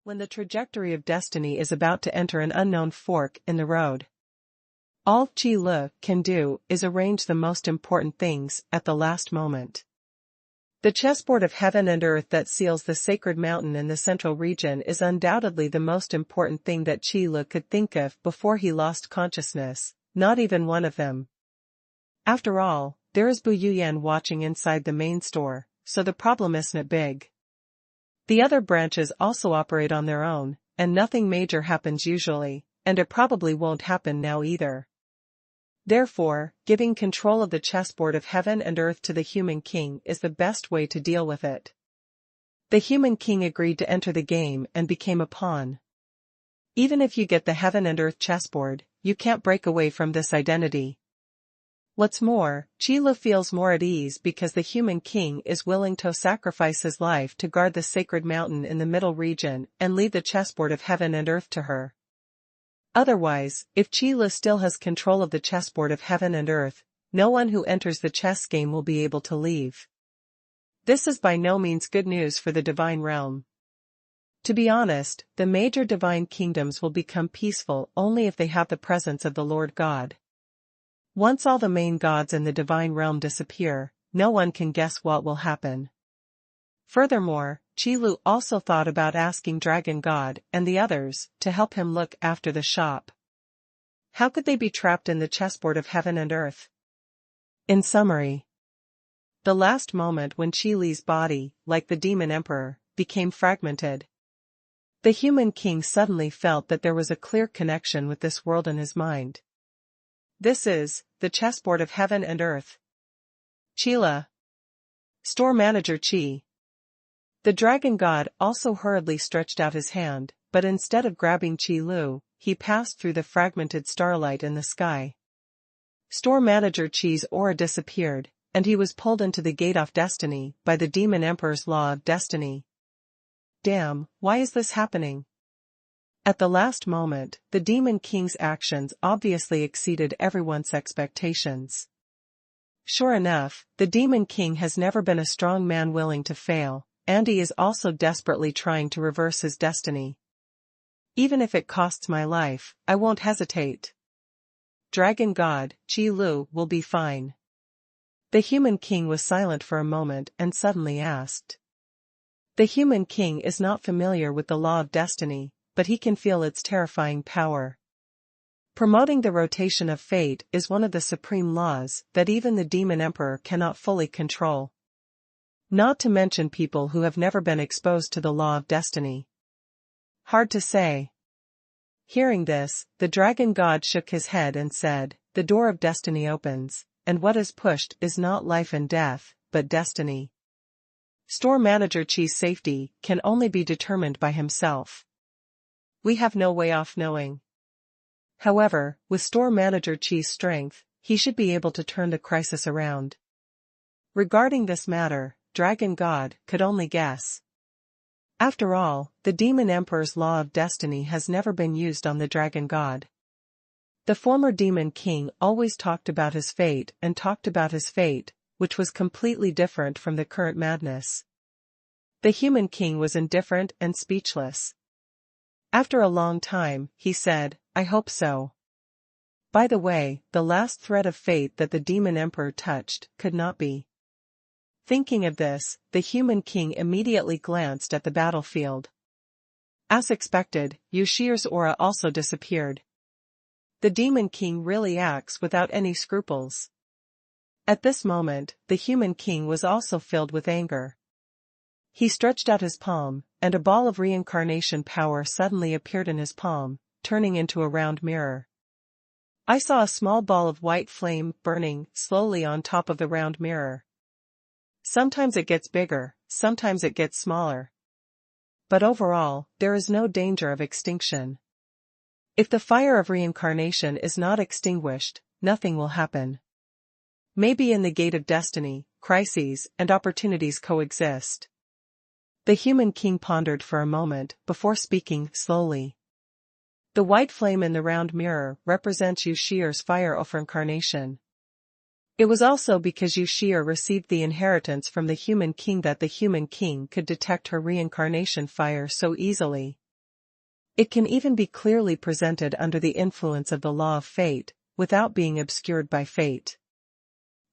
when the trajectory of destiny is about to enter an unknown fork in the road. All Qi Lu can do is arrange the most important things at the last moment. The chessboard of heaven and earth that seals the sacred mountain in the central region is undoubtedly the most important thing that Qi Lu could think of before he lost consciousness, not even one of them. After all, there is Bu Yuyan watching inside the main store, so the problem isn't big. The other branches also operate on their own, and nothing major happens usually, and it probably won't happen now either. Therefore, giving control of the chessboard of heaven and earth to the human king is the best way to deal with it. The human king agreed to enter the game and became a pawn. Even if you get the heaven and earth chessboard, you can't break away from this identity. What's more, Qi Lu feels more at ease because the human king is willing to sacrifice his life to guard the sacred mountain in the middle region and leave the chessboard of heaven and earth to her. Otherwise, if Qi Lu still has control of the chessboard of heaven and earth, no one who enters the chess game will be able to leave. This is by no means good news for the divine realm. To be honest, the major divine kingdoms will become peaceful only if they have the presence of the Lord God. Once all the main gods in the divine realm disappear, no one can guess what will happen. Furthermore, Qi Lu also thought about asking Dragon God and the others to help him look after the shop. How could they be trapped in the chessboard of heaven and earth? In summary, the last moment when Qi Li's body, like the demon emperor, became fragmented, the human king suddenly felt that there was a clear connection with this world in his mind. This is the chessboard of heaven and earth. Qila. Store manager Qi. The dragon god also hurriedly stretched out his hand, but instead of grabbing Qi Lu, he passed through the fragmented starlight in the sky. Store manager Qi's aura disappeared, and he was pulled into the gate of destiny by the demon emperor's law of destiny. Damn, why is this happening? At the last moment, the demon king's actions obviously exceeded everyone's expectations. Sure enough, the demon king has never been a strong man willing to fail, and he is also desperately trying to reverse his destiny. Even if it costs my life, I won't hesitate. Dragon God, Qi Lu will be fine. The human king was silent for a moment and suddenly asked. The human king is not familiar with the law of destiny, but he can feel its terrifying power. Promoting the rotation of fate is one of the supreme laws that even the demon emperor cannot fully control. Not to mention people who have never been exposed to the law of destiny. Hard to say. Hearing this, the dragon god shook his head and said, the door of destiny opens, and what is pushed is not life and death, but destiny. Store manager Qi's safety can only be determined by himself. We have no way of knowing. However, with store manager Qi's strength, he should be able to turn the crisis around. Regarding this matter, Dragon God could only guess. After all, the demon emperor's law of destiny has never been used on the dragon god. The former demon king always talked about his fate, which was completely different from the current madness. The human king was indifferent and speechless. After a long time, he said, I hope so. By the way, the last thread of fate that the demon emperor touched could not be. Thinking of this, the human king immediately glanced at the battlefield. As expected, Yu Shi's aura also disappeared. The demon king really acts without any scruples. At this moment, the human king was also filled with anger. He stretched out his palm, and a ball of reincarnation power suddenly appeared in his palm, turning into a round mirror. I saw a small ball of white flame burning slowly on top of the round mirror. Sometimes it gets bigger, sometimes it gets smaller. But overall, there is no danger of extinction. If the fire of reincarnation is not extinguished, nothing will happen. Maybe in the gate of destiny, crises and opportunities coexist. The human king pondered for a moment before speaking slowly. The white flame in the round mirror represents Yu Shi's fire of reincarnation. It was also because Yu Shi received the inheritance from the human king that the human king could detect her reincarnation fire so easily, It can even be clearly presented under the influence of the law of fate, without being obscured by fate.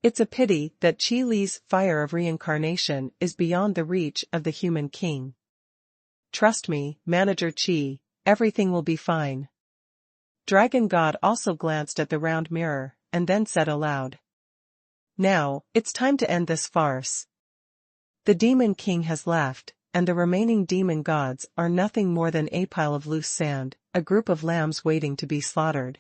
It's a pity that Qi Li's fire of reincarnation is beyond the reach of the human king. Trust me, Manager Qi, everything will be fine. Dragon God also glanced at the round mirror, and then said aloud. Now, it's time to end this farce. The Demon King has left, and the remaining demon gods are nothing more than a pile of loose sand, a group of lambs waiting to be slaughtered.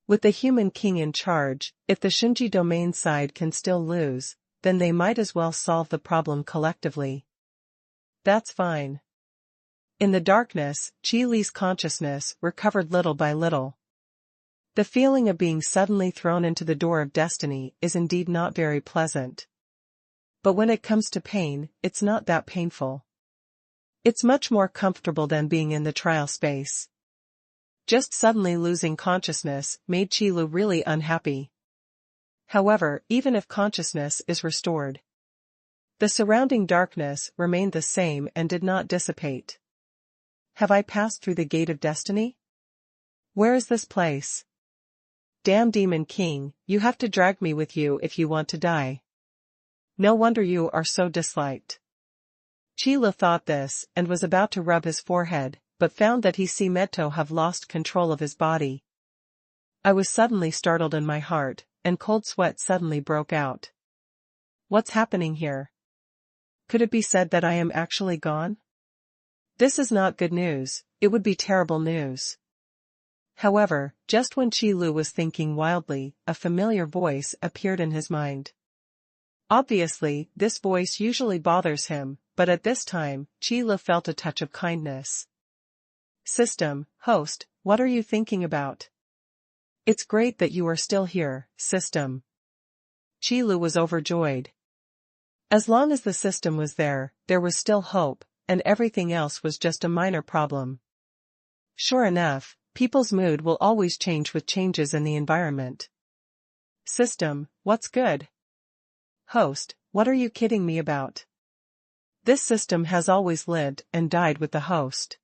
With the human king in charge, if the Shinji domain side can still lose, then they might as well solve the problem collectively. That's fine. In the darkness, Qi Li's consciousness recovered little by little. The feeling of being suddenly thrown into the door of destiny is indeed not very pleasant. But when it comes to pain, it's not that painful. It's much more comfortable than being in the trial space. Just suddenly losing consciousness made Qi Li really unhappy. However, even if consciousness is restored, the surrounding darkness remained the same and did not dissipate. Have I passed through the gate of destiny? Where is this place? Damn Demon King, you have to drag me with you if you want to die. No wonder you are so disliked. Qi Li thought this and was about to rub his forehead, but found that he Meto have lost control of his body. I was suddenly startled in my heart, and cold sweat suddenly broke out. What's happening here? Could it be said that I am actually gone? This is not good news, it would be terrible news. However, just when Qi Li was thinking wildly, a familiar voice appeared in his mind. Obviously, this voice usually bothers him, but at this time, Qi Li felt a touch of kindness. System, host, what are you thinking about? It's great that you are still here, system. Qi Li was overjoyed. As long as the system was there was still hope, and everything else was just a minor problem. Sure enough, people's mood will always change with changes in the environment. System, what's good? Host, what are you kidding me about? This system has always lived and died with the host.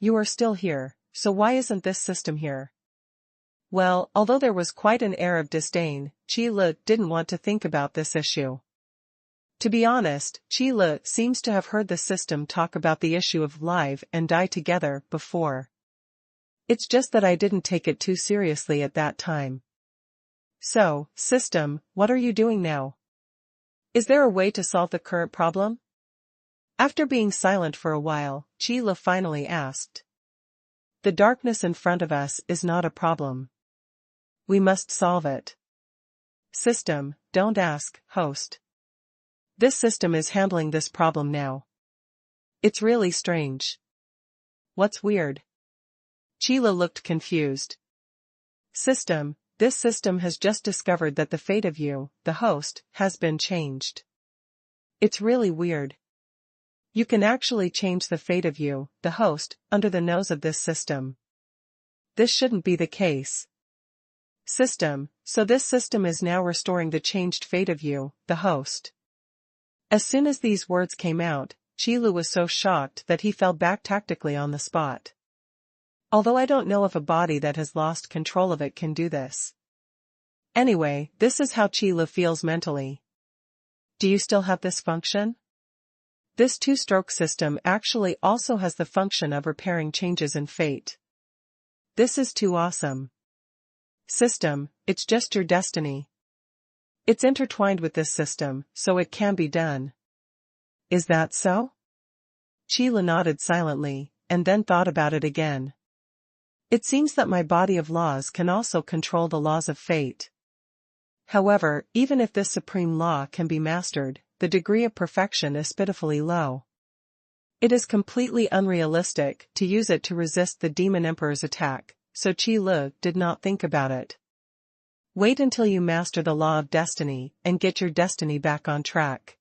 You are still here, so why isn't this system here? Well, although there was quite an air of disdain, Qi Li didn't want to think about this issue. To be honest, Qi Li seems to have heard the system talk about the issue of live and die together before. It's just that I didn't take it too seriously at that time. So, system, what are you doing now? Is there a way to solve the current problem? After being silent for a while, Qi Li finally asked. The darkness in front of us is not a problem. We must solve it. System, don't ask, host. This system is handling this problem now. It's really strange. What's weird? Qi Li looked confused. System, this system has just discovered that the fate of you, the host, has been changed. It's really weird. You can actually change the fate of you, the host, under the nose of this system. This shouldn't be the case. System, so this system is now restoring the changed fate of you, the host. As soon as these words came out, Qi Li was so shocked that he fell back tactically on the spot. Although I don't know if a body that has lost control of it can do this. Anyway, this is how Qi Li feels mentally. Do you still have this function? This two-stroke system actually also has the function of repairing changes in fate. This is too awesome. System, it's just your destiny. It's intertwined with this system, so it can be done. Is that so? Qi Li nodded silently, and then thought about it again. It seems that my body of laws can also control the laws of fate. However, even if this supreme law can be mastered, the degree of perfection is pitifully low. It is completely unrealistic to use it to resist the Demon Emperor's attack, so Qi Li did not think about it. Wait until you master the law of destiny and get your destiny back on track.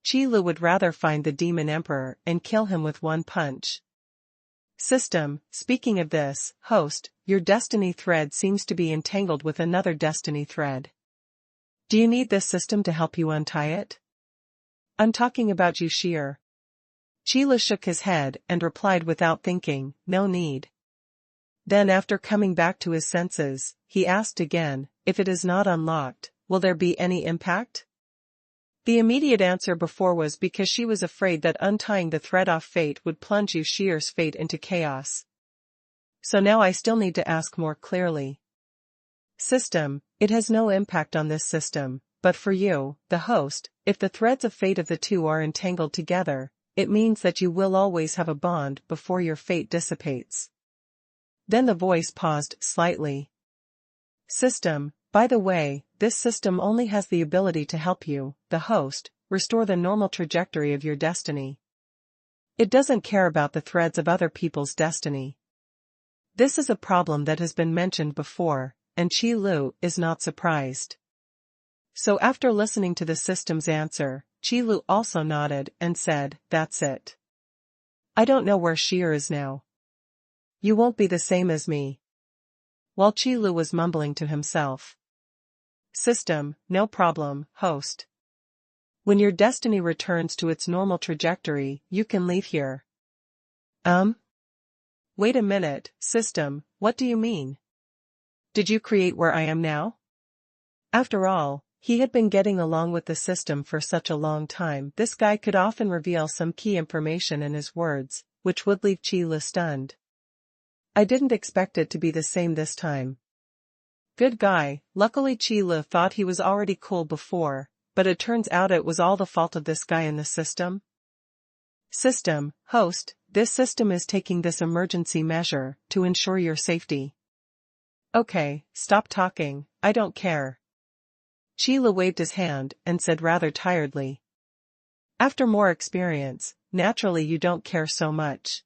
Qi Li would rather find the Demon Emperor and kill him with one punch. System, speaking of this, host, your destiny thread seems to be entangled with another destiny thread. Do you need this system to help you untie it? I'm talking about you, Sheer. Qi shook his head and replied without thinking, no need. Then after coming back to his senses, he asked again, if it is not unlocked, will there be any impact? The immediate answer before was because she was afraid that untying the thread off fate would plunge Yu Shi's fate into chaos. So now I still need to ask more clearly. System, it has no impact on this system, but for you, the host, if the threads of fate of the two are entangled together, it means that you will always have a bond before your fate dissipates. Then the voice paused slightly. System, by the way, this system only has the ability to help you, the host, restore the normal trajectory of your destiny. It doesn't care about the threads of other people's destiny. This is a problem that has been mentioned before, and Qi Lu is not surprised. So after listening to the system's answer, Qi Lu also nodded and said, that's it. I don't know where Shir is now. You won't be the same as me. While Qi Lu was mumbling to himself. System, no problem, host. When your destiny returns to its normal trajectory, you can leave here. Wait a minute, system, what do you mean? Did you create where I am now? After all, he had been getting along with the system for such a long time. This guy could often reveal some key information in his words, which would leave Qi Lu stunned. I didn't expect it to be the same this time. Good guy. Luckily Qi Lu thought he was already cool before, but it turns out it was all the fault of this guy in the system. System, host, this system is taking this emergency measure to ensure your safety. Okay, stop talking, I don't care. Qi Lu waved his hand and said rather tiredly. After more experience, naturally you don't care so much.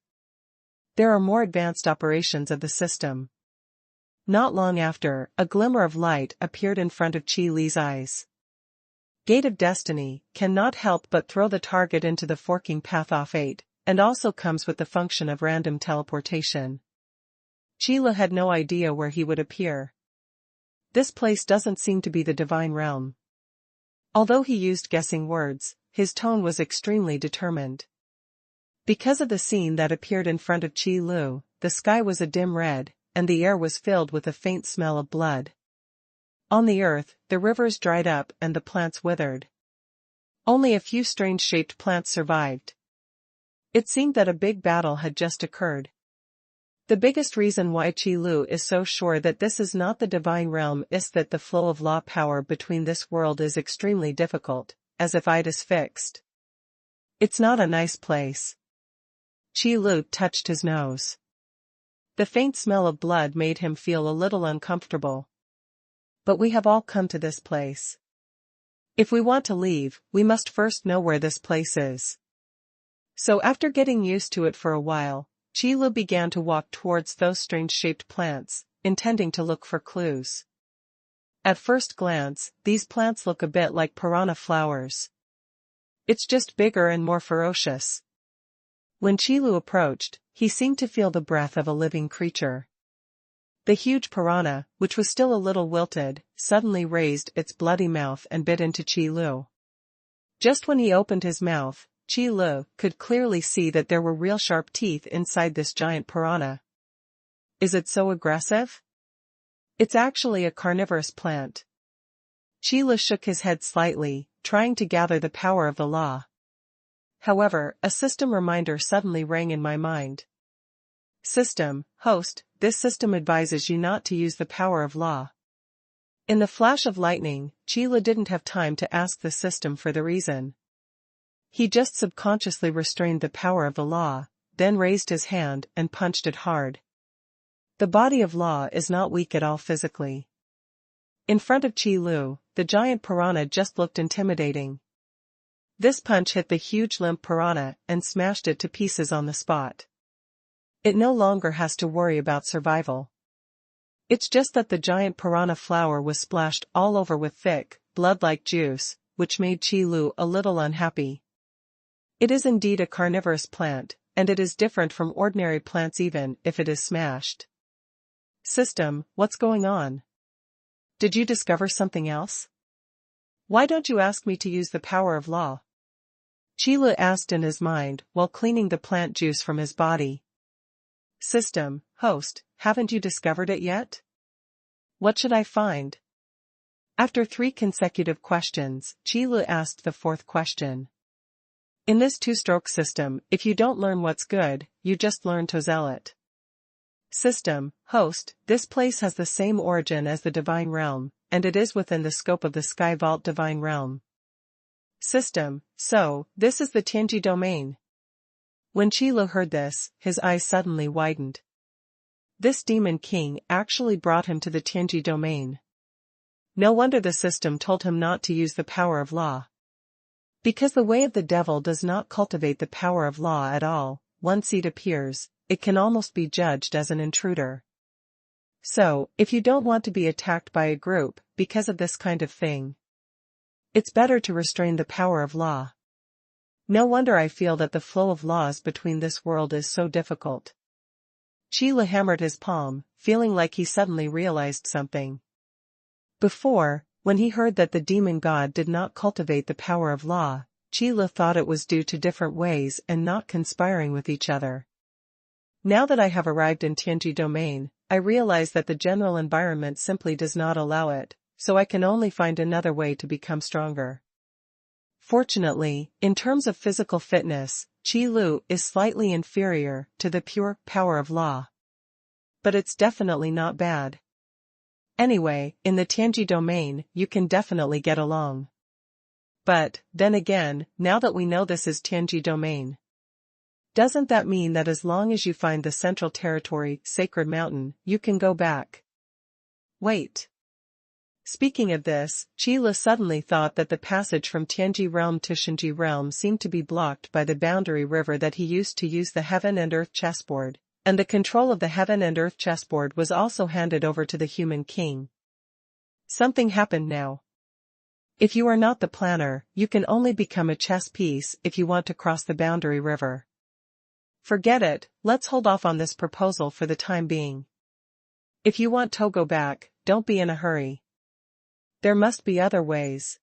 There are more advanced operations of the system. Not long after, a glimmer of light appeared in front of Qi Li's eyes. Gate of Destiny cannot help but throw the target into the forking path off 8, and also comes with the function of random teleportation. Qi Li had no idea where he would appear. This place doesn't seem to be the divine realm. Although he used guessing words, his tone was extremely determined. Because of the scene that appeared in front of Qi Lu, the sky was a dim red, and the air was filled with a faint smell of blood. On the earth, the rivers dried up and the plants withered. Only a few strange-shaped plants survived. It seemed that a big battle had just occurred. The biggest reason why Qi Lu is so sure that this is not the divine realm is that the flow of law power between this world is extremely difficult, as if it is fixed. It's not a nice place. Qi Lu touched his nose. The faint smell of blood made him feel a little uncomfortable. But we have all come to this place. If we want to leave, we must first know where this place is. So after getting used to it for a while, Qi Lu began to walk towards those strange-shaped plants, intending to look for clues. At first glance, these plants look a bit like piranha flowers. It's just bigger and more ferocious. When Qi Lu approached, he seemed to feel the breath of a living creature. The huge piranha, which was still a little wilted, suddenly raised its bloody mouth and bit into Qi Lu. Just when he opened his mouth, Qi Lu could clearly see that there were real sharp teeth inside this giant piranha. Is it so aggressive? It's actually a carnivorous plant. Qi Lu shook his head slightly, trying to gather the power of the law. However, a system reminder suddenly rang in my mind. System, host, this system advises you not to use the power of law. In the flash of lightning, Qi Lu didn't have time to ask the system for the reason. He just subconsciously restrained the power of the law, then raised his hand and punched it hard. The body of law is not weak at all physically. In front of Qi Lu, the giant piranha just looked intimidating. This punch hit the huge limp piranha and smashed it to pieces on the spot. It no longer has to worry about survival. It's just that the giant piranha flower was splashed all over with thick, blood-like juice, which made Qi Lu a little unhappy. It is indeed a carnivorous plant, and it is different from ordinary plants even if it is smashed. System, what's going on? Did you discover something else? Why don't you ask me to use the power of law? Qilu asked in his mind while cleaning the plant juice from his body. System, host, haven't you discovered it yet? What should I find? After 3 consecutive questions, Qilu asked the 4th question. In this 2-stroke system, if you don't learn what's good, you just learn to sell it. System, host, this place has the same origin as the divine realm, and it is within the scope of the Sky Vault divine realm. System, so, this is the Tianji domain. When Qilu heard this, his eyes suddenly widened. This demon king actually brought him to the Tianji domain. No wonder the system told him not to use the power of law. Because the way of the devil does not cultivate the power of law at all, once it appears, it can almost be judged as an intruder. So, if you don't want to be attacked by a group because of this kind of thing, it's better to restrain the power of law. No wonder I feel that the flow of laws between this world is so difficult. Qilu hammered his palm, feeling like he suddenly realized something. Before, when he heard that the demon god did not cultivate the power of law, Qilu thought it was due to different ways and not conspiring with each other. Now that I have arrived in Tianji domain, I realize that the general environment simply does not allow it, so I can only find another way to become stronger. Fortunately, in terms of physical fitness, Qilu is slightly inferior to the pure power of law. But it's definitely not bad. Anyway, in the Tianji domain, you can definitely get along. But, then again, now that we know this is Tianji domain, doesn't that mean that as long as you find the Central Territory, Sacred Mountain, you can go back? Wait. Speaking of this, Qilu suddenly thought that the passage from Tianji realm to Shenji realm seemed to be blocked by the boundary river that he used to use the Heaven and Earth chessboard, and the control of the Heaven and Earth chessboard was also handed over to the human king. Something happened now. If you are not the planner, you can only become a chess piece if you want to cross the boundary river. Forget it, let's hold off on this proposal for the time being. If you want Togo back, don't be in a hurry. There must be other ways.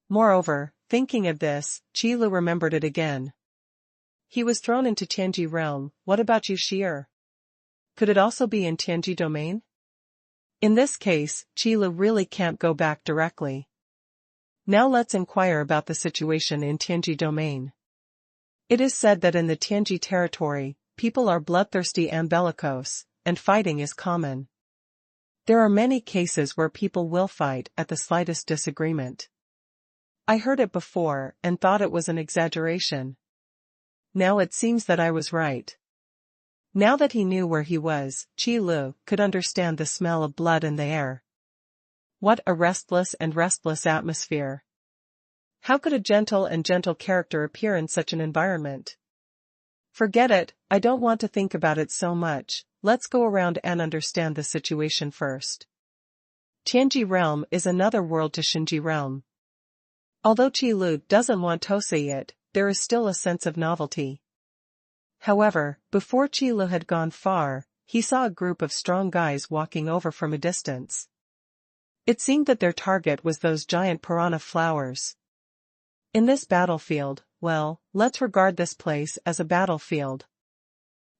Moreover, thinking of this, Qilu remembered it again. He was thrown into Tianji realm, what about Yushir? Could it also be in Tianji domain? In this case, Qilu really can't go back directly. Now let's inquire about the situation in Tianji domain. It is said that in the Tianji territory, people are bloodthirsty and bellicose, and fighting is common. There are many cases where people will fight at the slightest disagreement. I heard it before and thought it was an exaggeration. Now it seems that I was right. Now that he knew where he was, Qilu could understand the smell of blood in the air. What a restless atmosphere. How could a gentle character appear in such an environment? Forget it, I don't want to think about it so much, let's go around and understand the situation first. Tianji realm is another world to Shenji realm. Although Qilu doesn't want to say it, there is still a sense of novelty. However, before Qilu had gone far, he saw a group of strong guys walking over from a distance. It seemed that their target was those giant piranha flowers. In this battlefield, well, let's regard this place as a battlefield.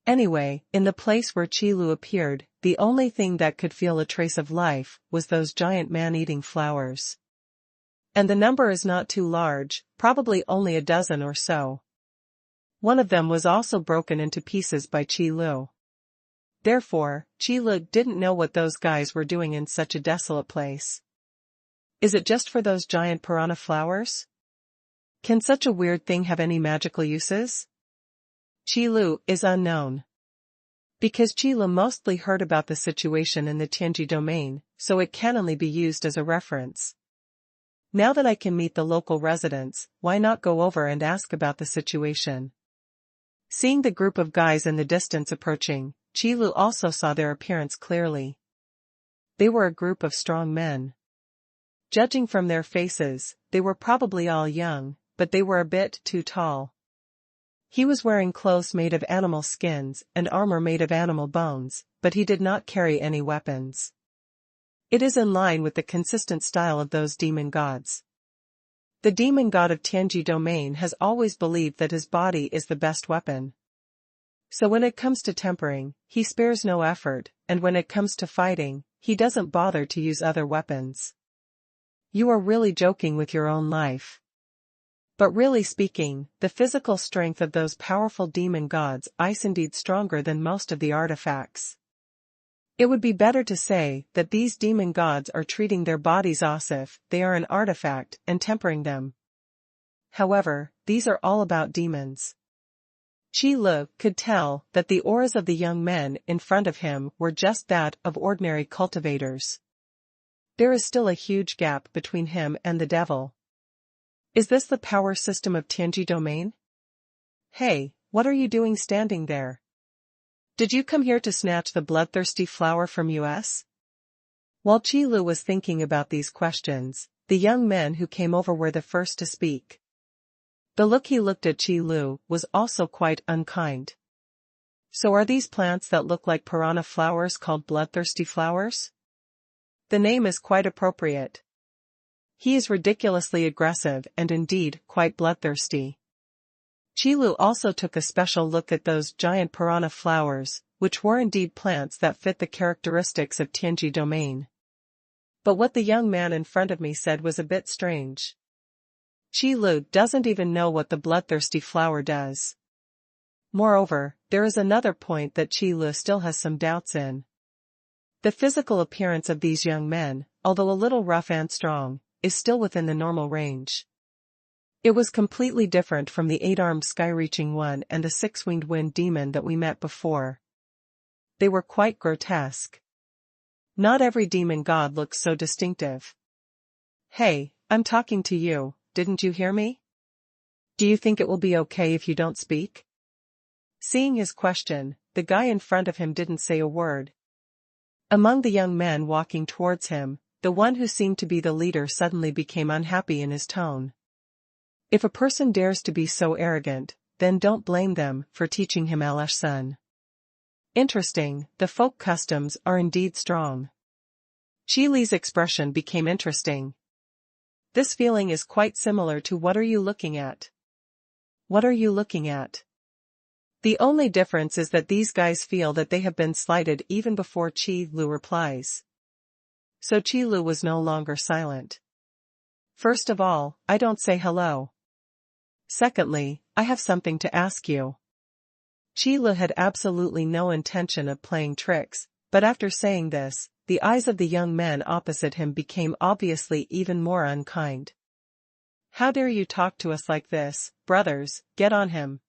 Anyway, in the place where Qilu appeared, the only thing that could feel a trace of life was those giant man-eating flowers. And the number is not too large, probably only a dozen or so. One of them was also broken into pieces by Qilu. Therefore, Qilu didn't know what those guys were doing in such a desolate place. Is it just for those giant piranha flowers? Can such a weird thing have any magical uses? Qilu is unknown. Because Qilu mostly heard about the situation in the Tianji domain, so it can only be used as a reference. Now that I can meet the local residents, why not go over and ask about the situation? Seeing the group of guys in the distance approaching, Qilu also saw their appearance clearly. They were a group of strong men. Judging from their faces, they were probably all young, but they were a bit too tall. He was wearing clothes made of animal skins and armor made of animal bones, but he did not carry any weapons. It is in line with the consistent style of those demon gods. The demon god of Tianji domain has always believed that his body is the best weapon. So when it comes to tempering, he spares no effort, and when it comes to fighting, he doesn't bother to use other weapons. You are really joking with your own life. But really speaking, the physical strength of those powerful demon gods is indeed stronger than most of the artifacts. It would be better to say that these demon gods are treating their bodies as if they are an artifact and tempering them. However, these are all about demons. Qi Lu could tell that the auras of the young men in front of him were just that of ordinary cultivators. There is still a huge gap between him and the devil. Is this the power system of Tianji domain? Hey, what are you doing standing there? Did you come here to snatch the bloodthirsty flower from us? While Qi Lu was thinking about these questions, the young men who came over were the first to speak. The look he looked at Qi Lu was also quite unkind. So are these plants that look like piranha flowers called bloodthirsty flowers? The name is quite appropriate. He is ridiculously aggressive and indeed quite bloodthirsty. Qi Lu also took a special look at those giant piranha flowers, which were indeed plants that fit the characteristics of Tianji domain. But what the young man in front of me said was a bit strange. Qi Lu doesn't even know what the bloodthirsty flower does. Moreover, there is another point that Qi Lu still has some doubts in. The physical appearance of these young men, although a little rough and strong, is still within the normal range. It was completely different from the 8-armed sky-reaching one and the 6-winged wind demon that we met before. They were quite grotesque. Not every demon god looks so distinctive. Hey, I'm talking to you, didn't you hear me? Do you think it will be okay if you don't speak? Seeing his question, the guy in front of him didn't say a word. Among the young men walking towards him, the one who seemed to be the leader suddenly became unhappy in his tone. If a person dares to be so arrogant, then don't blame them for teaching him a lesson. Interesting, the folk customs are indeed strong. Qi Li's expression became interesting. This feeling is quite similar to what are you looking at? What are you looking at? The only difference is that these guys feel that they have been slighted even before Qi Lu replies. So Qi Lu was no longer silent. First of all, I don't say hello. Secondly, I have something to ask you. Qi Lu had absolutely no intention of playing tricks, but after saying this, the eyes of the young men opposite him became obviously even more unkind. How dare you talk to us like this, brothers, get on him.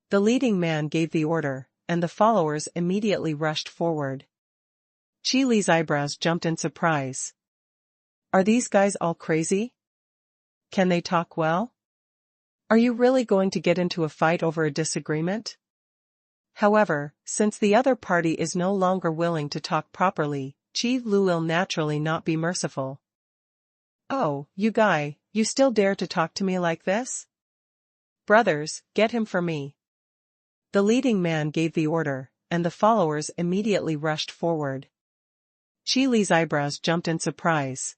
The leading man gave the order, and the followers immediately rushed forward. Qi Li's eyebrows jumped in surprise. Are these guys all crazy? Can they talk well? Are you really going to get into a fight over a disagreement? However, since the other party is no longer willing to talk properly, Qi Lu will naturally not be merciful. Oh, you guy, you still dare to talk to me like this? Brothers, get him for me. The leading man gave the order, and the followers immediately rushed forward. Qi Li's eyebrows jumped in surprise.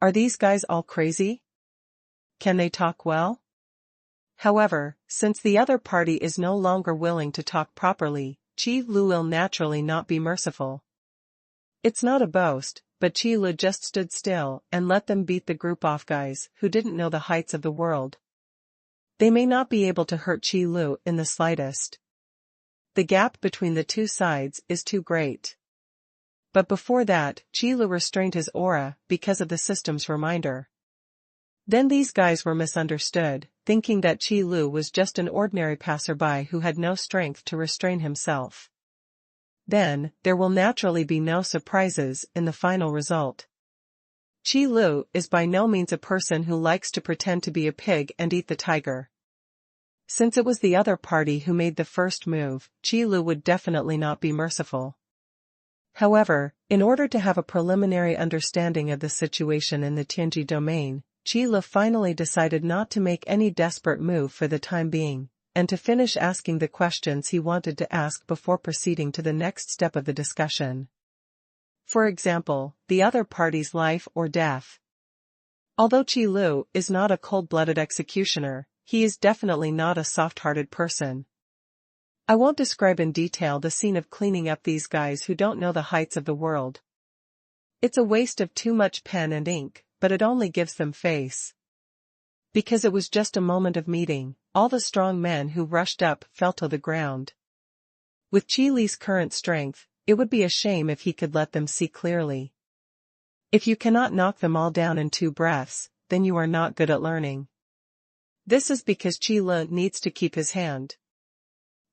Are these guys all crazy? Can they talk well? However, since the other party is no longer willing to talk properly, Qi Lu will naturally not be merciful. It's not a boast, but Qi Lu just stood still and let them beat the group off guys who didn't know the heights of the world. They may not be able to hurt Qi Lu in the slightest. The gap between the two sides is too great. But before that, Qi Lu restrained his aura because of the system's reminder. Then these guys were misunderstood, thinking that Qi Lu was just an ordinary passerby who had no strength to restrain himself. Then, there will naturally be no surprises in the final result. Qi Lu is by no means a person who likes to pretend to be a pig and eat the tiger. Since it was the other party who made the first move, Qi Lu would definitely not be merciful. However, in order to have a preliminary understanding of the situation in the Tianji domain, Qi Lu finally decided not to make any desperate move for the time being, and to finish asking the questions he wanted to ask before proceeding to the next step of the discussion. For example, the other party's life or death. Although Qi Lu is not a cold-blooded executioner, he is definitely not a soft-hearted person. I won't describe in detail the scene of cleaning up these guys who don't know the heights of the world. It's a waste of too much pen and ink, but it only gives them face. Because it was just a moment of meeting, all the strong men who rushed up fell to the ground. With Qi Li's current strength, it would be a shame if he could let them see clearly. If you cannot knock them all down in 2 breaths, then you are not good at learning. This is because Qi Li needs to keep his hand.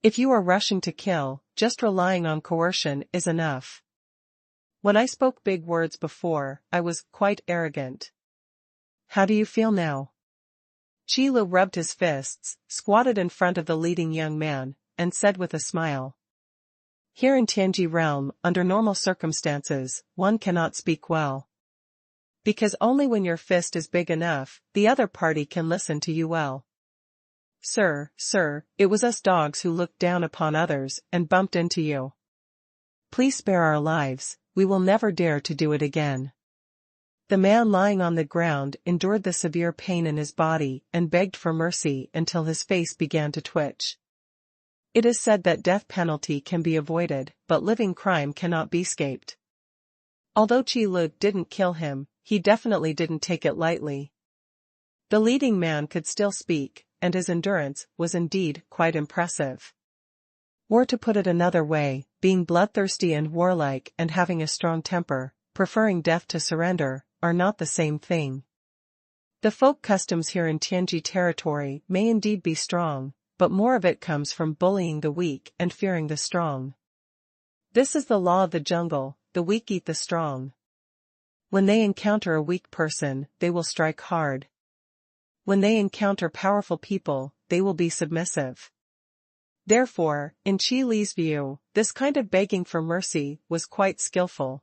If you are rushing to kill, just relying on coercion is enough. When I spoke big words before, I was quite arrogant. How do you feel now? Qi Li rubbed his fists, squatted in front of the leading young man, and said with a smile. Here in Tianji realm, under normal circumstances, one cannot speak well. Because only when your fist is big enough, the other party can listen to you well. Sir, it was us dogs who looked down upon others and bumped into you. Please spare our lives, we will never dare to do it again. The man lying on the ground endured the severe pain in his body and begged for mercy until his face began to twitch. It is said that death penalty can be avoided, but living crime cannot be escaped. Although Qi Lu didn't kill him, he definitely didn't take it lightly. The leading man could still speak, and his endurance was indeed quite impressive. Or to put it another way, being bloodthirsty and warlike and having a strong temper, preferring death to surrender, are not the same thing. The folk customs here in Tianji territory may indeed be strong, but more of it comes from bullying the weak and fearing the strong. This is the law of the jungle, the weak eat the strong. When they encounter a weak person, they will strike hard. When they encounter powerful people, they will be submissive. Therefore, in Qi Li's view, this kind of begging for mercy was quite skillful.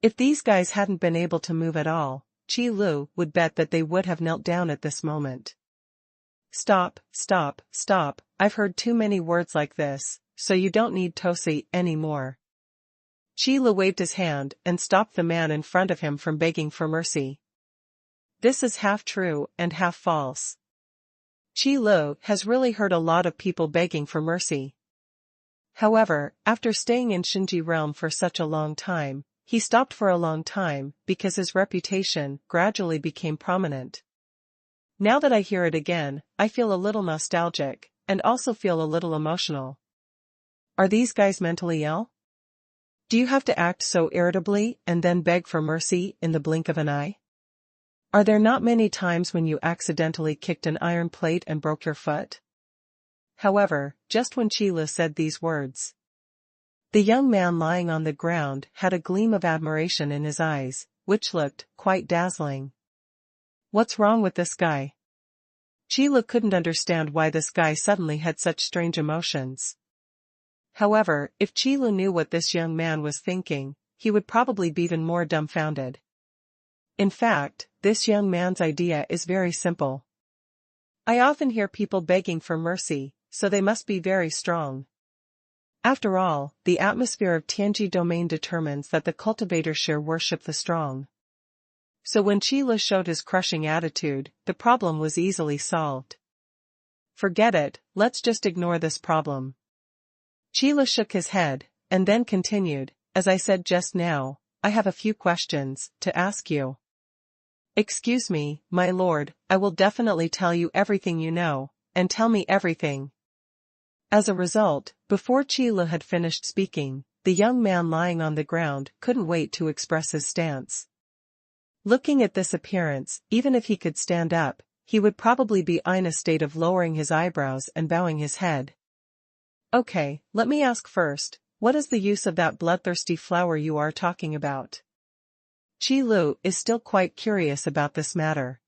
If these guys hadn't been able to move at all, Qi Lu would bet that they would have knelt down at this moment. Stop, I've heard too many words like this, so you don't need Tosi anymore. Qi Lu waved his hand and stopped the man in front of him from begging for mercy. This is half true and half false. Qi Lu has really heard a lot of people begging for mercy. However, after staying in Shinji realm for such a long time, he stopped for a long time because his reputation gradually became prominent. Now that I hear it again, I feel a little nostalgic, and also feel a little emotional. Are these guys mentally ill? Do you have to act so irritably and then beg for mercy in the blink of an eye? Are there not many times when you accidentally kicked an iron plate and broke your foot? However, just when Qi Li said these words, the young man lying on the ground had a gleam of admiration in his eyes, which looked quite dazzling. What's wrong with this guy? Qi Li couldn't understand why this guy suddenly had such strange emotions. However, if Qi Li knew what this young man was thinking, he would probably be even more dumbfounded. In fact, this young man's idea is very simple. I often hear people begging for mercy, so they must be very strong. After all, the atmosphere of Tianji domain determines that the cultivators share worship the strong. So when Qi Li showed his crushing attitude, the problem was easily solved. Forget it, let's just ignore this problem. Qi Li shook his head, and then continued, as I said just now, I have a few questions to ask you. Excuse me, my lord, I will definitely tell you everything you know, and tell me everything. As a result, before Qi Li had finished speaking, the young man lying on the ground couldn't wait to express his stance. Looking at this appearance, even if he could stand up, he would probably be in a state of lowering his eyebrows and bowing his head. Okay, let me ask first, what is the use of that bloodthirsty flower you are talking about? Qi Lu is still quite curious about this matter.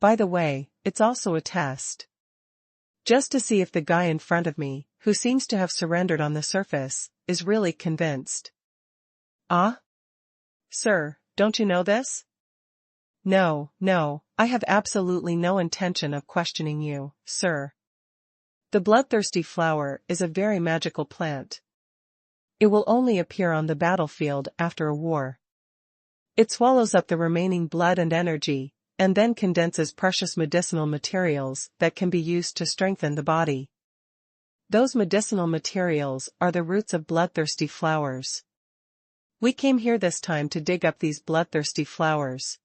By the way, it's also a test. Just to see if the guy in front of me, who seems to have surrendered on the surface, is really convinced. Ah? Sir, don't you know this? No, I have absolutely no intention of questioning you, sir. The bloodthirsty flower is a very magical plant. It will only appear on the battlefield after a war. It swallows up the remaining blood and energy, and then condenses precious medicinal materials that can be used to strengthen the body. Those medicinal materials are the roots of bloodthirsty flowers. We came here this time to dig up these bloodthirsty flowers.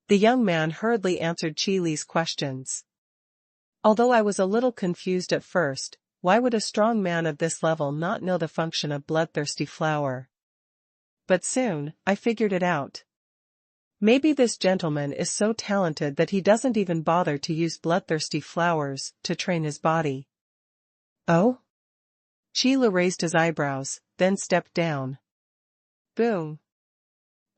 The young man hurriedly answered Qi Li's questions. Although I was a little confused at first, why would a strong man of this level not know the function of bloodthirsty flower? But soon, I figured it out. Maybe this gentleman is so talented that he doesn't even bother to use bloodthirsty flowers to train his body. Oh? Qi Li raised his eyebrows, then stepped down. Boom!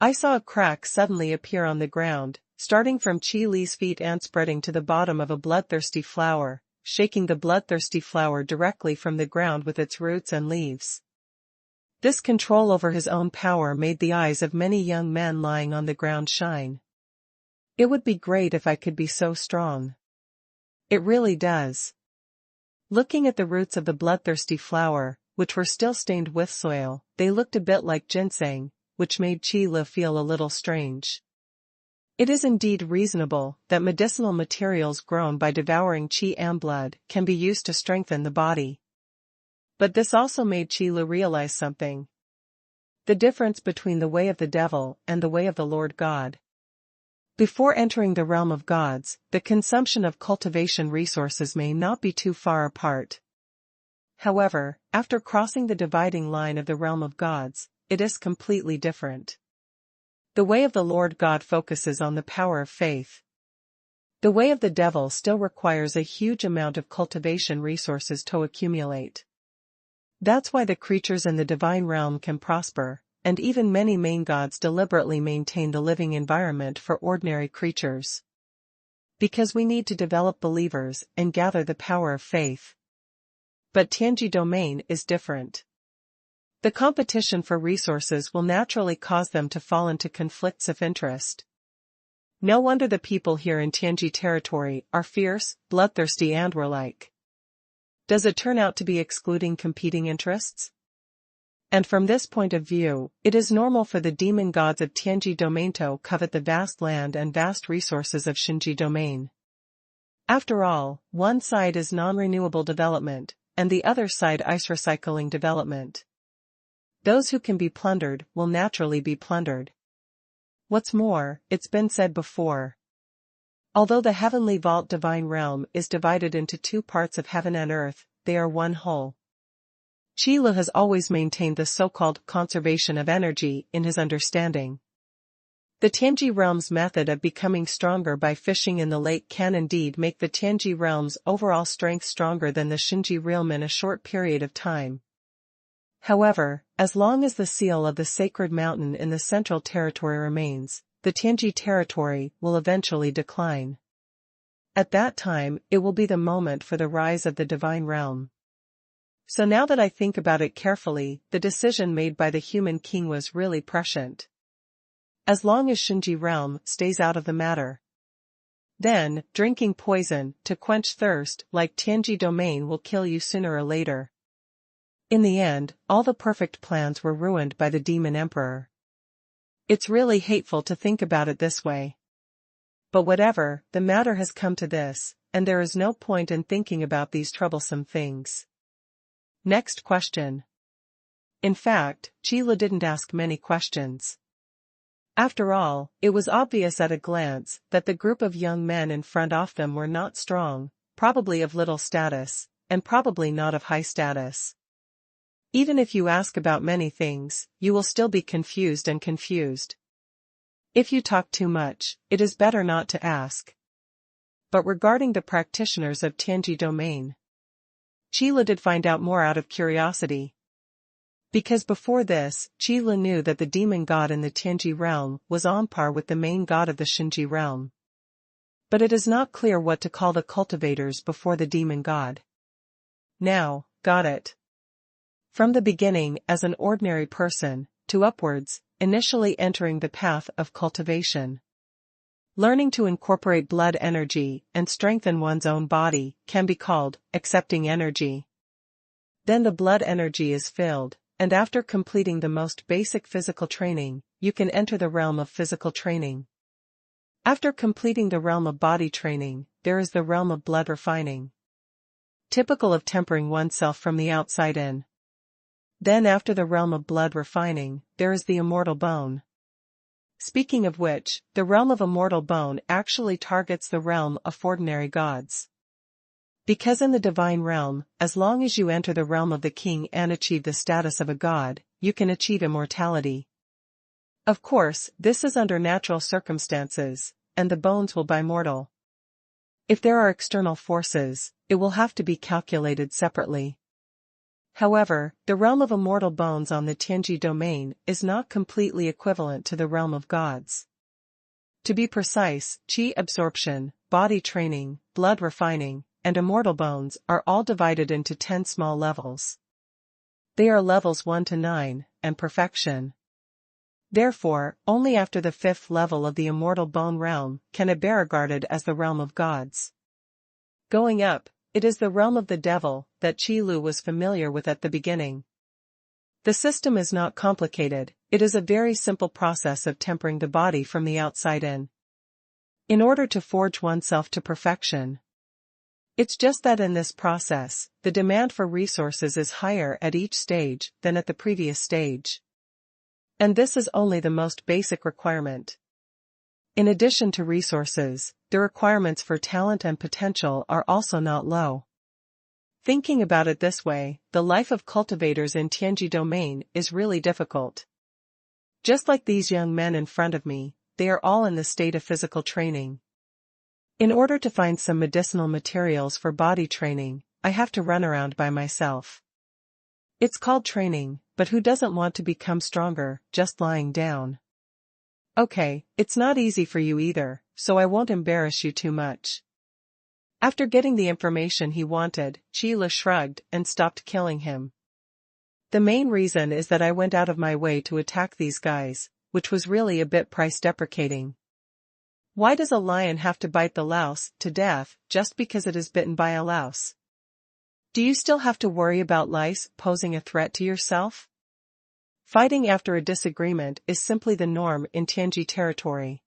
I saw a crack suddenly appear on the ground, starting from Qi Li's feet and spreading to the bottom of a bloodthirsty flower, shaking the bloodthirsty flower directly from the ground with its roots and leaves. This control over his own power made the eyes of many young men lying on the ground shine. It would be great if I could be so strong. It really does. Looking at the roots of the bloodthirsty flower, which were still stained with soil, they looked a bit like ginseng, which made Qi Li feel a little strange. It is indeed reasonable that medicinal materials grown by devouring qi and blood can be used to strengthen the body. But this also made Qi Li realize something. The difference between the way of the devil and the way of the Lord God. Before entering the realm of gods, the consumption of cultivation resources may not be too far apart. However, after crossing the dividing line of the realm of gods, it is completely different. The way of the Lord God focuses on the power of faith. The way of the devil still requires a huge amount of cultivation resources to accumulate. That's why the creatures in the divine realm can prosper, and even many main gods deliberately maintain the living environment for ordinary creatures. Because we need to develop believers and gather the power of faith. But Tianji domain is different. The competition for resources will naturally cause them to fall into conflicts of interest. No wonder the people here in Tianji territory are fierce, bloodthirsty and warlike. Does it turn out to be excluding competing interests? And from this point of view, it is normal for the demon gods of Tianji domain to covet the vast land and vast resources of Xinji domain. After all, one side is non-renewable development, and the other side ice recycling development. Those who can be plundered will naturally be plundered. What's more, it's been said before. Although the heavenly vault divine realm is divided into two parts of heaven and earth, they are one whole. Qi Li has always maintained the so-called conservation of energy in his understanding. The Tianji realm's method of becoming stronger by fishing in the lake can indeed make the Tianji realm's overall strength stronger than the Xinji realm in a short period of time. However, as long as the seal of the sacred mountain in the central territory remains, the Tianji territory will eventually decline. At that time, it will be the moment for the rise of the divine realm. So now that I think about it carefully, the decision made by the human king was really prescient. As long as Xinji realm stays out of the matter. Then, drinking poison to quench thirst like Tianji domain will kill you sooner or later. In the end, all the perfect plans were ruined by the demon emperor. It's really hateful to think about it this way. But whatever, the matter has come to this, and there is no point in thinking about these troublesome things. Next question. In fact, Qi Li didn't ask many questions. After all, it was obvious at a glance that the group of young men in front of them were not strong, probably of little status, and probably not of high status. Even if you ask about many things, you will still be confused and confused. If you talk too much, it is better not to ask. But regarding the practitioners of Tianji domain, Qi Li did find out more out of curiosity. Because before this, Qi Li knew that the demon god in the Tianji realm was on par with the main god of the Xinji realm. But it is not clear what to call the cultivators before the demon god. Now, got it. From the beginning as an ordinary person, to upwards, initially entering the path of cultivation. Learning to incorporate blood energy and strengthen one's own body can be called accepting energy. Then the blood energy is filled, and after completing the most basic physical training, you can enter the realm of physical training. After completing the realm of body training, there is the realm of blood refining. Typical of tempering oneself from the outside in. Then after the realm of blood refining, there is the immortal bone. Speaking of which, the realm of immortal bone actually targets the realm of ordinary gods. Because in the divine realm, as long as you enter the realm of the king and achieve the status of a god, you can achieve immortality. Of course, this is under natural circumstances, and the bones will be mortal. If there are external forces, it will have to be calculated separately. However, the realm of immortal bones on the Tianji domain is not completely equivalent to the realm of gods. To be precise, qi absorption, body training, blood refining, and immortal bones are all divided into 10 small levels. They are levels 1 to 9, and perfection. Therefore, only after the 5th level of the immortal bone realm can it be regarded as the realm of gods. Going up, it is the realm of the devil that Qi Lu was familiar with at the beginning. The system is not complicated, it is a very simple process of tempering the body from the outside in order to forge oneself to perfection. It's just that in this process, the demand for resources is higher at each stage than at the previous stage. And this is only the most basic requirement. In addition to resources, the requirements for talent and potential are also not low. Thinking about it this way, the life of cultivators in Tianji domain is really difficult. Just like these young men in front of me, they are all in the state of physical training. In order to find some medicinal materials for body training, I have to run around by myself. It's called training, but who doesn't want to become stronger, just lying down? Okay, it's not easy for you either, so I won't embarrass you too much. After getting the information he wanted, Qi Lu shrugged and stopped killing him. The main reason is that I went out of my way to attack these guys, which was really a bit price-deprecating. Why does a lion have to bite the louse to death just because it is bitten by a louse? Do you still have to worry about lice posing a threat to yourself? Fighting after a disagreement is simply the norm in Tianji territory.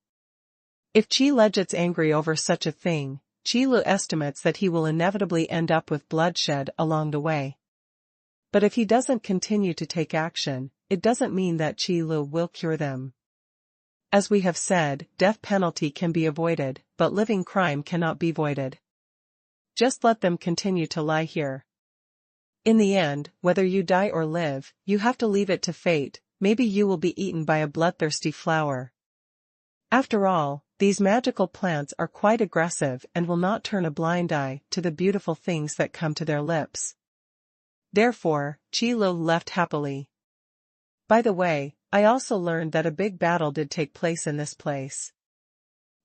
If Qi Lu gets angry over such a thing, Qi Lu estimates that he will inevitably end up with bloodshed along the way. But if he doesn't continue to take action, it doesn't mean that Qi Lu will cure them. As we have said, death penalty can be avoided, but living crime cannot be voided. Just let them continue to lie here. In the end, whether you die or live, you have to leave it to fate, maybe you will be eaten by a bloodthirsty flower. After all, these magical plants are quite aggressive and will not turn a blind eye to the beautiful things that come to their lips. Therefore, Qi Lu left happily. By the way, I also learned that a big battle did take place in this place.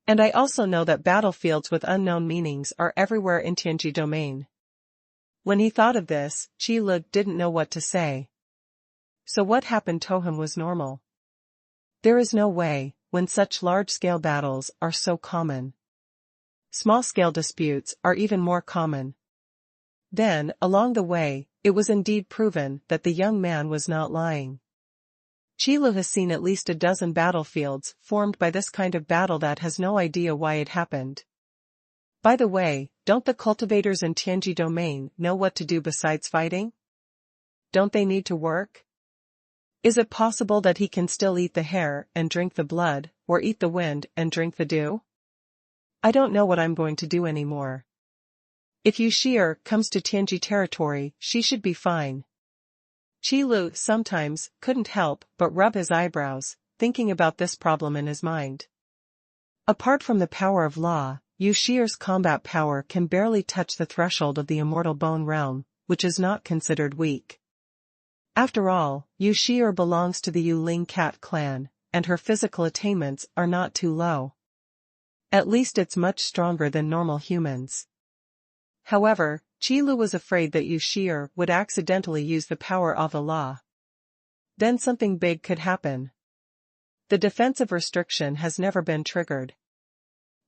And I also know that battlefields with unknown meanings are everywhere in Tianji domain. When he thought of this, Qi Lu didn't know what to say. So what happened to him was normal. There is no way, when such large-scale battles are so common. Small-scale disputes are even more common. Then, along the way, it was indeed proven that the young man was not lying. Qi Lu has seen at least a dozen battlefields formed by this kind of battle that has no idea why it happened. By the way, don't the cultivators in Tianji domain know what to do besides fighting? Don't they need to work? Is it possible that he can still eat the hair and drink the blood, or eat the wind and drink the dew? I don't know what I'm going to do anymore. If Yu Shi'er comes to Tianji territory, she should be fine. Qi Lu sometimes couldn't help but rub his eyebrows, thinking about this problem in his mind. Apart from the power of law, Yu Shi'er's combat power can barely touch the threshold of the immortal bone realm, which is not considered weak. After all, Yu Shi'er belongs to the Yu Ling cat clan, and her physical attainments are not too low. At least it's much stronger than normal humans. However, Qi Lu was afraid that Yu Shi'er would accidentally use the power of the law. Then something big could happen. The defensive restriction has never been triggered.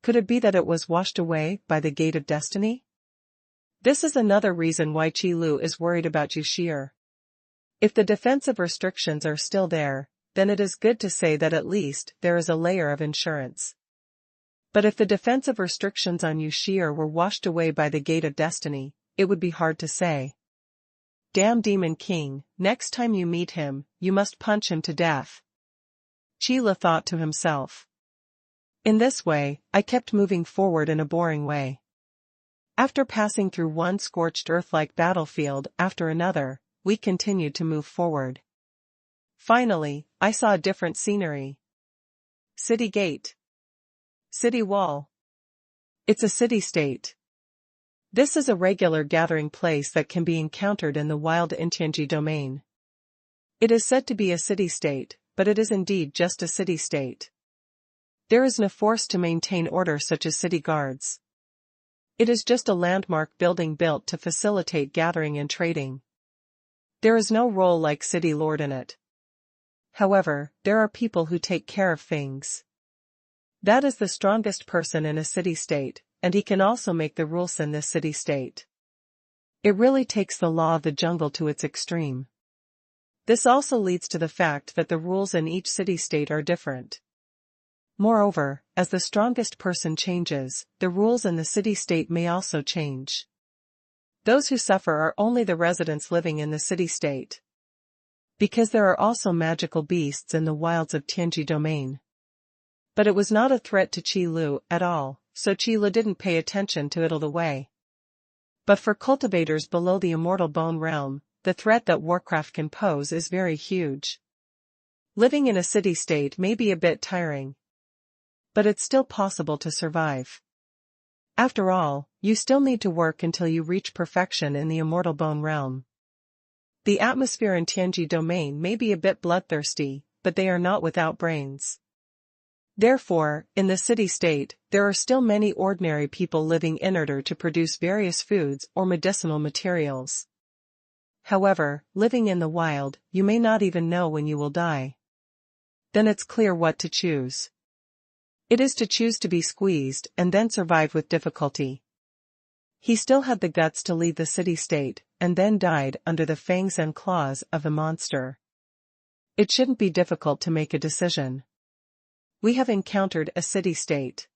Could it be that it was washed away by the gate of destiny? This is another reason why Qi Lu is worried about Yu Shi'er. If the defensive restrictions are still there, then it is good to say that at least there is a layer of insurance. But if the defensive restrictions on Yushir were washed away by the gate of destiny, it would be hard to say. Damn Demon King, next time you meet him, you must punch him to death. Qi Lu thought to himself. In this way, I kept moving forward in a boring way. After passing through one scorched earth-like battlefield after another, we continued to move forward. Finally, I saw a different scenery. City gate. City wall. It's a city-state. This is a regular gathering place that can be encountered in the wild Intianji domain. It is said to be a city-state, but it is indeed just a city-state. There is no force to maintain order such as city guards. It is just a landmark building built to facilitate gathering and trading. There is no role like city lord in it. However, there are people who take care of things. That is the strongest person in a city-state, and he can also make the rules in this city-state. It really takes the law of the jungle to its extreme. This also leads to the fact that the rules in each city-state are different. Moreover, as the strongest person changes, the rules in the city-state may also change. Those who suffer are only the residents living in the city-state. Because there are also magical beasts in the wilds of Tianji domain. But it was not a threat to Qi Lu at all, so Qi Lu didn't pay attention to it all the way. But for cultivators below the immortal bone realm, the threat that Warcraft can pose is very huge. Living in a city-state may be a bit tiring. But it's still possible to survive. After all, you still need to work until you reach perfection in the immortal bone realm. The atmosphere in Tianji domain may be a bit bloodthirsty, but they are not without brains. Therefore, in the city-state, there are still many ordinary people living in order to produce various foods or medicinal materials. However, living in the wild, you may not even know when you will die. Then it's clear what to choose. It is to choose to be squeezed and then survive with difficulty. He still had the guts to leave the city-state, and then died under the fangs and claws of the monster. It shouldn't be difficult to make a decision. We have encountered a city-state.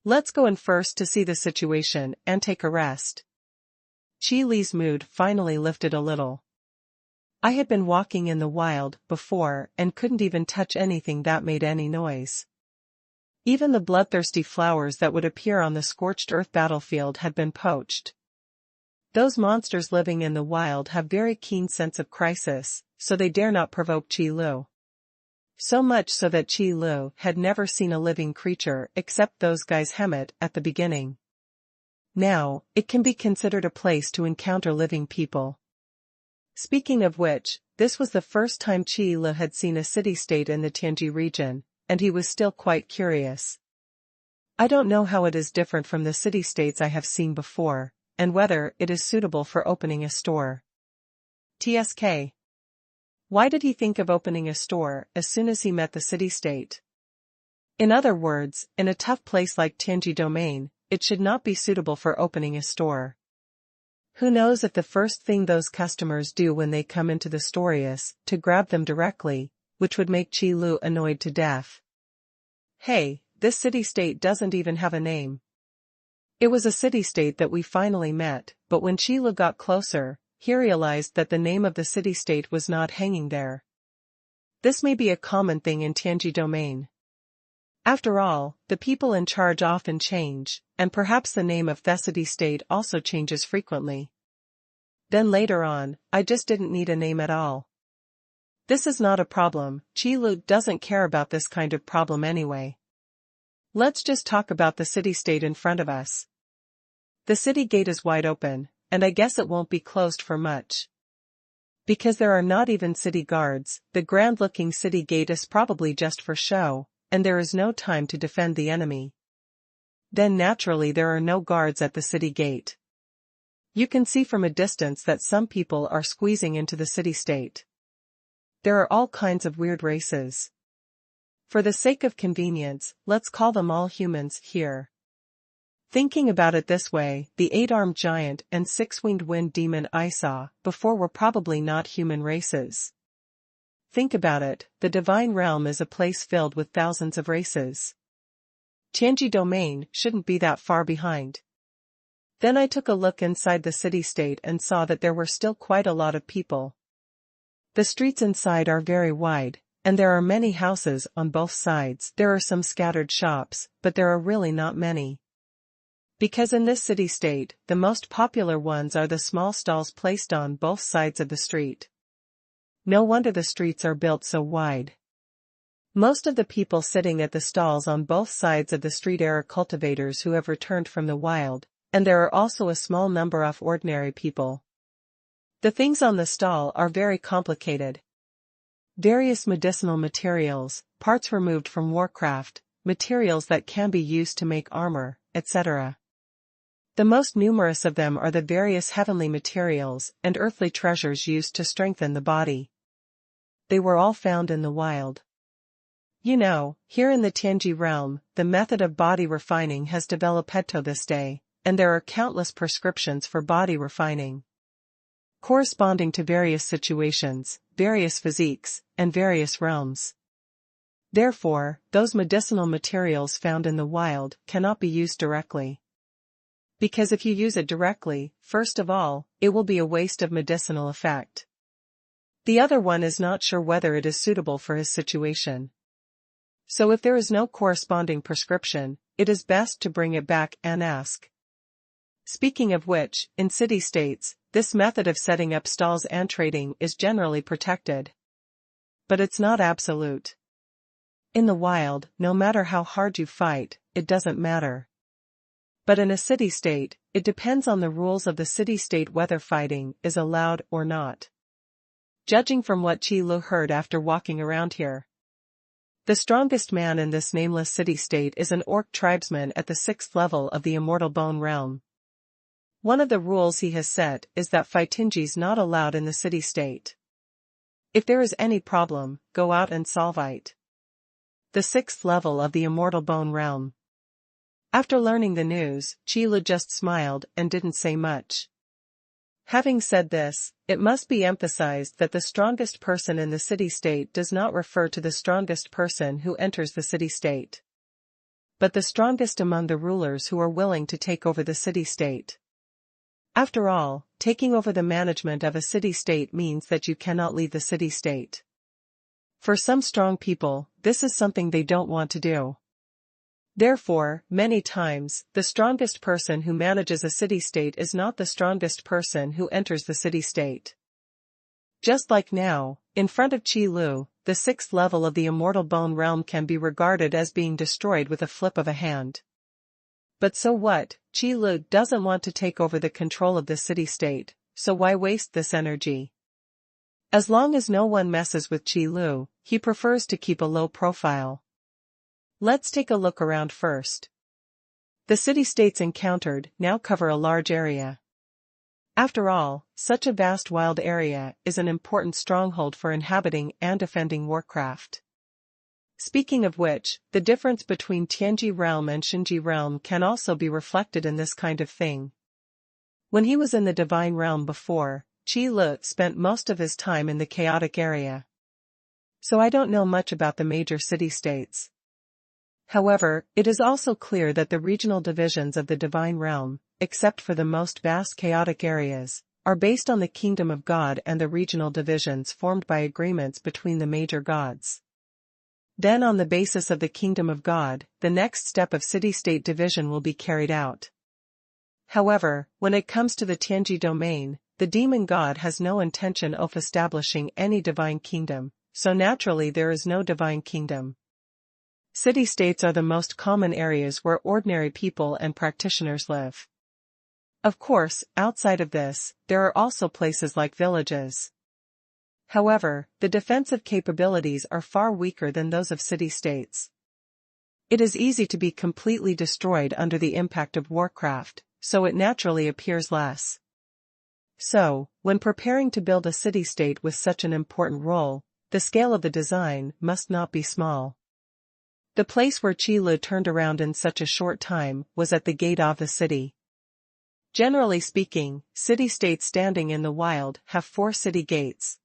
Let's go in first to see the situation and take a rest. Qi Li's mood finally lifted a little. I had been walking in the wild before and couldn't even touch anything that made any noise. Even the bloodthirsty flowers that would appear on the scorched earth battlefield had been poached. Those monsters living in the wild have very keen sense of crisis, so they dare not provoke Qi Lu. So much so that Qi Lu had never seen a living creature except those guys Hemet at the beginning. Now, it can be considered a place to encounter living people. Speaking of which, this was the first time Qi Lu had seen a city-state in the Tianji region, and he was still quite curious. I don't know how it is different from the city-states I have seen before, and whether it is suitable for opening a store. TSK. Why did he think of opening a store as soon as he met the city-state? In other words, in a tough place like Tianji domain, it should not be suitable for opening a store. Who knows if the first thing those customers do when they come into the store is to grab them directly, which would make Qi Lu annoyed to death. Hey, this city-state doesn't even have a name. It was a city-state that we finally met, but when Qi Lu got closer, he realized that the name of the city-state was not hanging there. This may be a common thing in Tianji domain. After all, the people in charge often change, and perhaps the name of the city-state also changes frequently. Then later on, I just didn't need a name at all. This is not a problem, Qi Lu doesn't care about this kind of problem anyway. Let's just talk about the city-state in front of us. The city gate is wide open, and I guess it won't be closed for much. Because there are not even city guards, the grand-looking city gate is probably just for show, and there is no time to defend the enemy. Then naturally there are no guards at the city gate. You can see from a distance that some people are squeezing into the city-state. There are all kinds of weird races. For the sake of convenience, let's call them all humans here. Thinking about it this way, the 8-armed giant and 6-winged wind demon I saw before were probably not human races. Think about it, the divine realm is a place filled with thousands of races. Tianji domain shouldn't be that far behind. Then I took a look inside the city-state and saw that there were still quite a lot of people. The streets inside are very wide, and there are many houses on both sides. There are some scattered shops, but there are really not many. Because in this city-state, the most popular ones are the small stalls placed on both sides of the street. No wonder the streets are built so wide. Most of the people sitting at the stalls on both sides of the street are cultivators who have returned from the wild, and there are also a small number of ordinary people. The things on the stall are very complicated. Various medicinal materials, parts removed from warcraft, materials that can be used to make armor, etc. The most numerous of them are the various heavenly materials and earthly treasures used to strengthen the body. They were all found in the wild. You know, here in the Tianji realm, the method of body refining has developed to this day, and there are countless prescriptions for body refining, corresponding to various situations, various physiques, and various realms. Therefore, those medicinal materials found in the wild cannot be used directly. Because if you use it directly, first of all, it will be a waste of medicinal effect. The other one is not sure whether it is suitable for his situation. So if there is no corresponding prescription, it is best to bring it back and ask. Speaking of which, in city-states, this method of setting up stalls and trading is generally protected. But it's not absolute. In the wild, no matter how hard you fight, it doesn't matter. But in a city-state, it depends on the rules of the city-state whether fighting is allowed or not. Judging from what Qi Lu heard after walking around here, the strongest man in this nameless city-state is an orc tribesman at the 6th level of the immortal bone realm. One of the rules he has set is that fighting's not allowed in the city-state. If there is any problem, go out and solve it. The 6th level of the immortal bone realm. After learning the news, Qi Lu just smiled and didn't say much. Having said this, it must be emphasized that the strongest person in the city-state does not refer to the strongest person who enters the city-state, but the strongest among the rulers who are willing to take over the city-state. After all, taking over the management of a city-state means that you cannot leave the city-state. For some strong people, this is something they don't want to do. Therefore, many times, the strongest person who manages a city-state is not the strongest person who enters the city-state. Just like now, in front of Qi Lu, the 6th level of the immortal bone realm can be regarded as being destroyed with a flip of a hand. But so what, Qi Lu doesn't want to take over the control of the city-state, so why waste this energy? As long as no one messes with Qi Lu, he prefers to keep a low profile. Let's take a look around first. The city-states encountered now cover a large area. After all, such a vast wild area is an important stronghold for inhabiting and defending warcraft. Speaking of which, the difference between Tianji realm and Shinji realm can also be reflected in this kind of thing. When he was in the divine realm before, Qi Lu spent most of his time in the chaotic area. So I don't know much about the major city-states. However, it is also clear that the regional divisions of the divine realm, except for the most vast chaotic areas, are based on the kingdom of God and the regional divisions formed by agreements between the major gods. Then on the basis of the kingdom of God, the next step of city-state division will be carried out. However, when it comes to the Tianji domain, the demon god has no intention of establishing any divine kingdom, so naturally there is no divine kingdom. City-states are the most common areas where ordinary people and practitioners live. Of course, outside of this, there are also places like villages. However, the defensive capabilities are far weaker than those of city-states. It is easy to be completely destroyed under the impact of warcraft, so it naturally appears less. So, when preparing to build a city-state with such an important role, the scale of the design must not be small. The place where Qi Lu turned around in such a short time was at the gate of the city. Generally speaking, city-states standing in the wild have 4 city gates,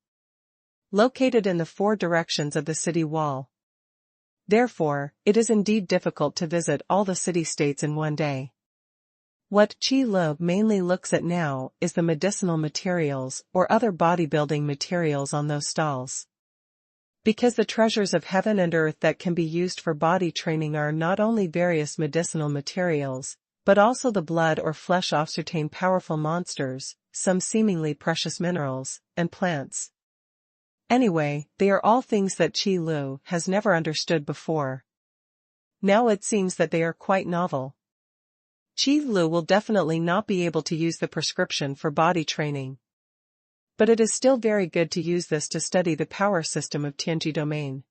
located in the 4 directions of the city wall. Therefore, it is indeed difficult to visit all the city-states in one day. What Qi Lu mainly looks at now is the medicinal materials or other bodybuilding materials on those stalls. Because the treasures of heaven and earth that can be used for body training are not only various medicinal materials, but also the blood or flesh of certain powerful monsters, some seemingly precious minerals, and plants. Anyway, they are all things that Qi Lu has never understood before. Now it seems that they are quite novel. Qi Lu will definitely not be able to use the prescription for body training. But it is still very good to use this to study the power system of Tianji domain.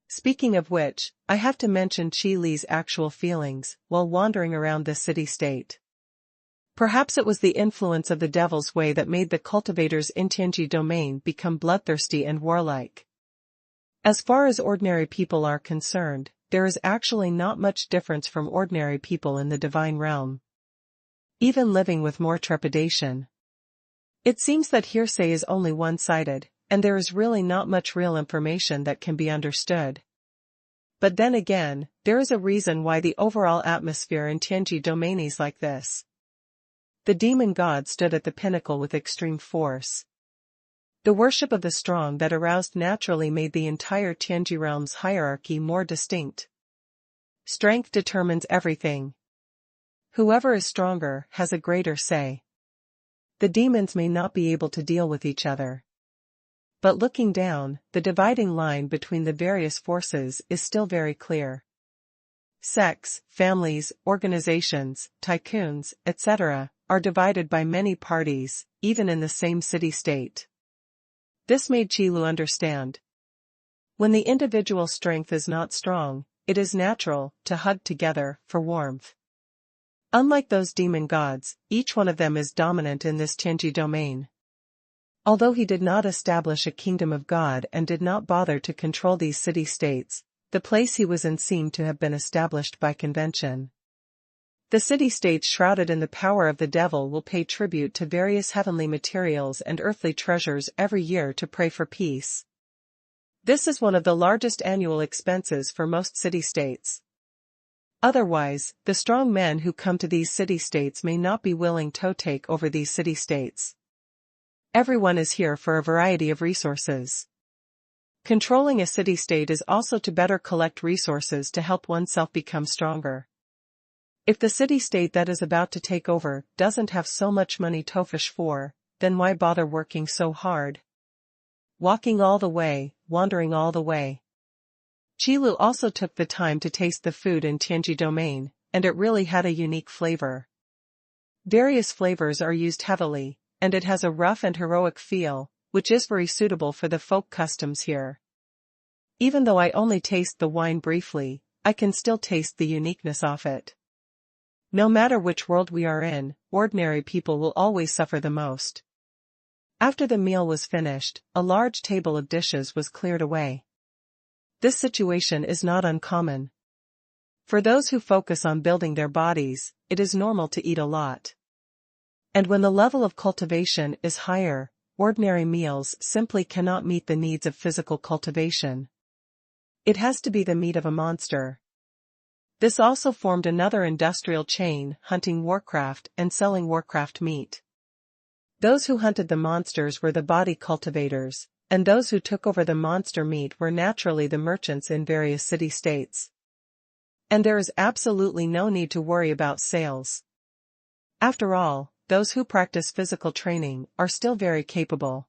Speaking of which, I have to mention Qi Li's actual feelings while wandering around this city-state. Perhaps it was the influence of the devil's way that made the cultivators in Tianji domain become bloodthirsty and warlike. As far as ordinary people are concerned, there is actually not much difference from ordinary people in the divine realm, even living with more trepidation. It seems that hearsay is only one-sided, and there is really not much real information that can be understood. But then again, there is a reason why the overall atmosphere in Tianji domain is like this. The demon god stood at the pinnacle with extreme force. The worship of the strong that aroused naturally made the entire Tianji realm's hierarchy more distinct. Strength determines everything. Whoever is stronger has a greater say. The demons may not be able to deal with each other. But looking down, the dividing line between the various forces is still very clear. Sects, families, organizations, tycoons, etc., are divided by many parties, even in the same city-state. This made Qi Lu understand. When the individual strength is not strong, it is natural to hug together for warmth. Unlike those demon gods, each one of them is dominant in this Tianji domain. Although he did not establish a kingdom of God and did not bother to control these city-states, the place he was in seemed to have been established by convention. The city-states shrouded in the power of the devil will pay tribute to various heavenly materials and earthly treasures every year to pray for peace. This is one of the largest annual expenses for most city-states. Otherwise, the strong men who come to these city-states may not be willing to take over these city-states. Everyone is here for a variety of resources. Controlling a city-state is also to better collect resources to help oneself become stronger. If the city-state that is about to take over doesn't have so much money to fish for, then why bother working so hard? Walking all the way, wandering all the way. Qi Lu also took the time to taste the food in Tianji domain, and it really had a unique flavor. Various flavors are used heavily, and it has a rough and heroic feel, which is very suitable for the folk customs here. Even though I only taste the wine briefly, I can still taste the uniqueness of it. No matter which world we are in, ordinary people will always suffer the most. After the meal was finished, a large table of dishes was cleared away. This situation is not uncommon. For those who focus on building their bodies, it is normal to eat a lot. And when the level of cultivation is higher, ordinary meals simply cannot meet the needs of physical cultivation. It has to be the meat of a monster. This also formed another industrial chain, hunting warcraft and selling warcraft meat. Those who hunted the monsters were the body cultivators, and those who took over the monster meat were naturally the merchants in various city-states. And there is absolutely no need to worry about sales. After all, those who practice physical training are still very capable.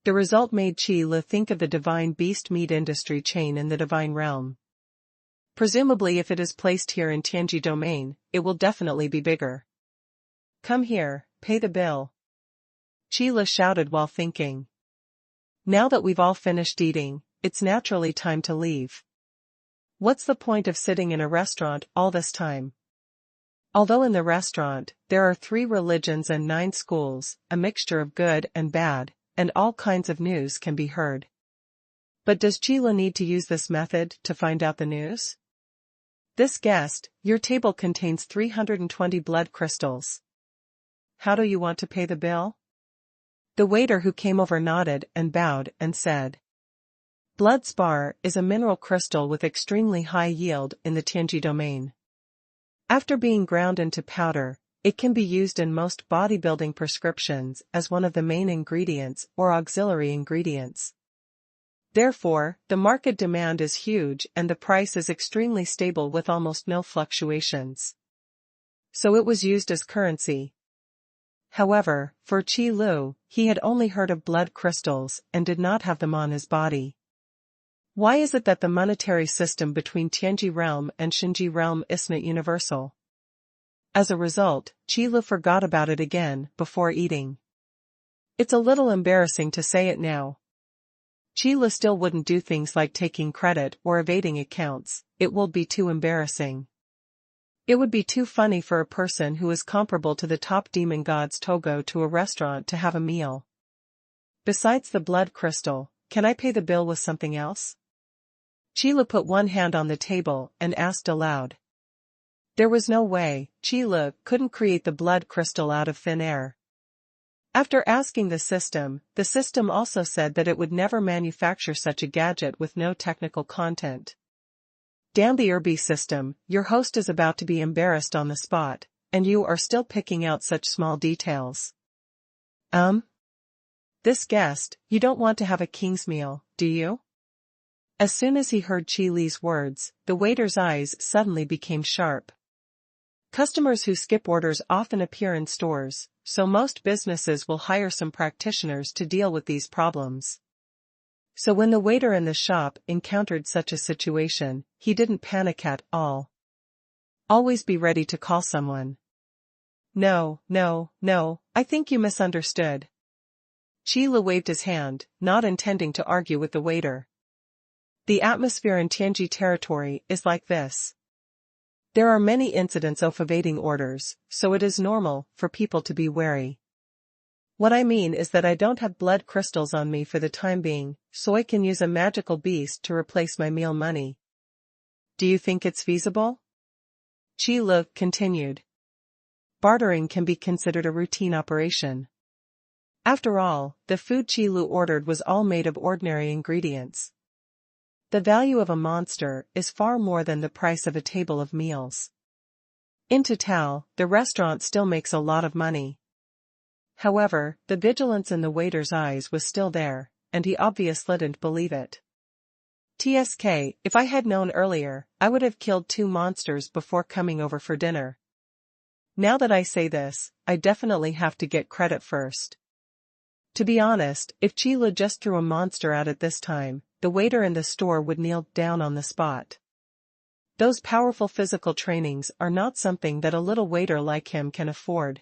The result made Qi Lu think of the divine beast meat industry chain in the divine realm. Presumably if it is placed here in Tianji domain, it will definitely be bigger. Come here, pay the bill. Qi Lu shouted while thinking. Now that we've all finished eating, it's naturally time to leave. What's the point of sitting in a restaurant all this time? Although in the restaurant, there are 3 religions and 9 schools, a mixture of good and bad, and all kinds of news can be heard. But does Qila need to use this method to find out the news? This guest, your table contains 320 blood crystals. How do you want to pay the bill? The waiter who came over nodded and bowed and said, Blood spar is a mineral crystal with extremely high yield in the Tianji domain. After being ground into powder, it can be used in most bodybuilding prescriptions as one of the main ingredients or auxiliary ingredients. Therefore, the market demand is huge and the price is extremely stable with almost no fluctuations. So it was used as currency. However, for Qi Lu, he had only heard of blood crystals and did not have them on his body. Why is it that the monetary system between Tianji realm and Xinji realm isn't universal? As a result, Qi Lu forgot about it again before eating. It's a little embarrassing to say it now. Qi Lu still wouldn't do things like taking credit or evading accounts. It will be too embarrassing. It would be too funny for a person who is comparable to the top demon gods to go to a restaurant to have a meal. Besides the blood crystal, can I pay the bill with something else? Qi Lu put one hand on the table and asked aloud. There was no way, Qi Lu couldn't create the blood crystal out of thin air. After asking the system also said that it would never manufacture such a gadget with no technical content. Damn the Irby system, your host is about to be embarrassed on the spot, and you are still picking out such small details. This guest, you don't want to have a king's meal, do you? As soon as he heard Qi Li's words, the waiter's eyes suddenly became sharp. Customers who skip orders often appear in stores, so most businesses will hire some practitioners to deal with these problems. So when the waiter in the shop encountered such a situation, he didn't panic at all. Always be ready to call someone. No, I think you misunderstood. Qi Lu waved his hand, not intending to argue with the waiter. The atmosphere in Tianji territory is like this. There are many incidents of evading orders, so it is normal for people to be wary. What I mean is that I don't have blood crystals on me for the time being, so I can use a magical beast to replace my meal money. Do you think it's feasible? Qi Lu continued. Bartering can be considered a routine operation. After all, the food Qi Lu ordered was all made of ordinary ingredients. The value of a monster is far more than the price of a table of meals. In total, the restaurant still makes a lot of money. However, the vigilance in the waiter's eyes was still there, and he obviously didn't believe it. TSK, if I had known earlier, I would have killed 2 monsters before coming over for dinner. Now that I say this, I definitely have to get credit first. To be honest, if Qi Lu just threw a monster out at this time, the waiter in the store would kneel down on the spot. Those powerful physical trainings are not something that a little waiter like him can afford.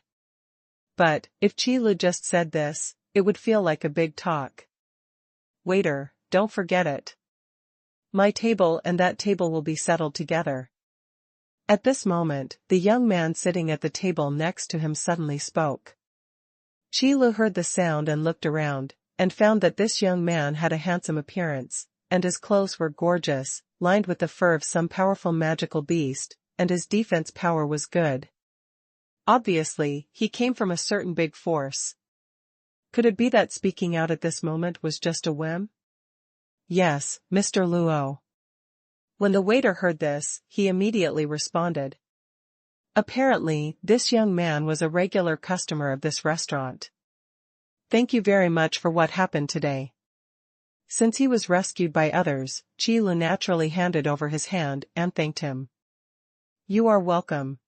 But, if Qi Lu just said this, it would feel like a big talk. Waiter, don't forget it. My table and that table will be settled together. At this moment, the young man sitting at the table next to him suddenly spoke. Qi Lu heard the sound and looked around, and found that this young man had a handsome appearance, and his clothes were gorgeous, lined with the fur of some powerful magical beast, and his defense power was good. Obviously, he came from a certain big force. Could it be that speaking out at this moment was just a whim? Yes, Mr. Luo. When the waiter heard this, he immediately responded. Apparently, this young man was a regular customer of this restaurant. Thank you very much for what happened today. Since he was rescued by others, Qi Lu naturally handed over his hand and thanked him. You are welcome.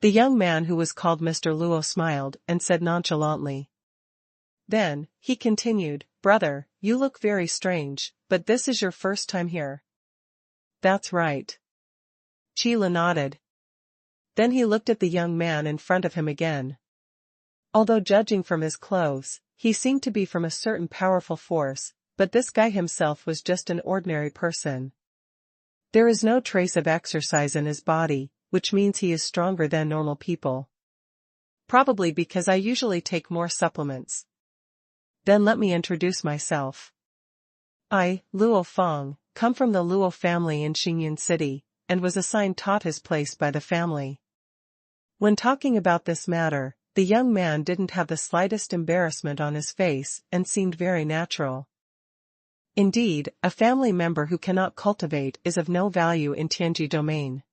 The young man who was called Mr. Luo smiled and said nonchalantly. Then, he continued, Brother, you look very strange, but this is your first time here. That's right. Qi Lu nodded. Then he looked at the young man in front of him again. Although judging from his clothes, he seemed to be from a certain powerful force, but this guy himself was just an ordinary person. There is no trace of exercise in his body, which means he is stronger than normal people. Probably because I usually take more supplements. Then let me introduce myself. I, Luo Feng, come from the Luo family in Xingyun City, and was assigned taught his place by the family. When talking about this matter, the young man didn't have the slightest embarrassment on his face and seemed very natural. Indeed, a family member who cannot cultivate is of no value in Tianji domain.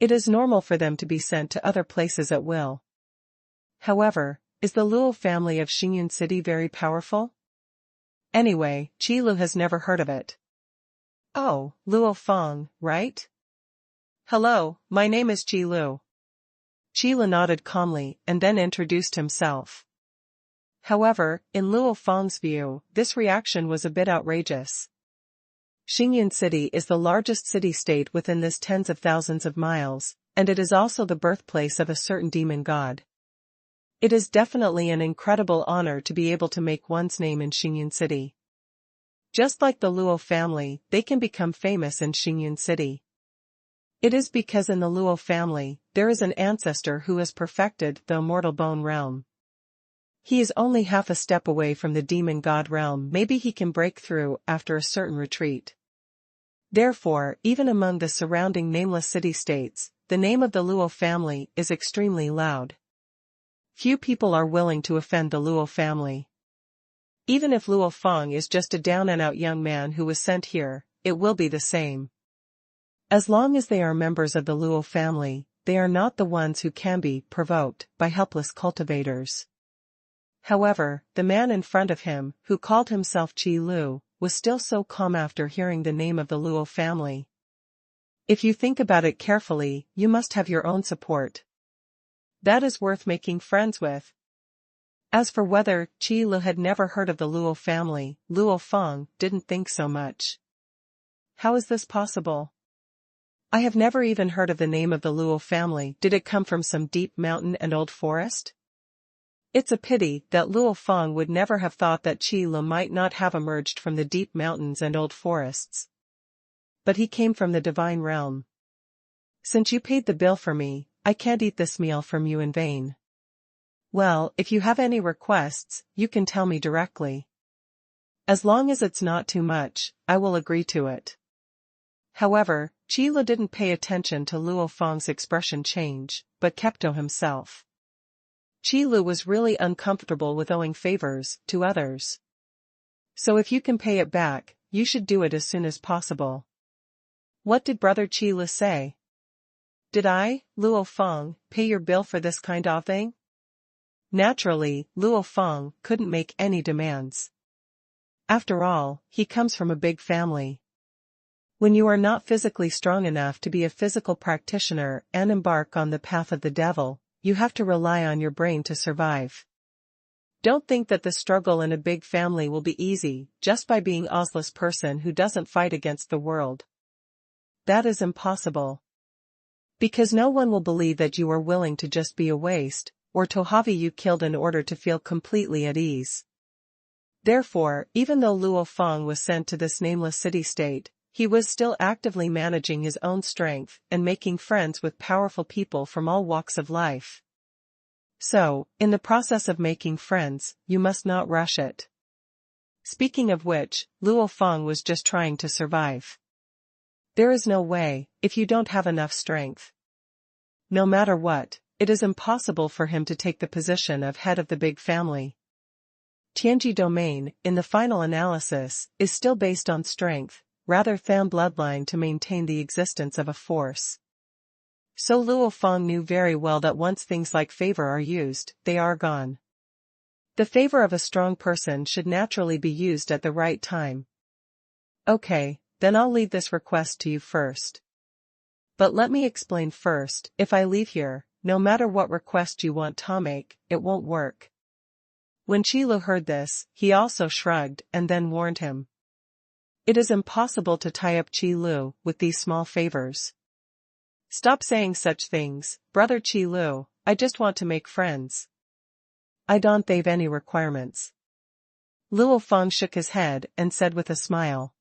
It is normal for them to be sent to other places at will. However, is the Luo family of Xingyun City very powerful? Anyway, Qilu has never heard of it. Oh, Luo Feng, right? Hello, my name is Qilu. Qilu nodded calmly and then introduced himself. However, in Luo Feng's view, this reaction was a bit outrageous. Xingyun City is the largest city-state within this tens of thousands of miles, and it is also the birthplace of a certain demon god. It is definitely an incredible honor to be able to make one's name in Xingyun City. Just like the Luo family, they can become famous in Xingyun City. It is because in the Luo family, there is an ancestor who has perfected the immortal bone realm. He is only half a step away from the demon god realm. Maybe he can break through after a certain retreat. Therefore, even among the surrounding nameless city-states, the name of the Luo family is extremely loud. Few people are willing to offend the Luo family. Even if Luo Feng is just a down-and-out young man who was sent here, it will be the same. As long as they are members of the Luo family, they are not the ones who can be provoked by helpless cultivators. However, the man in front of him, who called himself Qi Lu, was still so calm after hearing the name of the Luo family. If you think about it carefully, you must have your own support. That is worth making friends with. As for whether Qi Lu had never heard of the Luo family, Luo Feng didn't think so much. How is this possible? I have never even heard of the name of the Luo family. Did it come from some deep mountain and old forest? It's a pity that Luo Feng would never have thought that Qi Lu might not have emerged from the deep mountains and old forests. But he came from the divine realm. Since you paid the bill for me, I can't eat this meal from you in vain. Well, if you have any requests, you can tell me directly. As long as it's not too much, I will agree to it. However, Qi Lu didn't pay attention to Luo Feng's expression change, but kept to himself. Qi Lu was really uncomfortable with owing favors to others. So if you can pay it back, you should do it as soon as possible. What did Brother Qi Lu say? Did I, Luo Feng, pay your bill for this kind of thing? Naturally, Luo Feng couldn't make any demands. After all, he comes from a big family. When you are not physically strong enough to be a physical practitioner and embark on the path of the devil, you have to rely on your brain to survive. Don't think that the struggle in a big family will be easy just by being an useless person who doesn't fight against the world. That is impossible. Because no one will believe that you are willing to just be a waste, or to have you killed in order to feel completely at ease. Therefore, even though Luo Feng was sent to this nameless city-state, he was still actively managing his own strength and making friends with powerful people from all walks of life. So, in the process of making friends, you must not rush it. Speaking of which, Luo Feng was just trying to survive. There is no way, if you don't have enough strength. No matter what, it is impossible for him to take the position of head of the big family. Tianji domain, in the final analysis, is still based on strength, rather than bloodline to maintain the existence of a force. So Luo Feng knew very well that once things like favor are used, they are gone. The favor of a strong person should naturally be used at the right time. Okay, then I'll leave this request to you first. But let me explain first, if I leave here, no matter what request you want to make, it won't work. When Qi Lu heard this, he also shrugged and then warned him. It is impossible to tie up Qi Lu with these small favors. Stop saying such things, Brother Qi Lu, I just want to make friends. I don't have any requirements. Luo Feng shook his head and said with a smile.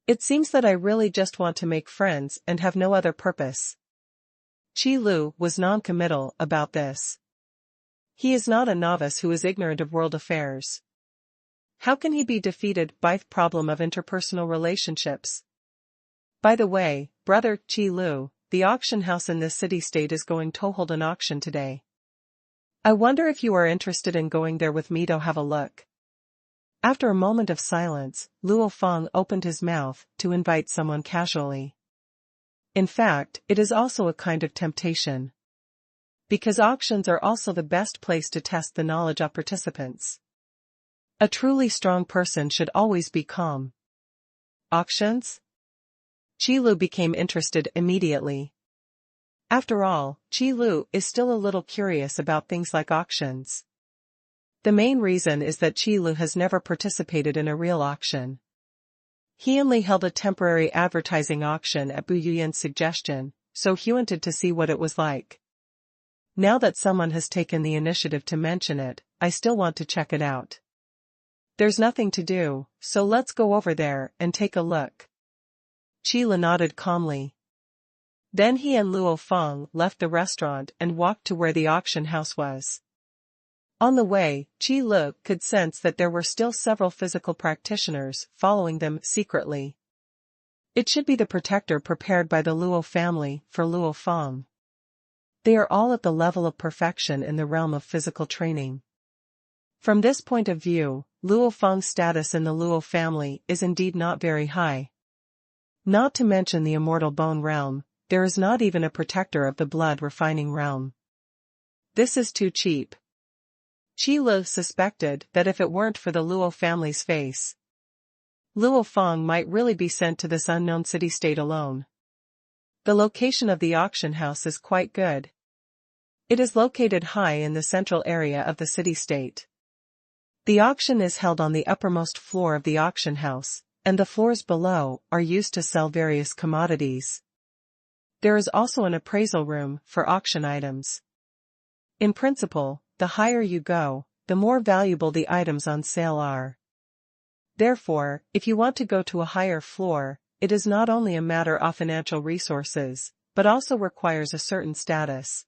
It seems that I really just want to make friends and have no other purpose. Qi Lu was non-committal about this. He is not a novice who is ignorant of world affairs. How can he be defeated by the problem of interpersonal relationships? By the way, brother Qi Lu, the auction house in this city-state is going to hold an auction today. I wonder if you are interested in going there with me to have a look. After a moment of silence, Luo Feng opened his mouth to invite someone casually. In fact, it is also a kind of temptation. Because auctions are also the best place to test the knowledge of participants. A truly strong person should always be calm. Auctions? Qi Lu became interested immediately. After all, Qi Lu is still a little curious about things like auctions. The main reason is that Qi Lu has never participated in a real auction. He only held a temporary advertising auction at Bu Yuyan's suggestion, so he wanted to see what it was like. Now that someone has taken the initiative to mention it, I still want to check it out. There's nothing to do, so let's go over there and take a look. Qi Lu nodded calmly. Then he and Luo Feng left the restaurant and walked to where the auction house was. On the way, Qi Lu could sense that there were still several physical practitioners following them secretly. It should be the protector prepared by the Luo family for Luo Feng. They are all at the level of perfection in the realm of physical training. From this point of view, Luo Feng's status in the Luo family is indeed not very high. Not to mention the immortal bone realm, there is not even a protector of the blood refining realm. This is too cheap. Qi Lu suspected that if it weren't for the Luo family's face, Luo Feng might really be sent to this unknown city-state alone. The location of the auction house is quite good. It is located high in the central area of the city-state. The auction is held on the uppermost floor of the auction house, and the floors below are used to sell various commodities. There is also an appraisal room for auction items. In principle, the higher you go, the more valuable the items on sale are. Therefore, if you want to go to a higher floor, it is not only a matter of financial resources, but also requires a certain status.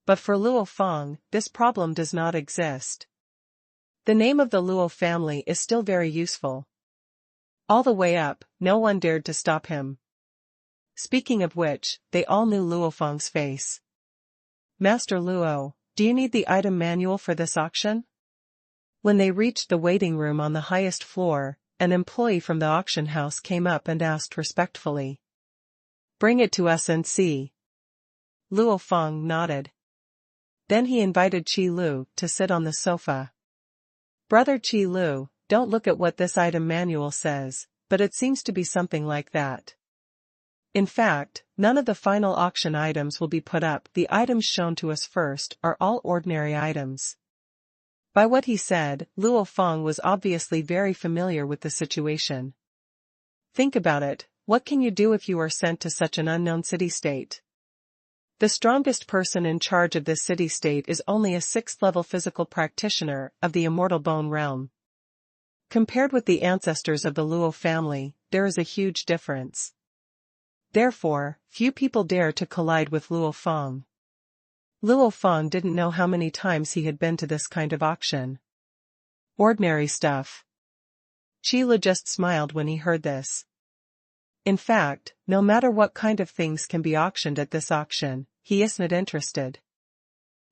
But for Luo Feng, this problem does not exist. The name of the Luo family is still very useful. All the way up, no one dared to stop him. Speaking of which, they all knew Luo Feng's face. Master Luo, do you need the item manual for this auction? When they reached the waiting room on the highest floor, an employee from the auction house came up and asked respectfully. Bring it to us and see. Luo Feng nodded. Then he invited Qi Lu to sit on the sofa. Brother Qi Lu, don't look at what this item manual says, but it seems to be something like that. In fact, none of the final auction items will be put up. The items shown to us first are all ordinary items. By what he said, Luo Feng was obviously very familiar with the situation. Think about it, what can you do if you are sent to such an unknown city-state? The strongest person in charge of this city-state is only a 6th-level physical practitioner of the immortal bone realm. Compared with the ancestors of the Luo family, there is a huge difference. Therefore, few people dare to collide with Luo Feng. Luo Feng didn't know how many times he had been to this kind of auction. Ordinary stuff. Qi Lu just smiled when he heard this. In fact, no matter what kind of things can be auctioned at this auction, he isn't interested.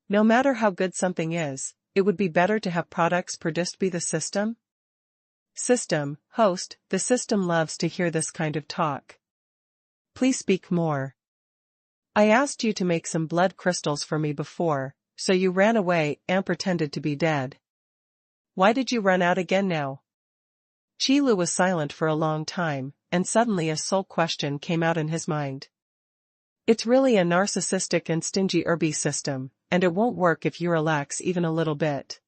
No matter how good something is, it would be better to have products produced by the system. System, host, the system loves to hear this kind of talk. Please speak more. I asked you to make some blood crystals for me before, so you ran away and pretended to be dead. Why did you run out again now? Qi Lu was silent for a long time, and suddenly a sole question came out in his mind. It's really a narcissistic and stingy Irby system, and it won't work if you relax even a little bit.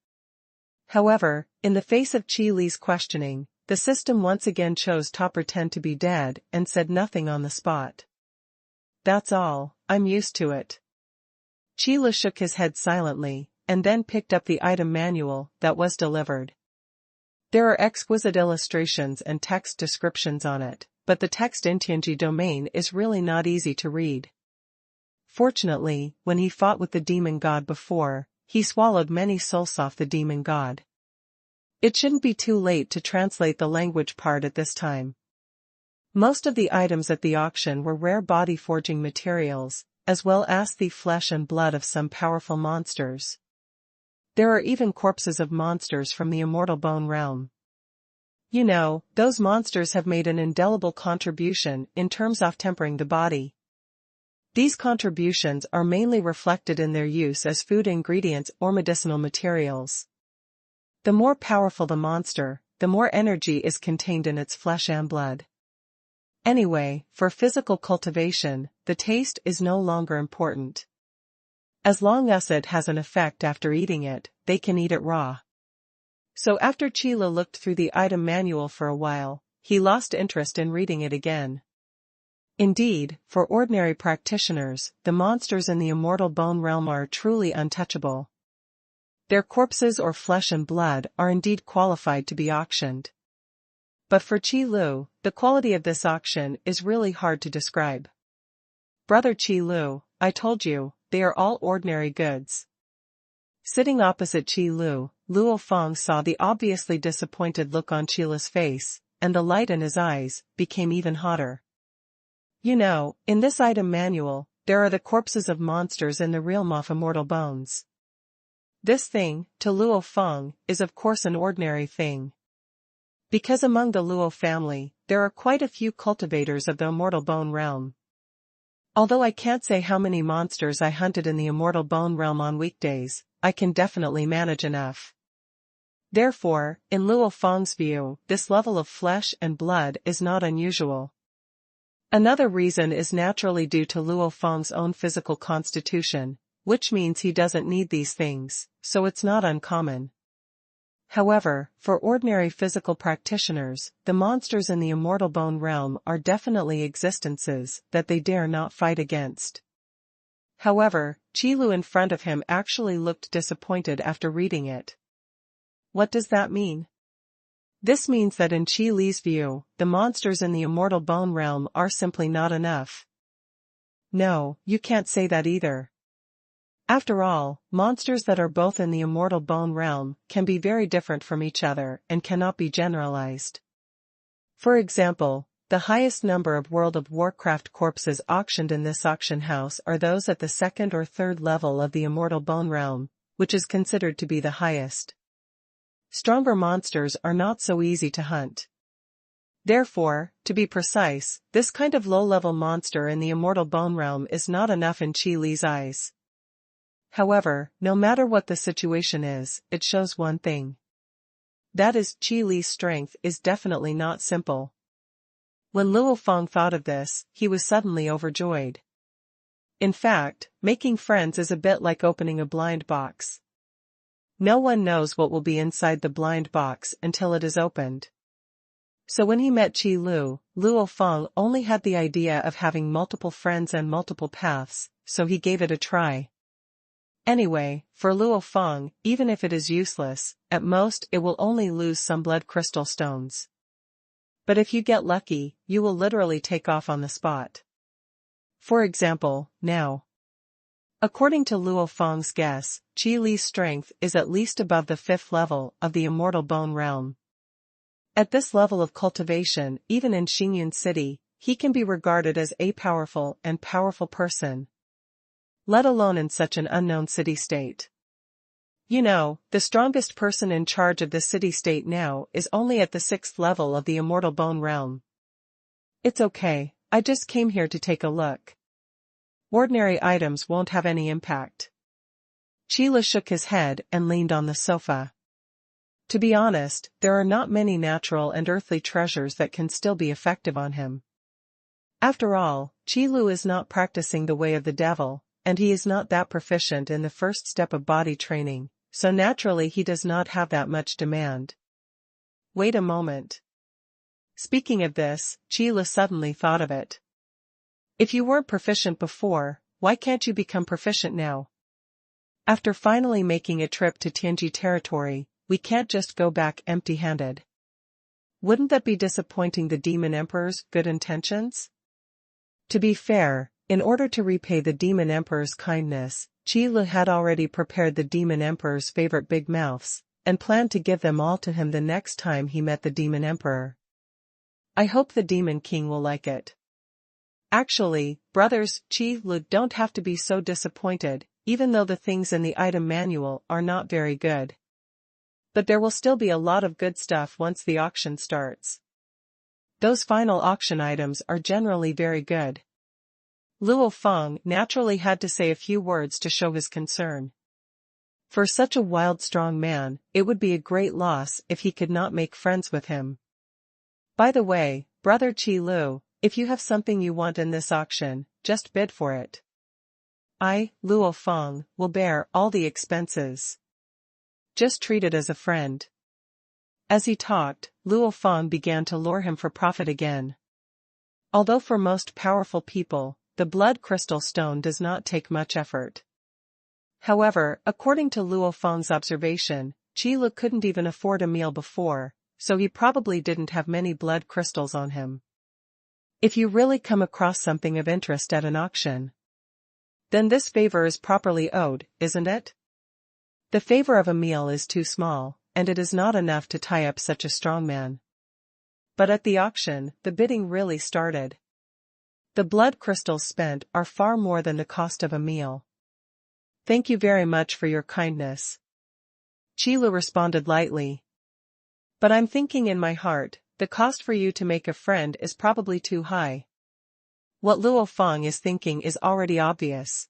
However, in the face of Qi Li's questioning, the system once again chose to pretend to be dead and said nothing on the spot. That's all, I'm used to it. Qi Lu shook his head silently, and then picked up the item manual that was delivered. There are exquisite illustrations and text descriptions on it, but the text in Tianji domain is really not easy to read. Fortunately, when he fought with the demon god before, he swallowed many souls off the demon god. It shouldn't be too late to translate the language part at this time. Most of the items at the auction were rare body forging materials, as well as the flesh and blood of some powerful monsters. There are even corpses of monsters from the immortal bone realm. You know, those monsters have made an indelible contribution in terms of tempering the body. These contributions are mainly reflected in their use as food ingredients or medicinal materials. The more powerful the monster, the more energy is contained in its flesh and blood. Anyway, for physical cultivation, the taste is no longer important. As long as it has an effect after eating it, they can eat it raw. So after Qila looked through the item manual for a while, he lost interest in reading it again. Indeed, for ordinary practitioners, the monsters in the immortal bone realm are truly untouchable. Their corpses or flesh and blood are indeed qualified to be auctioned. But for Qi Lu, the quality of this auction is really hard to describe. Brother Qi Lu, I told you, they are all ordinary goods. Sitting opposite Qi Lu, Luo Feng saw the obviously disappointed look on Qila's face, and the light in his eyes became even hotter. You know, in this item manual, there are the corpses of monsters in the realm of immortal bones. This thing, to Luo Feng, is of course an ordinary thing. Because among the Luo family, there are quite a few cultivators of the immortal bone realm. Although I can't say how many monsters I hunted in the immortal bone realm on weekdays, I can definitely manage enough. Therefore, in Luo Feng's view, this level of flesh and blood is not unusual. Another reason is naturally due to Luo Feng's own physical constitution, which means he doesn't need these things, so it's not uncommon. However, for ordinary physical practitioners, the monsters in the immortal bone realm are definitely existences that they dare not fight against. However, Qi Lu in front of him actually looked disappointed after reading it. What does that mean? This means that in Qi Li's view, the monsters in the immortal bone realm are simply not enough. No, you can't say that either. After all, monsters that are both in the immortal bone realm can be very different from each other and cannot be generalized. For example, the highest number of World of Warcraft corpses auctioned in this auction house are those at the second or third level of the immortal bone realm, which is considered to be the highest. Stronger monsters are not so easy to hunt. Therefore, to be precise, this kind of low-level monster in the immortal bone realm is not enough in Qi Li's eyes. However, no matter what the situation is, it shows one thing. That is, Qi Li's strength is definitely not simple. When Luo Feng thought of this, he was suddenly overjoyed. In fact, making friends is a bit like opening a blind box. No one knows what will be inside the blind box until it is opened. So when he met Qi Lu, Luo Feng only had the idea of having multiple friends and multiple paths, so he gave it a try. Anyway, for Luo Feng, even if it is useless, at most it will only lose some blood crystal stones. But if you get lucky, you will literally take off on the spot. For example, now. According to Luo Feng's guess, Qi Li's strength is at least above the 5th level of the immortal bone realm. At this level of cultivation, even in Xingyun City, he can be regarded as a powerful person. Let alone in such an unknown city-state. You know, the strongest person in charge of the city-state now is only at the 6th level of the immortal bone realm. It's okay, I just came here to take a look. Ordinary items won't have any impact. Qila shook his head and leaned on the sofa. To be honest, there are not many natural and earthly treasures that can still be effective on him. After all, Qi Lu is not practicing the way of the devil, and he is not that proficient in the first step of body training, so naturally he does not have that much demand. Wait a moment. Speaking of this, Qi Lu suddenly thought of it. If you weren't proficient before, why can't you become proficient now? After finally making a trip to Tianji territory, we can't just go back empty-handed. Wouldn't that be disappointing the Demon Emperor's good intentions? To be fair, in order to repay the Demon Emperor's kindness, Qi Lu had already prepared the Demon Emperor's favorite big mouths, and planned to give them all to him the next time he met the Demon Emperor. I hope the Demon King will like it. Actually, brothers Qi Lu don't have to be so disappointed, even though the things in the item manual are not very good. But there will still be a lot of good stuff once the auction starts. Those final auction items are generally very good. Luo Feng naturally had to say a few words to show his concern. For such a wild strong man, it would be a great loss if he could not make friends with him. By the way, brother Qi Lu, if you have something you want in this auction, just bid for it. I, Luo Feng, will bear all the expenses. Just treat it as a friend. As he talked, Luo Feng began to lure him for profit again. Although for most powerful people, the blood crystal stone does not take much effort. However, according to Luo Feng's observation, Qi Lu couldn't even afford a meal before, so he probably didn't have many blood crystals on him. If you really come across something of interest at an auction, then this favor is properly owed, isn't it? The favor of a meal is too small, and it is not enough to tie up such a strong man. But at the auction, the bidding really started. The blood crystals spent are far more than the cost of a meal. Thank you very much for your kindness. Qi Lu responded lightly. But I'm thinking in my heart, the cost for you to make a friend is probably too high. What Luo Feng is thinking is already obvious.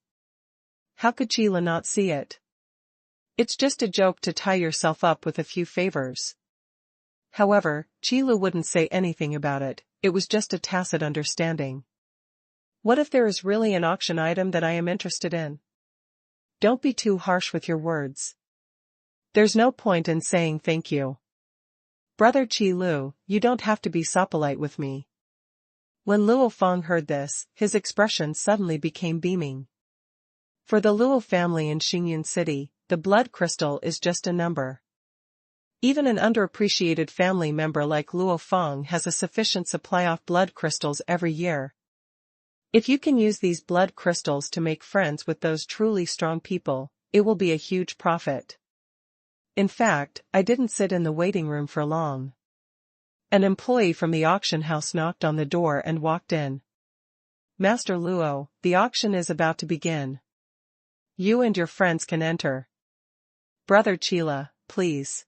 How could Qi Lu not see it? It's just a joke to tie yourself up with a few favors. However, Qi Lu wouldn't say anything about it, it was just a tacit understanding. What if there is really an auction item that I am interested in? Don't be too harsh with your words. There's no point in saying thank you. Brother Qi Lu, you don't have to be so polite with me. When Luo Feng heard this, his expression suddenly became beaming. For the Luo family in Xingyun City, the blood crystal is just a number. Even an underappreciated family member like Luo Feng has a sufficient supply of blood crystals every year. If you can use these blood crystals to make friends with those truly strong people, it will be a huge profit. In fact, I didn't sit in the waiting room for long. An employee from the auction house knocked on the door and walked in. Master Luo, the auction is about to begin. You and your friends can enter. Brother Qila, please.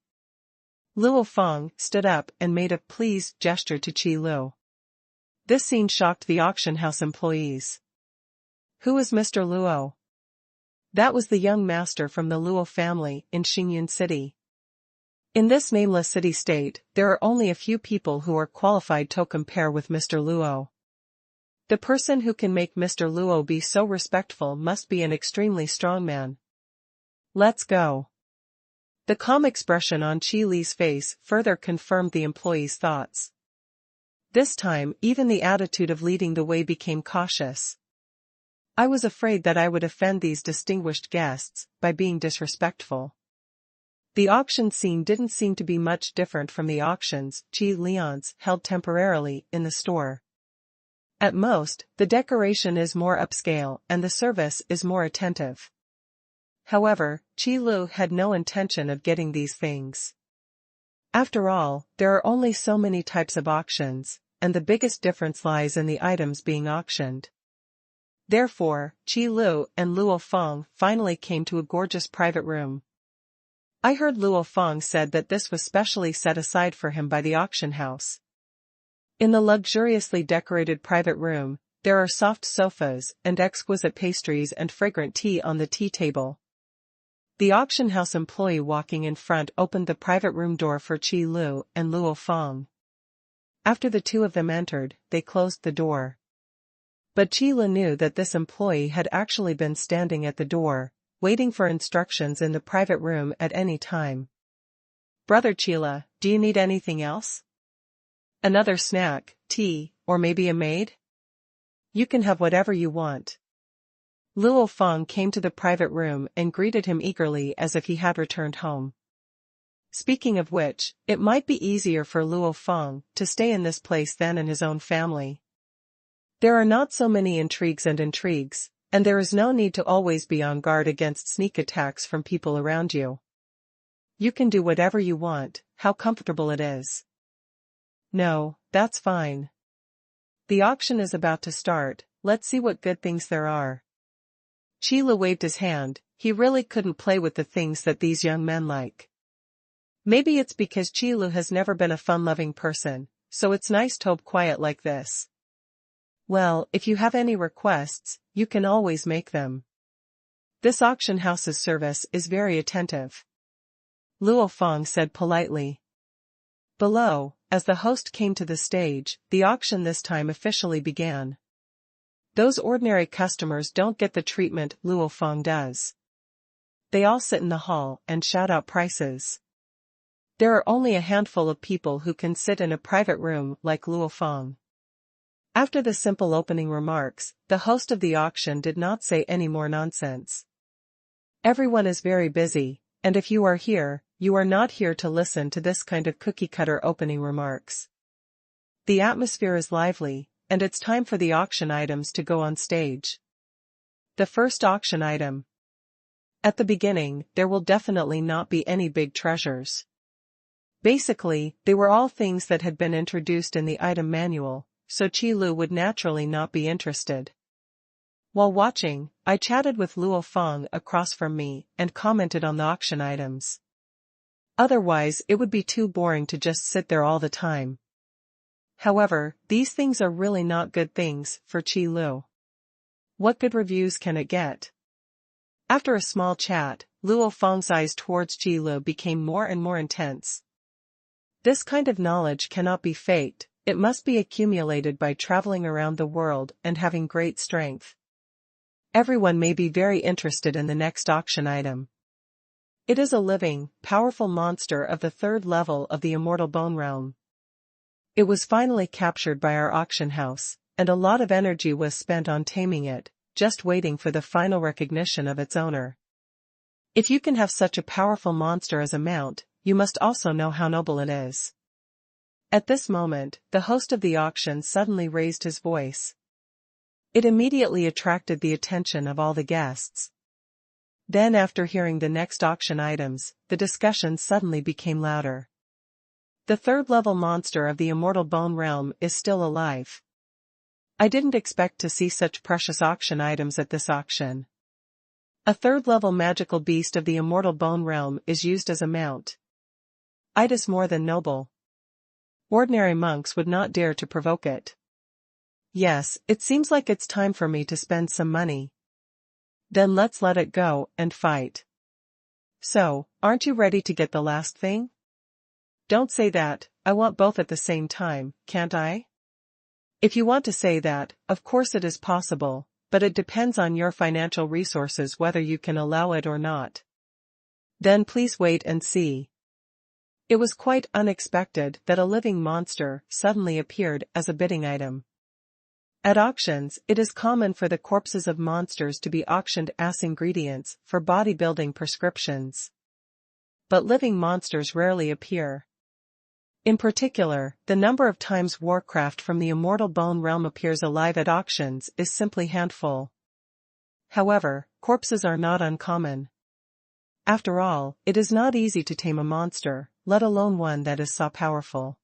Luo Feng stood up and made a please gesture to Qi Lu. This scene shocked the auction house employees. Who is Mr. Luo? That was the young master from the Luo family in Xingyun City. In this nameless city-state, there are only a few people who are qualified to compare with Mr. Luo. The person who can make Mr. Luo be so respectful must be an extremely strong man. Let's go. The calm expression on Qi Li's face further confirmed the employee's thoughts. This time, even the attitude of leading the way became cautious. I was afraid that I would offend these distinguished guests by being disrespectful. The auction scene didn't seem to be much different from the auctions Qi Lians held temporarily in the store. At most, the decoration is more upscale and the service is more attentive. However, Qi Lu had no intention of getting these things. After all, there are only so many types of auctions, and the biggest difference lies in the items being auctioned. Therefore, Qi Lu and Luo Feng finally came to a gorgeous private room. I heard Luo Feng said that this was specially set aside for him by the auction house. In the luxuriously decorated private room, there are soft sofas and exquisite pastries and fragrant tea on the tea table. The auction house employee walking in front opened the private room door for Qi Lu and Luo Feng. After the two of them entered, they closed the door. But Qi Lu knew that this employee had actually been standing at the door, waiting for instructions in the private room at any time. Brother Qila, do you need anything else? Another snack, tea, or maybe a maid? You can have whatever you want. Luo Feng came to the private room and greeted him eagerly as if he had returned home. Speaking of which, it might be easier for Luo Feng to stay in this place than in his own family. There are not so many intrigues, and there is no need to always be on guard against sneak attacks from people around you. You can do whatever you want, how comfortable it is. No, that's fine. The auction is about to start, let's see what good things there are. Qi Lu waved his hand, he really couldn't play with the things that these young men like. Maybe it's because Qi Lu has never been a fun-loving person, so it's nice to be quiet like this. Well, if you have any requests, you can always make them. This auction house's service is very attentive. Luo Feng said politely. Below, as the host came to the stage, the auction this time officially began. Those ordinary customers don't get the treatment Luo Feng does. They all sit in the hall and shout out prices. There are only a handful of people who can sit in a private room like Luo Feng. After the simple opening remarks, the host of the auction did not say any more nonsense. Everyone is very busy, and if you are here, you are not here to listen to this kind of cookie-cutter opening remarks. The atmosphere is lively, and it's time for the auction items to go on stage. The first auction item. At the beginning, there will definitely not be any big treasures. Basically, they were all things that had been introduced in the item manual, so Qi Lu would naturally not be interested. While watching, I chatted with Luo Feng across from me and commented on the auction items. Otherwise, it would be too boring to just sit there all the time. However, these things are really not good things for Qi Lu. What good reviews can it get? After a small chat, Luo Feng's eyes towards Qi Lu became more and more intense. This kind of knowledge cannot be faked, it must be accumulated by traveling around the world and having great strength. Everyone may be very interested in the next auction item. It is a living, powerful monster of the third level of the immortal bone realm. It was finally captured by our auction house, and a lot of energy was spent on taming it, just waiting for the final recognition of its owner. If you can have such a powerful monster as a mount, you must also know how noble it is. At this moment, the host of the auction suddenly raised his voice. It immediately attracted the attention of all the guests. Then after hearing the next auction items, the discussion suddenly became louder. The third-level monster of the immortal bone realm is still alive. I didn't expect to see such precious auction items at this auction. A third-level magical beast of the immortal bone realm is used as a mount. It is more than noble. Ordinary monks would not dare to provoke it. Yes, it seems like it's time for me to spend some money. Then let's let it go and fight. So, aren't you ready to get the last thing? Don't say that, I want both at the same time, can't I? If you want to say that, of course it is possible, but it depends on your financial resources whether you can allow it or not. Then please wait and see. It was quite unexpected that a living monster suddenly appeared as a bidding item. At auctions, it is common for the corpses of monsters to be auctioned as ingredients for bodybuilding prescriptions. But living monsters rarely appear. In particular, the number of times Warcraft from the immortal bone realm appears alive at auctions is simply handful. However, corpses are not uncommon. After all, it is not easy to tame a monster, let alone one that is so powerful.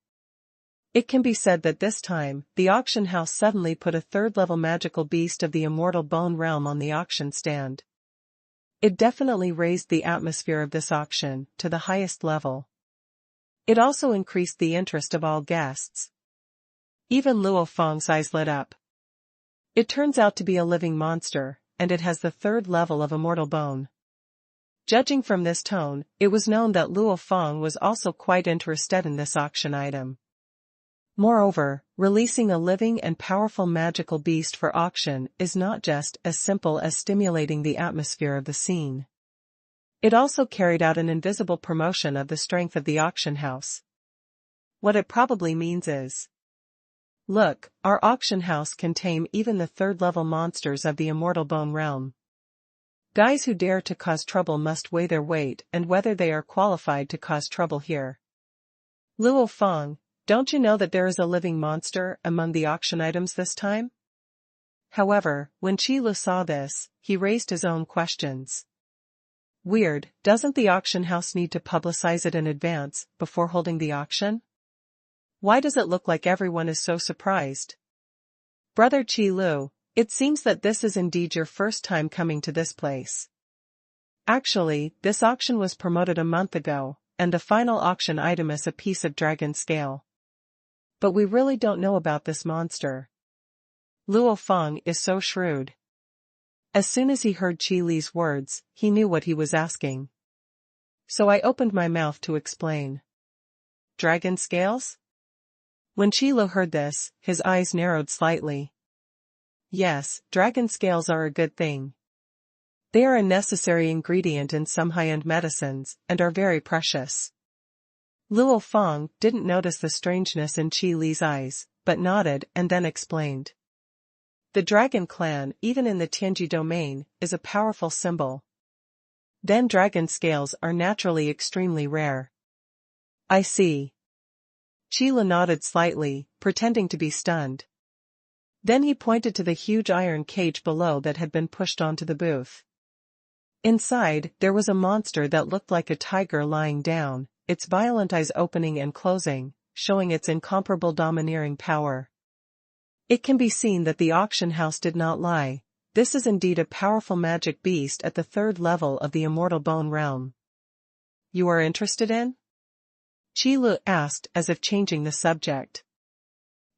It can be said that this time, the auction house suddenly put a third-level magical beast of the immortal bone realm on the auction stand. It definitely raised the atmosphere of this auction to the highest level. It also increased the interest of all guests. Even Luo Feng's eyes lit up. It turns out to be a living monster, and it has the third level of immortal bone. Judging from this tone, it was known that Luo Feng was also quite interested in this auction item. Moreover, releasing a living and powerful magical beast for auction is not just as simple as stimulating the atmosphere of the scene. It also carried out an invisible promotion of the strength of the auction house. What it probably means is, look, our auction house can tame even the third-level monsters of the immortal bone realm. Guys who dare to cause trouble must weigh their weight and whether they are qualified to cause trouble here. Luo Feng, don't you know that there is a living monster among the auction items this time? However, when Qi Lu saw this, he raised his own questions. Weird, doesn't the auction house need to publicize it in advance, before holding the auction? Why does it look like everyone is so surprised? Brother Qi Lu, it seems that this is indeed your first time coming to this place. Actually, this auction was promoted a month ago, and the final auction item is a piece of dragon scale. But we really don't know about this monster. Luo Feng is so shrewd. As soon as he heard Qi Li's words, he knew what he was asking. So I opened my mouth to explain. Dragon scales? When Qi Lu heard this, his eyes narrowed slightly. Yes, dragon scales are a good thing. They are a necessary ingredient in some high-end medicines, and are very precious. Luo Feng didn't notice the strangeness in Qi Li's eyes, but nodded and then explained. The dragon clan, even in the Tianji domain, is a powerful symbol. Then dragon scales are naturally extremely rare. I see. Qi Li nodded slightly, pretending to be stunned. Then he pointed to the huge iron cage below that had been pushed onto the booth. Inside, there was a monster that looked like a tiger lying down, its violent eyes opening and closing, showing its incomparable domineering power. It can be seen that the auction house did not lie. This is indeed a powerful magic beast at the 3rd level of the immortal bone realm. You are interested in? Qi Lu asked as if changing the subject.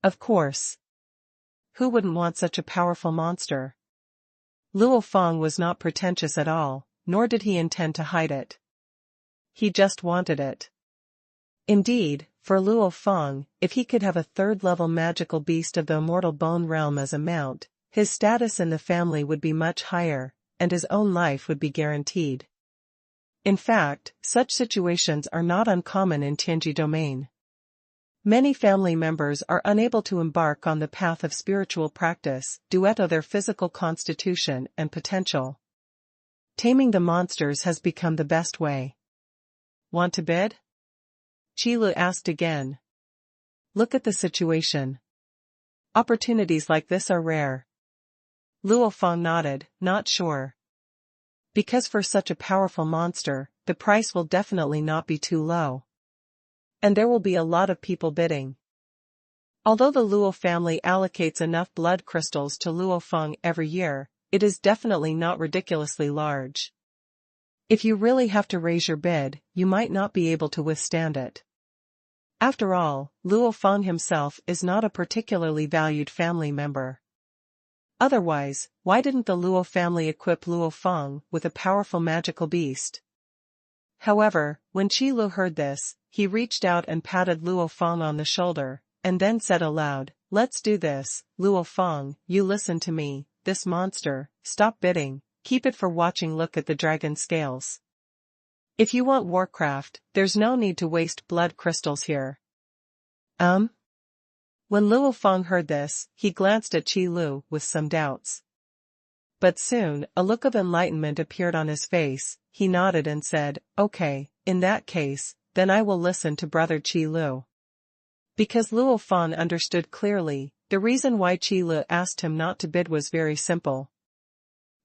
Of course. Who wouldn't want such a powerful monster? Luo Feng was not pretentious at all, nor did he intend to hide it. He just wanted it. Indeed, for Luo Feng, if he could have a 3rd-level magical beast of the immortal bone realm as a mount, his status in the family would be much higher, and his own life would be guaranteed. In fact, such situations are not uncommon in Tianji domain. Many family members are unable to embark on the path of spiritual practice due to their physical constitution and potential. Taming the monsters has become the best way. Want to bid? Qi Lu asked again. Look at the situation. Opportunities like this are rare. Luo Feng nodded, not sure. Because for such a powerful monster, the price will definitely not be too low. And there will be a lot of people bidding. Although the Luo family allocates enough blood crystals to Luo Feng every year, it is definitely not ridiculously large. If you really have to raise your bid, you might not be able to withstand it. After all, Luo Feng himself is not a particularly valued family member. Otherwise, why didn't the Luo family equip Luo Feng with a powerful magical beast? However, when Qi Lu heard this, he reached out and patted Luo Feng on the shoulder, and then said aloud, Let's do this, Luo Feng, you listen to me, this monster, stop bidding, keep it for watching. Look at the dragon scales. If you want Warcraft, there's no need to waste blood crystals here. When Luo Feng heard this, he glanced at Qi Lu with some doubts. But soon, a look of enlightenment appeared on his face. He nodded and said, Okay, in that case, then I will listen to Brother Qi Lu. Because Luo Feng understood clearly, the reason why Qi Lu asked him not to bid was very simple.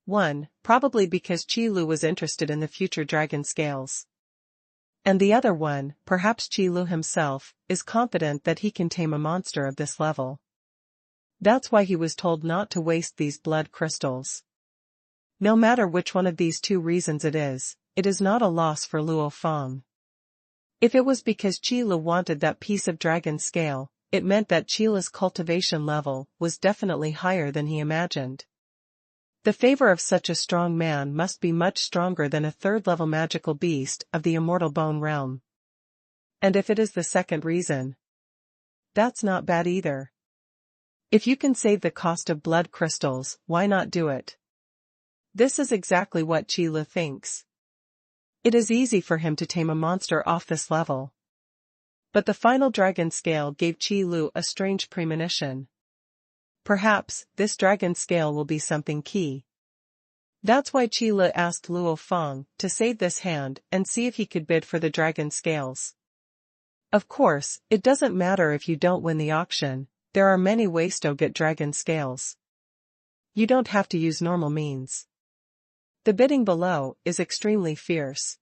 1. Probably because Qi Lu was interested in the future dragon scales. And the other one, perhaps Qi Lu himself, is confident that he can tame a monster of this level. That's why he was told not to waste these blood crystals. No matter which one of these two reasons it is not a loss for Luo Feng. If it was because Qi Lu wanted that piece of dragon scale, it meant that Qi Lu's cultivation level was definitely higher than he imagined. The favor of such a strong man must be much stronger than a 3rd-level magical beast of the immortal bone realm. And if it is the second reason, that's not bad either. If you can save the cost of blood crystals, why not do it? This is exactly what Qi Lu thinks. It is easy for him to tame a monster off this level. But the final dragon scale gave Qi Lu a strange premonition. Perhaps, this dragon scale will be something key. That's why Qi Lu asked Luo Feng to save this hand and see if he could bid for the dragon scales. Of course, it doesn't matter if you don't win the auction, there are many ways to get dragon scales. You don't have to use normal means. The bidding below is extremely fierce.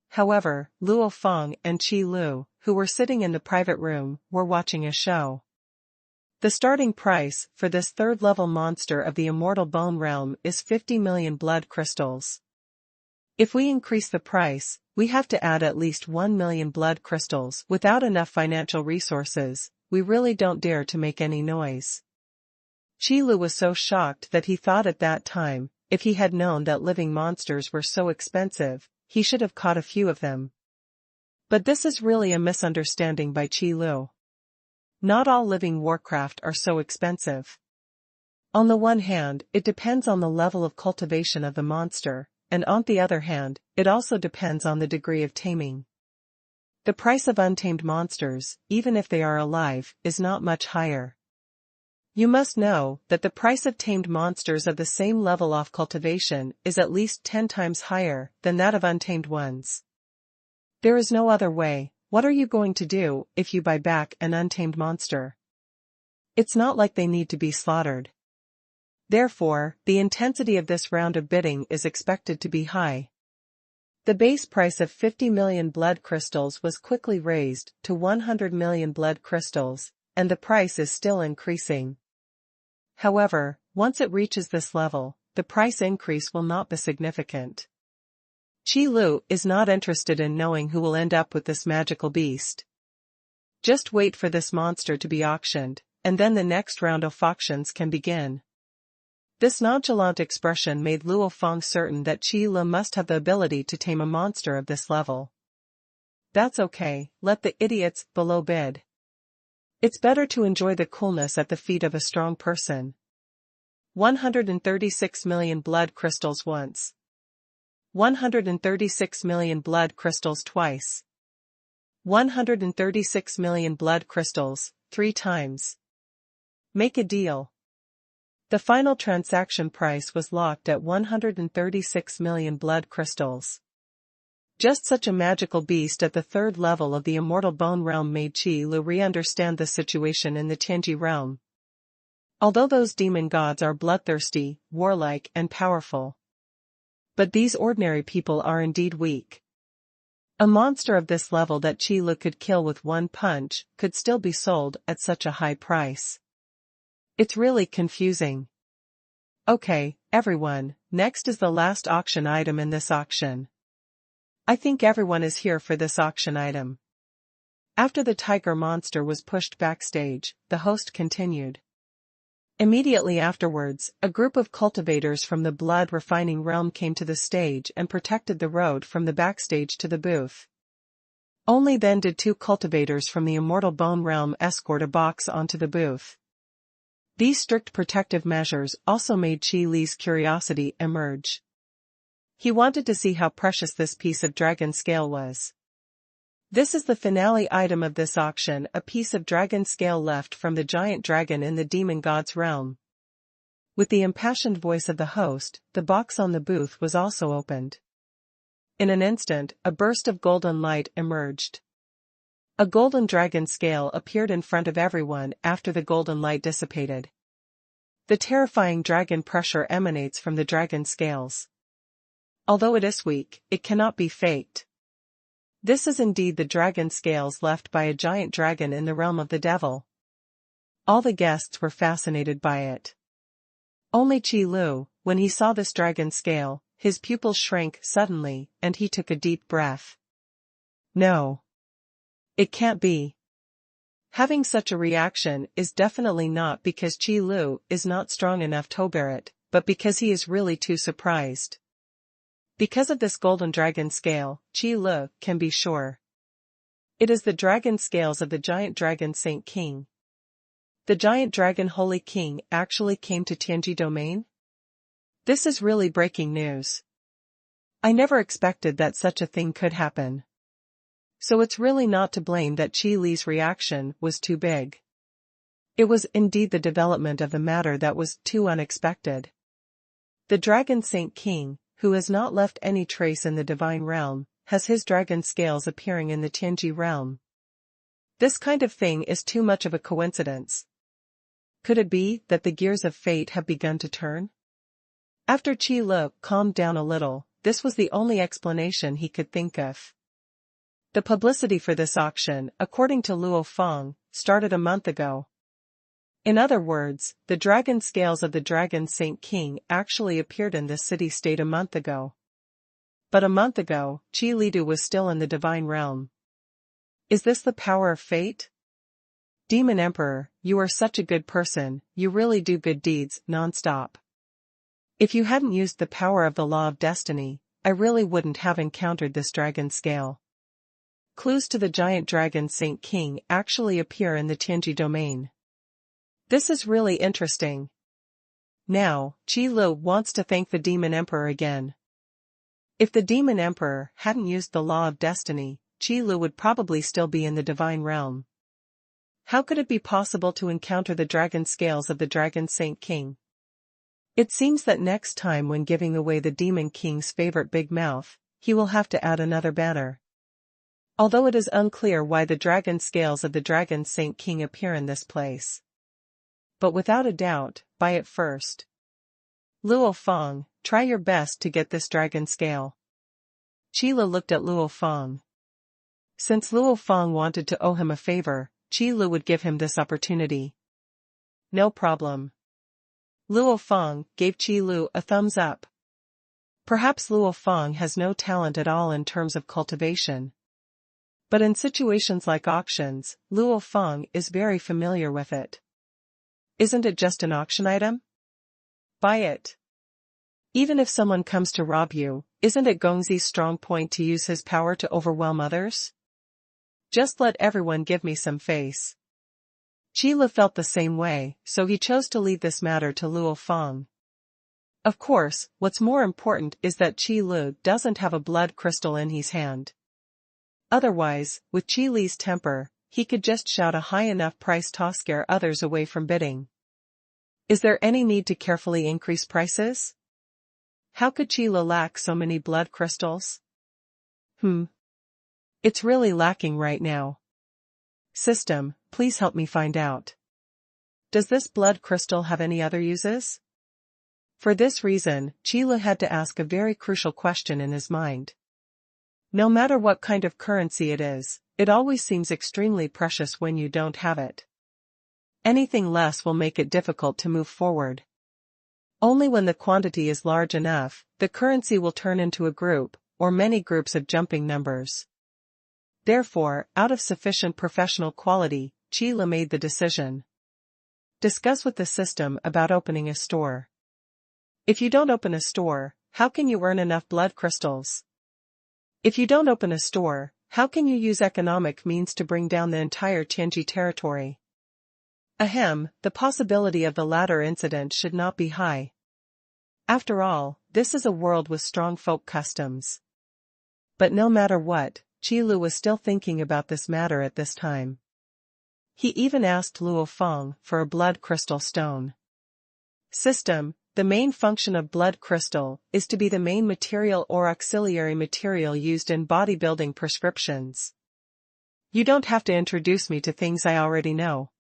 However, Luo Feng and Qi Lu, who were sitting in the private room, were watching a show. The starting price for this third-level monster of the immortal bone realm is 50 million blood crystals. If we increase the price, we have to add at least 1 million blood crystals. Without enough financial resources, we really don't dare to make any noise. Qi Lu was so shocked that he thought at that time, if he had known that living monsters were so expensive, he should have caught a few of them. But this is really a misunderstanding by Qi Lu. Not all living warcraft are so expensive. On the one hand, it depends on the level of cultivation of the monster, and on the other hand, it also depends on the degree of taming. The price of untamed monsters, even if they are alive, is not much higher. You must know that the price of tamed monsters of the same level of cultivation is at least 10 times higher than that of untamed ones. There is no other way. What are you going to do if you buy back an untamed monster? It's not like they need to be slaughtered. Therefore, the intensity of this round of bidding is expected to be high. The base price of 50 million blood crystals was quickly raised to 100 million blood crystals, and the price is still increasing. However, once it reaches this level, the price increase will not be significant. Qi Lu is not interested in knowing who will end up with this magical beast. Just wait for this monster to be auctioned, and then the next round of auctions can begin. This nonchalant expression made Luo Feng certain that Qi Lu must have the ability to tame a monster of this level. That's okay, let the idiots below bid. It's better to enjoy the coolness at the feet of a strong person. 136 million blood crystals once. 136 million blood crystals twice. 136 million blood crystals, 3 times. Make a deal. The final transaction price was locked at 136 million blood crystals. Just such a magical beast at the third level of the immortal bone realm made Qi Lu re-understand the situation in the Tianji realm. Although those demon gods are bloodthirsty, warlike and powerful. But these ordinary people are indeed weak. A monster of this level that Qi Lu could kill with one punch could still be sold at such a high price. It's really confusing. Okay, everyone, next is the last auction item in this auction. I think everyone is here for this auction item. After the tiger monster was pushed backstage, the host continued. Immediately afterwards, a group of cultivators from the blood refining realm came to the stage and protected the road from the backstage to the booth. Only then did 2 cultivators from the immortal bone realm escort a box onto the booth. These strict protective measures also made Qi Li's curiosity emerge. He wanted to see how precious this piece of dragon scale was. This is the finale item of this auction, a piece of dragon scale left from the giant dragon in the demon god's realm. With the impassioned voice of the host, the box on the booth was also opened. In an instant, a burst of golden light emerged. A golden dragon scale appeared in front of everyone after the golden light dissipated. The terrifying dragon pressure emanates from the dragon scales. Although it is weak, it cannot be faked. This is indeed the dragon scales left by a giant dragon in the realm of the devil. All the guests were fascinated by it. Only Qi Lu, when he saw this dragon scale, his pupils shrank suddenly, and he took a deep breath. No. It can't be. Having such a reaction is definitely not because Qi Lu is not strong enough to bear it, but because he is really too surprised. Because of this golden dragon scale, Qi Lu can be sure. It is the dragon scales of the giant dragon Saint King. The giant dragon Holy King actually came to Tianji domain? This is really breaking news. I never expected that such a thing could happen. So it's really not to blame that Qi Li's reaction was too big. It was indeed the development of the matter that was too unexpected. The dragon Saint King, who has not left any trace in the divine realm, has his dragon scales appearing in the Tianji realm. This kind of thing is too much of a coincidence. Could it be that the gears of fate have begun to turn? After Qi Lu calmed down a little, this was the only explanation he could think of. The publicity for this auction, according to Luo Feng, started a month ago. In other words, the dragon scales of the Dragon Saint King actually appeared in this city-state a month ago. But a month ago, Qi Lidu was still in the divine realm. Is this the power of fate? Demon Emperor, you are such a good person, you really do good deeds, non-stop. If you hadn't used the power of the law of destiny, I really wouldn't have encountered this dragon scale. Clues to the giant dragon Saint King actually appear in the Tianji domain. This is really interesting. Now, Qi Lu wants to thank the Demon Emperor again. If the Demon Emperor hadn't used the law of destiny, Qi Lu would probably still be in the divine realm. How could it be possible to encounter the dragon scales of the Dragon Saint King? It seems that next time when giving away the Demon King's favorite big mouth, he will have to add another banner. Although it is unclear why the dragon scales of the Dragon Saint King appear in this place. But without a doubt, buy it first. Luo Feng, try your best to get this dragon scale. Qi Lu looked at Luo Feng. Since Luo Feng wanted to owe him a favor, Qi Lu would give him this opportunity. No problem. Luo Feng gave Qi Lu a thumbs up. Perhaps Luo Feng has no talent at all in terms of cultivation. But in situations like auctions, Luo Feng is very familiar with it. Isn't it just an auction item? Buy it. Even if someone comes to rob you, isn't it Gongzi's strong point to use his power to overwhelm others? Just let everyone give me some face. Qi Lu felt the same way, so he chose to leave this matter to Luo Feng. Of course, what's more important is that Qi Lu doesn't have a blood crystal in his hand. Otherwise, with Qi Li's temper, he could just shout a high enough price to scare others away from bidding. Is there any need to carefully increase prices? How could Qi Lu lack so many blood crystals? It's really lacking right now. System, please help me find out. Does this blood crystal have any other uses? For this reason, Qi Lu had to ask a very crucial question in his mind. No matter what kind of currency it is, it always seems extremely precious when you don't have it. Anything less will make it difficult to move forward. Only when the quantity is large enough, the currency will turn into a group, or many groups of jumping numbers. Therefore, out of sufficient professional quality, Qi Lu made the decision. Discuss with the system about opening a store. If you don't open a store, how can you earn enough blood crystals? If you don't open a store, how can you use economic means to bring down the entire Tianji territory? The possibility of the latter incident should not be high. After all, this is a world with strong folk customs. But no matter what, Qi Lu was still thinking about this matter at this time. He even asked Luo Feng for a blood crystal stone. System, the main function of blood crystal is to be the main material or auxiliary material used in bodybuilding prescriptions. You don't have to introduce me to things I already know.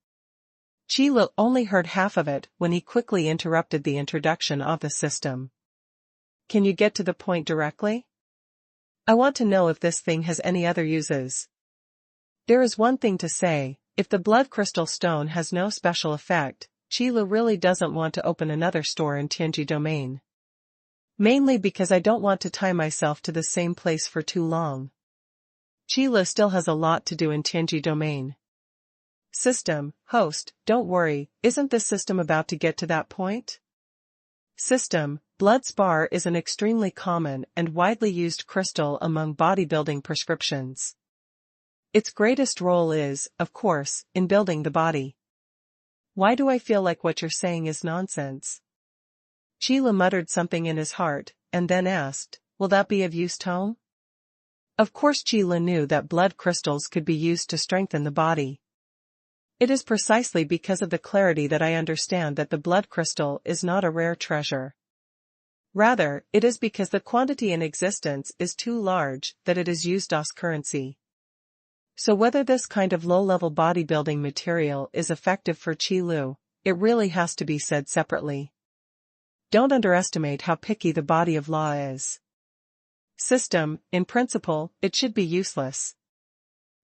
Qi Lu only heard half of it when he quickly interrupted the introduction of the system. Can you get to the point directly? I want to know if this thing has any other uses. There is one thing to say, if the blood crystal stone has no special effect, Qi Lu really doesn't want to open another store in Tianji domain. Mainly because I don't want to tie myself to the same place for too long. Qi Lu still has a lot to do in Tianji domain. System, host, don't worry, isn't the system about to get to that point? System, blood spar is an extremely common and widely used crystal among bodybuilding prescriptions. Its greatest role is, of course, in building the body. Why do I feel like what you're saying is nonsense? Qi Lu muttered something in his heart, and then asked, will that be of use, Tome? Of course Qi Lu knew that blood crystals could be used to strengthen the body. It is precisely because of the clarity that I understand that the blood crystal is not a rare treasure. Rather, it is because the quantity in existence is too large that it is used as currency. So whether this kind of low-level bodybuilding material is effective for Qi Lu, it really has to be said separately. Don't underestimate how picky the body of law is. System, in principle, it should be useless.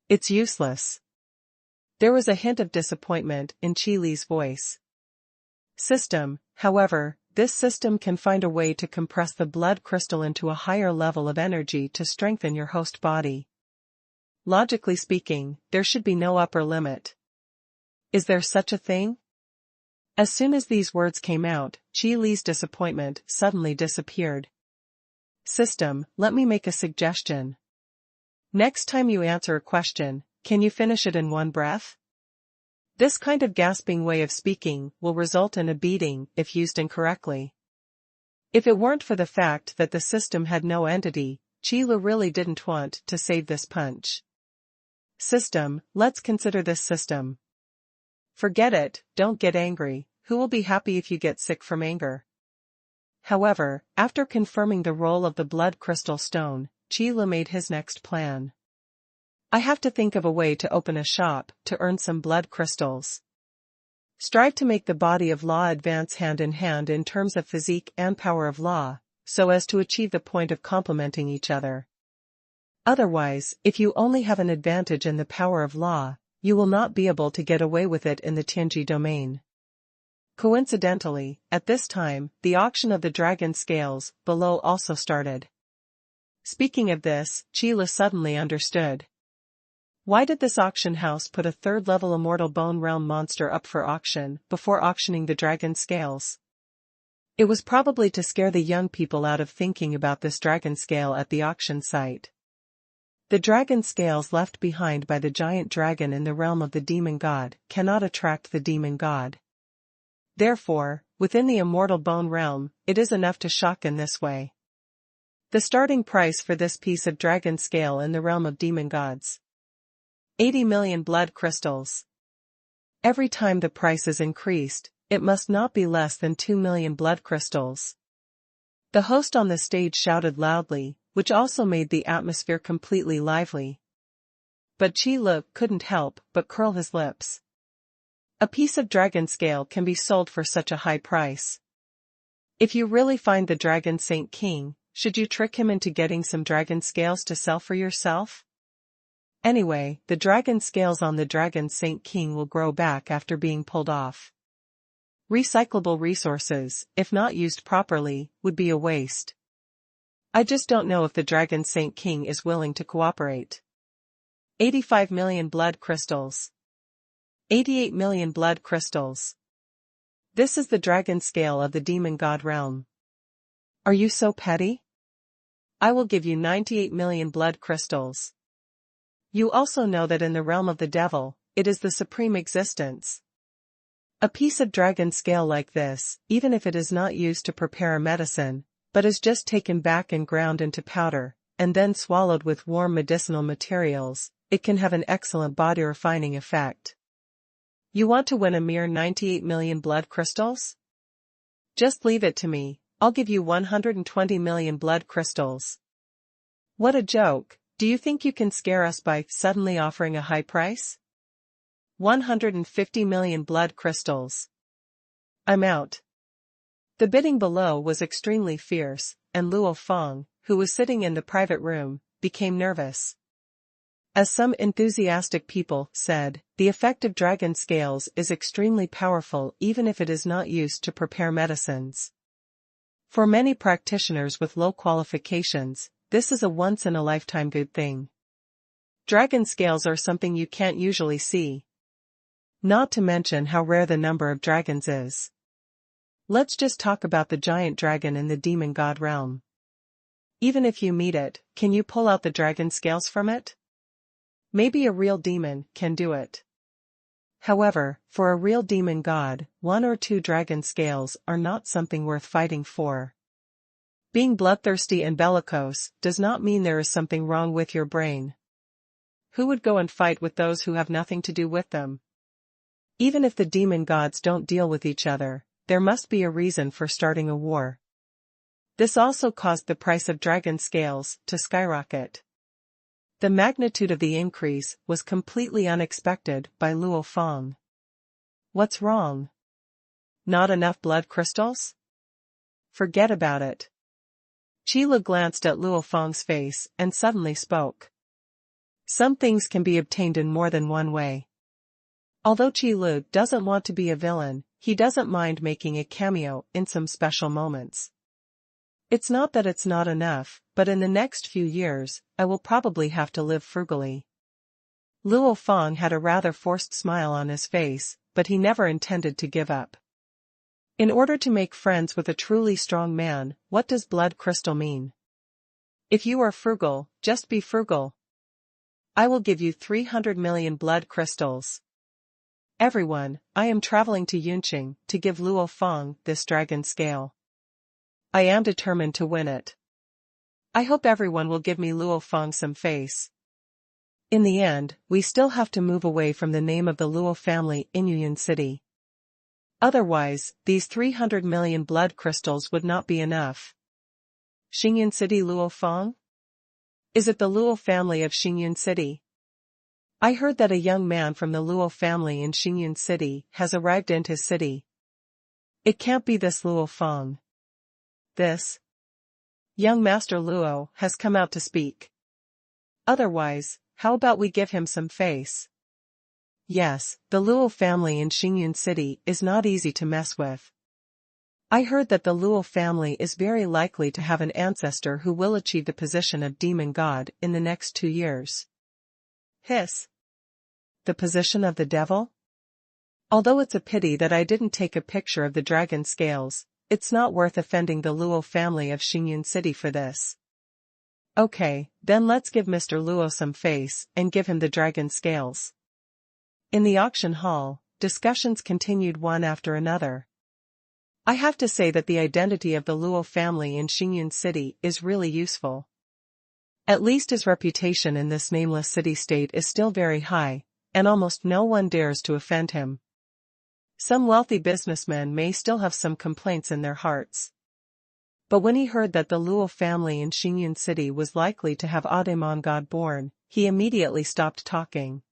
It's useless. There was a hint of disappointment in Qi Li's voice. System, however, this system can find a way to compress the blood crystal into a higher level of energy to strengthen your host body. Logically speaking, there should be no upper limit. Is there such a thing? As soon as these words came out, Qi Li's disappointment suddenly disappeared. System, let me make a suggestion. Next time you answer a question, can you finish it in one breath? This kind of gasping way of speaking will result in a beating if used incorrectly. If it weren't for the fact that the system had no entity, Qi Li really didn't want to save this punch. System, let's consider this system. Forget it, don't get angry, who will be happy if you get sick from anger? However, after confirming the role of the blood crystal stone, Qi Li made his next plan. I have to think of a way to open a shop to earn some blood crystals. Strive to make the body of law advance hand in hand in terms of physique and power of law, so as to achieve the point of complementing each other. Otherwise, if you only have an advantage in the power of law, you will not be able to get away with it in the Tianji domain. Coincidentally, at this time, the auction of the dragon scales below also started. Speaking of this, Qi Li suddenly understood. Why did this auction house put a third-level immortal bone realm monster up for auction before auctioning the dragon scales? It was probably to scare the young people out of thinking about this dragon scale at the auction site. The dragon scales left behind by the giant dragon in the realm of the demon god cannot attract the demon god. Therefore, within the immortal bone realm, it is enough to shock in this way. The starting price for this piece of dragon scale in the realm of demon gods. 80 million blood crystals. Every time the price is increased, it must not be less than 2 million blood crystals. The host on the stage shouted loudly, which also made the atmosphere completely lively. But Qi Li couldn't help but curl his lips. A piece of dragon scale can be sold for such a high price. If you really find the Dragon Saint King, should you trick him into getting some dragon scales to sell for yourself? Anyway, the dragon scales on the Dragon Saint King will grow back after being pulled off. Recyclable resources, if not used properly, would be a waste. I just don't know if the Dragon Saint King is willing to cooperate. 85 million blood crystals. 88 million blood crystals. This is the dragon scale of the demon god realm. Are you so petty? I will give you 98 million blood crystals. You also know that in the realm of the devil, it is the supreme existence. A piece of dragon scale like this, even if it is not used to prepare a medicine, but is just taken back and ground into powder, and then swallowed with warm medicinal materials, it can have an excellent body refining effect. You want to win a mere 98 million blood crystals? Just leave it to me, I'll give you 120 million blood crystals. What a joke, do you think you can scare us by suddenly offering a high price? 150 million blood crystals. I'm out. The bidding below was extremely fierce, and Luo Feng, who was sitting in the private room, became nervous. As some enthusiastic people said, the effect of dragon scales is extremely powerful even if it is not used to prepare medicines. For many practitioners with low qualifications, this is a once-in-a-lifetime good thing. Dragon scales are something you can't usually see. Not to mention how rare the number of dragons is. Let's just talk about the giant dragon in the demon god realm. Even if you meet it, can you pull out the dragon scales from it? Maybe a real demon can do it. However, for a real demon god, 1 or 2 dragon scales are not something worth fighting for. Being bloodthirsty and bellicose does not mean there is something wrong with your brain. Who would go and fight with those who have nothing to do with them? Even if the demon gods don't deal with each other, there must be a reason for starting a war. This also caused the price of dragon scales to skyrocket. The magnitude of the increase was completely unexpected by Luo Feng. What's wrong? Not enough blood crystals? forget about it. Qi Lu glanced at Luo Fang's face and suddenly spoke. Some things can be obtained in more than one way. Although Qi Lu doesn't want to be a villain, he doesn't mind making a cameo in some special moments. It's not that it's not enough, but in the next few years, I will probably have to live frugally. Luo Fang had a rather forced smile on his face, but he never intended to give up. In order to make friends with a truly strong man, what does blood crystal mean? If you are frugal, just be frugal. I will give you 300 million blood crystals. Everyone, I am traveling to Yunqing to give Luo Fang this dragon scale. I am determined to win it. I hope everyone will give me Luo Fang some face. In the end, we still have to move away from the name of the Luo family in Yunyan City. Otherwise, these 300 million blood crystals would not be enough. Xingyun City Luo Fang? Is it the Luo family of Xingyun City? I heard that a young man from the Luo family in Xingyun City has arrived in his city. It can't be this Luo Fang. This young Master Luo has come out to speak. Otherwise, how about we give him some face? Yes, the Luo family in Xingyun City is not easy to mess with. I heard that the Luo family is very likely to have an ancestor who will achieve the position of demon god in the next 2 years. Hiss. The position of the devil? Although it's a pity that I didn't take a picture of the dragon scales, it's not worth offending the Luo family of Xingyun City for this. Okay, then let's give Mr. Luo some face and give him the dragon scales. In the auction hall, discussions continued one after another. I have to say that the identity of the Luo family in Xingyun City is really useful. At least his reputation in this nameless city-state is still very high, and almost no one dares to offend him. Some wealthy businessmen may still have some complaints in their hearts. But when he heard that the Luo family in Xingyun City was likely to have a demon god born, he immediately stopped talking.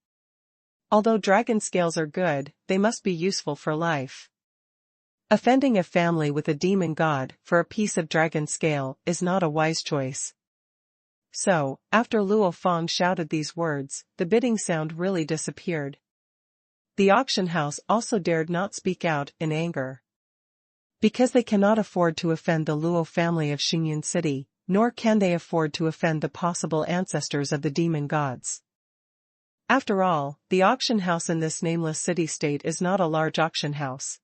Although dragon scales are good, they must be useful for life. Offending a family with a demon god for a piece of dragon scale is not a wise choice. So, after Luo Fang shouted these words, the bidding sound really disappeared. The auction house also dared not speak out in anger. Because they cannot afford to offend the Luo family of Xingyun City, nor can they afford to offend the possible ancestors of the demon gods. After all, the auction house in this nameless city-state is not a large auction house.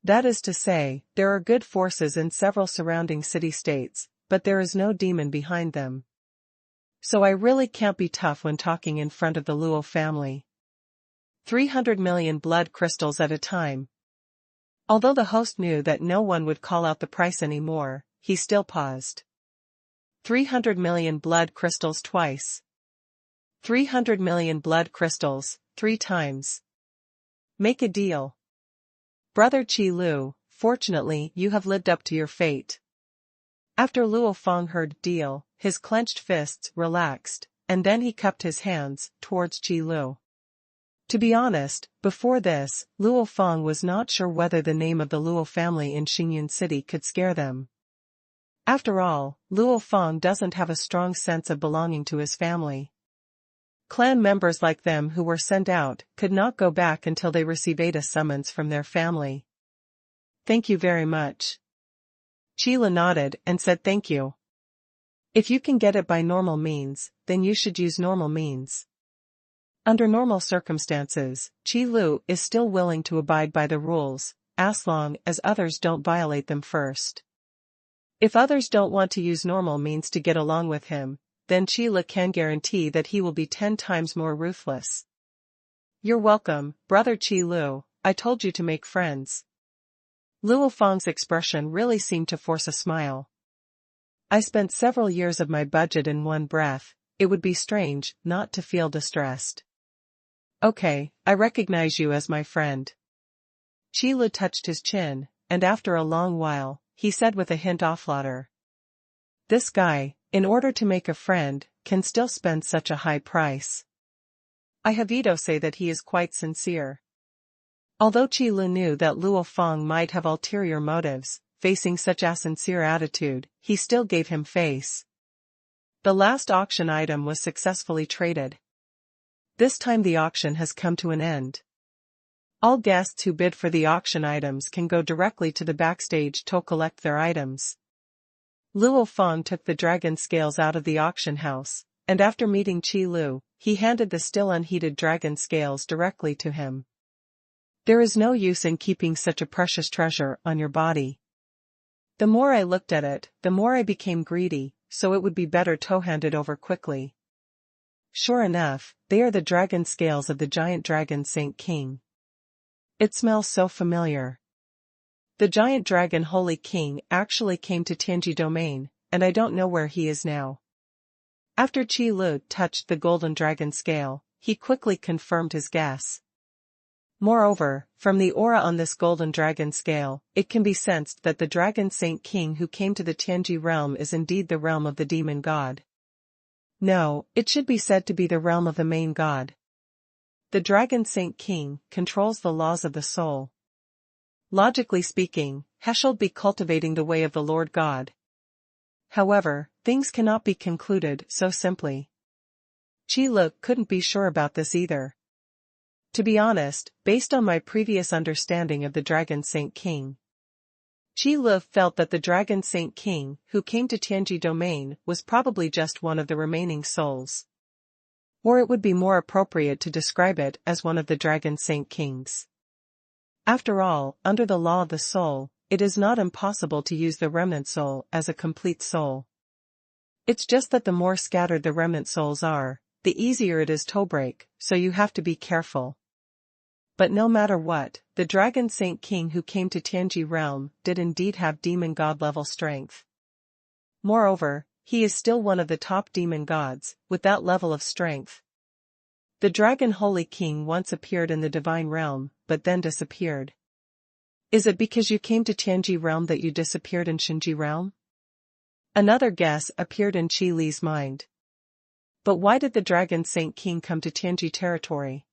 That is to say, there are good forces in several surrounding city-states, but there is no demon behind them. So I really can't be tough when talking in front of the Luo family. 300 million blood crystals at a time. Although the host knew that no one would call out the price anymore, he still paused. 300 million blood crystals twice. 300 million blood crystals, 3 times. Make a deal. Brother Qi Lu, fortunately you have lived up to your fate. After Luo Fang heard deal, his clenched fists relaxed, and then he cupped his hands towards Qi Lu. To be honest, before this, Luo Fang was not sure whether the name of the Luo family in Xingyun City could scare them. After all, Luo Fang doesn't have a strong sense of belonging to his family. Clan members like them who were sent out could not go back until they receive a summons from their family. Thank you very much. Qi Lu nodded and said thank you. If you can get it by normal means, then you should use normal means. Under normal circumstances, Qi Lu is still willing to abide by the rules, as long as others don't violate them first. If others don't want to use normal means to get along with him, then Qi Lu can guarantee that he will be 10 times more ruthless. You're welcome, Brother Qi Lu, I told you to make friends. Luo Fang's expression really seemed to force a smile. I spent several years of my budget in one breath, it would be strange not to feel distressed. Okay, I recognize you as my friend. Qi Lu touched his chin, and after a long while, he said with a hint of laughter. This guy, in order to make a friend, can still spend such a high price. I have Ito say that he is quite sincere. Although Qi Lu knew that Luo Fang might have ulterior motives, facing such a sincere attitude, he still gave him face. The last auction item was successfully traded. This time the auction has come to an end. All guests who bid for the auction items can go directly to the backstage to collect their items. Luo Feng took the dragon scales out of the auction house, and after meeting Qi Lu, he handed the still unheated dragon scales directly to him. There is no use in keeping such a precious treasure on your body. The more I looked at it, the more I became greedy, so it would be better to hand it over quickly. Sure enough, they are the dragon scales of the giant dragon Saint King. It smells so familiar. The giant dragon Holy King actually came to Tianji domain, and I don't know where he is now. After Qi Lu touched the golden dragon scale, he quickly confirmed his guess. Moreover, from the aura on this golden dragon scale, it can be sensed that the dragon Saint King who came to the Tianji realm is indeed the realm of the demon god. No, it should be said to be the realm of the main god. The dragon Saint King controls the laws of the soul. Logically speaking, he should be cultivating the way of the Lord God. However, things cannot be concluded so simply. Qi Lu couldn't be sure about this either. To be honest, based on my previous understanding of the Dragon Saint King, Qi Lu felt that the Dragon Saint King who came to Tianji domain was probably just one of the remaining souls. Or it would be more appropriate to describe it as one of the Dragon Saint Kings. After all, under the law of the soul, it is not impossible to use the remnant soul as a complete soul. It's just that the more scattered the remnant souls are, the easier it is to break, so you have to be careful. But no matter what, the Dragon Saint King who came to Tianji realm did indeed have demon god level strength. Moreover, he is still one of the top demon gods, with that level of strength. The Dragon Holy King once appeared in the divine realm, but then disappeared. Is it because you came to Tianji realm that you disappeared in Shinji realm? Another guess appeared in Qi Li's mind. But why did the Dragon Saint King come to Tianji territory?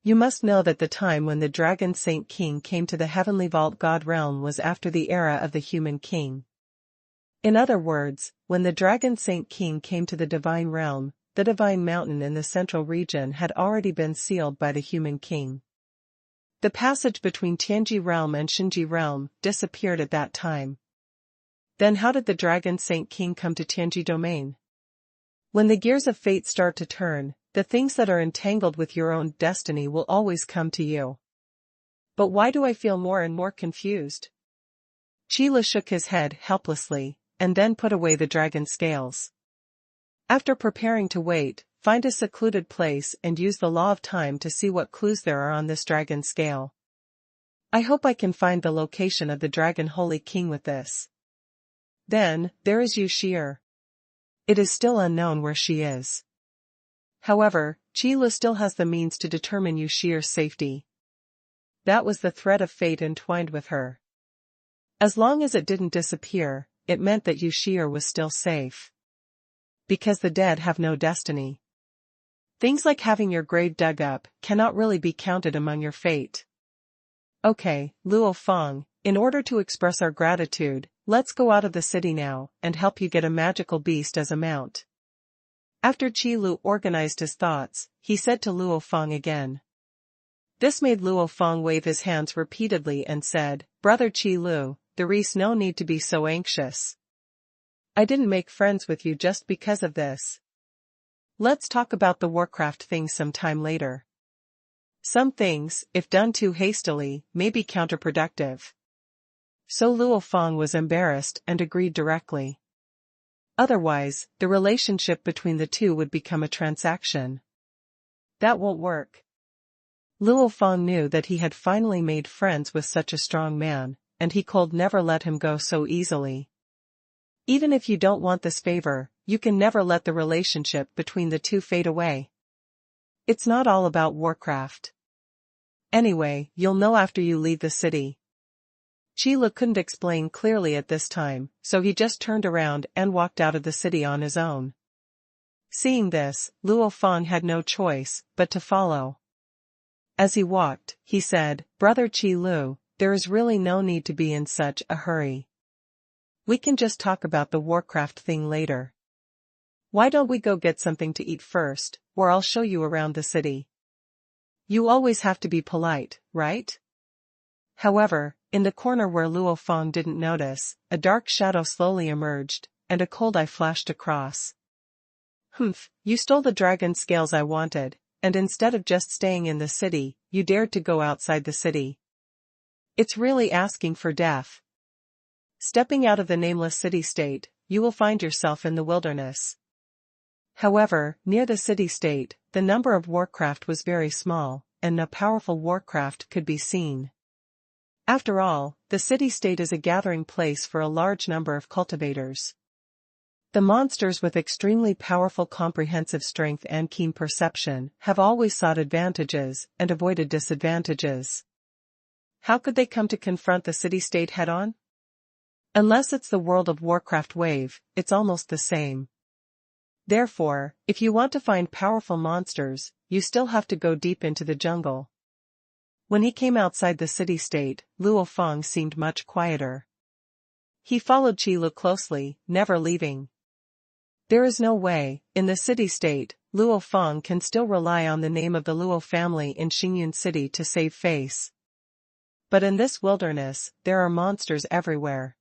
You must know that the time when the Dragon Saint King came to the Heavenly Vault God realm was after the era of the Human King. In other words, when the Dragon Saint King came to the Divine Realm, the Divine Mountain in the central region had already been sealed by the Human King. The passage between Tianji Realm and Shinji Realm disappeared at that time. Then how did the Dragon Saint King come to Tianji domain? When the gears of fate start to turn, the things that are entangled with your own destiny will always come to you. But why do I feel more and more confused? Qi Lu shook his head helplessly, and then put away the dragon scales. After preparing to wait, find a secluded place and use the law of time to see what clues there are on this dragon scale. I hope I can find the location of the Dragon Holy King with this. Then, there is Yu Xie. It is still unknown where she is. However, Qi Lu still has the means to determine Yu Xie's safety. That was the thread of fate entwined with her. As long as it didn't disappear, it meant that Yu Xie was still safe. Because the dead have no destiny. Things like having your grave dug up cannot really be counted among your fate. Okay, Luo Feng, in order to express our gratitude, let's go out of the city now and help you get a magical beast as a mount. After Qi Lu organized his thoughts, he said to Luo Feng again. This made Luo Feng wave his hands repeatedly and said, Brother Qi Lu, there is no need to be so anxious. I didn't make friends with you just because of this. Let's talk about the Warcraft things sometime later. Some things, if done too hastily, may be counterproductive. So Luo Feng was embarrassed and agreed directly. Otherwise, the relationship between the two would become a transaction. That won't work. Luo Feng knew that he had finally made friends with such a strong man, and he could never let him go so easily. Even if you don't want this favor, you can never let the relationship between the two fade away. It's not all about Warcraft. Anyway, you'll know after you leave the city. Qi Lu couldn't explain clearly at this time, so he just turned around and walked out of the city on his own. Seeing this, Luo Feng had no choice but to follow. As he walked, he said, Brother Qi Lu, there is really no need to be in such a hurry. We can just talk about the Warcraft thing later. Why don't we go get something to eat first, or I'll show you around the city. You always have to be polite, right? However, in the corner where Luo Feng didn't notice, a dark shadow slowly emerged, and a cold eye flashed across. Humph, you stole the dragon scales I wanted, and instead of just staying in the city, you dared to go outside the city. It's really asking for death. Stepping out of the nameless city-state, you will find yourself in the wilderness. However, near the city-state, the number of warcraft was very small, and no powerful warcraft could be seen. After all, the city-state is a gathering place for a large number of cultivators. The monsters with extremely powerful comprehensive strength and keen perception have always sought advantages and avoided disadvantages. How could they come to confront the city-state head-on? Unless it's the World of Warcraft wave, it's almost the same. Therefore, if you want to find powerful monsters, you still have to go deep into the jungle. When he came outside the city-state, Luo Feng seemed much quieter. He followed Qi Lu closely, never leaving. There is no way, in the city-state, Luo Feng can still rely on the name of the Luo family in Xingyun City to save face. But in this wilderness, there are monsters everywhere.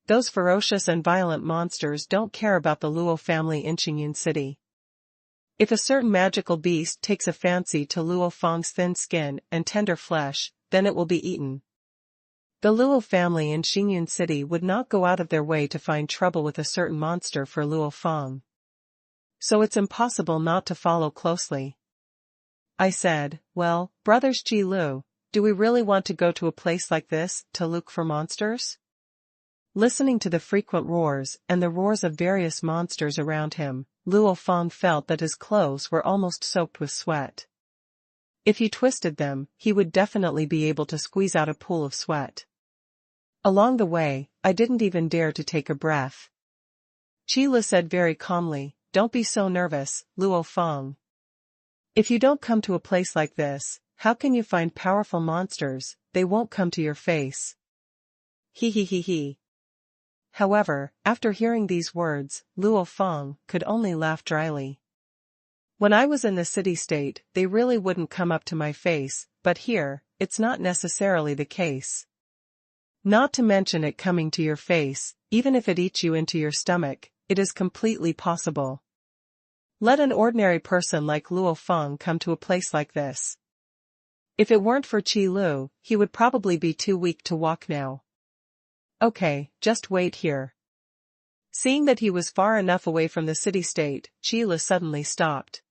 Those ferocious and violent monsters don't care about the Luo family in Xingyun City. If a certain magical beast takes a fancy to Luo Feng's thin skin and tender flesh, then it will be eaten. The Luo family in Xingyun City would not go out of their way to find trouble with a certain monster for Luo Feng. So it's impossible not to follow closely. I said, well, brothers Qi Lu, do we really want to go to a place like this to look for monsters? Listening to the frequent roars and the roars of various monsters around him, Luo Feng felt that his clothes were almost soaked with sweat. If he twisted them, he would definitely be able to squeeze out a pool of sweat. Along the way, I didn't even dare to take a breath. Qi Lu said very calmly, "Don't be so nervous, Luo Feng. If you don't come to a place like this, how can you find powerful monsters? They won't come to your face." He he he he. However, after hearing these words, Luo Feng could only laugh dryly. When I was in the city-state, they really wouldn't come up to my face, but here, it's not necessarily the case. Not to mention it coming to your face, even if it eats you into your stomach, it is completely possible. Let an ordinary person like Luo Feng come to a place like this. If it weren't for Qi Lu, he would probably be too weak to walk now. Okay, just wait here. Seeing that he was far enough away from the city-state, Qi Lu suddenly stopped.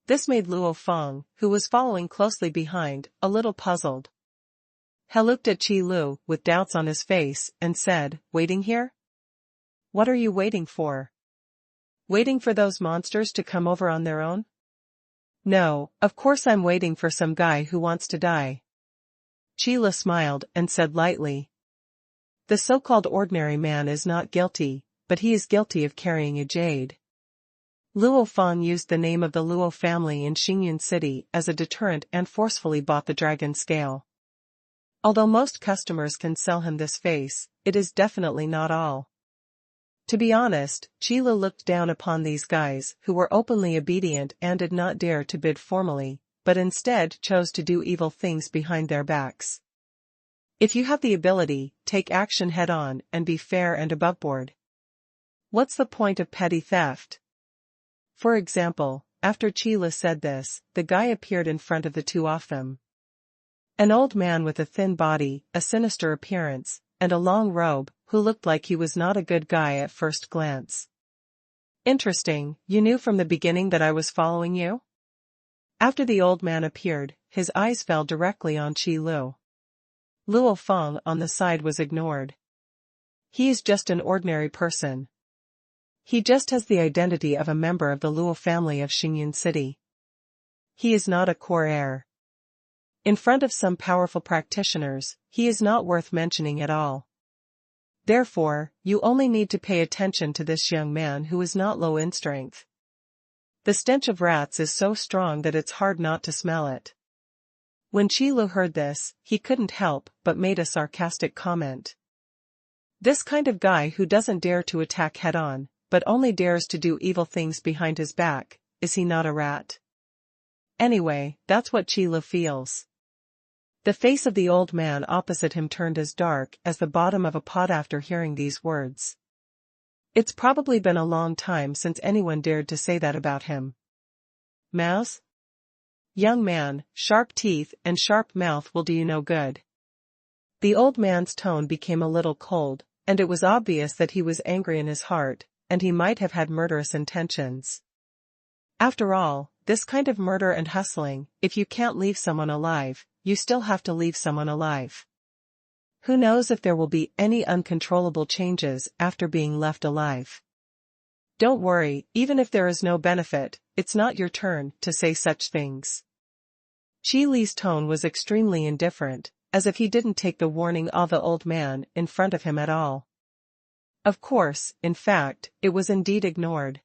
This made Luo Feng, who was following closely behind, a little puzzled. He looked at Qi Lu with doubts on his face and said, "Waiting here? What are you waiting for? Waiting for those monsters to come over on their own?" "No, of course I'm waiting for some guy who wants to die." Qi Lu smiled and said lightly, "The so-called ordinary man is not guilty, but he is guilty of carrying a jade." Luo Feng used the name of the Luo family in Xingyun City as a deterrent and forcefully bought the dragon scale. Although most customers can sell him this face, it is definitely not all. To be honest, Qi Lu looked down upon these guys who were openly obedient and did not dare to bid formally, but instead chose to do evil things behind their backs. If you have the ability, take action head-on and be fair and aboveboard. What's the point of petty theft? For example, after Qi Lu said this, the guy appeared in front of the two of them. An old man with a thin body, a sinister appearance, and a long robe, who looked like he was not a good guy at first glance. "Interesting, you knew from the beginning that I was following you?" After the old man appeared, his eyes fell directly on Qi Lu. Luo Feng on the side was ignored. He is just an ordinary person. He just has the identity of a member of the Luo family of Xingyun City. He is not a core heir. In front of some powerful practitioners, he is not worth mentioning at all. Therefore, you only need to pay attention to this young man who is not low in strength. The stench of rats is so strong that it's hard not to smell it. When Qilu heard this, he couldn't help but made a sarcastic comment. This kind of guy who doesn't dare to attack head-on, but only dares to do evil things behind his back, is he not a rat? Anyway, that's what Qilu feels. The face of the old man opposite him turned as dark as the bottom of a pot after hearing these words. It's probably been a long time since anyone dared to say that about him. Mouse? Young man, sharp teeth and sharp mouth will do you no good. The old man's tone became a little cold, and it was obvious that he was angry in his heart, and he might have had murderous intentions. After all, this kind of murder and hustling, if you can't leave someone alive, you still have to leave someone alive. Who knows if there will be any uncontrollable changes after being left alive? Don't worry, even if there is no benefit, it's not your turn to say such things. Qi Li's tone was extremely indifferent, as if he didn't take the warning of the old man in front of him at all. Of course, in fact, it was indeed ignored.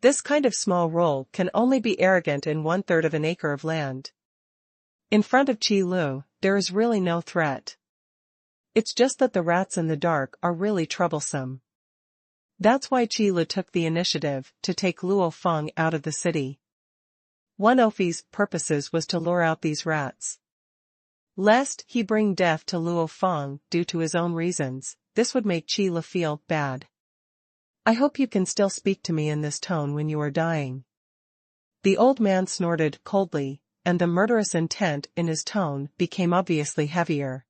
This kind of small role can only be arrogant in 1/3 of an acre of land. In front of Qilu, there is really no threat. It's just that the rats in the dark are really troublesome. That's why Qilu took the initiative to take Luo Feng out of the city. One Ofi's purposes was to lure out these rats. Lest he bring death to Luo Feng due to his own reasons, this would make Qilu feel bad. I hope you can still speak to me in this tone when you are dying. The old man snorted coldly, and the murderous intent in his tone became obviously heavier.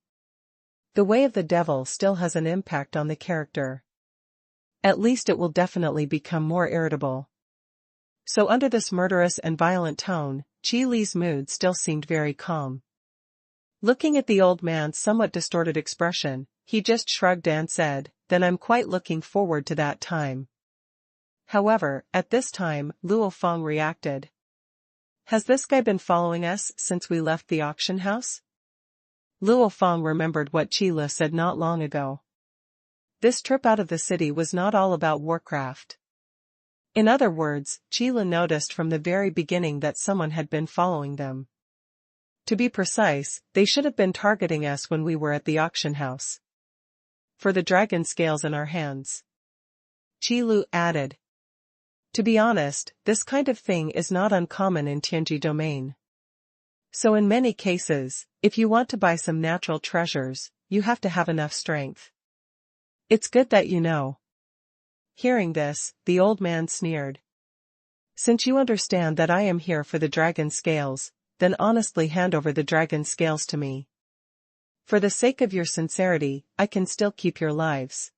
The way of the devil still has an impact on the character. At least it will definitely become more irritable. So under this murderous and violent tone, Qi Li's mood still seemed very calm. Looking at the old man's somewhat distorted expression, he just shrugged and said, "Then I'm quite looking forward to that time." However, at this time, Luo Feng reacted. "Has this guy been following us since we left the auction house?" Luo Feng remembered what Qilu said not long ago. This trip out of the city was not all about warcraft. In other words, Qilu noticed from the very beginning that someone had been following them. To be precise, they should have been targeting us when we were at the auction house. For the dragon scales in our hands. Qilu added. To be honest, this kind of thing is not uncommon in Tianji domain. So in many cases, if you want to buy some natural treasures, you have to have enough strength. It's good that you know. Hearing this, the old man sneered. Since you understand that I am here for the dragon scales, then honestly hand over the dragon scales to me. For the sake of your sincerity, I can still keep your lives.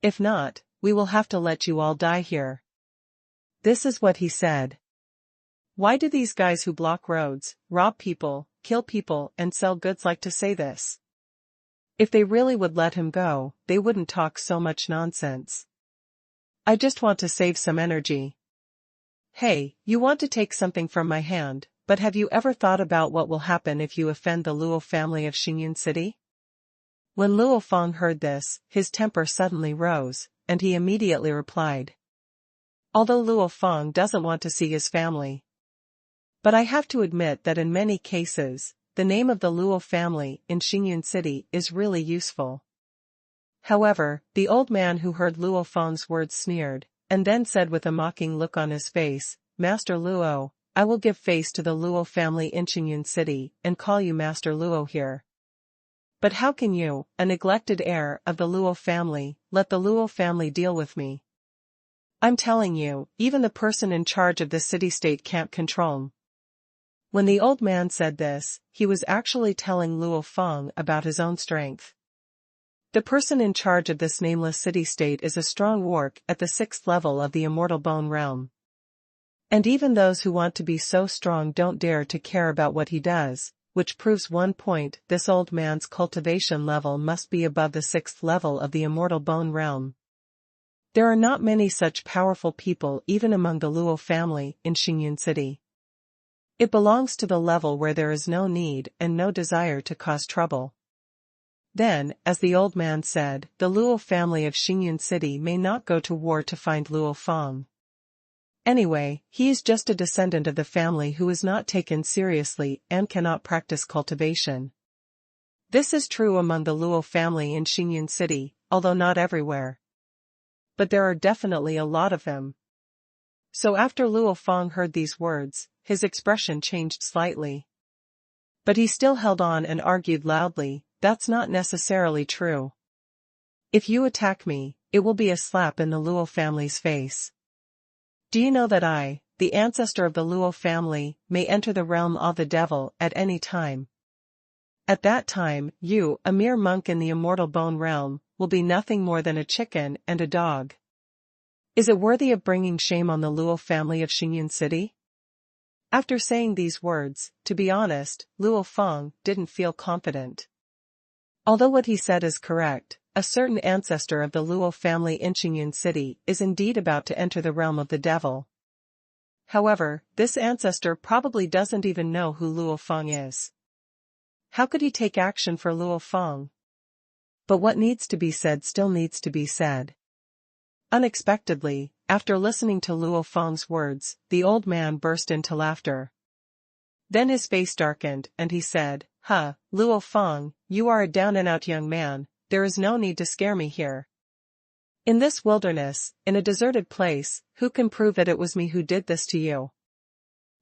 If not, we will have to let you all die here. This is what he said. Why do these guys who block roads, rob people, kill people and sell goods like to say this? If they really would let him go, they wouldn't talk so much nonsense. I just want to save some energy. Hey, you want to take something from my hand, but have you ever thought about what will happen if you offend the Luo family of Xingyun City? When Luo Feng heard this, his temper suddenly rose, and he immediately replied. Although Luo Feng doesn't want to see his family. But I have to admit that in many cases, the name of the Luo family in Xingyun City is really useful. However, the old man who heard Luo Feng's words sneered, and then said with a mocking look on his face, Master Luo, I will give face to the Luo family in Xingyun City and call you Master Luo here. But how can you, a neglected heir of the Luo family, let the Luo family deal with me? I'm telling you, even the person in charge of the city-state can't control him. When the old man said this, he was actually telling Luo Feng about his own strength. The person in charge of this nameless city-state is a strong orc at the 6th level of the Immortal Bone Realm. And even those who want to be so strong don't dare to care about what he does, which proves one point: this old man's cultivation level must be above the 6th level of the Immortal Bone Realm. There are not many such powerful people even among the Luo family in Xingyun City. It belongs to the level where there is no need and no desire to cause trouble. Then, as the old man said, the Luo family of Xingyun City may not go to war to find Luo Feng. Anyway, he is just a descendant of the family who is not taken seriously and cannot practice cultivation. This is true among the Luo family in Xingyun City, although not everywhere. But there are definitely a lot of them. So after Luo Feng heard these words, his expression changed slightly. But he still held on and argued loudly, "That's not necessarily true. If you attack me, it will be a slap in the Luo family's face. Do you know that I, the ancestor of the Luo family, may enter the realm of the devil at any time? At that time, you, a mere monk in the immortal bone realm, will be nothing more than a chicken and a dog. Is it worthy of bringing shame on the Luo family of Xingyun City?" After saying these words, to be honest, Luo Feng didn't feel confident. Although what he said is correct, a certain ancestor of the Luo family in Xingyun City is indeed about to enter the realm of the devil. However, this ancestor probably doesn't even know who Luo Feng is. How could he take action for Luo Feng? But what needs to be said still needs to be said. Unexpectedly, after listening to Luo Feng's words, the old man burst into laughter. Then his face darkened and he said, Luo Feng, you are a down-and-out young man, there is no need to scare me here. In this wilderness, in a deserted place, who can prove that it was me who did this to you?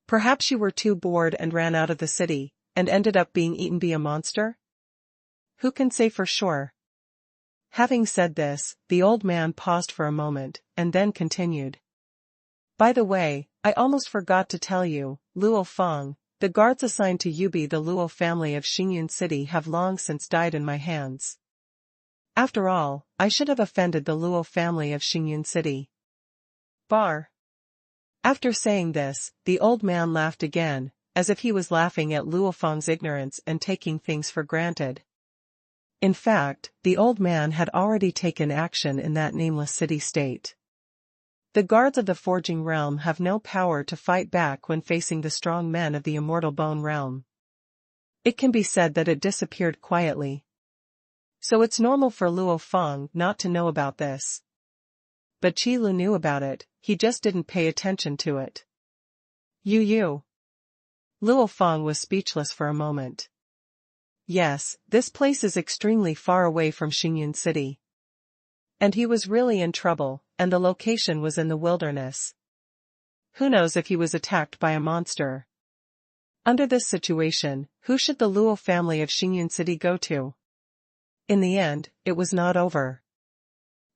Perhaps you were too bored and ran out of the city, and ended up being eaten by a monster? Who can say for sure? Having said this, the old man paused for a moment, and then continued. By the way, I almost forgot to tell you, Luo Feng, the guards assigned to Yubi the Luo family of Xingyun City have long since died in my hands. After all, I should have offended the Luo family of Xingyun City. Bar. After saying this, the old man laughed again, as if he was laughing at Luo Feng's ignorance and taking things for granted. In fact, the old man had already taken action in that nameless city-state. The guards of the forging realm have no power to fight back when facing the strong men of the immortal bone realm. It can be said that it disappeared quietly. So it's normal for Luo Feng not to know about this. But Qi Lu knew about it, he just didn't pay attention to it. You. Luo Feng was speechless for a moment. Yes, this place is extremely far away from Xingyun City. And he was really in trouble, and the location was in the wilderness. Who knows if he was attacked by a monster? Under this situation, who should the Luo family of Xingyun City go to? In the end, it was not over.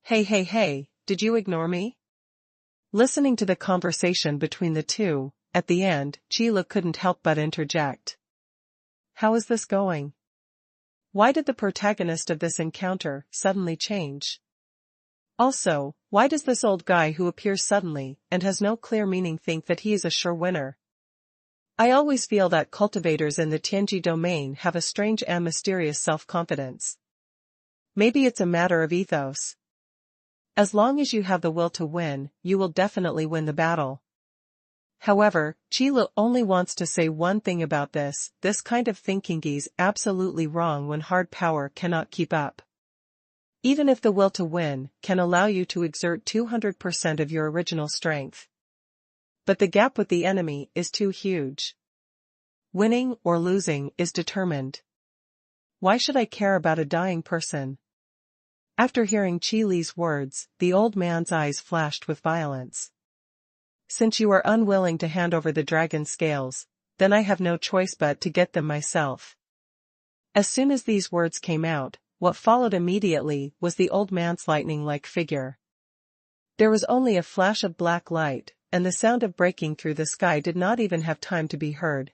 Hey, did you ignore me? Listening to the conversation between the two, at the end, Qi Lu couldn't help but interject. How is this going? Why did the protagonist of this encounter suddenly change? Also, why does this old guy who appears suddenly and has no clear meaning think that he is a sure winner? I always feel that cultivators in the Tianji domain have a strange and mysterious self-confidence. Maybe it's a matter of ethos. As long as you have the will to win, you will definitely win the battle. However, Qi Lu only wants to say one thing about this kind of thinking is absolutely wrong when hard power cannot keep up. Even if the will to win can allow you to exert 200% of your original strength. But the gap with the enemy is too huge. Winning or losing is determined. Why should I care about a dying person? After hearing Qi Li's words, the old man's eyes flashed with violence. Since you are unwilling to hand over the dragon scales, then I have no choice but to get them myself. As soon as these words came out, what followed immediately was the old man's lightning-like figure. There was only a flash of black light, and the sound of breaking through the sky did not even have time to be heard.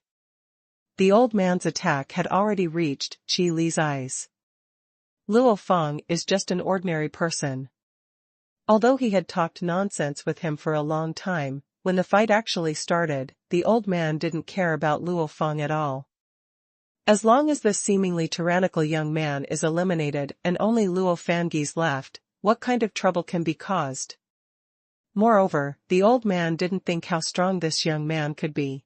The old man's attack had already reached Qi Li's eyes. Luo Feng is just an ordinary person. Although he had talked nonsense with him for a long time, when the fight actually started, the old man didn't care about Luo Feng at all. As long as this seemingly tyrannical young man is eliminated and only Luo Feng's left, what kind of trouble can be caused? Moreover, the old man didn't think how strong this young man could be.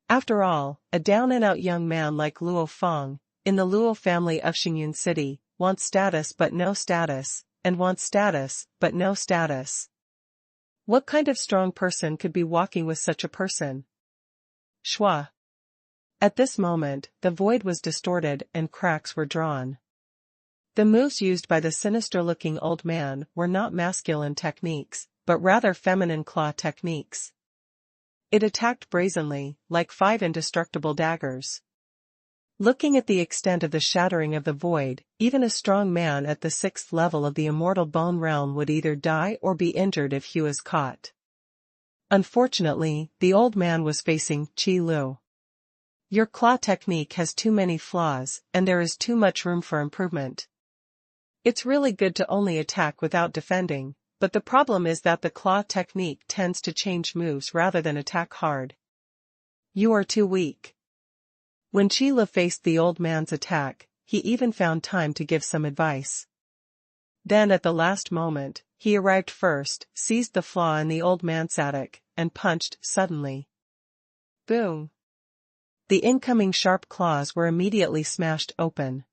After all, a down-and-out young man like Luo Feng, in the Luo family of Xingyun City, wants status but no status, and wants status but no status. What kind of strong person could be walking with such a person? Shua. At this moment, the void was distorted and cracks were drawn. The moves used by the sinister-looking old man were not masculine techniques, but rather feminine claw techniques. It attacked brazenly, like 5 indestructible daggers. Looking at the extent of the shattering of the void, even a strong man at the 6th level of the immortal bone realm would either die or be injured if he was caught. Unfortunately, the old man was facing Qi Lu. Your claw technique has too many flaws, and there is too much room for improvement. It's really good to only attack without defending, but the problem is that the claw technique tends to change moves rather than attack hard. You are too weak. When Qi Lu faced the old man's attack, he even found time to give some advice. Then at the last moment, he arrived first, seized the flaw in the old man's attic, and punched suddenly. Boom! The incoming sharp claws were immediately smashed open.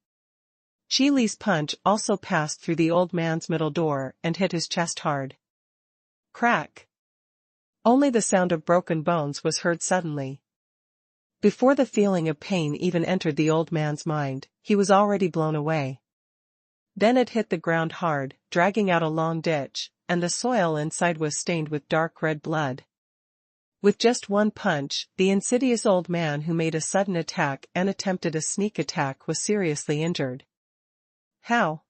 Qi Li's punch also passed through the old man's middle door and hit his chest hard. Crack! Only the sound of broken bones was heard suddenly. Before the feeling of pain even entered the old man's mind, he was already blown away. Then it hit the ground hard, dragging out a long ditch, and the soil inside was stained with dark red blood. With just one punch, the insidious old man who made a sudden attack and attempted a sneak attack was seriously injured. How?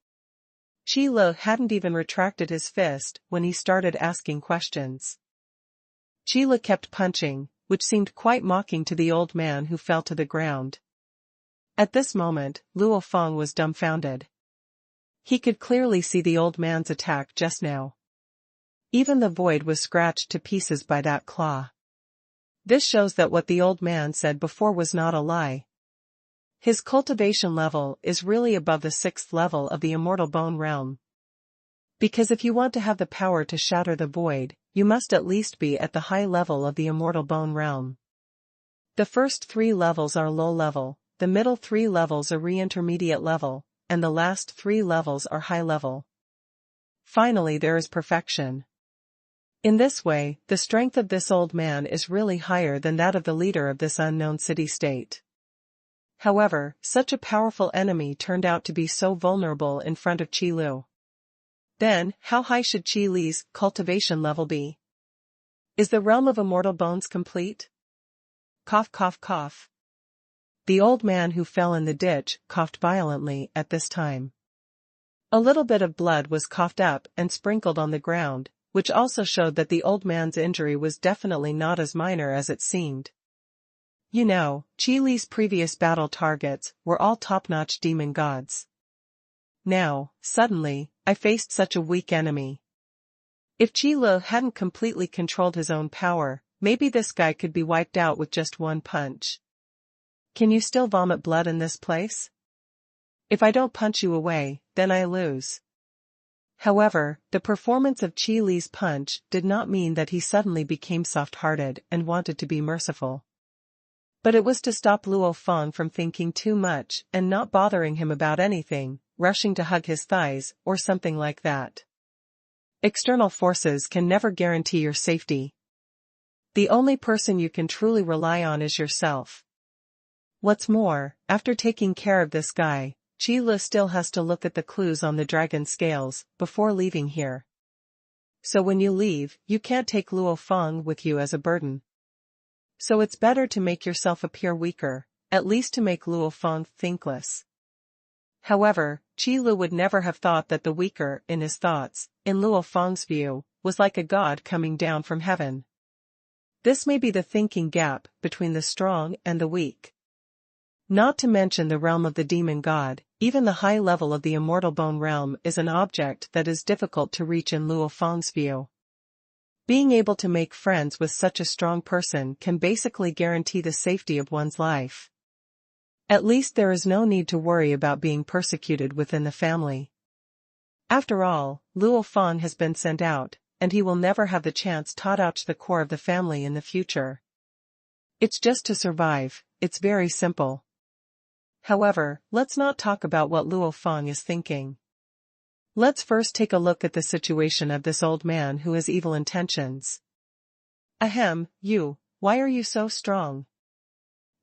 Qi Lu hadn't even retracted his fist when he started asking questions. Qi Lu kept punching, which seemed quite mocking to the old man who fell to the ground. At this moment, Luo Feng was dumbfounded. He could clearly see the old man's attack just now. Even the void was scratched to pieces by that claw. This shows that what the old man said before was not a lie. His cultivation level is really above the 6th level of the immortal bone realm. Because if you want to have the power to shatter the void, you must at least be at the high level of the immortal bone realm. The first 3 levels are low level, the middle 3 levels are re-intermediate level, and the last 3 levels are high level. Finally there is perfection. In this way, the strength of this old man is really higher than that of the leader of this unknown city-state. However, such a powerful enemy turned out to be so vulnerable in front of Qi Lu. Then, how high should Qi Li's cultivation level be? Is the realm of immortal bones complete? Cough, cough, cough. The old man who fell in the ditch coughed violently at this time. A little bit of blood was coughed up and sprinkled on the ground, which also showed that the old man's injury was definitely not as minor as it seemed. You know, Qi Li's previous battle targets were all top-notch demon gods. Now, suddenly, I faced such a weak enemy. If Qi Lu hadn't completely controlled his own power, maybe this guy could be wiped out with just one punch. Can you still vomit blood in this place? If I don't punch you away, then I lose. However, the performance of Qi Li's punch did not mean that he suddenly became soft-hearted and wanted to be merciful. But it was to stop Luo Feng from thinking too much and not bothering him about anything, rushing to hug his thighs, or something like that. External forces can never guarantee your safety. The only person you can truly rely on is yourself. What's more, after taking care of this guy, Qi Lu still has to look at the clues on the dragon scales before leaving here. So when you leave, you can't take Luo Feng with you as a burden. So it's better to make yourself appear weaker, at least to make Luo Feng thinkless. However, Qi Lu would never have thought that the weaker in his thoughts, in Luo Feng's view, was like a god coming down from heaven. This may be the thinking gap between the strong and the weak. Not to mention the realm of the demon god, even the high level of the immortal bone realm is an object that is difficult to reach in Luo Feng's view. Being able to make friends with such a strong person can basically guarantee the safety of one's life. At least there is no need to worry about being persecuted within the family. After all, Luo Feng has been sent out, and he will never have the chance to touch the core of the family in the future. It's just to survive, it's very simple. However, let's not talk about what Luo Feng is thinking. Let's first take a look at the situation of this old man who has evil intentions. Ahem, why are you so strong?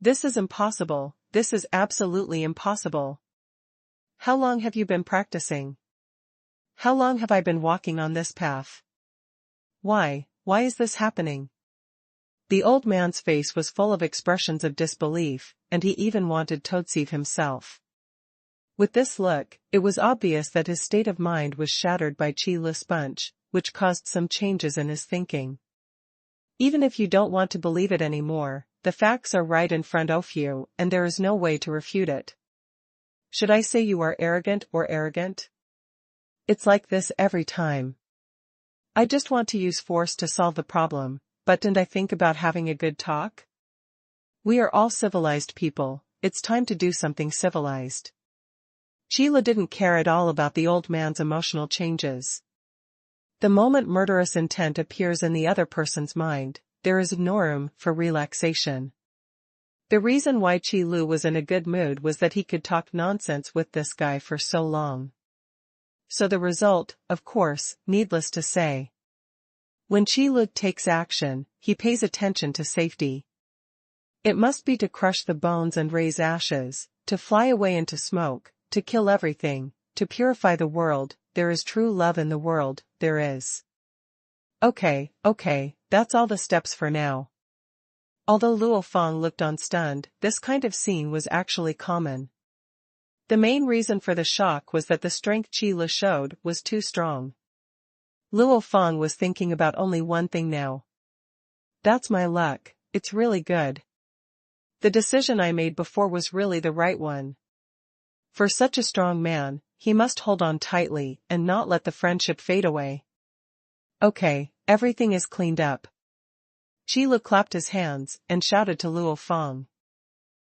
This is impossible, this is absolutely impossible. How long have you been practicing? How long have I been walking on this path? Why is this happening? The old man's face was full of expressions of disbelief, and he even wanted Toadsieve himself. With this look, it was obvious that his state of mind was shattered by Qi Lu's punch, which caused some changes in his thinking. Even if you don't want to believe it anymore, the facts are right in front of you, and there is no way to refute it. Should I say you are arrogant or arrogant? It's like this every time. I just want to use force to solve the problem, but didn't I think about having a good talk? We are all civilized people, it's time to do something civilized. Qi Lu didn't care at all about the old man's emotional changes. The moment murderous intent appears in the other person's mind, there is no room for relaxation. The reason why Qi Lu was in a good mood was that he could talk nonsense with this guy for so long. So the result, of course, needless to say. When Qi Lu takes action, he pays attention to safety. It must be to crush the bones and raise ashes, to fly away into smoke, to kill everything, to purify the world. There is true love in the world, there is. Okay, that's all the steps for now. Although Luo Fang looked on stunned, this kind of scene was actually common. The main reason for the shock was that the strength Qi Lu showed was too strong. Luo Fang was thinking about only one thing now. That's my luck, it's really good. The decision I made before was really the right one. For such a strong man, he must hold on tightly and not let the friendship fade away. Okay, everything is cleaned up. Qi Lu clapped his hands and shouted to Luo Fang.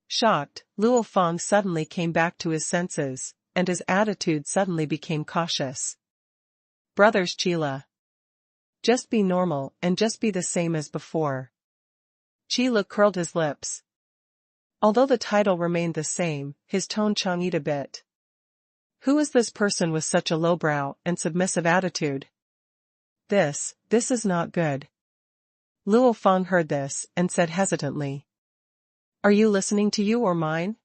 Shocked, Luo Fang suddenly came back to his senses, and his attitude suddenly became cautious. Brothers Qi Lu. Just be normal and just be the same as before. Qi Lu curled his lips. Although the title remained the same, his tone changed a bit. Who is this person with such a lowbrow and submissive attitude? This is not good. Luo Fang heard this and said hesitantly. Are you listening to you or mine?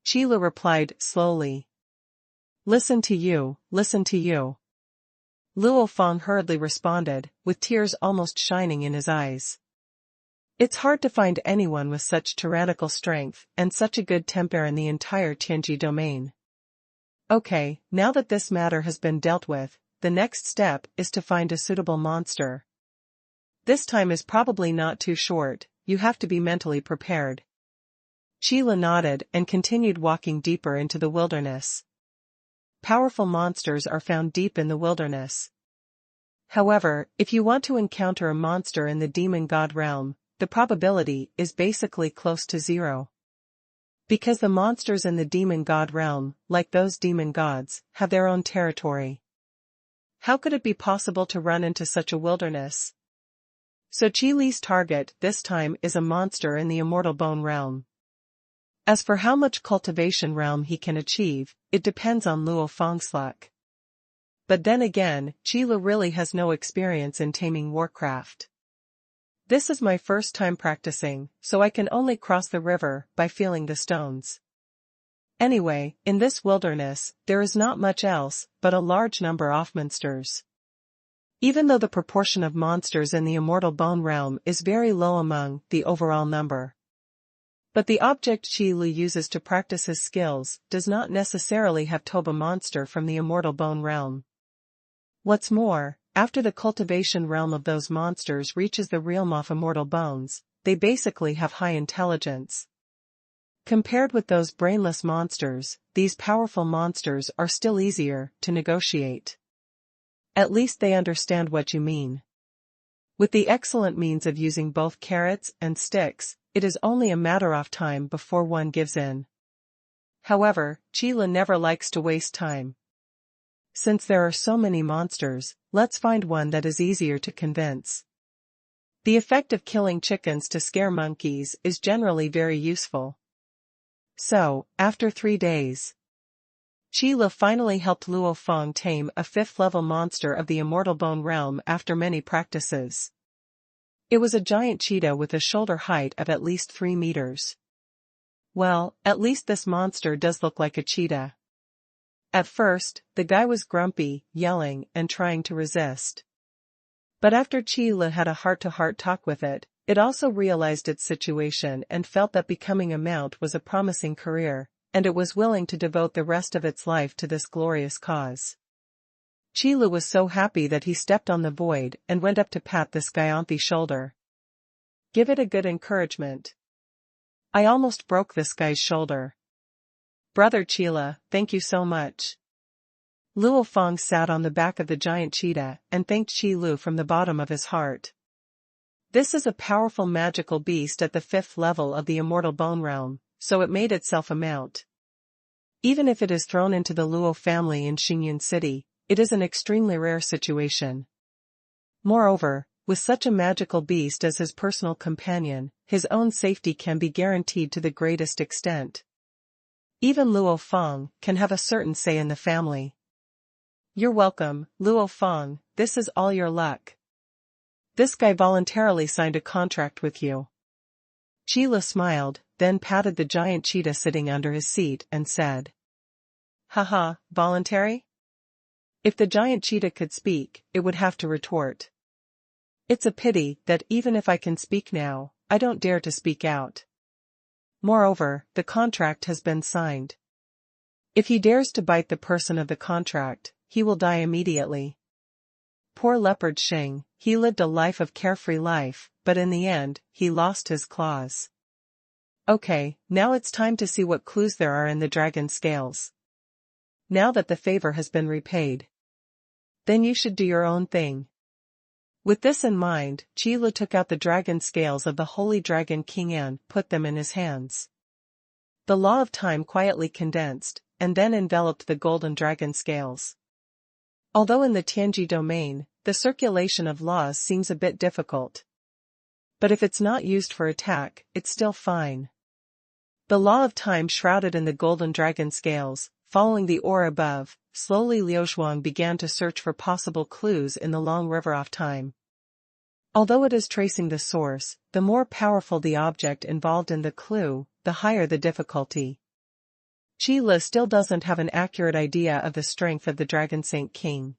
Qi Lu replied slowly. Listen to you. Luo Fang hurriedly responded, with tears almost shining in his eyes. It's hard to find anyone with such tyrannical strength and such a good temper in the entire Tianji domain. Okay, now that this matter has been dealt with, the next step is to find a suitable monster. This time is probably not too short, you have to be mentally prepared. Qi Lu nodded and continued walking deeper into the wilderness. Powerful monsters are found deep in the wilderness. However, if you want to encounter a monster in the demon god realm, the probability is basically close to zero. Because the monsters in the demon god realm, like those demon gods, have their own territory. How could it be possible to run into such a wilderness? So Qi Lu's target this time is a monster in the immortal bone realm. As for how much cultivation realm he can achieve, it depends on Luo Fang's luck. But then again, Qi Lu really has no experience in taming warcraft. This is my first time practicing, so I can only cross the river by feeling the stones. Anyway, in this wilderness, there is not much else but a large number of monsters. Even though the proportion of monsters in the immortal bone realm is very low among the overall number. But the object Qi Lu uses to practice his skills does not necessarily have Toba monster from the immortal bone realm. What's more, after the cultivation realm of those monsters reaches the realm of immortal bones, they basically have high intelligence. Compared with those brainless monsters, these powerful monsters are still easier to negotiate. At least they understand what you mean. With the excellent means of using both carrots and sticks, it is only a matter of time before one gives in. However, Qi Lu never likes to waste time. Since there are so many monsters, let's find one that is easier to convince. The effect of killing chickens to scare monkeys is generally very useful. So, after 3 days, Qi Lu finally helped Luo Feng tame a 5th-level monster of the Immortal Bone realm after many practices. It was a giant cheetah with a shoulder height of at least 3 meters. Well, at least this monster does look like a cheetah. At first, the guy was grumpy, yelling, and trying to resist. But after Qi Lu had a heart-to-heart talk with it, it also realized its situation and felt that becoming a mount was a promising career, and it was willing to devote the rest of its life to this glorious cause. Qi Lu was so happy that he stepped on the void and went up to pat this guy on the shoulder. Give it a good encouragement. I almost broke this guy's shoulder. Brother Qi Lu, thank you so much. Luo Feng sat on the back of the giant cheetah and thanked Qi Lu from the bottom of his heart. This is a powerful magical beast at the 5th level of the Immortal Bone realm, so it made itself a mount. Even if it is thrown into the Luo family in Xingyun City, it is an extremely rare situation. Moreover, with such a magical beast as his personal companion, his own safety can be guaranteed to the greatest extent. Even Luo Feng can have a certain say in the family. You're welcome, Luo Feng, this is all your luck. This guy voluntarily signed a contract with you. Qi Lu smiled, then patted the giant cheetah sitting under his seat and said. Haha, voluntary? If the giant cheetah could speak, it would have to retort. It's a pity that even if I can speak now, I don't dare to speak out. Moreover, the contract has been signed. If he dares to bite the person of the contract, he will die immediately. Poor leopard Xing, he lived a life of carefree life, but in the end, he lost his claws. Okay, now it's time to see what clues there are in the dragon scales. Now that the favor has been repaid, then you should do your own thing. With this in mind, Qi Lu took out the dragon scales of the Holy Dragon King and put them in his hands. The law of time quietly condensed, and then enveloped the golden dragon scales. Although in the Tianji domain, the circulation of laws seems a bit difficult. But if it's not used for attack, it's still fine. The law of time shrouded in the golden dragon scales, following the aura above, slowly Liu Shuang began to search for possible clues in the long river of time. Although it is tracing the source, the more powerful the object involved in the clue, the higher the difficulty. Qi Lu still doesn't have an accurate idea of the strength of the Dragon Saint King.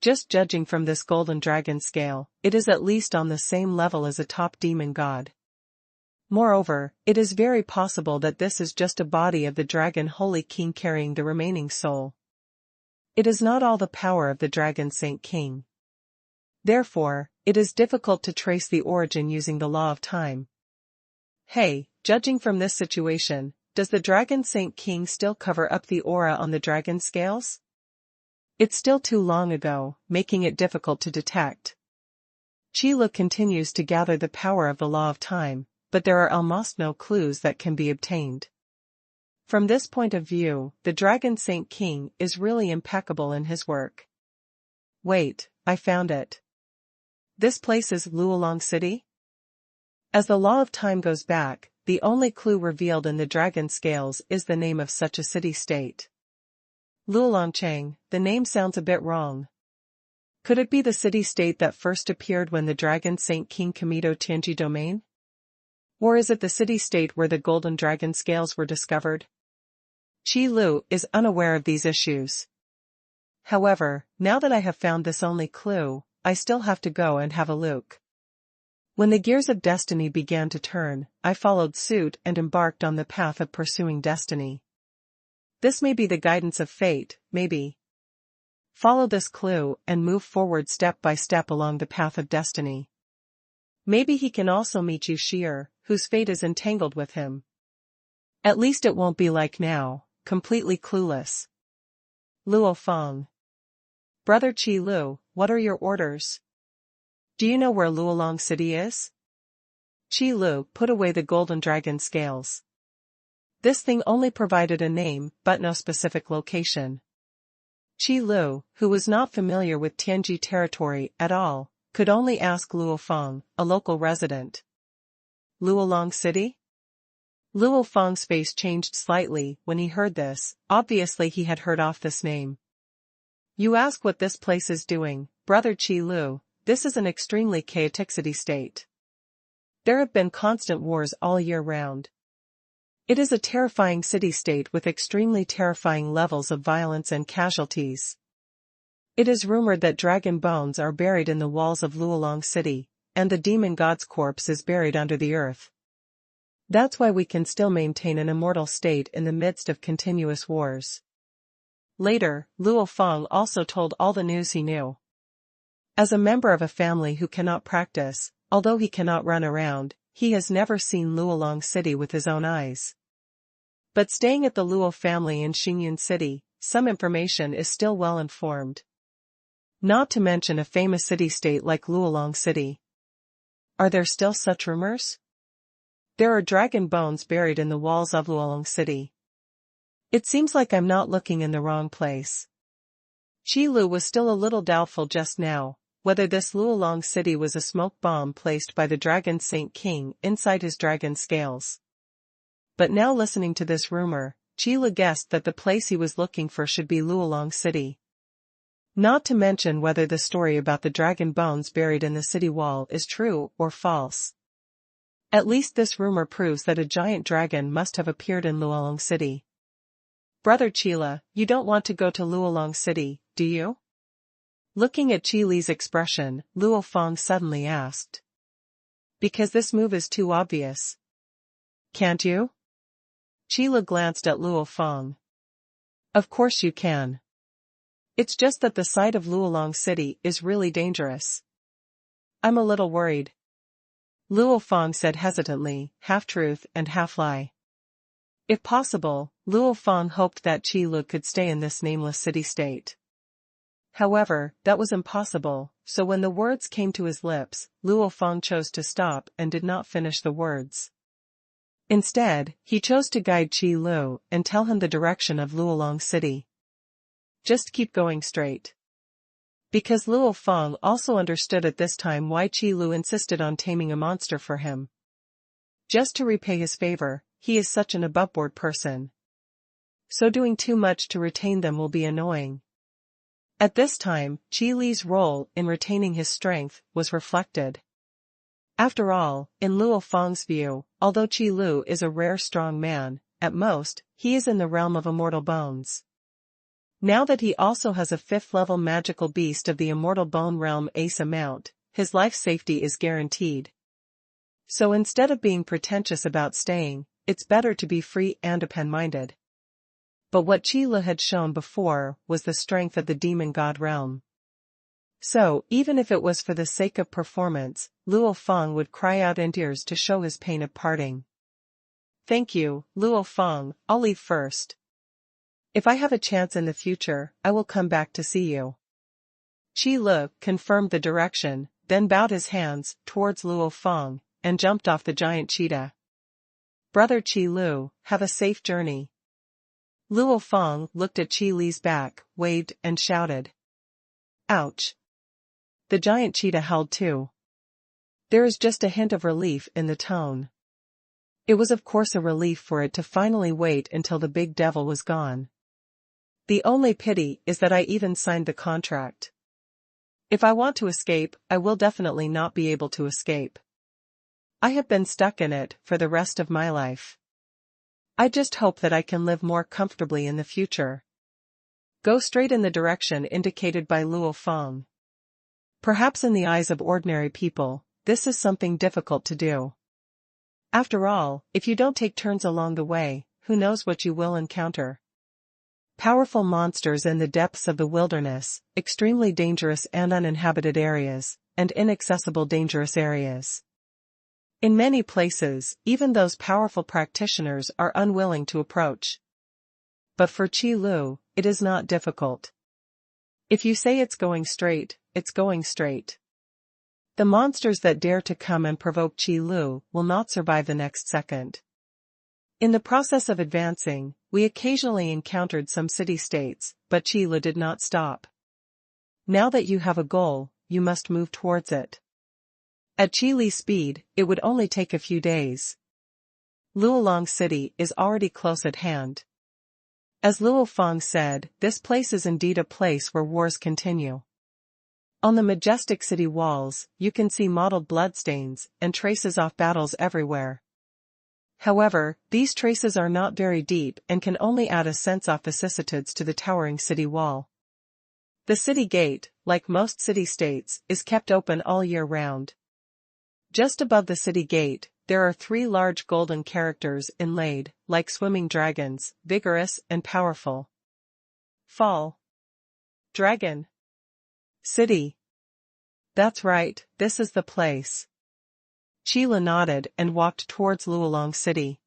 Just judging from this golden dragon scale, it is at least on the same level as a top demon god. Moreover, it is very possible that this is just a body of the Dragon Holy King carrying the remaining soul. It is not all the power of the Dragon Saint King. Therefore, it is difficult to trace the origin using the law of time. Hey, judging from this situation, does the Dragon Saint King still cover up the aura on the dragon scales? It's still too long ago, making it difficult to detect. Qi Lu continues to gather the power of the law of time, but there are almost no clues that can be obtained. From this point of view, the Dragon Saint King is really impeccable in his work. Wait, I found it. This place is Luolong City? As the law of time goes back, the only clue revealed in the dragon scales is the name of such a city-state. Luolongchang, the name sounds a bit wrong. Could it be the city-state that first appeared when the Dragon Saint King Kamido Tianji domain? Or is it the city-state where the golden dragon scales were discovered? Qi Lu is unaware of these issues. However, now that I have found this only clue, I still have to go and have a look. When the gears of destiny began to turn, I followed suit and embarked on the path of pursuing destiny. This may be the guidance of fate, maybe. Follow this clue and move forward step by step along the path of destiny. Maybe he can also meet you Shi'er, whose fate is entangled with him. At least it won't be like now, completely clueless. Luo Feng. Brother Qi Lu, what are your orders? Do you know where Luolong City is? Qi Lu put away the golden dragon scales. This thing only provided a name, but no specific location. Qi Lu, who was not familiar with Tianji territory at all, could only ask Luo Feng, a local resident. Luolong City? Luo Feng's face changed slightly when he heard this. Obviously he had heard of this name. You ask what this place is doing, Brother Qi Lu. This is an extremely chaotic city-state. There have been constant wars all year round. It is a terrifying city-state with extremely terrifying levels of violence and casualties. It is rumored that dragon bones are buried in the walls of Luolong City, and the demon god's corpse is buried under the earth. That's why we can still maintain an immortal state in the midst of continuous wars. Later, Luo Feng also told all the news he knew. As a member of a family who cannot practice, although he cannot run around, he has never seen Luolong City with his own eyes. But staying at the Luo family in Xingyun City, some information is still well informed. Not to mention a famous city-state like Luolong City. Are there still such rumors? There are dragon bones buried in the walls of Luolong City. It seems like I'm not looking in the wrong place. Qi Lu was still a little doubtful just now, whether this Luolong City was a smoke bomb placed by the Dragon Saint King inside his dragon scales. But now listening to this rumor, Qi Lu guessed that the place he was looking for should be Luolong City. Not to mention whether the story about the dragon bones buried in the city wall is true or false. At least this rumor proves that a giant dragon must have appeared in Luolong City. Brother Qila, you don't want to go to Luolong City, do you? Looking at Qi Li's expression, Luo Feng suddenly asked. Because this move is too obvious. Can't you? Qi Li glanced at Luo Feng. Of course you can. It's just that the sight of Luolong City is really dangerous. I'm a little worried. Luo Feng said hesitantly, half truth and half lie. If possible, Luo Feng hoped that Qi Lu could stay in this nameless city-state. However, that was impossible, so when the words came to his lips, Luo Feng chose to stop and did not finish the words. Instead, he chose to guide Qi Lu and tell him the direction of Luolong City. Just keep going straight. Because Luo Feng also understood at this time why Qi Lu insisted on taming a monster for him. Just to repay his favor, he is such an aboveboard person. So doing too much to retain them will be annoying. At this time, Qi Li's role in retaining his strength was reflected. After all, in Luo Feng's view, although Qi Lu is a rare strong man, at most, he is in the realm of immortal bones. Now that he also has a 5th-level magical beast of the immortal bone realm ace amount, his life safety is guaranteed. So instead of being pretentious about staying, it's better to be free and open-minded. But what Qi Lu had shown before was the strength of the demon god realm. So, even if it was for the sake of performance, Luo Feng would cry out in tears to show his pain of parting. Thank you, Luo Feng, I'll leave first. If I have a chance in the future, I will come back to see you. Qi Lu confirmed the direction, then bowed his hands towards Luo Feng, and jumped off the giant cheetah. Brother Qi Lu, have a safe journey. Luo Feng looked at Qi Li's back, waved and shouted. Ouch! The giant cheetah held too. There is just a hint of relief in the tone. It was of course a relief for it to finally wait until the big devil was gone. The only pity is that I even signed the contract. If I want to escape, I will definitely not be able to escape. I have been stuck in it for the rest of my life. I just hope that I can live more comfortably in the future. Go straight in the direction indicated by Luo Feng. Perhaps in the eyes of ordinary people, this is something difficult to do. After all, if you don't take turns along the way, who knows what you will encounter. Powerful monsters in the depths of the wilderness, extremely dangerous and uninhabited areas, and inaccessible dangerous areas. In many places, even those powerful practitioners are unwilling to approach. But for Qi Lu, it is not difficult. If you say it's going straight, it's going straight. The monsters that dare to come and provoke Qi Lu will not survive the next second. In the process of advancing, we occasionally encountered some city-states, but Qi Lu did not stop. Now that you have a goal, you must move towards it. At Qi Li's speed, it would only take a few days. Luolong City is already close at hand. As Luo Feng said, this place is indeed a place where wars continue. On the majestic city walls, you can see mottled bloodstains and traces of battles everywhere. However, these traces are not very deep and can only add a sense of vicissitudes to the towering city wall. The city gate, like most city-states, is kept open all year round. Just above the city gate, there are 3 large golden characters inlaid, like swimming dragons, vigorous and powerful. Fall. Dragon. City. That's right, this is the place. Qila nodded and walked towards Luolong City.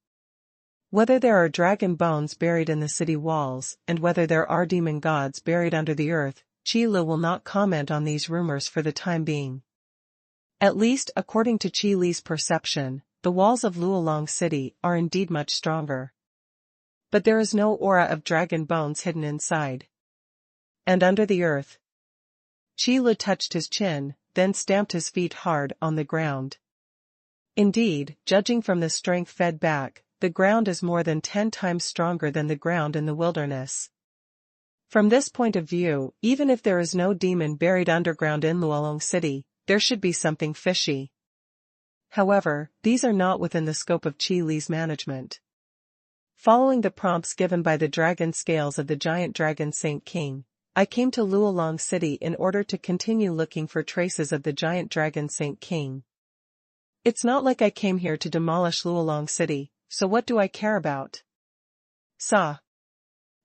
Whether there are dragon bones buried in the city walls, and whether there are demon gods buried under the earth, Qila will not comment on these rumors for the time being. At least according to Qili's perception, the walls of Luolong City are indeed much stronger. But there is no aura of dragon bones hidden inside. And under the earth. Qila touched his chin, then stamped his feet hard on the ground. Indeed, judging from the strength fed back, the ground is more than 10 times stronger than the ground in the wilderness. From this point of view, even if there is no demon buried underground in Luolong City, there should be something fishy. However, these are not within the scope of Qili's management. Following the prompts given by the dragon scales of the giant dragon Saint King, I came to Luolong City in order to continue looking for traces of the giant dragon Saint King. It's not like I came here to demolish Luolong City, so what do I care about?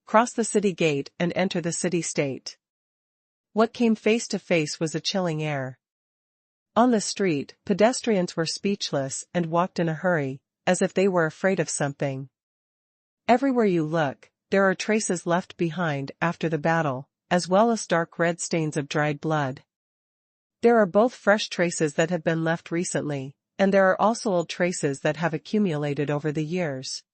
Cross the city gate and enter the city-state. What came face to face was a chilling air. On the street, pedestrians were speechless and walked in a hurry, as if they were afraid of something. Everywhere you look, there are traces left behind after the battle, as well as dark red stains of dried blood. There are both fresh traces that have been left recently, and there are also old traces that have accumulated over the years.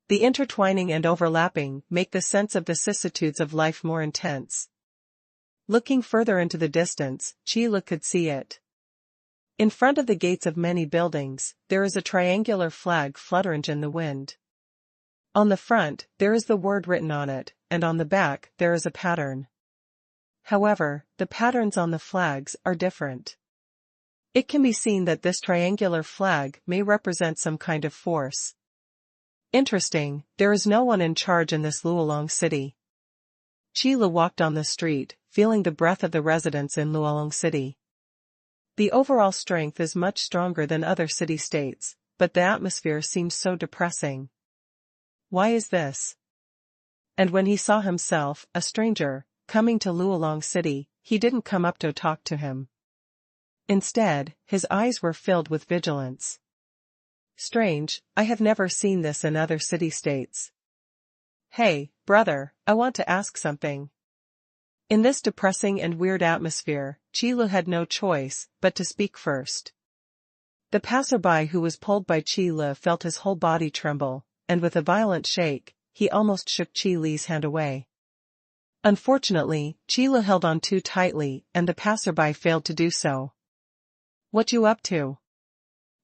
The intertwining and overlapping make the sense of vicissitudes of life more intense. Looking further into the distance, Qila could see it. In front of the gates of many buildings, there is a triangular flag fluttering in the wind. On the front, there is the word written on it, and on the back, there is a pattern. However, the patterns on the flags are different. It can be seen that this triangular flag may represent some kind of force. Interesting, there is no one in charge in this Luolong City. Qila walked on the street, feeling the breath of the residents in Luolong City. The overall strength is much stronger than other city-states, but the atmosphere seems so depressing. Why is this? And when he saw himself, a stranger, coming to Luolong City, he didn't come up to talk to him. Instead, his eyes were filled with vigilance. Strange, I have never seen this in other city-states. Hey, brother, I want to ask something. In this depressing and weird atmosphere, Qila had no choice but to speak first. The passerby who was pulled by Qila felt his whole body tremble, and with a violent shake, he almost shook Qili's hand away. Unfortunately, Qila held on too tightly and the passerby failed to do so. What you up to?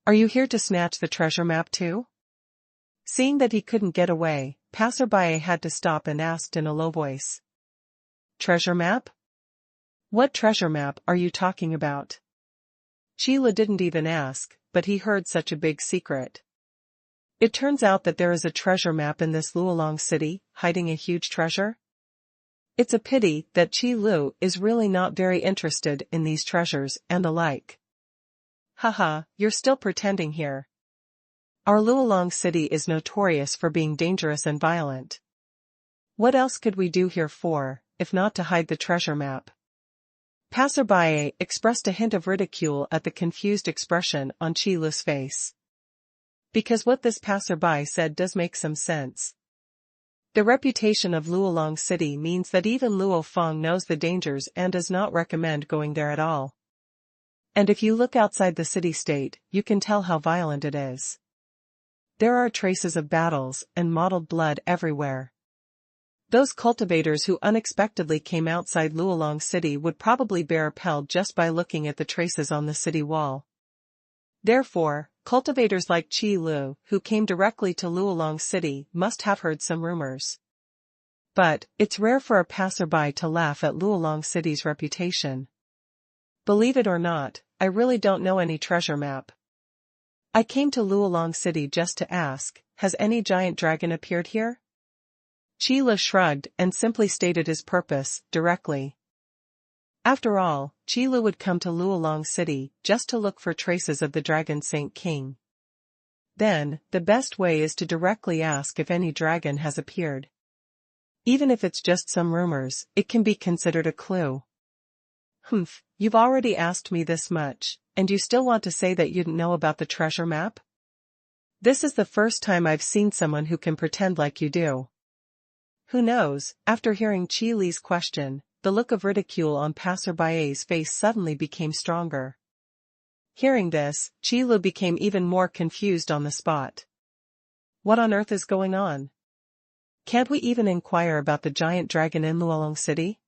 Are you here to snatch the treasure map too? Seeing that he couldn't get away, passerby had to stop and asked in a low voice. Treasure map? What treasure map are you talking about? Qila didn't even ask, but he heard such a big secret. It turns out that there is a treasure map in this Luolong City, hiding a huge treasure. It's a pity that Qilu is really not very interested in these treasures and the like. Haha, you're still pretending here. Our Luolong City is notorious for being dangerous and violent. What else could we do here for, if not to hide the treasure map? Passerby expressed a hint of ridicule at the confused expression on Qilu's face. Because what this passerby said does make some sense. The reputation of Luolong City means that even Luo Feng knows the dangers and does not recommend going there at all. And if you look outside the city-state, you can tell how violent it is. There are traces of battles and mottled blood everywhere. Those cultivators who unexpectedly came outside Luolong City would probably bear a pell just by looking at the traces on the city wall. Therefore, cultivators like Qi Lu, who came directly to Luolong City, must have heard some rumors. But, it's rare for a passerby to laugh at Luolong City's reputation. Believe it or not, I really don't know any treasure map. I came to Luolong City just to ask, has any giant dragon appeared here? Qi Lu shrugged and simply stated his purpose, directly. After all, Qi Lu would come to Luolong City just to look for traces of the Dragon Saint King. Then, the best way is to directly ask if any dragon has appeared. Even if it's just some rumors, it can be considered a clue. Humph, you've already asked me this much, and you still want to say that you didn't know about the treasure map? This is the first time I've seen someone who can pretend like you do. Who knows, after hearing Qi Li's question, the look of ridicule on passerby's face suddenly became stronger. Hearing this, Qi Lu became even more confused on the spot. What on earth is going on? Can't we even inquire about the giant dragon in Luolong City?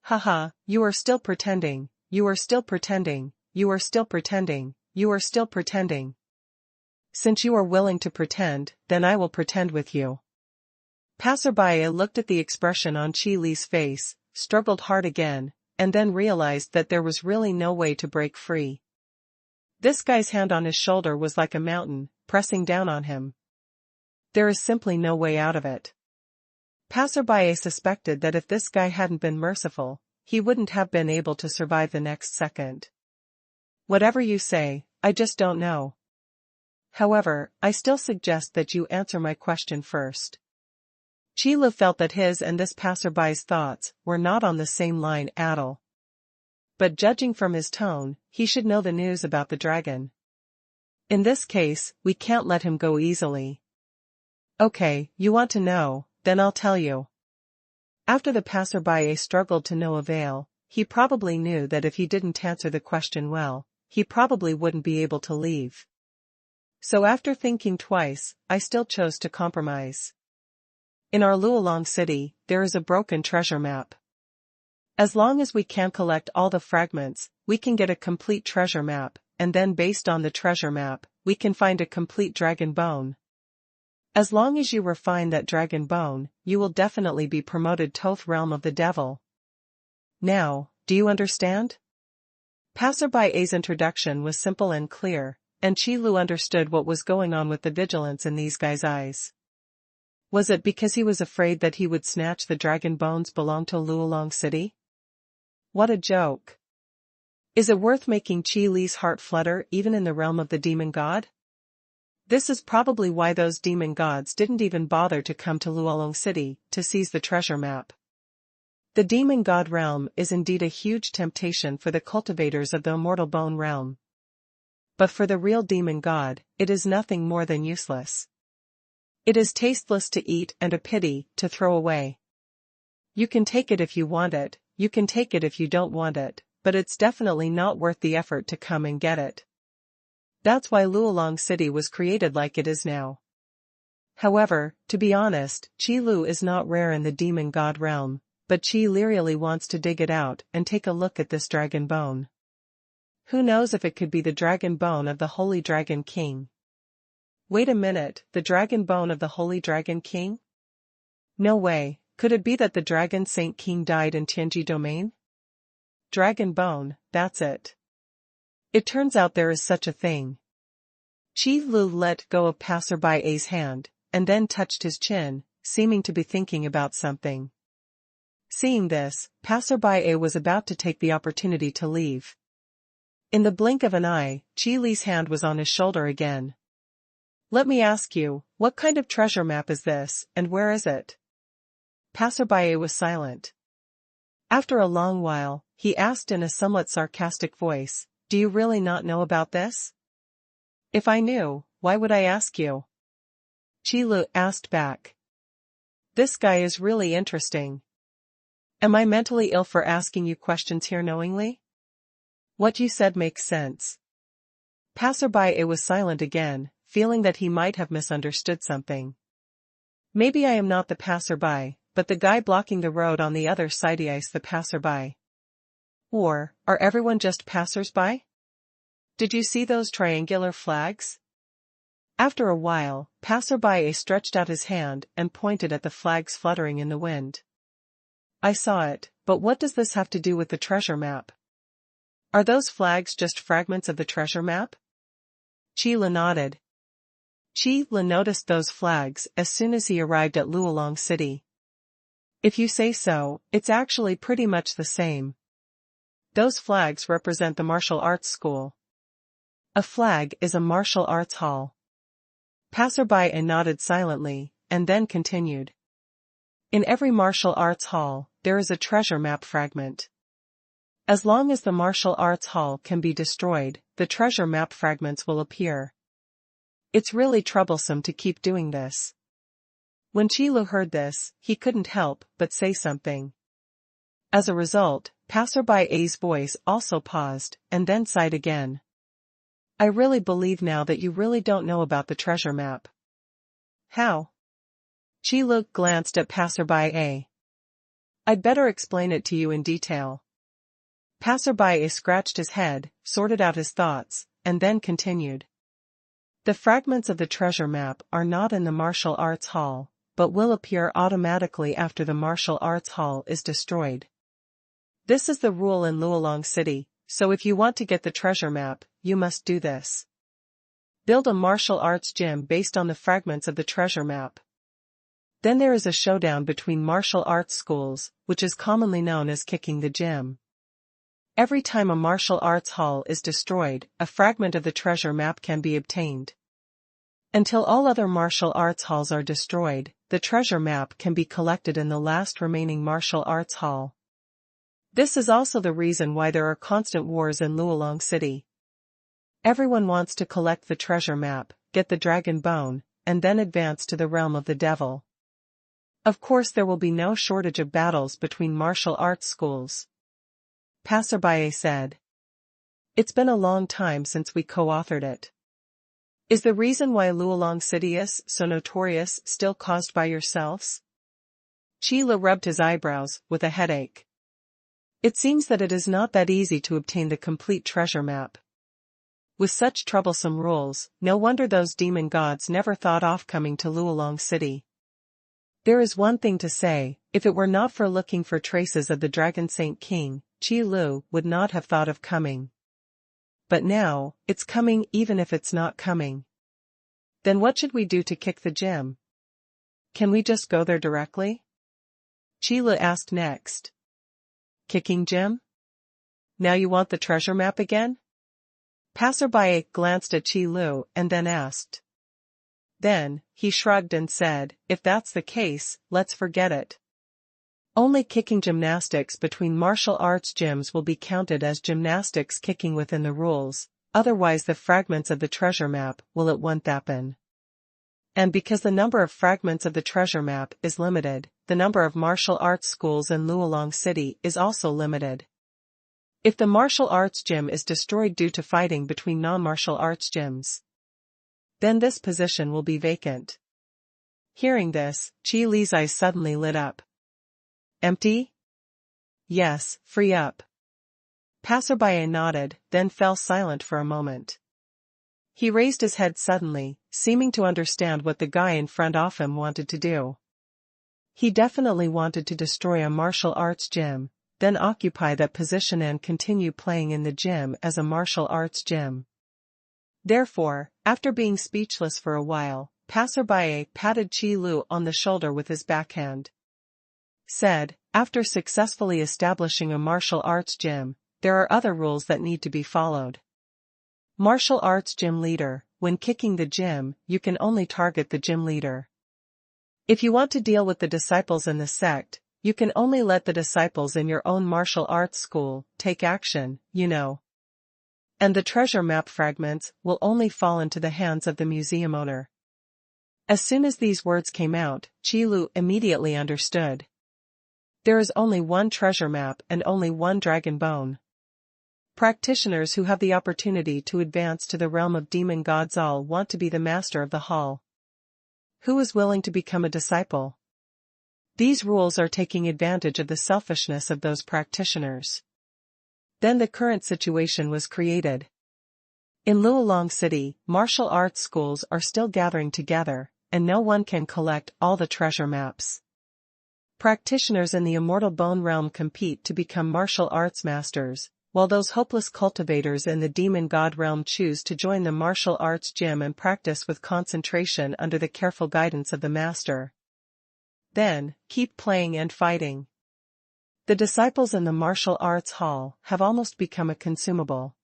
Haha, you are still pretending, you are still pretending, you are still pretending, you are still pretending. Since you are willing to pretend, then I will pretend with you. Passerby looked at the expression on Qi Li's face, struggled hard again, and then realized that there was really no way to break free. This guy's hand on his shoulder was like a mountain, pressing down on him. There is simply no way out of it. Passerby suspected that if this guy hadn't been merciful, he wouldn't have been able to survive the next second. Whatever you say, I just don't know. However, I still suggest that you answer my question first. Qi Lu felt that his and this passerby's thoughts were not on the same line at all. But judging from his tone, he should know the news about the dragon. In this case, we can't let him go easily. Okay, you want to know, then I'll tell you. After the passerby struggled to no avail, he probably knew that if he didn't answer the question well, he probably wouldn't be able to leave. So after thinking twice, I still chose to compromise. In our Luolong City, there is a broken treasure map. As long as we can collect all the fragments, we can get a complete treasure map, and then based on the treasure map, we can find a complete dragon bone. As long as you refine that dragon bone, you will definitely be promoted to the realm of the devil. Now, do you understand? Passerby's introduction was simple and clear, and Qi Lu understood what was going on with the vigilance in these guys' eyes. Was it because he was afraid that he would snatch the dragon bones belong to Luolong City? What a joke. Is it worth making Qi Li's heart flutter even in the realm of the demon god? This is probably why those demon gods didn't even bother to come to Luolong City to seize the treasure map. The demon god realm is indeed a huge temptation for the cultivators of the immortal bone realm. But for the real demon god, it is nothing more than useless. It is tasteless to eat and a pity to throw away. You can take it if you want it, you can take it if you don't want it, but it's definitely not worth the effort to come and get it. That's why Luolong City was created like it is now. However, to be honest, Qi Lu is not rare in the demon god realm, but Qi Li really wants to dig it out and take a look at this dragon bone. Who knows if it could be the dragon bone of the Holy Dragon King? Wait a minute, the dragon bone of the Holy Dragon King? No way, could it be that the Dragon Saint King died in Tianji Domain? Dragon bone, that's it. It turns out there is such a thing. Qi Lu let go of passerby's hand, and then touched his chin, seeming to be thinking about something. Seeing this, passerby was about to take the opportunity to leave. In the blink of an eye, Qi Li's hand was on his shoulder again. Let me ask you, what kind of treasure map is this, and where is it? Passerby was silent. After a long while, he asked in a somewhat sarcastic voice, do you really not know about this? If I knew, why would I ask you? Qi Lu asked back. This guy is really interesting. Am I mentally ill for asking you questions here knowingly? What you said makes sense. Passerby was silent again, feeling that he might have misunderstood something. Maybe I am not the passerby, but the guy blocking the road on the other side is the passerby. Or, are everyone just passers-by? Did you see those triangular flags? After a while, passerby A stretched out his hand and pointed at the flags fluttering in the wind. I saw it, but what does this have to do with the treasure map? Are those flags just fragments of the treasure map? Qi Le nodded. Qi Le noticed those flags as soon as he arrived at Luolong City. If you say so, it's actually pretty much the same. Those flags represent the martial arts school. A flag is a martial arts hall. Passerby A nodded silently, and then continued. In every martial arts hall, there is a treasure map fragment. As long as the martial arts hall can be destroyed, the treasure map fragments will appear. It's really troublesome to keep doing this. When Qi Lu heard this, he couldn't help but say something. As a result, passerby A's voice also paused, and then sighed again. I really believe now that you really don't know about the treasure map. How? Qi Lu glanced at passerby A. I'd better explain it to you in detail. Passerby A scratched his head, sorted out his thoughts, and then continued. The fragments of the treasure map are not in the martial arts hall, but will appear automatically after the martial arts hall is destroyed. This is the rule in Luolong City, so if you want to get the treasure map, you must do this. Build a martial arts gym based on the fragments of the treasure map. Then there is a showdown between martial arts schools, which is commonly known as kicking the gym. Every time a martial arts hall is destroyed, a fragment of the treasure map can be obtained. Until all other martial arts halls are destroyed, the treasure map can be collected in the last remaining martial arts hall. This is also the reason why there are constant wars in Luolong City. Everyone wants to collect the treasure map, get the dragon bone, and then advance to the realm of the devil. Of course there will be no shortage of battles between martial arts schools. Passerby said. It's been a long time since we co-authored it. Is the reason why Luolong City is so notorious still caused by yourselves? Qi Le rubbed his eyebrows, with a headache. It seems that it is not that easy to obtain the complete treasure map. With such troublesome rules, no wonder those demon gods never thought of coming to Luolong City. There is one thing to say, if it were not for looking for traces of the Dragon Saint King, Qi Lu would not have thought of coming. But now, it's coming even if it's not coming. Then what should we do to kick the gym? Can we just go there directly? Qi Lu asked next. Kicking gym? Now you want the treasure map again? Passerby glanced at Qi Lu and then asked. Then, he shrugged and said, if that's the case, let's forget it. Only kicking gymnastics between martial arts gyms will be counted as gymnastics kicking within the rules, otherwise the fragments of the treasure map will at once happen. And because the number of fragments of the treasure map is limited, the number of martial arts schools in Luolong City is also limited. If the martial arts gym is destroyed due to fighting between non-martial arts gyms, then this position will be vacant. Hearing this, Qi Li's eyes suddenly lit up. Empty? Yes, free up. Passerby nodded, then fell silent for a moment. He raised his head suddenly, seeming to understand what the guy in front of him wanted to do. He definitely wanted to destroy a martial arts gym, then occupy that position and continue playing in the gym as a martial arts gym. Therefore, after being speechless for a while, Passerby patted Qi Lu on the shoulder with his backhand. Said, after successfully establishing a martial arts gym, there are other rules that need to be followed. Martial arts gym leader, when kicking the gym, you can only target the gym leader. If you want to deal with the disciples in the sect, you can only let the disciples in your own martial arts school take action, you know. And the treasure map fragments will only fall into the hands of the museum owner. As soon as these words came out, Qi Lu immediately understood. There is only one treasure map and only one dragon bone. Practitioners who have the opportunity to advance to the realm of demon gods all want to be the master of the hall. Who is willing to become a disciple? These rules are taking advantage of the selfishness of those practitioners. Then the current situation was created. In Luolong City, martial arts schools are still gathering together, and no one can collect all the treasure maps. Practitioners in the Immortal Bone Realm compete to become martial arts masters, while those hopeless cultivators in the Demon God Realm choose to join the martial arts gym and practice with concentration under the careful guidance of the master. Then, keep playing and fighting. The disciples in the martial arts hall have almost become a consumable.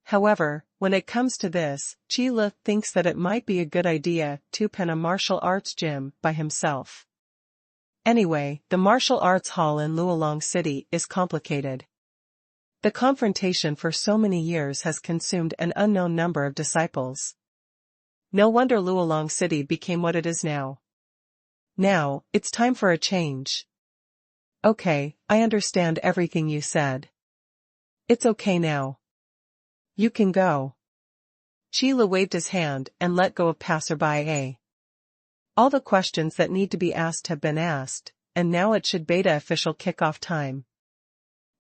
However, when it comes to this, Qi Lu thinks that it might be a good idea to open a martial arts gym by himself. Anyway, the martial arts hall in Luolong City is complicated. The confrontation for so many years has consumed an unknown number of disciples. No wonder Luolong City became what it is now. Now, it's time for a change. Okay, I understand everything you said. It's okay now. You can go. Qi Lu waved his hand and let go of passerby A. All the questions that need to be asked have been asked, and now it should beta official kickoff time.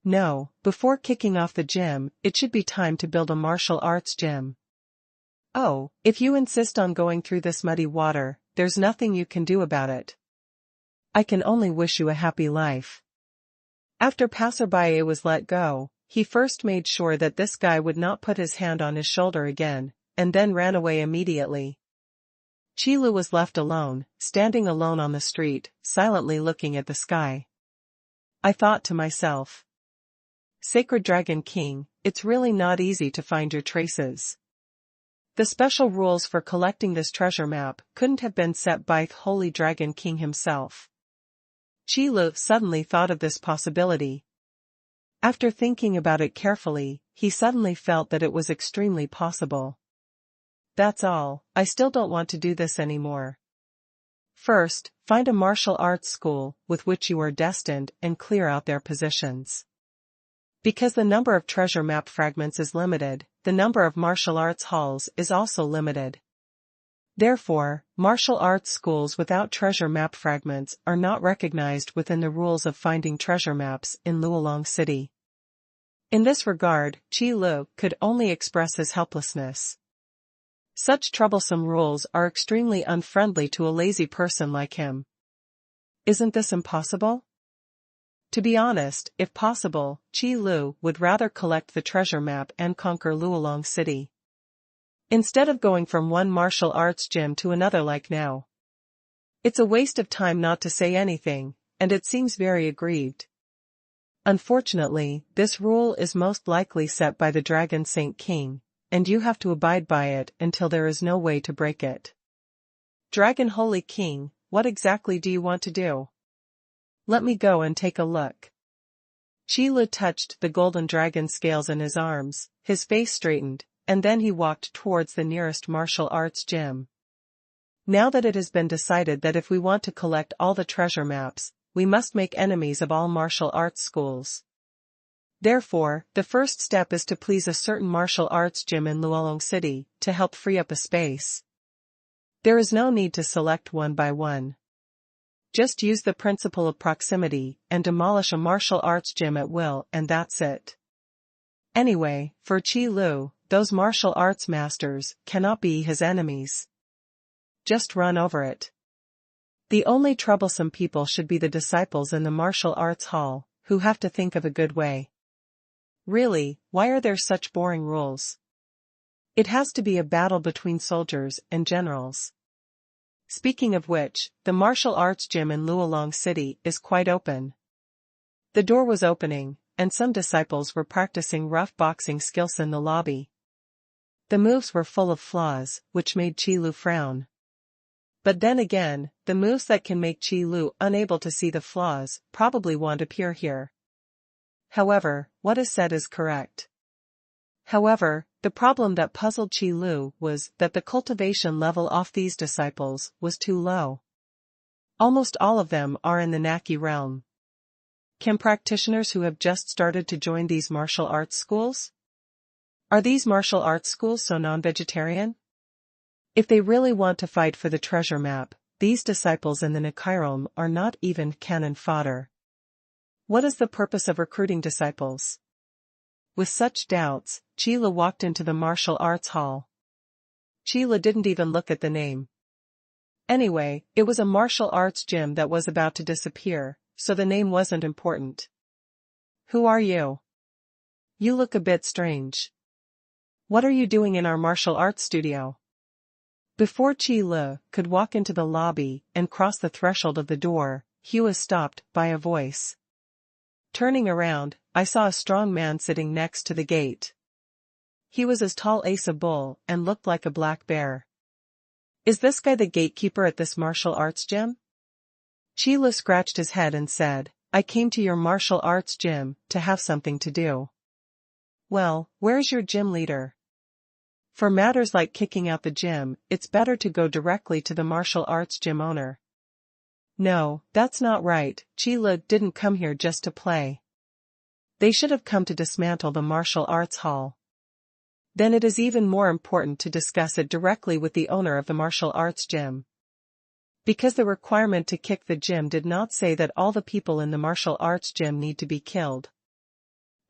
No, before kicking off the gym, it should be time to build a martial arts gym. Oh, if you insist on going through this muddy water, there's nothing you can do about it. I can only wish you a happy life. After passerby A was let go, he first made sure that this guy would not put his hand on his shoulder again, and then ran away immediately. Qi Lu was left alone, standing alone on the street, silently looking at the sky. I thought to myself. Sacred Dragon King, it's really not easy to find your traces. The special rules for collecting this treasure map couldn't have been set by Holy Dragon King himself. Qi Lu suddenly thought of this possibility. After thinking about it carefully, he suddenly felt that it was extremely possible. That's all, I still don't want to do this anymore. First, find a martial arts school with which you are destined and clear out their positions. Because the number of treasure map fragments is limited, the number of martial arts halls is also limited. Therefore, martial arts schools without treasure map fragments are not recognized within the rules of finding treasure maps in Luolong City. In this regard, Qi Lu could only express his helplessness. Such troublesome rules are extremely unfriendly to a lazy person like him. Isn't this impossible? To be honest, if possible, Qi Lu would rather collect the treasure map and conquer Luolong City. Instead of going from one martial arts gym to another like now. It's a waste of time not to say anything, and it seems very aggrieved. Unfortunately, this rule is most likely set by the Dragon Saint King, and you have to abide by it until there is no way to break it. Dragon Holy King, what exactly do you want to do? Let me go and take a look. Qi Lu touched the golden dragon scales in his arms, his face straightened, and then he walked towards the nearest martial arts gym. Now that it has been decided that if we want to collect all the treasure maps, we must make enemies of all martial arts schools. Therefore, the first step is to please a certain martial arts gym in Luolong City, to help free up a space. There is no need to select one by one. Just use the principle of proximity and demolish a martial arts gym at will, and that's it. Anyway, for Qi Lu, those martial arts masters cannot be his enemies. Just run over it. The only troublesome people should be the disciples in the martial arts hall, who have to think of a good way. Really, why are there such boring rules? It has to be a battle between soldiers and generals. Speaking of which, the martial arts gym in Luolong City is quite open. The door was opening, and some disciples were practicing rough boxing skills in the lobby. The moves were full of flaws, which made Qi Lu frown. But then again, the moves that can make Qi Lu unable to see the flaws probably won't appear here. However, what is said is correct. However, the problem that puzzled Qi Lu was that the cultivation level of these disciples was too low. Almost all of them are in the Naki realm. Can practitioners who have just started to join these martial arts schools? Are these martial arts schools so non-vegetarian? If they really want to fight for the treasure map, these disciples in the Naki realm are not even cannon fodder. What is the purpose of recruiting disciples? With such doubts, Chila walked into the martial arts hall. Chila didn't even look at the name. Anyway, it was a martial arts gym that was about to disappear, so the name wasn't important. Who are you? You look a bit strange. What are you doing in our martial arts studio? Before Chila could walk into the lobby and cross the threshold of the door, he was stopped by a voice. Turning around, I saw a strong man sitting next to the gate. He was as tall as a bull and looked like a black bear. Is this guy the gatekeeper at this martial arts gym? Chila scratched his head and said, I came to your martial arts gym to have something to do. Well, where's your gym leader? For matters like kicking out the gym, it's better to go directly to the martial arts gym owner. No, that's not right. Chila didn't come here just to play. They should have come to dismantle the martial arts hall. Then it is even more important to discuss it directly with the owner of the martial arts gym. Because the requirement to kick the gym did not say that all the people in the martial arts gym need to be killed.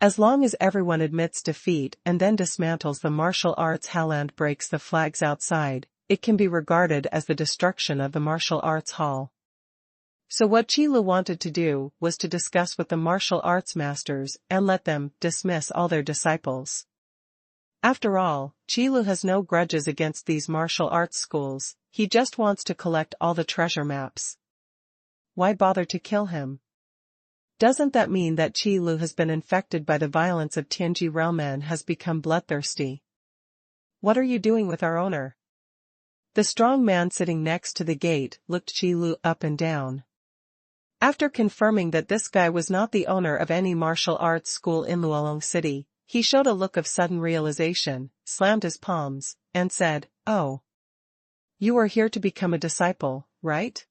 As long as everyone admits defeat and then dismantles the martial arts hall and breaks the flags outside, it can be regarded as the destruction of the martial arts hall. So what Chila wanted to do was to discuss with the martial arts masters and let them dismiss all their disciples. After all, Chila has no grudges against these martial arts schools, he just wants to collect all the treasure maps. Why bother to kill him? Doesn't that mean that Chila has been infected by the violence of Tianji realm and has become bloodthirsty? What are you doing with our owner? The strong man sitting next to the gate looked Chila up and down. After confirming that this guy was not the owner of any martial arts school in Luolong City, he showed a look of sudden realization, slammed his palms, and said, Oh. You are here to become a disciple, right?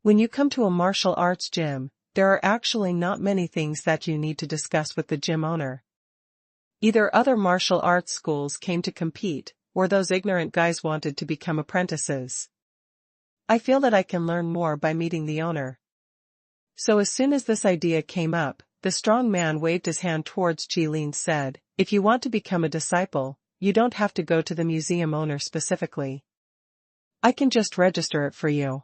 When you come to a martial arts gym, there are actually not many things that you need to discuss with the gym owner. Either other martial arts schools came to compete, or those ignorant guys wanted to become apprentices. I feel that I can learn more by meeting the owner. So as soon as this idea came up, the strong man waved his hand towards Jilin and said, If you want to become a disciple, you don't have to go to the museum owner specifically. I can just register it for you.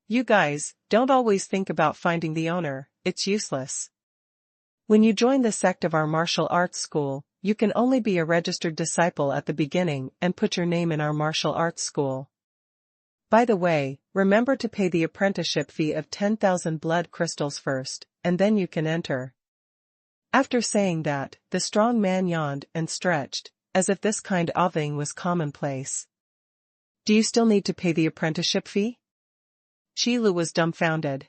You guys, don't always think about finding the owner, it's useless. When you join the sect of our martial arts school, you can only be a registered disciple at the beginning and put your name in our martial arts school. By the way, remember to pay the apprenticeship fee of 10,000 blood crystals first, and then you can enter. After saying that, the strong man yawned and stretched, as if this kind of thing was commonplace. Do you still need to pay the apprenticeship fee? Chila was dumbfounded.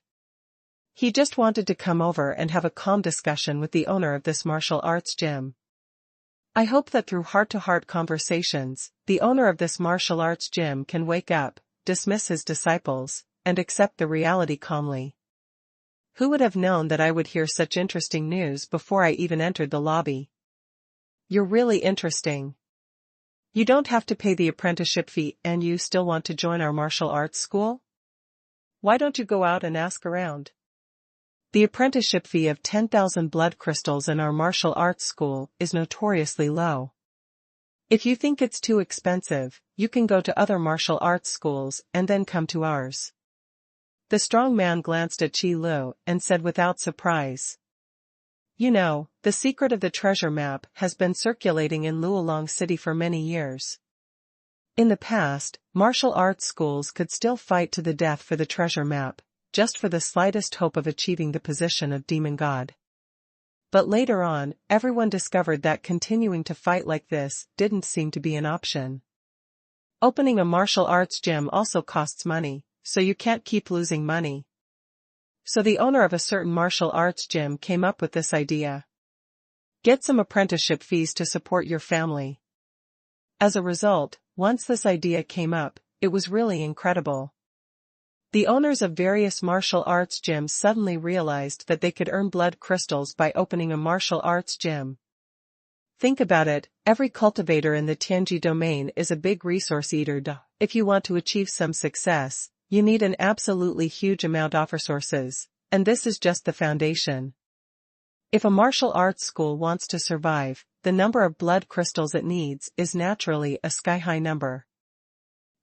He just wanted to come over and have a calm discussion with the owner of this martial arts gym. I hope that through heart-to-heart conversations, the owner of this martial arts gym can wake up, dismiss his disciples, and accept the reality calmly. Who would have known that I would hear such interesting news before I even entered the lobby? You're really interesting. You don't have to pay the apprenticeship fee and you still want to join our martial arts school? Why don't you go out and ask around? The apprenticeship fee of 10,000 blood crystals in our martial arts school is notoriously low. If you think it's too expensive, you can go to other martial arts schools and then come to ours. The strong man glanced at Chi Lu and said without surprise. You know, the secret of the treasure map has been circulating in Luolong City for many years. In the past, martial arts schools could still fight to the death for the treasure map, just for the slightest hope of achieving the position of demon god. But later on, everyone discovered that continuing to fight like this didn't seem to be an option. Opening a martial arts gym also costs money, so you can't keep losing money. So the owner of a certain martial arts gym came up with this idea. Get some apprenticeship fees to support your family. As a result, once this idea came up, it was really incredible. The owners of various martial arts gyms suddenly realized that they could earn blood crystals by opening a martial arts gym. Think about it, every cultivator in the Tianji domain is a big resource eater. If you want to achieve some success, you need an absolutely huge amount of resources, and this is just the foundation. If a martial arts school wants to survive, the number of blood crystals it needs is naturally a sky-high number.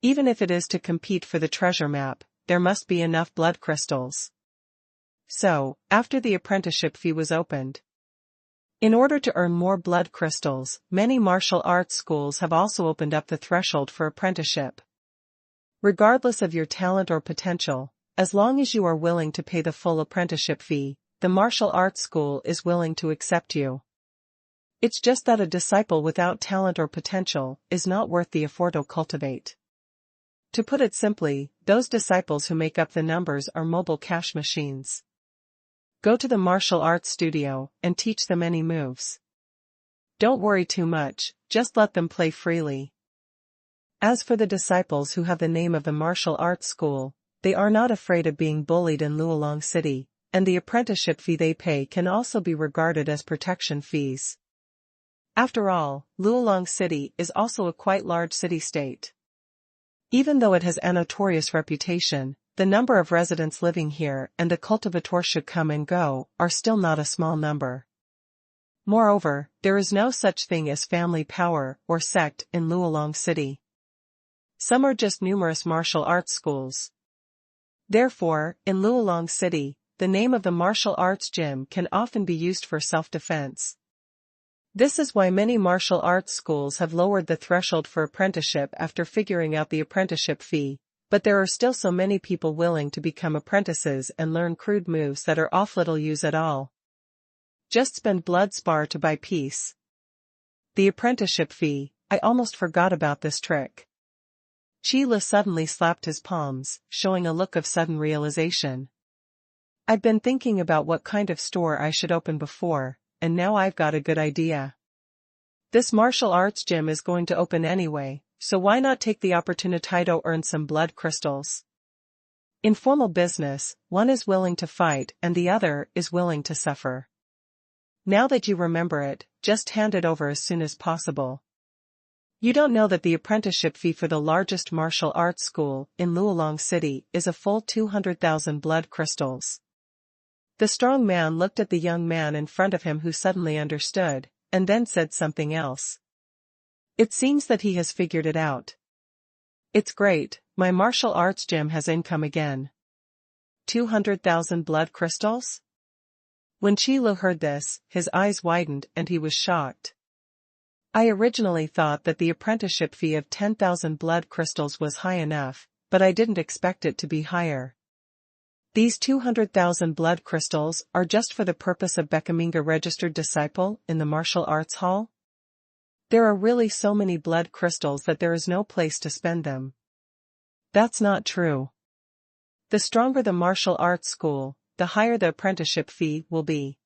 Even if it is to compete for the treasure map, there must be enough blood crystals. So, after the apprenticeship fee was opened, in order to earn more blood crystals, many martial arts schools have also opened up the threshold for apprenticeship. Regardless of your talent or potential, as long as you are willing to pay the full apprenticeship fee, the martial arts school is willing to accept you. It's just that a disciple without talent or potential is not worth the effort to cultivate. To put it simply, those disciples who make up the numbers are mobile cash machines. Go to the martial arts studio and teach them any moves. Don't worry too much, just let them play freely. As for the disciples who have the name of the martial arts school, they are not afraid of being bullied in Luolong City, and the apprenticeship fee they pay can also be regarded as protection fees. After all, Luolong City is also a quite large city-state. Even though it has a notorious reputation, the number of residents living here and the cultivators should come and go are still not a small number. Moreover, there is no such thing as family power or sect in Luolong City. Some are just numerous martial arts schools. Therefore, in Luolong City, the name of the martial arts gym can often be used for self-defense. This is why many martial arts schools have lowered the threshold for apprenticeship after figuring out the apprenticeship fee, but there are still so many people willing to become apprentices and learn crude moves that are off little use at all. Just spend blood spar to buy peace. The apprenticeship fee, I almost forgot about this trick. Chi-Lu suddenly slapped his palms, showing a look of sudden realization. I've been thinking about what kind of store I should open before, and now I've got a good idea. This martial arts gym is going to open anyway, so why not take the opportunity to earn some blood crystals? In formal business, one is willing to fight and the other is willing to suffer. Now that you remember it, just hand it over as soon as possible. You don't know that the apprenticeship fee for the largest martial arts school in Luolong City is a full 200,000 blood crystals. The strong man looked at the young man in front of him who suddenly understood, and then said something else. It seems that he has figured it out. It's great, my martial arts gym has income again. 200,000 blood crystals? When Chi-Lu heard this, his eyes widened and he was shocked. I originally thought that the apprenticeship fee of 10,000 blood crystals was high enough, but I didn't expect it to be higher. These 200,000 blood crystals are just for the purpose of becoming a registered disciple in the martial arts hall? There are really so many blood crystals that there is no place to spend them. That's not true. The stronger the martial arts school, the higher the apprenticeship fee will be.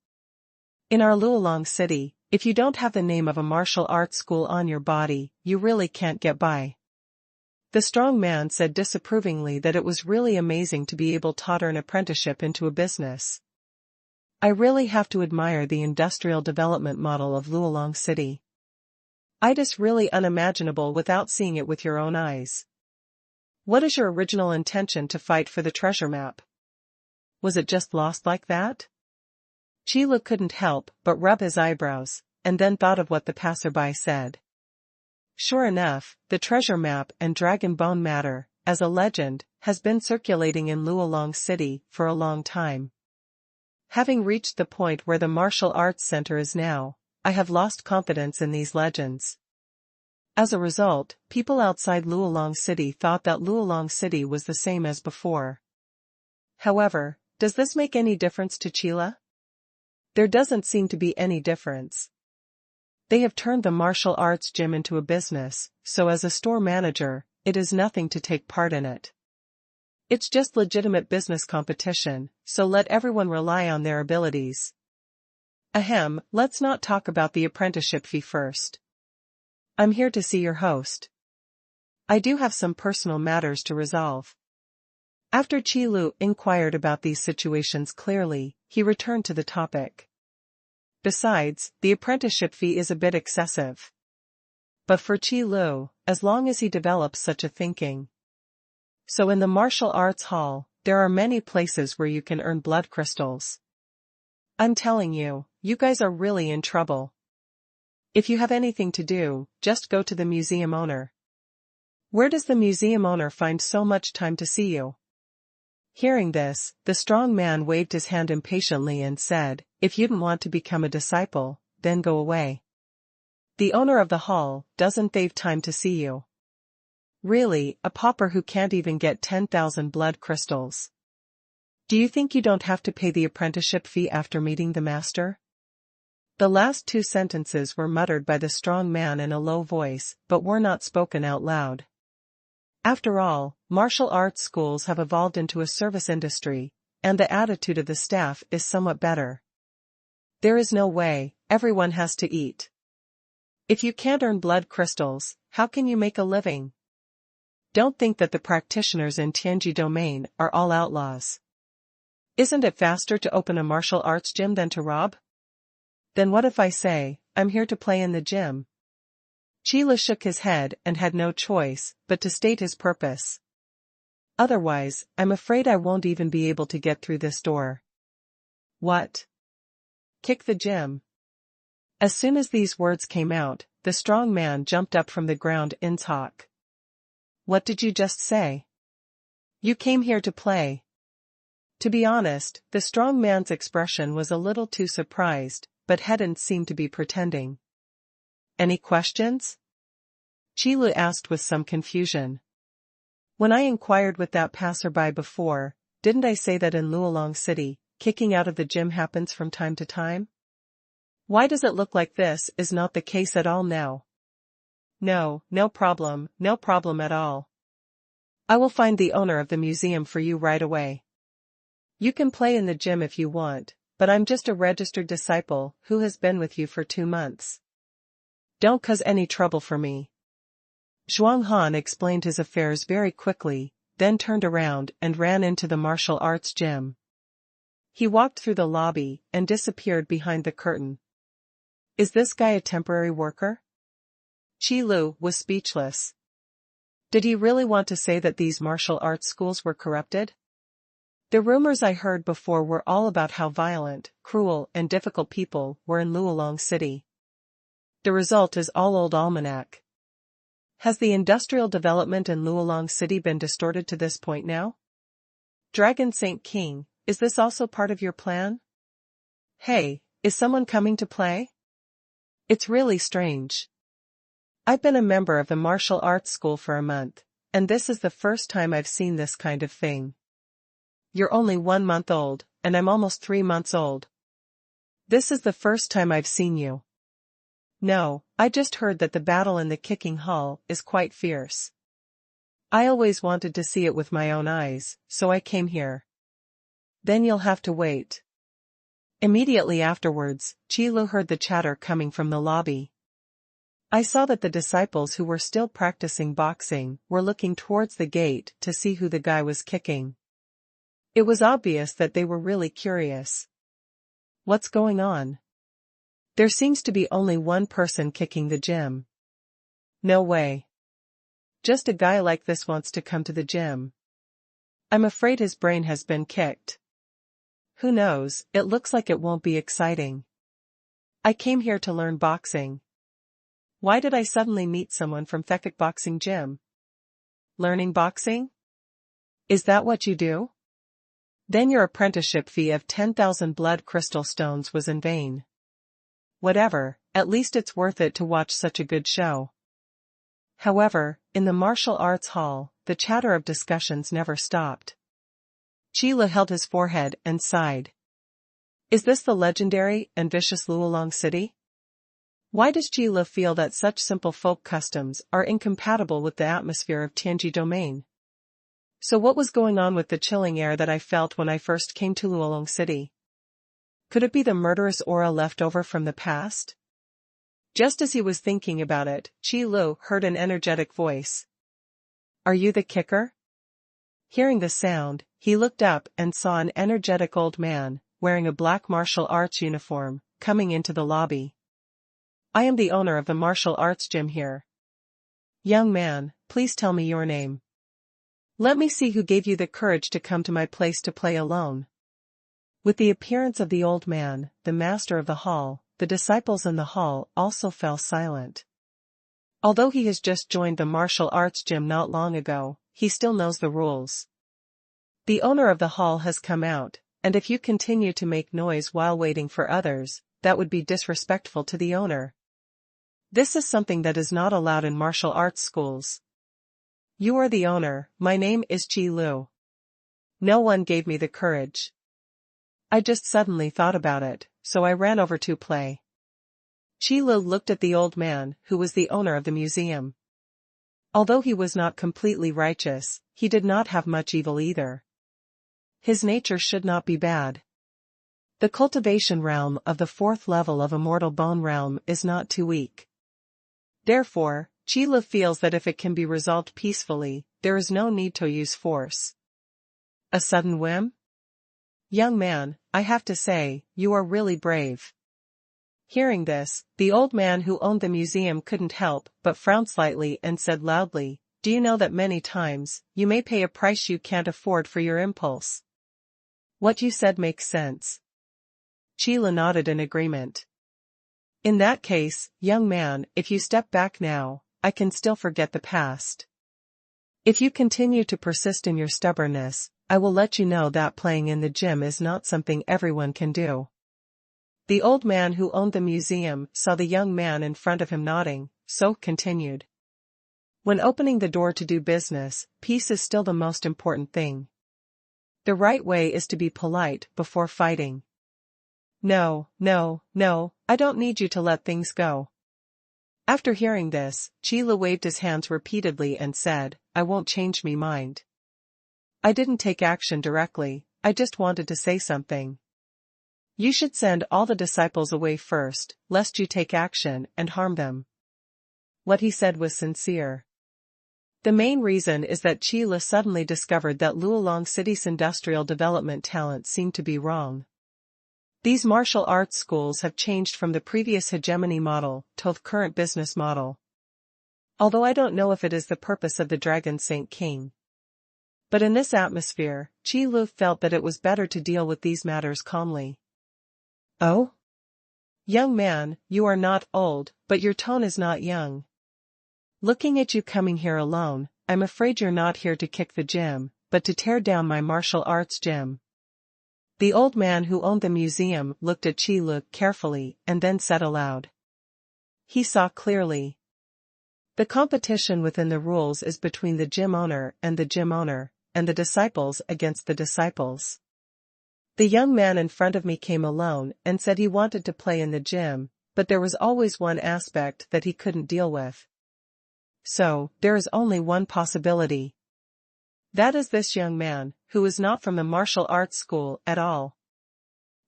In our Luolong City, if you don't have the name of a martial arts school on your body, you really can't get by. The strong man said disapprovingly that it was really amazing to be able to turn an apprenticeship into a business. I really have to admire the industrial development model of Luolong City. It is really unimaginable without seeing it with your own eyes. What is your original intention to fight for the treasure map? Was it just lost like that? Chi-Lu couldn't help but rub his eyebrows, and then thought of what the passerby said. Sure enough, the treasure map and dragon bone matter, as a legend, has been circulating in Luolong City for a long time. Having reached the point where the martial arts center is now, I have lost confidence in these legends. As a result, people outside Luolong City thought that Luolong City was the same as before. However, does this make any difference to Chi-Lu? There doesn't seem to be any difference. They have turned the martial arts gym into a business, so as a store manager, it is nothing to take part in it. It's just legitimate business competition, so let everyone rely on their abilities. Ahem, let's not talk about the apprenticeship fee first. I'm here to see your host. I do have some personal matters to resolve. After Chi-Lu inquired about these situations clearly, he returned to the topic. Besides, the apprenticeship fee is a bit excessive. But for Chi-Lu, as long as he develops such a thinking. So in the martial arts hall, there are many places where you can earn blood crystals. I'm telling you, you guys are really in trouble. If you have anything to do, just go to the museum owner. Where does the museum owner find so much time to see you? Hearing this, the strong man waved his hand impatiently and said, if you don't want to become a disciple, then go away. The owner of the hall doesn't have time to see you. Really, a pauper who can't even get 10,000 blood crystals. Do you think you don't have to pay the apprenticeship fee after meeting the master? The last two sentences were muttered by the strong man in a low voice, but were not spoken out loud. After all, martial arts schools have evolved into a service industry, and the attitude of the staff is somewhat better. There is no way, everyone has to eat. If you can't earn blood crystals, how can you make a living? Don't think that the practitioners in Tianji domain are all outlaws. Isn't it faster to open a martial arts gym than to rob? Then what if I say, I'm here to play in the gym? Qile shook his head and had no choice but to state his purpose. Otherwise, I'm afraid I won't even be able to get through this door. What? Kick the gym? As soon as these words came out, the strong man jumped up from the ground in talk. What did you just say? You came here to play. To be honest, the strong man's expression was a little too surprised, but hadn't seemed to be pretending. Any questions? Qile asked with some confusion. When I inquired with that passerby before, didn't I say that in Luolong City, kicking out of the gym happens from time to time? Why does it look like this is not the case at all now? No problem at all. I will find the owner of the museum for you right away. You can play in the gym if you want, but I'm just a registered disciple who has been with you for 2 months. Don't cause any trouble for me. Zhuang Han explained his affairs very quickly, then turned around and ran into the martial arts gym. He walked through the lobby and disappeared behind the curtain. Is this guy a temporary worker? Qile was speechless. Did he really want to say that these martial arts schools were corrupted? The rumors I heard before were all about how violent, cruel, and difficult people were in Luolong City. The result is all old almanac. Has the industrial development in Luolong City been distorted to this point now? Dragon Saint King, is this also part of your plan? Hey, is someone coming to play? It's really strange. I've been a member of the martial arts school for a month, and this is the first time I've seen this kind of thing. You're only 1 month old, and I'm almost 3 months old. This is the first time I've seen you. No, I just heard that the battle in the kicking hall is quite fierce. I always wanted to see it with my own eyes, so I came here. Then you'll have to wait. Immediately afterwards, Qile heard the chatter coming from the lobby. I saw that the disciples who were still practicing boxing were looking towards the gate to see who the guy was kicking. It was obvious that they were really curious. What's going on? There seems to be only one person kicking the gym. No way. Just a guy like this wants to come to the gym. I'm afraid his brain has been kicked. Who knows, it looks like it won't be exciting. I came here to learn boxing. Why did I suddenly meet someone from Thekik Boxing Gym? Learning boxing? Is that what you do? Then your apprenticeship fee of 10,000 blood crystal stones was in vain. Whatever, at least it's worth it to watch such a good show. However, in the martial arts hall, the chatter of discussions never stopped. Qile held his forehead and sighed. Is this the legendary and vicious Luolong City? Why does Qile feel that such simple folk customs are incompatible with the atmosphere of Tianji domain? So what was going on with the chilling air that I felt when I first came to Luolong City? Could it be the murderous aura left over from the past? Just as he was thinking about it, Qile heard an energetic voice. Are you the kicker? Hearing the sound, he looked up and saw an energetic old man, wearing a black martial arts uniform, coming into the lobby. I am the owner of the martial arts gym here. Young man, please tell me your name. Let me see who gave you the courage to come to my place to play alone. With the appearance of the old man, the master of the hall, the disciples in the hall also fell silent. Although he has just joined the martial arts gym not long ago, he still knows the rules. The owner of the hall has come out, and if you continue to make noise while waiting for others, that would be disrespectful to the owner. This is something that is not allowed in martial arts schools. You are the owner, my name is Qi Lu. No one gave me the courage. I just suddenly thought about it, so I ran over to play. Qi Lu looked at the old man, who was the owner of the museum. Although he was not completely righteous, he did not have much evil either. His nature should not be bad. The cultivation realm of the 4th level of Immortal Bone Realm is not too weak. Therefore, Qi Lu feels that if it can be resolved peacefully, there is no need to use force. A sudden whim? Young man, I have to say, you are really brave. Hearing this, the old man who owned the museum couldn't help but frown slightly and said loudly, "Do you know that many times, you may pay a price you can't afford for your impulse?" What you said makes sense. Qi Lu nodded in agreement. In that case, young man, if you step back now, I can still forget the past. If you continue to persist in your stubbornness, I will let you know that playing in the gym is not something everyone can do. The old man who owned the museum saw the young man in front of him nodding, so continued. When opening the door to do business, peace is still the most important thing. The right way is to be polite before fighting. No, I don't need you to let things go. After hearing this, Qi Lu waved his hands repeatedly and said, I won't change me mind. I didn't take action directly, I just wanted to say something. You should send all the disciples away first, lest you take action and harm them. What he said was sincere. The main reason is that Qi Lu suddenly discovered that Luolong City's industrial development talent seemed to be wrong. These martial arts schools have changed from the previous hegemony model to the current business model. Although I don't know if it is the purpose of the Dragon Saint King. But in this atmosphere, Qi Lu felt that it was better to deal with these matters calmly. Oh? Young man, you are not old, but your tone is not young. Looking at you coming here alone, I'm afraid you're not here to kick the gym, but to tear down my martial arts gym. The old man who owned the museum looked at Qi Lu carefully and then said aloud. He saw clearly. The competition within the rules is between the gym owner, and the disciples against the disciples. The young man in front of me came alone and said he wanted to play in the gym, but there was always one aspect that he couldn't deal with. So, there is only one possibility. That is this young man, who is not from the martial arts school at all.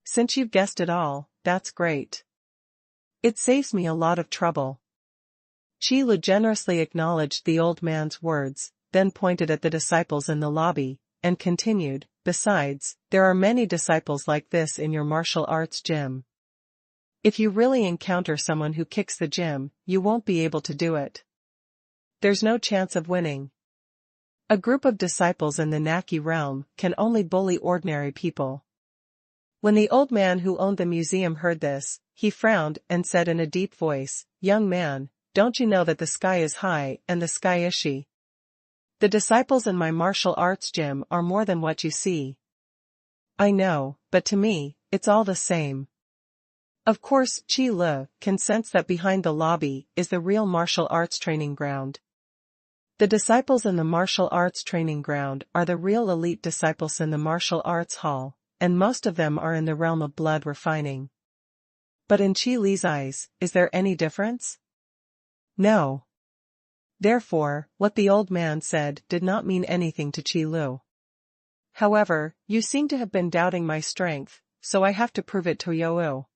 Since you've guessed it all, that's great. It saves me a lot of trouble. Qi Lu generously acknowledged the old man's words, then pointed at the disciples in the lobby, and continued, besides, there are many disciples like this in your martial arts gym. If you really encounter someone who kicks the gym, you won't be able to do it. There's no chance of winning. A group of disciples in the Naki realm can only bully ordinary people. When the old man who owned the museum heard this, he frowned and said in a deep voice, Young man, don't you know that the sky is high and the sky is she? The disciples in my martial arts gym are more than what you see. I know, but to me, it's all the same. Of course, Qi Lu can sense that behind the lobby is the real martial arts training ground. The disciples in the martial arts training ground are the real elite disciples in the martial arts hall, and most of them are in the realm of blood refining. But in Qi Li's eyes, is there any difference? No. Therefore, what the old man said did not mean anything to Qi Lu. However, you seem to have been doubting my strength, so I have to prove it to you.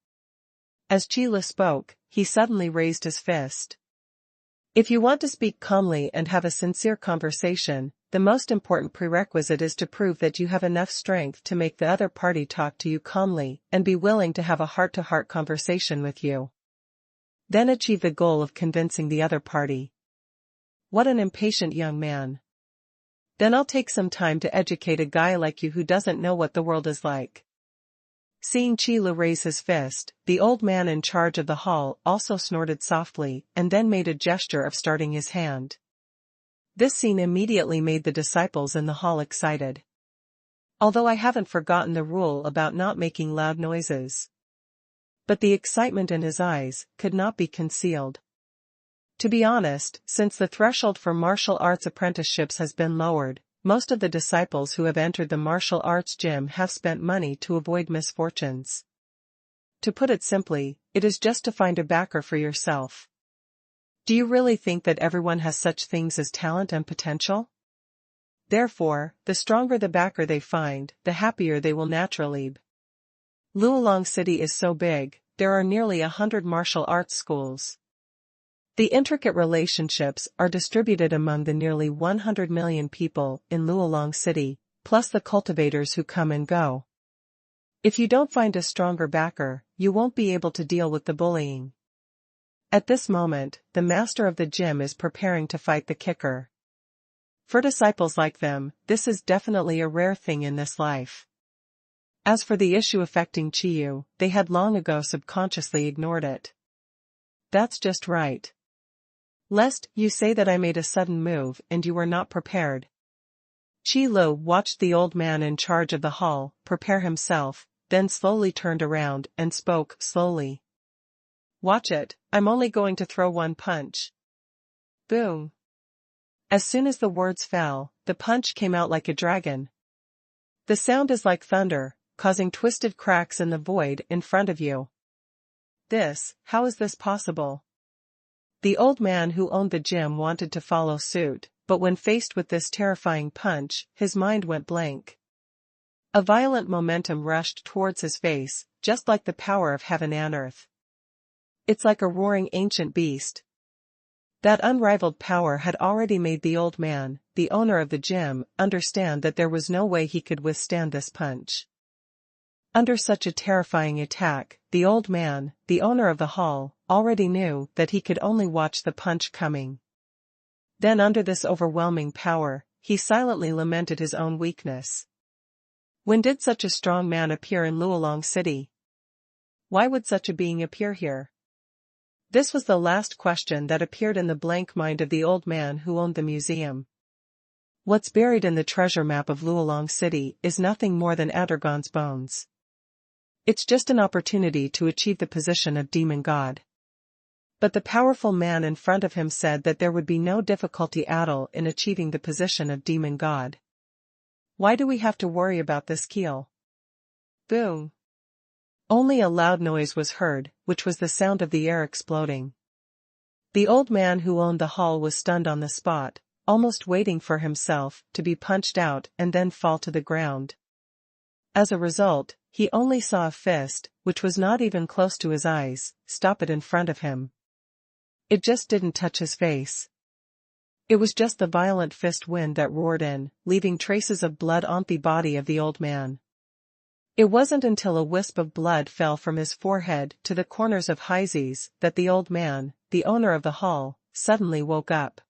As Qi Lu spoke, he suddenly raised his fist. If you want to speak calmly and have a sincere conversation, the most important prerequisite is to prove that you have enough strength to make the other party talk to you calmly and be willing to have a heart-to-heart conversation with you. Then achieve the goal of convincing the other party. What an impatient young man. Then I'll take some time to educate a guy like you who doesn't know what the world is like. Seeing Qi Lu raise his fist, the old man in charge of the hall also snorted softly and then made a gesture of starting his hand. This scene immediately made the disciples in the hall excited. Although I haven't forgotten the rule about not making loud noises. But the excitement in his eyes could not be concealed. To be honest, since the threshold for martial arts apprenticeships has been lowered, most of the disciples who have entered the martial arts gym have spent money to avoid misfortunes. To put it simply, it is just to find a backer for yourself. Do you really think that everyone has such things as talent and potential? Therefore, the stronger the backer they find, the happier they will naturally be. Luolong City is so big, there are nearly 100 martial arts schools. The intricate relationships are distributed among the nearly 100 million people in Luolong City, plus the cultivators who come and go. If you don't find a stronger backer, you won't be able to deal with the bullying. At this moment, the master of the gym is preparing to fight the kicker. For disciples like them, this is definitely a rare thing in this life. As for the issue affecting Chiyu, they had long ago subconsciously ignored it. That's just right. Lest you say that I made a sudden move and you were not prepared. Qi Lu watched the old man in charge of the hall prepare himself, then slowly turned around and spoke slowly. Watch it, I'm only going to throw one punch. Boom. As soon as the words fell, the punch came out like a dragon. The sound is like thunder, causing twisted cracks in the void in front of you. How is this possible? The old man who owned the gym wanted to follow suit, but when faced with this terrifying punch, his mind went blank. A violent momentum rushed towards his face, just like the power of heaven and earth. It's like a roaring ancient beast. That unrivaled power had already made the old man, the owner of the gym, understand that there was no way he could withstand this punch. Under such a terrifying attack, the old man, the owner of the hall, already knew that he could only watch the punch coming. Then under this overwhelming power, he silently lamented his own weakness. When did such a strong man appear in Luolong City? Why would such a being appear here? This was the last question that appeared in the blank mind of the old man who owned the museum. What's buried in the treasure map of Luolong City is nothing more than Adragon's bones. It's just an opportunity to achieve the position of demon god. But the powerful man in front of him said that there would be no difficulty at all in achieving the position of demon god. Why do we have to worry about this keel? Boom. Only a loud noise was heard, which was the sound of the air exploding. The old man who owned the hall was stunned on the spot, almost waiting for himself to be punched out and then fall to the ground. As a result, he only saw a fist, which was not even close to his eyes, stop it in front of him. It just didn't touch his face. It was just the violent fist wind that roared in, leaving traces of blood on the body of the old man. It wasn't until a wisp of blood fell from his forehead to the corners of his eyes that the old man, the owner of the hall, suddenly woke up.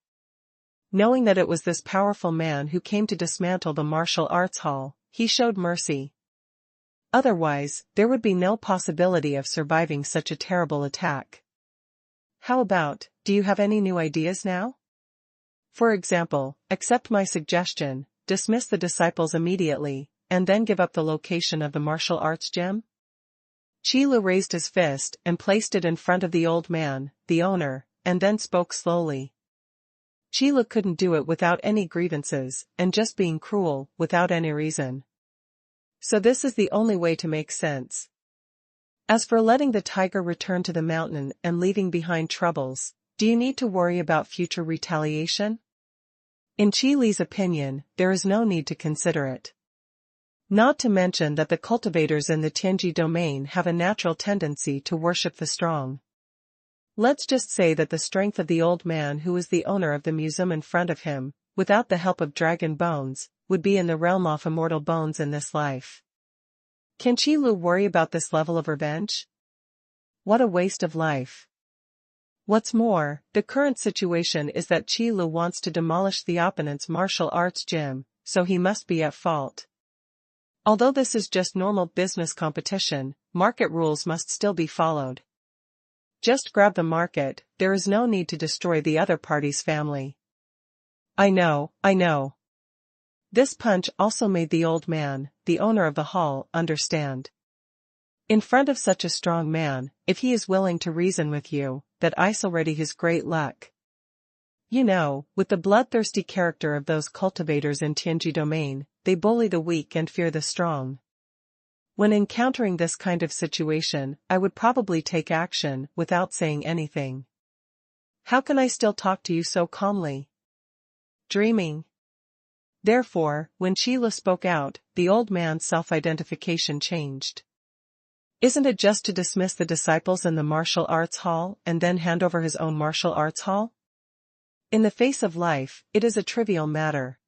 Knowing that it was this powerful man who came to dismantle the martial arts hall, he showed mercy. Otherwise, there would be no possibility of surviving such a terrible attack. How about, do you have any new ideas now? For example, accept my suggestion, dismiss the disciples immediately, and then give up the location of the martial arts gym? Qi Lu raised his fist and placed it in front of the old man, the owner, and then spoke slowly. Qi Lu couldn't do it without any grievances, and just being cruel, without any reason. So this is the only way to make sense. As for letting the tiger return to the mountain and leaving behind troubles, do you need to worry about future retaliation? In Qi Li's opinion, there is no need to consider it. Not to mention that the cultivators in the Tianji domain have a natural tendency to worship the strong. Let's just say that the strength of the old man who is the owner of the museum in front of him, without the help of dragon bones, would be in the realm of immortal bones in this life. Can Qi Lu worry about this level of revenge? What a waste of life. What's more, the current situation is that Qi Lu wants to demolish the opponent's martial arts gym, so he must be at fault. Although this is just normal business competition, market rules must still be followed. Just grab the market, there is no need to destroy the other party's family. I know. This punch also made the old man, the owner of the hall, understand. In front of such a strong man, if he is willing to reason with you, that is already his great luck. You know, with the bloodthirsty character of those cultivators in Tianji domain, they bully the weak and fear the strong. When encountering this kind of situation, I would probably take action without saying anything. How can I still talk to you so calmly? Dreaming. Therefore, when Sheila spoke out, the old man's self-identification changed. Isn't it just to dismiss the disciples in the martial arts hall and then hand over his own martial arts hall? In the face of life, it is a trivial matter.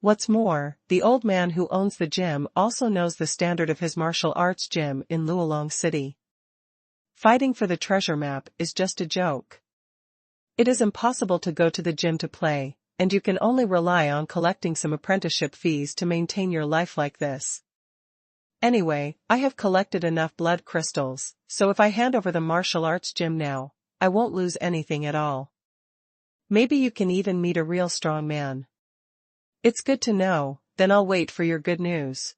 What's more, the old man who owns the gym also knows the standard of his martial arts gym in Luolong City. Fighting for the treasure map is just a joke. It is impossible to go to the gym to play, and you can only rely on collecting some apprenticeship fees to maintain your life like this. Anyway, I have collected enough blood crystals, so if I hand over the martial arts gym now, I won't lose anything at all. Maybe you can even meet a real strong man. It's good to know, then I'll wait for your good news.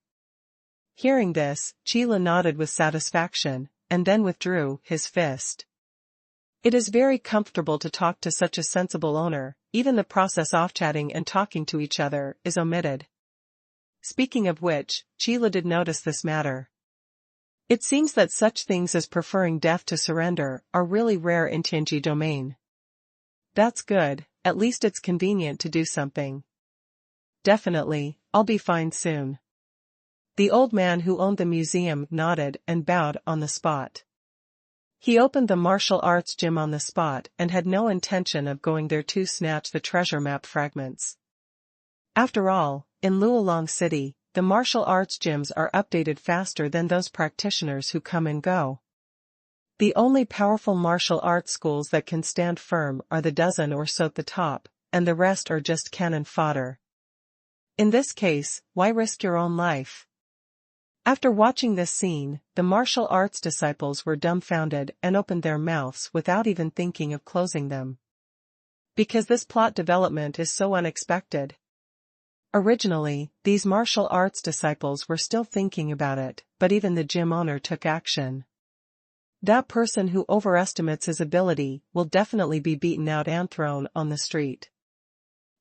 Hearing this, Sheila nodded with satisfaction, and then withdrew his fist. It is very comfortable to talk to such a sensible owner, even the process of chatting and talking to each other is omitted. Speaking of which, Sheila did notice this matter. It seems that such things as preferring death to surrender are really rare in Tianji domain. That's good, at least it's convenient to do something. Definitely, I'll be fine soon. The old man who owned the museum nodded and bowed on the spot. He opened the martial arts gym on the spot and had no intention of going there to snatch the treasure map fragments. After all, in Luolong City, the martial arts gyms are updated faster than those practitioners who come and go. The only powerful martial arts schools that can stand firm are the dozen or so at the top, and the rest are just cannon fodder. In this case, why risk your own life? After watching this scene, the martial arts disciples were dumbfounded and opened their mouths without even thinking of closing them. Because this plot development is so unexpected. Originally, these martial arts disciples were still thinking about it, but even the gym owner took action. That person who overestimates his ability will definitely be beaten out and thrown on the street.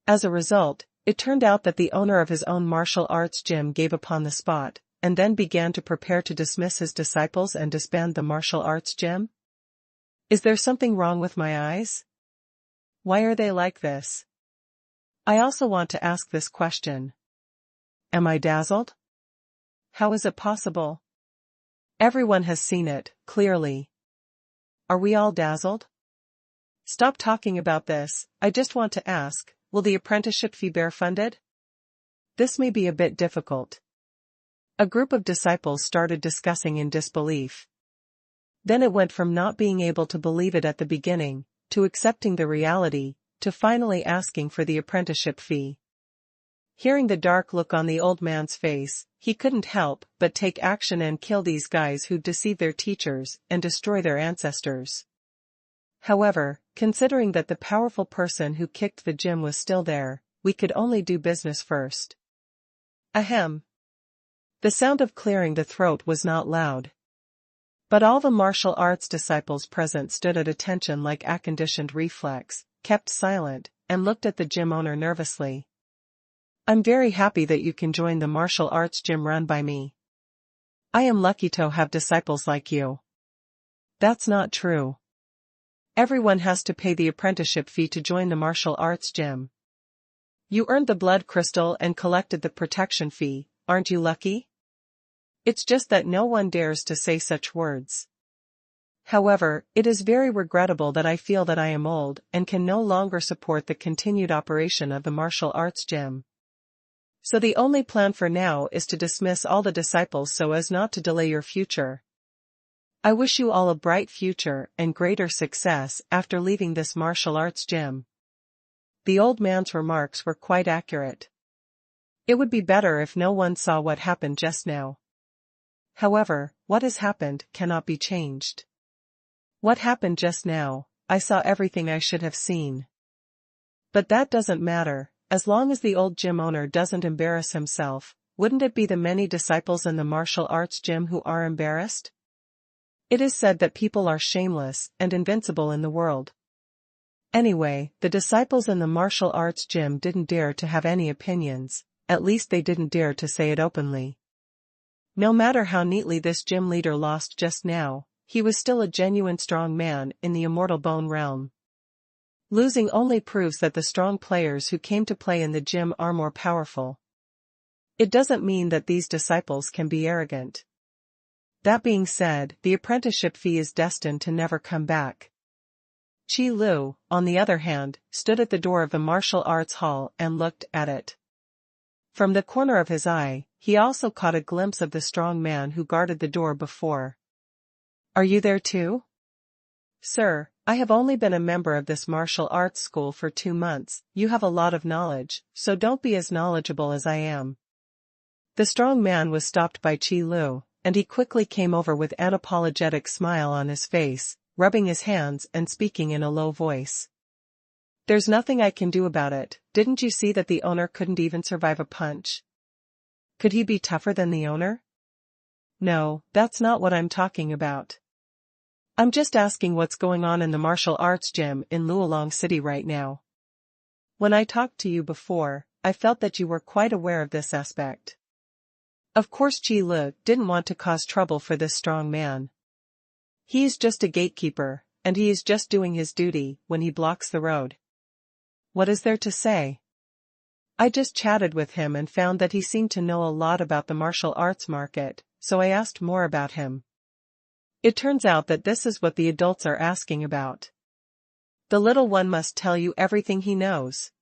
As a result, it turned out that the owner of his own martial arts gym gave up on the spot, and then began to prepare to dismiss his disciples and disband the martial arts gym? Is there something wrong with my eyes? Why are they like this? I also want to ask this question. Am I dazzled? How is it possible? Everyone has seen it, clearly. Are we all dazzled? Stop talking about this, I just want to ask, will the apprenticeship fee be funded? This may be a bit difficult. A group of disciples started discussing in disbelief. Then it went from not being able to believe it at the beginning, to accepting the reality, to finally asking for the apprenticeship fee. Hearing the dark look on the old man's face, he couldn't help but take action and kill these guys who deceive their teachers and destroy their ancestors. However, considering that the powerful person who kicked the gym was still there, we could only do business first. Ahem. The sound of clearing the throat was not loud. But all the martial arts disciples present stood at attention like a conditioned reflex, kept silent, and looked at the gym owner nervously. I'm very happy that you can join the martial arts gym run by me. I am lucky to have disciples like you. That's not true. Everyone has to pay the apprenticeship fee to join the martial arts gym. You earned the blood crystal and collected the protection fee, aren't you lucky? It's just that no one dares to say such words. However, it is very regrettable that I feel that I am old and can no longer support the continued operation of the martial arts gym. So the only plan for now is to dismiss all the disciples so as not to delay your future. I wish you all a bright future and greater success after leaving this martial arts gym. The old man's remarks were quite accurate. It would be better if no one saw what happened just now. However, what has happened cannot be changed. What happened just now, I saw everything I should have seen. But that doesn't matter, as long as the old gym owner doesn't embarrass himself. Wouldn't it be the many disciples in the martial arts gym who are embarrassed? It is said that people are shameless and invincible in the world. Anyway, the disciples in the martial arts gym didn't dare to have any opinions, at least they didn't dare to say it openly. No matter how neatly this gym leader lost just now, he was still a genuine strong man in the immortal bone realm. Losing only proves that the strong players who came to play in the gym are more powerful. It doesn't mean that these disciples can be arrogant. That being said, the apprenticeship fee is destined to never come back. Qi Lu, on the other hand, stood at the door of the martial arts hall and looked at it. From the corner of his eye, he also caught a glimpse of the strong man who guarded the door before. Are you there too? Sir, I have only been a member of this martial arts school for 2 months. You have a lot of knowledge, so don't be as knowledgeable as I am. The strong man was stopped by Qi Lu, and he quickly came over with an apologetic smile on his face, rubbing his hands and speaking in a low voice. There's nothing I can do about it. Didn't you see that the owner couldn't even survive a punch? Could he be tougher than the owner? No, that's not what I'm talking about. I'm just asking what's going on in the martial arts gym in Luolong City right now. When I talked to you before, I felt that you were quite aware of this aspect. Of course Qi Lu didn't want to cause trouble for this strong man. He is just a gatekeeper, and he is just doing his duty when he blocks the road. What is there to say? I just chatted with him and found that he seemed to know a lot about the martial arts market, so I asked more about him. It turns out that this is what the adults are asking about. The little one must tell you everything he knows.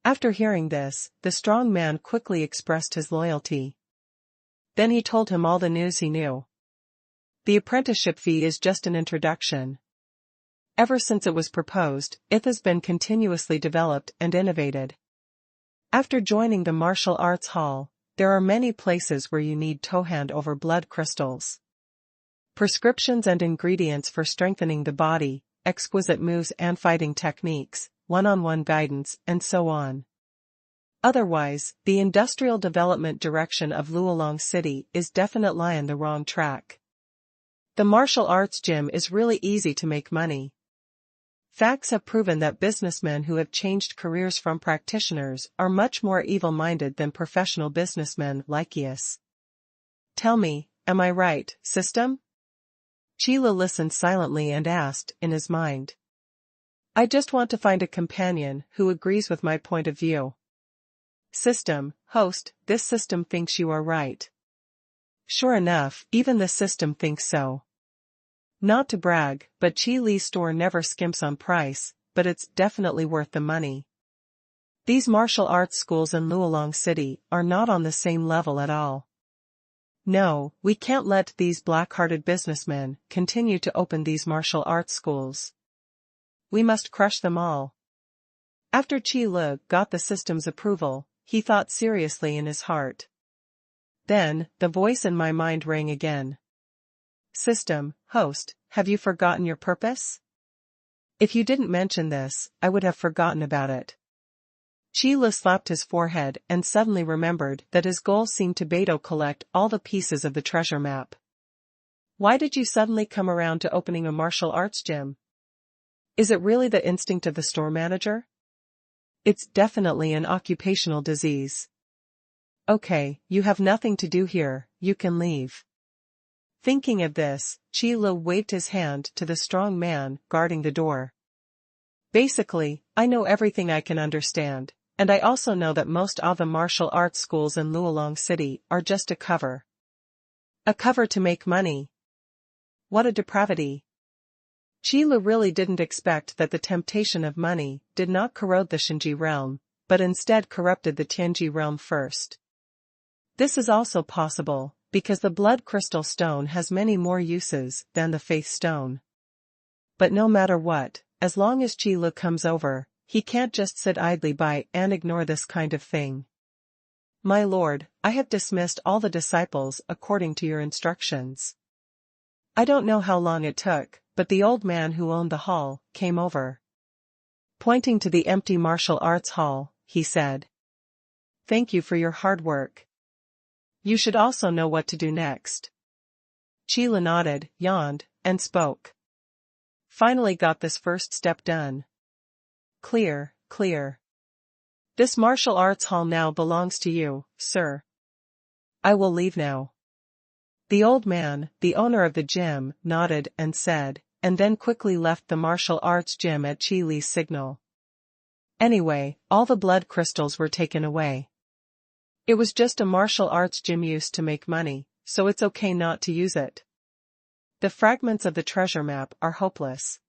After hearing this, the strong man quickly expressed his loyalty. Then he told him all the news he knew. The apprenticeship fee is just an introduction. Ever since it was proposed, it has been continuously developed and innovated. After joining the martial arts hall, there are many places where you need hand over blood crystals. Prescriptions and ingredients for strengthening the body, exquisite moves and fighting techniques, one-on-one guidance, and so on. Otherwise, the industrial development direction of Luolong City is definitely on the wrong track. The martial arts gym is really easy to make money. Facts have proven that businessmen who have changed careers from practitioners are much more evil-minded than professional businessmen like us. Tell me, am I right, system? Qi Lu listened silently and asked, in his mind. I just want to find a companion who agrees with my point of view. System, host, this system thinks you are right. Sure enough, even the system thinks so. Not to brag, but Qi Li's store never skimps on price, but it's definitely worth the money. These martial arts schools in Luolong City are not on the same level at all. No, we can't let these black-hearted businessmen continue to open these martial arts schools. We must crush them all. After Qi Lu got the system's approval, he thought seriously in his heart. Then, the voice in my mind rang again. System, host, have you forgotten your purpose? If you didn't mention this, I would have forgotten about it. Qi Lu slapped his forehead and suddenly remembered that his goal seemed to be to collect all the pieces of the treasure map. Why did you suddenly come around to opening a martial arts gym? Is it really the instinct of the store manager? It's definitely an occupational disease. Okay, you have nothing to do here, you can leave. Thinking of this, Qi Lu waved his hand to the strong man guarding the door. Basically, I know everything I can understand, and I also know that most of the martial arts schools in Luolong City are just a cover. A cover to make money. What a depravity. Qi Lu really didn't expect that the temptation of money did not corrode the Shinji realm, but instead corrupted the Tianji realm first. This is also possible, because the blood crystal stone has many more uses than the faith stone. But no matter what, as long as Qi Lu comes over, he can't just sit idly by and ignore this kind of thing. my lord, I have dismissed all the disciples according to your instructions. I don't know how long it took, but the old man who owned the hall came over. Pointing to the empty martial arts hall, he said, "Thank you for your hard work. You should also know what to do next." Qi nodded, yawned, and spoke. "Finally got this first step done. Clear, clear. This martial arts hall now belongs to you, sir. I will leave now." The old man, the owner of the gym, nodded and said, and then quickly left the martial arts gym at Qi Li's signal. Anyway, all the blood crystals were taken away. It was just a martial arts gym used to make money, so it's okay not to use it. The fragments of the treasure map are hopeless.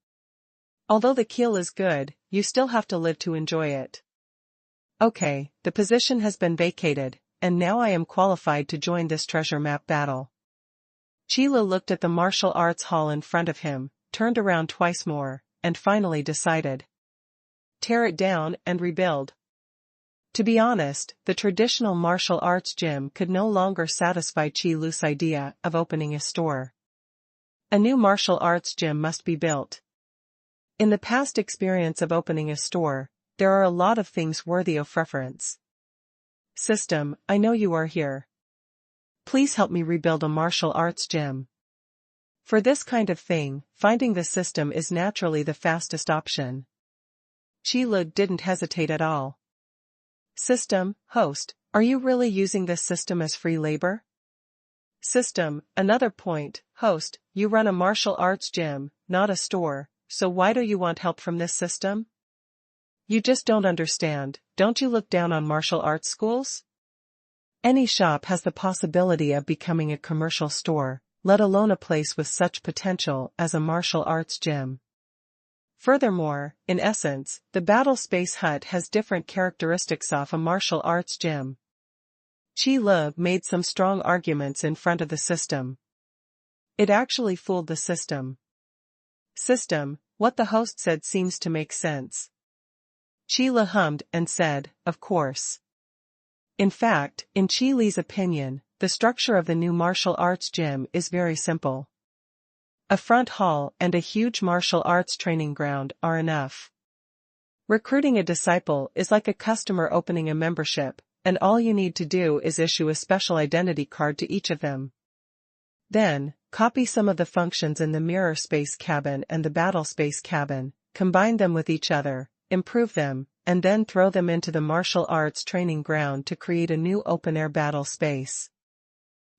Although the keel is good, you still have to live to enjoy it. Okay, the position has been vacated, and now I am qualified to join this treasure map battle. Qi Li looked at the martial arts hall in front of him, turned around twice more, and finally decided. Tear it down and rebuild. To be honest, the traditional martial arts gym could no longer satisfy Qi Li's idea of opening a store. A new martial arts gym must be built. In the past experience of opening a store, there are a lot of things worthy of reference. System, I know you are here. Please help me rebuild a martial arts gym. For this kind of thing, finding the system is naturally the fastest option. Qi Li didn't hesitate at all. System, host, are you really using this system as free labor? System, another point, host, you run a martial arts gym, not a store, so why do you want help from this system? You just don't understand, don't you look down on martial arts schools? Any shop has the possibility of becoming a commercial store, let alone a place with such potential as a martial arts gym. Furthermore, in essence, the Battle Space Hut has different characteristics of a martial arts gym. Qi Li made some strong arguments in front of the system. It actually fooled the system. System, what the host said seems to make sense. Qi Li hummed and said, of course. In fact, in Qi Li's opinion, the structure of the new martial arts gym is very simple. A front hall and a huge martial arts training ground are enough. Recruiting a disciple is like a customer opening a membership, and all you need to do is issue a special identity card to each of them. Then, copy some of the functions in the mirror space cabin and the battle space cabin, combine them with each other, improve them, and then throw them into the martial arts training ground to create a new open-air battle space.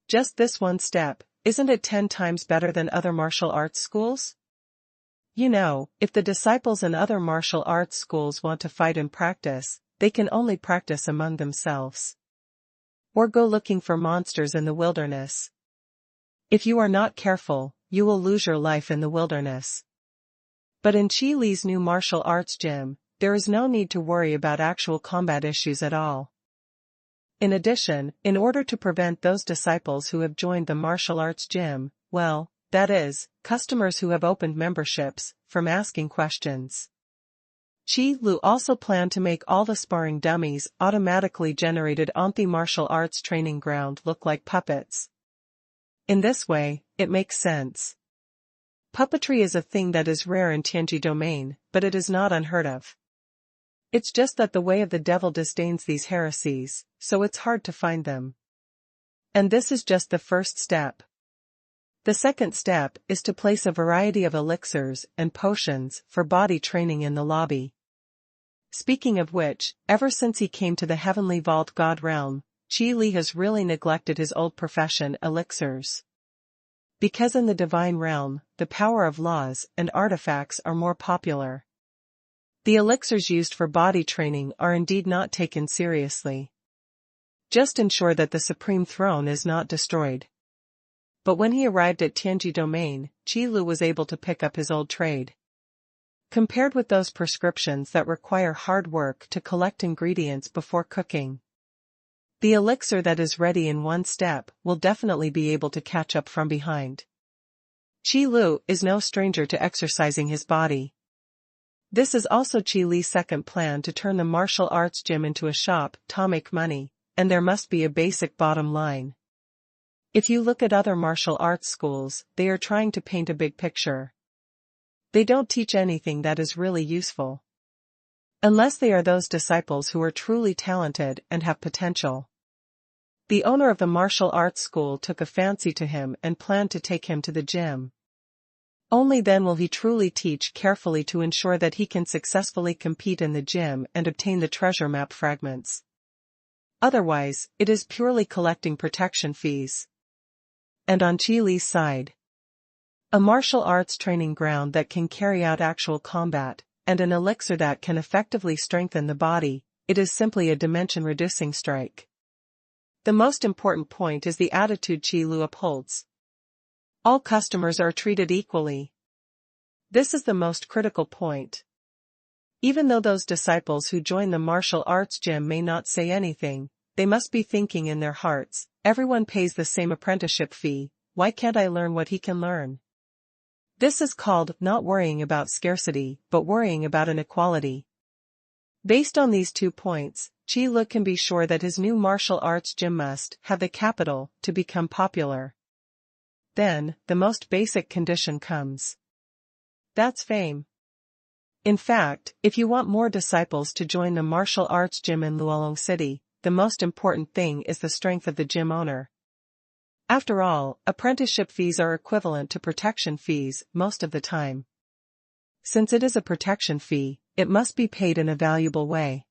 Just this one step, isn't it 10 times better than other martial arts schools? You know, if the disciples in other martial arts schools want to fight and practice, they can only practice among themselves. Or go looking for monsters in the wilderness. If you are not careful, you will lose your life in the wilderness. But in Qi Li's new martial arts gym, there is no need to worry about actual combat issues at all. In addition, in order to prevent those disciples who have joined the martial arts gym, well, that is, customers who have opened memberships, from asking questions. Qi Li also planned to make all the sparring dummies automatically generated on the martial arts training ground look like puppets. In this way, it makes sense. Puppetry is a thing that is rare in Tianji domain, but it is not unheard of. It's just that the way of the devil disdains these heresies, so it's hard to find them. And this is just the first step. The second step is to place a variety of elixirs and potions for body training in the lobby. Speaking of which, ever since he came to the Heavenly Vault God realm, Qi Li has really neglected his old profession, elixirs. Because in the divine realm, the power of laws and artifacts are more popular. The elixirs used for body training are indeed not taken seriously. Just ensure that the Supreme Throne is not destroyed. But when he arrived at Tianji domain, Qi Li was able to pick up his old trade. Compared with those prescriptions that require hard work to collect ingredients before cooking, the elixir that is ready in one step will definitely be able to catch up from behind. Qi Li is no stranger to exercising his body. This is also Qi Li's second plan to turn the martial arts gym into a shop to make money, and there must be a basic bottom line. If you look at other martial arts schools, they are trying to paint a big picture. They don't teach anything that is really useful. Unless they are those disciples who are truly talented and have potential. The owner of the martial arts school took a fancy to him and planned to take him to the gym. Only then will he truly teach carefully to ensure that he can successfully compete in the gym and obtain the treasure map fragments. Otherwise, it is purely collecting protection fees. And on Qi Li's side, a martial arts training ground that can carry out actual combat, and an elixir that can effectively strengthen the body, it is simply a dimension-reducing strike. The most important point is the attitude Qi Lu upholds. All customers are treated equally. This is the most critical point. Even though those disciples who join the martial arts gym may not say anything, they must be thinking in their hearts, everyone pays the same apprenticeship fee, why can't I learn what he can learn? This is called not worrying about scarcity, but worrying about inequality. Based on these 2 points, Qi Lu can be sure that his new martial arts gym must have the capital to become popular. Then, the most basic condition comes. That's fame. In fact, if you want more disciples to join the martial arts gym in Luolong City, the most important thing is the strength of the gym owner. After all, apprenticeship fees are equivalent to protection fees most of the time. Since it is a protection fee, it must be paid in a valuable way.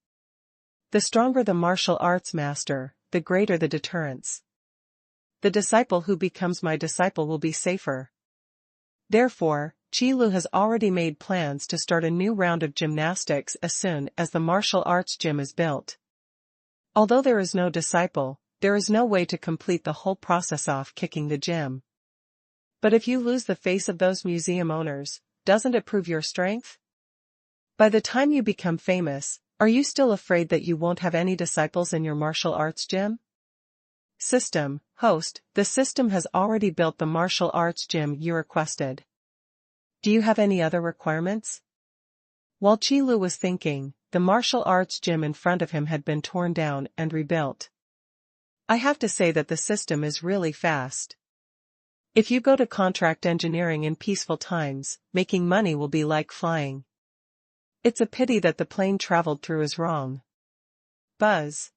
The stronger the martial arts master, the greater the deterrence. The disciple who becomes my disciple will be safer. Therefore, Qi Lu has already made plans to start a new round of gymnastics as soon as the martial arts gym is built. Although there is no disciple, there is no way to complete the whole process off kicking the gym. But if you lose the face of those museum owners, doesn't it prove your strength? By the time you become famous, are you still afraid that you won't have any disciples in your martial arts gym? System, host, the system has already built the martial arts gym you requested. Do you have any other requirements? While Qi Lu was thinking, the martial arts gym in front of him had been torn down and rebuilt. I have to say that the system is really fast. If you go to contract engineering in peaceful times, making money will be like flying. It's a pity that the plane traveled through is wrong. Buzz.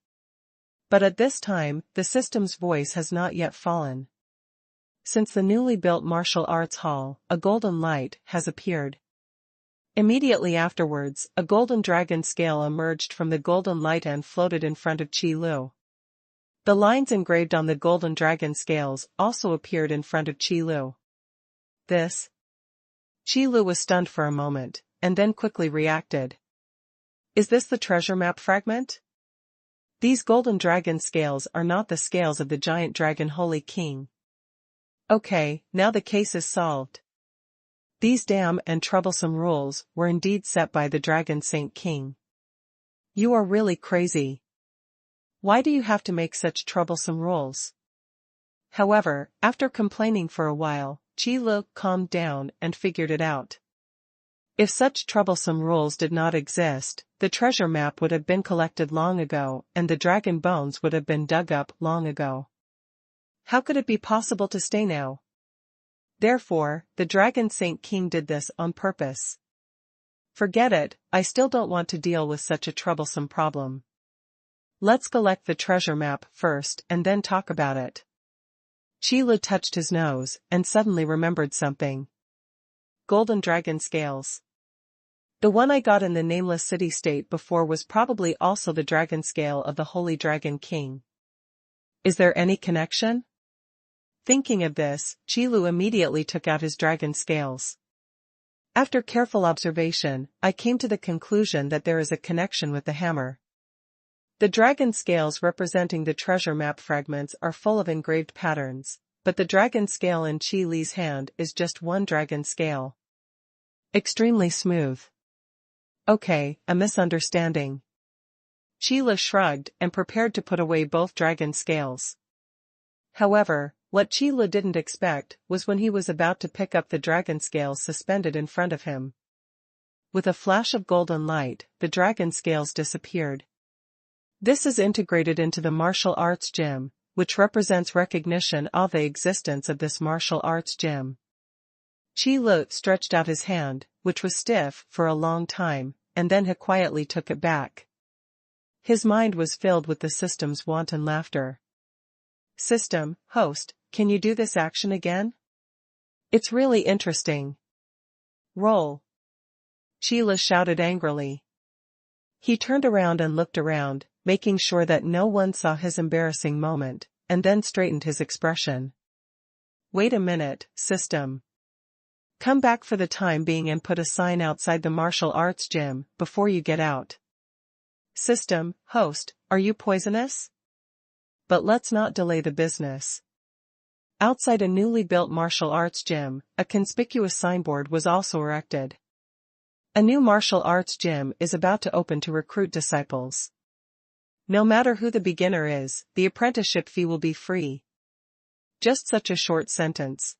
But at this time, the system's voice has not yet fallen. Since the newly built martial arts hall, a golden light has appeared. Immediately afterwards, a golden dragon scale emerged from the golden light and floated in front of Qi Lu. The lines engraved on the golden dragon scales also appeared in front of Qi Lu. This? Qi Lu was stunned for a moment, and then quickly reacted. Is this the treasure map fragment? These golden dragon scales are not the scales of the giant dragon Holy King. Okay, now the case is solved. These damn and troublesome rules were indeed set by the Dragon Saint King. You are really crazy. Why do you have to make such troublesome rules? However, after complaining for a while, Qi Lu calmed down and figured it out. If such troublesome rules did not exist, the treasure map would have been collected long ago and the dragon bones would have been dug up long ago. How could it be possible to stay now? Therefore, the Dragon Saint King did this on purpose. Forget it, I still don't want to deal with such a troublesome problem. Let's collect the treasure map first and then talk about it. Qi Lu touched his nose and suddenly remembered something. Golden dragon scales. The one I got in the nameless city-state before was probably also the dragon scale of the Holy Dragon King. Is there any connection? Thinking of this, Qi Lu immediately took out his dragon scales. After careful observation, I came to the conclusion that there is a connection with the hammer. The dragon scales representing the treasure map fragments are full of engraved patterns, but the dragon scale in Qi Li's hand is just one dragon scale. Extremely smooth. Okay, a misunderstanding. Qi Li shrugged and prepared to put away both dragon scales. However, what Qi Li didn't expect was when he was about to pick up the dragon scales suspended in front of him. With a flash of golden light, the dragon scales disappeared. This is integrated into the martial arts gym, which represents recognition of the existence of this martial arts gym. Qi Lu stretched out his hand, which was stiff for a long time, and then he quietly took it back. His mind was filled with the system's wanton laughter. System, host, can you do this action again? It's really interesting. Roll. Qi Lu shouted angrily. He turned around and looked around, making sure that no one saw his embarrassing moment, and then straightened his expression. Wait a minute, system. Come back for the time being and put a sign outside the martial arts gym before you get out. System, host, are you poisonous? But let's not delay the business. Outside a newly built martial arts gym, a conspicuous signboard was also erected. A new martial arts gym is about to open to recruit disciples. No matter who the beginner is, the apprenticeship fee will be free. Just such a short sentence.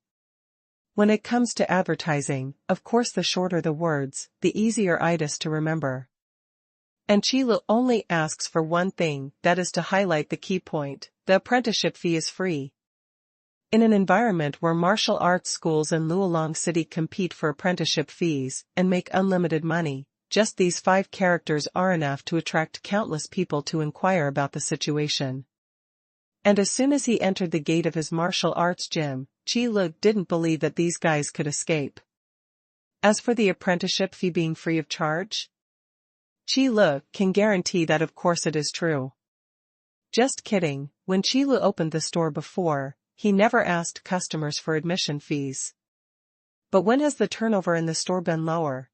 When it comes to advertising, of course the shorter the words, the easier it is to remember. And Qi Lu only asks for one thing, that is to highlight the key point: the apprenticeship fee is free. In an environment where martial arts schools in Luolong City compete for apprenticeship fees and make unlimited money, just these 5 characters are enough to attract countless people to inquire about the situation. And as soon as he entered the gate of his martial arts gym, Qi Lu didn't believe that these guys could escape. As for the apprenticeship fee being free of charge, Qi Lu can guarantee that of course it is true. Just kidding, when Qi Lu opened the store before, he never asked customers for admission fees. But when has the turnover in the store been lower?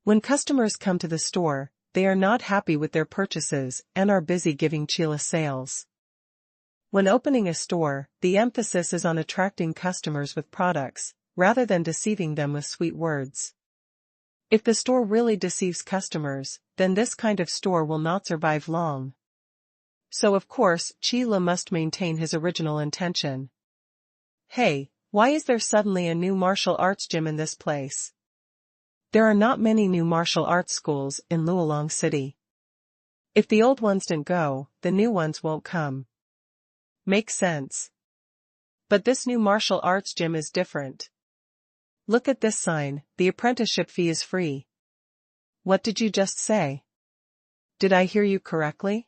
When customers come to the store, they are not happy with their purchases and are busy giving Qi Lu sales. When opening a store, the emphasis is on attracting customers with products, rather than deceiving them with sweet words. If the store really deceives customers, then this kind of store will not survive long. So of course, Qi Lu must maintain his original intention. Hey, why is there suddenly a new martial arts gym in this place? There are not many new martial arts schools in Luolong City. If the old ones didn't go, the new ones won't come. Makes sense. But this new martial arts gym is different. Look at this sign, the apprenticeship fee is free. What did you just say? Did I hear you correctly?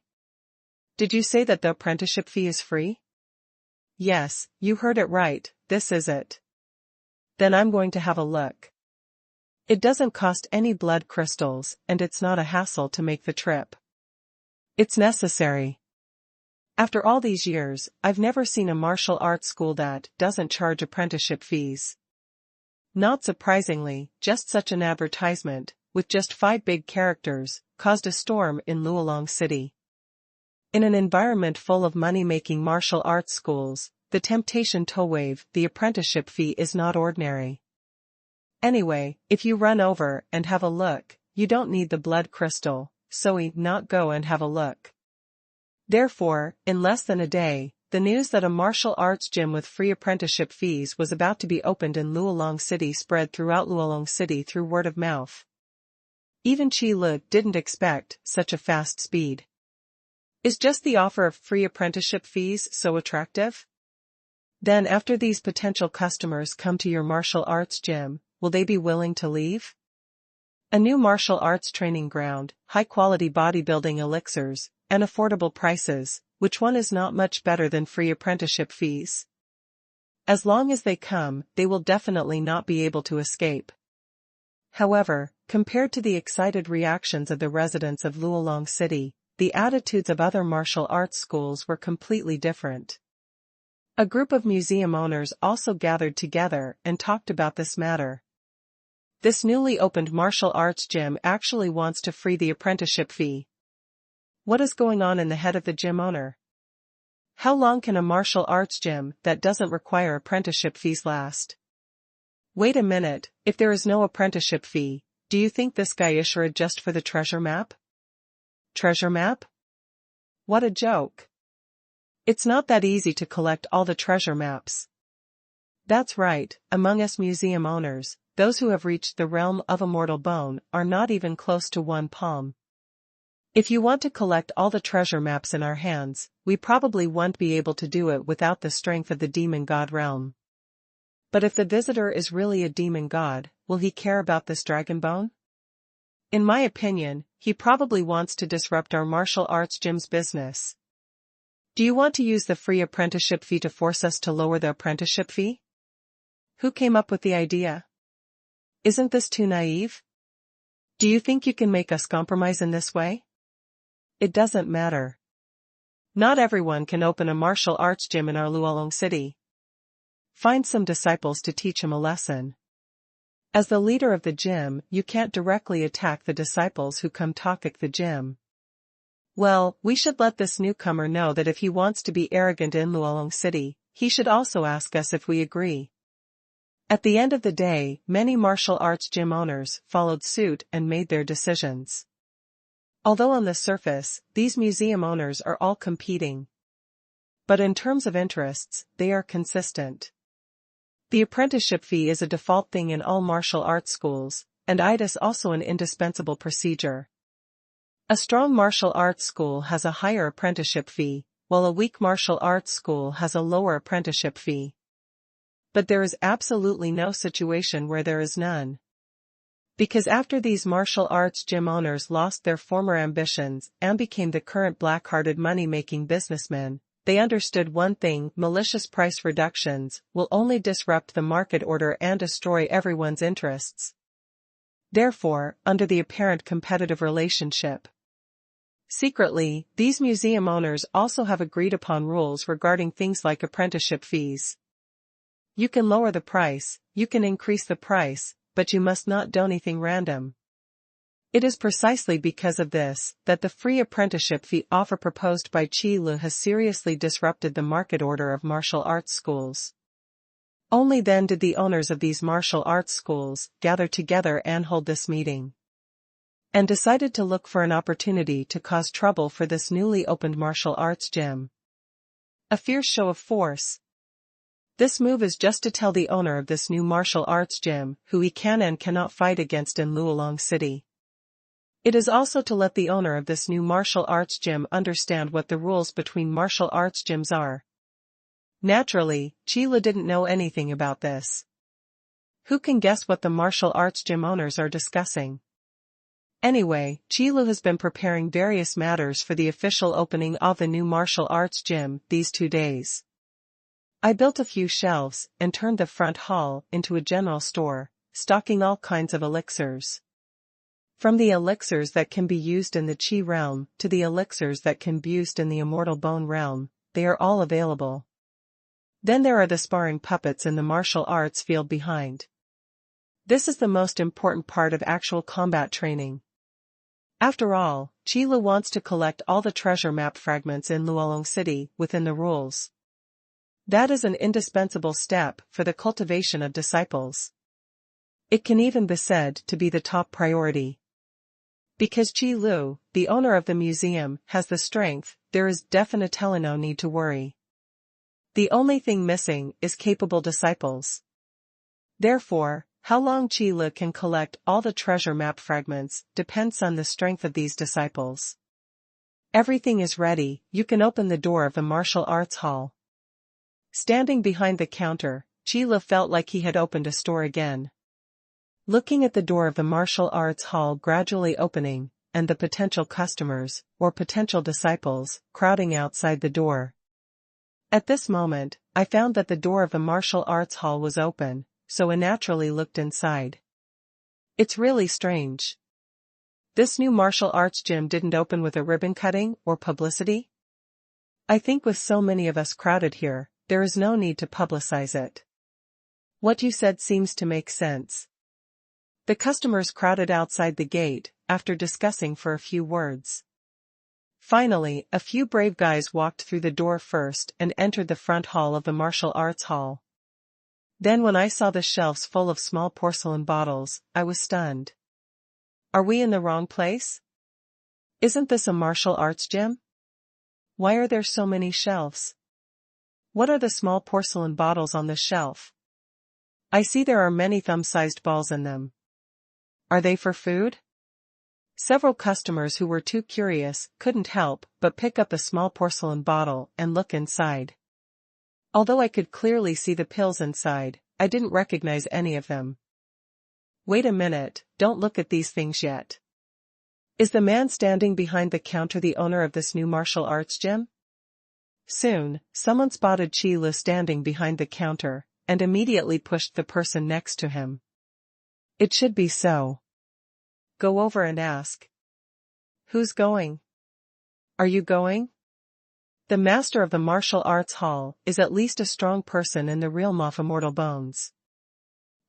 Did you say that the apprenticeship fee is free? Yes, you heard it right, this is it. Then I'm going to have a look. It doesn't cost any blood crystals, and it's not a hassle to make the trip. It's necessary. After all these years, I've never seen a martial arts school that doesn't charge apprenticeship fees. Not surprisingly, just such an advertisement, with just 5 big characters, caused a storm in Luolong City. In an environment full of money-making martial arts schools, the temptation to waive the apprenticeship fee is not ordinary. Anyway, if you run over and have a look, you don't need the blood crystal, so not go and have a look. Therefore, in less than a day, the news that a martial arts gym with free apprenticeship fees was about to be opened in Luolong City spread throughout Luolong City through word of mouth. Even Qi Lu didn't expect such a fast speed. Is just the offer of free apprenticeship fees so attractive? Then after these potential customers come to your martial arts gym, will they be willing to leave? A new martial arts training ground, high-quality bodybuilding elixirs, and affordable prices, which one is not much better than free apprenticeship fees? As long as they come, they will definitely not be able to escape. However, compared to the excited reactions of the residents of Luolong City, the attitudes of other martial arts schools were completely different. A group of museum owners also gathered together and talked about this matter. This newly opened martial arts gym actually wants to free the apprenticeship fee. What is going on in the head of the gym owner? How long can a martial arts gym that doesn't require apprenticeship fees last? Wait a minute, if there is no apprenticeship fee, do you think this guy issued just for the treasure map? Treasure map? What a joke. It's not that easy to collect all the treasure maps. That's right, among us museum owners, those who have reached the realm of immortal bone are not even close to one palm. If you want to collect all the treasure maps in our hands, we probably won't be able to do it without the strength of the demon god realm. But if the visitor is really a demon god, will he care about this dragon bone? In my opinion, he probably wants to disrupt our martial arts gym's business. Do you want to use the free apprenticeship fee to force us to lower the apprenticeship fee? Who came up with the idea? Isn't this too naive? Do you think you can make us compromise in this way? It doesn't matter. Not everyone can open a martial arts gym in our Luolong city. Find some disciples to teach him a lesson. As the leader of the gym, you can't directly attack the disciples who come talk at the gym. Well, we should let this newcomer know that if he wants to be arrogant in Luolong city, he should also ask us if we agree. At the end of the day, many martial arts gym owners followed suit and made their decisions. Although on the surface, these museum owners are all competing. But in terms of interests, they are consistent. The apprenticeship fee is a default thing in all martial arts schools, and it is also an indispensable procedure. A strong martial arts school has a higher apprenticeship fee, while a weak martial arts school has a lower apprenticeship fee. But there is absolutely no situation where there is none. Because after these martial arts gym owners lost their former ambitions and became the current black-hearted money-making businessmen, they understood one thing: malicious price reductions will only disrupt the market order and destroy everyone's interests. Therefore, under the apparent competitive relationship, secretly, these museum owners also have agreed upon rules regarding things like apprenticeship fees. You can lower the price, you can increase the price, but you must not do anything random. It is precisely because of this that the free apprenticeship fee offer proposed by Qi Lu has seriously disrupted the market order of martial arts schools. Only then did the owners of these martial arts schools gather together and hold this meeting, and decided to look for an opportunity to cause trouble for this newly opened martial arts gym. A fierce show of force. This move is just to tell the owner of this new martial arts gym who he can and cannot fight against in Luolong City. It is also to let the owner of this new martial arts gym understand what the rules between martial arts gyms are. Naturally, Qi Lu didn't know anything about this. Who can guess what the martial arts gym owners are discussing? Anyway, Qi Lu has been preparing various matters for the official opening of the new martial arts gym these 2 days. I built a few shelves and turned the front hall into a general store, stocking all kinds of elixirs. From the elixirs that can be used in the Qi realm to the elixirs that can be used in the immortal bone realm, they are all available. Then there are the sparring puppets in the martial arts field behind. This is the most important part of actual combat training. After all, Qi Lu wants to collect all the treasure map fragments in Luolong City within the rules. That is an indispensable step for the cultivation of disciples. It can even be said to be the top priority. Because Qi Lu, the owner of the museum, has the strength, there is definitely no need to worry. The only thing missing is capable disciples. Therefore, how long Qi Lu can collect all the treasure map fragments depends on the strength of these disciples. Everything is ready, you can open the door of the martial arts hall. Standing behind the counter, Qi Lu felt like he had opened a store again. Looking at the door of the martial arts hall gradually opening, and the potential customers, or potential disciples, crowding outside the door. At this moment, I found that the door of the martial arts hall was open, so I naturally looked inside. It's really strange. This new martial arts gym didn't open with a ribbon cutting or publicity? I think with so many of us crowded here, there is no need to publicize it. What you said seems to make sense. The customers crowded outside the gate, after discussing for a few words. Finally, a few brave guys walked through the door first and entered the front hall of the martial arts hall. Then when I saw the shelves full of small porcelain bottles, I was stunned. Are we in the wrong place? Isn't this a martial arts gym? Why are there so many shelves? What are the small porcelain bottles on the shelf? I see there are many thumb-sized balls in them. Are they for food? Several customers who were too curious couldn't help but pick up a small porcelain bottle and look inside. Although I could clearly see the pills inside, I didn't recognize any of them. Wait a minute, don't look at these things yet. Is the man standing behind the counter the owner of this new martial arts gym? Soon, someone spotted Qi Lu standing behind the counter, and immediately pushed the person next to him. It should be so. Go over and ask. Who's going? Are you going? The master of the martial arts hall is at least a strong person in the realm of immortal bones.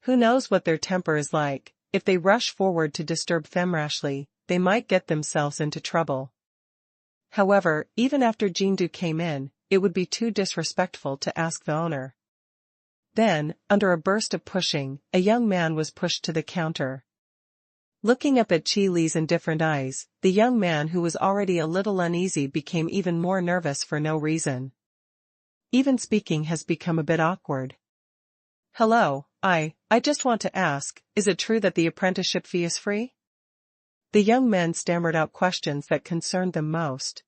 Who knows what their temper is like? If they rush forward to disturb them rashly, they might get themselves into trouble. However, even after Jindu came in, it would be too disrespectful to ask the owner. Then, under a burst of pushing, a young man was pushed to the counter. Looking up at Qi Li's indifferent eyes, the young man who was already a little uneasy became even more nervous for no reason. Even speaking has become a bit awkward. Hello, I just want to ask, is it true that the apprenticeship fee is free? The young men stammered out questions that concerned them most.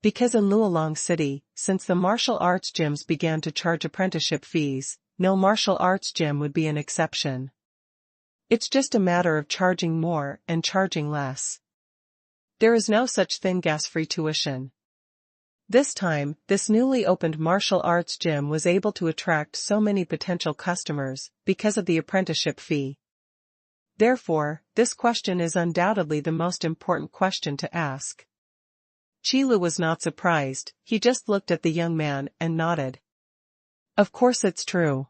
Because in Luolong City, since the martial arts gyms began to charge apprenticeship fees, no martial arts gym would be an exception. It's just a matter of charging more and charging less. There is no such thing as free tuition. This time, this newly opened martial arts gym was able to attract so many potential customers because of the apprenticeship fee. Therefore, this question is undoubtedly the most important question to ask. Qi Lu was not surprised, he just looked at the young man and nodded. Of course it's true.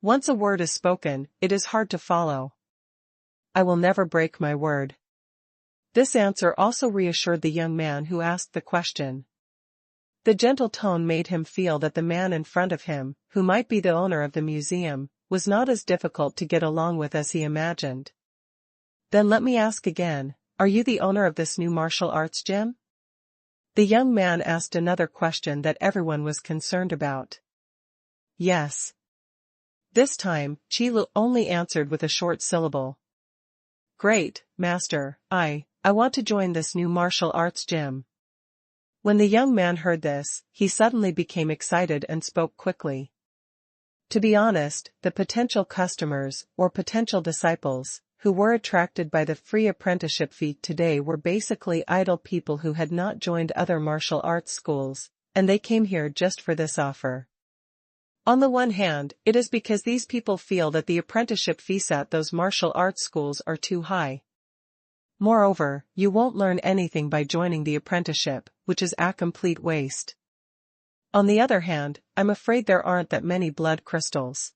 Once a word is spoken, it is hard to follow. I will never break my word. This answer also reassured the young man who asked the question. The gentle tone made him feel that the man in front of him, who might be the owner of the museum, was not as difficult to get along with as he imagined. Then let me ask again, are you the owner of this new martial arts gym? The young man asked another question that everyone was concerned about. Yes. This time, Qi Lu only answered with a short syllable. Great, master, I want to join this new martial arts gym. When the young man heard this, he suddenly became excited and spoke quickly. To be honest, the potential customers, or potential disciples, who were attracted by the free apprenticeship fee today were basically idle people who had not joined other martial arts schools, and they came here just for this offer. On the one hand, it is because these people feel that the apprenticeship fees at those martial arts schools are too high. Moreover, you won't learn anything by joining the apprenticeship, which is a complete waste. On the other hand, I'm afraid there aren't that many blood crystals.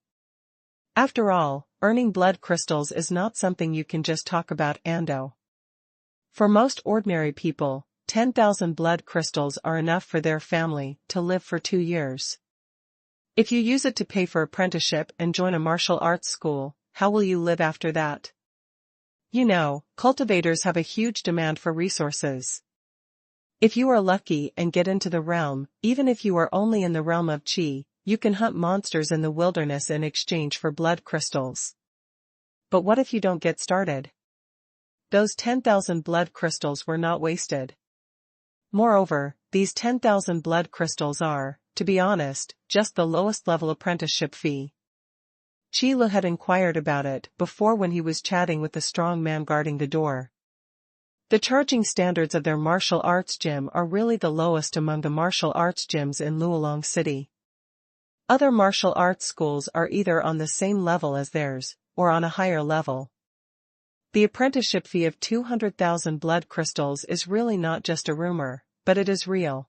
After all, earning blood crystals is not something you can just talk about ando. For most ordinary people, 10,000 blood crystals are enough for their family to live for 2 years. If you use it to pay for apprenticeship and join a martial arts school, how will you live after that? You know, cultivators have a huge demand for resources. If you are lucky and get into the realm, even if you are only in the realm of Qi, you can hunt monsters in the wilderness in exchange for blood crystals. But what if you don't get started? Those 10,000 blood crystals were not wasted. Moreover, these 10,000 blood crystals are, to be honest, just the lowest level apprenticeship fee. Qi Lu had inquired about it before when he was chatting with the strong man guarding the door. The charging standards of their martial arts gym are really the lowest among the martial arts gyms in Luolong City. Other martial arts schools are either on the same level as theirs, or on a higher level. The apprenticeship fee of 200,000 blood crystals is really not just a rumor, but it is real.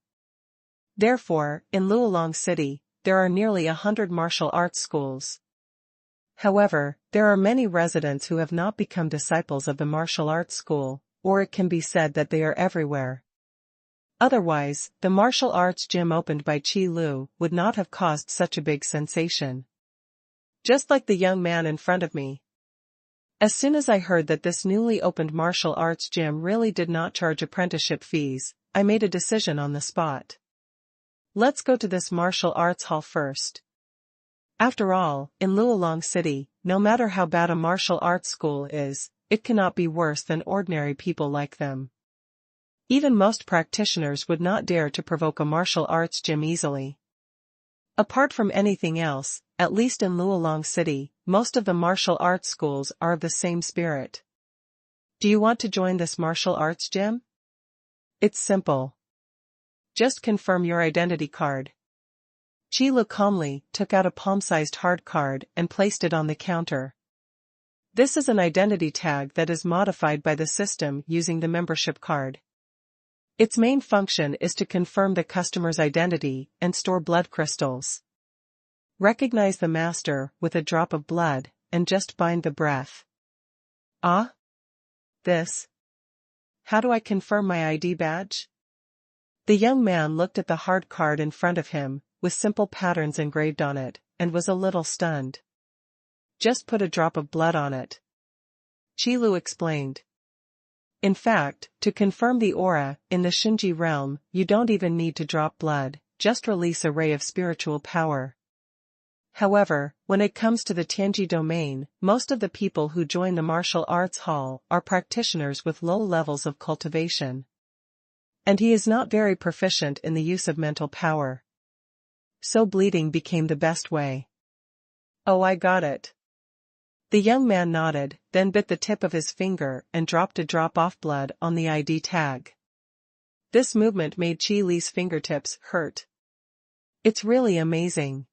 Therefore, in Luolong City, there are nearly 100 martial arts schools. However, there are many residents who have not become disciples of the martial arts school, or it can be said that they are everywhere. Otherwise, the martial arts gym opened by Qi Lu would not have caused such a big sensation. Just like the young man in front of me. As soon as I heard that this newly opened martial arts gym really did not charge apprenticeship fees, I made a decision on the spot. Let's go to this martial arts hall first. After all, in Luolong City, no matter how bad a martial arts school is, it cannot be worse than ordinary people like them. Even most practitioners would not dare to provoke a martial arts gym easily. Apart from anything else, at least in Luolong City, most of the martial arts schools are of the same spirit. Do you want to join this martial arts gym? It's simple. Just confirm your identity card. Qi Lu calmly took out a palm-sized hard card and placed it on the counter. This is an identity tag that is modified by the system using the membership card. Its main function is to confirm the customer's identity and store blood crystals. Recognize the master with a drop of blood, and just bind the breath. Ah? This? How do I confirm my ID badge? The young man looked at the hard card in front of him, with simple patterns engraved on it, and was a little stunned. Just put a drop of blood on it. Qi Lu explained. In fact, to confirm the aura, in the Shinji realm, you don't even need to drop blood, just release a ray of spiritual power. However, when it comes to the Tianji domain, most of the people who join the martial arts hall are practitioners with low levels of cultivation. And he is not very proficient in the use of mental power. So bleeding became the best way. Oh, I got it. The young man nodded, then bit the tip of his finger and dropped a drop of blood on the ID tag. This movement made Qi Li's fingertips hurt. It's really amazing.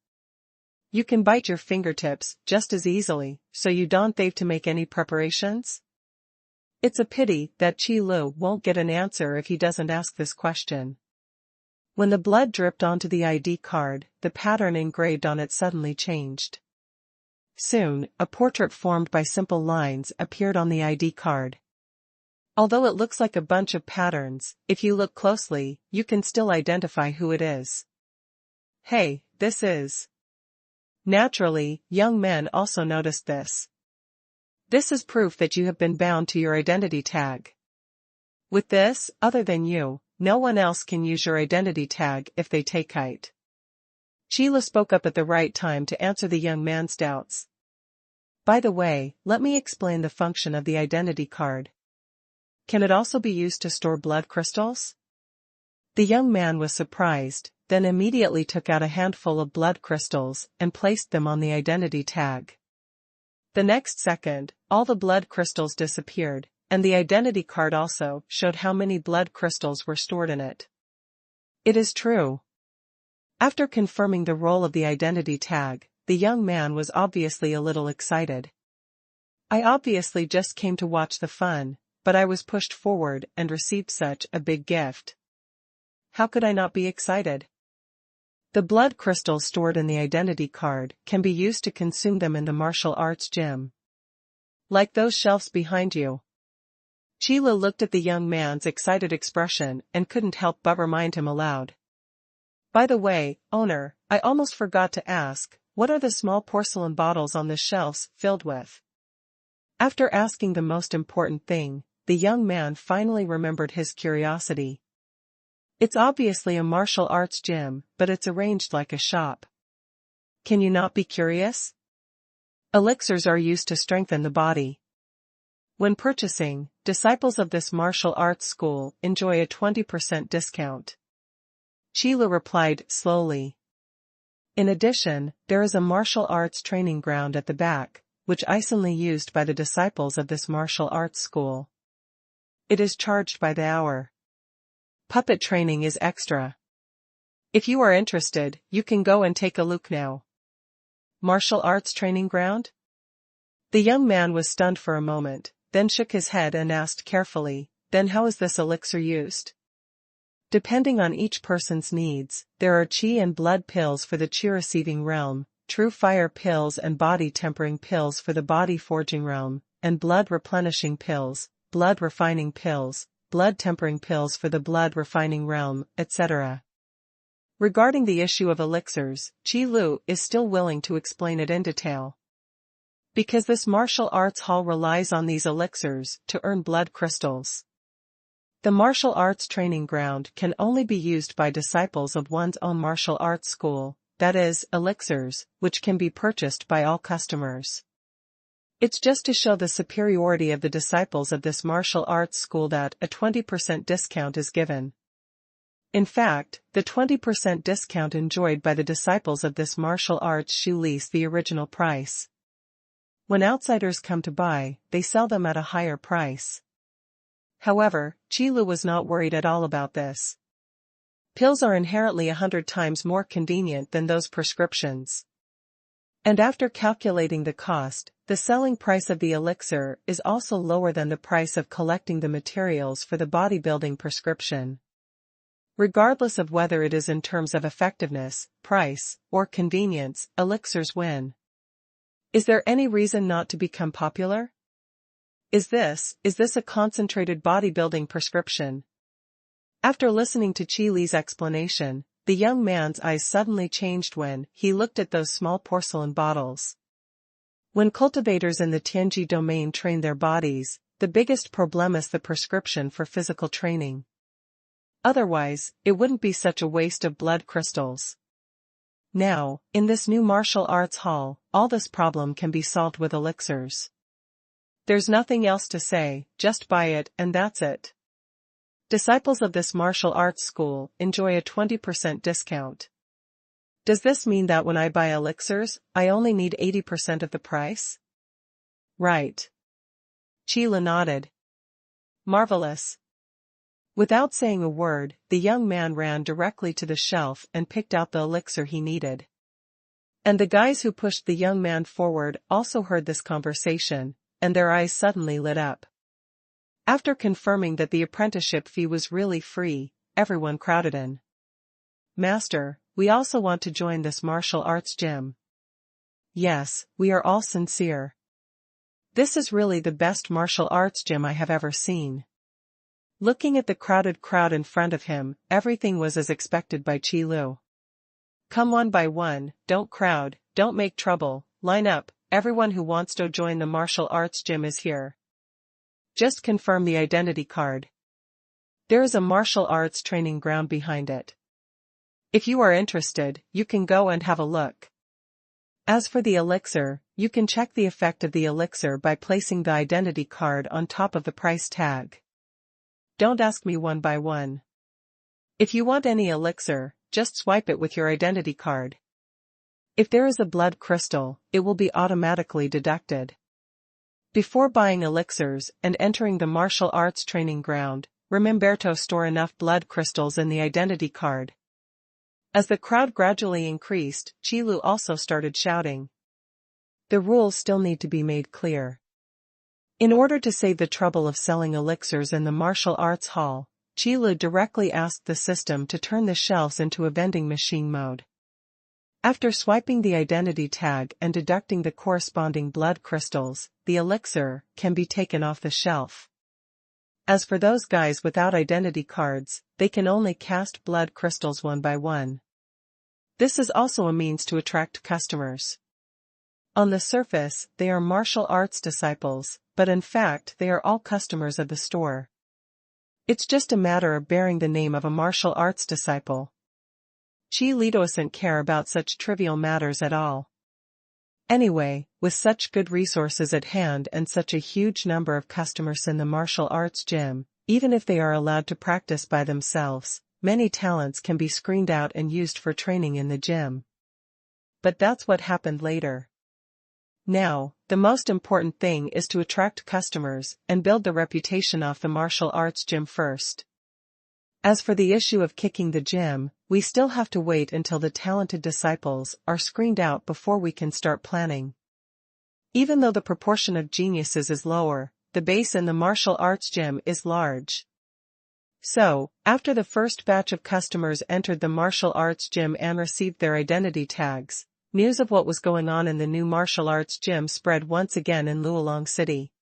You can bite your fingertips just as easily, so you don't have to make any preparations? It's a pity that Qi Lu won't get an answer if he doesn't ask this question. When the blood dripped onto the ID card, the pattern engraved on it suddenly changed. Soon, a portrait formed by simple lines appeared on the ID card. Although it looks like a bunch of patterns, if you look closely, you can still identify who it is. Hey, this is... Naturally, young men also noticed this. This is proof that you have been bound to your identity tag. With this, other than you, no one else can use your identity tag if they take it. Qi Lu spoke up at the right time to answer the young man's doubts. By the way, let me explain the function of the identity card. Can it also be used to store blood crystals? The young man was surprised, then immediately took out a handful of blood crystals and placed them on the identity tag. The next second, all the blood crystals disappeared, and the identity card also showed how many blood crystals were stored in it. It is true. After confirming the role of the identity tag, the young man was obviously a little excited. I obviously just came to watch the fun, but I was pushed forward and received such a big gift. How could I not be excited? The blood crystals stored in the identity card can be used to consume them in the martial arts gym. Like those shelves behind you. Qi Lu looked at the young man's excited expression and couldn't help but remind him aloud. By the way, owner, I almost forgot to ask, what are the small porcelain bottles on the shelves filled with? After asking the most important thing, the young man finally remembered his curiosity. It's obviously a martial arts gym, but it's arranged like a shop. Can you not be curious? Elixirs are used to strengthen the body. When purchasing, disciples of this martial arts school enjoy a 20% discount. Qi Lu replied slowly. In addition, there is a martial arts training ground at the back, which is only used by the disciples of this martial arts school. It is charged by the hour. Puppet training is extra. If you are interested, you can go and take a look now. Martial arts training ground? The young man was stunned for a moment, then shook his head and asked carefully, then how is this elixir used? Depending on each person's needs, there are qi and blood pills for the qi-receiving realm, true fire pills and body tempering pills for the body forging realm, and blood replenishing pills, blood refining pills, blood tempering pills for the blood refining realm, etc. Regarding the issue of elixirs, Qi Lu is still willing to explain it in detail. Because this martial arts hall relies on these elixirs to earn blood crystals. The martial arts training ground can only be used by disciples of one's own martial arts school, that is, elixirs, which can be purchased by all customers. It's just to show the superiority of the disciples of this martial arts school that a 20% discount is given. In fact, the 20% discount enjoyed by the disciples of this martial arts shoe lease the original price. When outsiders come to buy, they sell them at a higher price. However, Qilu was not worried at all about this. Pills are inherently 100 times more convenient than those prescriptions. And after calculating the cost, the selling price of the elixir is also lower than the price of collecting the materials for the bodybuilding prescription. Regardless of whether it is in terms of effectiveness, price, or convenience, elixirs win. Is there any reason not to become popular? Is this a concentrated bodybuilding prescription? After listening to Qi Li's explanation, the young man's eyes suddenly changed when he looked at those small porcelain bottles. When cultivators in the Tianji domain train their bodies, the biggest problem is the prescription for physical training. Otherwise, it wouldn't be such a waste of blood crystals. Now, in this new martial arts hall, all this problem can be solved with elixirs. There's nothing else to say, just buy it and that's it. Disciples of this martial arts school enjoy a 20% discount. Does this mean that when I buy elixirs, I only need 80% of the price? Right. Qi nodded. Marvelous. Without saying a word, the young man ran directly to the shelf and picked out the elixir he needed. And the guys who pushed the young man forward also heard this conversation, and their eyes suddenly lit up. After confirming that the apprenticeship fee was really free, everyone crowded in. Master, we also want to join this martial arts gym. Yes, we are all sincere. This is really the best martial arts gym I have ever seen. Looking at the crowded crowd in front of him, everything was as expected by Qi Lu. Come one by one, don't crowd, don't make trouble, line up, everyone who wants to join the martial arts gym is here. Just confirm the identity card. There is a martial arts training ground behind it. If you are interested, you can go and have a look. As for the elixir, you can check the effect of the elixir by placing the identity card on top of the price tag. Don't ask me one by one. If you want any elixir, just swipe it with your identity card. If there is a blood crystal, it will be automatically deducted. Before buying elixirs and entering the martial arts training ground, remember to store enough blood crystals in the identity card. As the crowd gradually increased, Qi Lu also started shouting. The rules still need to be made clear. In order to save the trouble of selling elixirs in the martial arts hall, Qi Lu directly asked the system to turn the shelves into a vending machine mode. After swiping the identity tag and deducting the corresponding blood crystals, the elixir can be taken off the shelf. As for those guys without identity cards, they can only cast blood crystals one by one. This is also a means to attract customers. On the surface, they are martial arts disciples, but in fact they are all customers of the store. It's just a matter of bearing the name of a martial arts disciple. Qi Li doesn't care about such trivial matters at all. Anyway, with such good resources at hand and such a huge number of customers in the martial arts gym, even if they are allowed to practice by themselves, many talents can be screened out and used for training in the gym. But that's what happened later. Now, the most important thing is to attract customers and build the reputation of the martial arts gym first. As for the issue of kicking the gym, we still have to wait until the talented disciples are screened out before we can start planning. Even though the proportion of geniuses is lower, the base in the martial arts gym is large. So, after the first batch of customers entered the martial arts gym and received their identity tags, news of what was going on in the new martial arts gym spread once again in Luolong City.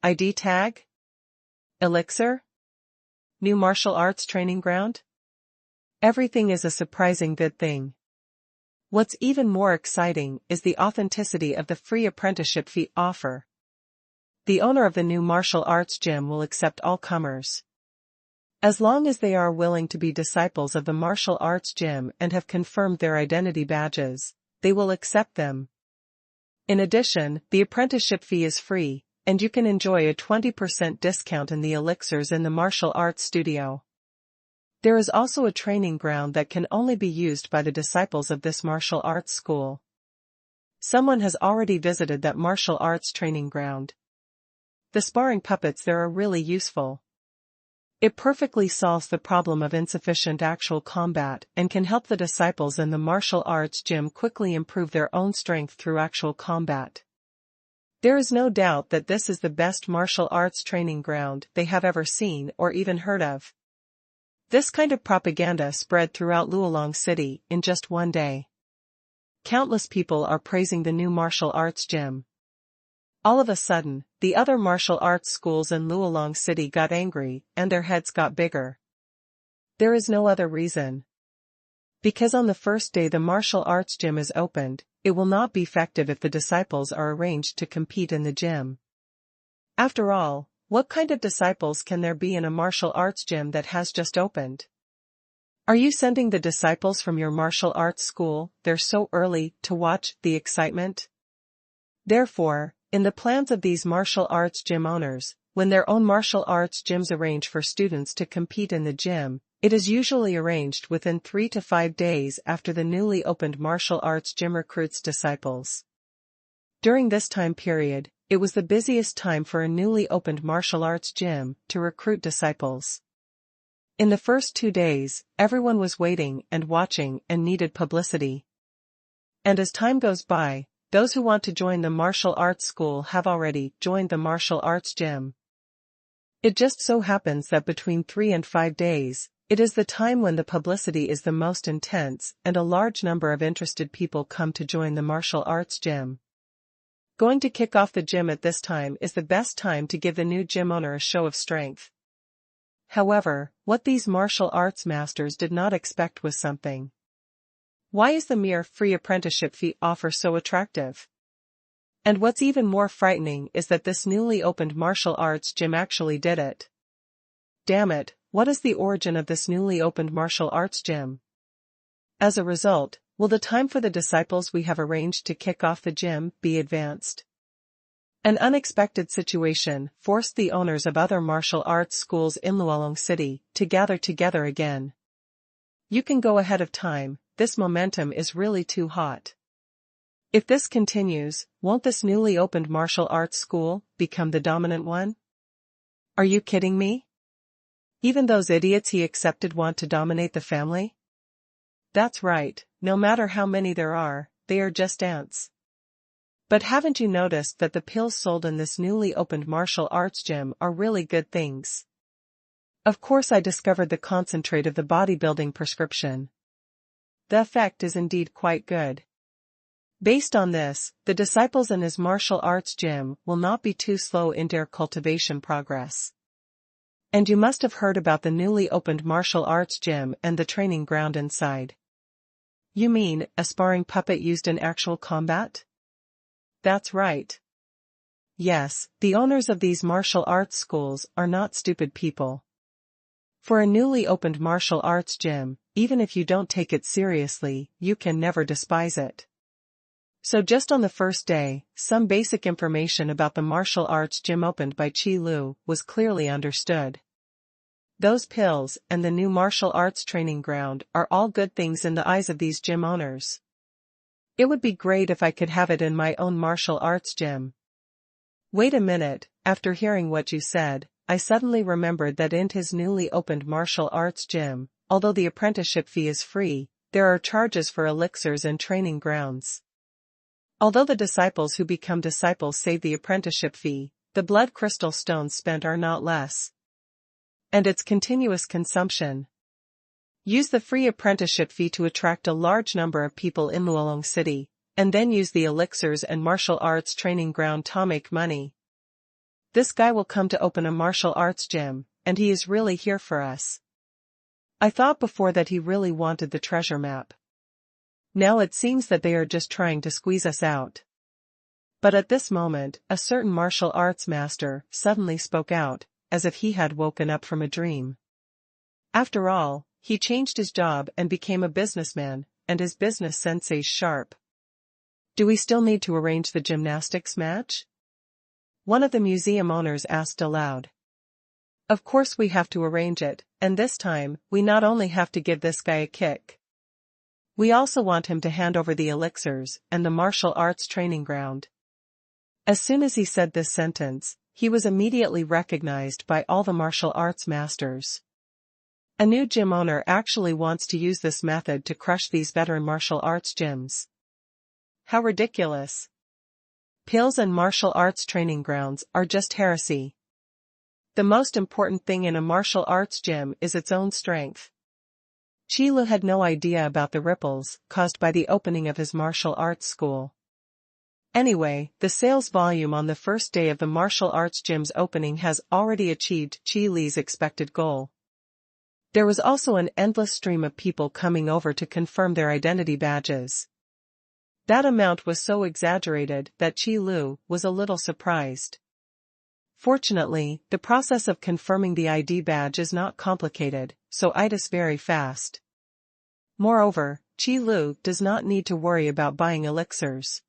ID tag? Elixir? New martial arts training ground? Everything is a surprising good thing. What's even more exciting is the authenticity of the free apprenticeship fee offer. The owner of the new martial arts gym will accept all comers. As long as they are willing to be disciples of the martial arts gym and have confirmed their identity badges, they will accept them. In addition, the apprenticeship fee is free, and you can enjoy a 20% discount in the elixirs in the martial arts studio. There is also a training ground that can only be used by the disciples of this martial arts school. Someone has already visited that martial arts training ground. The sparring puppets there are really useful. It perfectly solves the problem of insufficient actual combat and can help the disciples in the martial arts gym quickly improve their own strength through actual combat. There is no doubt that this is the best martial arts training ground they have ever seen or even heard of. This kind of propaganda spread throughout Luolong City in just one day. Countless people are praising the new martial arts gym. All of a sudden, the other martial arts schools in Luolong City got angry and their heads got bigger. There is no other reason. Because on the first day the martial arts gym is opened, it will not be effective if the disciples are arranged to compete in the gym. After all, what kind of disciples can there be in a martial arts gym that has just opened? Are you sending the disciples from your martial arts school there so early to watch the excitement? Therefore, in the plans of these martial arts gym owners, when their own martial arts gyms arrange for students to compete in the gym, it is usually arranged within 3 to 5 days after the newly opened martial arts gym recruits disciples. During this time period, it was the busiest time for a newly opened martial arts gym to recruit disciples. In the first 2 days, everyone was waiting and watching and needed publicity. And as time goes by, those who want to join the martial arts school have already joined the martial arts gym. It just so happens that between 3 and 5 days, it is the time when the publicity is the most intense and a large number of interested people come to join the martial arts gym. Going to kick off the gym at this time is the best time to give the new gym owner a show of strength. However, what these martial arts masters did not expect was something. Why is the mere free apprenticeship fee offer so attractive? And what's even more frightening is that this newly opened martial arts gym actually did it. Damn it, what is the origin of this newly opened martial arts gym? As a result, will the time for the disciples we have arranged to kick off the gym be advanced? An unexpected situation forced the owners of other martial arts schools in Luolong City to gather together again. You can go ahead of time, this momentum is really too hot. If this continues, won't this newly opened martial arts school become the dominant one? Are you kidding me? Even those idiots he accepted want to dominate the family? That's right, no matter how many there are, they are just ants. But haven't you noticed that the pills sold in this newly opened martial arts gym are really good things? Of course I discovered the concentrate of the bodybuilding prescription. The effect is indeed quite good. Based on this, the disciples in his martial arts gym will not be too slow in their cultivation progress. And you must have heard about the newly opened martial arts gym and the training ground inside. You mean, a sparring puppet used in actual combat? That's right. Yes, the owners of these martial arts schools are not stupid people. For a newly opened martial arts gym, even if you don't take it seriously, you can never despise it. So just on the first day, some basic information about the martial arts gym opened by Chi Lu was clearly understood. Those pills and the new martial arts training ground are all good things in the eyes of these gym owners. It would be great if I could have it in my own martial arts gym. Wait a minute, after hearing what you said, I suddenly remembered that in his newly opened martial arts gym, although the apprenticeship fee is free, there are charges for elixirs and training grounds. Although the disciples who become disciples save the apprenticeship fee, the blood crystal stones spent are not less. And its continuous consumption. Use the free apprenticeship fee to attract a large number of people in Luolong City, and then use the elixirs and martial arts training ground to make money. This guy will come to open a martial arts gym, and he is really here for us. I thought before that he really wanted the treasure map. Now it seems that they are just trying to squeeze us out. But at this moment, a certain martial arts master suddenly spoke out, as if he had woken up from a dream. After all, he changed his job and became a businessman, and his business sense is sharp. Do we still need to arrange the gymnastics match? One of the museum owners asked aloud. Of course we have to arrange it, and this time, we not only have to give this guy a kick. We also want him to hand over the elixirs and the martial arts training ground. As soon as he said this sentence, he was immediately recognized by all the martial arts masters. A new gym owner actually wants to use this method to crush these veteran martial arts gyms. How ridiculous. Pills and martial arts training grounds are just heresy. The most important thing in a martial arts gym is its own strength. Qilu had no idea about the ripples caused by the opening of his martial arts school. Anyway, the sales volume on the first day of the martial arts gym's opening has already achieved Qilu's expected goal. There was also an endless stream of people coming over to confirm their identity badges. That amount was so exaggerated that Qilu was a little surprised. Fortunately, the process of confirming the ID badge is not complicated, so it is very fast. Moreover, Qilu does not need to worry about buying elixirs.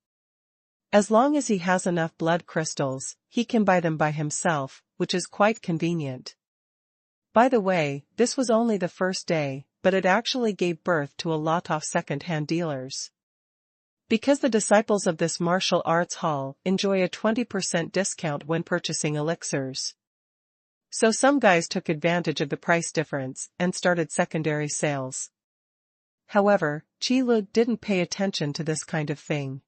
As long as he has enough blood crystals, he can buy them by himself, which is quite convenient. By the way, this was only the first day, but it actually gave birth to a lot of second-hand dealers. Because the disciples of this martial arts hall enjoy a 20% discount when purchasing elixirs. So some guys took advantage of the price difference and started secondary sales. However, Qilu didn't pay attention to this kind of thing.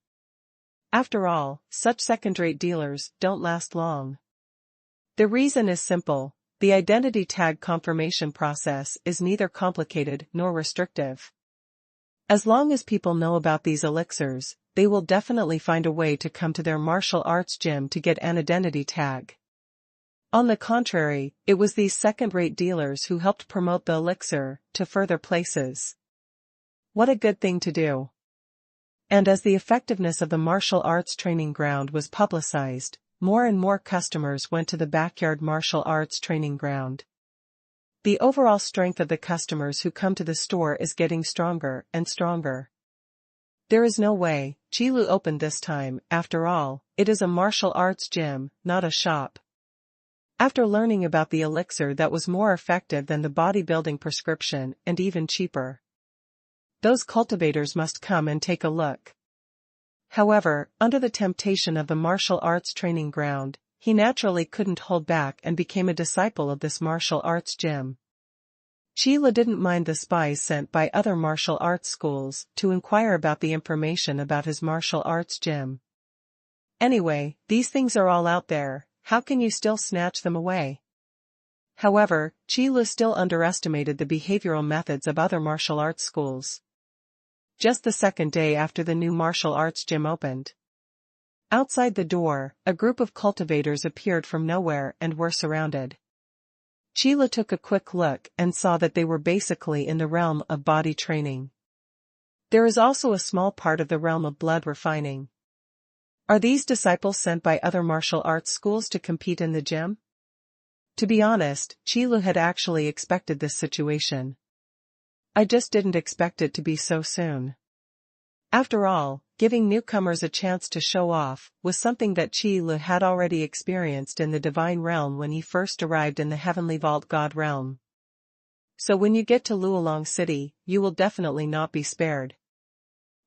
After all, such second-rate dealers don't last long. The reason is simple. The identity tag confirmation process is neither complicated nor restrictive. As long as people know about these elixirs, they will definitely find a way to come to their martial arts gym to get an identity tag. On the contrary, it was these second-rate dealers who helped promote the elixir to further places. What a good thing to do. And as the effectiveness of the martial arts training ground was publicized, more and more customers went to the backyard martial arts training ground. The overall strength of the customers who come to the store is getting stronger and stronger. There is no way Qilu opened this time. After all, it is a martial arts gym, not a shop. After learning about the elixir that was more effective than the bodybuilding prescription and even cheaper, those cultivators must come and take a look. However, under the temptation of the martial arts training ground, he naturally couldn't hold back and became a disciple of this martial arts gym. Qilu didn't mind the spies sent by other martial arts schools to inquire about the information about his martial arts gym. Anyway, these things are all out there, how can you still snatch them away? However, Qilu still underestimated the behavioral methods of other martial arts schools. Just the second day after the new martial arts gym opened. Outside the door, a group of cultivators appeared from nowhere and were surrounded. Qilu took a quick look and saw that they were basically in the realm of body training. There is also a small part of the realm of blood refining. Are these disciples sent by other martial arts schools to compete in the gym? To be honest, Qilu had actually expected this situation. I just didn't expect it to be so soon. After all, giving newcomers a chance to show off was something that Qilu had already experienced in the divine realm when he first arrived in the heavenly vault god realm. So when you get to Luolong City, you will definitely not be spared.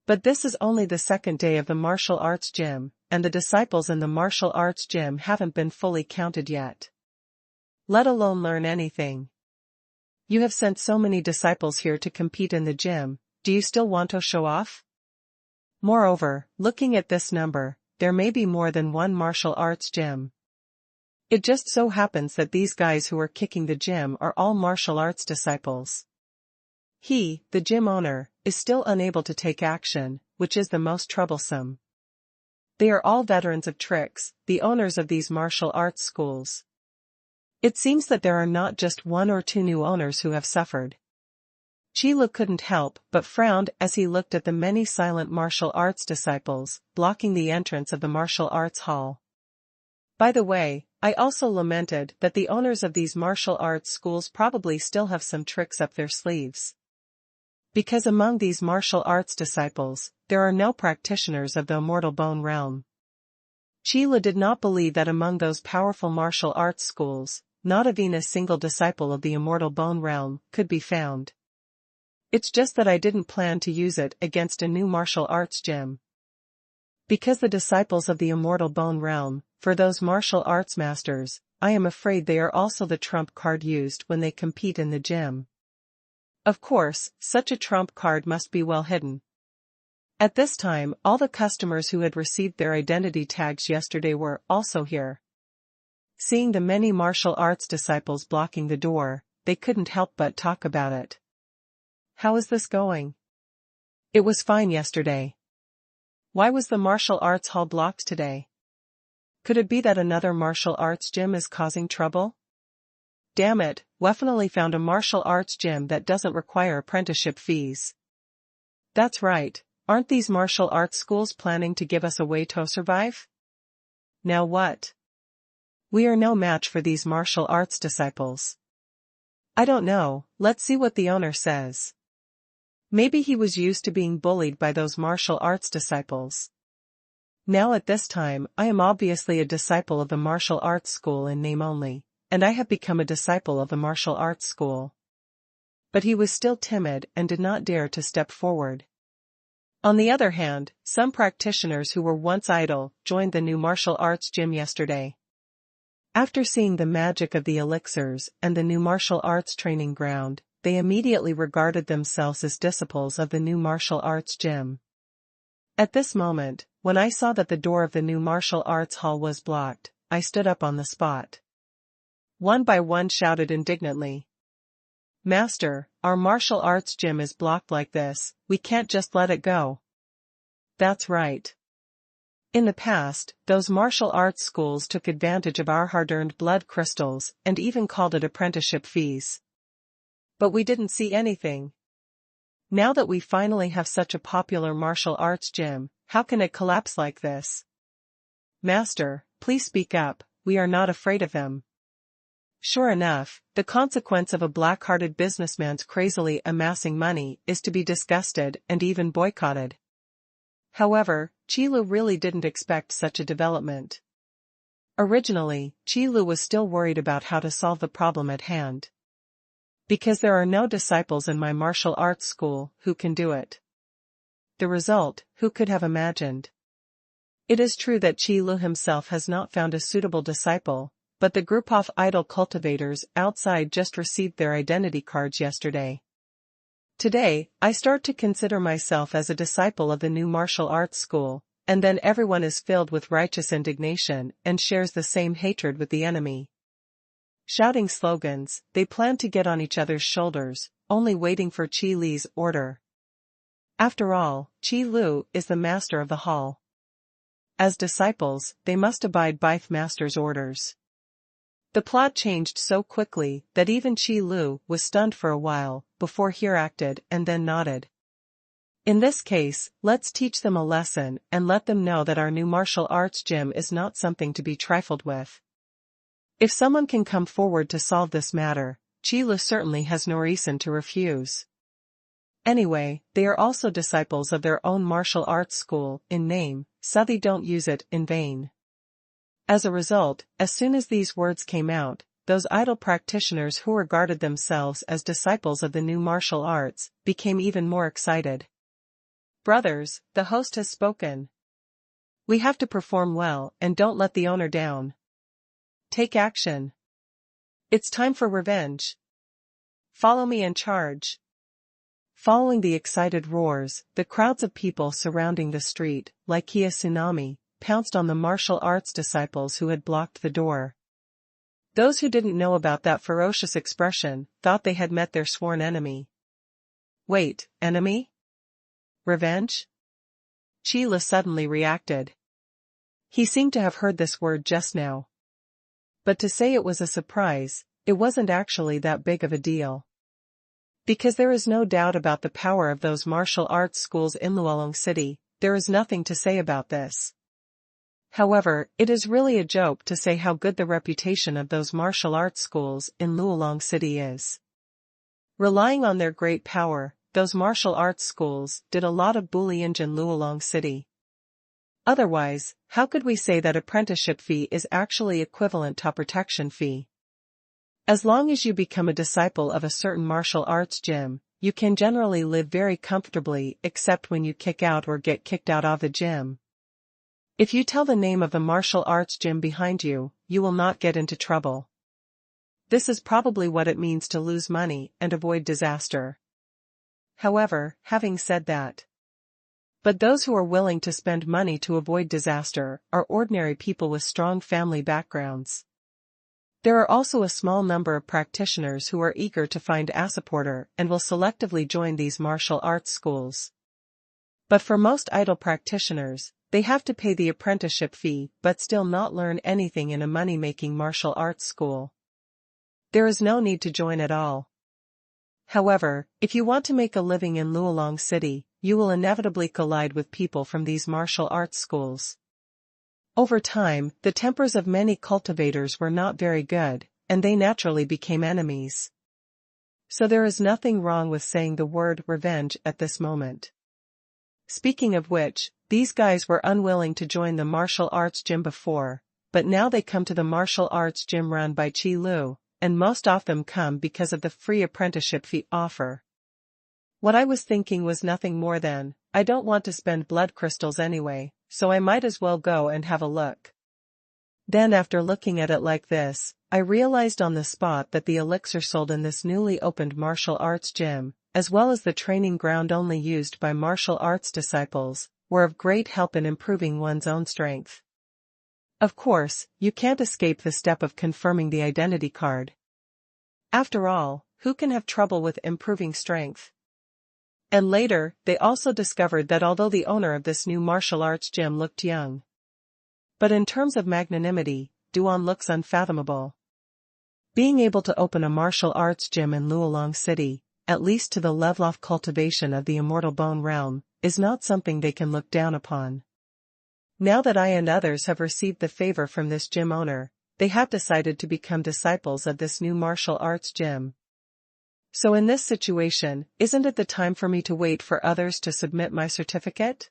But this is only the second day of the martial arts gym, and the disciples in the martial arts gym haven't been fully counted yet. Let alone learn anything. You have sent so many disciples here to compete in the gym, do you still want to show off? Moreover, looking at this number, there may be more than one martial arts gym. It just so happens that these guys who are kicking the gym are all martial arts disciples. He, the gym owner, is still unable to take action, which is the most troublesome. They are all veterans of tricks, the owners of these martial arts schools. It seems that there are not just one or two new owners who have suffered. Qilu couldn't help but frowned as he looked at the many silent martial arts disciples blocking the entrance of the martial arts hall. By the way, I also lamented that the owners of these martial arts schools probably still have some tricks up their sleeves. Because among these martial arts disciples, there are no practitioners of the immortal bone realm. Qi Lu did not believe that among those powerful martial arts schools, not even a single disciple of the immortal bone realm could be found. It's just that I didn't plan to use it against a new martial arts gym. Because the disciples of the immortal bone realm, for those martial arts masters, I am afraid they are also the trump card used when they compete in the gym. Of course, such a trump card must be well hidden. At this time, all the customers who had received their identity tags yesterday were also here. Seeing the many martial arts disciples blocking the door, they couldn't help but talk about it. How is this going? It was fine yesterday. Why was the martial arts hall blocked today? Could it be that another martial arts gym is causing trouble? Damn it, we finally found a martial arts gym that doesn't require apprenticeship fees. That's right, aren't these martial arts schools planning to give us a way to survive? Now what? We are no match for these martial arts disciples. I don't know, let's see what the owner says. Maybe he was used to being bullied by those martial arts disciples. Now at this time, I am obviously a disciple of the martial arts school in name only, and I have become a disciple of the martial arts school. But he was still timid and did not dare to step forward. On the other hand, some practitioners who were once idle joined the new martial arts gym yesterday. After seeing the magic of the elixirs and the new martial arts training ground, they immediately regarded themselves as disciples of the new martial arts gym. At this moment, when I saw that the door of the new martial arts hall was blocked, I stood up on the spot. One by one shouted indignantly. Master, our martial arts gym is blocked like this, we can't just let it go. That's right. In the past, those martial arts schools took advantage of our hard-earned blood crystals and even called it apprenticeship fees. But we didn't see anything. Now that we finally have such a popular martial arts gym, how can it collapse like this? Master, please speak up, we are not afraid of him. Sure enough, the consequence of a black-hearted businessman's crazily amassing money is to be disgusted and even boycotted. However, Qi Lu really didn't expect such a development. Originally, Qi Lu was still worried about how to solve the problem at hand. Because there are no disciples in my martial arts school who can do it. The result, who could have imagined? It is true that Qi Lu himself has not found a suitable disciple, but the group of idol cultivators outside just received their identity cards yesterday. Today, I start to consider myself as a disciple of the new martial arts school, and then everyone is filled with righteous indignation and shares the same hatred with the enemy. Shouting slogans, they plan to get on each other's shoulders, only waiting for Qi Li's order. After all, Qi Lu is the master of the hall. As disciples, they must abide by the master's orders. The plot changed so quickly that even Qi Lu was stunned for a while, before he acted and then nodded. In this case, let's teach them a lesson and let them know that our new martial arts gym is not something to be trifled with. If someone can come forward to solve this matter, Qi Lu certainly has no reason to refuse. Anyway, they are also disciples of their own martial arts school in name, so they don't use it in vain. As a result, as soon as these words came out, those idle practitioners who regarded themselves as disciples of the new martial arts became even more excited. Brothers, the host has spoken. We have to perform well and don't let the owner down. Take action. It's time for revenge. Follow me and charge. Following the excited roars, the crowds of people surrounding the street, like a tsunami, pounced on the martial arts disciples who had blocked the door. Those who didn't know about that ferocious expression thought they had met their sworn enemy. Wait, enemy? Revenge? Qi Lu suddenly reacted. He seemed to have heard this word just now. But to say it was a surprise, it wasn't actually that big of a deal. Because there is no doubt about the power of those martial arts schools in Luolong City, there is nothing to say about this. However, it is really a joke to say how good the reputation of those martial arts schools in Luolong City is. Relying on their great power, those martial arts schools did a lot of bullying in Luolong City. Otherwise, how could we say that apprenticeship fee is actually equivalent to protection fee? As long as you become a disciple of a certain martial arts gym, you can generally live very comfortably except when you kick out or get kicked out of the gym. If you tell the name of the martial arts gym behind you, you will not get into trouble. This is probably what it means to lose money and avoid disaster. However, having said that, but those who are willing to spend money to avoid disaster are ordinary people with strong family backgrounds. There are also a small number of practitioners who are eager to find a supporter and will selectively join these martial arts schools. But for most idle practitioners, they have to pay the apprenticeship fee but still not learn anything in a money-making martial arts school. There is no need to join at all. However, if you want to make a living in Luolong City, you will inevitably collide with people from these martial arts schools. Over time, the tempers of many cultivators were not very good, and they naturally became enemies. So there is nothing wrong with saying the word revenge at this moment. Speaking of which, these guys were unwilling to join the martial arts gym before, but now they come to the martial arts gym run by Chi Lu, and most of them come because of the free apprenticeship fee offer. What I was thinking was nothing more than, I don't want to spend blood crystals anyway, so I might as well go and have a look. Then after looking at it like this, I realized on the spot that the elixir sold in this newly opened martial arts gym, as well as the training ground only used by martial arts disciples, were of great help in improving one's own strength. Of course, you can't escape the step of confirming the identity card. After all, who can have trouble with improving strength? And later, they also discovered that although the owner of this new martial arts gym looked young, but in terms of magnanimity, Duan looks unfathomable. Being able to open a martial arts gym in Luolong City, at least to the level of cultivation of the immortal bone realm, is not something they can look down upon. Now that I and others have received the favor from this gym owner, they have decided to become disciples of this new martial arts gym. So in this situation, isn't it the time for me to wait for others to submit my certificate?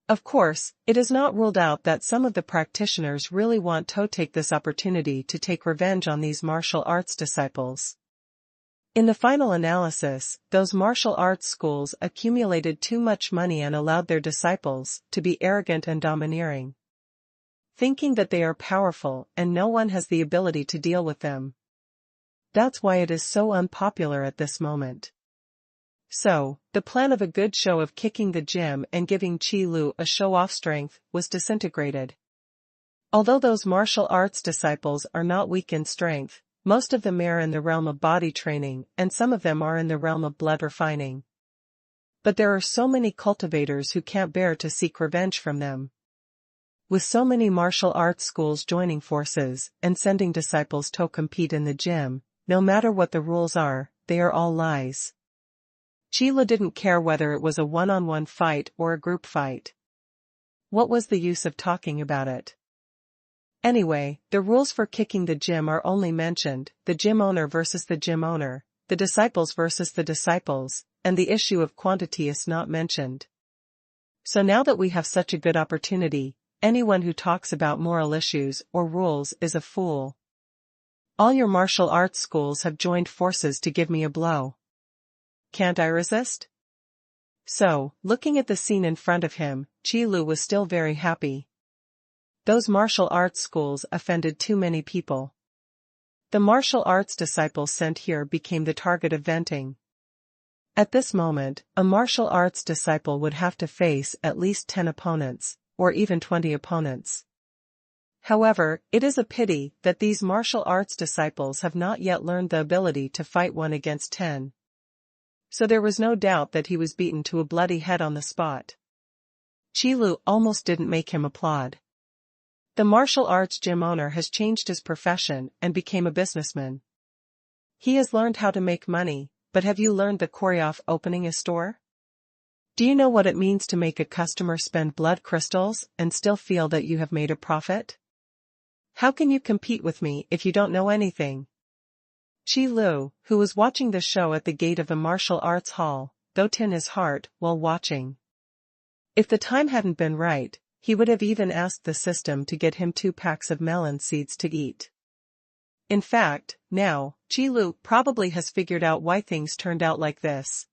Of course, it is not ruled out that some of the practitioners really want to take this opportunity to take revenge on these martial arts disciples. In the final analysis, those martial arts schools accumulated too much money and allowed their disciples to be arrogant and domineering, thinking that they are powerful and no one has the ability to deal with them. That's why it is so unpopular at this moment. So, the plan of a good show of kicking the gym and giving Chi Lu a show-off strength was disintegrated. Although those martial arts disciples are not weak in strength, most of them are in the realm of body training and some of them are in the realm of blood refining. But there are so many cultivators who can't bear to seek revenge from them. With so many martial arts schools joining forces and sending disciples to compete in the gym, no matter what the rules are, they are all lies. Chi Lu didn't care whether it was a one-on-one fight or a group fight. What was the use of talking about it? Anyway, the rules for kicking the gym are only mentioned, the gym owner versus the gym owner, the disciples versus the disciples, and the issue of quantity is not mentioned. So now that we have such a good opportunity, anyone who talks about moral issues or rules is a fool. All your martial arts schools have joined forces to give me a blow. Can't I resist? So, looking at the scene in front of him, Chi Lu was still very happy. Those martial arts schools offended too many people. The martial arts disciples sent here became the target of venting. At this moment, a martial arts disciple would have to face at least 10 opponents, or even 20 opponents. However, it is a pity that these martial arts disciples have not yet learned the ability to fight 1 against 10. So there was no doubt that he was beaten to a bloody head on the spot. Chi Lu almost didn't make him applaud. The martial arts gym owner has changed his profession and became a businessman. He has learned how to make money, but have you learned the choreo of opening a store? Do you know what it means to make a customer spend blood crystals and still feel that you have made a profit? How can you compete with me if you don't know anything? Chi Lu, who was watching the show at the gate of the martial arts hall, though in his heart, while watching. If the time hadn't been right, he would have even asked the system to get him 2 packs of melon seeds to eat. In fact, now, Qi Lu probably has figured out why things turned out like this.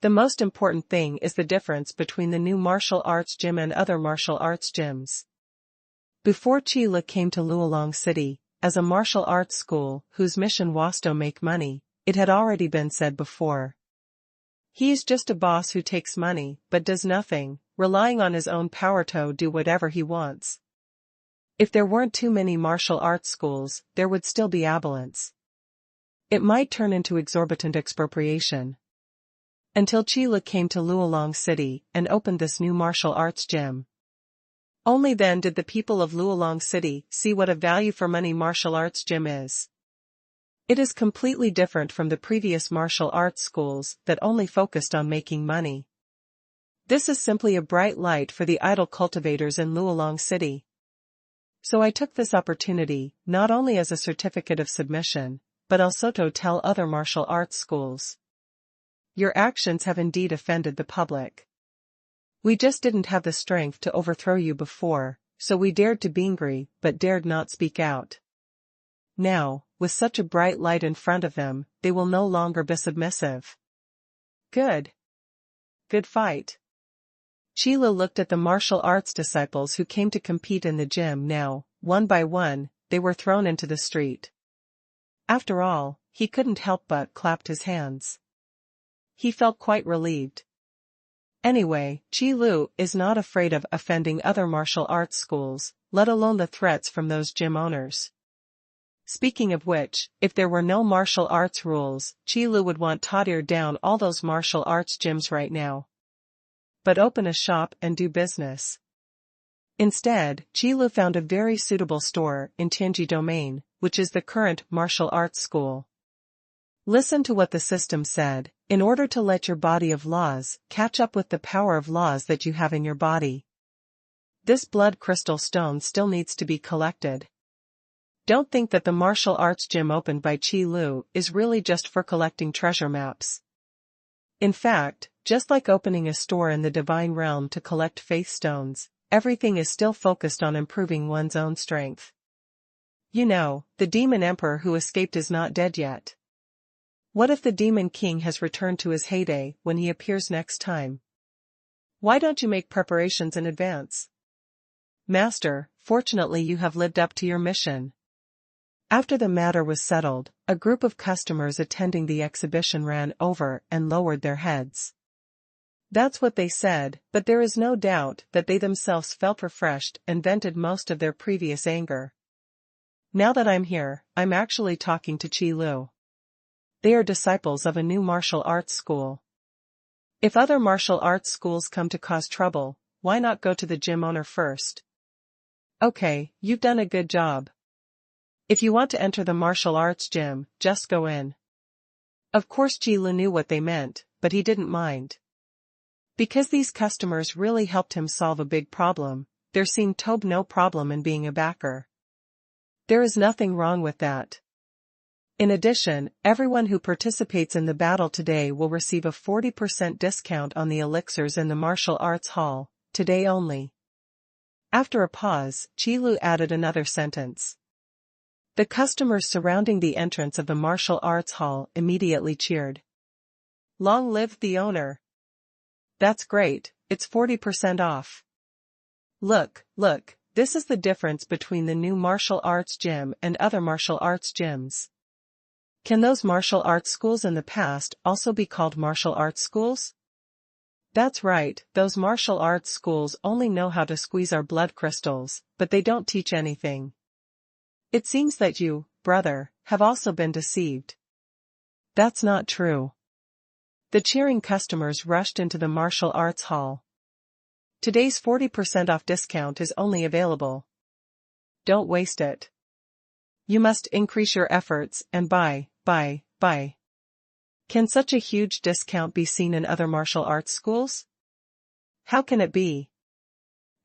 The most important thing is the difference between the new martial arts gym and other martial arts gyms. Before Qi Lu came to Luolong City, as a martial arts school whose mission was to make money, it had already been said before. He is just a boss who takes money but does nothing, relying on his own power to do whatever he wants. If there weren't too many martial arts schools, there would still be abalance. It might turn into exorbitant expropriation. Until Qi Lu came to Luolong City and opened this new martial arts gym. Only then did the people of Luolong City see what a value-for-money martial arts gym is. It is completely different from the previous martial arts schools that only focused on making money. This is simply a bright light for the idol cultivators in Luolong City. So I took this opportunity, not only as a certificate of submission, but also to tell other martial arts schools. Your actions have indeed offended the public. We just didn't have the strength to overthrow you before, so we dared to be angry but dared not speak out. Now, with such a bright light in front of them, they will no longer be submissive. Good. Good fight. Qi Lu looked at the martial arts disciples who came to compete in the gym now, one by one, they were thrown into the street. After all, he couldn't help but clap his hands. He felt quite relieved. Anyway, Qi Lu is not afraid of offending other martial arts schools, let alone the threats from those gym owners. Speaking of which, if there were no martial arts rules, Qi Lu would want to tear down all those martial arts gyms right now. But open a shop and do business. Instead, Qi Lu found a very suitable store in Tianji Domain, which is the current martial arts school. Listen to what the system said: in order to let your body of laws catch up with the power of laws that you have in your body. This blood crystal stone still needs to be collected. Don't think that the martial arts gym opened by Qi Lu is really just for collecting treasure maps. In fact, just like opening a store in the divine realm to collect faith stones, everything is still focused on improving one's own strength. You know, the demon emperor who escaped is not dead yet. What if the demon king has returned to his heyday when he appears next time? Why don't you make preparations in advance? Master, fortunately you have lived up to your mission. After the matter was settled, a group of customers attending the exhibition ran over and lowered their heads. That's what they said, but there is no doubt that they themselves felt refreshed and vented most of their previous anger. Now that I'm here, I'm actually talking to Qi Lu. They are disciples of a new martial arts school. If other martial arts schools come to cause trouble, why not go to the gym owner first? Okay, you've done a good job. If you want to enter the martial arts gym, just go in. Of course Qi Lu knew what they meant, but he didn't mind. Because these customers really helped him solve a big problem, there seemed to be no problem in being a backer. There is nothing wrong with that. In addition, everyone who participates in the battle today will receive a 40% discount on the elixirs in the martial arts hall, today only. After a pause, Qi Lu added another sentence. The customers surrounding the entrance of the martial arts hall immediately cheered. Long live the owner! That's great, it's 40% off. Look, this is the difference between the new martial arts gym and other martial arts gyms. Can those martial arts schools in the past also be called martial arts schools? That's right, those martial arts schools only know how to squeeze our blood crystals, but they don't teach anything. It seems that you, brother, have also been deceived. That's not true. The cheering customers rushed into the martial arts hall. Today's 40% off discount is only available. Don't waste it. You must increase your efforts and buy. Can such a huge discount be seen in other martial arts schools? How can it be?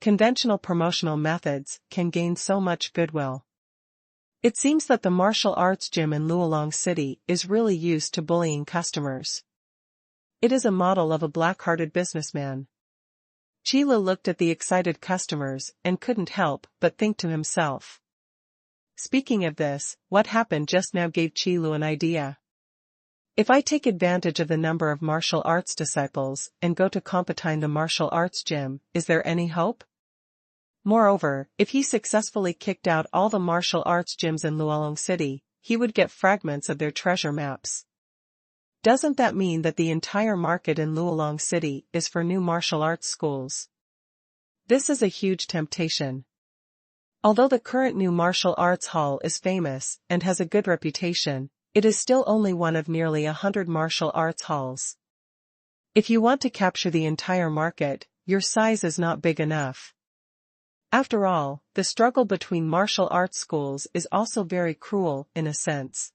Conventional promotional methods can gain so much goodwill. It seems that the martial arts gym in Luolong City is really used to bullying customers. It is a model of a black-hearted businessman. Qile looked at the excited customers and couldn't help but think to himself. Speaking of this, what happened just now gave Qile an idea. If I take advantage of the number of martial arts disciples and go to Competine the martial arts gym, is there any hope? Moreover, if he successfully kicked out all the martial arts gyms in Luolong City, he would get fragments of their treasure maps. Doesn't that mean that the entire market in Luolong City is for new martial arts schools? This is a huge temptation. Although the current new martial arts hall is famous and has a good reputation, it is still only one of nearly 100 martial arts halls. If you want to capture the entire market, your size is not big enough. After all, the struggle between martial arts schools is also very cruel in a sense.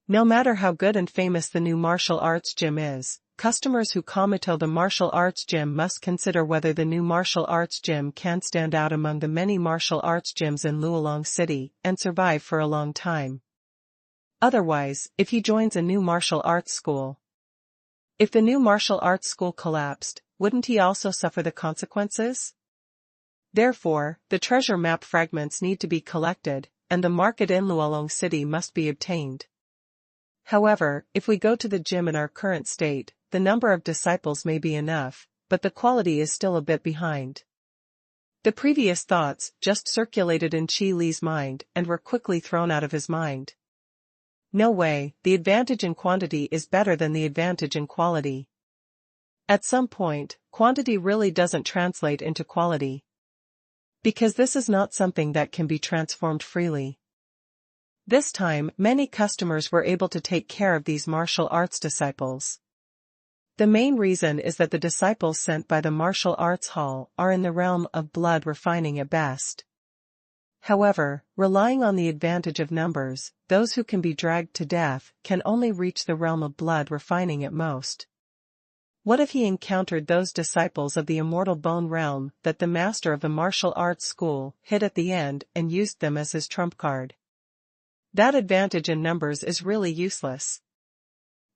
No matter how good and famous the new martial arts gym is, customers who come to the martial arts gym must consider whether the new martial arts gym can stand out among the many martial arts gyms in Luolong City and survive for a long time. Otherwise, if he joins a new martial arts school. If the new martial arts school collapsed, wouldn't he also suffer the consequences? Therefore, the treasure map fragments need to be collected, and the market in Luolong City must be obtained. However, if we go to the gym in our current state, the number of disciples may be enough, but the quality is still a bit behind. The previous thoughts just circulated in Qile's mind and were quickly thrown out of his mind. No way, the advantage in quantity is better than the advantage in quality. At some point, quantity really doesn't translate into quality. Because this is not something that can be transformed freely. This time, many customers were able to take care of these martial arts disciples. The main reason is that the disciples sent by the martial arts hall are in the realm of blood refining at best. However, relying on the advantage of numbers, those who can be dragged to death can only reach the realm of blood refining at most. What if he encountered those disciples of the immortal bone realm that the master of the martial arts school hid at the end and used them as his trump card? That advantage in numbers is really useless.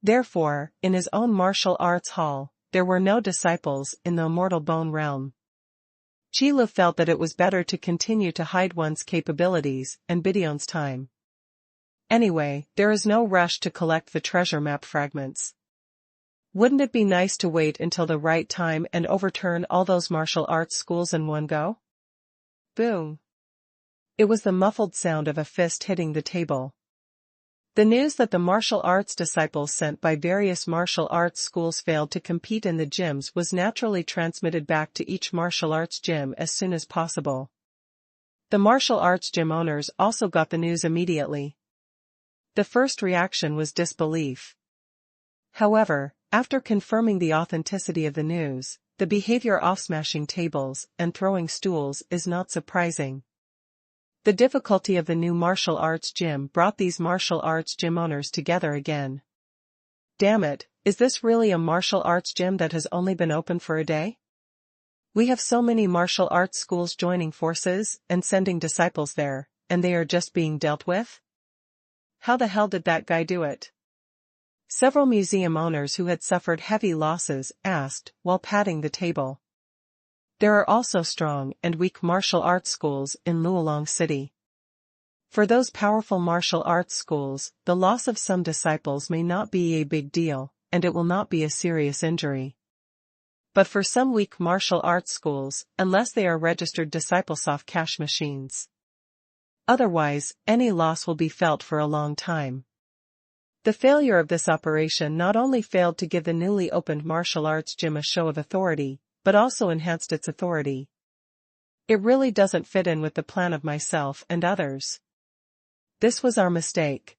Therefore, in his own martial arts hall, there were no disciples in the immortal bone realm. Qile felt that it was better to continue to hide one's capabilities and Bidion's time. Anyway, there is no rush to collect the treasure map fragments. Wouldn't it be nice to wait until the right time and overturn all those martial arts schools in one go? Boom. It was the muffled sound of a fist hitting the table. The news that the martial arts disciples sent by various martial arts schools failed to compete in the gyms was naturally transmitted back to each martial arts gym as soon as possible. The martial arts gym owners also got the news immediately. The first reaction was disbelief. However, after confirming the authenticity of the news, the behavior of smashing tables and throwing stools is not surprising. The difficulty of the new martial arts gym brought these martial arts gym owners together again. Damn it, is this really a martial arts gym that has only been open for a day? We have so many martial arts schools joining forces and sending disciples there, and they are just being dealt with? How the hell did that guy do it? Several museum owners who had suffered heavy losses asked while patting the table. There are also strong and weak martial arts schools in Luolong City. For those powerful martial arts schools, the loss of some disciples may not be a big deal, and it will not be a serious injury. But for some weak martial arts schools, unless they are registered DiscipleSoft cash machines. Otherwise, any loss will be felt for a long time. The failure of this operation not only failed to give the newly opened martial arts gym a show of authority, but also enhanced its authority. It really doesn't fit in with the plan of myself and others. This was our mistake.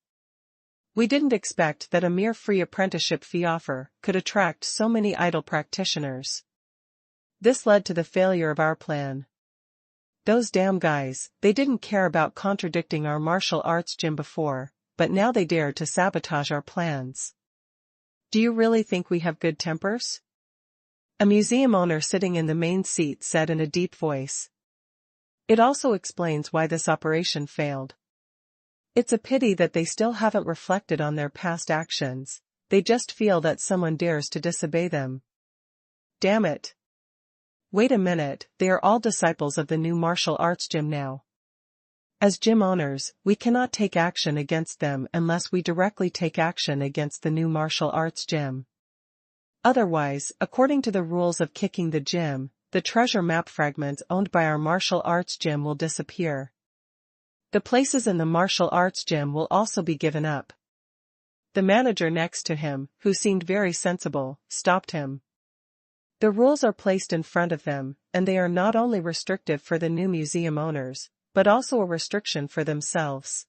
We didn't expect that a mere free apprenticeship fee offer could attract so many idle practitioners. This led to the failure of our plan. Those damn guys, they didn't care about contradicting our martial arts gym before, but now they dare to sabotage our plans. Do you really think we have good tempers? A museum owner sitting in the main seat said in a deep voice. It also explains why this operation failed. It's a pity that they still haven't reflected on their past actions, they just feel that someone dares to disobey them. Damn it. Wait a minute, they are all disciples of the new martial arts gym now. As gym owners, we cannot take action against them unless we directly take action against the new martial arts gym. Otherwise, according to the rules of kicking the gym, the treasure map fragments owned by our martial arts gym will disappear. The places in the martial arts gym will also be given up. The manager next to him, who seemed very sensible, stopped him. The rules are placed in front of them, and they are not only restrictive for the new museum owners, but also a restriction for themselves.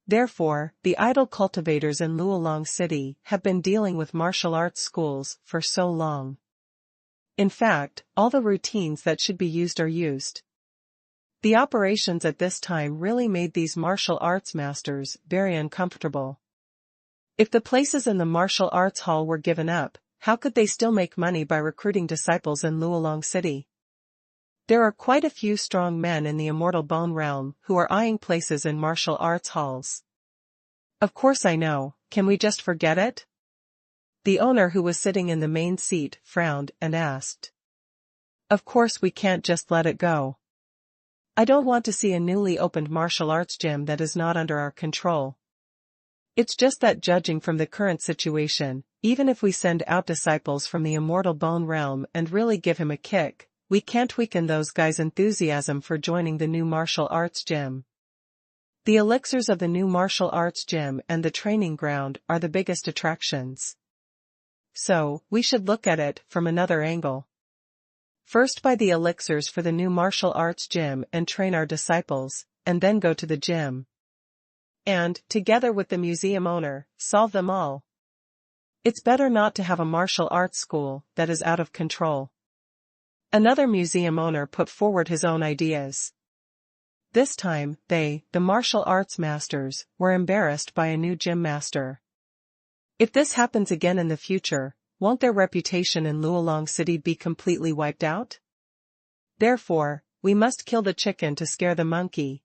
Therefore, the idol cultivators in Luolong City have been dealing with martial arts schools for so long. In fact, all the routines that should be used are used. The operations at this time really made these martial arts masters very uncomfortable. If the places in the martial arts hall were given up, how could they still make money by recruiting disciples in Luolong City? There are quite a few strong men in the immortal bone realm who are eyeing places in martial arts halls. Of course I know, can we just forget it? The owner who was sitting in the main seat frowned and asked. Of course we can't just let it go. I don't want to see a newly opened martial arts gym that is not under our control. It's just that judging from the current situation, even if we send out disciples from the immortal bone realm and really give him a kick, we can't weaken those guys' enthusiasm for joining the new martial arts gym. The elixirs of the new martial arts gym and the training ground are the biggest attractions. So, we should look at it from another angle. First buy the elixirs for the new martial arts gym and train our disciples, and then go to the gym. And, together with the museum owner, solve them all. It's better not to have a martial arts school that is out of control. Another museum owner put forward his own ideas. This time, the martial arts masters, were embarrassed by a new gym master. If this happens again in the future, won't their reputation in Luolong City be completely wiped out? Therefore, we must kill the chicken to scare the monkey.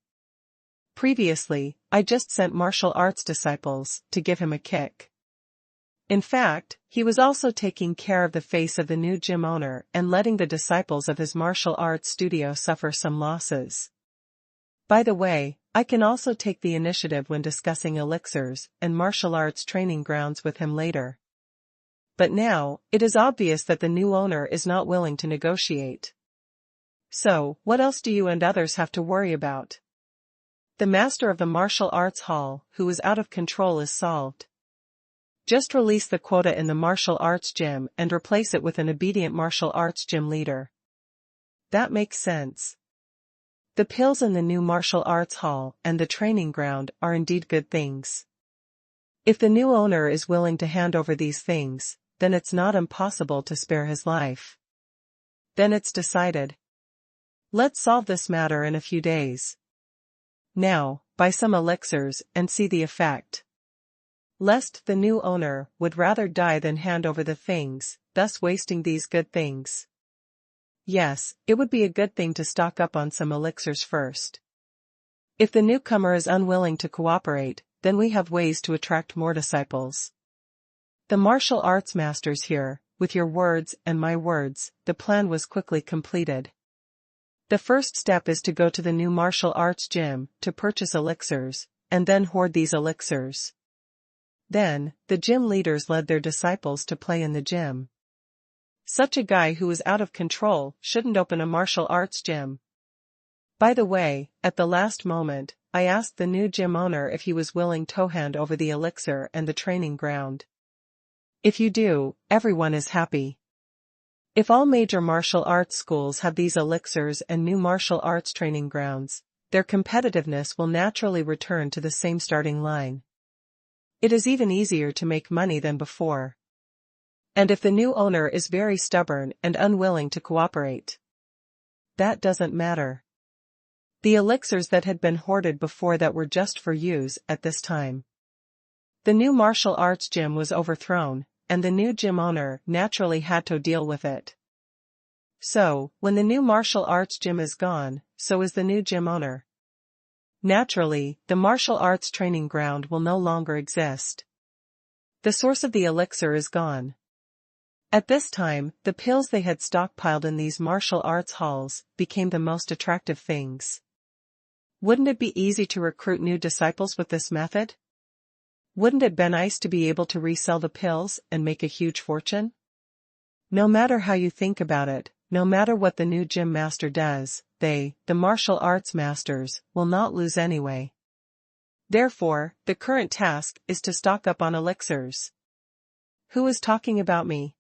Previously, I just sent martial arts disciples to give him a kick. In fact, he was also taking care of the face of the new gym owner and letting the disciples of his martial arts studio suffer some losses. By the way, I can also take the initiative when discussing elixirs and martial arts training grounds with him later. But now, it is obvious that the new owner is not willing to negotiate. So, what else do you and others have to worry about? The master of the martial arts hall, who is out of control, is solved. Just release the quota in the martial arts gym and replace it with an obedient martial arts gym leader. That makes sense. The pills in the new martial arts hall and the training ground are indeed good things. If the new owner is willing to hand over these things, then it's not impossible to spare his life. Then it's decided. Let's solve this matter in a few days. Now, buy some elixirs and see the effect. Lest the new owner would rather die than hand over the things, thus wasting these good things. Yes, it would be a good thing to stock up on some elixirs first. If the newcomer is unwilling to cooperate, then we have ways to attract more disciples. The martial arts masters here, with your words and my words, the plan was quickly completed. The first step is to go to the new martial arts gym to purchase elixirs, and then hoard these elixirs. Then, the gym leaders led their disciples to play in the gym. Such a guy who is out of control shouldn't open a martial arts gym. By the way, at the last moment, I asked the new gym owner if he was willing to hand over the elixir and the training ground. If you do, everyone is happy. If all major martial arts schools have these elixirs and new martial arts training grounds, their competitiveness will naturally return to the same starting line. It is even easier to make money than before. And if the new owner is very stubborn and unwilling to cooperate, that doesn't matter. The elixirs that had been hoarded before that were just for use at this time. The new martial arts gym was overthrown, and the new gym owner naturally had to deal with it. So, when the new martial arts gym is gone, so is the new gym owner. Naturally, the martial arts training ground will no longer exist. The source of the elixir is gone. At this time, the pills they had stockpiled in these martial arts halls became the most attractive things. Wouldn't it be easy to recruit new disciples with this method? Wouldn't it be nice to be able to resell the pills and make a huge fortune? No matter how you think about it, no matter what the new gym master does, the martial arts masters, will not lose anyway. Therefore, the current task is to stock up on elixirs. Who is talking about me?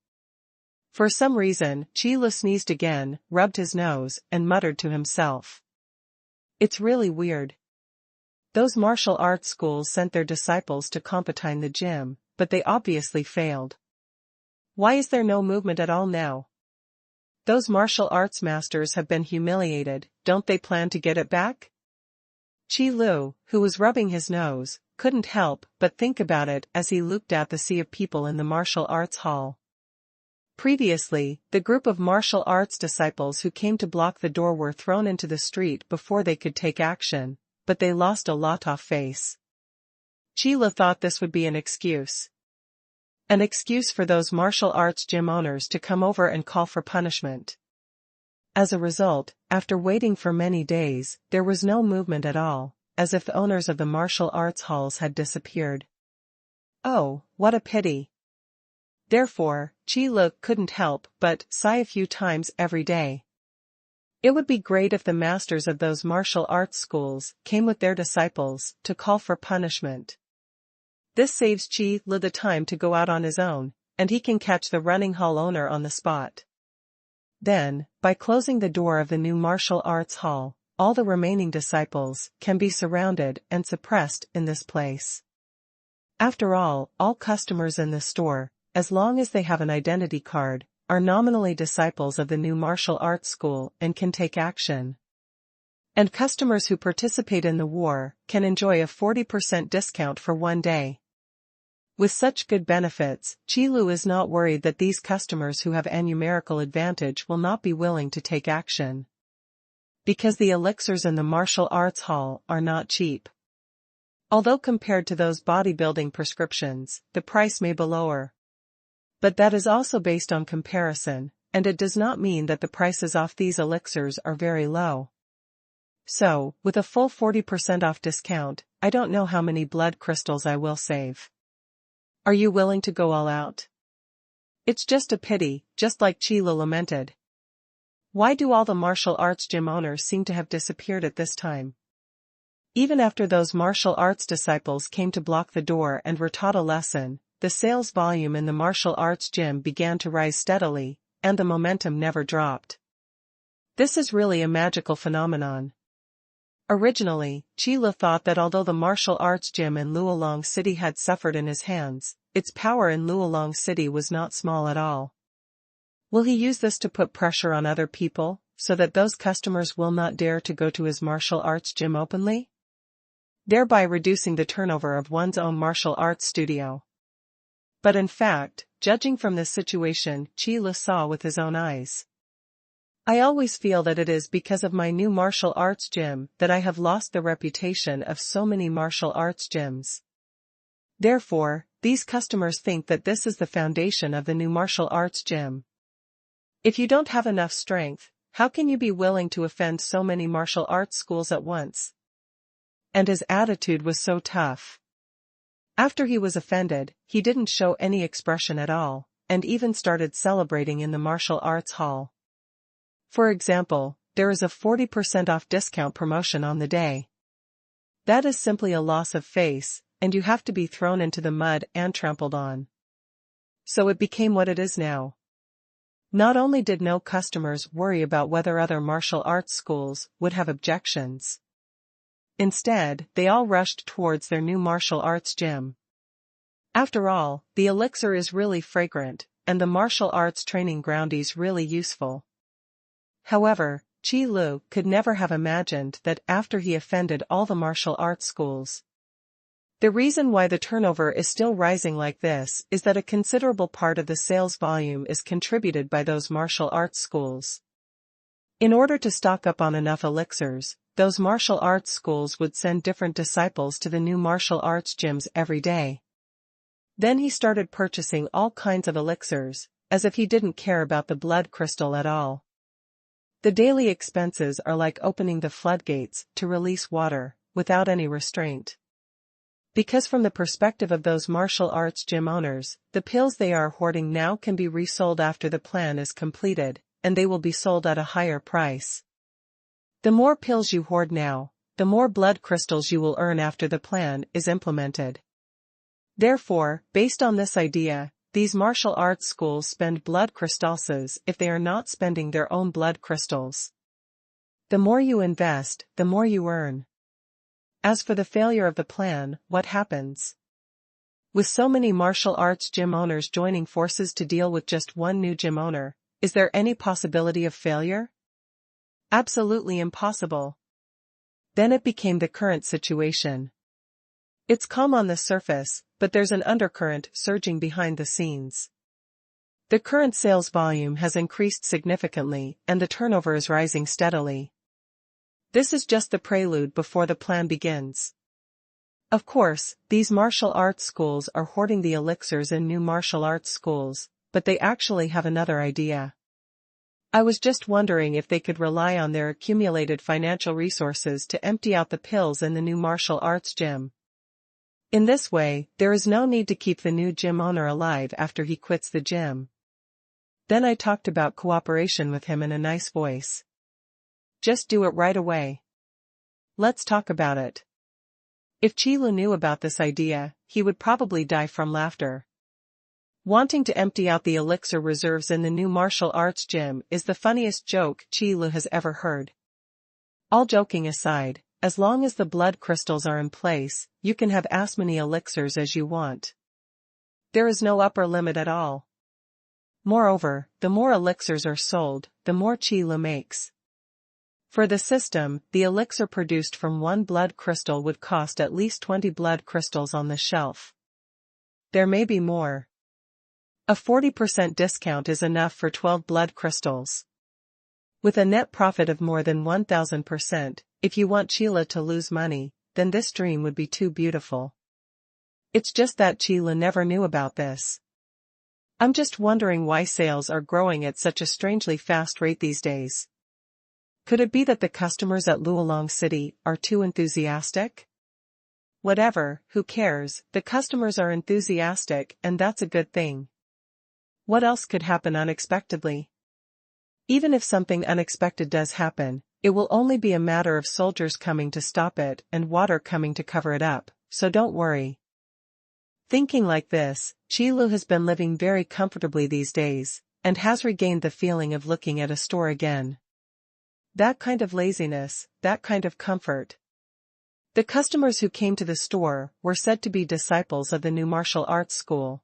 For some reason, Qi Lu sneezed again, rubbed his nose, and muttered to himself. It's really weird. Those martial arts schools sent their disciples to compete in the gym, but they obviously failed. Why is there no movement at all now? Those martial arts masters have been humiliated, don't they plan to get it back? Qi Lu, who was rubbing his nose, couldn't help but think about it as he looked at the sea of people in the martial arts hall. Previously, the group of martial arts disciples who came to block the door were thrown into the street before they could take action, but they lost a lot of face. Qi Lu thought this would be an excuse. An excuse for those martial arts gym owners to come over and call for punishment. As a result, after waiting for many days, there was no movement at all, as if the owners of the martial arts halls had disappeared. Oh, what a pity. Therefore, Qi Lu couldn't help but sigh a few times every day. It would be great if the masters of those martial arts schools came with their disciples to call for punishment. This saves Qi Lu the time to go out on his own, and he can catch the running hall owner on the spot. Then, by closing the door of the new martial arts hall, all the remaining disciples can be surrounded and suppressed in this place. After all customers in this store, as long as they have an identity card, are nominally disciples of the new martial arts school and can take action. And customers who participate in the war can enjoy a 40% discount for one day. With such good benefits, Qi Lu is not worried that these customers who have a numerical advantage will not be willing to take action. Because the elixirs in the martial arts hall are not cheap. Although compared to those bodybuilding prescriptions, the price may be lower. But that is also based on comparison, and it does not mean that the prices off these elixirs are very low. So, with a full 40% off discount, I don't know how many blood crystals I will save. Are you willing to go all out? It's just a pity, just like Qi Lu lamented. Why do all the martial arts gym owners seem to have disappeared at this time? Even after those martial arts disciples came to block the door and were taught a lesson, the sales volume in the martial arts gym began to rise steadily, and the momentum never dropped. This is really a magical phenomenon. Originally, Qi Lu thought that although the martial arts gym in Luolong City had suffered in his hands, its power in Luolong City was not small at all. Will he use this to put pressure on other people, so that those customers will not dare to go to his martial arts gym openly? Thereby reducing the turnover of one's own martial arts studio. But in fact, judging from this situation, Qi Lu saw with his own eyes. I always feel that it is because of my new martial arts gym that I have lost the reputation of so many martial arts gyms. Therefore, these customers think that this is the foundation of the new martial arts gym. If you don't have enough strength, how can you be willing to offend so many martial arts schools at once? And his attitude was so tough. After he was offended, he didn't show any expression at all, and even started celebrating in the martial arts hall. For example, there is a 40% off discount promotion on the day. That is simply a loss of face, and you have to be thrown into the mud and trampled on. So it became what it is now. Not only did no customers worry about whether other martial arts schools would have objections. Instead, they all rushed towards their new martial arts gym. After all, the elixir is really fragrant, and the martial arts training ground is really useful. However, Qi Lu could never have imagined that after he offended all the martial arts schools. The reason why the turnover is still rising like this is that a considerable part of the sales volume is contributed by those martial arts schools. In order to stock up on enough elixirs, those martial arts schools would send different disciples to the new martial arts gyms every day. Then he started purchasing all kinds of elixirs, as if he didn't care about the blood crystal at all. The daily expenses are like opening the floodgates to release water, without any restraint. Because from the perspective of those martial arts gym owners, the pills they are hoarding now can be resold after the plan is completed, and they will be sold at a higher price. The more pills you hoard now, the more blood crystals you will earn after the plan is implemented. Therefore, based on this idea, these martial arts schools spend blood crystals if they are not spending their own blood crystals. The more you invest, the more you earn. As for the failure of the plan, what happens? With so many martial arts gym owners joining forces to deal with just one new gym owner, is there any possibility of failure? Absolutely impossible. Then it became the current situation. It's calm on the surface, but there's an undercurrent surging behind the scenes. The current sales volume has increased significantly and the turnover is rising steadily. This is just the prelude before the plan begins. Of course, these martial arts schools are hoarding the elixirs in new martial arts schools, but they actually have another idea. I was just wondering if they could rely on their accumulated financial resources to empty out the pills in the new martial arts gym. In this way, there is no need to keep the new gym owner alive after he quits the gym. Then I talked about cooperation with him in a nice voice. Just do it right away. Let's talk about it. If Qilu knew about this idea, he would probably die from laughter. Wanting to empty out the elixir reserves in the new martial arts gym is the funniest joke Qilu has ever heard. All joking aside, as long as the blood crystals are in place, you can have as many elixirs as you want. There is no upper limit at all. Moreover, the more elixirs are sold, the more Qilu makes. For the system, the elixir produced from one blood crystal would cost at least 20 blood crystals on the shelf. There may be more. A 40% discount is enough for 12 blood crystals. With a net profit of more than 1000%, if you want Qilu to lose money, then this dream would be too beautiful. It's just that Qilu never knew about this. I'm just wondering why sales are growing at such a strangely fast rate these days. Could it be that the customers at Luolong City are too enthusiastic? Whatever, who cares, the customers are enthusiastic and that's a good thing. What else could happen unexpectedly? Even if something unexpected does happen, it will only be a matter of soldiers coming to stop it and water coming to cover it up, so don't worry. Thinking like this, Qilu has been living very comfortably these days, and has regained the feeling of looking at a store again. That kind of laziness, that kind of comfort. The customers who came to the store were said to be disciples of the new martial arts school.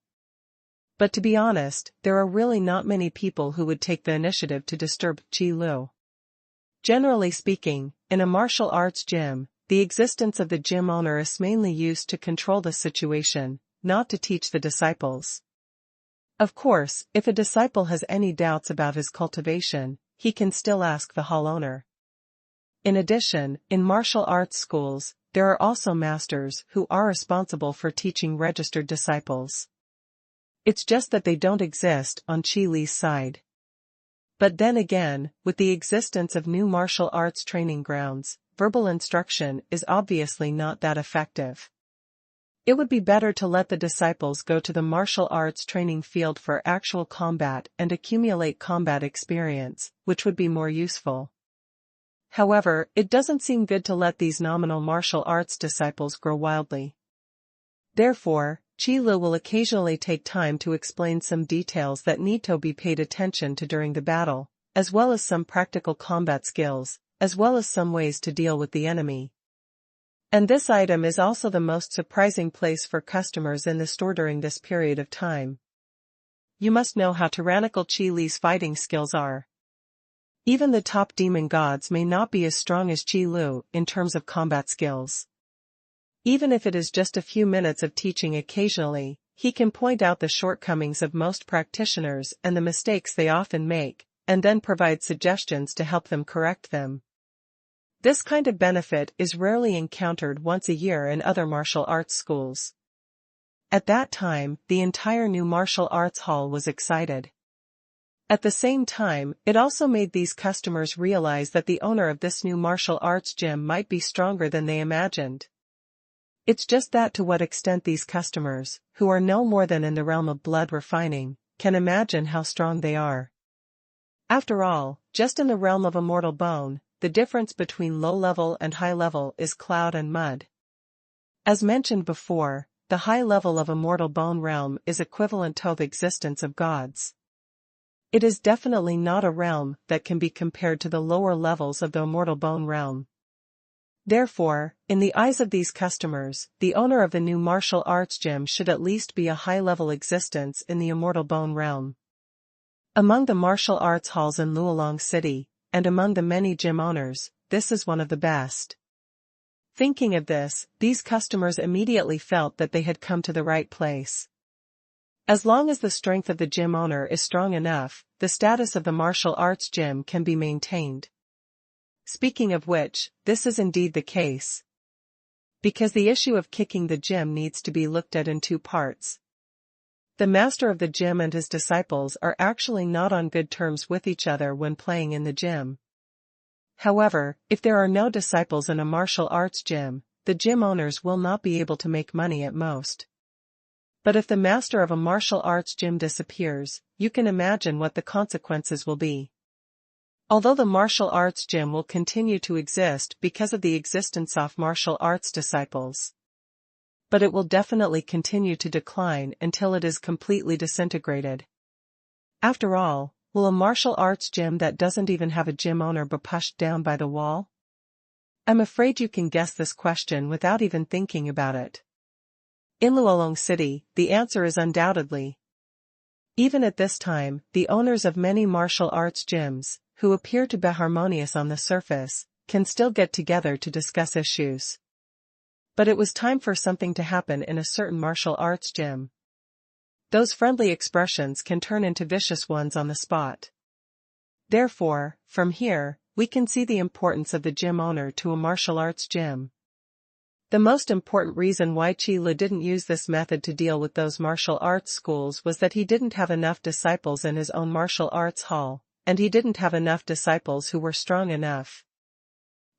But to be honest, there are really not many people who would take the initiative to disturb Qilu. Generally speaking, in a martial arts gym, the existence of the gym owner is mainly used to control the situation, not to teach the disciples. Of course, if a disciple has any doubts about his cultivation, he can still ask the hall owner. In addition, in martial arts schools, there are also masters who are responsible for teaching registered disciples. It's just that they don't exist on Qilu's side. But then again, with the existence of new martial arts training grounds, verbal instruction is obviously not that effective. It would be better to let the disciples go to the martial arts training field for actual combat and accumulate combat experience, which would be more useful. However, it doesn't seem good to let these nominal martial arts disciples grow wildly. Therefore, Qilu will occasionally take time to explain some details that need to be paid attention to during the battle, as well as some practical combat skills, as well as some ways to deal with the enemy. And this item is also the most surprising place for customers in the store during this period of time. You must know how tyrannical Qilu's fighting skills are. Even the top demon gods may not be as strong as Qilu in terms of combat skills. Even if it is just a few minutes of teaching occasionally, he can point out the shortcomings of most practitioners and the mistakes they often make, and then provide suggestions to help them correct them. This kind of benefit is rarely encountered once a year in other martial arts schools. At that time, the entire new martial arts hall was excited. At the same time, it also made these customers realize that the owner of this new martial arts gym might be stronger than they imagined. It's just that to what extent these customers, who are no more than in the realm of blood refining, can imagine how strong they are. After all, just in the realm of immortal bone, the difference between low level and high level is cloud and mud. As mentioned before, the high level of immortal bone realm is equivalent to the existence of gods. It is definitely not a realm that can be compared to the lower levels of the immortal bone realm. Therefore, in the eyes of these customers, the owner of the new martial arts gym should at least be a high-level existence in the immortal bone realm. Among the martial arts halls in Luolong City, and among the many gym owners, this is one of the best. Thinking of this, these customers immediately felt that they had come to the right place. As long as the strength of the gym owner is strong enough, the status of the martial arts gym can be maintained. Speaking of which, this is indeed the case. Because the issue of kicking the gym needs to be looked at in two parts. The master of the gym and his disciples are actually not on good terms with each other when playing in the gym. However, if there are no disciples in a martial arts gym, the gym owners will not be able to make money at most. But if the master of a martial arts gym disappears, you can imagine what the consequences will be. Although the martial arts gym will continue to exist because of the existence of martial arts disciples, but it will definitely continue to decline until it is completely disintegrated. After all, will a martial arts gym that doesn't even have a gym owner be pushed down by the wall? I'm afraid you can guess this question without even thinking about it. In Luolong City, the answer is undoubtedly. Even at this time, the owners of many martial arts gyms, who appear to be harmonious on the surface, can still get together to discuss issues. But it was time for something to happen in a certain martial arts gym. Those friendly expressions can turn into vicious ones on the spot. Therefore, from here, we can see the importance of the gym owner to a martial arts gym. The most important reason why Qi Lu didn't use this method to deal with those martial arts schools was that he didn't have enough disciples in his own martial arts hall, and he didn't have enough disciples who were strong enough.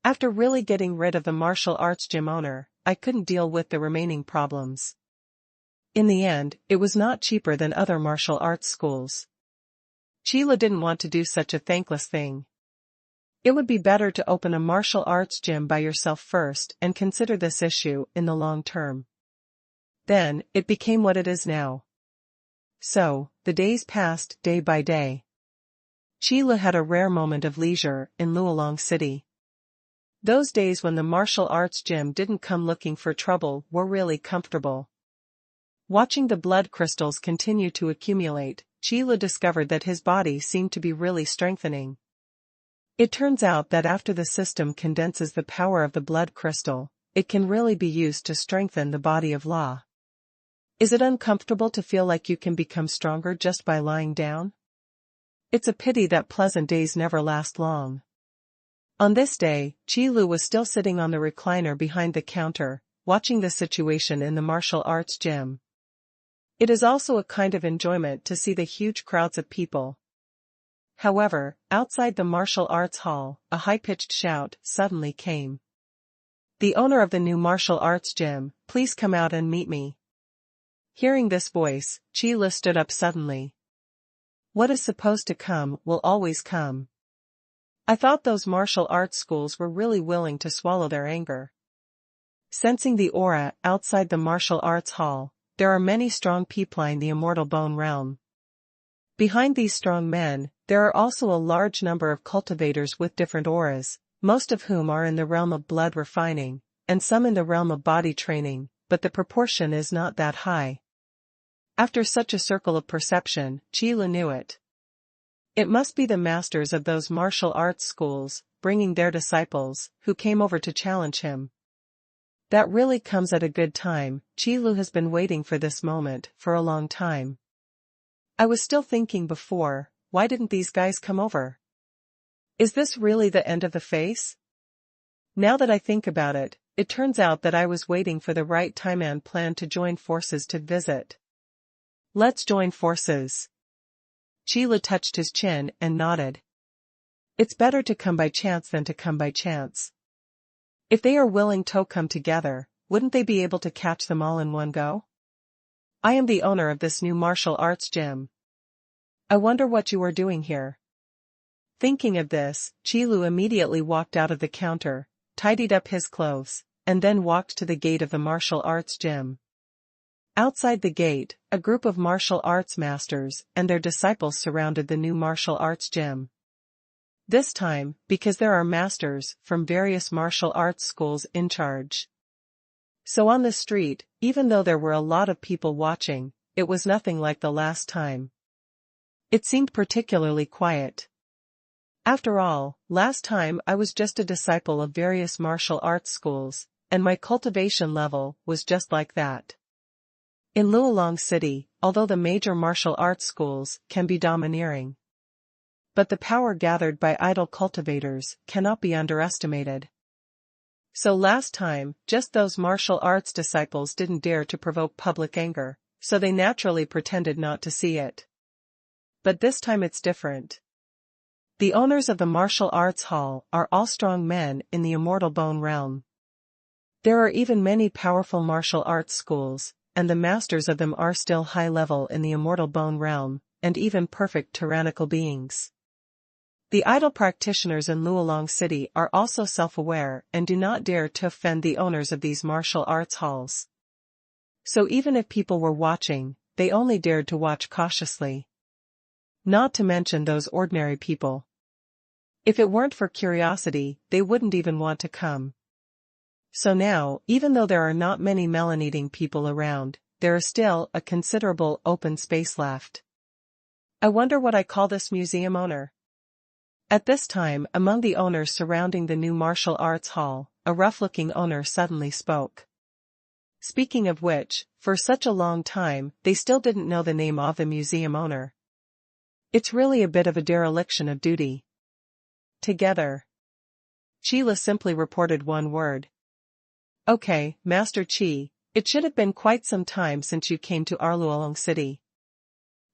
After really getting rid of the martial arts gym owner, I couldn't deal with the remaining problems. In the end, it was not cheaper than other martial arts schools. Qi Lu didn't want to do such a thankless thing. It would be better to open a martial arts gym by yourself first and consider this issue in the long term. Then, it became what it is now. So, the days passed day by day. Qi Lu had a rare moment of leisure in Luolong City. Those days when the martial arts gym didn't come looking for trouble were really comfortable. Watching the blood crystals continue to accumulate, Qi Lu discovered that his body seemed to be really strengthening. It turns out that after the system condenses the power of the blood crystal, it can really be used to strengthen the body of law. Is it uncomfortable to feel like you can become stronger just by lying down? It's a pity that pleasant days never last long. On this day, Qi Lu was still sitting on the recliner behind the counter, watching the situation in the martial arts gym. It is also a kind of enjoyment to see the huge crowds of people. However, outside the martial arts hall, a high-pitched shout suddenly came. "The owner of the new martial arts gym, please come out and meet me." Hearing this voice, Qi Lu stood up suddenly. What is supposed to come will always come. I thought those martial arts schools were really willing to swallow their anger. Sensing the aura outside the martial arts hall, there are many strong people in the immortal bone realm. Behind these strong men, there are also a large number of cultivators with different auras, most of whom are in the realm of blood refining, and some in the realm of body training, but the proportion is not that high. After such a circle of perception, Qi Lu knew it. It must be the masters of those martial arts schools, bringing their disciples, who came over to challenge him. That really comes at a good time. Qi Lu has been waiting for this moment for a long time. I was still thinking before, why didn't these guys come over? Is this really the end of the phase? Now that I think about it, it turns out that I was waiting for the right time and planned to join forces to visit. Let's join forces. Qi Lu touched his chin and nodded. It's better to come by chance than to come by chance. If they are willing to come together, wouldn't they be able to catch them all in one go? I am the owner of this new martial arts gym. I wonder what you are doing here. Thinking of this, Qi Lu immediately walked out of the counter, tidied up his clothes, and then walked to the gate of the martial arts gym. Outside the gate, a group of martial arts masters and their disciples surrounded the new martial arts gym. This time, because there are masters from various martial arts schools in charge. So on the street, even though there were a lot of people watching, it was nothing like the last time. It seemed particularly quiet. After all, last time I was just a disciple of various martial arts schools, and my cultivation level was just like that. In Luolong City, although the major martial arts schools can be domineering, but the power gathered by idle cultivators cannot be underestimated. So last time, just those martial arts disciples didn't dare to provoke public anger, so they naturally pretended not to see it. But this time it's different. The owners of the martial arts hall are all strong men in the immortal bone realm. There are even many powerful martial arts schools, and the masters of them are still high level in the immortal bone realm, and even perfect tyrannical beings. The idle practitioners in Luolong City are also self-aware and do not dare to offend the owners of these martial arts halls. So even if people were watching, they only dared to watch cautiously. Not to mention those ordinary people. If it weren't for curiosity, they wouldn't even want to come. So now, even though there are not many melon-eating people around, there is still a considerable open space left. I wonder what I call this museum owner. At this time, among the owners surrounding the new martial arts hall, a rough-looking owner suddenly spoke. Speaking of which, for such a long time, they still didn't know the name of the museum owner. It's really a bit of a dereliction of duty. Together. Qi Lu simply reported one word. Okay, Master Qi, it should have been quite some time since you came to our Luolong City.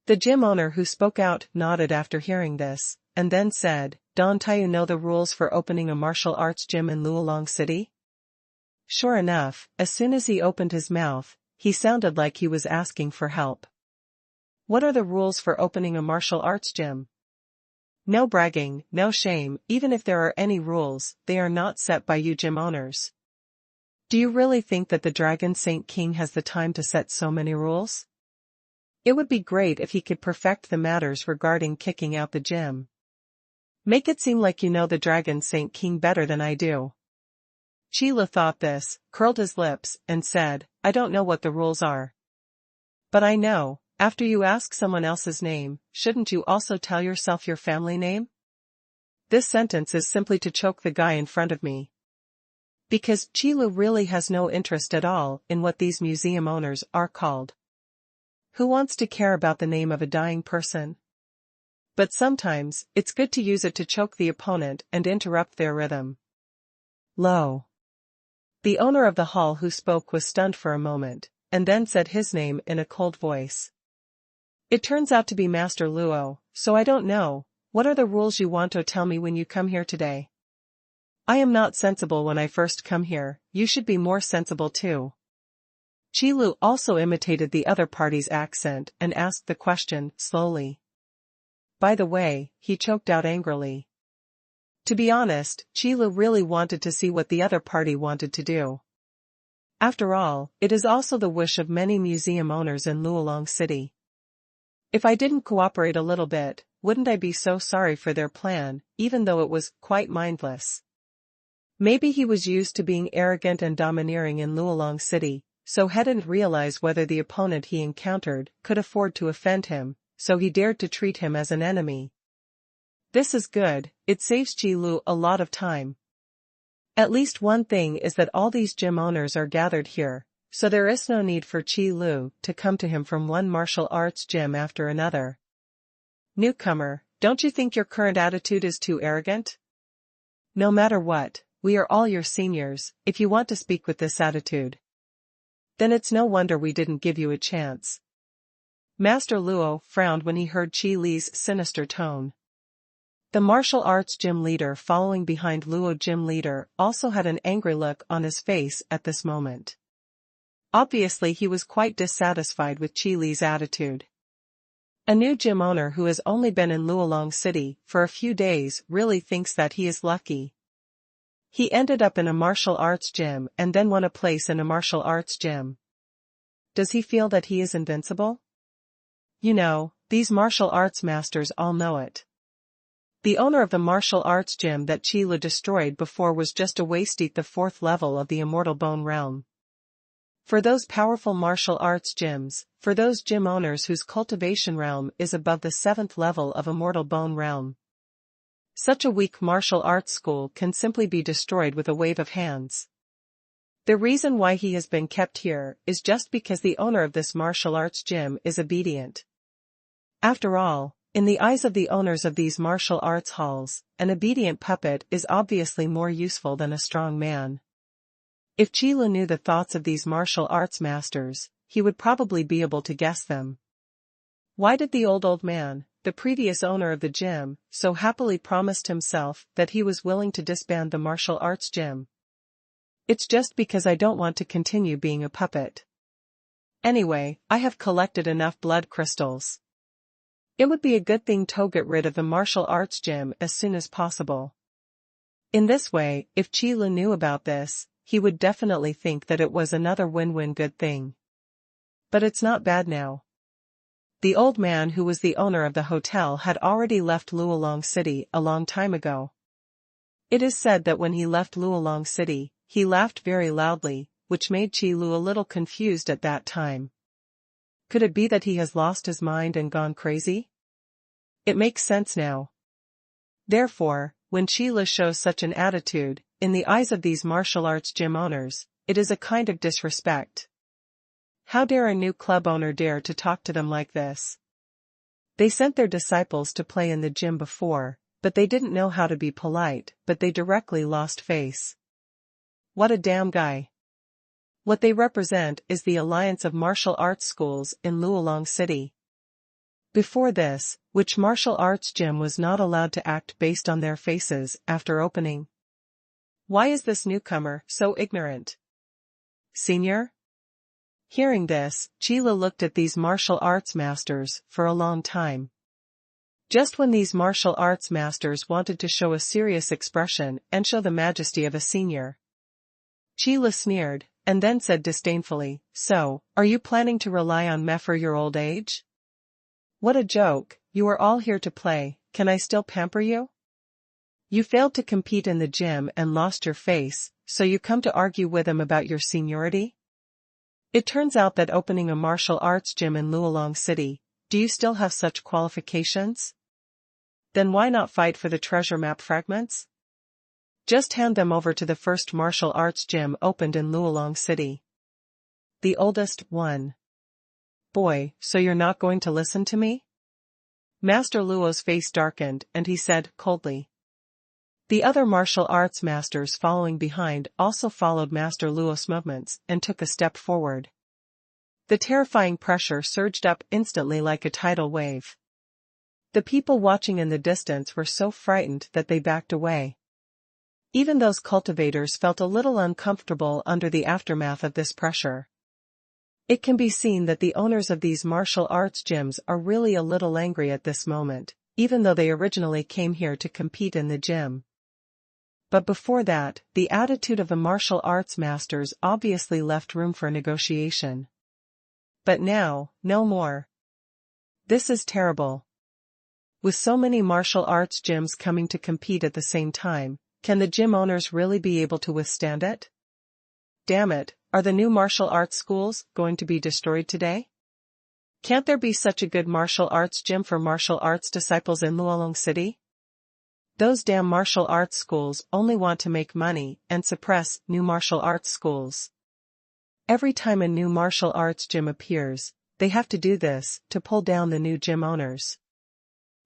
The gym owner who spoke out nodded after hearing this, and then said, Don't you know the rules for opening a martial arts gym in Luolong City? Sure enough, as soon as he opened his mouth, he sounded like he was asking for help. What are the rules for opening a martial arts gym? No bragging, no shame, even if there are any rules, they are not set by you gym owners. Do you really think that the Dragon Saint King has the time to set so many rules? It would be great if he could perfect the matters regarding kicking out the gym. Make it seem like you know the Dragon Saint King better than I do. Qi Lu thought this, curled his lips, and said, I don't know what the rules are. But I know, after you ask someone else's name, shouldn't you also tell yourself your family name? This sentence is simply to choke the guy in front of me. Because Qi Lu really has no interest at all in what these museum owners are called. Who wants to care about the name of a dying person? But sometimes, it's good to use it to choke the opponent and interrupt their rhythm. Lo. The owner of the hall who spoke was stunned for a moment, and then said his name in a cold voice. It turns out to be Master Luo, so I don't know, what are the rules you want to tell me when you come here today? I am not sensible when I first come here, you should be more sensible too. Qi Lu also imitated the other party's accent and asked the question slowly. By the way, he choked out angrily. To be honest, Qi Lu really wanted to see what the other party wanted to do. After all, it is also the wish of many museum owners in Luolong City. If I didn't cooperate a little bit, wouldn't I be so sorry for their plan, even though it was quite mindless? Maybe he was used to being arrogant and domineering in Luolong City, so hadn't realized whether the opponent he encountered could afford to offend him, so he dared to treat him as an enemy. This is good, it saves Qi Lu a lot of time. At least one thing is that all these gym owners are gathered here, so there is no need for Qi Lu to come to him from one martial arts gym after another. Newcomer, don't you think your current attitude is too arrogant? No matter what, we are all your seniors, if you want to speak with this attitude. Then it's no wonder we didn't give you a chance. Master Luo frowned when he heard Qi Li's sinister tone. The martial arts gym leader following behind Luo gym leader also had an angry look on his face at this moment. Obviously he was quite dissatisfied with Qi Li's attitude. A new gym owner who has only been in Luolong City for a few days really thinks that he is lucky. He ended up in a martial arts gym and then won a place in a martial arts gym. Does he feel that he is invincible? You know, these martial arts masters all know it. The owner of the martial arts gym that Qi Li destroyed before was just a waist at the 4th level of the Immortal Bone Realm. For those powerful martial arts gyms, for those gym owners whose cultivation realm is above the 7th level of Immortal Bone Realm, such a weak martial arts school can simply be destroyed with a wave of hands. The reason why he has been kept here is just because the owner of this martial arts gym is obedient. After all, in the eyes of the owners of these martial arts halls, an obedient puppet is obviously more useful than a strong man. If Qi Li knew the thoughts of these martial arts masters, he would probably be able to guess them. Why did the old man, the previous owner of the gym, so happily promised himself that he was willing to disband the martial arts gym? It's just because I don't want to continue being a puppet. Anyway, I have collected enough blood crystals. It would be a good thing to get rid of the martial arts gym as soon as possible. In this way, if Qi Li knew about this, he would definitely think that it was another win-win good thing. But it's not bad now. The old man who was the owner of the hotel had already left Luolong City a long time ago. It is said that when he left Luolong City, he laughed very loudly, which made Qi Lu a little confused at that time. Could it be that he has lost his mind and gone crazy? It makes sense now. Therefore, when Qi Lu shows such an attitude, in the eyes of these martial arts gym owners, it is a kind of disrespect. How dare a new club owner dare to talk to them like this? They sent their disciples to play in the gym before, but they didn't know how to be polite, but they directly lost face. What a damn guy. What they represent is the alliance of martial arts schools in Luolong City. Before this, which martial arts gym was not allowed to act based on their faces after opening? Why is this newcomer so ignorant? Senior? Hearing this, Qi Li looked at these martial arts masters for a long time. Just when these martial arts masters wanted to show a serious expression and show the majesty of a senior, Qi Li sneered, and then said disdainfully, "So, are you planning to rely on me for your old age? What a joke, you are all here to play, can I still pamper you? You failed to compete in the gym and lost your face, so you come to argue with him about your seniority? It turns out that opening a martial arts gym in Luolong City, do you still have such qualifications? Then why not fight for the treasure map fragments? Just hand them over to the first martial arts gym opened in Luolong City. The oldest one. Boy, so you're not going to listen to me?" Master Luo's face darkened and he said coldly. The other martial arts masters following behind also followed Master Luo's movements and took a step forward. The terrifying pressure surged up instantly like a tidal wave. The people watching in the distance were so frightened that they backed away. Even those cultivators felt a little uncomfortable under the aftermath of this pressure. It can be seen that the owners of these martial arts gyms are really a little angry at this moment, even though they originally came here to compete in the gym. But before that, the attitude of the martial arts masters obviously left room for negotiation. But now, no more. This is terrible. With so many martial arts gyms coming to compete at the same time, can the gym owners really be able to withstand it? Damn it, are the new martial arts schools going to be destroyed today? Can't there be such a good martial arts gym for martial arts disciples in Luolong City? Those damn martial arts schools only want to make money and suppress new martial arts schools. Every time a new martial arts gym appears, they have to do this to pull down the new gym owners.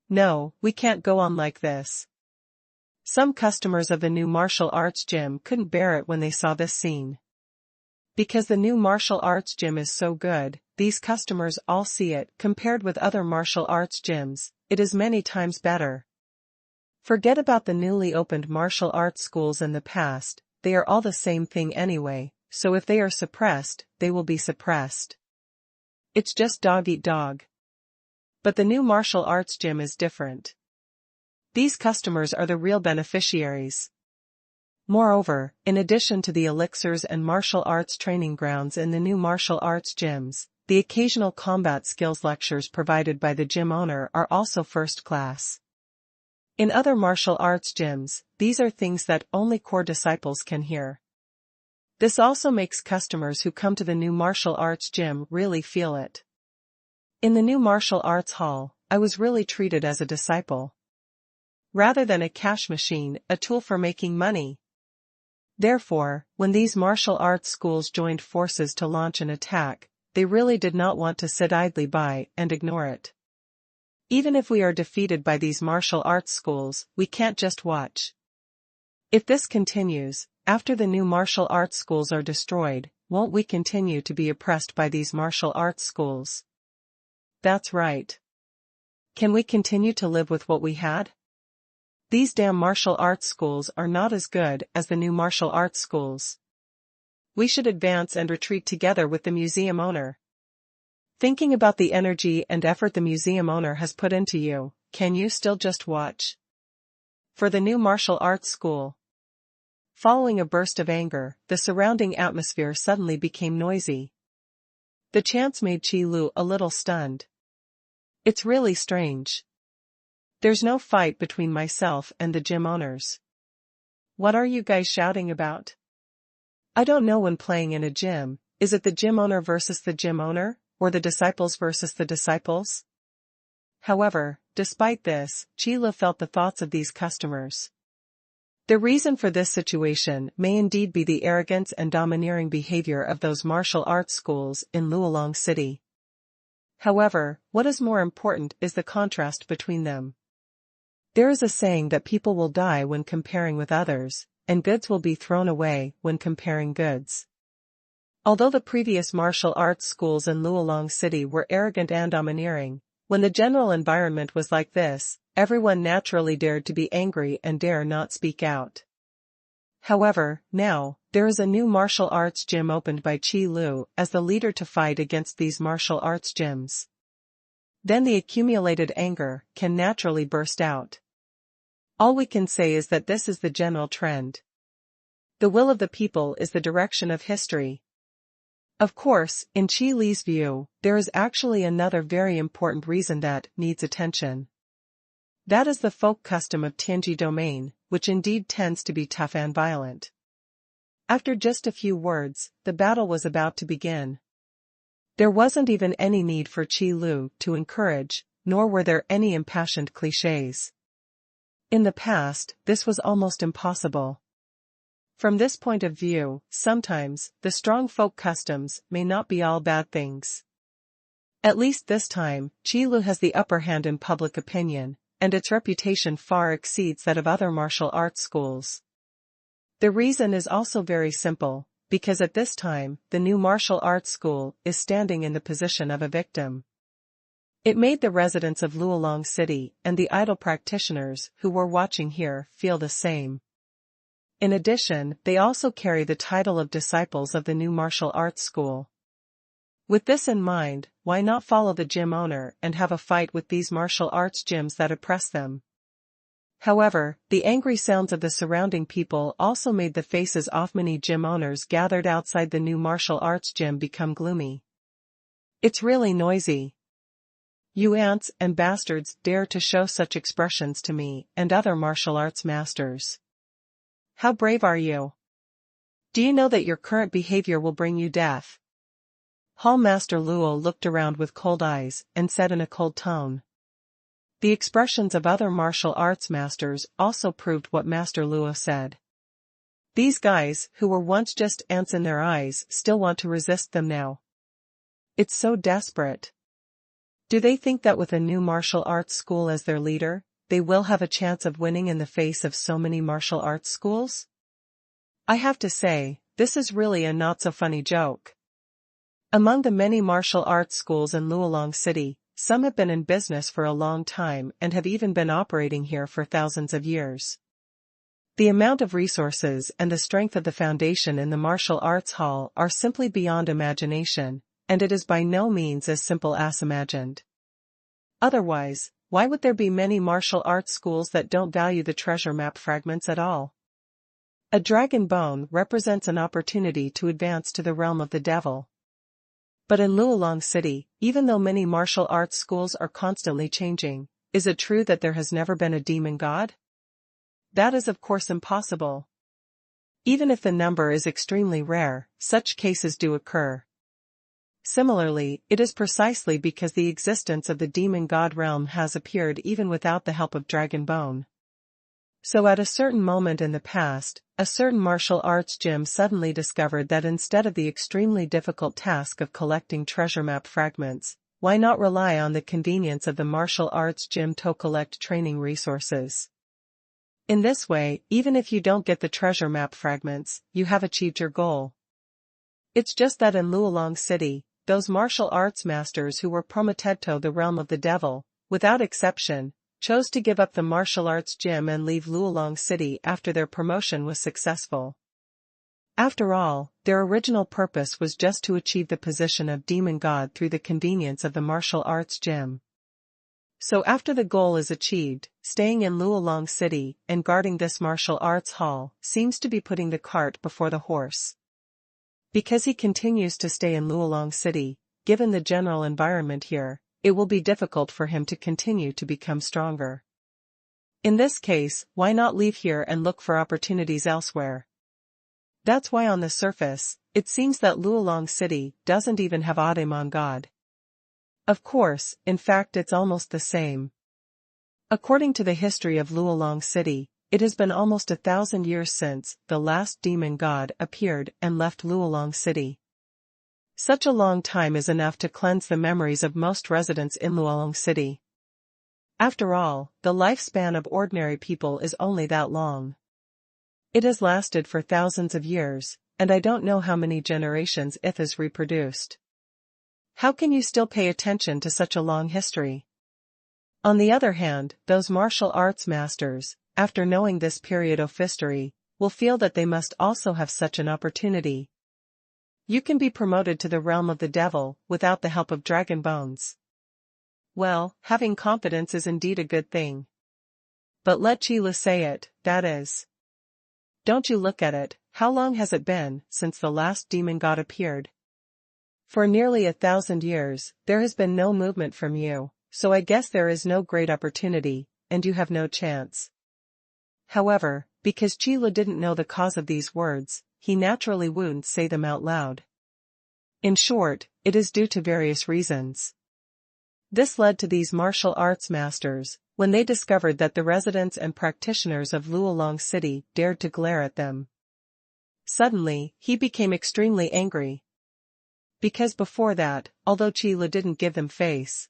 No, we can't go on like this. Some customers of the new martial arts gym couldn't bear it when they saw this scene. Because the new martial arts gym is so good, these customers all see it. Compared with other martial arts gyms, it is many times better. Forget about the newly opened martial arts schools in the past, they are all the same thing anyway, so if they are suppressed, they will be suppressed. It's just dog eat dog. But the new martial arts gym is different. These customers are the real beneficiaries. Moreover, in addition to the elixirs and martial arts training grounds in the new martial arts gyms, the occasional combat skills lectures provided by the gym owner are also first class. In other martial arts gyms, these are things that only core disciples can hear. This also makes customers who come to the new martial arts gym really feel it. In the new martial arts hall, I was really treated as a disciple. Rather than a cash machine, a tool for making money. Therefore, when these martial arts schools joined forces to launch an attack, they really did not want to sit idly by and ignore it. Even if we are defeated by these martial arts schools, we can't just watch. If this continues, after the new martial arts schools are destroyed, won't we continue to be oppressed by these martial arts schools? That's right. Can we continue to live with what we had? These damn martial arts schools are not as good as the new martial arts schools. We should advance and retreat together with the museum owner. Thinking about the energy and effort the museum owner has put into you, can you still just watch? For the new martial arts school. Following a burst of anger, the surrounding atmosphere suddenly became noisy. The chants made Qi Lu a little stunned. It's really strange. There's no fight between myself and the gym owners. What are you guys shouting about? I don't know. When playing in a gym, is it the gym owner versus the gym owner, or the disciples versus the disciples? However, despite this, Qi Lu felt the thoughts of these customers. The reason for this situation may indeed be the arrogance and domineering behavior of those martial arts schools in Luolong City. However, what is more important is the contrast between them. There is a saying that people will die when comparing with others, and goods will be thrown away when comparing goods. Although the previous martial arts schools in Luolong City were arrogant and domineering, when the general environment was like this, everyone naturally dared to be angry and dare not speak out. However, now, there is a new martial arts gym opened by Qi Lu as the leader to fight against these martial arts gyms. Then the accumulated anger can naturally burst out. All we can say is that this is the general trend. The will of the people is the direction of history. Of course, in Qi Li's view, there is actually another very important reason that needs attention. That is the folk custom of Tianji domain, which indeed tends to be tough and violent. After just a few words, the battle was about to begin. There wasn't even any need for Qi Lu to encourage, nor were there any impassioned clichés. In the past, this was almost impossible. From this point of view, sometimes, the strong folk customs may not be all bad things. At least this time, Qi Lu has the upper hand in public opinion, and its reputation far exceeds that of other martial arts schools. The reason is also very simple, because at this time, the new martial arts school is standing in the position of a victim. It made the residents of Luolong City and the idle practitioners who were watching here feel the same. In addition, they also carry the title of disciples of the new martial arts school. With this in mind, why not follow the gym owner and have a fight with these martial arts gyms that oppress them? However, the angry sounds of the surrounding people also made the faces of many gym owners gathered outside the new martial arts gym become gloomy. It's really noisy. You ants and bastards dare to show such expressions to me and other martial arts masters. How brave are you? Do you know that your current behavior will bring you death? Hall Master Luo looked around with cold eyes and said in a cold tone. The expressions of other martial arts masters also proved what Master Luo said. These guys, who were once just ants in their eyes, still want to resist them now. It's so desperate. Do they think that with a new martial arts school as their leader, they will have a chance of winning in the face of so many martial arts schools? I have to say, this is really a not-so-funny joke. Among the many martial arts schools in Luolong City, some have been in business for a long time and have even been operating here for thousands of years. The amount of resources and the strength of the foundation in the martial arts hall are simply beyond imagination, and it is by no means as simple as imagined. Otherwise, why would there be many martial arts schools that don't value the treasure map fragments at all? A dragon bone represents an opportunity to advance to the realm of the devil. But in Luolong City, even though many martial arts schools are constantly changing, is it true that there has never been a demon god? That is of course impossible. Even if the number is extremely rare, such cases do occur. Similarly, it is precisely because the existence of the demon god realm has appeared even without the help of Dragon Bone. So at a certain moment in the past, a certain martial arts gym suddenly discovered that instead of the extremely difficult task of collecting treasure map fragments, why not rely on the convenience of the martial arts gym to collect training resources? In this way, even if you don't get the treasure map fragments, you have achieved your goal. It's just that in Luolong City, those martial arts masters who were promoted to the realm of the devil, without exception, chose to give up the martial arts gym and leave Luolong City after their promotion was successful. After all, their original purpose was just to achieve the position of demon god through the convenience of the martial arts gym. So after the goal is achieved, staying in Luolong City and guarding this martial arts hall seems to be putting the cart before the horse. Because he continues to stay in Luolong City, given the general environment here, it will be difficult for him to continue to become stronger. In this case, why not leave here and look for opportunities elsewhere? That's why on the surface, it seems that Luolong City doesn't even have a demon god. Of course, in fact it's almost the same. According to the history of Luolong City, it has been almost 1,000 years since the last demon god appeared and left Luolong City. Such a long time is enough to cleanse the memories of most residents in Luolong City. After all, the lifespan of ordinary people is only that long. It has lasted for thousands of years, and I don't know how many generations it has reproduced. How can you still pay attention to such a long history? On the other hand, those martial arts masters, after knowing this period of history, will feel that they must also have such an opportunity. You can be promoted to the realm of the devil without the help of dragon bones. Well, having confidence is indeed a good thing. But let Chila say it, that is. Don't you look at it, how long has it been since the last demon god appeared? For nearly 1,000 years, there has been no movement from you, so I guess there is no great opportunity, and you have no chance. However, because Chila didn't know the cause of these words, he naturally wouldn't say them out loud. In short, it is due to various reasons. This led to these martial arts masters, when they discovered that the residents and practitioners of Luolong City dared to glare at them. Suddenly, he became extremely angry. Because before that, although Chi Lu didn't give them face.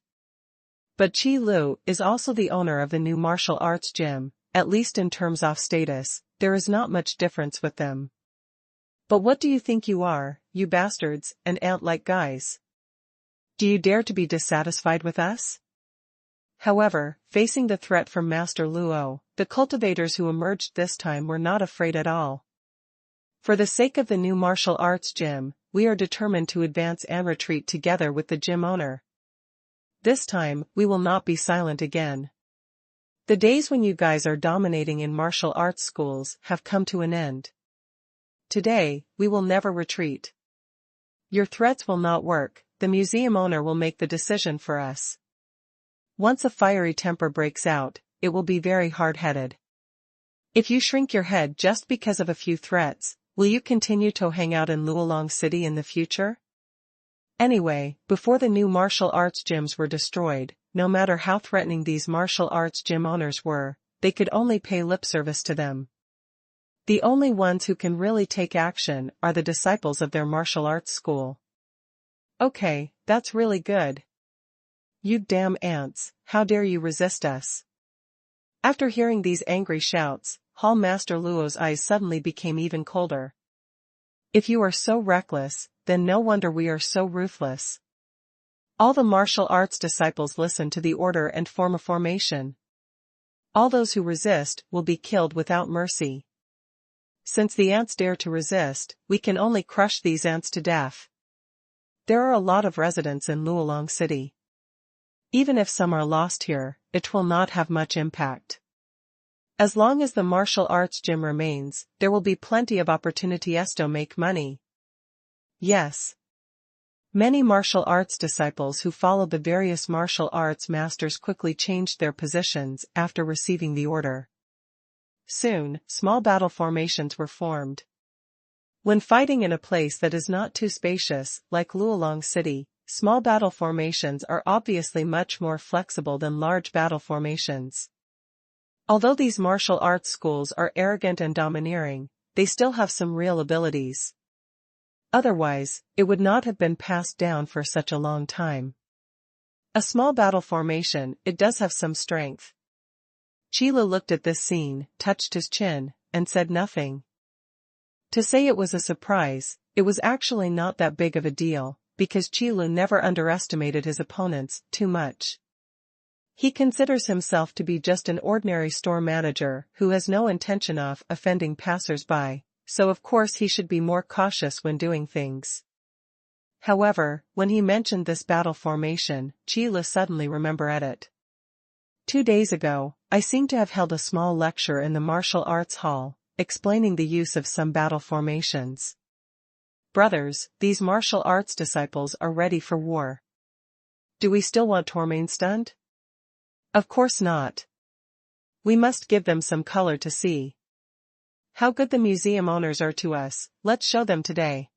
But Chi Lu is also the owner of the new martial arts gym, at least in terms of status, there is not much difference with them. But what do you think you are, you bastards and ant-like guys? Do you dare to be dissatisfied with us? However, facing the threat from Master Luo, the cultivators who emerged this time were not afraid at all. For the sake of the new martial arts gym, we are determined to advance and retreat together with the gym owner. This time, we will not be silent again. The days when you guys are dominating in martial arts schools have come to an end. Today, we will never retreat. Your threats will not work, the museum owner will make the decision for us. Once a fiery temper breaks out, it will be very hard-headed. If you shrink your head just because of a few threats, will you continue to hang out in Luolong City in the future? Anyway, before the new martial arts gyms were destroyed, no matter how threatening these martial arts gym owners were, they could only pay lip service to them. The only ones who can really take action are the disciples of their martial arts school. Okay, that's really good. You damn ants, how dare you resist us? After hearing these angry shouts, Hall Master Luo's eyes suddenly became even colder. If you are so reckless, then no wonder we are so ruthless. All the martial arts disciples listen to the order and form a formation. All those who resist will be killed without mercy. Since the ants dare to resist, we can only crush these ants to death. There are a lot of residents in Luolong City. Even if some are lost here, it will not have much impact. As long as the martial arts gym remains, there will be plenty of opportunities to make money. Yes. Many martial arts disciples who followed the various martial arts masters quickly changed their positions after receiving the order. Soon, small battle formations were formed. When fighting in a place that is not too spacious, like Luolong City, small battle formations are obviously much more flexible than large battle formations. Although these martial arts schools are arrogant and domineering, they still have some real abilities. Otherwise, it would not have been passed down for such a long time. A small battle formation, it does have some strength. Qile looked at this scene, touched his chin, and said nothing. To say it was a surprise, it was actually not that big of a deal, because Qile never underestimated his opponents too much. He considers himself to be just an ordinary store manager who has no intention of offending passers-by, so of course he should be more cautious when doing things. However, when he mentioned this battle formation, Qile suddenly remembered it. 2 days ago, I seem to have held a small lecture in the martial arts hall, explaining the use of some battle formations. Brothers, these martial arts disciples are ready for war. Do we still want to remain stunned? Of course not. We must give them some color to see. How good the museum owners are to us, let's show them today.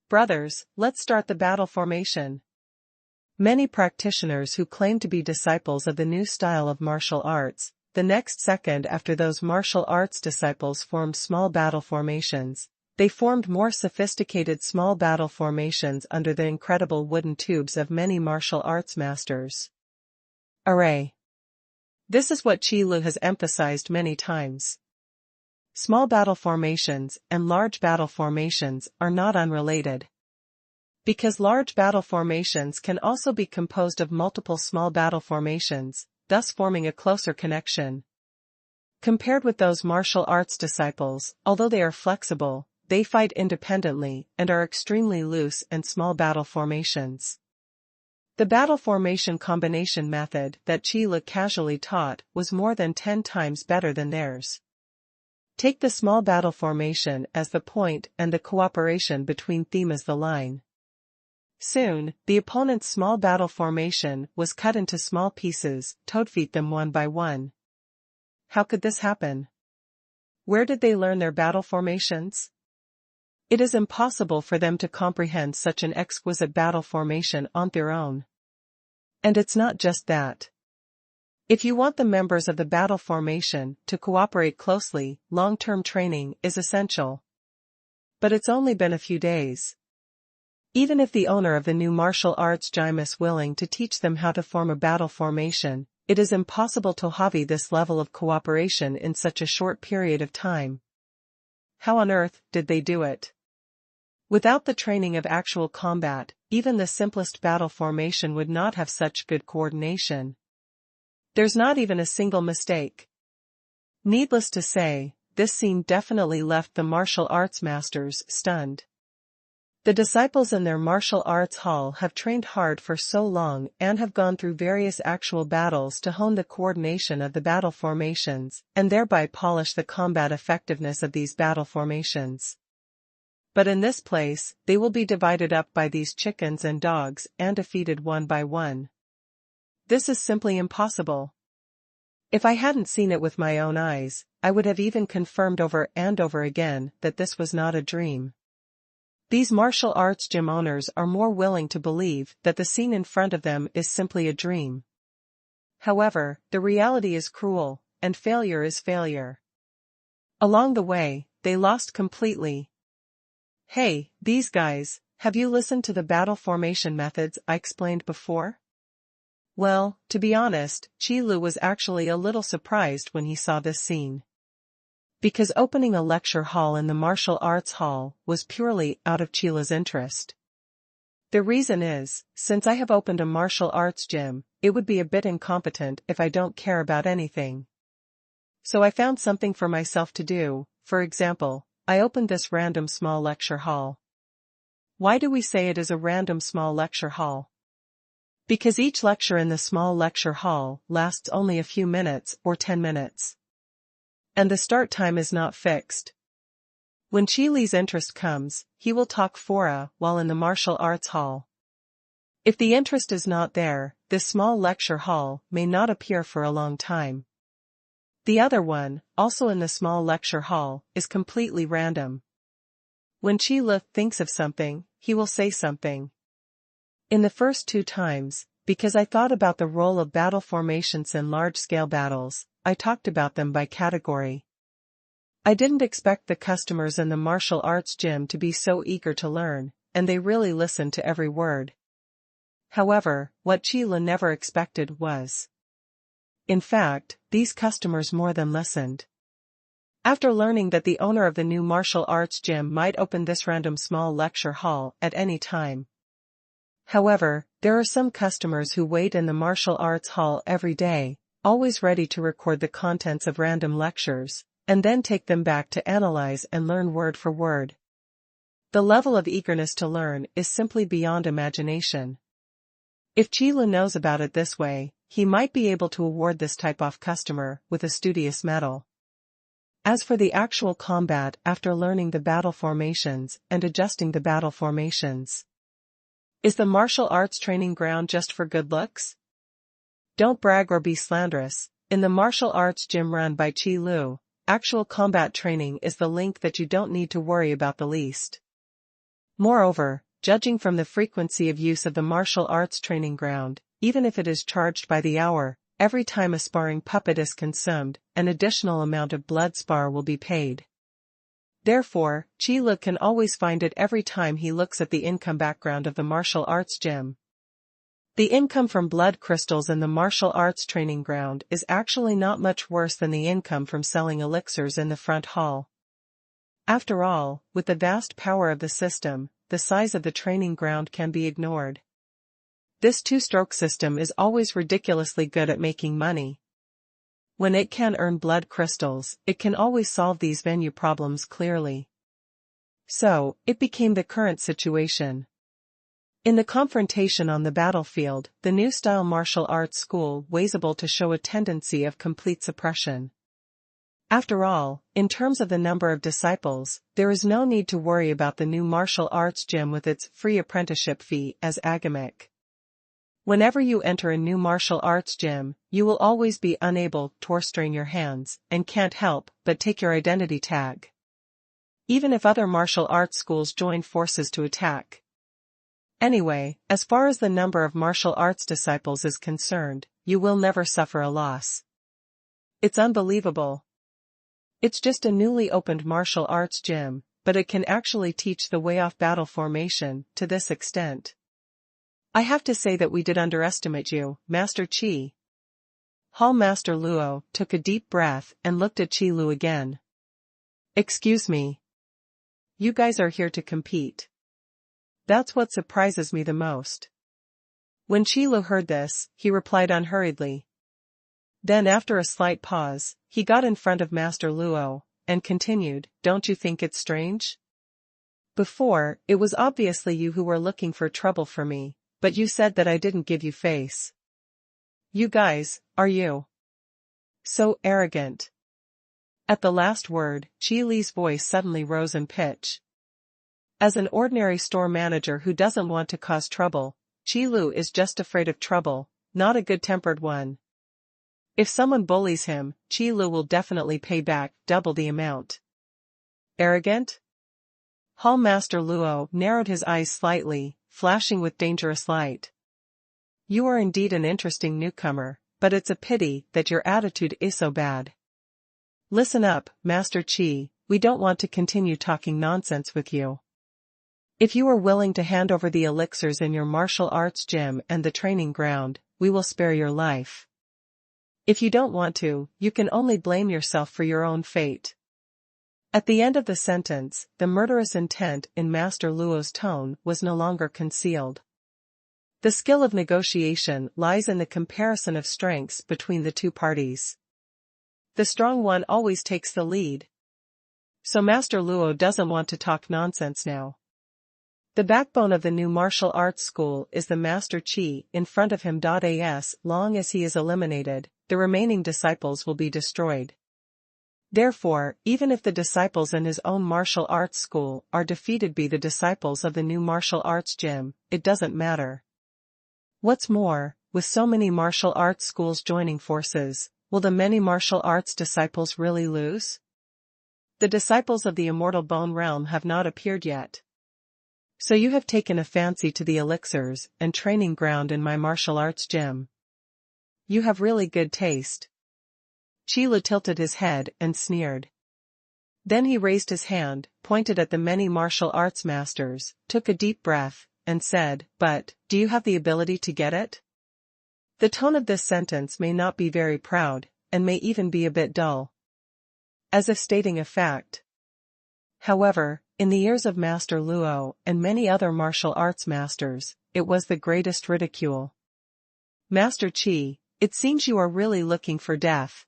Brothers, let's start the battle formation. Many practitioners who claim to be disciples of the new style of martial arts, the next second after those martial arts disciples formed small battle formations, they formed more sophisticated small battle formations under the incredible wooden tubes of many martial arts masters. Array. This is what Qile has emphasized many times. Small battle formations and large battle formations are not unrelated. Because large battle formations can also be composed of multiple small battle formations, thus forming a closer connection. Compared with those martial arts disciples, although they are flexible, they fight independently and are extremely loose and small battle formations. The battle formation combination method that Qile casually taught was more than 10 times better than theirs. Take the small battle formation as the point and the cooperation between them as the line. Soon, the opponent's small battle formation was cut into small pieces, toadfeet them one by one. How could this happen? Where did they learn their battle formations? It is impossible for them to comprehend such an exquisite battle formation on their own. And it's not just that. If you want the members of the battle formation to cooperate closely, long-term training is essential. But it's only been a few days. Even if the owner of the new martial arts gym is willing to teach them how to form a battle formation, it is impossible to have this level of cooperation in such a short period of time. How on earth did they do it? Without the training of actual combat, even the simplest battle formation would not have such good coordination. There's not even a single mistake. Needless to say, this scene definitely left the martial arts masters stunned. The disciples in their martial arts hall have trained hard for so long and have gone through various actual battles to hone the coordination of the battle formations, and thereby polish the combat effectiveness of these battle formations. But in this place, they will be divided up by these chickens and dogs and defeated one by one. This is simply impossible. If I hadn't seen it with my own eyes, I would have even confirmed over and over again that this was not a dream. These martial arts gym owners are more willing to believe that the scene in front of them is simply a dream. However, the reality is cruel, and failure is failure. Along the way, they lost completely. Hey, these guys, have you listened to the battle formation methods I explained before? Well, to be honest, Qi Lu was actually a little surprised when he saw this scene. Because opening a lecture hall in the martial arts hall was purely out of Qilu's interest. The reason is, since I have opened a martial arts gym, it would be a bit incompetent if I don't care about anything. So I found something for myself to do. For example, I opened this random small lecture hall. Why do we say it is a random small lecture hall? Because each lecture in the small lecture hall lasts only a few minutes or 10 minutes. And the start time is not fixed. When Qi Li's interest comes, he will talk for a while in the martial arts hall. If the interest is not there, this small lecture hall may not appear for a long time. The other one, also in the small lecture hall, is completely random. When Qi Li thinks of something, he will say something. In the first 2 times, because I thought about the role of battle formations in large-scale battles, I talked about them by category. I didn't expect the customers in the martial arts gym to be so eager to learn, and they really listened to every word. However, what Qi Li never expected was. In fact, these customers more than listened. After learning that the owner of the new martial arts gym might open this random small lecture hall at any time. However, there are some customers who wait in the martial arts hall every day, always ready to record the contents of random lectures, and then take them back to analyze and learn word for word. The level of eagerness to learn is simply beyond imagination. If Qi Li knows about it this way, he might be able to award this type of customer with a studious medal. As for the actual combat after learning the battle formations and adjusting the battle formations. Is the martial arts training ground just for good looks? Don't brag or be slanderous. In the martial arts gym run by Qi Lu, actual combat training is the link that you don't need to worry about the least. Moreover, judging from the frequency of use of the martial arts training ground, even if it is charged by the hour, every time a sparring puppet is consumed, an additional amount of blood spar will be paid. Therefore, Qi Li can always find it every time he looks at the income background of the martial arts gym. The income from blood crystals in the martial arts training ground is actually not much worse than the income from selling elixirs in the front hall. After all, with the vast power of the system, the size of the training ground can be ignored. This 2-stroke system is always ridiculously good at making money. When it can earn blood crystals, it can always solve these venue problems clearly. So, it became the current situation. In the confrontation on the battlefield, the new style martial arts school was able to show a tendency of complete suppression. After all, in terms of the number of disciples, there is no need to worry about the new martial arts gym with its free apprenticeship fee as agamic. Whenever you enter a new martial arts gym, you will always be unable to strain your hands, and can't help but take your identity tag. Even if other martial arts schools join forces to attack. Anyway, as far as the number of martial arts disciples is concerned, you will never suffer a loss. It's unbelievable. It's just a newly opened martial arts gym, but it can actually teach the way off battle formation to this extent. I have to say that we did underestimate you, Master Qi. Hall Master Luo took a deep breath and looked at Qi Lu again. Excuse me. You guys are here to compete. That's what surprises me the most. When Qi Lu heard this, he replied unhurriedly. Then after a slight pause, he got in front of Master Luo, and continued, don't you think it's strange? Before, it was obviously you who were looking for trouble for me. But you said that I didn't give you face. You guys, are you so arrogant? At the last word, Qi Li's voice suddenly rose in pitch. As an ordinary store manager who doesn't want to cause trouble, Qi Lu is just afraid of trouble, not a good-tempered one. If someone bullies him, Qi Lu will definitely pay back double the amount. Arrogant? Hall Master Luo narrowed his eyes slightly, flashing with dangerous light. You are indeed an interesting newcomer, but it's a pity that your attitude is so bad. Listen up, Master Qi, we don't want to continue talking nonsense with you. If you are willing to hand over the elixirs in your martial arts gym and the training ground, we will spare your life. If you don't want to, you can only blame yourself for your own fate. At the end of the sentence, the murderous intent in Master Luo's tone was no longer concealed. The skill of negotiation lies in the comparison of strengths between the two parties. The strong one always takes the lead. So Master Luo doesn't want to talk nonsense now. The backbone of the new martial arts school is the Master Qi in front of him. As long as he is eliminated, the remaining disciples will be destroyed. Therefore, even if the disciples in his own martial arts school are defeated by the disciples of the new martial arts gym, it doesn't matter. What's more, with so many martial arts schools joining forces, will the many martial arts disciples really lose? The disciples of the immortal bone realm have not appeared yet. So you have taken a fancy to the elixirs and training ground in my martial arts gym. You have really good taste. Qi Lu tilted his head and sneered. Then he raised his hand, pointed at the many martial arts masters, took a deep breath, and said, "But, do you have the ability to get it?" The tone of this sentence may not be very proud, and may even be a bit dull, as if stating a fact. However, in the ears of Master Luo and many other martial arts masters, it was the greatest ridicule. "Master Qi, it seems you are really looking for death.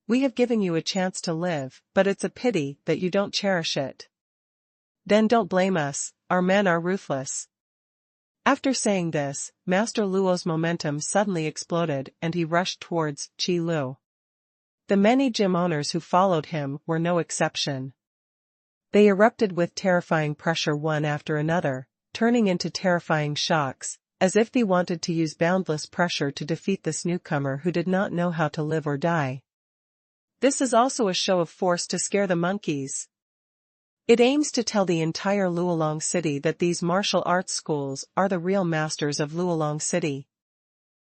We have given you a chance to live, but it's a pity that you don't cherish it. Then don't blame us, our men are ruthless." After saying this, Master Luo's momentum suddenly exploded and he rushed towards Qi Lu. The many gym owners who followed him were no exception. They erupted with terrifying pressure one after another, turning into terrifying shocks, as if they wanted to use boundless pressure to defeat this newcomer who did not know how to live or die. This is also a show of force to scare the monkeys. It aims to tell the entire Luolong City that these martial arts schools are the real masters of Luolong City.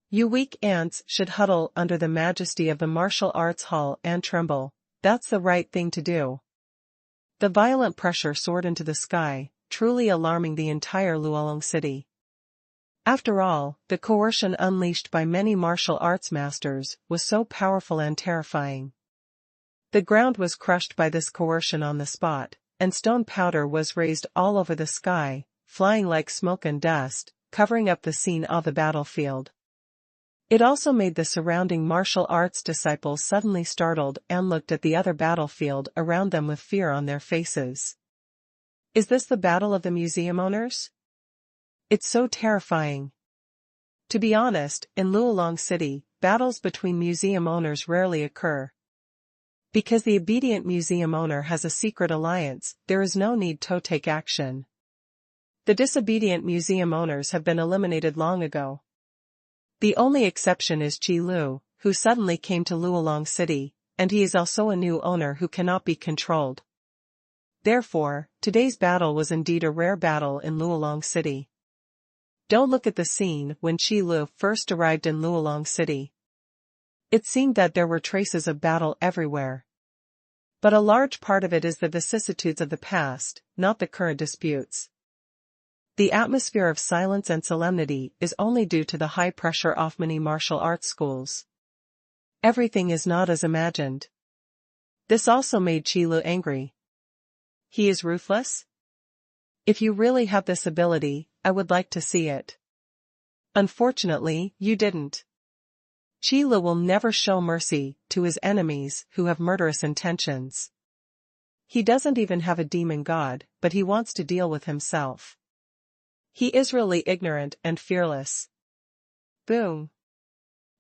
You weak ants should huddle under the majesty of the martial arts hall and tremble. That's the right thing to do. The violent pressure soared into the sky, truly alarming the entire Luolong City. After all, the coercion unleashed by many martial arts masters was so powerful and terrifying. The ground was crushed by this coercion on the spot, and stone powder was raised all over the sky, flying like smoke and dust, covering up the scene of the battlefield. It also made the surrounding martial arts disciples suddenly startled and looked at the other battlefield around them with fear on their faces. Is this the battle of the museum owners? It's so terrifying. To be honest, in Luolong City, battles between museum owners rarely occur. Because the obedient museum owner has a secret alliance, there is no need to take action. The disobedient museum owners have been eliminated long ago. The only exception is Qi Lu, who suddenly came to Luolong City, and he is also a new owner who cannot be controlled. Therefore, today's battle was indeed a rare battle in Luolong City. Don't look at the scene when Qi Lu first arrived in Luolong City. It seemed that there were traces of battle everywhere. But a large part of it is the vicissitudes of the past, not the current disputes. The atmosphere of silence and solemnity is only due to the high pressure of many martial arts schools. Everything is not as imagined. This also made Qi Lu angry. He is ruthless? If you really have this ability, I would like to see it. Unfortunately, you didn't. Qi Lu will never show mercy to his enemies who have murderous intentions. He doesn't even have a demon god, but he wants to deal with himself. He is really ignorant and fearless. Boom.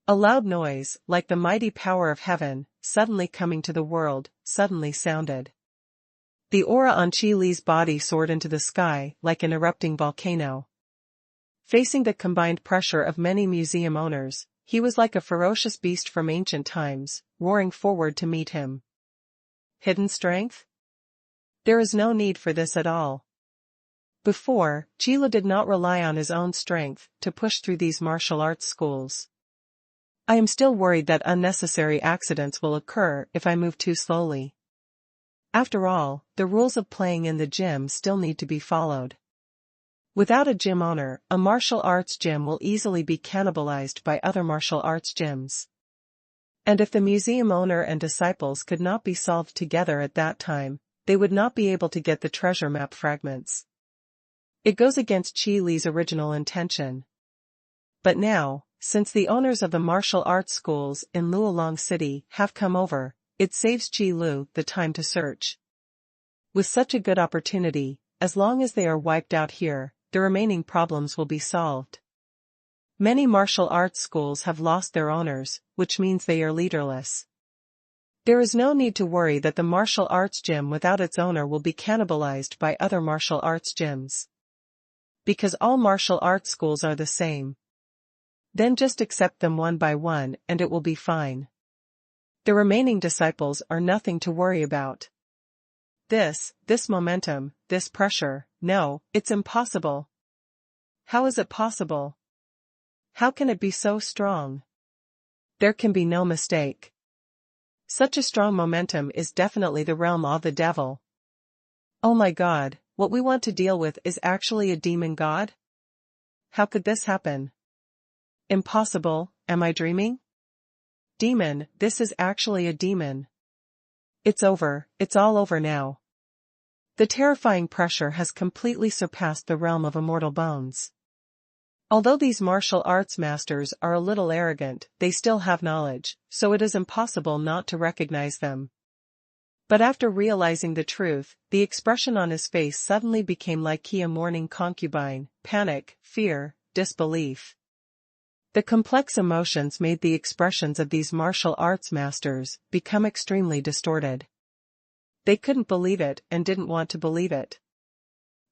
A loud noise, like the mighty power of heaven, suddenly coming to the world, suddenly sounded. The aura on Qi Li's body soared into the sky like an erupting volcano. Facing the combined pressure of many museum owners, he was like a ferocious beast from ancient times, roaring forward to meet him. Hidden strength? There is no need for this at all. Before, Qi Lu did not rely on his own strength to push through these martial arts schools. I am still worried that unnecessary accidents will occur if I move too slowly. After all, the rules of playing in the gym still need to be followed. Without a gym owner, a martial arts gym will easily be cannibalized by other martial arts gyms. And if the museum owner and disciples could not be solved together at that time, they would not be able to get the treasure map fragments. It goes against Qi Li's original intention. But now, since the owners of the martial arts schools in Luolong City have come over, it saves Qi Lu the time to search. With such a good opportunity, as long as they are wiped out here, the remaining problems will be solved. Many martial arts schools have lost their owners, which means they are leaderless. There is no need to worry that the martial arts gym without its owner will be cannibalized by other martial arts gyms. Because all martial arts schools are the same. Then just accept them one by one and it will be fine. The remaining disciples are nothing to worry about. This momentum, this pressure, no, it's impossible. How is it possible? How can it be so strong? There can be no mistake. Such a strong momentum is definitely the realm of the devil. Oh my God, what we want to deal with is actually a demon god? How could this happen? Impossible, am I dreaming? Demon, this is actually a demon. It's over, it's all over now. The terrifying pressure has completely surpassed the realm of immortal bones. Although these martial arts masters are a little arrogant, they still have knowledge, so it is impossible not to recognize them. But after realizing the truth, the expression on his face suddenly became like a mourning concubine, panic, fear, disbelief. The complex emotions made the expressions of these martial arts masters become extremely distorted. They couldn't believe it and didn't want to believe it.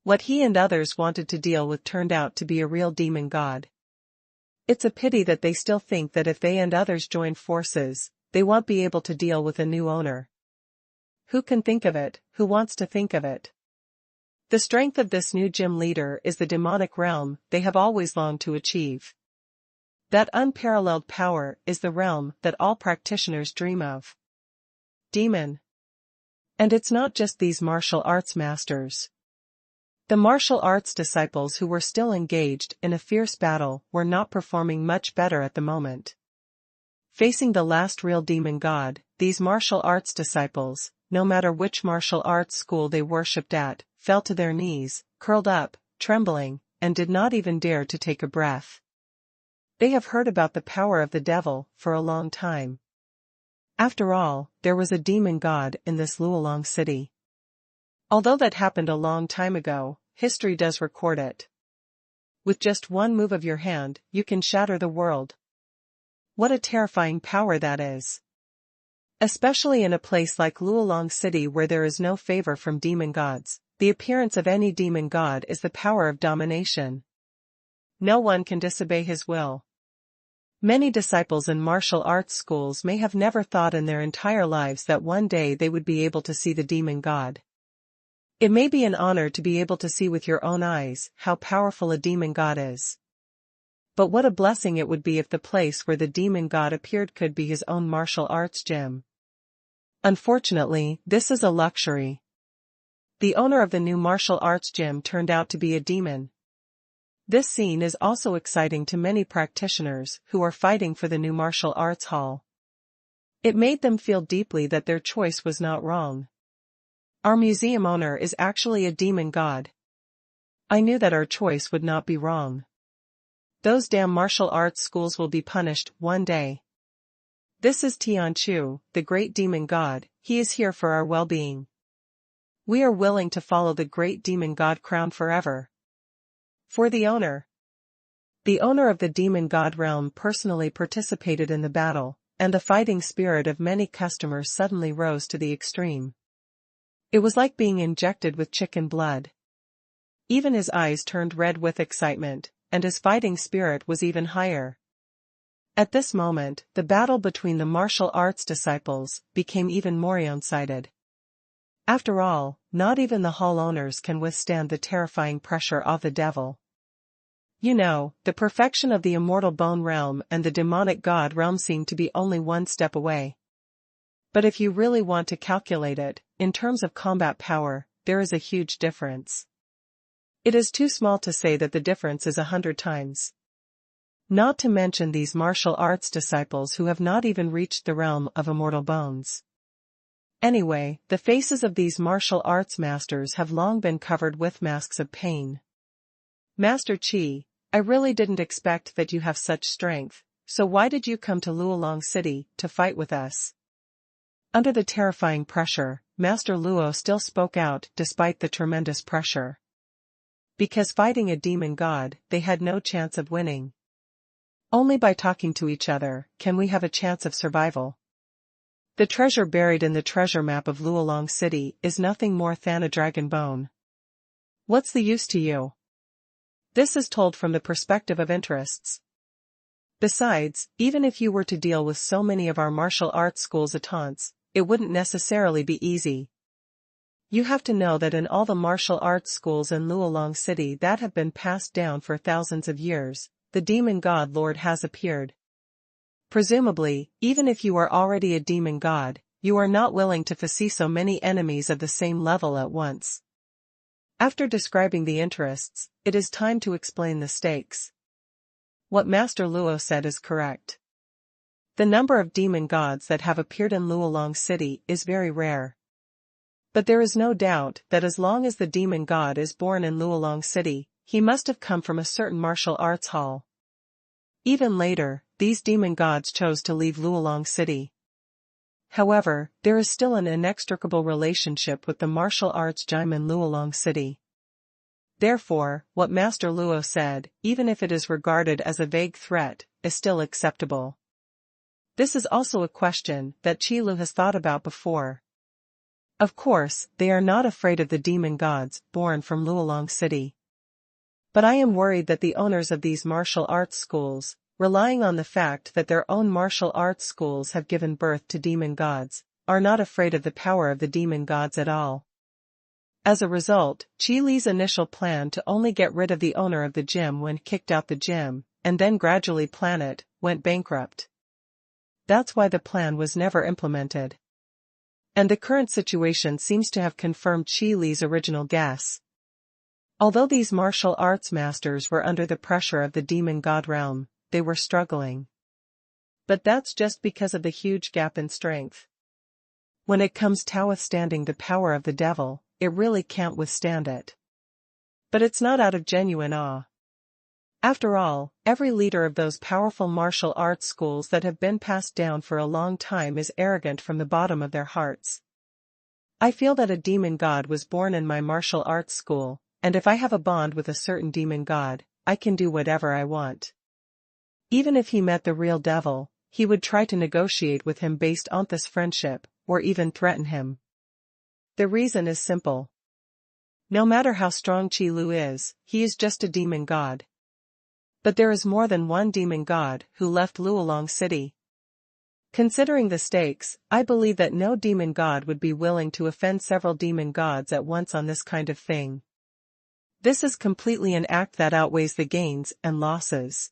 What he and others wanted to deal with turned out to be a real demon god. It's a pity that they still think that if they and others join forces, they won't be able to deal with a new owner. Who can think of it, who wants to think of it? The strength of this new gym leader is the demonic realm they have always longed to achieve. That unparalleled power is the realm that all practitioners dream of. Demon. And it's not just these martial arts masters. The martial arts disciples who were still engaged in a fierce battle were not performing much better at the moment. Facing the last real demon god, these martial arts disciples, no matter which martial arts school they worshipped at, fell to their knees, curled up, trembling, and did not even dare to take a breath. They have heard about the power of the devil for a long time. After all, there was a demon god in this Luolong city. Although that happened a long time ago, history does record it. With just one move of your hand, you can shatter the world. What a terrifying power that is. Especially in a place like Luolong City where there is no favor from demon gods, the appearance of any demon god is the power of domination. No one can disobey his will. Many disciples in martial arts schools may have never thought in their entire lives that one day they would be able to see the demon god. It may be an honor to be able to see with your own eyes how powerful a demon god is. But what a blessing it would be if the place where the demon god appeared could be his own martial arts gym. Unfortunately, this is a luxury. The owner of the new martial arts gym turned out to be a demon. This scene is also exciting to many practitioners who are fighting for the new martial arts hall. It made them feel deeply that their choice was not wrong. Our museum owner is actually a demon god. I knew that our choice would not be wrong. Those damn martial arts schools will be punished one day. This is Tianchu, the great demon god, he is here for our well-being. We are willing to follow the great demon god crown forever. For the owner. The owner of the demon god realm personally participated in the battle, and the fighting spirit of many customers suddenly rose to the extreme. It was like being injected with chicken blood. Even his eyes turned red with excitement, and his fighting spirit was even higher. At this moment, the battle between the martial arts disciples became even more one-sided. After all, not even the hall owners can withstand the terrifying pressure of the devil. You know, the perfection of the immortal bone realm and the demonic god realm seem to be only one step away. But if you really want to calculate it, in terms of combat power, there is a huge difference. It is too small to say that the difference is 100 times. Not to mention these martial arts disciples who have not even reached the realm of immortal bones. Anyway, the faces of these martial arts masters have long been covered with masks of pain. Master Qi, I really didn't expect that you have such strength, so why did you come to Luolong City to fight with us? Under the terrifying pressure, Master Luo still spoke out despite the tremendous pressure. Because fighting a demon god, they had no chance of winning. Only by talking to each other can we have a chance of survival. The treasure buried in the treasure map of Luolong City is nothing more than a dragon bone. What's the use to you? This is told from the perspective of interests. Besides, even if you were to deal with so many of our martial arts schools at once, it wouldn't necessarily be easy. You have to know that in all the martial arts schools in Luolong City that have been passed down for thousands of years, the demon god lord has appeared. Presumably, even if you are already a demon god, you are not willing to face so many enemies of the same level at once. After describing the interests, it is time to explain the stakes. What Master Luo said is correct. The number of demon gods that have appeared in Luolong City is very rare. But there is no doubt that as long as the demon god is born in Luolong City, he must have come from a certain martial arts hall. Even later, these demon gods chose to leave Luolong City. However, there is still an inextricable relationship with the martial arts gym in Luolong City. Therefore, what Master Luo said, even if it is regarded as a vague threat, is still acceptable. This is also a question that Qi Lu has thought about before. Of course, they are not afraid of the demon gods born from Luolong City. But I am worried that the owners of these martial arts schools, relying on the fact that their own martial arts schools have given birth to demon gods, are not afraid of the power of the demon gods at all. As a result, Qi Li's initial plan to only get rid of the owner of the gym when kicked out the gym, and then gradually plan it, went bankrupt. That's why the plan was never implemented. And the current situation seems to have confirmed Qi Li's original guess. Although these martial arts masters were under the pressure of the demon god realm, they were struggling. But that's just because of the huge gap in strength. When it comes to withstanding the power of the devil, it really can't withstand it. But it's not out of genuine awe. After all, every leader of those powerful martial arts schools that have been passed down for a long time is arrogant from the bottom of their hearts. I feel that a demon god was born in my martial arts school, and if I have a bond with a certain demon god, I can do whatever I want. Even if he met the real devil, he would try to negotiate with him based on this friendship, or even threaten him. The reason is simple. No matter how strong Qi Lu is, he is just a demon god. But there is more than one demon god who left Luolong City. Considering the stakes, I believe that no demon god would be willing to offend several demon gods at once on this kind of thing. This is completely an act that outweighs the gains and losses.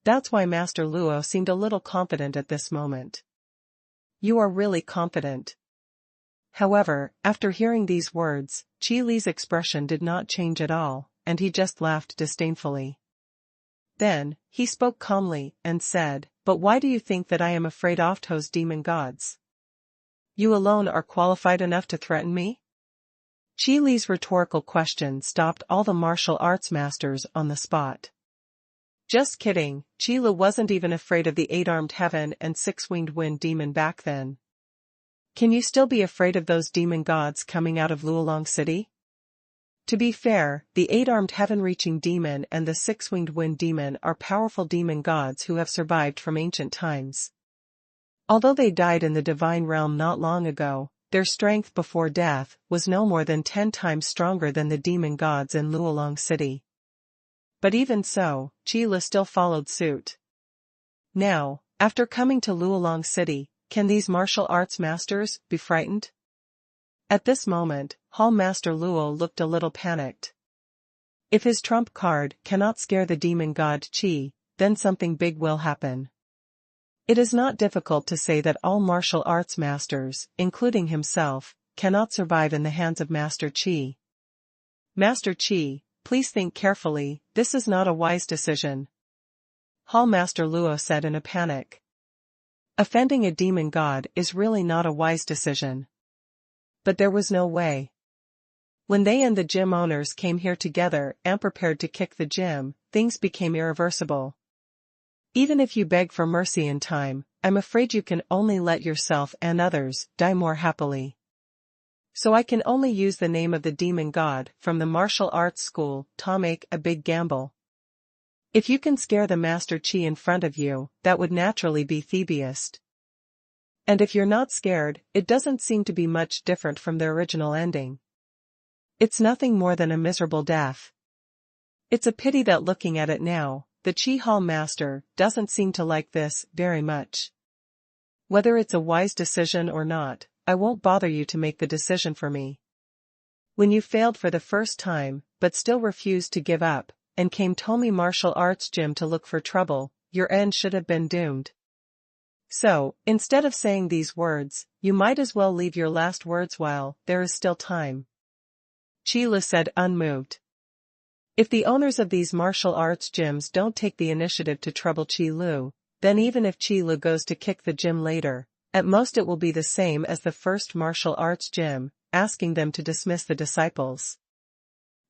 That's why Master Luo seemed a little confident at this moment. You are really confident. However, after hearing these words, Qi Li's expression did not change at all, and he just laughed disdainfully. Then, he spoke calmly and said, "But why do you think that I am afraid of those demon gods? You alone are qualified enough to threaten me?" Qi Li's rhetorical question stopped all the martial arts masters on the spot. Just kidding, Qi Lu wasn't even afraid of the 8-armed heaven and 6-winged wind demon back then. Can you still be afraid of those demon gods coming out of Luolong City? To be fair, the 8-armed heaven-reaching demon and the 6-winged wind demon are powerful demon gods who have survived from ancient times. Although they died in the divine realm not long ago, their strength before death was no more than 10 times stronger than the demon gods in Luolong City. But even so, Qi Lu still followed suit. Now, after coming to Luolong City, can these martial arts masters be frightened? At this moment, Hall Master Luo looked a little panicked. If his trump card cannot scare the demon god Qi, then something big will happen. It is not difficult to say that all martial arts masters, including himself, cannot survive in the hands of Master Qi. Master Qi, please think carefully, this is not a wise decision. Hall Master Luo said in a panic. Offending a demon god is really not a wise decision. But there was no way. When they and the gym owners came here together and prepared to kick the gym, things became irreversible. Even if you beg for mercy in time, I'm afraid you can only let yourself and others die more happily. So I can only use the name of the demon god from the martial arts school to make a big gamble. If you can scare the Master Chi in front of you, that would naturally be Thebiest. And if you're not scared, it doesn't seem to be much different from the original ending. It's nothing more than a miserable death. It's a pity that looking at it now, the Chi Hall Master doesn't seem to like this very much. Whether it's a wise decision or not, I won't bother you to make the decision for me. When you failed for the first time, but still refused to give up, and came Tomy Martial Arts Gym to look for trouble, your end should have been doomed. So, instead of saying these words, you might as well leave your last words while there is still time. Chi Lu said unmoved. If the owners of these martial arts gyms don't take the initiative to trouble Chi Lu, then even if Chi Lu goes to kick the gym later, at most it will be the same as the first martial arts gym, asking them to dismiss the disciples.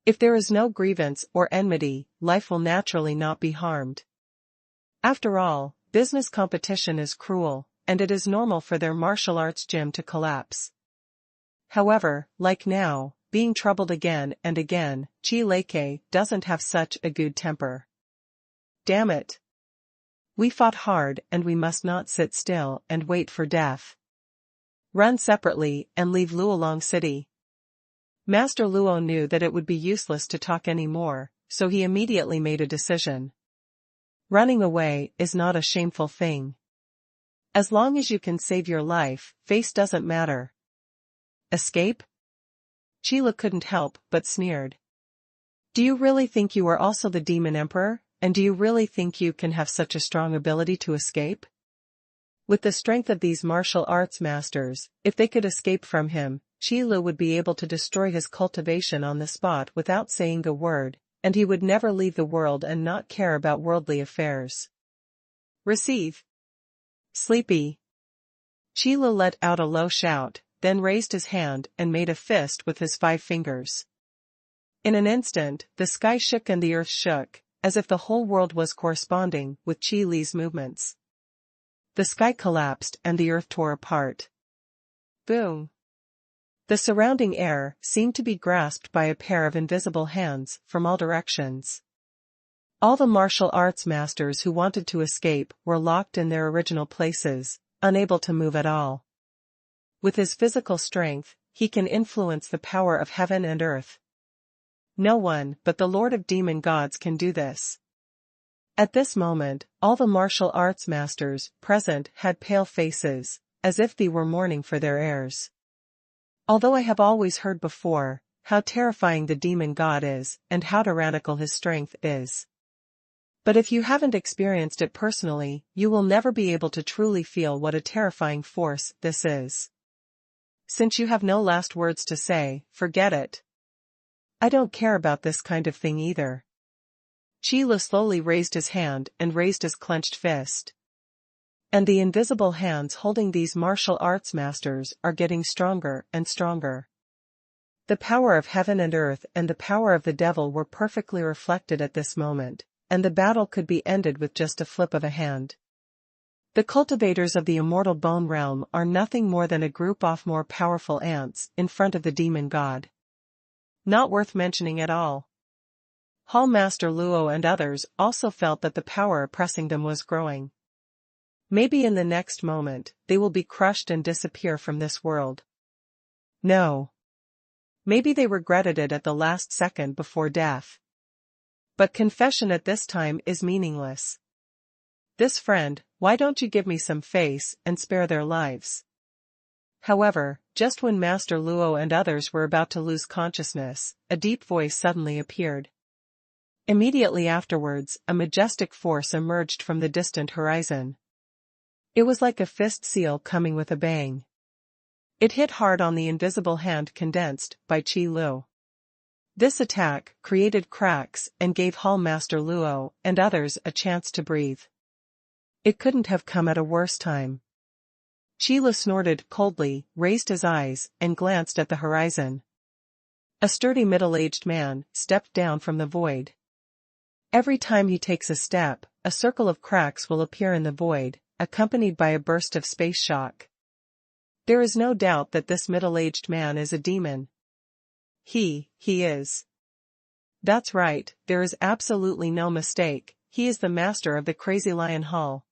If there is no grievance or enmity, life will naturally not be harmed. After all, business competition is cruel, and it is normal for their martial arts gym to collapse. However, like now, being troubled again and again, Chi Leke doesn't have such a good temper. Damn it. We fought hard and we must not sit still and wait for death. Run separately and leave Luolong City. Master Luo knew that it would be useless to talk anymore, so he immediately made a decision. Running away is not a shameful thing. As long as you can save your life, face doesn't matter. Escape? Chi Lu couldn't help but sneered. Do you really think you are also the Demon Emperor, and do you really think you can have such a strong ability to escape? With the strength of these martial arts masters, if they could escape from him, Chi Lu would be able to destroy his cultivation on the spot without saying a word, and he would never leave the world and not care about worldly affairs. Receive. Sleepy. Chi Lu let out a low shout, then raised his hand and made a fist with his 5 fingers. In an instant, the sky shook and the earth shook, as if the whole world was corresponding with Chi Li's movements. The sky collapsed and the earth tore apart. Boom. The surrounding air seemed to be grasped by a pair of invisible hands from all directions. All the martial arts masters who wanted to escape were locked in their original places, unable to move at all. With his physical strength, he can influence the power of heaven and earth. No one but the Lord of Demon Gods can do this. At this moment, all the martial arts masters present had pale faces, as if they were mourning for their heirs. Although I have always heard before how terrifying the demon god is and how tyrannical his strength is. But if you haven't experienced it personally, you will never be able to truly feel what a terrifying force this is. Since you have no last words to say, forget it. I don't care about this kind of thing either. Chi Lu slowly raised his hand and raised his clenched fist. And the invisible hands holding these martial arts masters are getting stronger and stronger. The power of heaven and earth and the power of the devil were perfectly reflected at this moment, and the battle could be ended with just a flip of a hand. The cultivators of the immortal bone realm are nothing more than a group of more powerful ants in front of the demon god. Not worth mentioning at all. Hall Master Luo and others also felt that the power oppressing them was growing. Maybe in the next moment, they will be crushed and disappear from this world. No. Maybe they regretted it at the last second before death. But confession at this time is meaningless. This friend, why don't you give me some face and spare their lives? However, just when Master Luo and others were about to lose consciousness, a deep voice suddenly appeared. Immediately afterwards, a majestic force emerged from the distant horizon. It was like a fist seal coming with a bang. It hit hard on the invisible hand condensed by Chi Lu. This attack created cracks and gave Hall Master Luo and others a chance to breathe. It couldn't have come at a worse time. Qi Lu snorted coldly, raised his eyes, and glanced at the horizon. A sturdy middle-aged man stepped down from the void. Every time he takes a step, a circle of cracks will appear in the void, accompanied by a burst of space shock. There is no doubt that this middle-aged man is a demon. He is. That's right, there is absolutely no mistake, he is the master of the Crazy Lion Hall.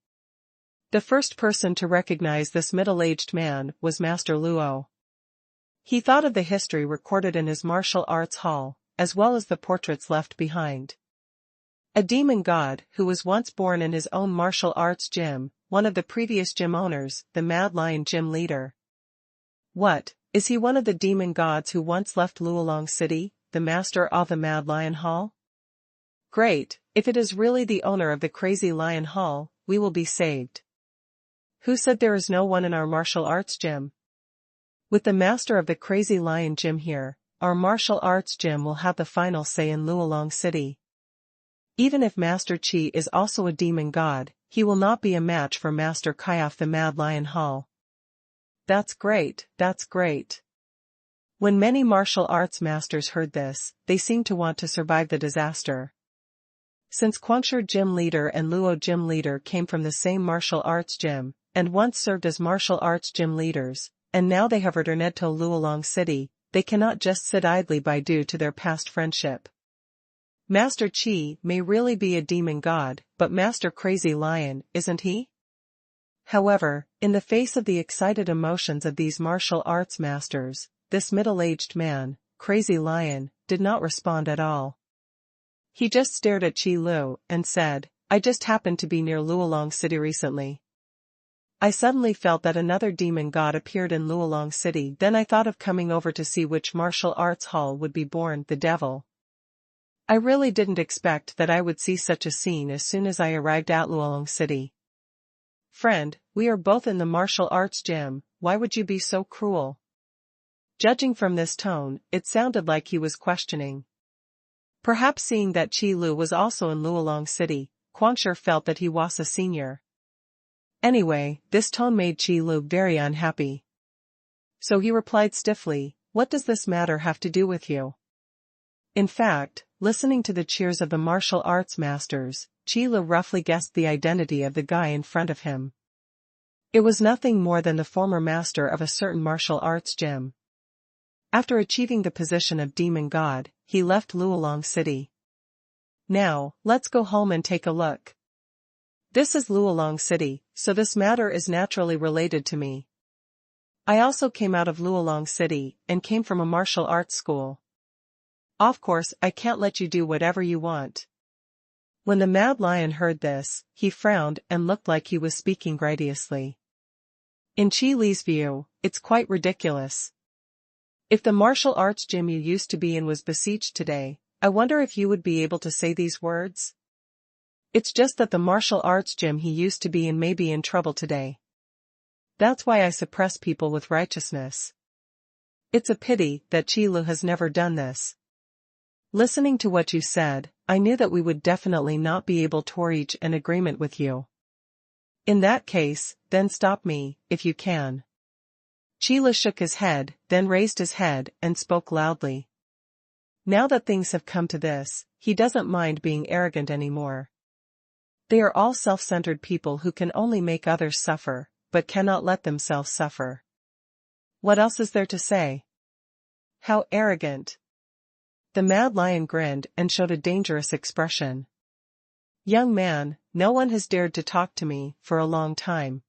The first person to recognize this middle-aged man was Master Luo. He thought of the history recorded in his martial arts hall, as well as the portraits left behind. A demon god who was once born in his own martial arts gym, one of the previous gym owners, the Mad Lion gym leader. What, is he one of the demon gods who once left Luolong City, the master of the Mad Lion Hall? Great, if it is really the owner of the Crazy Lion Hall, we will be saved. Who said there is no one in our martial arts gym? With the master of the Crazy Lion gym here, our martial arts gym will have the final say in Luolong City. Even if Master Qi is also a demon god, he will not be a match for Master Kai of the Mad Lion Hall. That's great, that's great. When many martial arts masters heard this, they seemed to want to survive the disaster. Since Guangshi gym leader and Luo gym leader came from the same martial arts gym, and once served as martial arts gym leaders, and now they have returned to Luolong City, they cannot just sit idly by due to their past friendship. Master Qi may really be a demon god, but Master Crazy Lion, isn't he? However, in the face of the excited emotions of these martial arts masters, this middle-aged man, Crazy Lion, did not respond at all. He just stared at Qi Lu and said, I just happened to be near Luolong City recently. I suddenly felt that another demon god appeared in Luolong City, then I thought of coming over to see which martial arts hall would be born the devil. I really didn't expect that I would see such a scene as soon as I arrived at Luolong City. Friend, we are both in the martial arts gym, why would you be so cruel? Judging from this tone, it sounded like he was questioning. Perhaps seeing that Qi Lu was also in Luolong City, Guangshi felt that he was a senior. Anyway, this tone made Qi Lu very unhappy. So he replied stiffly, what does this matter have to do with you? In fact, listening to the cheers of the martial arts masters, Qi Lu roughly guessed the identity of the guy in front of him. It was nothing more than the former master of a certain martial arts gym. After achieving the position of demon god, he left Luolong City. Now, let's go home and take a look. This is Luolong City, so this matter is naturally related to me. I also came out of Luolong City and came from a martial arts school. Of course, I can't let you do whatever you want. When the Mad Lion heard this, he frowned and looked like he was speaking graciously. In Qi Li's view, it's quite ridiculous. If the martial arts gym you used to be in was besieged today, I wonder if you would be able to say these words? It's just that the martial arts gym he used to be in may be in trouble today. That's why I suppress people with righteousness. It's a pity that Qi Lu has never done this. Listening to what you said, I knew that we would definitely not be able to reach an agreement with you. In that case, then stop me, if you can. Qi Lu shook his head, then raised his head and spoke loudly. Now that things have come to this, he doesn't mind being arrogant anymore. They are all self-centered people who can only make others suffer, but cannot let themselves suffer. What else is there to say? How arrogant. The Mad Lion grinned and showed a dangerous expression. Young man, no one has dared to talk to me for a long time.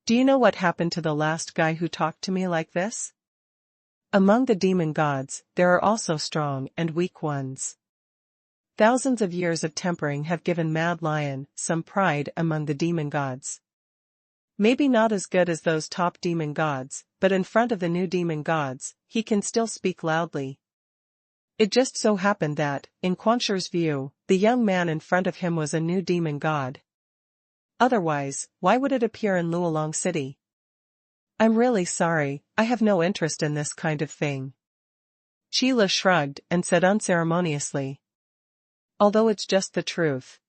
Do you know what happened to the last guy who talked to me like this? Among the demon gods, there are also strong and weak ones. Thousands of years of tempering have given Mad Lion some pride among the demon gods. Maybe not as good as those top demon gods, but in front of the new demon gods, he can still speak loudly. It just so happened that, in Guangshi's view, the young man in front of him was a new demon god. Otherwise, why would it appear in Luolong City? I'm really sorry, I have no interest in this kind of thing. Sheila shrugged and said unceremoniously. Although it's just the truth.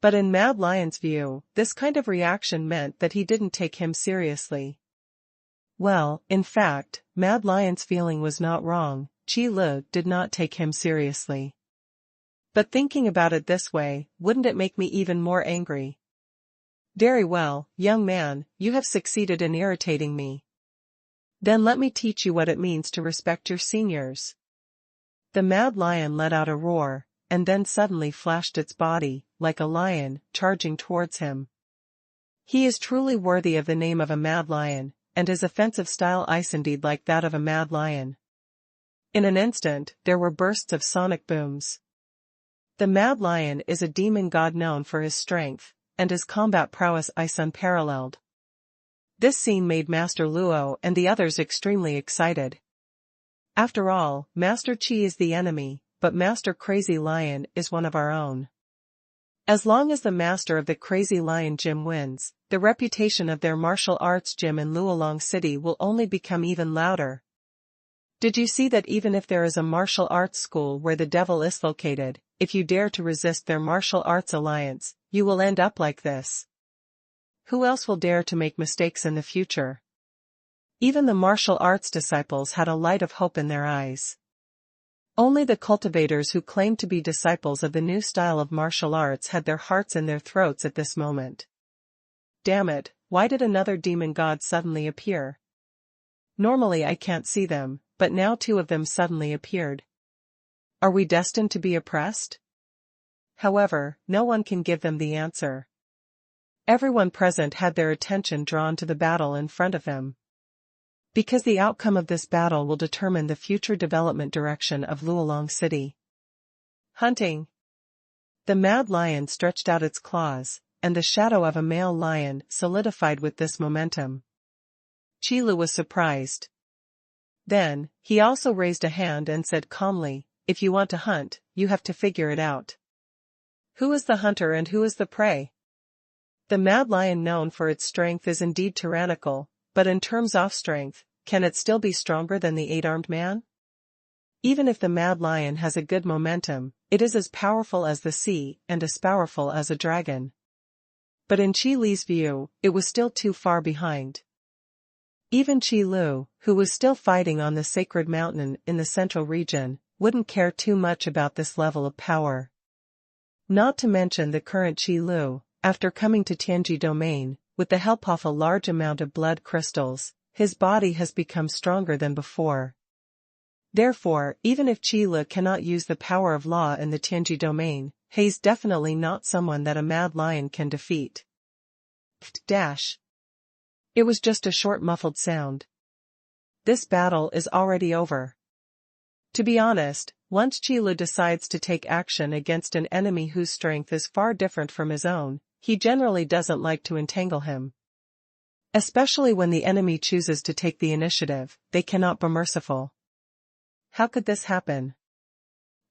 But in Mad Lion's view, this kind of reaction meant that he didn't take him seriously. Well, in fact, Mad Lion's feeling was not wrong, Sheila did not take him seriously. But thinking about it this way, wouldn't it make me even more angry? Very well, young man, you have succeeded in irritating me. Then let me teach you what it means to respect your seniors. The Mad Lion let out a roar, and then suddenly flashed its body, like a lion, charging towards him. He is truly worthy of the name of a Mad Lion, and his offensive style is indeed like that of a Mad Lion. In an instant, there were bursts of sonic booms. The Mad Lion is a demon god known for his strength, and his combat prowess is unparalleled. This scene made Master Luo and the others extremely excited. After all, Master Qi is the enemy, but Master Crazy Lion is one of our own. As long as the master of the Crazy Lion gym wins, the reputation of their martial arts gym in Luolong City will only become even louder. Did you see that even if there is a martial arts school where the devil is located, if you dare to resist their martial arts alliance, you will end up like this? Who else will dare to make mistakes in the future? Even the martial arts disciples had a light of hope in their eyes. Only the cultivators who claimed to be disciples of the new style of martial arts had their hearts in their throats at this moment. Damn it, why did another demon god suddenly appear? Normally I can't see them, but now two of them suddenly appeared. Are we destined to be oppressed? However, no one can give them the answer. Everyone present had their attention drawn to the battle in front of them. Because the outcome of this battle will determine the future development direction of Luolong City. Hunting. The Mad Lion stretched out its claws, and the shadow of a male lion solidified with this momentum. Qilu was surprised. Then, he also raised a hand and said calmly, if you want to hunt, you have to figure it out. Who is the hunter and who is the prey? The Mad Lion known for its strength is indeed tyrannical, but in terms of strength, can it still be stronger than the eight-armed man? Even if the Mad Lion has a good momentum, it is as powerful as the sea and as powerful as a dragon. But in Qi Li's view, it was still too far behind. Even Qi Lu, who was still fighting on the sacred mountain in the central region, wouldn't care too much about this level of power. Not to mention the current Qi Lu, after coming to Tianji Domain, with the help of a large amount of blood crystals, his body has become stronger than before. Therefore, even if Qi Lu cannot use the power of law in the Tianji Domain, he's definitely not someone that a Mad Lion can defeat. Dash. It was just a short muffled sound. This battle is already over. To be honest, once Qi Lu decides to take action against an enemy whose strength is far different from his own, he generally doesn't like to entangle him. Especially when the enemy chooses to take the initiative, they cannot be merciful. How could this happen?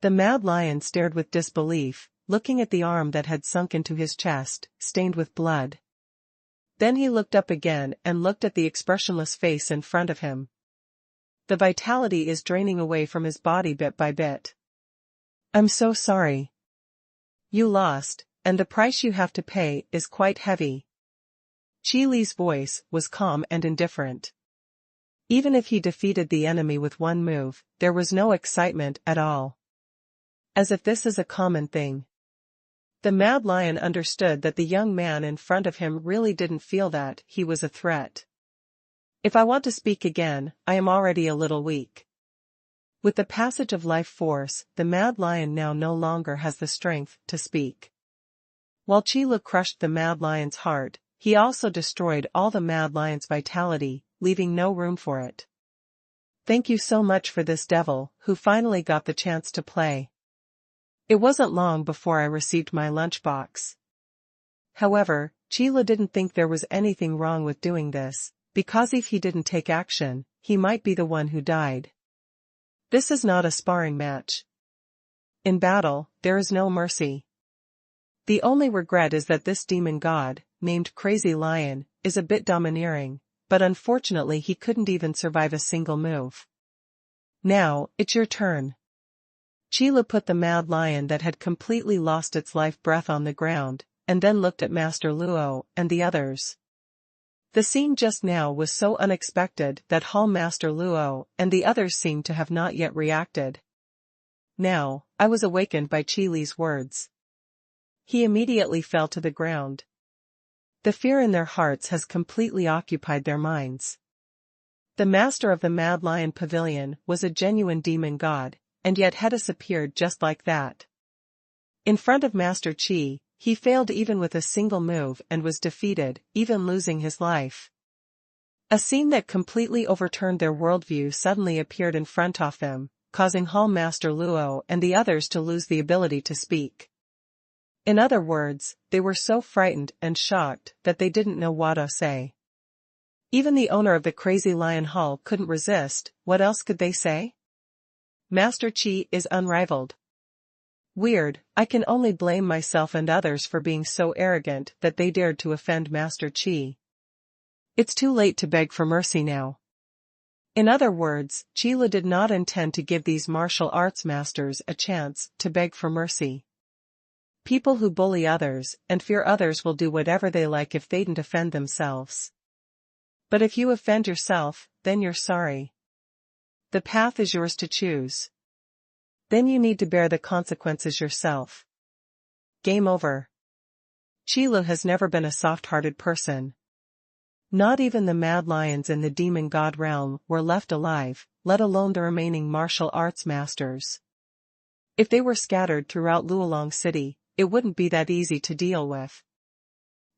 The Mad Lion stared with disbelief, looking at the arm that had sunk into his chest, stained with blood. Then he looked up again and looked at the expressionless face in front of him. The vitality is draining away from his body bit by bit. I'm so sorry. You lost, and the price you have to pay is quite heavy. Qi Li's voice was calm and indifferent. Even if he defeated the enemy with one move, there was no excitement at all. As if this is a common thing. The Mad Lion understood that the young man in front of him really didn't feel that he was a threat. If I want to speak again, I am already a little weak. With the passage of life force, the Mad Lion now no longer has the strength to speak. While Qi Lu crushed the Mad Lion's heart, he also destroyed all the Mad Lion's vitality, leaving no room for it. Thank you so much for this devil, who finally got the chance to play. It wasn't long before I received my lunchbox. However, Qi Lu didn't think there was anything wrong with doing this, because if he didn't take action, he might be the one who died. This is not a sparring match. In battle, there is no mercy. The only regret is that this demon god, named Crazy Lion, is a bit domineering, but unfortunately he couldn't even survive a single move. Now, it's your turn. Qila put the mad lion that had completely lost its life breath on the ground, and then looked at Master Luo and the others. The scene just now was so unexpected that Hall Master Luo and the others seemed to have not yet reacted. Now, I was awakened by Qili's words. He immediately fell to the ground. The fear in their hearts has completely occupied their minds. The master of the Mad Lion Pavilion was a genuine demon god, and yet had disappeared just like that. In front of Master Qi, he failed even with a single move and was defeated, even losing his life. A scene that completely overturned their worldview suddenly appeared in front of them, causing Hall Master Luo and the others to lose the ability to speak. In other words, they were so frightened and shocked that they didn't know what to say. Even the owner of the Crazy Lion Hall couldn't resist. What else could they say? Master Qi is unrivaled. Weird, I can only blame myself and others for being so arrogant that they dared to offend Master Qi. It's too late to beg for mercy now. In other words, Qila did not intend to give these martial arts masters a chance to beg for mercy. People who bully others and fear others will do whatever they like if they don't offend themselves. But if you offend yourself, then you're sorry. The path is yours to choose. Then you need to bear the consequences yourself. Game over. Qila has never been a soft-hearted person. Not even the mad lions in the demon god realm were left alive, let alone the remaining martial arts masters. If they were scattered throughout Luolong City, it wouldn't be that easy to deal with.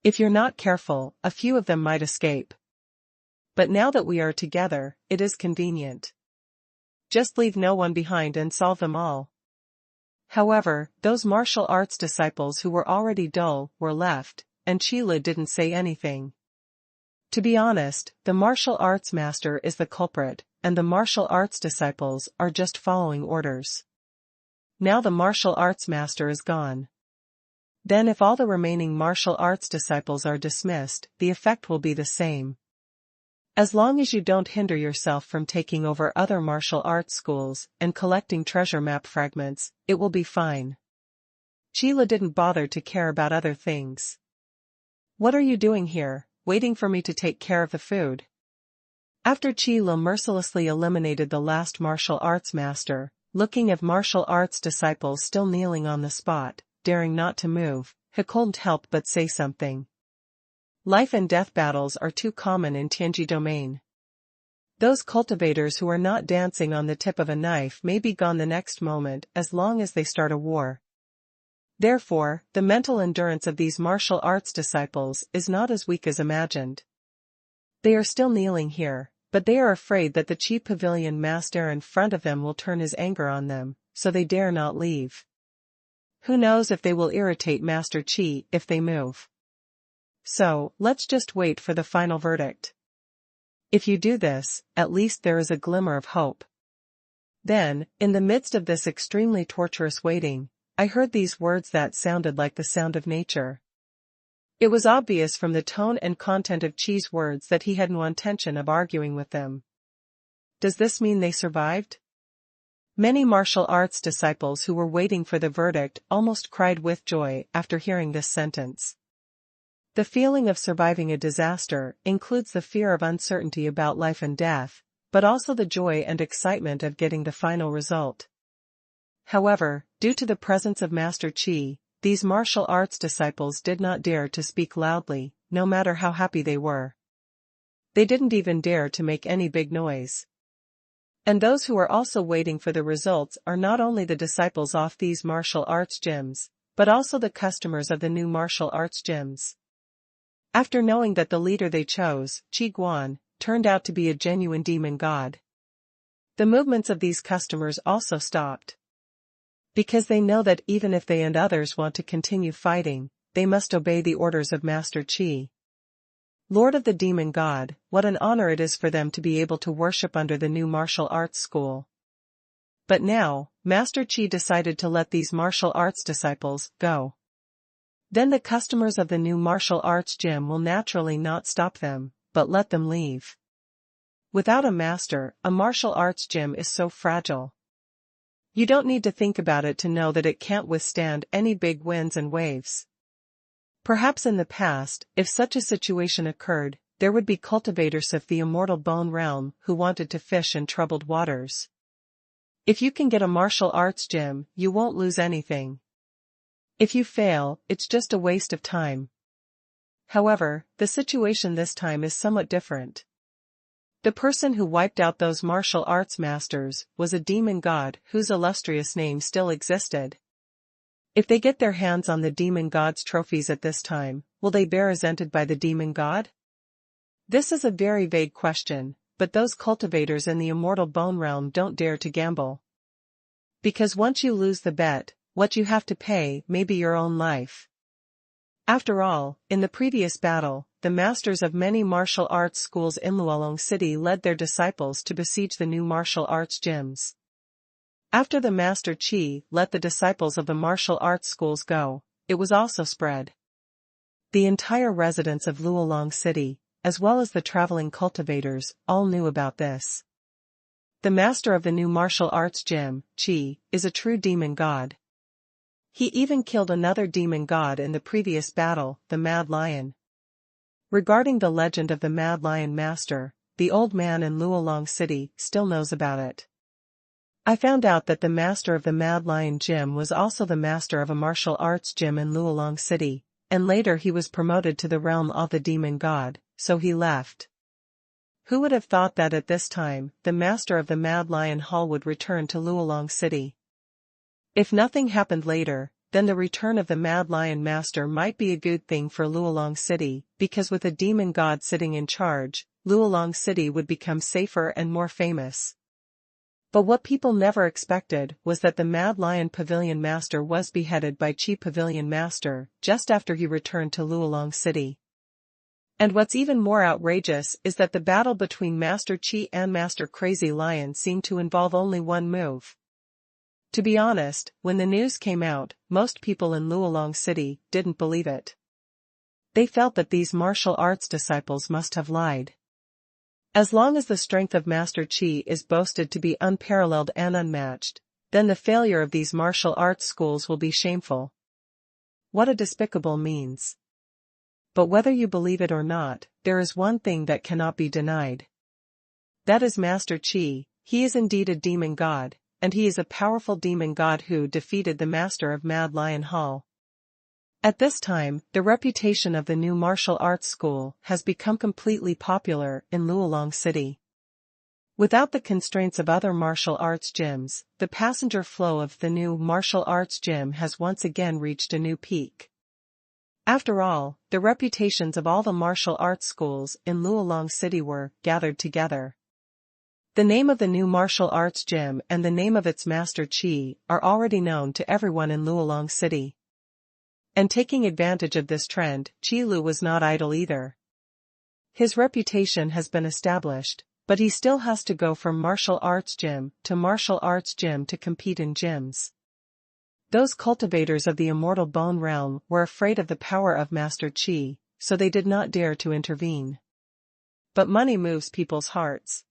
If you're not careful, a few of them might escape. But now that we are together, it is convenient. Just leave no one behind and solve them all. However, those martial arts disciples who were already dull were left, and Qila didn't say anything. To be honest, the martial arts master is the culprit, and the martial arts disciples are just following orders. Now the martial arts master is gone. Then if all the remaining martial arts disciples are dismissed, the effect will be the same. As long as you don't hinder yourself from taking over other martial arts schools and collecting treasure map fragments, it will be fine. Qila didn't bother to care about other things. What are you doing here, waiting for me to take care of the food? After Qila mercilessly eliminated the last martial arts master, looking at martial arts disciples still kneeling on the spot, daring not to move, he couldn't help but say something. Life and death battles are too common in Tianji domain. Those cultivators who are not dancing on the tip of a knife may be gone the next moment as long as they start a war. Therefore, the mental endurance of these martial arts disciples is not as weak as imagined. They are still kneeling here, but they are afraid that the Qi Pavilion master in front of them will turn his anger on them, so they dare not leave. Who knows if they will irritate Master Qi if they move. So, let's just wait for the final verdict. If you do this, at least there is a glimmer of hope. Then, in the midst of this extremely torturous waiting, I heard these words that sounded like the sound of nature. It was obvious from the tone and content of Qi's words that he had no intention of arguing with them. Does this mean they survived? Many martial arts disciples who were waiting for the verdict almost cried with joy after hearing this sentence. The feeling of surviving a disaster includes the fear of uncertainty about life and death, but also the joy and excitement of getting the final result. However, due to the presence of Master Qi, these martial arts disciples did not dare to speak loudly, no matter how happy they were. They didn't even dare to make any big noise. And those who are also waiting for the results are not only the disciples of these martial arts gyms, but also the customers of the new martial arts gyms. After knowing that the leader they chose, Qi Guan, turned out to be a genuine demon god, the movements of these customers also stopped. Because they know that even if they and others want to continue fighting, they must obey the orders of Master Qi. Lord of the Demon God, what an honor it is for them to be able to worship under the new martial arts school. But now, Master Qi decided to let these martial arts disciples go. Then the customers of the new martial arts gym will naturally not stop them, but let them leave. Without a master, a martial arts gym is so fragile. You don't need to think about it to know that it can't withstand any big winds and waves. Perhaps in the past, if such a situation occurred, there would be cultivators of the immortal bone realm who wanted to fish in troubled waters. If you can get a martial arts gym, you won't lose anything. If you fail, it's just a waste of time. However, the situation this time is somewhat different. The person who wiped out those martial arts masters was a demon god whose illustrious name still existed. If they get their hands on the demon god's trophies at this time, will they be resented by the demon god? This is a very vague question, but those cultivators in the immortal bone realm don't dare to gamble. Because once you lose the bet, what you have to pay may be your own life. After all, in the previous battle, the masters of many martial arts schools in Luolong City led their disciples to besiege the new martial arts gyms. After the Master Qi let the disciples of the martial arts schools go, it was also spread. The entire residents of Luolong City, as well as the traveling cultivators, all knew about this. The master of the new martial arts gym, Qi, is a true demon god. He even killed another demon god in the previous battle, the Mad Lion. Regarding the legend of the Mad Lion Master, the old man in Luolong City still knows about it. I found out that the master of the Mad Lion Gym was also the master of a martial arts gym in Luolong City, and later he was promoted to the realm of the demon god, so he left. Who would have thought that at this time, the master of the Mad Lion Hall would return to Luolong City? If nothing happened later, then the return of the Mad Lion Master might be a good thing for Luolong City, because with a demon god sitting in charge, Luolong City would become safer and more famous. But what people never expected was that the Mad Lion Pavilion Master was beheaded by Qi Pavilion Master just after he returned to Luolong City. And what's even more outrageous is that the battle between Master Qi and Master Crazy Lion seemed to involve only one move. To be honest, when the news came out, most people in Luolong City didn't believe it. They felt that these martial arts disciples must have lied. As long as the strength of Master Qi is boasted to be unparalleled and unmatched, then the failure of these martial arts schools will be shameful. What a despicable means. But whether you believe it or not, there is one thing that cannot be denied. That is Master Qi. He is indeed a demon god, and he is a powerful demon god who defeated the master of Mad Lion Hall. At this time, the reputation of the new martial arts school has become completely popular in Luolong City. Without the constraints of other martial arts gyms, the passenger flow of the new martial arts gym has once again reached a new peak. After all, the reputations of all the martial arts schools in Luolong City were gathered together. The name of the new martial arts gym and the name of its master Qi are already known to everyone in Luolong City. And taking advantage of this trend, Qi Lu was not idle either. His reputation has been established, but he still has to go from martial arts gym to compete in gyms. Those cultivators of the immortal bone realm were afraid of the power of Master Qi, so they did not dare to intervene. But money moves people's hearts.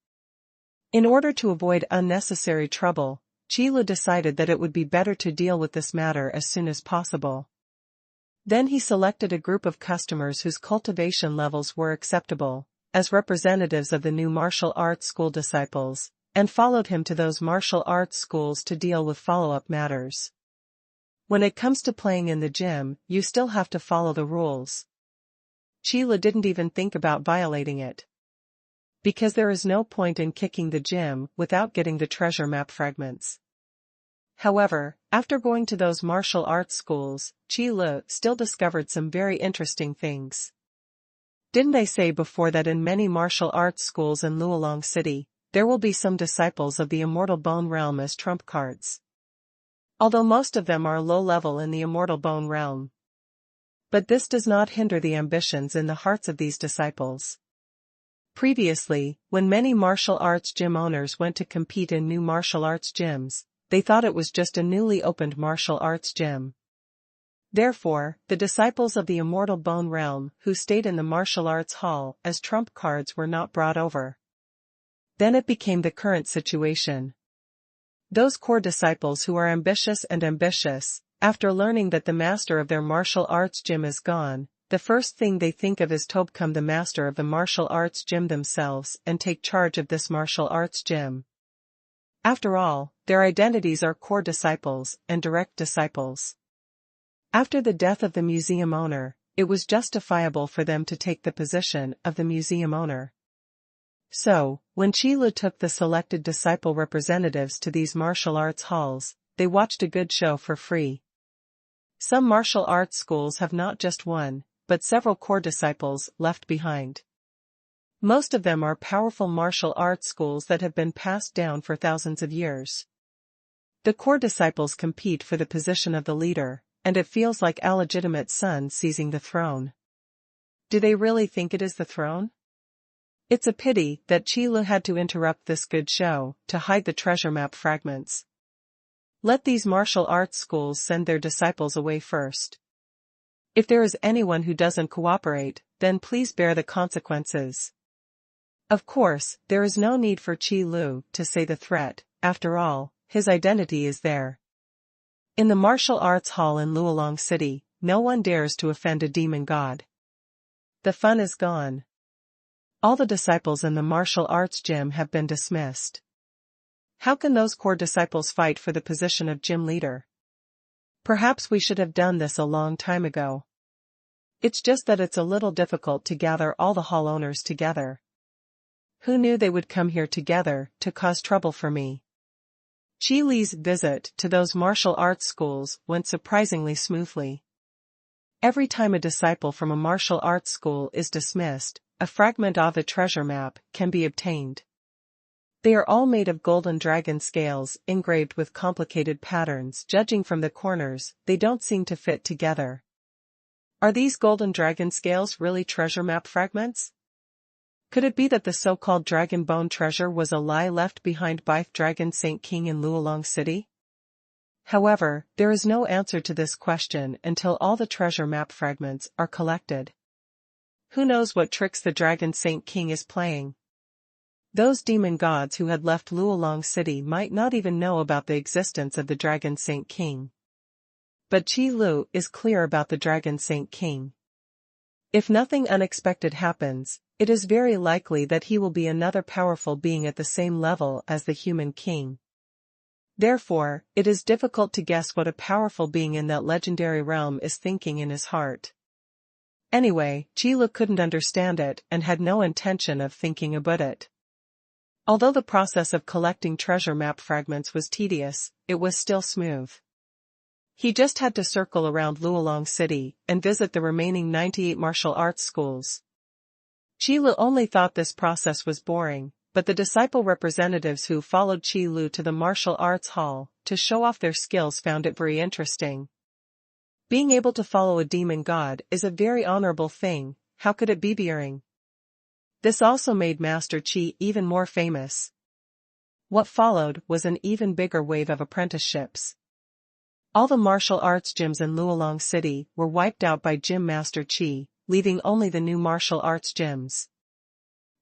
In order to avoid unnecessary trouble, Qi Lu decided that it would be better to deal with this matter as soon as possible. Then he selected a group of customers whose cultivation levels were acceptable, as representatives of the new martial arts school disciples, and followed him to those martial arts schools to deal with follow-up matters. When it comes to playing in the gym, you still have to follow the rules. Qi Lu didn't even think about violating it. Because there is no point in kicking the gym without getting the treasure map fragments. However, after going to those martial arts schools, Qi Lu still discovered some very interesting things. Didn't I say before that in many martial arts schools in Luolong City, there will be some disciples of the immortal bone realm as trump cards? Although most of them are low level in the immortal bone realm. But this does not hinder the ambitions in the hearts of these disciples. Previously, when many martial arts gym owners went to compete in new martial arts gyms, they thought it was just a newly opened martial arts gym. Therefore, the disciples of the immortal bone realm who stayed in the martial arts hall as trump cards were not brought over. Then it became the current situation. Those core disciples who are ambitious, after learning that the master of their martial arts gym is gone, the first thing they think of is to become the master of the martial arts gym themselves and take charge of this martial arts gym. After all, their identities are core disciples and direct disciples. After the death of the museum owner, it was justifiable for them to take the position of the museum owner. So, when Qi Lu took the selected disciple representatives to these martial arts halls, they watched a good show for free. Some martial arts schools have not just one, but several core disciples left behind. Most of them are powerful martial arts schools that have been passed down for thousands of years. The core disciples compete for the position of the leader, and it feels like a legitimate son seizing the throne. Do they really think it is the throne? It's a pity that Qi Lu had to interrupt this good show to hide the treasure map fragments. Let these martial arts schools send their disciples away first. If there is anyone who doesn't cooperate, then please bear the consequences. Of course, there is no need for Qi Lu to say the threat, after all, his identity is there. In the martial arts hall in Luolong City, no one dares to offend a demon god. The fun is gone. All the disciples in the martial arts gym have been dismissed. How can those core disciples fight for the position of gym leader? Perhaps we should have done this a long time ago. It's just that it's a little difficult to gather all the hall owners together. Who knew they would come here together to cause trouble for me? Qi Li's visit to those martial arts schools went surprisingly smoothly. Every time a disciple from a martial arts school is dismissed, a fragment of a treasure map can be obtained. They are all made of golden dragon scales engraved with complicated patterns. Judging from the corners, they don't seem to fit together. Are these golden dragon scales really treasure map fragments? Could it be that the so-called dragon bone treasure was a lie left behind by Dragon Saint King in Luolong City? However, there is no answer to this question until all the treasure map fragments are collected. Who knows what tricks the Dragon Saint King is playing? Those demon gods who had left Luolong City might not even know about the existence of the Dragon Saint King. But Qi Lu is clear about the Dragon Saint King. If nothing unexpected happens, it is very likely that he will be another powerful being at the same level as the human king. Therefore, it is difficult to guess what a powerful being in that legendary realm is thinking in his heart. Anyway, Qi Lu couldn't understand it and had no intention of thinking about it. Although the process of collecting treasure map fragments was tedious, it was still smooth. He just had to circle around Luolong City and visit the remaining 98 martial arts schools. Qi Lu only thought this process was boring, but the disciple representatives who followed Qi Lu to the martial arts hall to show off their skills found it very interesting. Being able to follow a demon god is a very honorable thing. How could it be boring? This also made Master Qi even more famous. What followed was an even bigger wave of apprenticeships. All the martial arts gyms in Luolong City were wiped out by Gym Master Qi, leaving only the new martial arts gyms.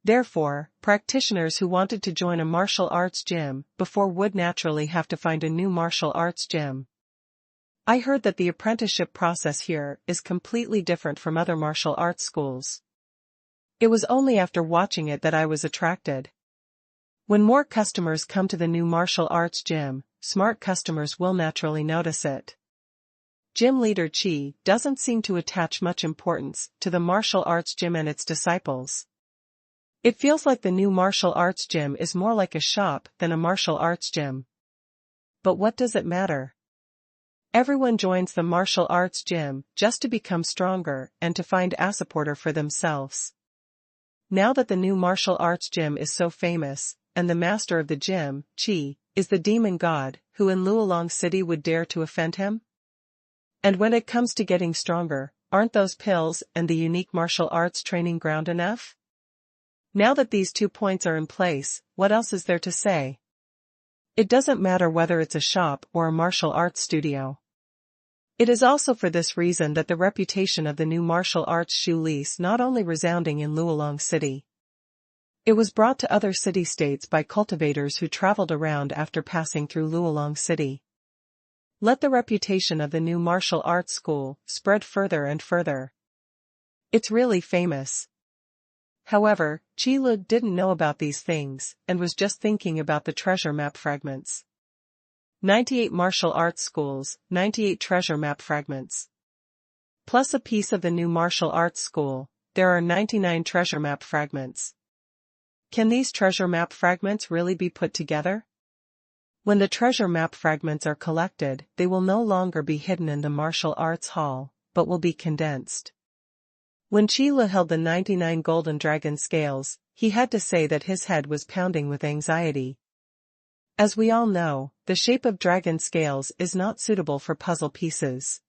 Therefore, practitioners who wanted to join a martial arts gym before would naturally have to find a new martial arts gym. I heard that the apprenticeship process here is completely different from other martial arts schools. It was only after watching it that I was attracted. When more customers come to the new martial arts gym, smart customers will naturally notice it. Gym leader Qi doesn't seem to attach much importance to the martial arts gym and its disciples. It feels like the new martial arts gym is more like a shop than a martial arts gym. But what does it matter? Everyone joins the martial arts gym just to become stronger and to find a supporter for themselves. Now that the new martial arts gym is so famous, and the master of the gym, Qi, is the demon god, who in Luolong City would dare to offend him? And when it comes to getting stronger, aren't those pills and the unique martial arts training ground enough? Now that these 2 points are in place, what else is there to say? It doesn't matter whether it's a shop or a martial arts studio. It is also for this reason that the reputation of the new martial arts shoe lease not only resounding in Luolong City. It was brought to other city-states by cultivators who traveled around after passing through Luolong City. Let the reputation of the new martial arts school spread further and further. It's really famous. However, Qi Lu didn't know about these things and was just thinking about the treasure map fragments. 98 martial arts schools, 98 treasure map fragments. Plus a piece of the new martial arts school, there are 99 treasure map fragments. Can these treasure map fragments really be put together? When the treasure map fragments are collected, they will no longer be hidden in the martial arts hall, but will be condensed. When Qi Lu held the 99 golden dragon scales, he had to say that his head was pounding with anxiety. As we all know, the shape of dragon scales is not suitable for puzzle pieces.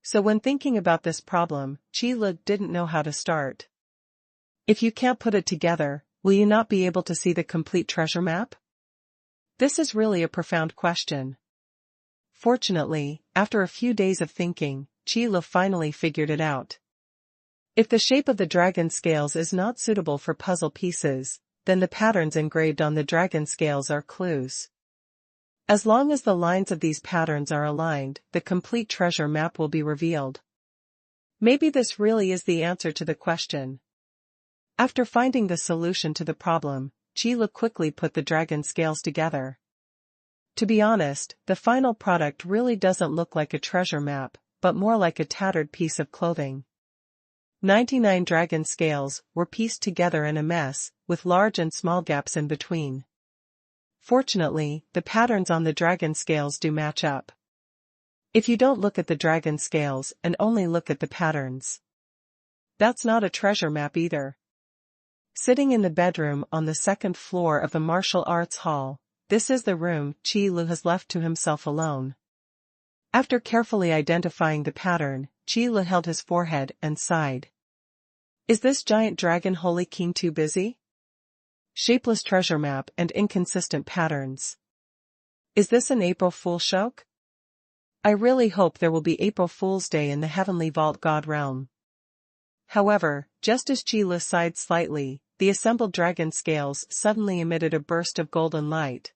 So when thinking about this problem, Qi Lu didn't know how to start. If you can't put it together, will you not be able to see the complete treasure map? This is really a profound question. Fortunately, after a few days of thinking, Qi Lu finally figured it out. If the shape of the dragon scales is not suitable for puzzle pieces, then the patterns engraved on the dragon scales are clues. As long as the lines of these patterns are aligned, the complete treasure map will be revealed. Maybe this really is the answer to the question. After finding the solution to the problem, Qi Lu quickly put the dragon scales together. To be honest, the final product really doesn't look like a treasure map, but more like a tattered piece of clothing. 99 dragon scales were pieced together in a mess, with large and small gaps in between. Fortunately, the patterns on the dragon scales do match up. If you don't look at the dragon scales and only look at the patterns, that's not a treasure map either. Sitting in the bedroom on the second floor of the martial arts hall, this is the room Qi Lu has left to himself alone. After carefully identifying the pattern, Qi Lu held his forehead and sighed. Is this giant dragon holy king too busy? Shapeless treasure map and inconsistent patterns. Is this an April Fool's joke? I really hope there will be April Fool's Day in the heavenly vault god realm. However, just as Qi Lu sighed slightly, the assembled dragon scales suddenly emitted a burst of golden light.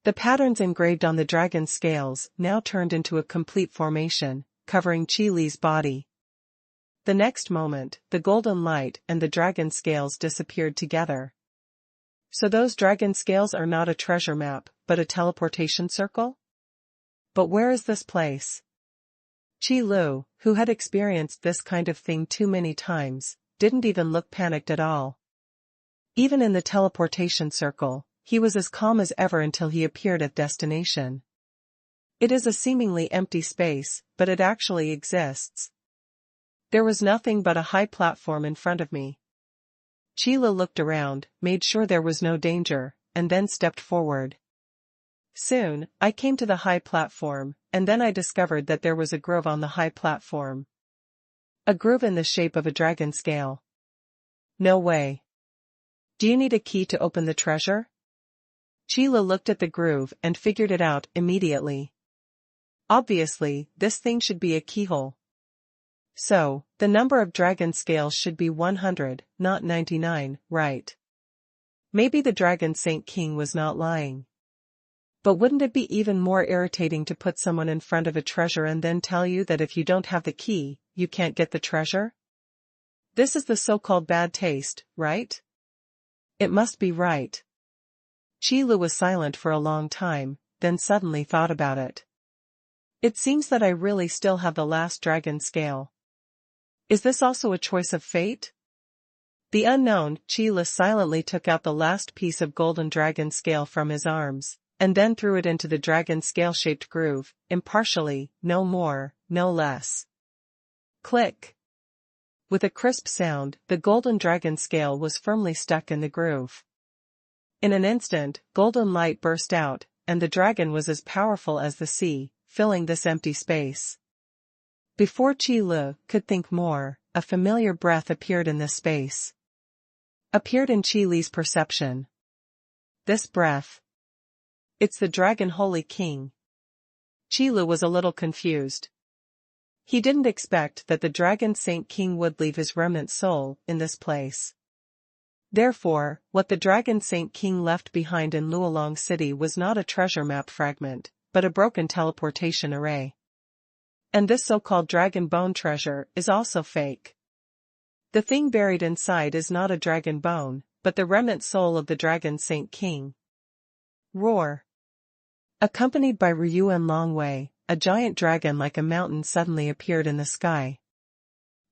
The patterns engraved on the dragon scales now turned into a complete formation, covering Qi Lu's body. The next moment, the golden light and the dragon scales disappeared together. So those dragon scales are not a treasure map, but a teleportation circle? But where is this place? Qi Lu, who had experienced this kind of thing too many times, didn't even look panicked at all. Even in the teleportation circle, he was as calm as ever until he appeared at destination. It is a seemingly empty space, but it actually exists. There was nothing but a high platform in front of me. Qi Lu looked around, made sure there was no danger, and then stepped forward. Soon, I came to the high platform, and then I discovered that there was a groove on the high platform. A groove in the shape of a dragon scale. No way. Do you need a key to open the treasure? Qi Lu looked at the groove and figured it out immediately. Obviously, this thing should be a keyhole. So, the number of dragon scales should be 100, not 99, right? Maybe the Dragon Saint King was not lying. But wouldn't it be even more irritating to put someone in front of a treasure and then tell you that if you don't have the key, you can't get the treasure? This is the so-called bad taste, right? It must be right. Qi Lu was silent for a long time, then suddenly thought about it. It seems that I really still have the last dragon scale. Is this also a choice of fate? The unknown, Qi Lu silently took out the last piece of golden dragon scale from his arms, and then threw it into the dragon scale-shaped groove, impartially, no more, no less. Click. With a crisp sound, the golden dragon scale was firmly stuck in the groove. In an instant, golden light burst out, and the dragon was as powerful as the sea, filling this empty space. Before Qi Lu could think more, a familiar breath appeared in this space. Appeared in Qi Lu's perception. This breath. It's the Dragon Holy King. Qi Lu was a little confused. He didn't expect that the Dragon Saint King would leave his remnant soul in this place. Therefore, what the Dragon Saint King left behind in Luolong City was not a treasure map fragment, but a broken teleportation array. And this so-called dragon bone treasure is also fake. The thing buried inside is not a dragon bone, but the remnant soul of the Dragon Saint King. Roar. Accompanied by Ryu and Longwei, a giant dragon like a mountain suddenly appeared in the sky.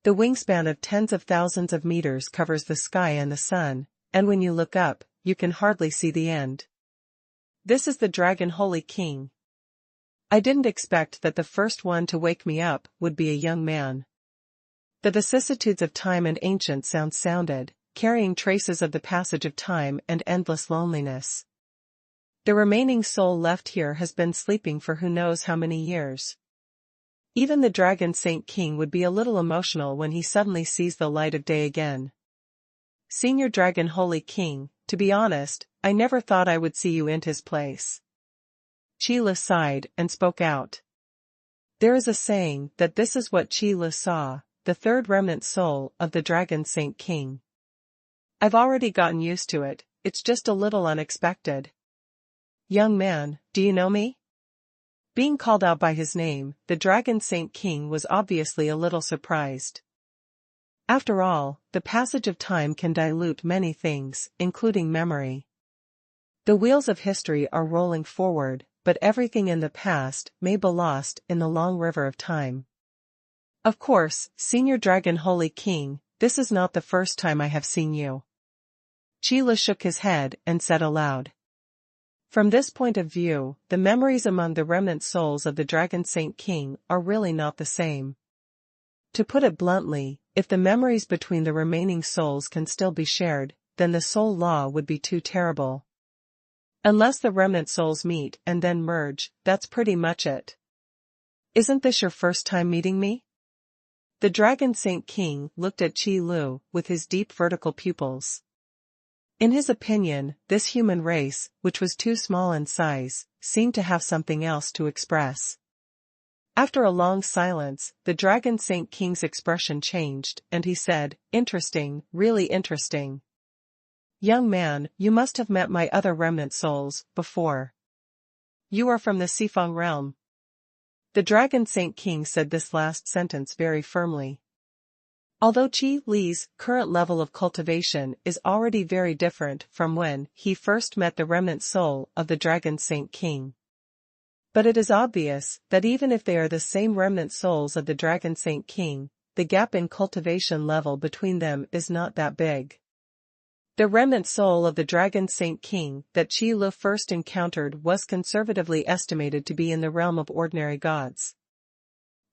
The wingspan of tens of thousands of meters covers the sky and the sun, and when you look up, you can hardly see the end. This is the Dragon Holy King. I didn't expect that the first one to wake me up would be a young man. The vicissitudes of time and ancient sounds sounded, carrying traces of the passage of time and endless loneliness. The remaining soul left here has been sleeping for who knows how many years. Even the Dragon Saint King would be a little emotional when he suddenly sees the light of day again. Senior Dragon Holy King, to be honest, I never thought I would see you in his place. Qi sighed and spoke out. There is a saying that this is what Qi saw, the third remnant soul of the Dragon Saint King. I've already gotten used to it, it's just a little unexpected. Young man, do you know me? Being called out by his name, the Dragon Saint King was obviously a little surprised. After all, the passage of time can dilute many things, including memory. The wheels of history are rolling forward, but everything in the past may be lost in the long river of time. Of course, Senior Dragon Holy King, this is not the first time I have seen you. Qi shook his head and said aloud. From this point of view, the memories among the remnant souls of the Dragon Saint King are really not the same. To put it bluntly, if the memories between the remaining souls can still be shared, then the soul law would be too terrible. Unless the remnant souls meet and then merge, that's pretty much it. Isn't this your first time meeting me? The Dragon Saint King looked at Qi Lu with his deep vertical pupils. In his opinion, this human race, which was too small in size, seemed to have something else to express. After a long silence, the Dragon Saint King's expression changed, and he said, "Interesting, really interesting. Young man, you must have met my other remnant souls before. You are from the Sifang realm." The Dragon Saint King said this last sentence very firmly. Although Qi Li's current level of cultivation is already very different from when he first met the remnant soul of the Dragon Saint King. But it is obvious that even if they are the same remnant souls of the Dragon Saint King, the gap in cultivation level between them is not that big. The remnant soul of the Dragon Saint King that Qi Lu first encountered was conservatively estimated to be in the realm of ordinary gods.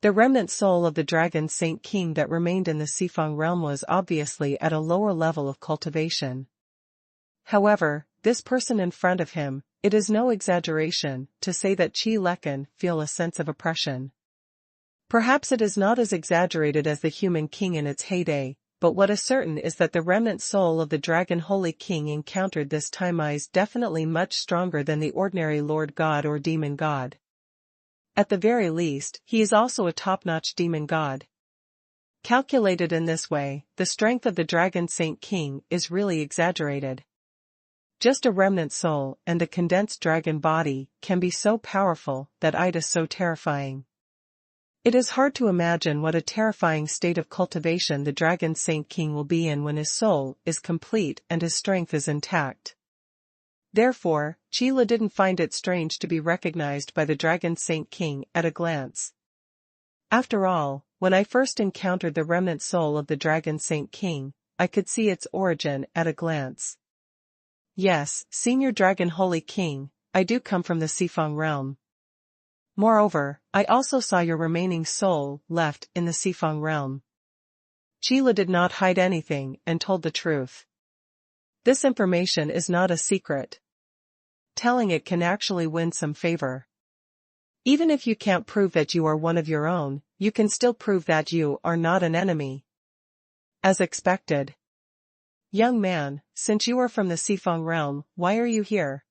The remnant soul of the Dragon Saint King that remained in the Sifang realm was obviously at a lower level of cultivation. However, this person in front of him, it is no exaggeration to say that Qi can feel a sense of oppression. Perhaps it is not as exaggerated as the human king in its heyday, but what is certain is that the remnant soul of the Dragon Holy King encountered this time is definitely much stronger than the ordinary Lord God or Demon God. At the very least, he is also a top-notch demon god. Calculated in this way, the strength of the Dragon Saint King is really exaggerated. Just a remnant soul and a condensed dragon body can be so powerful that it is so terrifying. It is hard to imagine what a terrifying state of cultivation the Dragon Saint King will be in when his soul is complete and his strength is intact. Therefore, Qi didn't find it strange to be recognized by the Dragon Saint King at a glance. After all, when I first encountered the remnant soul of the Dragon Saint King, I could see its origin at a glance. Yes, Senior Dragon Holy King, I do come from the Sifang realm. Moreover, I also saw your remaining soul left in the Sifang realm. Qi did not hide anything and told the truth. This information is not a secret. Telling it can actually win some favor. Even if you can't prove that you are one of your own, you can still prove that you are not an enemy. As expected. Young man, since you are from the Sifang realm, why are you here?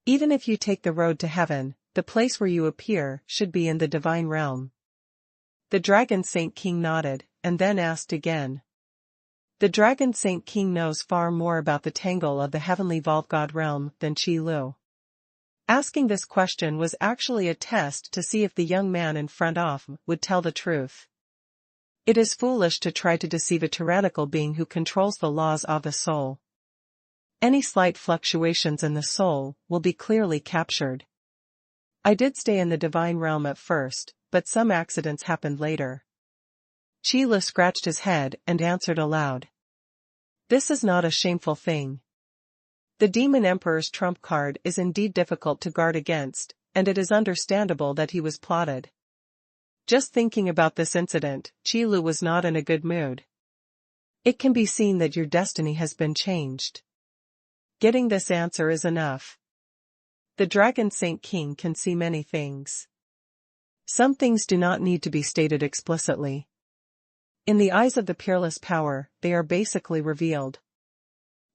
Even if you take the road to heaven, the place where you appear should be in the divine realm. The Dragon Saint King nodded, and then asked again. The Dragon Saint King knows far more about the tangle of the heavenly vault god realm than Qi Lu. Asking this question was actually a test to see if the young man in front of him would tell the truth. It is foolish to try to deceive a tyrannical being who controls the laws of the soul. Any slight fluctuations in the soul will be clearly captured. I did stay in the divine realm at first, but some accidents happened later. Qi Lu scratched his head and answered aloud. This is not a shameful thing. The Demon Emperor's trump card is indeed difficult to guard against, and it is understandable that he was plotted. Just thinking about this incident, Qi Lu was not in a good mood. It can be seen that your destiny has been changed. Getting this answer is enough. The Dragon Saint King can see many things. Some things do not need to be stated explicitly. In the eyes of the peerless power, they are basically revealed.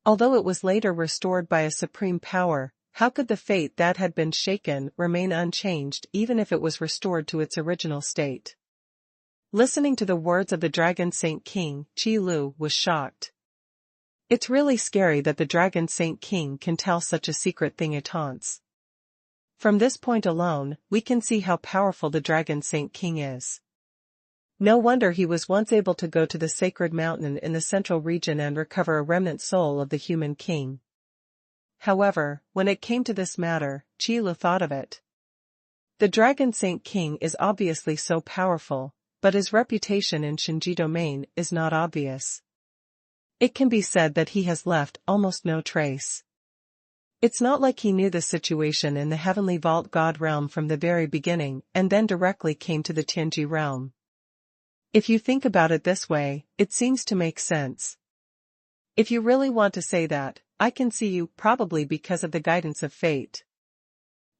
Although it was later restored by a supreme power, how could the fate that had been shaken remain unchanged even if it was restored to its original state? Listening to the words of the Dragon Saint King, Qi Lu was shocked. It's really scary that the Dragon Saint King can tell such a secret thing at once. From this point alone, we can see how powerful the Dragon Saint King is. No wonder he was once able to go to the sacred mountain in the central region and recover a remnant soul of the human king. However, when it came to this matter, Qi Lu thought of it. The Dragon Saint King is obviously so powerful, but his reputation in Shenji domain is not obvious. It can be said that he has left almost no trace. It's not like he knew the situation in the heavenly vault god realm from the very beginning and then directly came to the Tianji realm. If you think about it this way, it seems to make sense. If you really want to say that, I can see you probably because of the guidance of fate.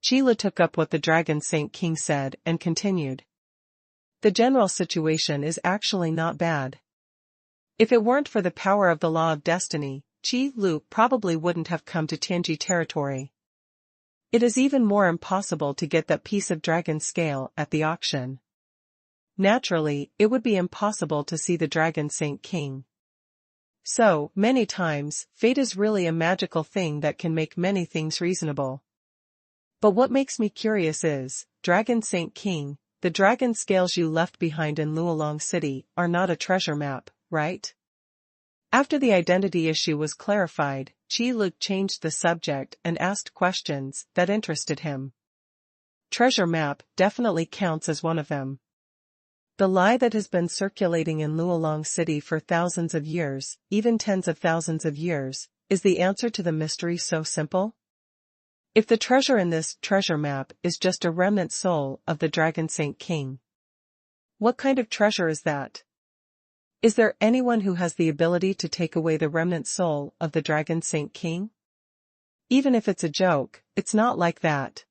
Qi Lu took up what the Dragon Saint King said and continued. The general situation is actually not bad. If it weren't for the power of the law of destiny, Qi Lu probably wouldn't have come to Tianji territory. It is even more impossible to get that piece of dragon scale at the auction. Naturally, it would be impossible to see the Dragon Saint King. So, many times, fate is really a magical thing that can make many things reasonable. But what makes me curious is, Dragon Saint King, the dragon scales you left behind in Luolong City are not a treasure map, right? After the identity issue was clarified, Qi Lu changed the subject and asked questions that interested him. Treasure map definitely counts as one of them. The lie that has been circulating in Luolong City for thousands of years, even tens of thousands of years, is the answer to the mystery so simple? If the treasure in this treasure map is just a remnant soul of the Dragon Saint King, what kind of treasure is that? Is there anyone who has the ability to take away the remnant soul of the Dragon Saint King? Even if it's a joke, it's not like that.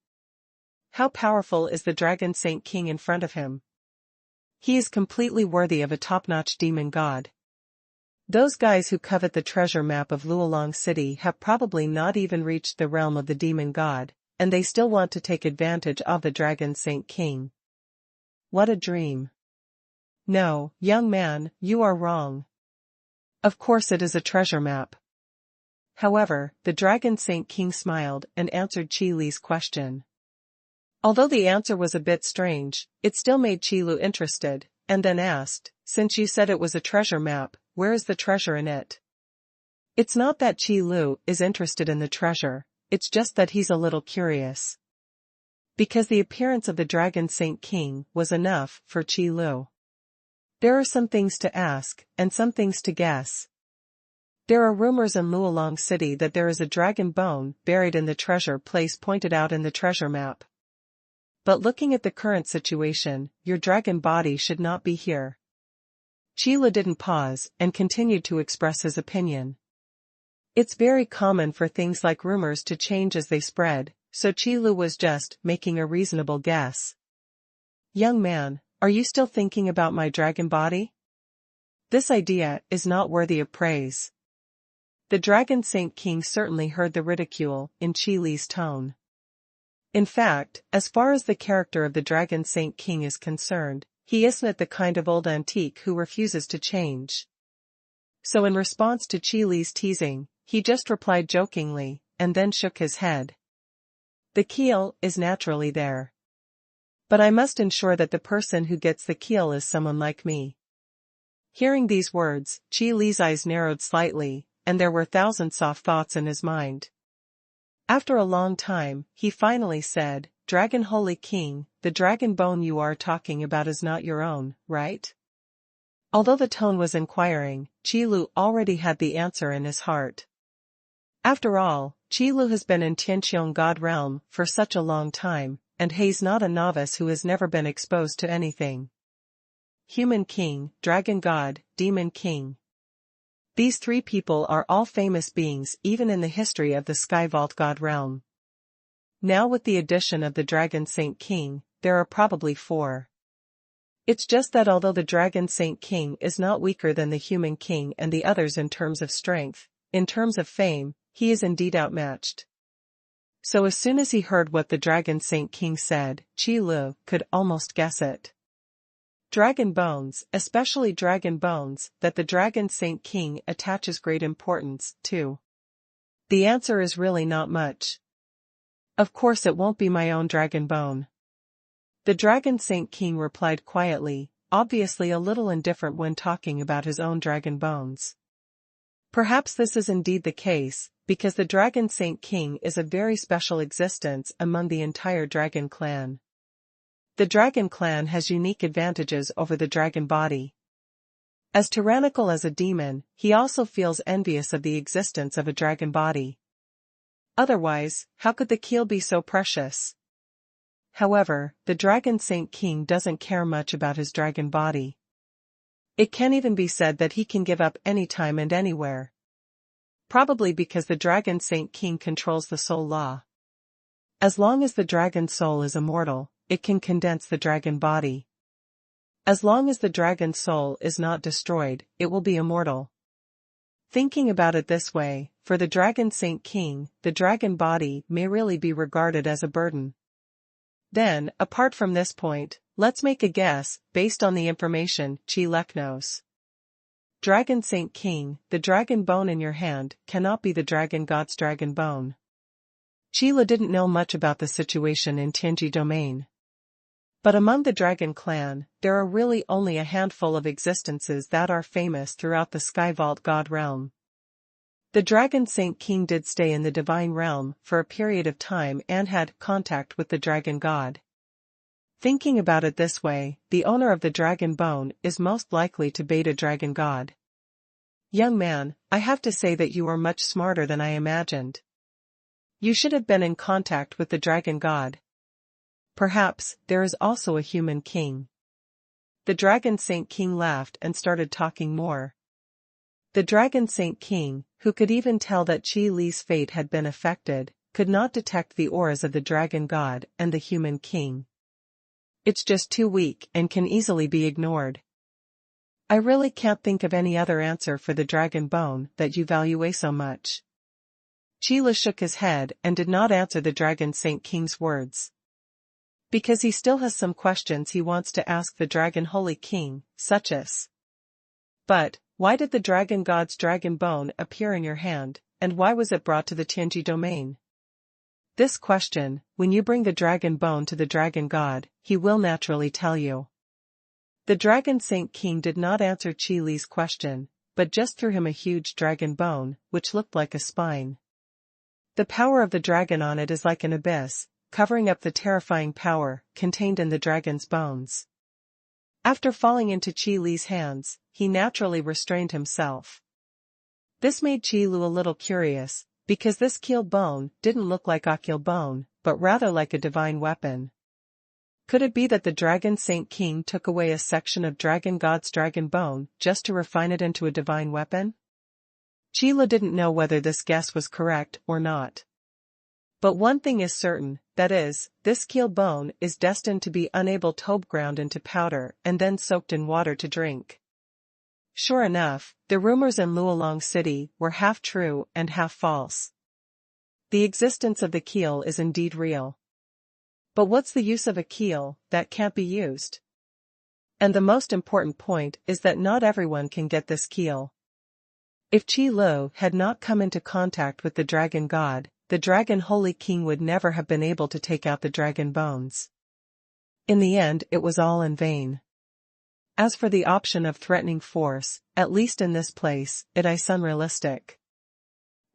How powerful is the Dragon Saint King in front of him? He is completely worthy of a top-notch demon god. Those guys who covet the treasure map of Luolong City have probably not even reached the realm of the demon god, and they still want to take advantage of the Dragon Saint King. What a dream. No, young man, you are wrong. Of course it is a treasure map. However, the Dragon Saint King smiled and answered Qi Lu's question. Although the answer was a bit strange, it still made Qi Lu interested, and then asked, since you said it was a treasure map, where is the treasure in it? It's not that Qi Lu is interested in the treasure, it's just that he's a little curious. Because the appearance of the Dragon Saint King was enough for Qi Lu. There are some things to ask, and some things to guess. There are rumors in Luolong City that there is a dragon bone buried in the treasure place pointed out in the treasure map. But looking at the current situation, your dragon body should not be here. Qi Lu didn't pause and continued to express his opinion. It's very common for things like rumors to change as they spread, so Qi Lu was just making a reasonable guess. Young man, are you still thinking about my dragon body? This idea is not worthy of praise. The Dragon Saint King certainly heard the ridicule in Qi Lu's tone. In fact, as far as the character of the Dragon Saint King is concerned, he isn't the kind of old antique who refuses to change. So in response to Qi Li's teasing, he just replied jokingly, and then shook his head. The keel is naturally there. But I must ensure that the person who gets the keel is someone like me. Hearing these words, Qi Li's eyes narrowed slightly, and there were thousand soft thoughts in his mind. After a long time, he finally said, Dragon Holy King, the dragon bone you are talking about is not your own, right? Although the tone was inquiring, Qi Lu already had the answer in his heart. After all, Qi Lu has been in Tianqiong God realm for such a long time, and he's not a novice who has never been exposed to anything. Human king, dragon god, demon king. These three people are all famous beings even in the history of the Sky Vault God realm. Now with the addition of the Dragon Saint King, there are probably four. It's just that although the Dragon Saint King is not weaker than the human king and the others in terms of strength, in terms of fame, he is indeed outmatched. So as soon as he heard what the Dragon Saint King said, Qi Lu could almost guess it. Dragon bones, especially dragon bones, that the Dragon Saint King attaches great importance to. The answer is really not much. Of course it won't be my own dragon bone. The Dragon Saint King replied quietly, obviously a little indifferent when talking about his own dragon bones. Perhaps this is indeed the case, because the Dragon Saint King is a very special existence among the entire dragon clan. The dragon clan has unique advantages over the dragon body. As tyrannical as a demon, he also feels envious of the existence of a dragon body. Otherwise, how could the keel be so precious? However, the Dragon Saint King doesn't care much about his dragon body. It can even be said that he can give up anytime and anywhere. Probably because the Dragon Saint King controls the soul law. As long as the dragon soul is immortal, it can condense the dragon body. As long as the dragon soul is not destroyed, it will be immortal. Thinking about it this way, for the Dragon Saint King, the dragon body may really be regarded as a burden. Then, apart from this point, let's make a guess, based on the information Qi Lek knows. Dragon Saint King, the dragon bone in your hand cannot be the dragon god's dragon bone. Qi Lu didn't know much about the situation in Tianji domain. But among the dragon clan, there are really only a handful of existences that are famous throughout the Sky Vault God realm. The Dragon Saint King did stay in the divine realm for a period of time and had contact with the dragon god. Thinking about it this way, the owner of the dragon bone is most likely to be a dragon god. Young man, I have to say that you are much smarter than I imagined. You should have been in contact with the dragon god. Perhaps there is also a human king. The Dragon Saint King laughed and started talking more. The Dragon Saint King, who could even tell that Qi Li's fate had been affected, could not detect the auras of the dragon god and the human king. It's just too weak and can easily be ignored. I really can't think of any other answer for the dragon bone that you value so much. Qi Li shook his head and did not answer the Dragon Saint King's words. Because he still has some questions he wants to ask the Dragon Holy King, such as, but, why did the dragon god's dragon bone appear in your hand, and why was it brought to the Tianji domain? This question, when you bring the dragon bone to the dragon god, he will naturally tell you. The Dragon Saint King did not answer Qi Li's question, but just threw him a huge dragon bone, which looked like a spine. The power of the dragon on it is like an abyss, covering up the terrifying power contained in the dragon's bones. After falling into Qi Li's hands, he naturally restrained himself. This made Qi Lu a little curious, because this keel bone didn't look like a keel bone, but rather like a divine weapon. Could it be that the Dragon Saint King took away a section of dragon god's dragon bone just to refine it into a divine weapon? Qi Lu didn't know whether this guess was correct or not. But one thing is certain, that is, this keel bone is destined to be unable to be ground into powder and then soaked in water to drink. Sure enough, the rumors in Luolong City were half true and half false. The existence of the keel is indeed real. But what's the use of a keel that can't be used? And the most important point is that not everyone can get this keel. If Qi Lu had not come into contact with the dragon god, the dragon holy king would never have been able to take out the dragon bones. In the end, it was all in vain. As for the option of threatening force, at least in this place, it is unrealistic.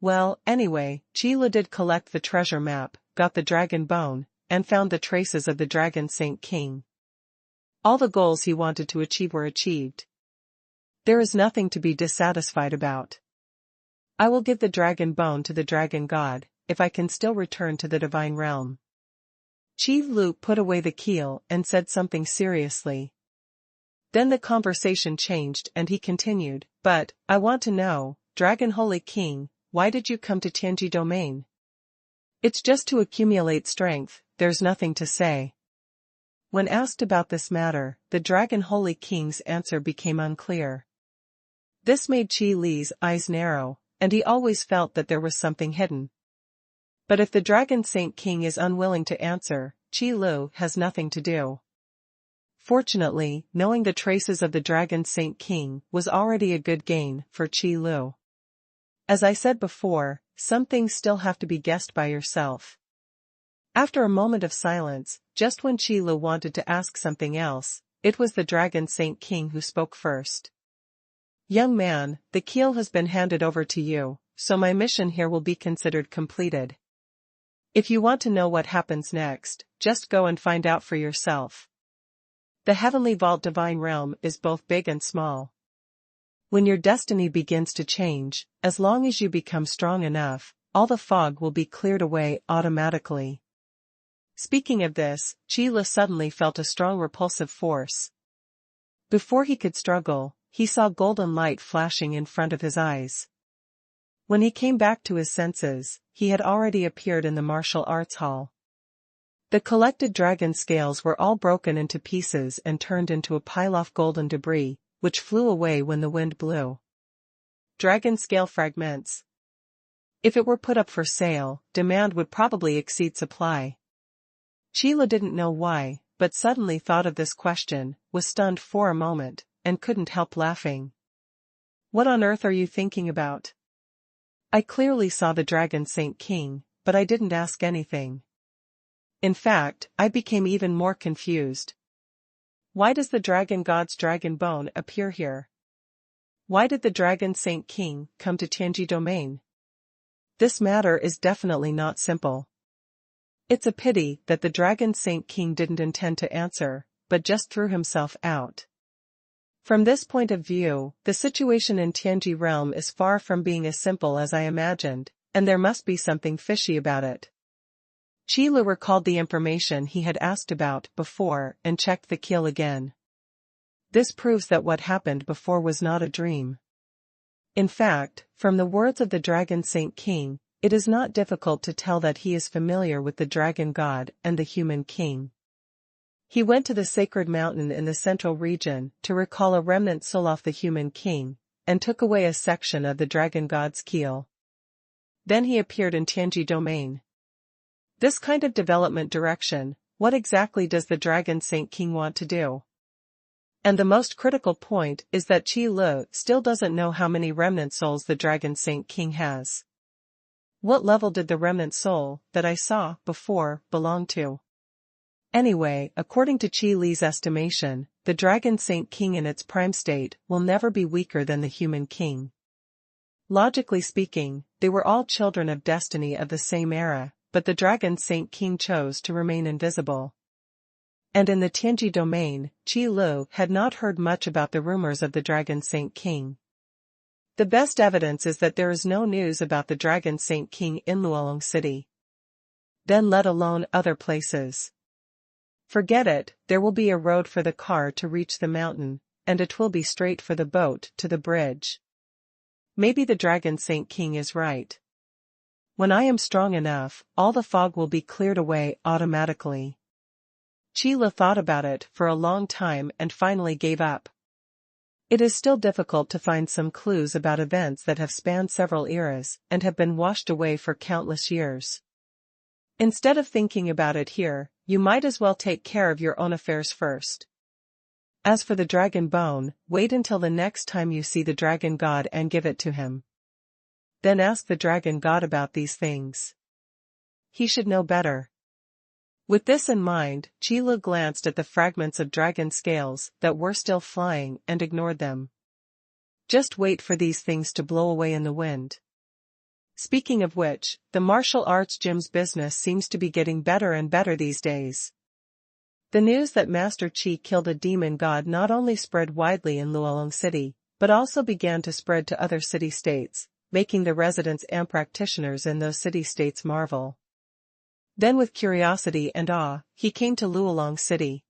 Well, anyway, Qi Lu did collect the treasure map, got the dragon bone, and found the traces of the dragon Saint King. All the goals he wanted to achieve were achieved. There is nothing to be dissatisfied about. I will give the dragon bone to the dragon god, if I can still return to the divine realm. Qi Lu put away the keel and said something seriously. Then the conversation changed and he continued, "But, I want to know, Dragon Holy King, why did you come to Tianji Domain?" "It's just to accumulate strength, there's nothing to say." When asked about this matter, the Dragon Holy King's answer became unclear. This made Qi Li's eyes narrow, and he always felt that there was something hidden. But if the Dragon Saint King is unwilling to answer, Qi Lu has nothing to do. Fortunately, knowing the traces of the Dragon Saint King was already a good gain for Qi Lu. As I said before, some things still have to be guessed by yourself. After a moment of silence, just when Qi Lu wanted to ask something else, it was the Dragon Saint King who spoke first. "Young man, the keel has been handed over to you, so my mission here will be considered completed. If you want to know what happens next, just go and find out for yourself. The Heavenly Vault Divine Realm is both big and small. When your destiny begins to change, as long as you become strong enough, all the fog will be cleared away automatically." Speaking of this, Qi Lu suddenly felt a strong repulsive force. Before he could struggle, he saw golden light flashing in front of his eyes. When he came back to his senses, he had already appeared in the martial arts hall. The collected dragon scales were all broken into pieces and turned into a pile of golden debris, which flew away when the wind blew. Dragon scale fragments. If it were put up for sale, demand would probably exceed supply. Qi Lu didn't know why, but suddenly thought of this question, was stunned for a moment, and couldn't help laughing. "What on earth are you thinking about? I clearly saw the Dragon Saint King, but I didn't ask anything. In fact, I became even more confused. Why does the dragon god's dragon bone appear here? Why did the Dragon Saint King come to Tianji Domain? This matter is definitely not simple. It's a pity that the Dragon Saint King didn't intend to answer, but just threw himself out. From this point of view, the situation in Tianji realm is far from being as simple as I imagined, and there must be something fishy about it." Qi Lu recalled the information he had asked about before and checked the keel again. This proves that what happened before was not a dream. In fact, from the words of the Dragon Saint King, it is not difficult to tell that he is familiar with the dragon god and the human king. He went to the sacred mountain in the central region to recall a remnant soul of the human king, and took away a section of the dragon god's keel. Then he appeared in Tianji Domain. This kind of development direction, what exactly does the Dragon Saint King want to do? And the most critical point is that Qi Lu still doesn't know how many remnant souls the Dragon Saint King has. What level did the remnant soul, that I saw before, belong to? Anyway, according to Qi Li's estimation, the Dragon Saint King in its prime state will never be weaker than the human king. Logically speaking, they were all children of destiny of the same era, but the Dragon Saint King chose to remain invisible. And in the Tianji Domain, Qi Lu had not heard much about the rumors of the Dragon Saint King. The best evidence is that there is no news about the Dragon Saint King in Luolong City. Then let alone other places. Forget it, there will be a road for the car to reach the mountain, and it will be straight for the boat to the bridge. Maybe the Dragon Saint King is right. When I am strong enough, all the fog will be cleared away automatically. Qi Lu thought about it for a long time and finally gave up. It is still difficult to find some clues about events that have spanned several eras and have been washed away for countless years. Instead of thinking about it here, you might as well take care of your own affairs first. As for the dragon bone, wait until the next time you see the dragon god and give it to him. Then ask the dragon god about these things. He should know better. With this in mind, Qi Lu glanced at the fragments of dragon scales that were still flying and ignored them. Just wait for these things to blow away in the wind. Speaking of which, the martial arts gym's business seems to be getting better and better these days. The news that Master Qi killed a demon god not only spread widely in Luolong City, but also began to spread to other city-states, making the residents and practitioners in those city-states marvel. Then with curiosity and awe, he came to Luolong City.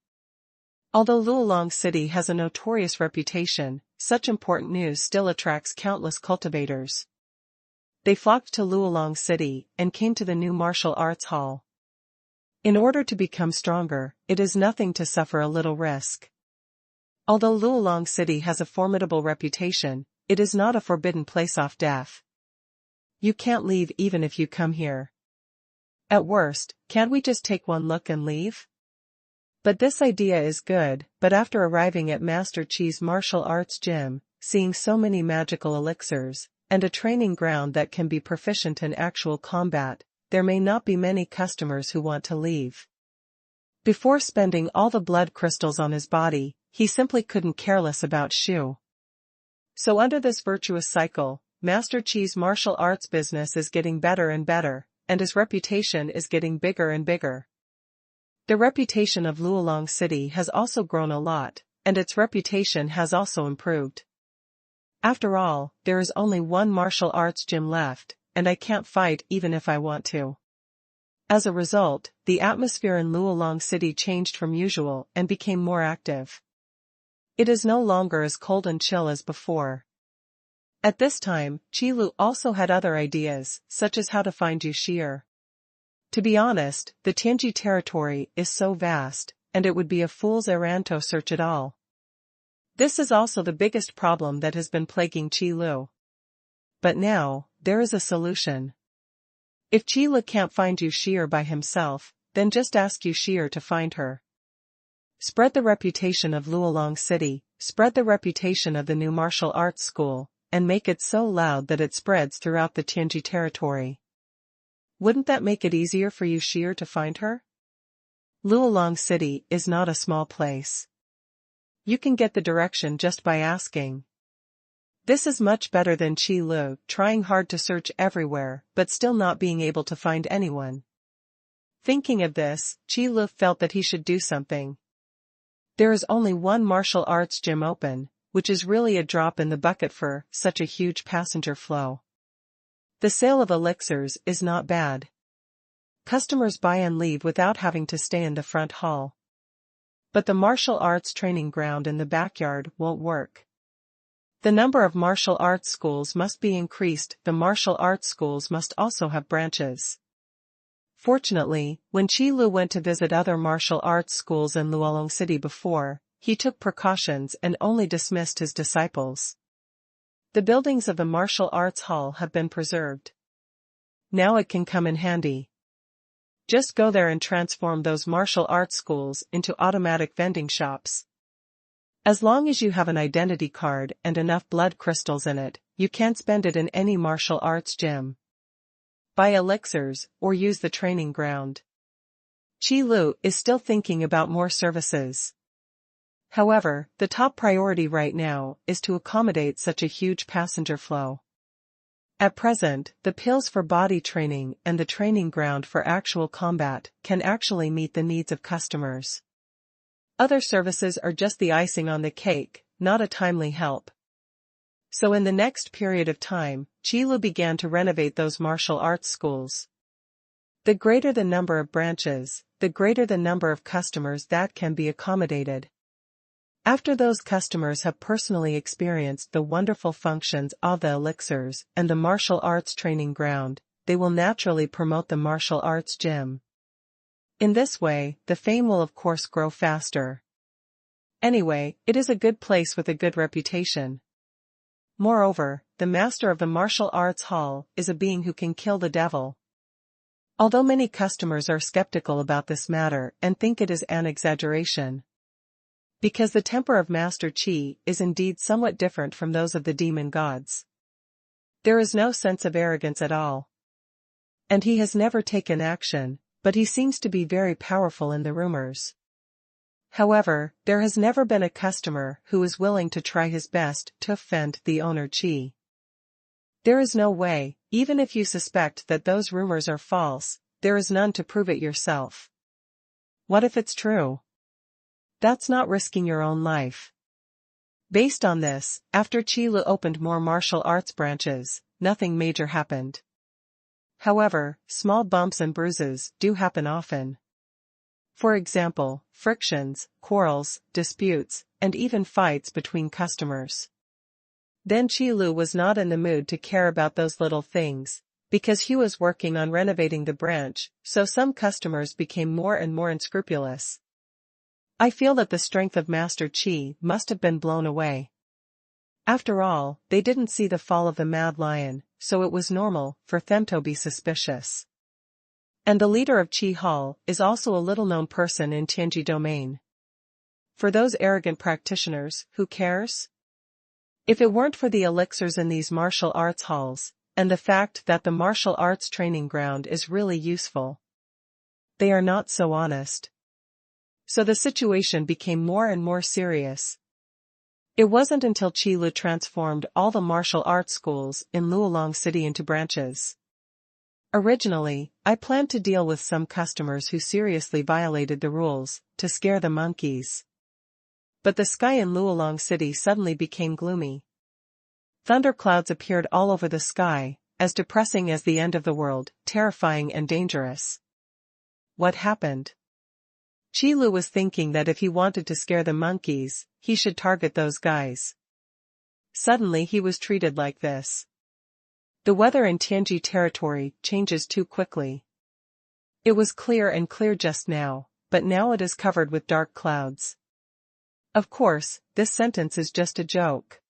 Although Luolong City has a notorious reputation, such important news still attracts countless cultivators. They flocked to Luolong City and came to the new martial arts hall. In order to become stronger, it is nothing to suffer a little risk. Although Luolong City has a formidable reputation, it is not a forbidden place off death. You can't leave even if you come here. At worst, can't we just take one look and leave? But this idea is good, but after arriving at Master Qi's martial arts gym, seeing so many magical elixirs, and a training ground that can be proficient in actual combat, there may not be many customers who want to leave. Before spending all the blood crystals on his body, he simply couldn't care less about Shu. So under this virtuous cycle, Master Qi's martial arts business is getting better and better, and his reputation is getting bigger and bigger. The reputation of Luolong City has also grown a lot, and its reputation has also improved. After all, there is only one martial arts gym left, and I can't fight even if I want to. As a result, the atmosphere in Luolong City changed from usual and became more active. It is no longer as cold and chill as before. At this time, Qi Lu also had other ideas, such as how to find Yushir. To be honest, the Tianji territory is so vast, and it would be a fool's errand to search it all. This is also the biggest problem that has been plaguing Qi Lu. But now, there is a solution. If Qi Lu can't find Yushir by himself, then just ask Yushir to find her. Spread the reputation of Luolong City, spread the reputation of the new martial arts school, and make it so loud that it spreads throughout the Tianji territory. Wouldn't that make it easier for Yushir to find her? Luolong City is not a small place. You can get the direction just by asking. This is much better than Qi Lu trying hard to search everywhere but still not being able to find anyone. Thinking of this, Qi Lu felt that he should do something. There is only one martial arts gym open, which is really a drop in the bucket for such a huge passenger flow. The sale of elixirs is not bad. Customers buy and leave without having to stay in the front hall. But the martial arts training ground in the backyard won't work. The number of martial arts schools must be increased. The martial arts schools must also have branches. Fortunately, when Qi Lu went to visit other martial arts schools in Luolong City before, he took precautions and only dismissed his disciples. The buildings of the martial arts hall have been preserved. Now it can come in handy. Just go there and transform those martial arts schools into automatic vending shops. As long as you have an identity card and enough blood crystals in it, you can spend it in any martial arts gym. Buy elixirs, or use the training ground. Qi Lu is still thinking about more services. However, the top priority right now is to accommodate such a huge passenger flow. At present, the pills for body training and the training ground for actual combat can actually meet the needs of customers. Other services are just the icing on the cake, not a timely help. So in the next period of time, Qi Lu began to renovate those martial arts schools. The greater the number of branches, the greater the number of customers that can be accommodated. After those customers have personally experienced the wonderful functions of the elixirs and the martial arts training ground, they will naturally promote the martial arts gym. In this way, the fame will of course grow faster. Anyway, it is a good place with a good reputation. Moreover, the master of the martial arts hall is a being who can kill the devil. Although many customers are skeptical about this matter and think it is an exaggeration. Because the temper of Master Qi is indeed somewhat different from those of the demon gods. There is no sense of arrogance at all. And he has never taken action, but he seems to be very powerful in the rumors. However, there has never been a customer who is willing to try his best to offend the owner Qi. There is no way, even if you suspect that those rumors are false, there is none to prove it yourself. What if it's true? That's not risking your own life. Based on this, after Qi Lu opened more martial arts branches, nothing major happened. However, small bumps and bruises do happen often. For example, frictions, quarrels, disputes, and even fights between customers. Then Qi Lu was not in the mood to care about those little things, because he was working on renovating the branch, so some customers became more and more unscrupulous. I feel that the strength of Master Qi must have been blown away. After all, they didn't see the fall of the Mad Lion, so it was normal for them to be suspicious. And the leader of Qi Hall is also a little-known person in Tianji domain. For those arrogant practitioners, who cares? If it weren't for the elixirs in these martial arts halls, and the fact that the martial arts training ground is really useful, they are not so honest. So the situation became more and more serious. It wasn't until Qi Lu transformed all the martial arts schools in Luolong City into branches. Originally, I planned to deal with some customers who seriously violated the rules, to scare the monkeys. But the sky in Luolong City suddenly became gloomy. Thunderclouds appeared all over the sky, as depressing as the end of the world, terrifying and dangerous. What happened? Qi Lu was thinking that if he wanted to scare the monkeys, he should target those guys. Suddenly he was treated like this. The weather in Tianji territory changes too quickly. It was clear and clear just now, but now it is covered with dark clouds. Of course, this sentence is just a joke.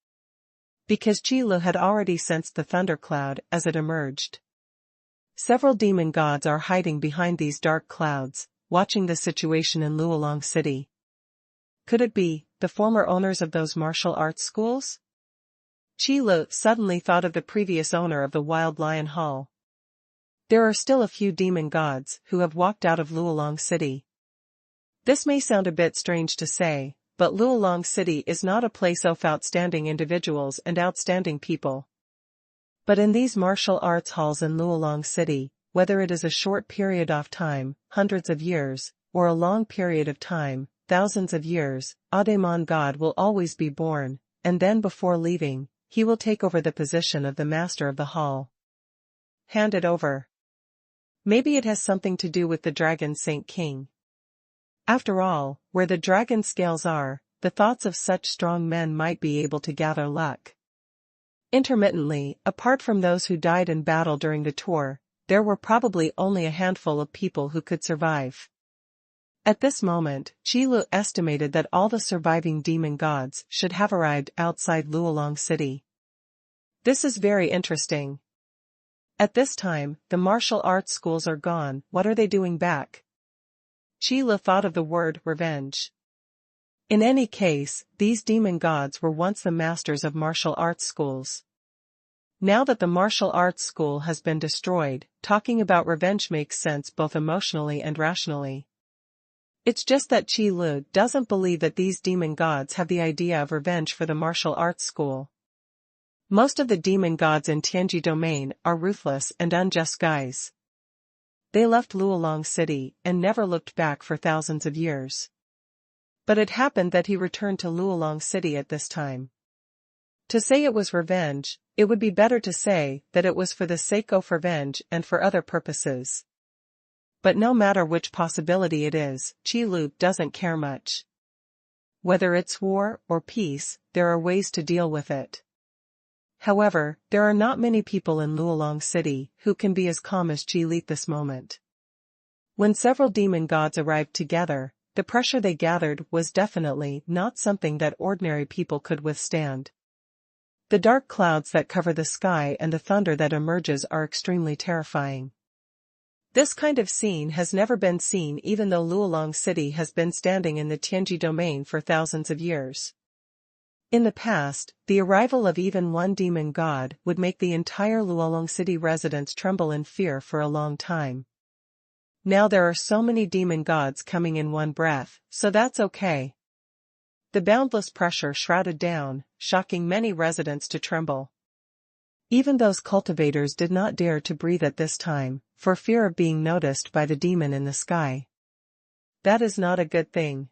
Because Qi Lu had already sensed the thundercloud as it emerged. Several demon gods are hiding behind these dark clouds, watching the situation in Luolong City. Could it be the former owners of those martial arts schools? Qi Lu suddenly thought of the previous owner of the Wild Lion Hall. There are still a few demon gods who have walked out of Luolong City. This may sound a bit strange to say, but Luolong City is not a place of outstanding individuals and outstanding people. But in these martial arts halls in Luolong City, whether it is a short period of time, hundreds of years, or a long period of time, thousands of years, a demon god will always be born, and then before leaving, he will take over the position of the master of the hall. Hand it over. Maybe it has something to do with the dragon Saint King. After all, where the dragon scales are, the thoughts of such strong men might be able to gather luck. Intermittently, apart from those who died in battle during the tour, there were probably only a handful of people who could survive. At this moment, Qi Lu estimated that all the surviving demon gods should have arrived outside Luolong City. This is very interesting. At this time, the martial arts schools are gone. What are they doing back? Qi Lu thought of the word revenge. In any case, these demon gods were once the masters of martial arts schools. Now that the martial arts school has been destroyed, talking about revenge makes sense both emotionally and rationally. It's just that Qi Lu doesn't believe that these demon gods have the idea of revenge for the martial arts school. Most of the demon gods in Tianji domain are ruthless and unjust guys. They left Luolong City and never looked back for thousands of years. But it happened that he returned to Luolong City at this time. To say it was revenge, it would be better to say that it was for the sake of revenge and for other purposes. But no matter which possibility it is, Qi Lu doesn't care much. Whether it's war or peace, there are ways to deal with it. However, there are not many people in Luolong City who can be as calm as Qi Lu at this moment. When several demon gods arrived together, the pressure they gathered was definitely not something that ordinary people could withstand. The dark clouds that cover the sky and the thunder that emerges are extremely terrifying. This kind of scene has never been seen even though Luolong City has been standing in the Tianji domain for thousands of years. In the past, the arrival of even one demon god would make the entire Luolong City residents tremble in fear for a long time. Now there are so many demon gods coming in one breath, so that's okay. The boundless pressure shrouded down, shocking many residents to tremble. Even those cultivators did not dare to breathe at this time, for fear of being noticed by the demon in the sky. That is not a good thing.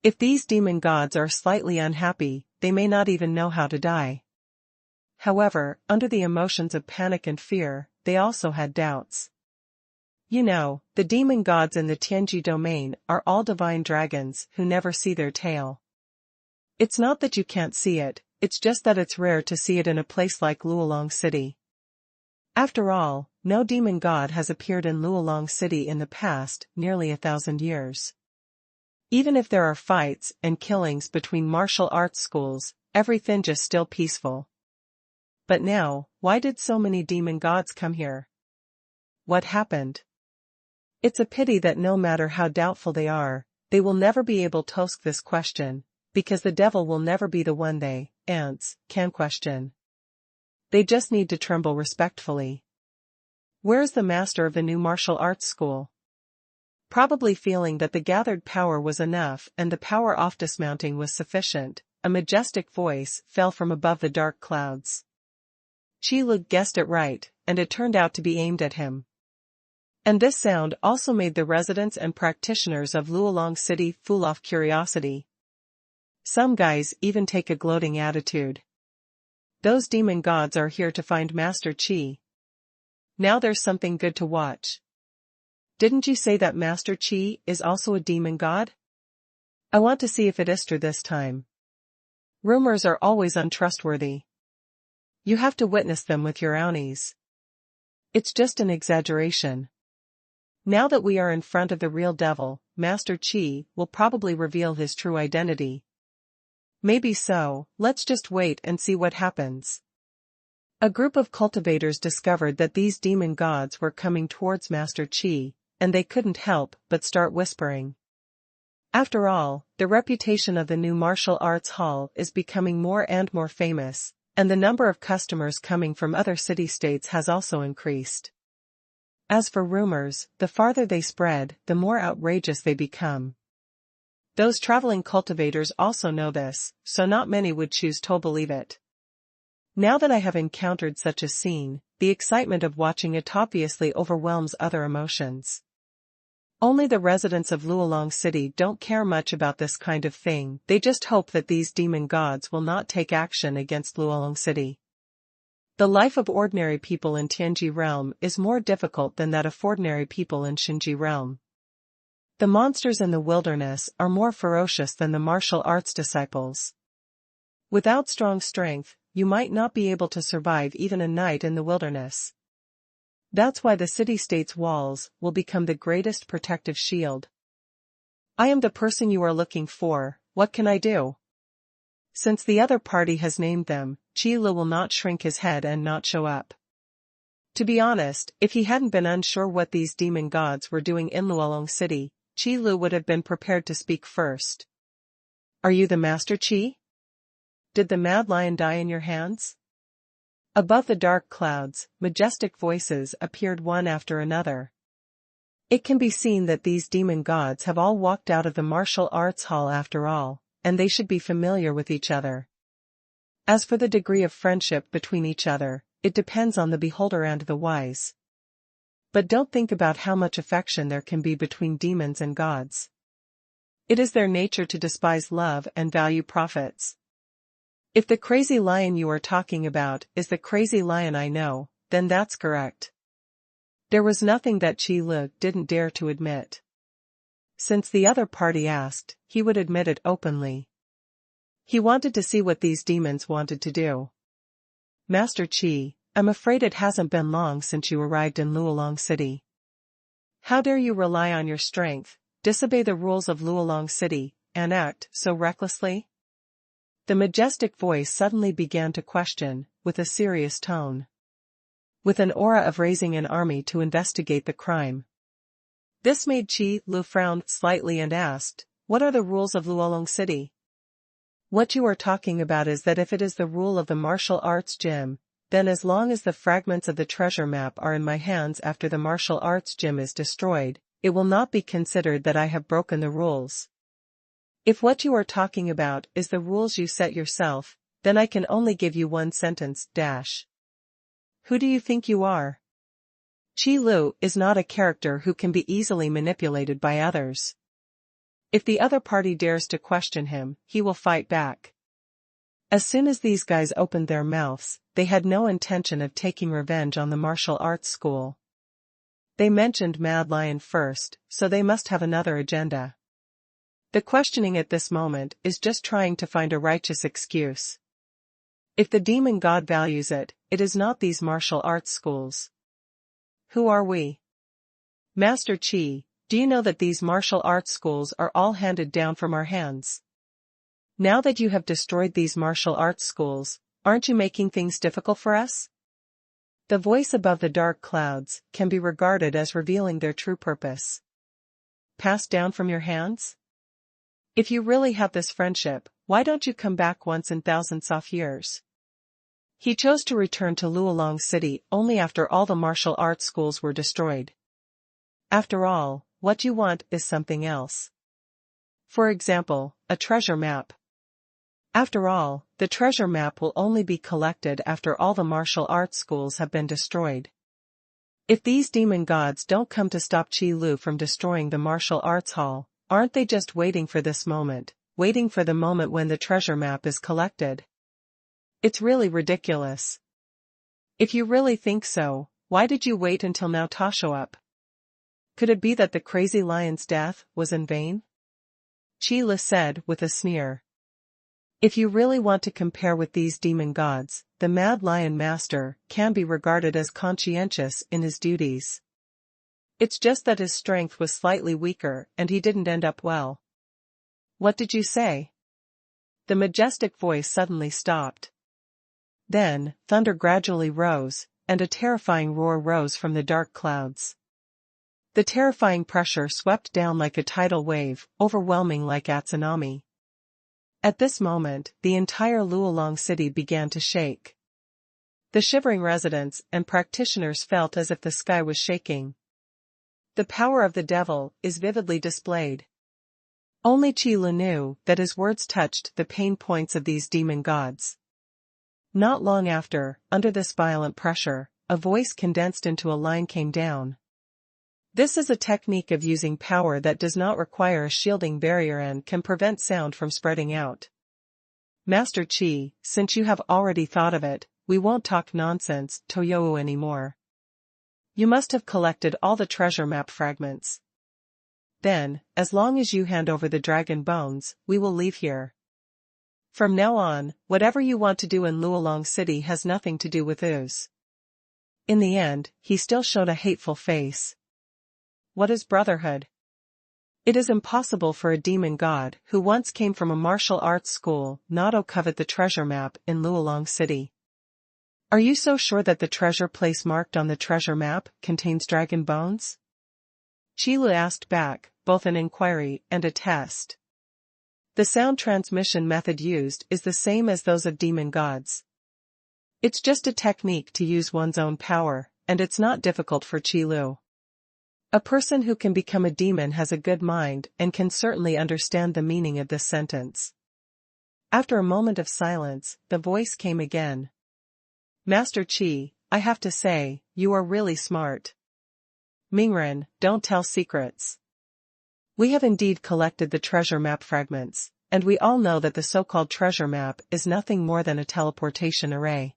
If these demon gods are slightly unhappy, they may not even know how to die. However, under the emotions of panic and fear, they also had doubts. You know, the demon gods in the Tianji domain are all divine dragons who never see their tail. It's not that you can't see it, it's just that it's rare to see it in a place like Luolong City. After all, no demon god has appeared in Luolong City in the past nearly 1,000 years. Even if there are fights and killings between martial arts schools, everything just still peaceful. But now, why did so many demon gods come here? What happened? It's a pity that no matter how doubtful they are, they will never be able to ask this question, because the devil will never be the one they, ants, can question. They just need to tremble respectfully. Where's the master of the new martial arts school? Probably feeling that the gathered power was enough and the power of dismounting was sufficient, a majestic voice fell from above the dark clouds. Qi Lu guessed it right, and it turned out to be aimed at him. And this sound also made the residents and practitioners of Luolong City full of curiosity. Some guys even take a gloating attitude. Those demon gods are here to find Master Qi. Now there's something good to watch. Didn't you say that Master Qi is also a demon god? I want to see if it is true this time. Rumors are always untrustworthy. You have to witness them with your ownies. It's just an exaggeration. Now that we are in front of the real devil, Master Qi will probably reveal his true identity. Maybe so, let's just wait and see what happens. A group of cultivators discovered that these demon gods were coming towards Master Qi, and they couldn't help but start whispering. After all, the reputation of the new martial arts hall is becoming more and more famous, and the number of customers coming from other city-states has also increased. As for rumors, the farther they spread, the more outrageous they become. Those traveling cultivators also know this, so not many would choose to believe it. Now that I have encountered such a scene, the excitement of watching it obviously overwhelms other emotions. Only the residents of Luolong City don't care much about this kind of thing, they just hope that these demon gods will not take action against Luolong City. The life of ordinary people in Tianji realm is more difficult than that of ordinary people in Xinji realm. The monsters in the wilderness are more ferocious than the martial arts disciples. Without strong strength, you might not be able to survive even a night in the wilderness. That's why the city-state's walls will become the greatest protective shield. I am the person you are looking for, what can I do? Since the other party has named them, Qi Lu will not shrink his head and not show up. To be honest, if he hadn't been unsure what these demon gods were doing in Luolong City, Qi Lu would have been prepared to speak first. Are you the Master Qi? Did the mad lion die in your hands? Above the dark clouds, majestic voices appeared one after another. It can be seen that these demon gods have all walked out of the martial arts hall after all, and they should be familiar with each other. As for the degree of friendship between each other, it depends on the beholder and the wise. But don't think about how much affection there can be between demons and gods. It is their nature to despise love and value profits. If the crazy lion you are talking about is the crazy lion I know, then that's correct. There was nothing that Qi Lu didn't dare to admit. Since the other party asked, he would admit it openly. He wanted to see what these demons wanted to do. Master Qi, I'm afraid it hasn't been long since you arrived in Luolong City. How dare you rely on your strength, disobey the rules of Luolong City, and act so recklessly? The majestic voice suddenly began to question, with a serious tone. with an aura of raising an army to investigate the crime. This made Qi Lu frown slightly and asked, "What are the rules of Luolong City?" "What you are talking about is that if it is the rule of the martial arts gym, then as long as the fragments of the treasure map are in my hands after the martial arts gym is destroyed, it will not be considered that I have broken the rules. If what you are talking about is the rules you set yourself, then I can only give you one sentence, dash. Who do you think you are?" Qi Lu is not a character who can be easily manipulated by others. If the other party dares to question him, he will fight back. As soon as these guys opened their mouths, they had no intention of taking revenge on the martial arts school. They mentioned Mad Lion first, so they must have another agenda. The questioning at this moment is just trying to find a righteous excuse. If the demon god values it, it is not these martial arts schools. Who are we? Master Qi, do you know that these martial arts schools are all handed down from our hands? Now that you have destroyed these martial arts schools, aren't you making things difficult for us? The voice above the dark clouds can be regarded as revealing their true purpose. Passed down from your hands? If you really have this friendship, why don't you come back once in thousands of years? He chose to return to Luolong City only after all the martial arts schools were destroyed. After all, what you want is something else. For example, a treasure map. After all, the treasure map will only be collected after all the martial arts schools have been destroyed. If these demon gods don't come to stop Qi Lu from destroying the martial arts hall, aren't they just waiting for this moment, waiting for the moment when the treasure map is collected? It's really ridiculous. If you really think so, why did you wait until now to show up? Could it be that the crazy lion's death was in vain? Qi Lu said with a sneer. If you really want to compare with these demon gods, the Mad Lion Master can be regarded as conscientious in his duties. It's just that his strength was slightly weaker and he didn't end up well. What did you say? The majestic voice suddenly stopped. Then, thunder gradually rose, and a terrifying roar rose from the dark clouds. The terrifying pressure swept down like a tidal wave, overwhelming like a tsunami. At this moment, the entire Luolong City began to shake. The shivering residents and practitioners felt as if the sky was shaking. The power of the devil is vividly displayed. Only Qi Lu knew that his words touched the pain points of these demon gods. Not long after, under this violent pressure, a voice condensed into a line came down. This is a technique of using power that does not require a shielding barrier and can prevent sound from spreading out. Master Qi, since you have already thought of it, we won't talk nonsense, Toyou anymore. You must have collected all the treasure map fragments. Then, as long as you hand over the dragon bones, we will leave here. From now on, whatever you want to do in Luolong City has nothing to do with Ooze. In the end, he still showed a hateful face. What is brotherhood? It is impossible for a demon god who once came from a martial arts school not to covet the treasure map in Luolong City. Are you so sure that the treasure place marked on the treasure map contains dragon bones? Qi Lu asked back, both an inquiry and a test. The sound transmission method used is the same as those of demon gods. It's just a technique to use one's own power, and it's not difficult for Qi Lu. A person who can become a demon has a good mind and can certainly understand the meaning of this sentence. After a moment of silence, the voice came again. Master Qi, I have to say, you are really smart. Mingren, don't tell secrets. We have indeed collected the treasure map fragments, and we all know that the so-called treasure map is nothing more than a teleportation array.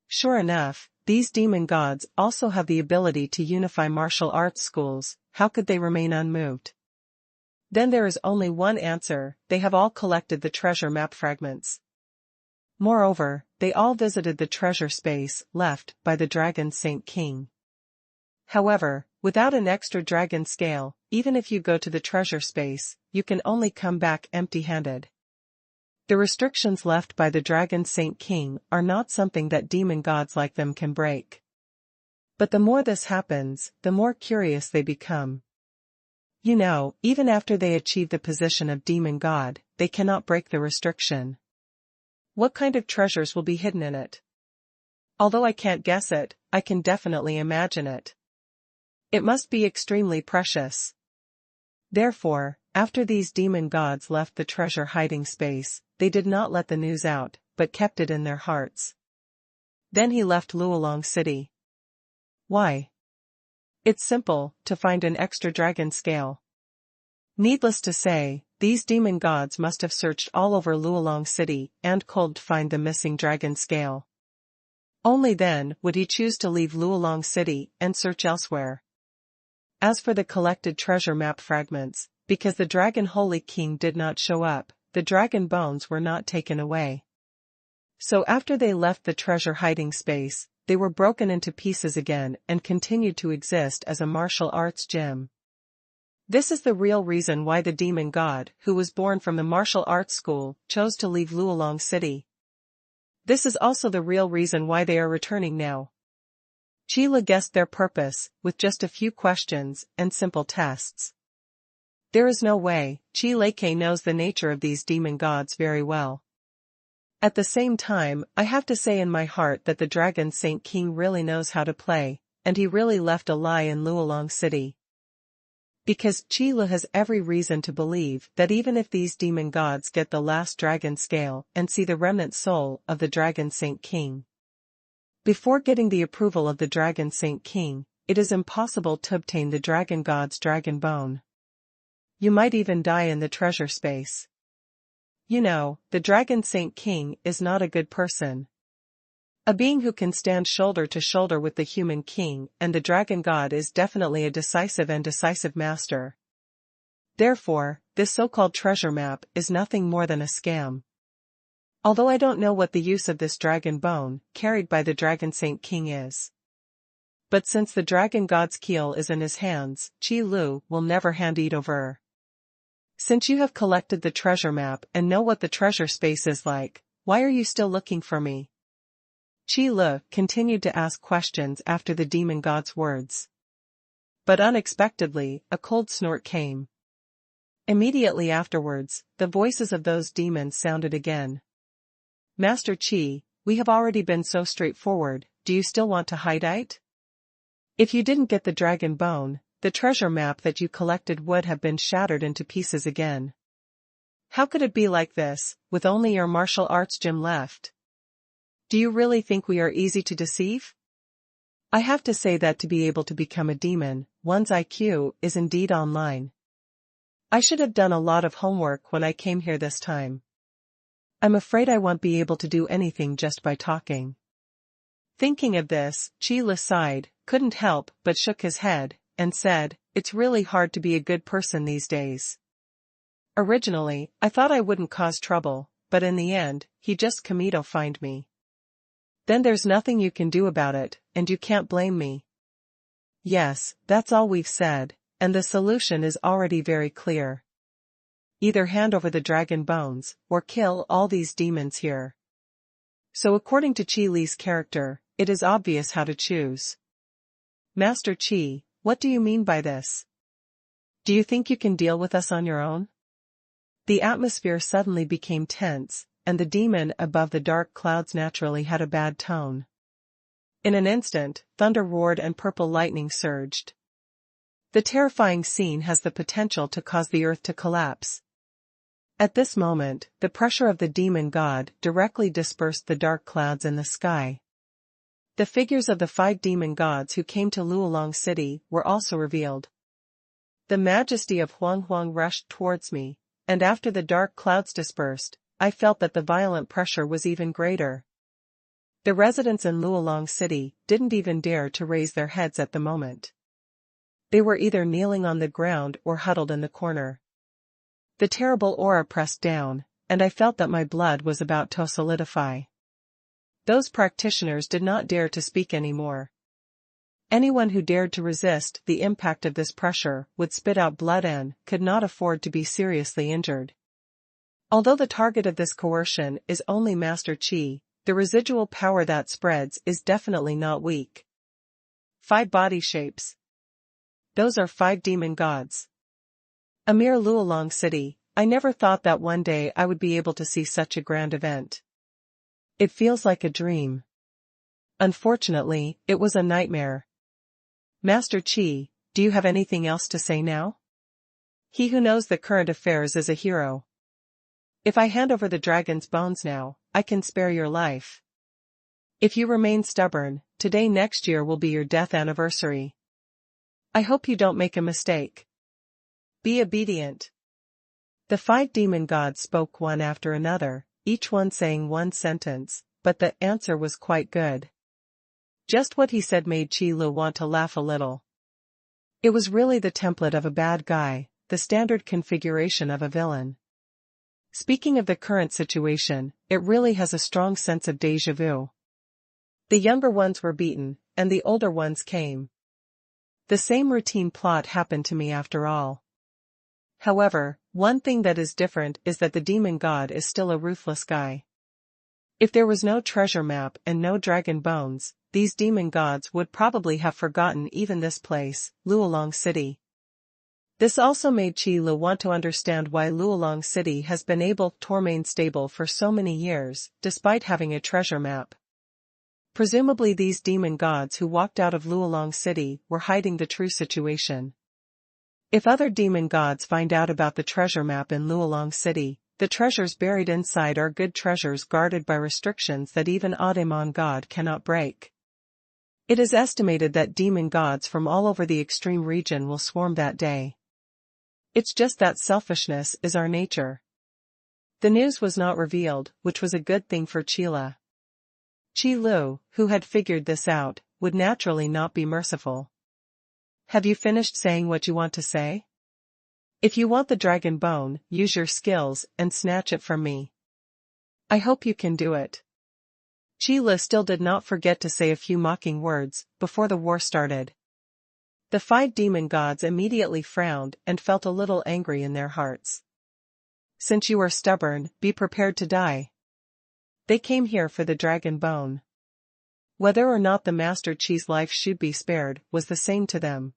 Sure enough, these demon gods also have the ability to unify martial arts schools. How could they remain unmoved? Then there is only one answer: they have all collected the treasure map fragments. Moreover, they all visited the treasure space left by the dragon Saint King. However, without an extra dragon scale, even if you go to the treasure space, you can only come back empty-handed. The restrictions left by the dragon Saint King are not something that demon gods like them can break. But the more this happens, the more curious they become. You know, even after they achieve the position of demon god, they cannot break the restriction. What kind of treasures will be hidden in it? Although I can't guess it, I can definitely imagine it. It must be extremely precious. Therefore, after these demon gods left the treasure hiding space, they did not let the news out, but kept it in their hearts. Then he left Luolong City. Why? It's simple, to find an extra dragon scale. Needless to say, these demon gods must have searched all over Luolong City and cold to find the missing dragon scale. Only then would he choose to leave Luolong City and search elsewhere. As for the collected treasure map fragments, because the Dragon Holy King did not show up, the dragon bones were not taken away. So after they left the treasure hiding space, they were broken into pieces again and continued to exist as a martial arts gym. This is the real reason why the demon god, who was born from the martial arts school, chose to leave Luolong City. This is also the real reason why they are returning now. Chila guessed their purpose, with just a few questions and simple tests. There is no way, Chileke knows the nature of these demon gods very well. At the same time, I have to say in my heart that the Dragon Saint King really knows how to play, and he really left a lie in Luolong City. Because Chila has every reason to believe that even if these demon gods get the last dragon scale and see the remnant soul of the Dragon Saint King, before getting the approval of the Dragon Saint King, it is impossible to obtain the dragon god's dragon bone. You might even die in the treasure space. You know, the Dragon Saint King is not a good person. A being who can stand shoulder to shoulder with the human king and the dragon god is definitely a decisive master. Therefore, this so-called treasure map is nothing more than a scam. Although I don't know what the use of this dragon bone, carried by the Dragon Saint King is. But since the dragon god's keel is in his hands, Chi Lu will never hand it over. Since you have collected the treasure map and know what the treasure space is like, why are you still looking for me? Chi Lu continued to ask questions after the demon god's words. But unexpectedly, a cold snort came. Immediately afterwards, the voices of those demons sounded again. Master Chi, we have already been so straightforward, do you still want to hide it? If you didn't get the dragon bone, the treasure map that you collected would have been shattered into pieces again. How could it be like this, with only your martial arts gym left? Do you really think we are easy to deceive? I have to say that to be able to become a demon, one's IQ is indeed online. I should have done a lot of homework when I came here this time. I'm afraid I won't be able to do anything just by talking. Thinking of this, Chila sighed, couldn't help but shook his head, and said, it's really hard to be a good person these days. Originally, I thought I wouldn't cause trouble, but in the end, he just Kamito find me. Then there's nothing you can do about it, and you can't blame me. Yes, that's all we've said, and the solution is already very clear. Either hand over the dragon bones, or kill all these demons here. So according to Chi Li's character, it is obvious how to choose. Master Chi, what do you mean by this? Do you think you can deal with us on your own? The atmosphere suddenly became tense, and the demon above the dark clouds naturally had a bad tone. In an instant, thunder roared and purple lightning surged. The terrifying scene has the potential to cause the earth to collapse. At this moment, the pressure of the demon god directly dispersed the dark clouds in the sky. The figures of the 5 demon gods who came to Luolong City were also revealed. The majesty of Huang Huang rushed towards me, and after the dark clouds dispersed, I felt that the violent pressure was even greater. The residents in Luolong City didn't even dare to raise their heads at the moment. They were either kneeling on the ground or huddled in the corner. The terrible aura pressed down, and I felt that my blood was about to solidify. Those practitioners did not dare to speak anymore. Anyone who dared to resist the impact of this pressure would spit out blood and could not afford to be seriously injured. Although the target of this coercion is only Master Chi, the residual power that spreads is definitely not weak. 5 body shapes. Those are 5 demon gods. A mere Luolong city, I never thought that one day I would be able to see such a grand event. It feels like a dream. Unfortunately, it was a nightmare. Master Qi, do you have anything else to say now? He who knows the current affairs is a hero. If I hand over the dragon's bones now, I can spare your life. If you remain stubborn, today next year will be your death anniversary. I hope you don't make a mistake. Be obedient. The 5 demon gods spoke one after another, each one saying one sentence, but the answer was quite good. Just what he said made Qi Lu want to laugh a little. It was really the template of a bad guy, the standard configuration of a villain. Speaking of the current situation, it really has a strong sense of déjà vu. The younger ones were beaten, and the older ones came. The same routine plot happened to me after all. However, one thing that is different is that the demon god is still a ruthless guy. If there was no treasure map and no dragon bones, these demon gods would probably have forgotten even this place, Luolong City. This also made Qi Lu want to understand why Luolong City has been able to remain stable for so many years, despite having a treasure map. Presumably these demon gods who walked out of Luolong City were hiding the true situation. If other demon gods find out about the treasure map in Luolong City, the treasures buried inside are good treasures guarded by restrictions that even Ademon God cannot break. It is estimated that demon gods from all over the extreme region will swarm that day. It's just that selfishness is our nature. The news was not revealed, which was a good thing for Qi Lu, who had figured this out, would naturally not be merciful. Have you finished saying what you want to say? If you want the dragon bone, use your skills and snatch it from me. I hope you can do it. Qi Lu still did not forget to say a few mocking words before the war started. The 5 demon gods immediately frowned and felt a little angry in their hearts. Since you are stubborn, be prepared to die. They came here for the dragon bone. Whether or not the Master Qi's life should be spared was the same to them.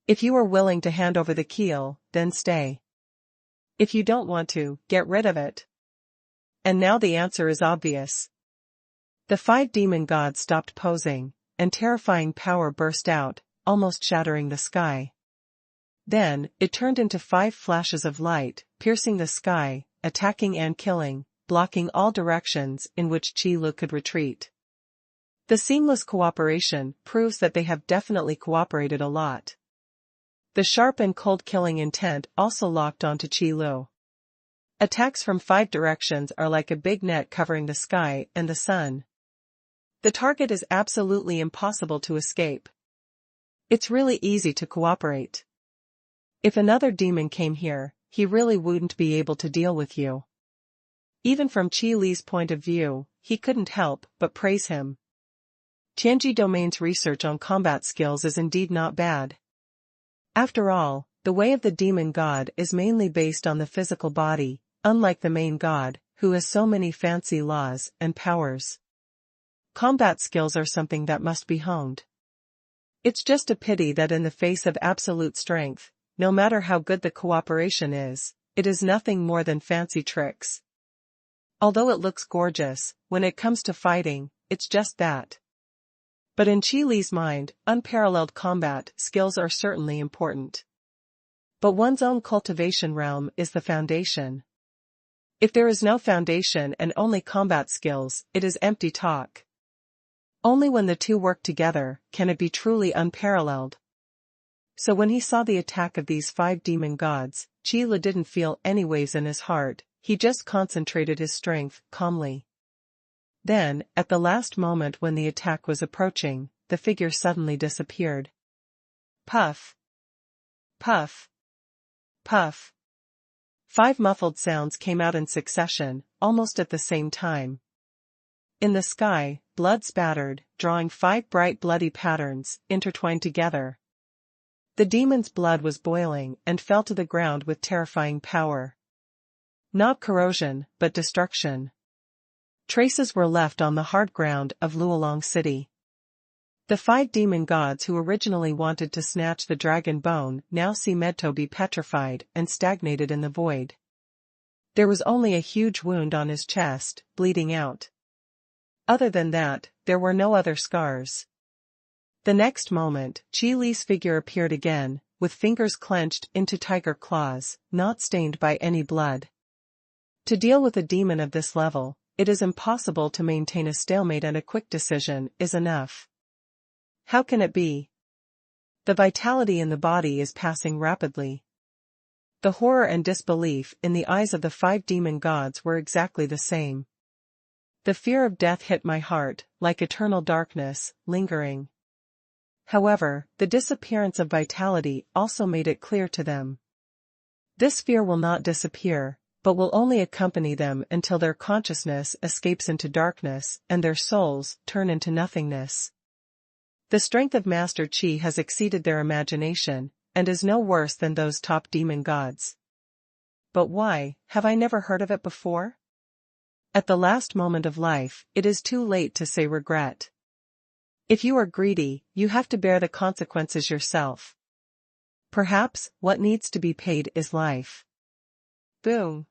If you are willing to hand over the keel, then stay. If you don't want to, get rid of it. And now the answer is obvious. The 5 demon gods stopped posing, and terrifying power burst out, almost shattering the sky. Then, it turned into 5 flashes of light, piercing the sky, attacking and killing, blocking all directions in which Qi Lu could retreat. The seamless cooperation proves that they have definitely cooperated a lot. The sharp and cold killing intent also locked onto Qi Lu. Attacks from 5 directions are like a big net covering the sky and the sun. The target is absolutely impossible to escape. It's really easy to cooperate. If another demon came here, he really wouldn't be able to deal with you. Even from Qi Li's point of view, he couldn't help but praise him. Tianji Domain's research on combat skills is indeed not bad. After all, the way of the demon god is mainly based on the physical body, unlike the main god, who has so many fancy laws and powers. Combat skills are something that must be honed. It's just a pity that in the face of absolute strength, no matter how good the cooperation is, it is nothing more than fancy tricks. Although it looks gorgeous, when it comes to fighting, it's just that. But in Qi Li's mind, unparalleled combat skills are certainly important. But one's own cultivation realm is the foundation. If there is no foundation and only combat skills, it is empty talk. Only when the two work together can it be truly unparalleled. So when he saw the attack of these 5 demon gods, Qi Li didn't feel any waves in his heart, he just concentrated his strength calmly. Then, at the last moment when the attack was approaching, the figure suddenly disappeared. Puff. Puff. Puff. 5 muffled sounds came out in succession, almost at the same time. In the sky, blood spattered, drawing 5 bright bloody patterns, intertwined together. The demon's blood was boiling and fell to the ground with terrifying power. Not corrosion, but destruction. Traces were left on the hard ground of Luolong City. The 5 demon gods who originally wanted to snatch the dragon bone now see Medto be petrified and stagnated in the void. There was only a huge wound on his chest, bleeding out. Other than that, there were no other scars. The next moment, Qi Li's figure appeared again, with fingers clenched into tiger claws, not stained by any blood. To deal with a demon of this level, it is impossible to maintain a stalemate, and a quick decision is enough. How can it be? The vitality in the body is passing rapidly. The horror and disbelief in the eyes of the 5 demon gods were exactly the same. The fear of death hit my heart, like eternal darkness, lingering. However, the disappearance of vitality also made it clear to them. This fear will not disappear, but will only accompany them until their consciousness escapes into darkness and their souls turn into nothingness. The strength of Master Qi has exceeded their imagination, and is no worse than those top demon gods. But why have I never heard of it before? At the last moment of life, it is too late to say regret. If you are greedy, you have to bear the consequences yourself. Perhaps what needs to be paid is life. Boom.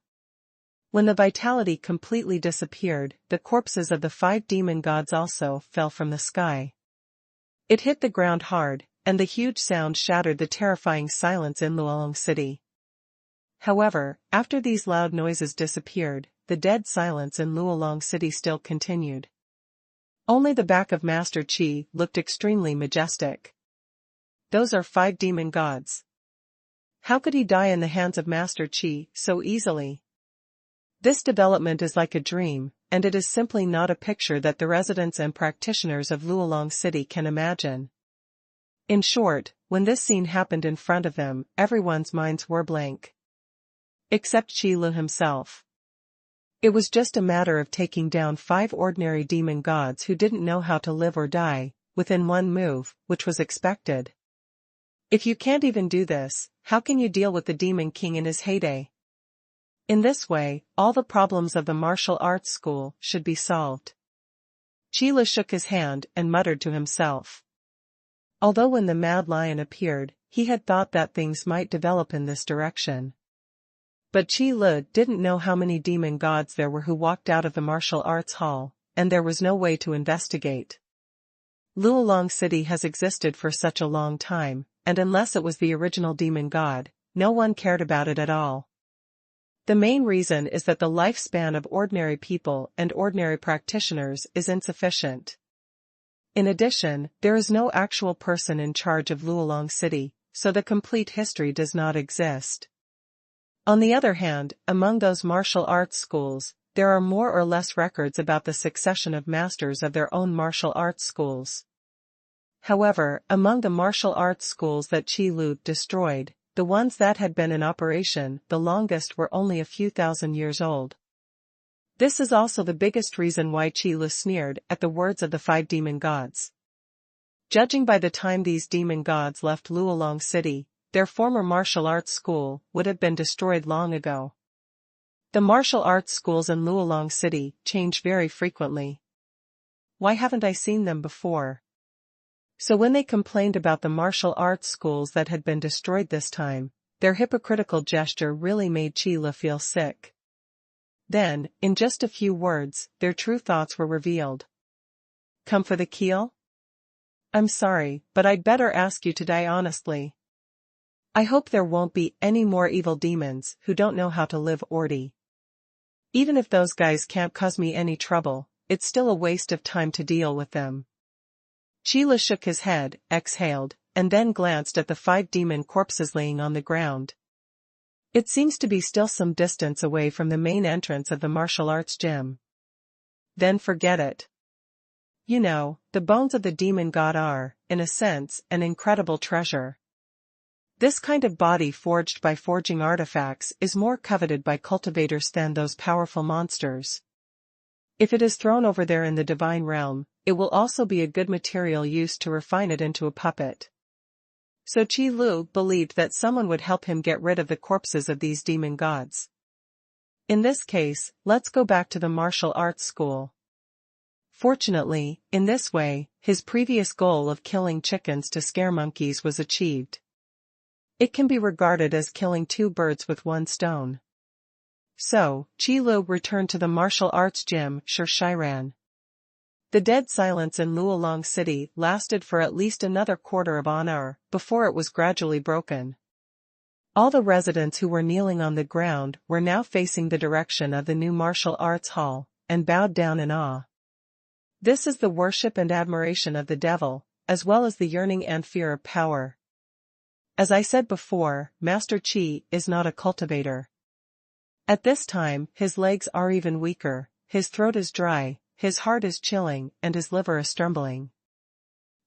When the vitality completely disappeared, the corpses of the 5 demon gods also fell from the sky. It hit the ground hard, and the huge sound shattered the terrifying silence in Luolong City. However, after these loud noises disappeared, the dead silence in Luolong City still continued. Only the back of Master Qi looked extremely majestic. Those are 5 demon gods. How could he die in the hands of Master Qi so easily? This development is like a dream, and it is simply not a picture that the residents and practitioners of Luolong City can imagine. In short, when this scene happened in front of them, everyone's minds were blank. Except Qi Lu himself. It was just a matter of taking down 5 ordinary demon gods who didn't know how to live or die, within one move, which was expected. If you can't even do this, how can you deal with the Demon King in his heyday? In this way, all the problems of the martial arts school should be solved. Qi Lu shook his hand and muttered to himself. Although when the Mad Lion appeared, he had thought that things might develop in this direction. But Qi Lu didn't know how many demon gods there were who walked out of the martial arts hall, and there was no way to investigate. Luolong City has existed for such a long time, and unless it was the original demon god, no one cared about it at all. The main reason is that the lifespan of ordinary people and ordinary practitioners is insufficient. In addition, there is no actual person in charge of Luolong City, so the complete history does not exist. On the other hand, among those martial arts schools, there are more or less records about the succession of masters of their own martial arts schools. However, among the martial arts schools that Qi Lu destroyed, the ones that had been in operation the longest were only a few thousand years old. This is also the biggest reason why Qi Lu sneered at the words of the 5 demon gods. Judging by the time these demon gods left Luolong City, their former martial arts school would have been destroyed long ago. The martial arts schools in Luolong City change very frequently. Why haven't I seen them before? So when they complained about the martial arts schools that had been destroyed this time, their hypocritical gesture really made Qi Lu feel sick. Then, in just a few words, their true thoughts were revealed. Come for the kill? I'm sorry, but I'd better ask you to die honestly. I hope there won't be any more evil demons who don't know how to live ordy. Even if those guys can't cause me any trouble, it's still a waste of time to deal with them. Qi Lu shook his head, exhaled, and then glanced at the 5 demon corpses laying on the ground. It seems to be still some distance away from the main entrance of the martial arts gym. Then forget it. You know, the bones of the demon god are, in a sense, an incredible treasure. This kind of body forged by forging artifacts is more coveted by cultivators than those powerful monsters. If it is thrown over there in the divine realm, it will also be a good material used to refine it into a puppet. So Qi Lu believed that someone would help him get rid of the corpses of these demon gods. In this case, let's go back to the martial arts school. Fortunately, in this way, his previous goal of killing chickens to scare monkeys was achieved. It can be regarded as killing two birds with one stone. So, Qi Lu returned to the martial arts gym, Shiran. The dead silence in Luolong City lasted for at least another quarter of an hour, before it was gradually broken. All the residents who were kneeling on the ground were now facing the direction of the new martial arts hall, and bowed down in awe. This is the worship and admiration of the devil, as well as the yearning and fear of power. As I said before, Master Qi is not a cultivator. At this time, his legs are even weaker, his throat is dry, his heart is chilling, and his liver is trembling.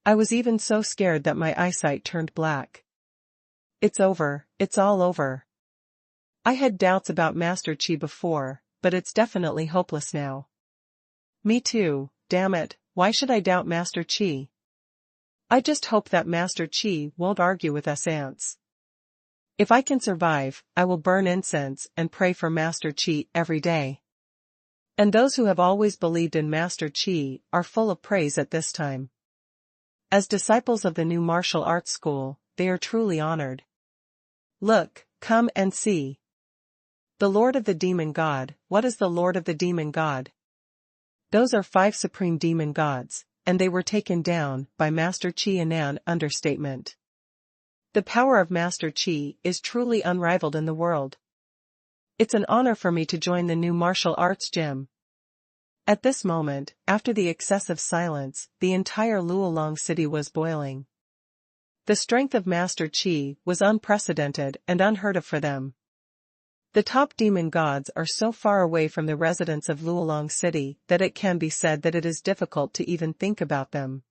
I was even so scared that my eyesight turned black. It's over, it's all over. I had doubts about Master Qi before, but it's definitely hopeless now. Me too, damn it, why should I doubt Master Qi? I just hope that Master Qi won't argue with us ants. If I can survive, I will burn incense and pray for Master Qi every day. And those who have always believed in Master Qi are full of praise at this time. As disciples of the new martial arts school, they are truly honored. Look, come and see. The Lord of the Demon God. What is the Lord of the Demon God? Those are 5 supreme demon gods, and they were taken down by Master Qi in an understatement. The power of Master Qi is truly unrivaled in the world. It's an honor for me to join the new martial arts gym. At this moment, after the excessive silence, the entire Luolong city was boiling. The strength of Master Qi was unprecedented and unheard of for them. The top demon gods are so far away from the residents of Luolong City that it can be said that it is difficult to even think about them.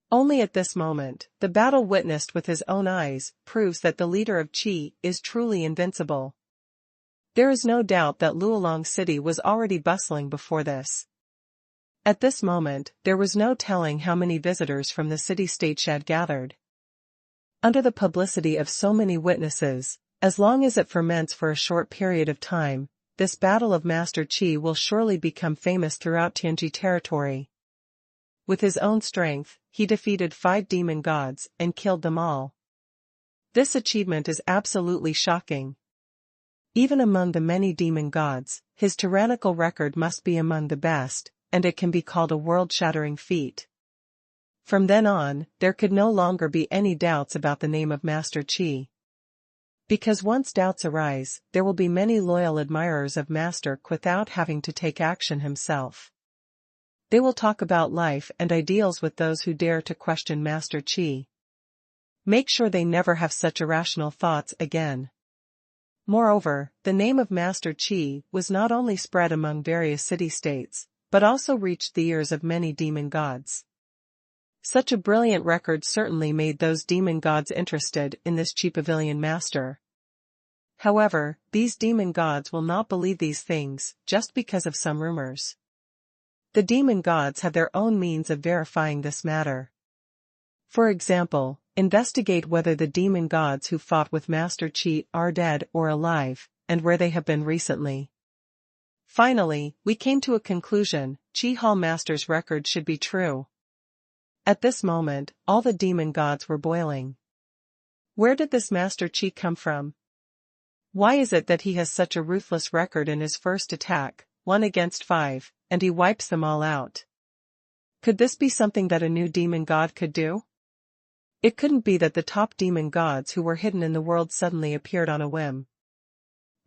Only at this moment, the battle witnessed with his own eyes proves that the leader of Qi is truly invincible. There is no doubt that Luolong City was already bustling before this. At this moment, there was no telling how many visitors from the city-state had gathered. Under the publicity of so many witnesses, as long as it ferments for a short period of time, this battle of Master Qi will surely become famous throughout Tianji territory. With his own strength, he defeated 5 demon gods and killed them all. This achievement is absolutely shocking. Even among the many demon gods, his tyrannical record must be among the best, and it can be called a world-shattering feat. From then on, there could no longer be any doubts about the name of Master Qi. Because once doubts arise, there will be many loyal admirers of Master Qi without having to take action himself. They will talk about life and ideals with those who dare to question Master Qi. Make sure they never have such irrational thoughts again. Moreover, the name of Master Qi was not only spread among various city-states, but also reached the ears of many demon gods. Such a brilliant record certainly made those demon gods interested in this Qi Pavilion master. However, these demon gods will not believe these things just because of some rumors. The demon gods have their own means of verifying this matter. For example, investigate whether the demon gods who fought with Master Qi are dead or alive, and where they have been recently. Finally, we came to a conclusion: Qi Hall Master's record should be true. At this moment, all the demon gods were boiling. Where did this Master Qi come from? Why is it that he has such a ruthless record in his first attack, 1 against 5, and he wipes them all out? Could this be something that a new demon god could do? It couldn't be that the top demon gods who were hidden in the world suddenly appeared on a whim.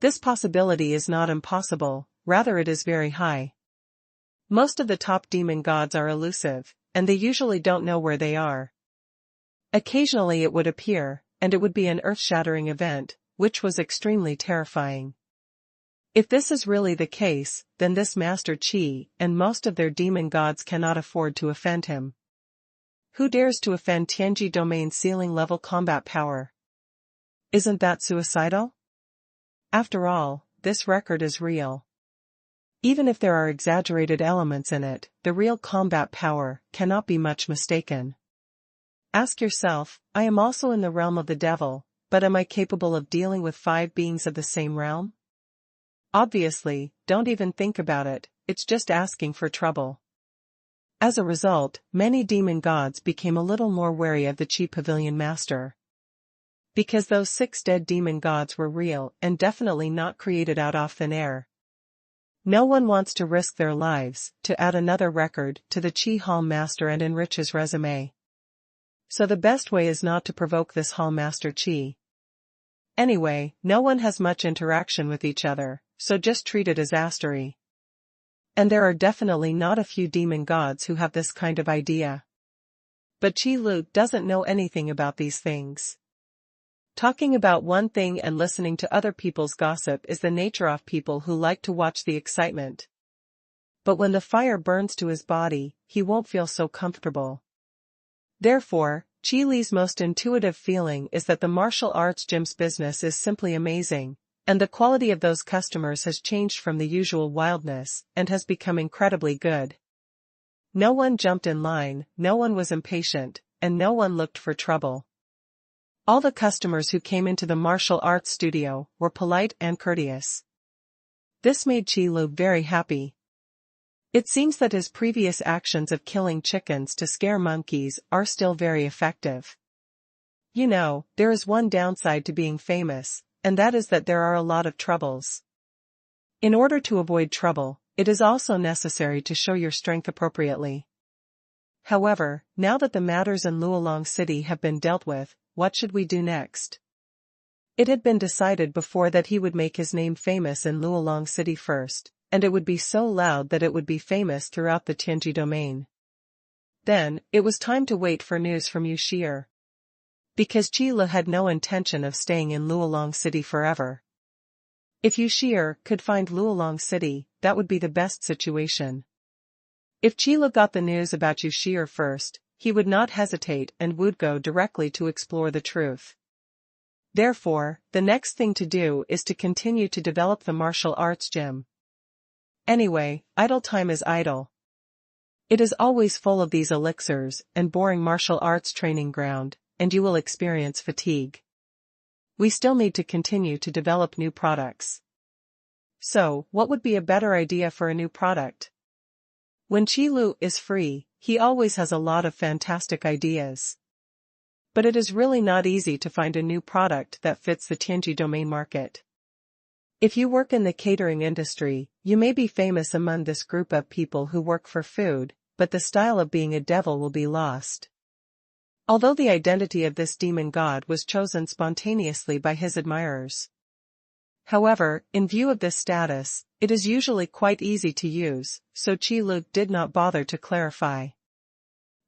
This possibility is not impossible, rather it is very high. Most of the top demon gods are elusive, and they usually don't know where they are. Occasionally it would appear, and it would be an earth-shattering event, which was extremely terrifying. If this is really the case, then this Master Qi and most of their demon gods cannot afford to offend him. Who dares to offend Tianji Domain's ceiling-level combat power? Isn't that suicidal? After all, this record is real. Even if there are exaggerated elements in it, the real combat power cannot be much mistaken. Ask yourself, I am also in the realm of the devil, but am I capable of dealing with 5 beings of the same realm? Obviously, don't even think about it, it's just asking for trouble. As a result, many demon gods became a little more wary of the Qi pavilion master. Because those 6 dead demon gods were real and definitely not created out of thin air. No one wants to risk their lives to add another record to the Qi Hall master and enrich his resume. So the best way is not to provoke this Hall master Qi. Anyway, no one has much interaction with each other, so just treat it as astery. And there are definitely not a few demon gods who have this kind of idea. But Qi Lu doesn't know anything about these things. Talking about one thing and listening to other people's gossip is the nature of people who like to watch the excitement. But when the fire burns to his body, he won't feel so comfortable. Therefore, Qi Li's most intuitive feeling is that the martial arts gym's business is simply amazing, and the quality of those customers has changed from the usual wildness and has become incredibly good. No one jumped in line, no one was impatient, and no one looked for trouble. All the customers who came into the martial arts studio were polite and courteous. This made Qi Lu very happy. It seems that his previous actions of killing chickens to scare monkeys are still very effective. You know, there is one downside to being famous, and that is that there are a lot of troubles. In order to avoid trouble, it is also necessary to show your strength appropriately. However, now that the matters in Luolong City have been dealt with, what should we do next? It had been decided before that he would make his name famous in Luolong City first, and it would be so loud that it would be famous throughout the Tianji domain. Then, it was time to wait for news from Yushir. Because Qi Lu had no intention of staying in Luolong City forever. If Yushir could find Luolong City, that would be the best situation. If Qi Lu got the news about Yushir first, he would not hesitate and would go directly to explore the truth. Therefore, the next thing to do is to continue to develop the martial arts gym. Anyway, idle time is idle. It is always full of these elixirs and boring martial arts training ground, and you will experience fatigue. We still need to continue to develop new products. So, what would be a better idea for a new product? When Qi Lu is free, he always has a lot of fantastic ideas. But it is really not easy to find a new product that fits the Tianji domain market. If you work in the catering industry, you may be famous among this group of people who work for food, but the style of being a devil will be lost. Although the identity of this demon god was chosen spontaneously by his admirers. However, in view of this status, it is usually quite easy to use, so Qi Lu did not bother to clarify.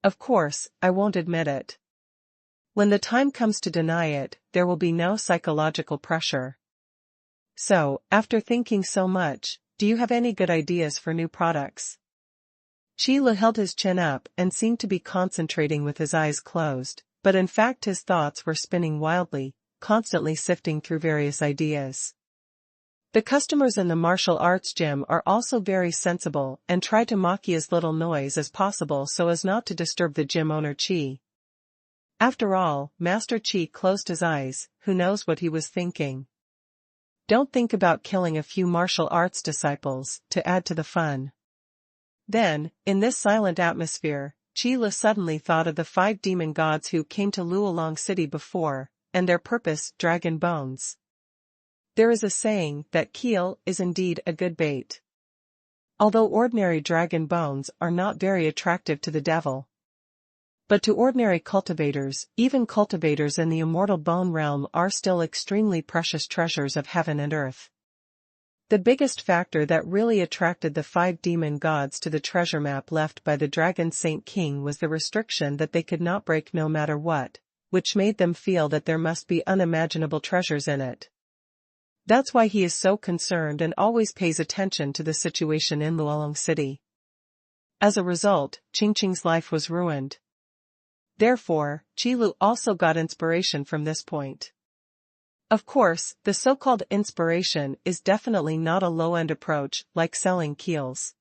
Of course, I won't admit it. When the time comes to deny it, there will be no psychological pressure. So, after thinking so much, do you have any good ideas for new products? Qi Lu held his chin up and seemed to be concentrating with his eyes closed, but in fact his thoughts were spinning wildly, constantly sifting through various ideas. The customers in the martial arts gym are also very sensible and try to make as little noise as possible so as not to disturb the gym owner Qi. After all, Master Qi closed his eyes, who knows what he was thinking. Don't think about killing a few martial arts disciples to add to the fun. Then, in this silent atmosphere, Qi Lu suddenly thought of the 5 demon gods who came to Luolong City before, and their purpose, dragon bones. There is a saying that keel is indeed a good bait. Although ordinary dragon bones are not very attractive to the devil. But to ordinary cultivators, even cultivators in the immortal bone realm are still extremely precious treasures of heaven and earth. The biggest factor that really attracted the 5 demon gods to the treasure map left by the Dragon Saint King was the restriction that they could not break no matter what, which made them feel that there must be unimaginable treasures in it. That's why he is so concerned and always pays attention to the situation in Luolong City. As a result, Qingqing's life was ruined. Therefore, Qi Lu also got inspiration from this point. Of course, the so-called inspiration is definitely not a low-end approach like selling keels.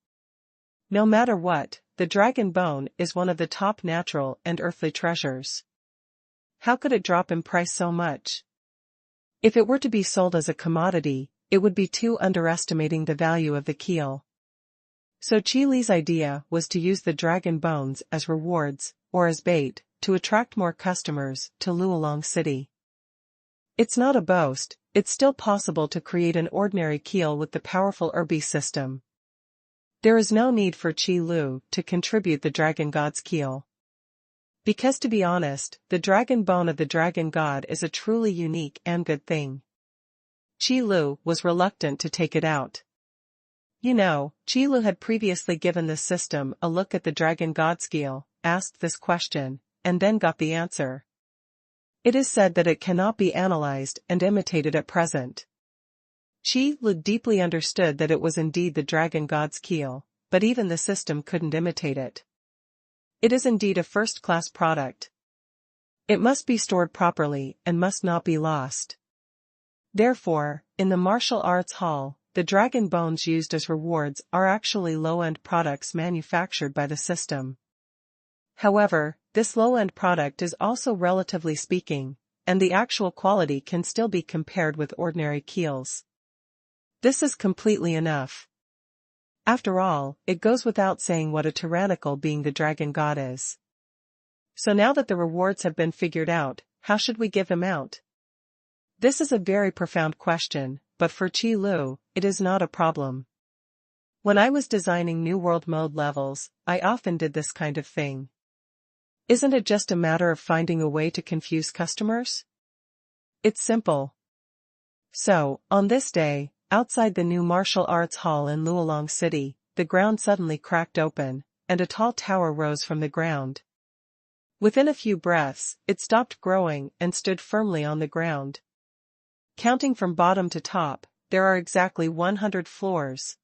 No matter what, the dragon bone is one of the top natural and earthly treasures. How could it drop in price so much? If it were to be sold as a commodity, it would be too underestimating the value of the keel. So Qi Li's idea was to use the dragon bones as rewards, or as bait, to attract more customers to Luolong City. It's not a boast, it's still possible to create an ordinary keel with the powerful Erbi system. There is no need for Qi Lu to contribute the dragon god's keel. Because to be honest, the dragon bone of the dragon god is a truly unique and good thing. Qi Lu was reluctant to take it out. You know, Qi Lu had previously given the system a look at the dragon god's keel, asked this question, and then got the answer. It is said that it cannot be analyzed and imitated at present. Qi Lu deeply understood that it was indeed the dragon god's keel, but even the system couldn't imitate it. It is indeed a first-class product. It must be stored properly and must not be lost. Therefore, in the martial arts hall, the dragon bones used as rewards are actually low-end products manufactured by the system. However, this low-end product is also relatively speaking, and the actual quality can still be compared with ordinary keels. This is completely enough. After all, it goes without saying what a tyrannical being the dragon god is. So now that the rewards have been figured out, how should we give them out? This is a very profound question, but for Qi Lu, it is not a problem. When I was designing New World mode levels, I often did this kind of thing. Isn't it just a matter of finding a way to confuse customers? It's simple. So, on this day, outside the new martial arts hall in Luolong City, the ground suddenly cracked open, and a tall tower rose from the ground. Within a few breaths, it stopped growing and stood firmly on the ground. Counting from bottom to top, there are exactly 100 floors.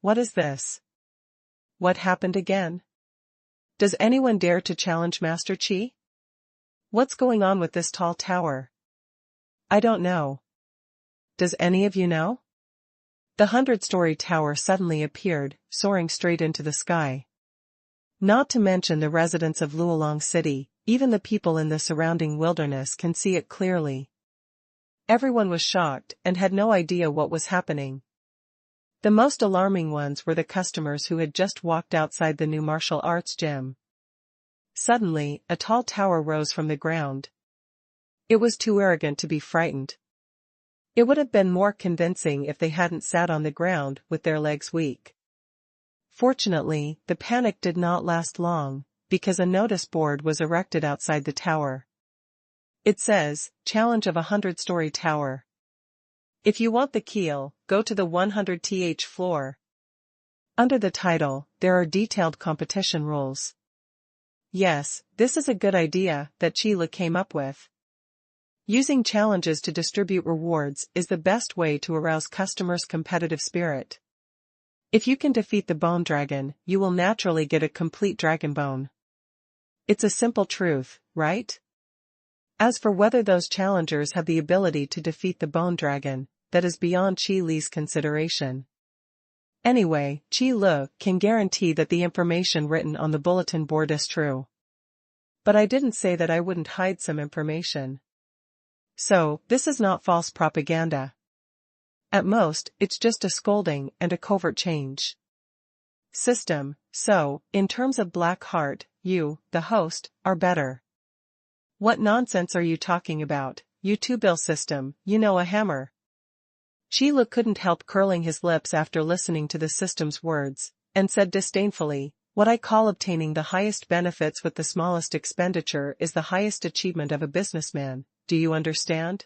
What is this? What happened again? Does anyone dare to challenge Master Qi? What's going on with this tall tower? I don't know. Does any of you know? The 100-story tower suddenly appeared, soaring straight into the sky. Not to mention the residents of Luolong City, even the people in the surrounding wilderness can see it clearly. Everyone was shocked and had no idea what was happening. The most alarming ones were the customers who had just walked outside the new martial arts gym. Suddenly, a tall tower rose from the ground. It was too arrogant to be frightened. It would have been more convincing if they hadn't sat on the ground with their legs weak. Fortunately, the panic did not last long, because a notice board was erected outside the tower. It says, Challenge of a 100-story tower. If you want the keel, go to the 100th floor. Under the title, there are detailed competition rules. Yes, this is a good idea that Qi Lu came up with. Using challenges to distribute rewards is the best way to arouse customers' competitive spirit. If you can defeat the bone dragon, you will naturally get a complete dragon bone. It's a simple truth, right? As for whether those challengers have the ability to defeat the bone dragon, that is beyond Qi Li's consideration. Anyway, Qi Lu can guarantee that the information written on the bulletin board is true. But I didn't say that I wouldn't hide some information. So, this is not false propaganda. At most, it's just a scolding and a covert change. System, so, in terms of black heart, you, the host, are better. What nonsense are you talking about, you two-bill system, you know a hammer. Qi Lu couldn't help curling his lips after listening to the system's words, and said disdainfully, what I call obtaining the highest benefits with the smallest expenditure is the highest achievement of a businessman, do you understand?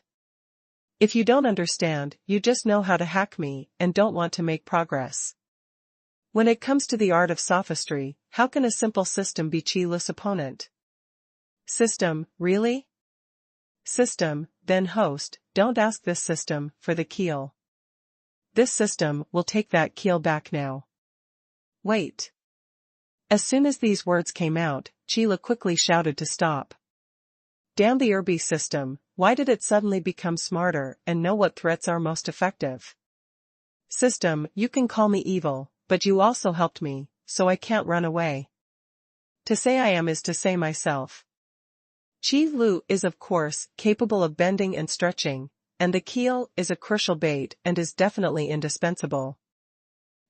If you don't understand, you just know how to hack me and don't want to make progress. When it comes to the art of sophistry, how can a simple system be Qi Lu's opponent? System, really? System, then host, don't ask this system for the keel. This system will take that keel back now. Wait. As soon as these words came out, Qi Lu quickly shouted to stop. Damn the Erbi system, why did it suddenly become smarter and know what threats are most effective? System, you can call me evil, but you also helped me, so I can't run away. To say I am is to say myself. Qi Lu is of course capable of bending and stretching, and the keel is a crucial bait and is definitely indispensable.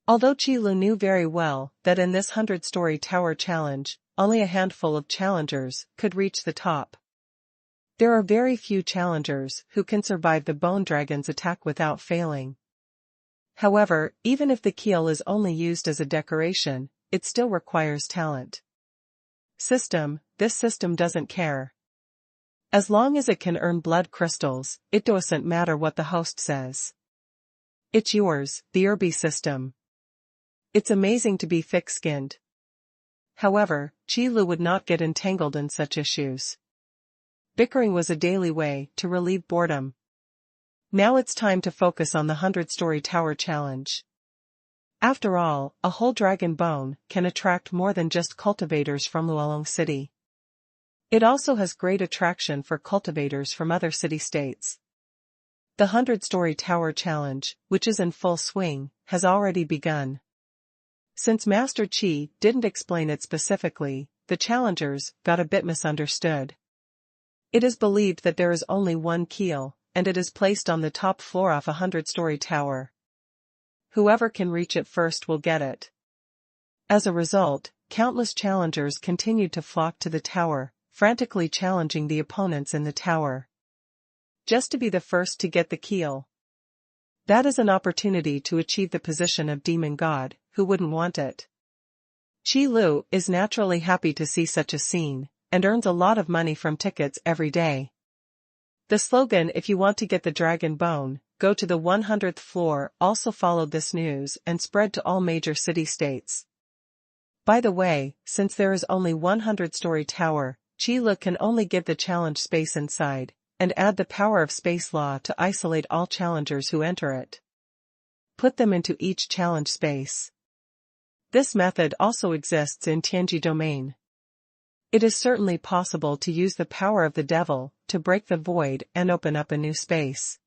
Although Qi Lu knew very well that in this 100-story tower challenge, only a handful of challengers could reach the top. There are very few challengers who can survive the bone dragon's attack without failing. However, even if the keel is only used as a decoration, it still requires talent. This system doesn't care. As long as it can earn blood crystals, it doesn't matter what the host says. It's yours, the Irby system. It's amazing to be thick-skinned. However, Qi Lu would not get entangled in such issues. Bickering was a daily way to relieve boredom. Now it's time to focus on the 100-story tower challenge. After all, a whole dragon bone can attract more than just cultivators from Luolong City. It also has great attraction for cultivators from other city-states. The 100-story tower challenge, which is in full swing, has already begun. Since Master Qi didn't explain it specifically, the challengers got a bit misunderstood. It is believed that there is only one keel, and it is placed on the top floor of a 100-story tower. Whoever can reach it first will get it. As a result, countless challengers continued to flock to the tower, frantically challenging the opponents in the tower. Just to be the first to get the keel. That is an opportunity to achieve the position of demon god, who wouldn't want it? Qi Lu is naturally happy to see such a scene, and earns a lot of money from tickets every day. The slogan "If you want to get the dragon bone, go to the 100th floor" also followed this news and spread to all major city-states. By the way, since there is only 100-story tower, Qi Lu can only give the challenge space inside, and add the power of space law to isolate all challengers who enter it. Put them into each challenge space. This method also exists in Tianji domain. It is certainly possible to use the power of the devil to break the void and open up a new space.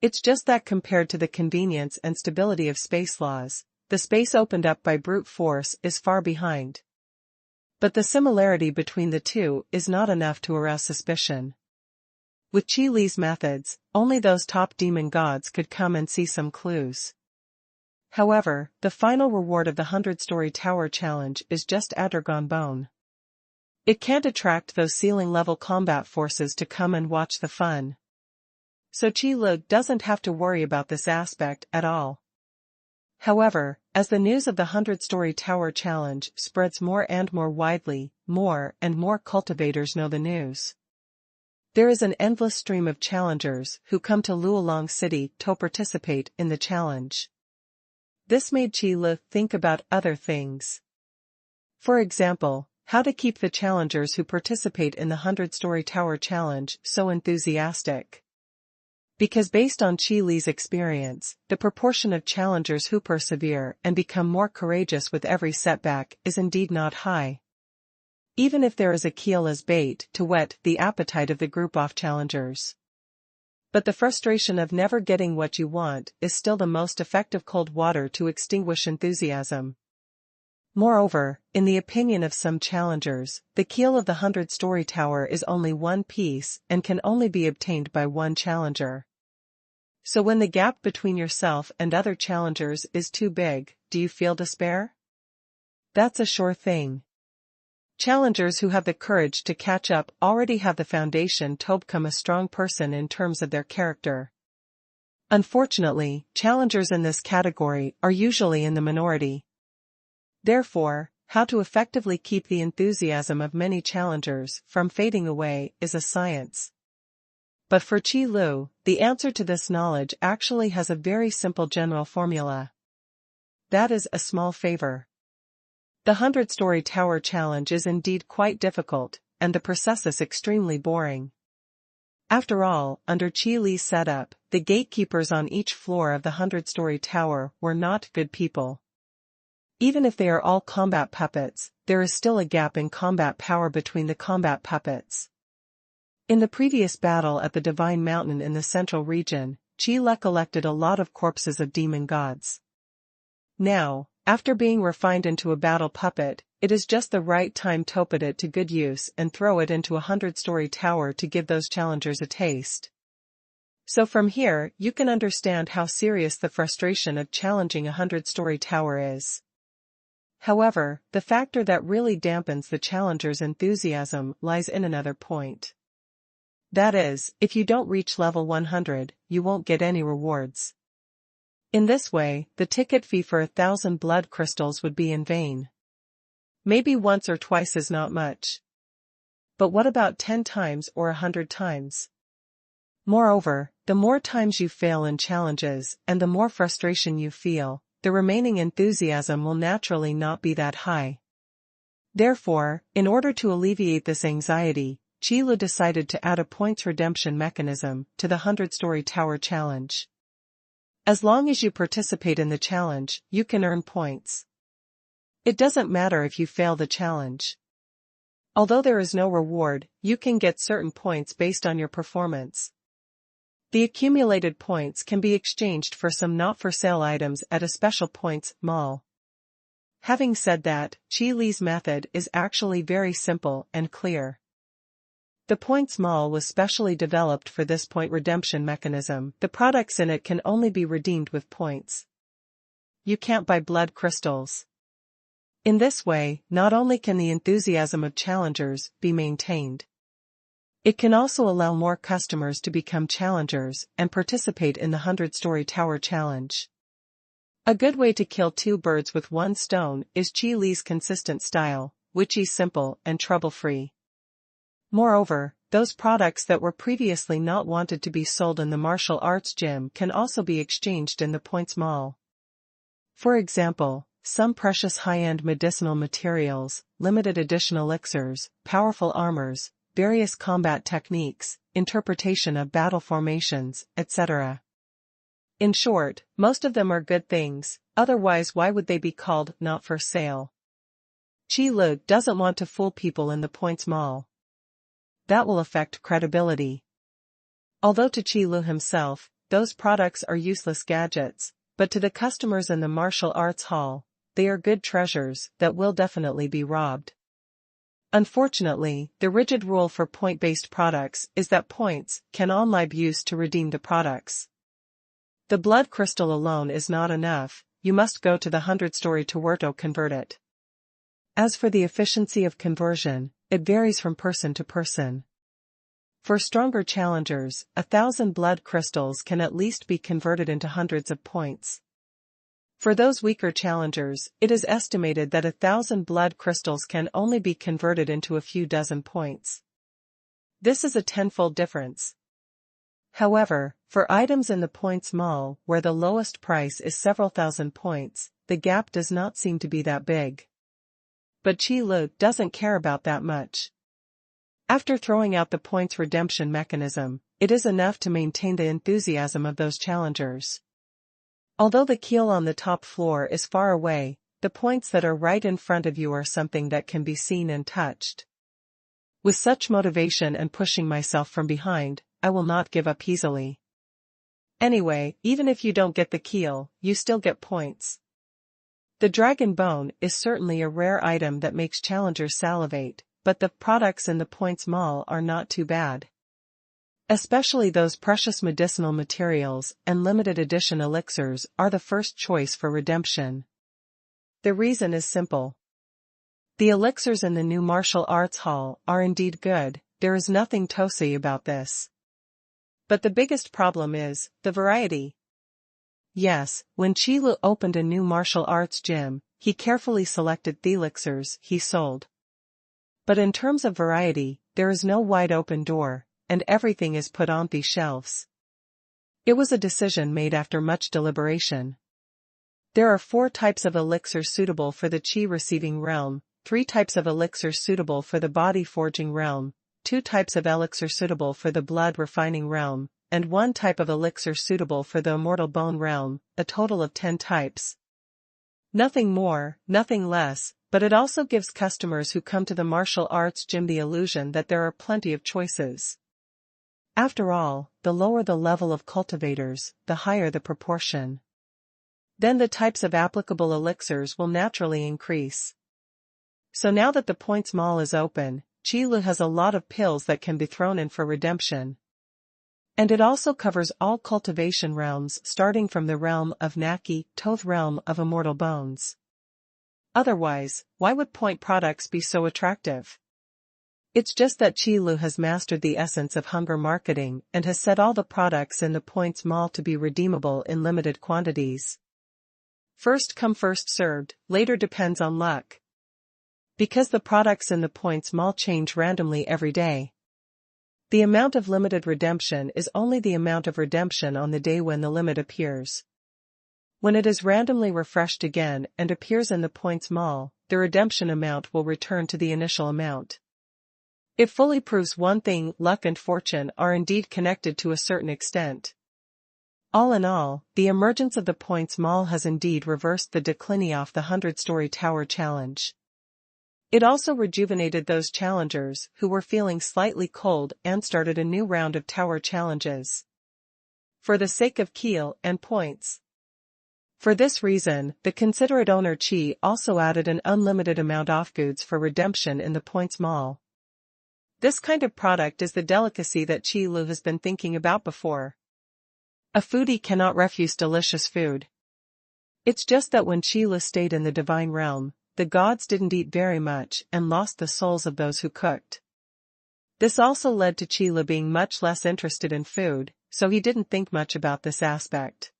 It's just that compared to the convenience and stability of space laws, the space opened up by brute force is far behind. But the similarity between the two is not enough to arouse suspicion. With Qi Li's methods, only those top demon gods could come and see some clues. However, the final reward of the 100-story tower challenge is just Adragon Bone. It can't attract those ceiling-level combat forces to come and watch the fun. So Qi Lu doesn't have to worry about this aspect at all. However, as the news of the 100-story tower challenge spreads more and more widely, more and more cultivators know the news. There is an endless stream of challengers who come to Luolong City to participate in the challenge. This made Qi Lu think about other things. For example, how to keep the challengers who participate in the 100-story tower challenge so enthusiastic. Because based on Qi Li's experience, the proportion of challengers who persevere and become more courageous with every setback is indeed not high. Even if there is a keel as bait to whet the appetite of the group of challengers. But the frustration of never getting what you want is still the most effective cold water to extinguish enthusiasm. Moreover, in the opinion of some challengers, the keel of the 100-story tower is only one piece and can only be obtained by one challenger. So when the gap between yourself and other challengers is too big, do you feel despair? That's a sure thing. Challengers who have the courage to catch up already have the foundation to become a strong person in terms of their character. Unfortunately, challengers in this category are usually in the minority. Therefore, how to effectively keep the enthusiasm of many challengers from fading away is a science. But for Qi Lu, the answer to this knowledge actually has a very simple general formula. That is a small favor. The 100-story tower challenge is indeed quite difficult, and the process is extremely boring. After all, under Qi Li's setup, the gatekeepers on each floor of the 100-story tower were not good people. Even if they are all combat puppets, there is still a gap in combat power between the combat puppets. In the previous battle at the Divine Mountain in the central region, Qi Lu collected a lot of corpses of demon gods. Now, after being refined into a battle puppet, it is just the right time to put it to good use and throw it into a 100-story tower to give those challengers a taste. So from here, you can understand how serious the frustration of challenging a 100-story tower is. However, the factor that really dampens the challenger's enthusiasm lies in another point. That is, if you don't reach level 100, you won't get any rewards. In this way, the ticket fee for 1,000 blood crystals would be in vain. Maybe once or twice is not much. But what about 10 times or 100 times? Moreover, the more times you fail in challenges and the more frustration you feel, the remaining enthusiasm will naturally not be that high. Therefore, in order to alleviate this anxiety, Qilu decided to add a points redemption mechanism to the 100-story tower challenge. As long as you participate in the challenge, you can earn points. It doesn't matter if you fail the challenge. Although there is no reward, you can get certain points based on your performance. The accumulated points can be exchanged for some not-for-sale items at a special points mall. Having said that, Qilu's method is actually very simple and clear. The points mall was specially developed for this point redemption mechanism. The products in it can only be redeemed with points. You can't buy blood crystals. In this way, not only can the enthusiasm of challengers be maintained, it can also allow more customers to become challengers and participate in the 100-story tower challenge. A good way to kill two birds with one stone is Qilu's consistent style, which is simple and trouble-free. Moreover, those products that were previously not wanted to be sold in the martial arts gym can also be exchanged in the points mall. For example, some precious high-end medicinal materials, limited edition elixirs, powerful armors, various combat techniques, interpretation of battle formations, etc. In short, most of them are good things, otherwise why would they be called not for sale? Qilu doesn't want to fool people in the points mall. That will affect credibility. Although to Qilu himself, those products are useless gadgets, but to the customers in the martial arts hall, they are good treasures that will definitely be robbed. Unfortunately, the rigid rule for point-based products is that points can only be used to redeem the products. The blood crystal alone is not enough, you must go to the 100-story tower to convert it. As for the efficiency of conversion, it varies from person to person. For stronger challengers, 1,000 blood crystals can at least be converted into hundreds of points. For those weaker challengers, it is estimated that 1,000 blood crystals can only be converted into a few dozen points. This is a tenfold difference. However, for items in the points mall where the lowest price is several thousand points, the gap does not seem to be that big. But Qilu doesn't care about that much. After throwing out the points redemption mechanism, it is enough to maintain the enthusiasm of those challengers. Although the keel on the top floor is far away, the points that are right in front of you are something that can be seen and touched. With such motivation and pushing myself from behind, I will not give up easily. Anyway, even if you don't get the keel, you still get points. The dragon bone is certainly a rare item that makes challengers salivate, but the products in the points mall are not too bad. Especially those precious medicinal materials and limited edition elixirs are the first choice for redemption. The reason is simple. The elixirs in the new martial arts hall are indeed good, there is nothing toasty about this. But the biggest problem is the variety. Yes, when Qilu opened a new martial arts gym, he carefully selected the elixirs he sold. But in terms of variety, there is no wide open door, and everything is put on the shelves. It was a decision made after much deliberation. There are 4 types of elixirs suitable for the Qi receiving realm, 3 types of elixirs suitable for the body forging realm, 2 types of elixir suitable for the blood refining realm, and 1 type of elixir suitable for the immortal bone realm, a total of 10 types. Nothing more, nothing less, but it also gives customers who come to the martial arts gym the illusion that there are plenty of choices. After all, the lower the level of cultivators, the higher the proportion. Then the types of applicable elixirs will naturally increase. So now that the points mall is open, Qilu has a lot of pills that can be thrown in for redemption. And it also covers all cultivation realms starting from the realm of Naki, Toth realm of immortal bones. Otherwise, why would point products be so attractive? It's just that Qilu has mastered the essence of hunger marketing and has set all the products in the Points Mall to be redeemable in limited quantities. First come first served, later depends on luck. Because the products in the Points Mall change randomly every day. The amount of limited redemption is only the amount of redemption on the day when the limit appears. When it is randomly refreshed again and appears in the Points Mall, the redemption amount will return to the initial amount. It fully proves one thing: luck and fortune are indeed connected to a certain extent. All in all, the emergence of the Points Mall has indeed reversed the decline of the 100-story tower challenge. It also rejuvenated those challengers who were feeling slightly cold and started a new round of tower challenges. For the sake of Kiel and points. For this reason, the considerate owner Chi also added an unlimited amount of goods for redemption in the Points Mall. This kind of product is the delicacy that Chi Lu has been thinking about before. A foodie cannot refuse delicious food. It's just that when Chi Lu stayed in the divine realm, the gods didn't eat very much and lost the souls of those who cooked. This also led to Chi Lu being much less interested in food, so he didn't think much about this aspect.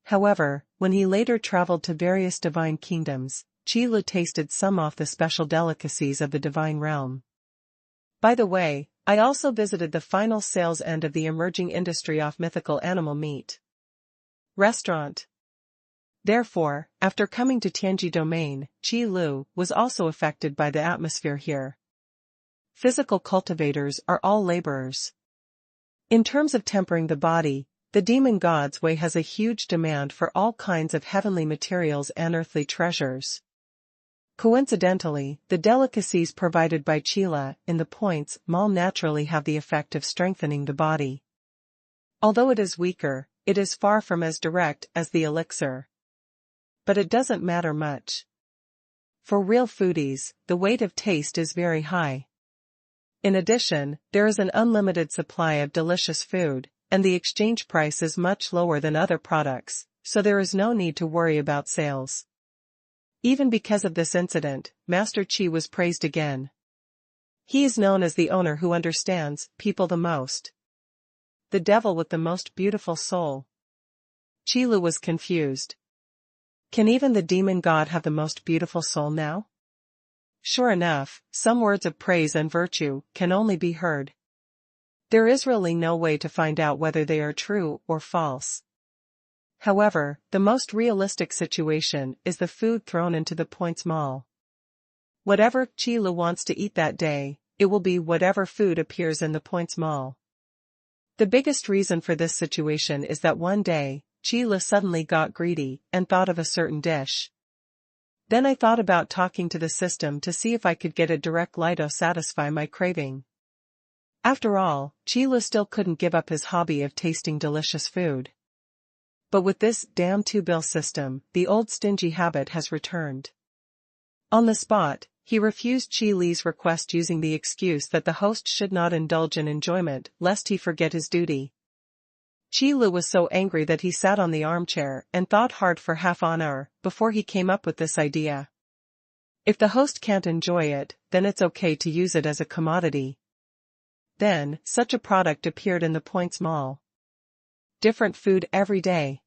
However, when he later traveled to various divine kingdoms, Chi Lu tasted some of the special delicacies of the divine realm. By the way, I also visited the final sales end of the emerging industry of mythical animal meat restaurant. Therefore, after coming to Tianji domain, Chi Lu was also affected by the atmosphere here. Physical cultivators are all laborers. In terms of tempering the body, the demon god's way has a huge demand for all kinds of heavenly materials and earthly treasures. Coincidentally, the delicacies provided by Chila in the Points Mall naturally have the effect of strengthening the body. Although it is weaker, it is far from as direct as the elixir. But it doesn't matter much. For real foodies, the weight of taste is very high. In addition, there is an unlimited supply of delicious food, and the exchange price is much lower than other products, so there is no need to worry about sales. Even because of this incident, Master Qi was praised again. He is known as the owner who understands people the most. The devil with the most beautiful soul. Qilu was confused. Can even the demon god have the most beautiful soul now? Sure enough, some words of praise and virtue can only be heard. There is really no way to find out whether they are true or false. However, the most realistic situation is the food thrown into the Points Mall. Whatever Qilu wants to eat that day, it will be whatever food appears in the Points Mall. The biggest reason for this situation is that one day, Qilu suddenly got greedy and thought of a certain dish. Then I thought about talking to the system to see if I could get a direct Lido satisfy my craving. After all, Qilu still couldn't give up his hobby of tasting delicious food. But with this damn two-bill system, the old stingy habit has returned. On the spot, he refused Chi Li's request using the excuse that the host should not indulge in enjoyment lest he forget his duty. Chi Lu was so angry that he sat on the armchair and thought hard for half an hour before he came up with this idea. If the host can't enjoy it, then it's okay to use it as a commodity. Then, such a product appeared in the Points Mall. Different food every day.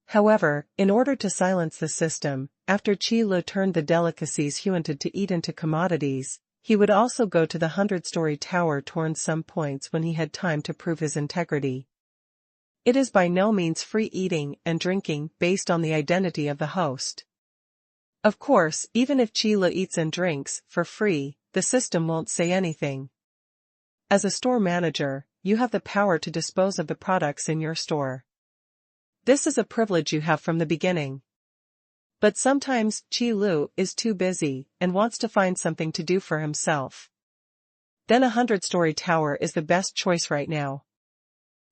However, in order to silence the system, after Chi Lu turned the delicacies he wanted to eat into commodities, he would also go to the 100-story tower torn some points when he had time to prove his integrity. It is by no means free eating and drinking based on the identity of the host. Of course, even if Chi Lu eats and drinks for free, the system won't say anything. As a store manager, you have the power to dispose of the products in your store. This is a privilege you have from the beginning. But sometimes Chi Lu is too busy and wants to find something to do for himself. Then a 100-story tower is the best choice right now.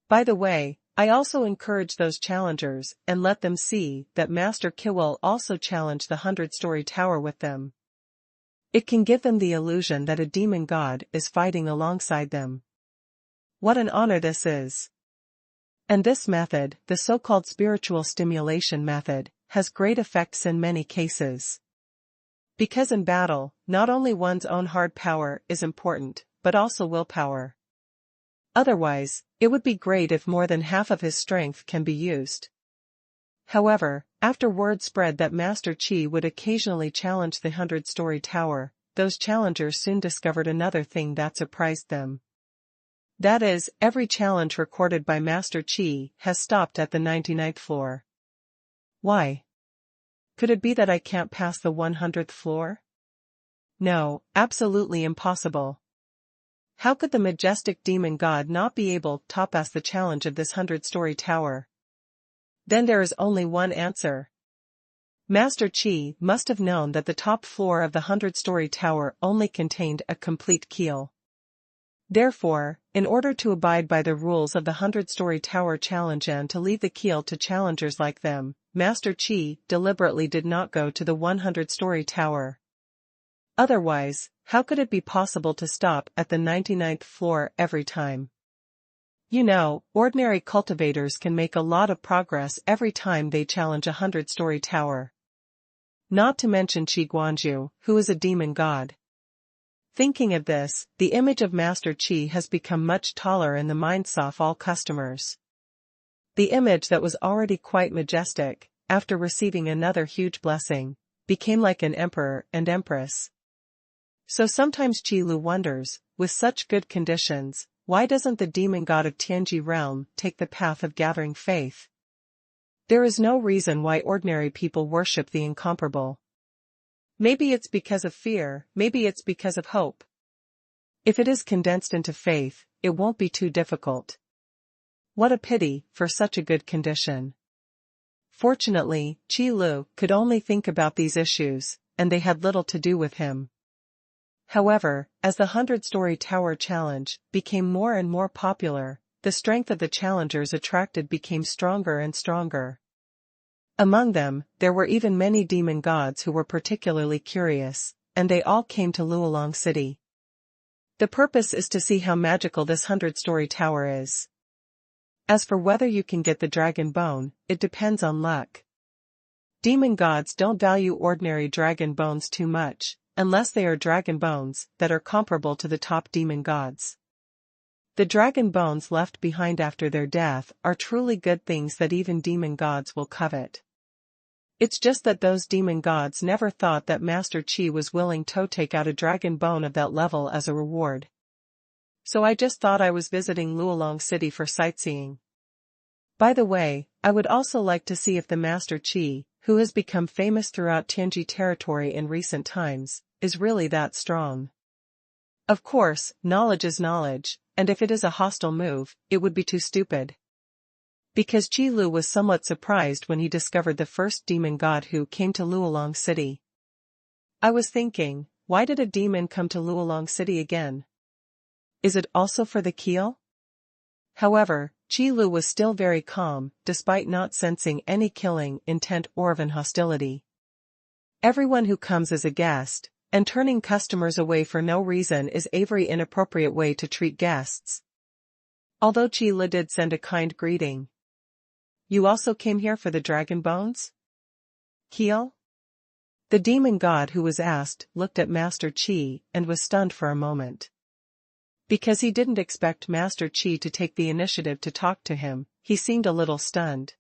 By the way, I also encourage those challengers and let them see that Master Ki will also challenge the 100-story tower with them. It can give them the illusion that a demon god is fighting alongside them. What an honor this is. And this method, the so-called spiritual stimulation method, has great effects in many cases. Because in battle, not only one's own hard power is important, but also willpower. Otherwise, it would be great if more than half of his strength can be used. However, after word spread that Master Qi would occasionally challenge the 100-story tower, those challengers soon discovered another thing that surprised them. That is, every challenge recorded by Master Qi has stopped at the 99th floor. Why? Could it be that I can't pass the 100th floor? No, absolutely impossible. How could the majestic demon god not be able to pass the challenge of this 100-story tower? Then there is only one answer. Master Qi must have known that the top floor of the 100-story tower only contained a complete keel. Therefore, in order to abide by the rules of the 100-story tower challenge and to leave the keel to challengers like them, Master Qi deliberately did not go to the 100-story tower. Otherwise, how could it be possible to stop at the 99th floor every time? You know, ordinary cultivators can make a lot of progress every time they challenge a 100-story tower. Not to mention Qi Guanzhu, who is a demon god. Thinking of this, the image of Master Qi has become much taller in the minds of all customers. The image that was already quite majestic, after receiving another huge blessing, became like an emperor and empress. So sometimes Qi Lu wonders, with such good conditions, why doesn't the demon god of Tianji realm take the path of gathering faith? There is no reason why ordinary people worship the incomparable. Maybe it's because of fear, maybe it's because of hope. If it is condensed into faith, it won't be too difficult. What a pity, for such a good condition. Fortunately, Qi Lu could only think about these issues, and they had little to do with him. However, as the 100-story tower challenge became more and more popular, the strength of the challengers attracted became stronger and stronger. Among them, there were even many demon gods who were particularly curious, and they all came to Luolong City. The purpose is to see how magical this 100-story tower is. As for whether you can get the dragon bone, it depends on luck. Demon gods don't value ordinary dragon bones too much, unless they are dragon bones that are comparable to the top demon gods. The dragon bones left behind after their death are truly good things that even demon gods will covet. It's just that those demon gods never thought that Master Qi was willing to take out a dragon bone of that level as a reward. So I just thought I was visiting Luolong City for sightseeing. By the way, I would also like to see if the Master Qi, who has become famous throughout Tianji territory in recent times, is really that strong. Of course, knowledge is knowledge, and if it is a hostile move, it would be too stupid. Because Qi Lu was somewhat surprised when he discovered the first demon god who came to Luolong City. I was thinking, why did a demon come to Luolong City again? Is it also for the keel? However, Qi Lu was still very calm, despite not sensing any killing intent or even hostility. Everyone who comes as a guest, and turning customers away for no reason is a very inappropriate way to treat guests. Although Qi Lu did send a kind greeting. You also came here for the dragon bones? Keel? The demon god who was asked looked at Master Qi and was stunned for a moment. Because he didn't expect Master Qi to take the initiative to talk to him, he seemed a little stunned.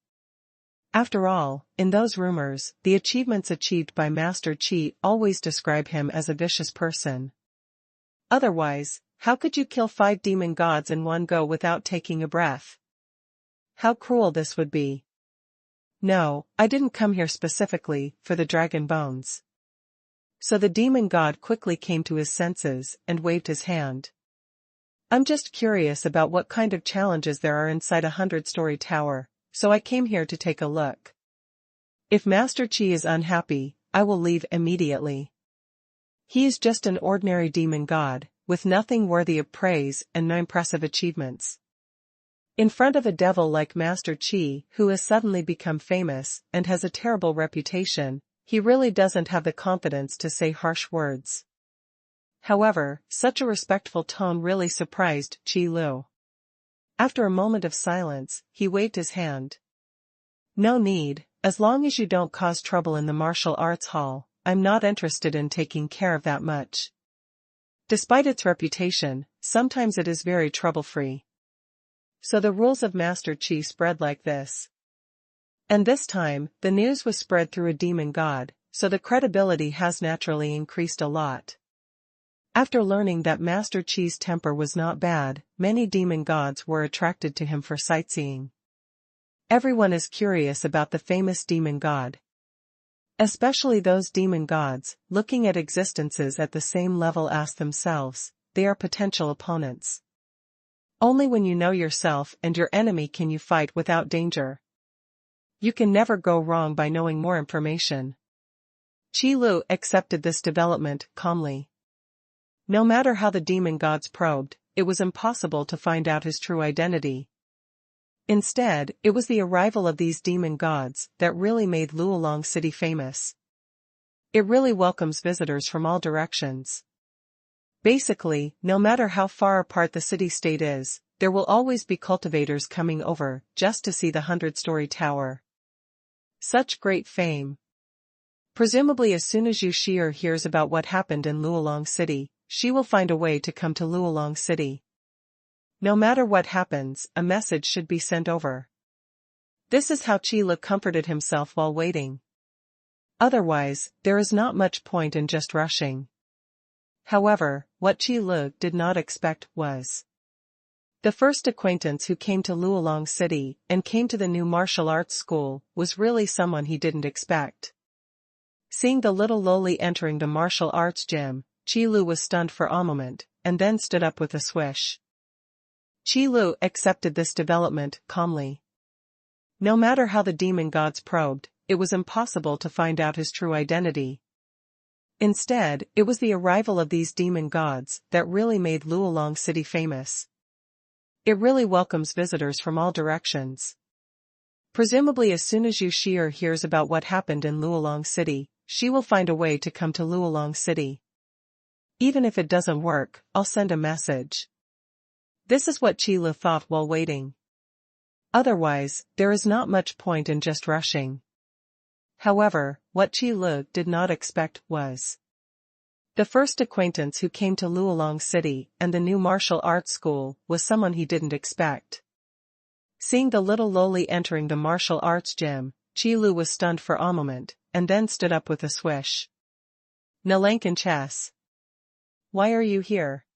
After all, in those rumors, the achievements achieved by Master Qi always describe him as a vicious person. Otherwise, how could you kill 5 demon gods in one go without taking a breath? How cruel this would be. No, I didn't come here specifically for the dragon bones. So the demon god quickly came to his senses and waved his hand. I'm just curious about what kind of challenges there are inside a 100-story tower, so I came here to take a look. If Master Qi is unhappy, I will leave immediately. He is just an ordinary demon god, with nothing worthy of praise and no impressive achievements. In front of a devil like Master Qi, who has suddenly become famous and has a terrible reputation, he really doesn't have the confidence to say harsh words. However, such a respectful tone really surprised Qi Lu. After a moment of silence, he waved his hand. No need, as long as you don't cause trouble in the martial arts hall, I'm not interested in taking care of that much. Despite its reputation, sometimes it is very trouble-free. So the rules of Master Qi spread like this. And this time, the news was spread through a demon god, so the credibility has naturally increased a lot. After learning that Master Qi's temper was not bad, many demon gods were attracted to him for sightseeing. Everyone is curious about the famous demon god. Especially those demon gods, looking at existences at the same level as themselves, they are potential opponents. Only when you know yourself and your enemy can you fight without danger. You can never go wrong by knowing more information. Qi Lu accepted this development calmly. No matter how the demon gods probed, it was impossible to find out his true identity. Instead, it was the arrival of these demon gods that really made Luolong City famous. It really welcomes visitors from all directions. Basically, no matter how far apart the city-state is, there will always be cultivators coming over just to see the 100-story tower. Such great fame. Presumably as soon as Yu Shi'er hears about what happened in Luolong City, she will find a way to come to Luolong City. No matter what happens, a message should be sent over. This is how Qi Lu comforted himself while waiting. Otherwise, there is not much point in just rushing. However, what Qi Lu did not expect was the first acquaintance who came to Luolong City and came to the new martial arts school was really someone he didn't expect. Seeing the little loli entering the martial arts gym, Qi Lu was stunned for a moment, and then stood up with a swish. Qi Lu accepted this development calmly. No matter how the demon gods probed, it was impossible to find out his true identity. Instead, it was the arrival of these demon gods that really made Luolong City famous. It really welcomes visitors from all directions. Presumably as soon as Yu Shi'er hears about what happened in Luolong City, she will find a way to come to Luolong City. Even if it doesn't work, I'll send a message. This is what Qi Lu thought while waiting. Otherwise, there is not much point in just rushing. However, what Qi Lu did not expect was the first acquaintance who came to Luolong City and the new martial arts school was someone he didn't expect. Seeing the little loli entering the martial arts gym, Qi Lu was stunned for a moment, and then stood up with a swish. Nalankan chess. Why are you here?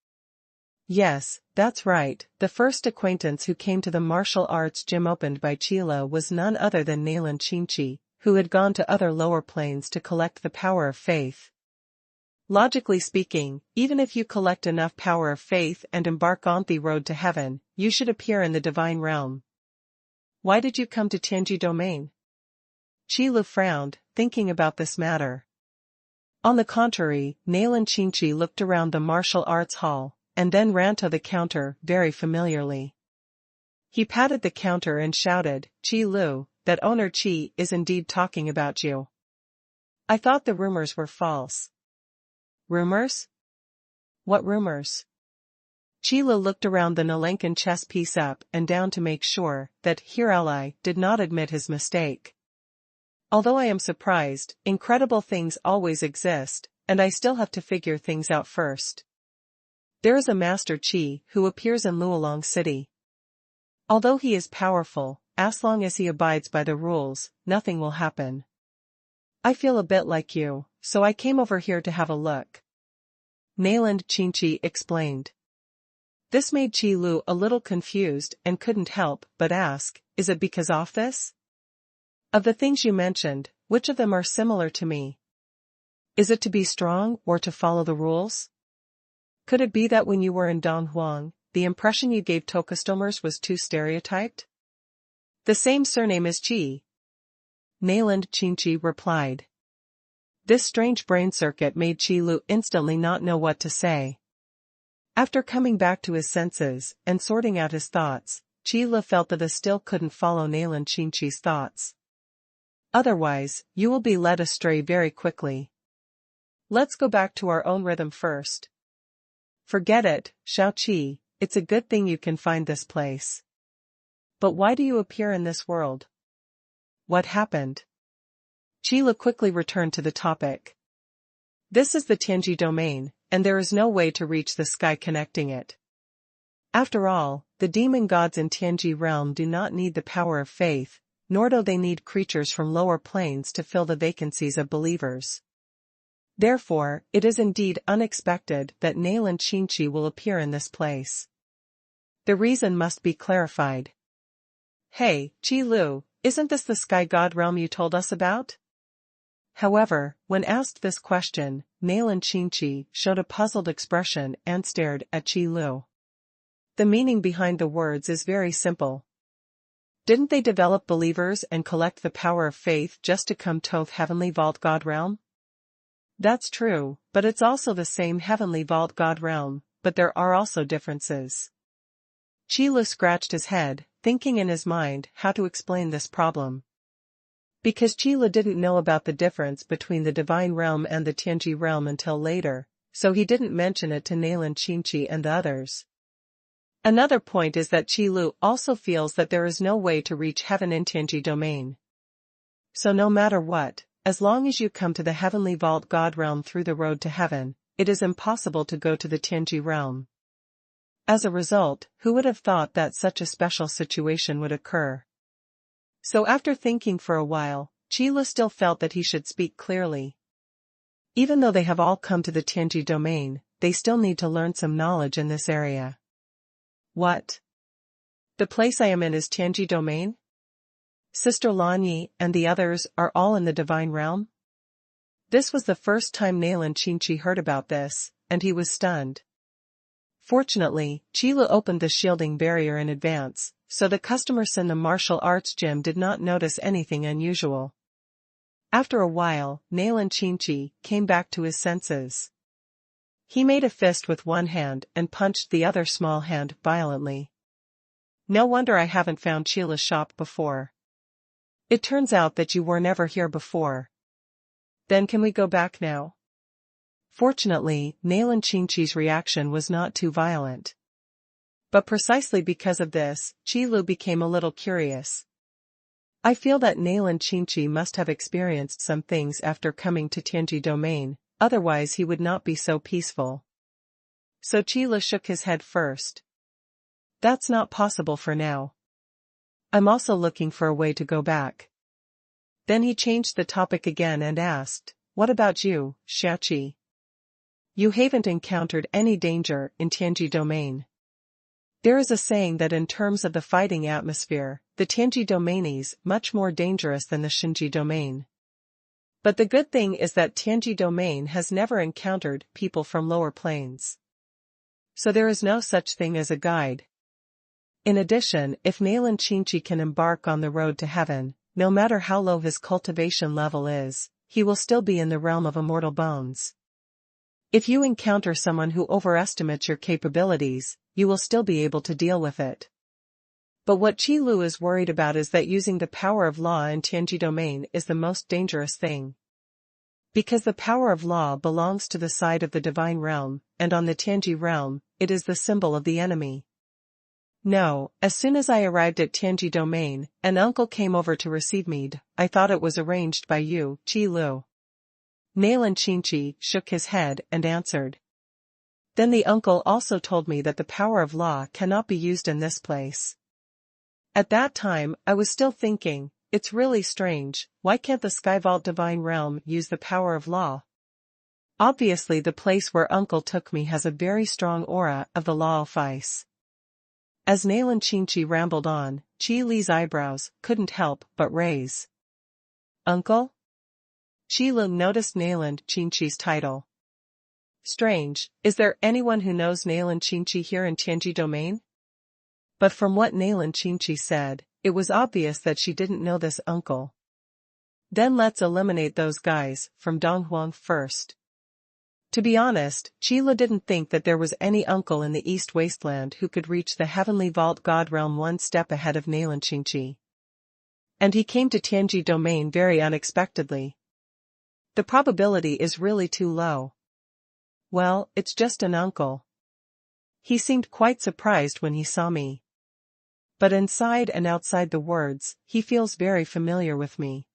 Yes, that's right, the first acquaintance who came to the martial arts gym opened by Qi Lu was none other than Nailan Qingqi, who had gone to other lower planes to collect the power of faith. Logically speaking, even if you collect enough power of faith and embark on the road to heaven, you should appear in the divine realm. Why did you come to Tianji domain? Qi Lu frowned, thinking about this matter. On the contrary, Nailan Qingqi looked around the martial arts hall, and then ran to the counter very familiarly. He patted the counter and shouted, Qi Lu, that owner Qi is indeed talking about you. I thought the rumors were false. Rumors? What rumors? Qi Lu looked around the Nalankan chess piece up and down to make sure that Hirali did not admit his mistake. Although I am surprised, incredible things always exist, and I still have to figure things out first. There is a Master Qi who appears in Luolong City. Although he is powerful, as long as he abides by the rules, nothing will happen. I feel a bit like you, so I came over here to have a look. Nailan Qingqi explained. This made Qi Lu a little confused and couldn't help but ask, is it because of this? Of the things you mentioned, which of them are similar to me? Is it to be strong or to follow the rules? Could it be that when you were in Donghuang, the impression you gave to customers was too stereotyped? The same surname as Qi. Nailan Qingqi replied. This strange brain circuit made Qi Lu instantly not know what to say. After coming back to his senses and sorting out his thoughts, Qi Lu felt that he still couldn't follow Nailan Qingqi's thoughts. Otherwise, you will be led astray very quickly. Let's go back to our own rhythm first. Forget it, Shao Qi, it's a good thing you can find this place. But why do you appear in this world? What happened? Qila quickly returned to the topic. This is the Tianji domain, and there is no way to reach the sky connecting it. After all, the demon gods in Tianji realm do not need the power of faith, nor do they need creatures from lower planes to fill the vacancies of believers. Therefore, it is indeed unexpected that mainland Qinchi will appear in this place. The reason must be clarified. Hey, Qi Lu, isn't this the sky god realm you told us about? However, when asked this question, mainland Qinchi showed a puzzled expression and stared at Qi Lu. The meaning behind the words is very simple. Didn't they develop believers and collect the power of faith just to come to heavenly vault god realm? That's true, but it's also the same heavenly vault god realm, but there are also differences. Qi Lu scratched his head, thinking in his mind how to explain this problem. Because Qi Lu didn't know about the difference between the divine realm and the Tianji realm until later, so he didn't mention it to mainland Qinchi and the others. Another point is that Qi Lu also feels that there is no way to reach heaven in Tianji domain. So no matter what, as long as you come to the heavenly vault god realm through the road to heaven, it is impossible to go to the Tianji realm. As a result, who would have thought that such a special situation would occur? So after thinking for a while, Qi Lu still felt that he should speak clearly. Even though they have all come to the Tianji domain, they still need to learn some knowledge in this area. What? The place I am in is Tianji domain? Sister Lanyi and the others are all in the divine realm? This was the first time mainland Qinchi heard about this, and he was stunned. Fortunately, Qi Lu opened the shielding barrier in advance, so the customers in the martial arts gym did not notice anything unusual. After a while, mainland Qinchi came back to his senses. He made a fist with one hand and punched the other small hand violently. No wonder I haven't found Qila's shop before. It turns out that you were never here before. Then can we go back now? Fortunately, mainland Qinchi's reaction was not too violent. But precisely because of this, Qi Lu became a little curious. I feel that mainland Qinchi must have experienced some things after coming to Tianji domain, otherwise he would not be so peaceful. So Qi Lu shook his head first. That's not possible for now. I'm also looking for a way to go back. Then he changed the topic again and asked, what about you, Xiaoqi? You haven't encountered any danger in Tianji domain. There is a saying that in terms of the fighting atmosphere, the Tianji domain is much more dangerous than the Shinji domain. But the good thing is that Tianji domain has never encountered people from lower planes. So there is no such thing as a guide. In addition, if mainland Qinchi can embark on the road to heaven, no matter how low his cultivation level is, he will still be in the realm of immortal bones. If you encounter someone who overestimates your capabilities, you will still be able to deal with it. But what Qi Lu is worried about is that using the power of law in Tianji domain is the most dangerous thing. Because the power of law belongs to the side of the divine realm, and on the Tianji realm, it is the symbol of the enemy. No, as soon as I arrived at Tianji domain, an uncle came over to receive me. I thought it was arranged by you, Qi Lu. Mainland Qinchi shook his head and answered. Then the uncle also told me that the power of law cannot be used in this place. At that time, I was still thinking, it's really strange, why can't the Skyvault divine realm use the power of law? Obviously the place where uncle took me has a very strong aura of the law of ice. As mainland Qinchi rambled on, Qi Li's eyebrows couldn't help but raise. Uncle? Qi Lu noticed mainland Qinchi's title. Strange, is there anyone who knows mainland Qinchi here in Tianji domain? But from what mainland Qinchi said, it was obvious that she didn't know this uncle. Then let's eliminate those guys from Donghuang first. To be honest, Qi Lu didn't think that there was any uncle in the East Wasteland who could reach the heavenly vault god realm one step ahead of mainland Qinchi. And he came to Tianji domain very unexpectedly. The probability is really too low. Well, it's just an uncle. He seemed quite surprised when he saw me. But inside and outside the words, he feels very familiar with me.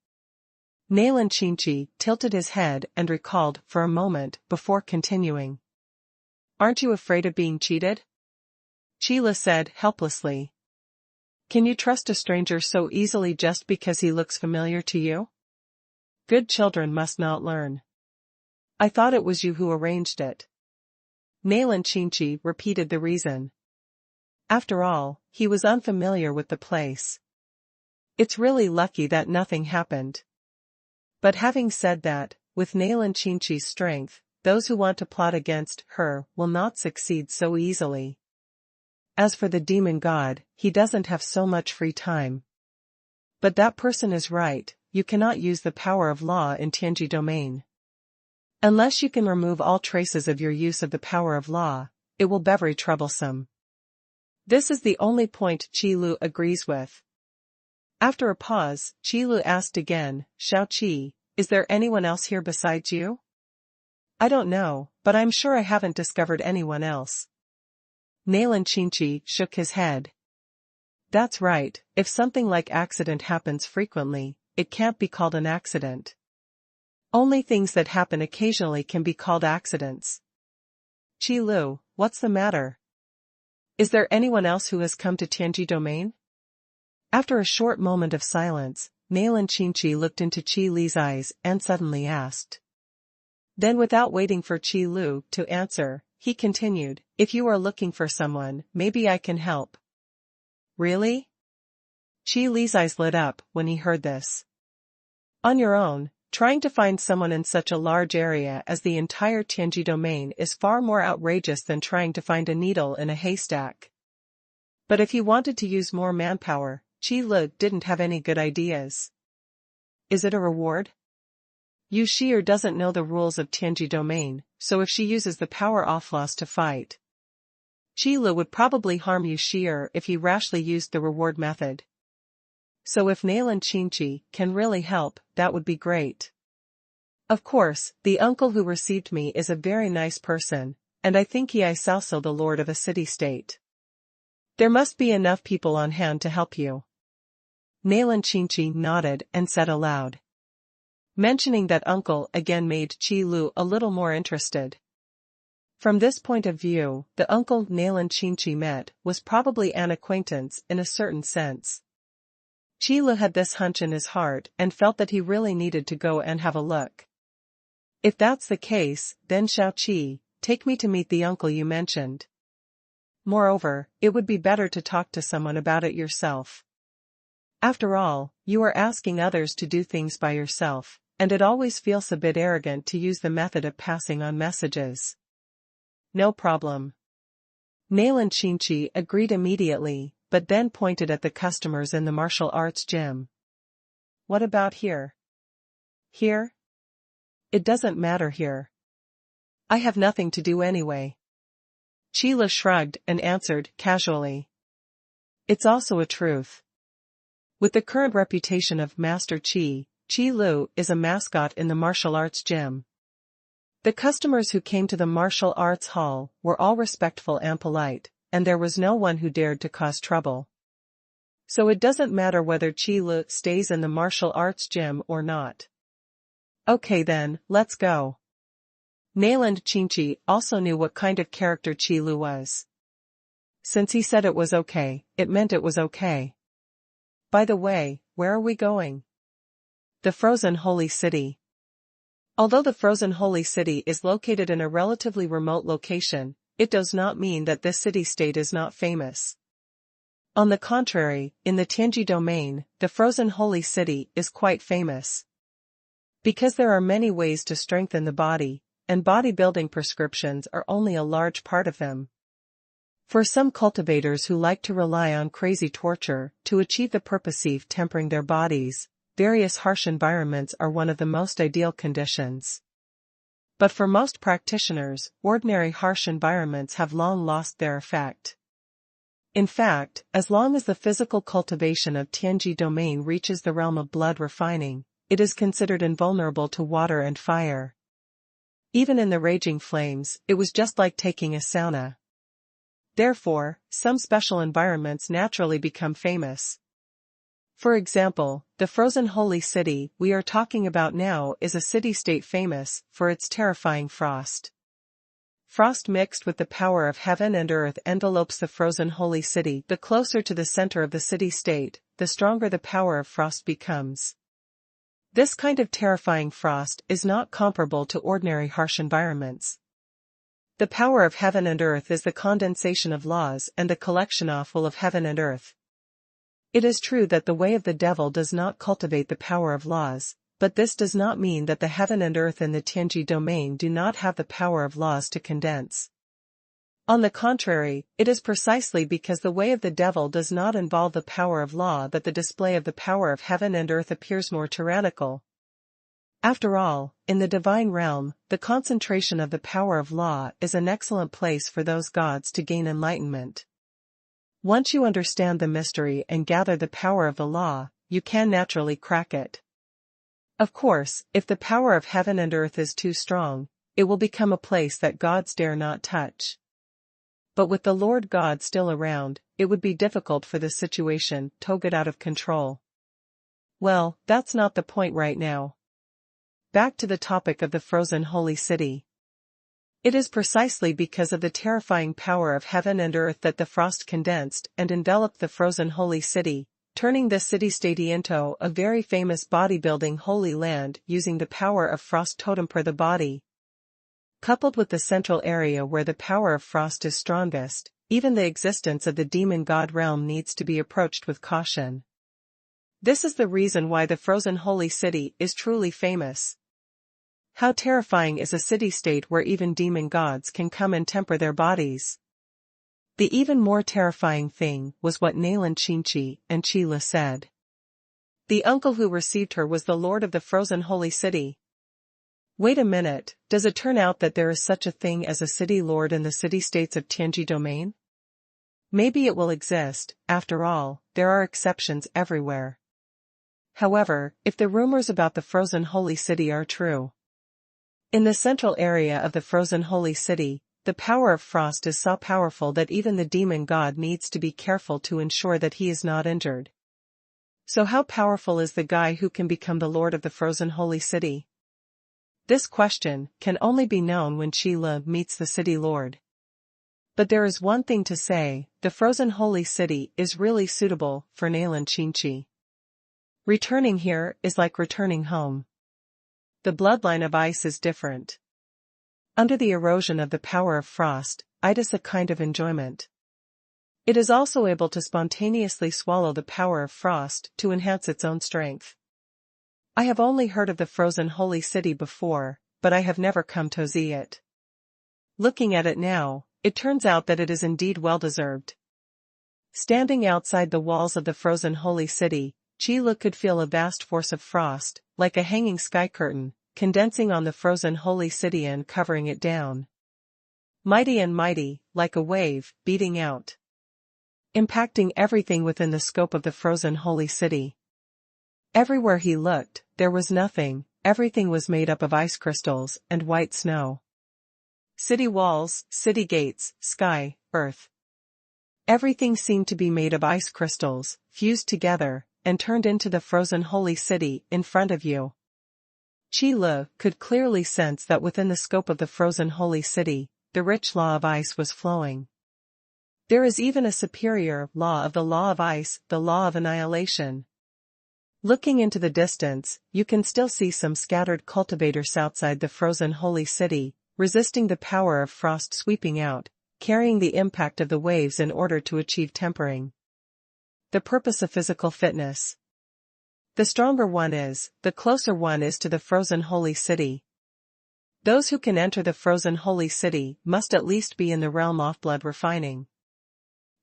Nailan Chinchi tilted his head and recalled for a moment before continuing. Aren't you afraid of being cheated? Sheila said helplessly. Can you trust a stranger so easily just because he looks familiar to you? Good children must not learn. I thought it was you who arranged it. Nailan Chinchi repeated the reason. After all, he was unfamiliar with the place. It's really lucky that nothing happened. But having said that, with Nailan Chinchi's strength, those who want to plot against her will not succeed so easily. As for the demon god, he doesn't have so much free time. But that person is right, you cannot use the power of law in Tianji domain. Unless you can remove all traces of your use of the power of law, it will be very troublesome. This is the only point Qi Lu agrees with. After a pause, Qi Lu asked again, Shao Qi, is there anyone else here besides you? I don't know, but I'm sure I haven't discovered anyone else. Nailan Chinchi shook his head. That's right, if something like accident happens frequently, it can't be called an accident. Only things that happen occasionally can be called accidents. Qi Lu, what's the matter? Is there anyone else who has come to Tianji domain? After a short moment of silence, Nailan Chinchi looked into Qi Li's eyes and suddenly asked. Then without waiting for Qi Lu to answer, he continued, if you are looking for someone, maybe I can help. Really? Qi Li's eyes lit up when he heard this. On your own, trying to find someone in such a large area as the entire Tianji domain is far more outrageous than trying to find a needle in a haystack. But if he wanted to use more manpower, Qi Lu didn't have any good ideas. Is it a reward? Yu Shi'er doesn't know the rules of Tianji domain, so if she uses the power offloss to fight, Qi Lu would probably harm Yu Shi'er if he rashly used the reward method. So if Nailan Chinchi can really help, that would be great. Of course, the uncle who received me is a very nice person, and I think he is also the lord of a city-state. There must be enough people on hand to help you. Nailan Chinchi nodded and said aloud. Mentioning that uncle again made Qi Lu a little more interested. From this point of view, the uncle Nailan Chinchi met was probably an acquaintance in a certain sense. Qi Lu had this hunch in his heart and felt that he really needed to go and have a look. If that's the case, then Shao Qi, take me to meet the uncle you mentioned. Moreover, it would be better to talk to someone about it yourself. After all, you are asking others to do things by yourself, and it always feels a bit arrogant to use the method of passing on messages. No problem. Nailan Chinchi agreed immediately, but then pointed at the customers in the martial arts gym. What about here? Here? It doesn't matter here. I have nothing to do anyway. Qi Lu shrugged and answered casually. It's also a truth. With the current reputation of Master Qi, Qi Lu is a mascot in the martial arts gym. The customers who came to the martial arts hall were all respectful and polite, and there was no one who dared to cause trouble. So it doesn't matter whether Qi Lu stays in the martial arts gym or not. Okay then, let's go. Nailan Chinchi also knew what kind of character Qi Lu was. Since he said it was okay, it meant it was okay. By the way, where are we going? The Frozen Holy City. Although the Frozen Holy City is located in a relatively remote location, it does not mean that this city-state is not famous. On the contrary, in the Tianji domain, the Frozen Holy City is quite famous. Because there are many ways to strengthen the body, and bodybuilding prescriptions are only a large part of them. For some cultivators who like to rely on crazy torture to achieve the purpose of tempering their bodies, various harsh environments are one of the most ideal conditions. But for most practitioners, ordinary harsh environments have long lost their effect. In fact, as long as the physical cultivation of Tianji domain reaches the realm of blood refining, it is considered invulnerable to water and fire. Even in the raging flames, it was just like taking a sauna. Therefore, some special environments naturally become famous. For example, the frozen holy city we are talking about now is a city-state famous for its terrifying frost. Frost mixed with the power of heaven and earth envelopes the frozen holy city. The closer to the center of the city-state, the stronger the power of frost becomes. This kind of terrifying frost is not comparable to ordinary harsh environments. The power of heaven and earth is the condensation of laws and the collection of heaven and earth. It is true that the way of the devil does not cultivate the power of laws, but this does not mean that the heaven and earth in the Tianji domain do not have the power of laws to condense. On the contrary, it is precisely because the way of the devil does not involve the power of law that the display of the power of heaven and earth appears more tyrannical. After all, in the divine realm, the concentration of the power of law is an excellent place for those gods to gain enlightenment. Once you understand the mystery and gather the power of the law, you can naturally crack it. Of course, if the power of heaven and earth is too strong, it will become a place that gods dare not touch. But with the Lord God still around, it would be difficult for the situation to get out of control. Well, that's not the point right now. Back to the topic of the frozen holy city. It is precisely because of the terrifying power of heaven and earth that the frost condensed and enveloped the frozen holy city, turning this city-state into a very famous bodybuilding holy land using the power of frost totem for the body. Coupled with the central area where the power of frost is strongest, even the existence of the demon god realm needs to be approached with caution. This is the reason why the frozen holy city is truly famous. How terrifying is a city-state where even demon gods can come and temper their bodies? The even more terrifying thing was what Nailan Qinchi and Qi said. The uncle who received her was the lord of the frozen holy city. Wait a minute, does it turn out that there is such a thing as a city lord in the city-states of Tianji domain? Maybe it will exist, after all, there are exceptions everywhere. However, if the rumors about the frozen holy city are true, in the central area of the frozen holy city, the power of frost is so powerful that even the demon god needs to be careful to ensure that he is not injured. So how powerful is the guy who can become the lord of the frozen holy city? This question can only be known when Qi meets the city lord. But there is one thing to say, the frozen holy city is really suitable for Nailan Qinchi. Returning here is like returning home. The bloodline of ice is different. Under the erosion of the power of frost, it is a kind of enjoyment. It is also able to spontaneously swallow the power of frost to enhance its own strength. I have only heard of the frozen holy city before, but I have never come to see it. Looking at it now, it turns out that it is indeed well-deserved. Standing outside the walls of the frozen holy city, Qi could feel a vast force of frost, like a hanging sky curtain, condensing on the frozen holy city and covering it down. Mighty and mighty, like a wave, beating out. Impacting everything within the scope of the frozen holy city. Everywhere he looked, there was nothing, everything was made up of ice crystals and white snow. City walls, city gates, sky, earth. Everything seemed to be made of ice crystals, fused together, and turned into the frozen holy city in front of you. Qi could clearly sense that within the scope of the frozen holy city, the rich law of ice was flowing. There is even a superior law of the law of ice, the law of annihilation. Looking into the distance, you can still see some scattered cultivators outside the frozen holy city, resisting the power of frost sweeping out, carrying the impact of the waves in order to achieve tempering. The purpose of physical fitness. The stronger one is, the closer one is to the frozen holy city. Those who can enter the frozen holy city must at least be in the realm of blood refining.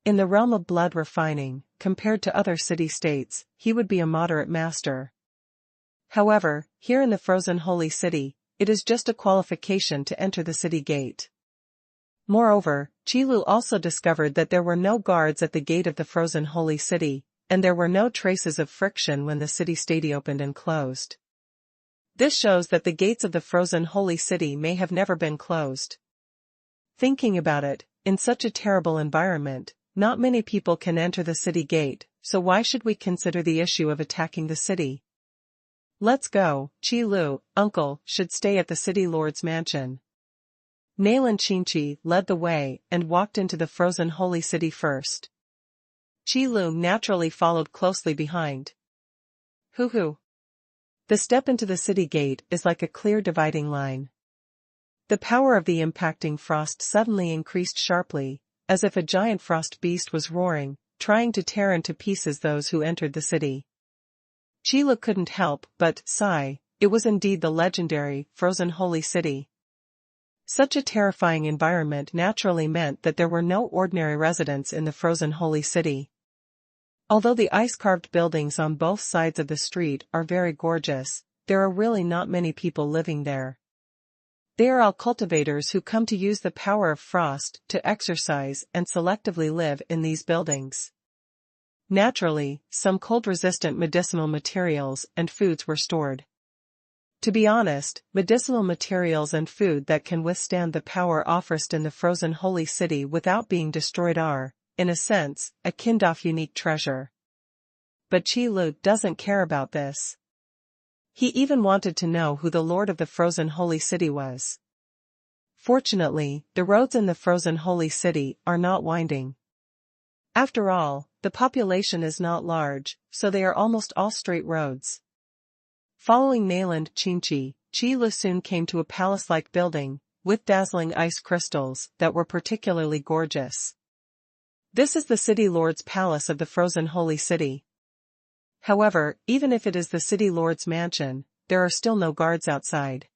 In the realm of blood refining, compared to other city-states, he would be a moderate master. However, here in the frozen holy city, it is just a qualification to enter the city gate. Moreover, Qi also discovered that there were no guards at the gate of the frozen holy city, and there were no traces of friction when the city-state opened and closed. This shows that the gates of the frozen holy city may have never been closed. Thinking about it, in such a terrible environment, not many people can enter the city gate, so why should we consider the issue of attacking the city? Let's go. Qi Lu, uncle, should stay at the city lord's mansion. Nailan Qingqi led the way and walked into the frozen holy city first. Qi Lu naturally followed closely behind. Hoo. The step into the city gate is like a clear dividing line. The power of the impacting frost suddenly increased sharply, as if a giant frost beast was roaring, trying to tear into pieces those who entered the city. Qi Lu couldn't help but sigh. It was indeed the legendary, frozen holy city. Such a terrifying environment naturally meant that there were no ordinary residents in the frozen holy city. Although the ice-carved buildings on both sides of the street are very gorgeous, there are really not many people living there. They are all cultivators who come to use the power of frost to exercise and selectively live in these buildings. Naturally, some cold-resistant medicinal materials and foods were stored. To be honest, medicinal materials and food that can withstand the power offered in the frozen holy city without being destroyed are, in a sense, a kind of unique treasure. But Qi Lu doesn't care about this. He even wanted to know who the Lord of the frozen holy city was. Fortunately, the roads in the frozen holy city are not winding. After all, the population is not large, so they are almost all straight roads. Following Nailan Qingqi, Qi Lu soon came to a palace-like building, with dazzling ice crystals that were particularly gorgeous. This is the city lord's palace of the frozen holy city. However, even if it is the city lord's mansion, there are still no guards outside.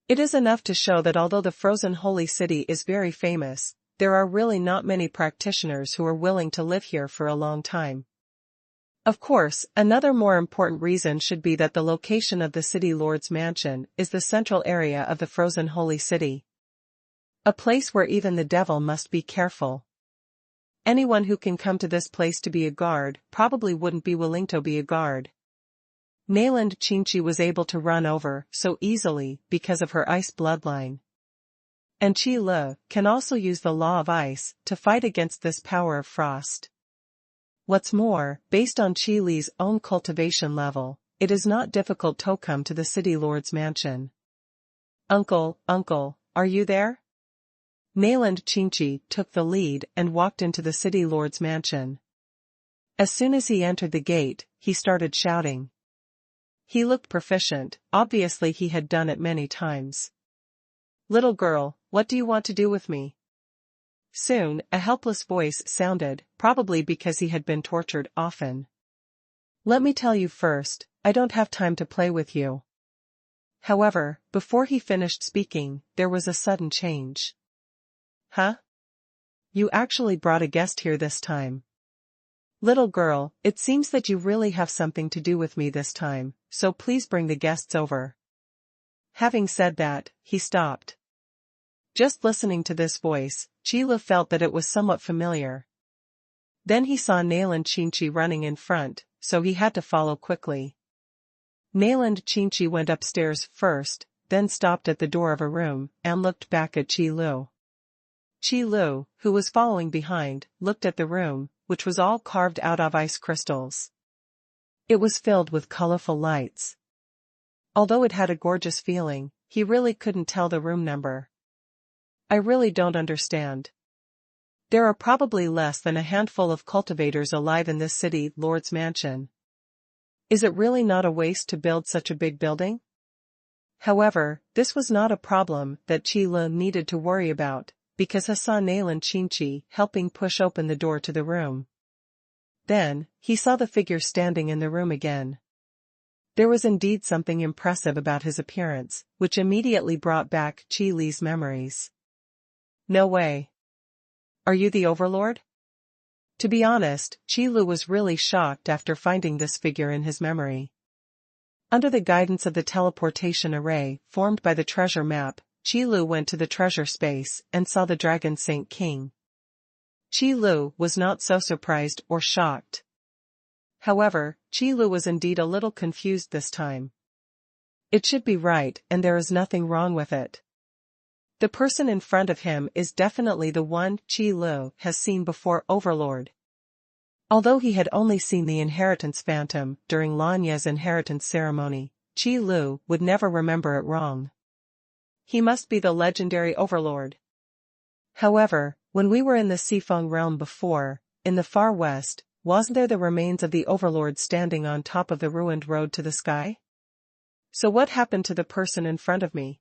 It is enough to show that although the frozen holy city is very famous, there are really not many practitioners who are willing to live here for a long time. Of course, another more important reason should be that the location of the city lord's mansion is the central area of the frozen holy city. A place where even the devil must be careful. Anyone who can come to this place to be a guard probably wouldn't be willing to be a guard. Nailan Qingqi was able to run over so easily because of her ice bloodline. And Qi Lu can also use the law of ice to fight against this power of frost. What's more, based on Qi Li's own cultivation level, it is not difficult to come to the city lord's mansion. Uncle, are you there? Nailan Qingqi took the lead and walked into the city lord's mansion. As soon as he entered the gate, he started shouting. He looked proficient, obviously he had done it many times. Little girl, what do you want to do with me? Soon, a helpless voice sounded, probably because he had been tortured often. Let me tell you first, I don't have time to play with you. However, before he finished speaking, there was a sudden change. Huh? You actually brought a guest here this time. Little girl, it seems that you really have something to do with me this time, so please bring the guests over. Having said that, he stopped. Just listening to this voice, Qi Lu felt that it was somewhat familiar. Then he saw Nailan Qingqi running in front, so he had to follow quickly. Nailan Qingqi went upstairs first, then stopped at the door of a room, and looked back at Qi Lu. Qi Lu, who was following behind, looked at the room, which was all carved out of ice crystals. It was filled with colorful lights. Although it had a gorgeous feeling, he really couldn't tell the room number. I really don't understand. There are probably less than a handful of cultivators alive in this city lord's mansion. Is it really not a waste to build such a big building? However, this was not a problem that Qi Lu needed to worry about, because he saw Nailan Qingqi helping push open the door to the room. Then, he saw the figure standing in the room again. There was indeed something impressive about his appearance, which immediately brought back Qi Li's memories. No way. Are you the Overlord? To be honest, Qi Lu was really shocked after finding this figure in his memory. Under the guidance of the teleportation array formed by the treasure map, Qi Lu went to the treasure space and saw the Dragon Saint King. Qi Lu was not so surprised or shocked. However, Qi Lu was indeed a little confused this time. It should be right and there is nothing wrong with it. The person in front of him is definitely the one Qi Lu has seen before, Overlord. Although he had only seen the inheritance phantom during Lanya's inheritance ceremony, Qi Lu would never remember it wrong. He must be the legendary Overlord. However, when we were in the Sifeng realm before, in the far west, wasn't there the remains of the Overlord standing on top of the ruined road to the sky? So what happened to the person in front of me?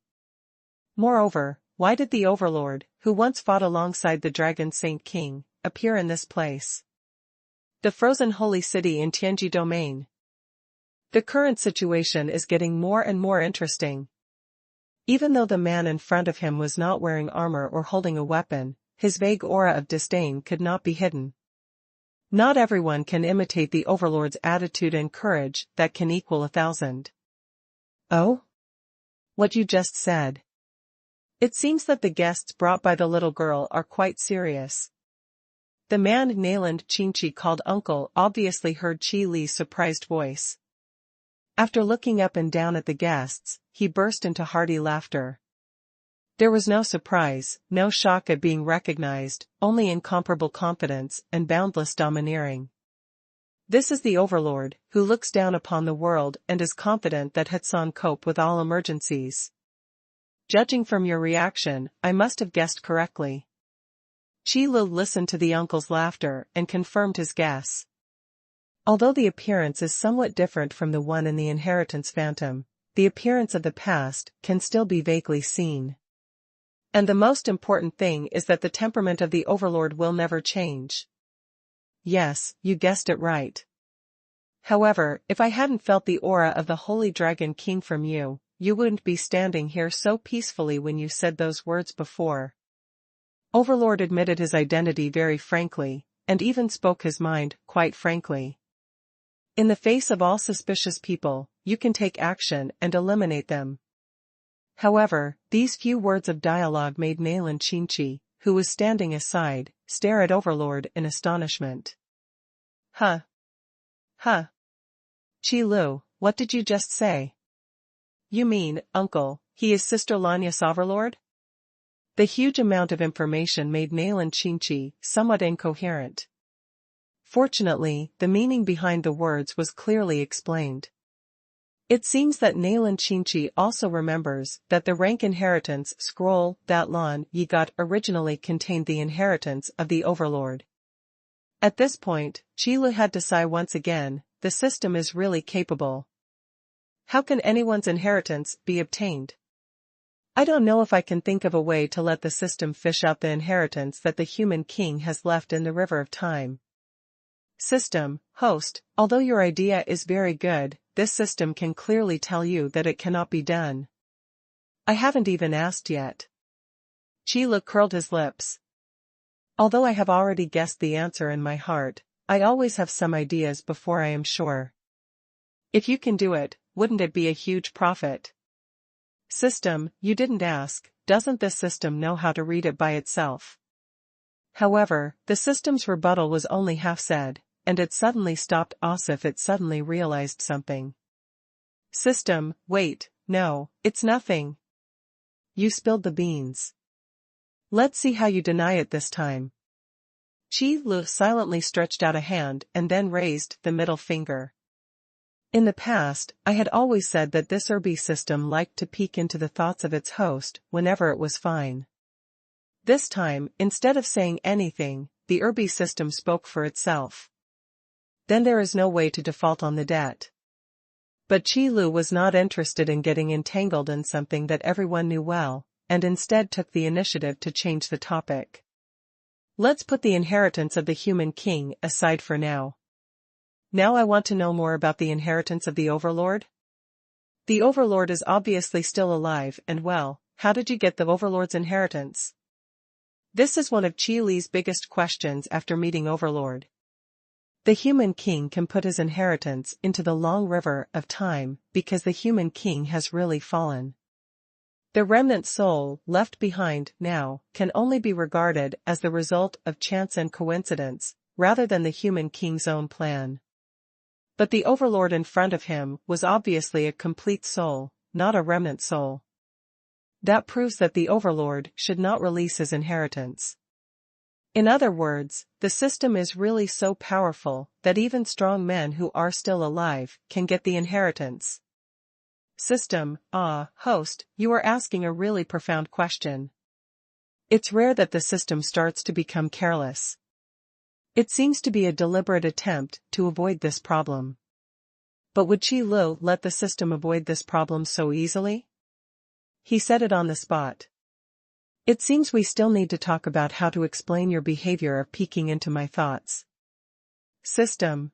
Moreover, why did the Overlord, who once fought alongside the Dragon Saint King, appear in this place? The frozen holy city in Tianji domain. The current situation is getting more and more interesting. Even though the man in front of him was not wearing armor or holding a weapon, his vague aura of disdain could not be hidden. Not everyone can imitate the Overlord's attitude and courage that can equal 1,000. Oh? What you just said. It seems that the guests brought by the little girl are quite serious. The man Nayland Qinchi called uncle obviously heard Qi Li's surprised voice. After looking up and down at the guests, he burst into hearty laughter. There was no surprise, no shock at being recognized, only incomparable confidence and boundless domineering. This is the Overlord, who looks down upon the world and is confident that Hatsan cope with all emergencies. Judging from your reaction, I must have guessed correctly. Qi Lu listened to the uncle's laughter and confirmed his guess. Although the appearance is somewhat different from the one in the inheritance phantom, the appearance of the past can still be vaguely seen. And the most important thing is that the temperament of the Overlord will never change. Yes, you guessed it right. However, if I hadn't felt the aura of the Holy Dragon King from you, you wouldn't be standing here so peacefully when you said those words before. Overlord admitted his identity very frankly, and even spoke his mind, quite frankly. In the face of all suspicious people, you can take action and eliminate them. However, these few words of dialogue made Nayland Qinchi, who was standing aside, stare at Overlord in astonishment. Huh? Huh? Qi Lu, what did you just say? You mean, uncle, he is Sister Lanya's Overlord? The huge amount of information made Nayland Qinchi somewhat incoherent. Fortunately, the meaning behind the words was clearly explained. It seems that Nayland Qinchi also remembers that the rank inheritance scroll that Lan Yi got originally contained the inheritance of the Overlord. At this point, Qi Lu had to sigh once again, the system is really capable. How can anyone's inheritance be obtained? I don't know if I can think of a way to let the system fish out the inheritance that the human king has left in the river of time. System, host, although your idea is very good, this system can clearly tell you that it cannot be done. I haven't even asked yet. Qi Lu curled his lips. Although I have already guessed the answer in my heart, I always have some ideas before I am sure. If you can do it, wouldn't it be a huge profit? System, you didn't ask, doesn't this system know how to read it by itself? However, the system's rebuttal was only half said, and it suddenly stopped as if it suddenly realized something. System, wait, no, it's nothing. You spilled the beans. Let's see how you deny it this time. Qi Lu silently stretched out a hand and then raised the middle finger. In the past, I had always said that this Urbi system liked to peek into the thoughts of its host whenever it was fine. This time, instead of saying anything, the Urbi system spoke for itself. Then there is no way to default on the debt. But Qi Lu was not interested in getting entangled in something that everyone knew well, and instead took the initiative to change the topic. Let's put the inheritance of the human king aside for now. Now I want to know more about the inheritance of the Overlord. The Overlord is obviously still alive and well. How did you get the Overlord's inheritance? This is one of Qi Li's biggest questions after meeting Overlord. The human king can put his inheritance into the long river of time because the human king has really fallen. The remnant soul left behind now can only be regarded as the result of chance and coincidence, rather than the human king's own plan. But the Overlord in front of him was obviously a complete soul, not a remnant soul. That proves that the overlord should not release his inheritance. In other words, the system is really so powerful that even strong men who are still alive can get the inheritance. System, host, you are asking a really profound question. It's rare that the system starts to become careless. It seems to be a deliberate attempt to avoid this problem. But would Qi Lu let the system avoid this problem so easily? He said it on the spot. It seems we still need to talk about how to explain your behavior of peeking into my thoughts. System.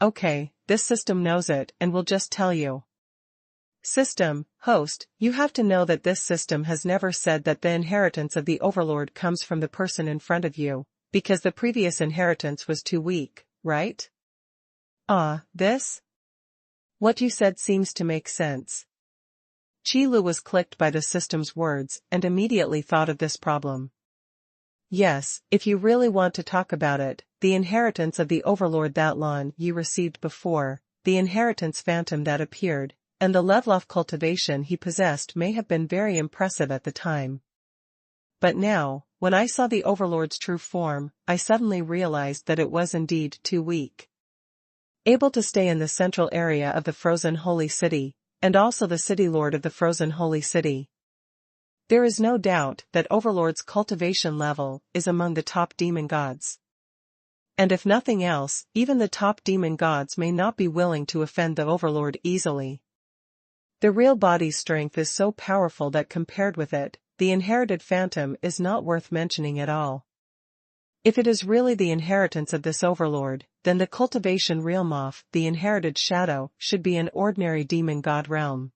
Okay, this system knows it and will just tell you. System, host, you have to know that this system has never said that the inheritance of the overlord comes from the person in front of you, because the previous inheritance was too weak, right? This? What you said seems to make sense. Qi Lu was clicked by the system's words and immediately thought of this problem. Yes, if you really want to talk about it, the inheritance of the overlord that Lan Yi received before, the inheritance phantom that appeared, and the level of cultivation he possessed may have been very impressive at the time. But now, when I saw the overlord's true form, I suddenly realized that it was indeed too weak. Able to stay in the central area of the frozen holy city, and also the city lord of the frozen holy city. There is no doubt that Overlord's cultivation level is among the top demon gods. And if nothing else, even the top demon gods may not be willing to offend the Overlord easily. The real body's strength is so powerful that compared with it, the inherited phantom is not worth mentioning at all. If it is really the inheritance of this overlord, then the cultivation realm of the inherited shadow should be an ordinary demon god realm.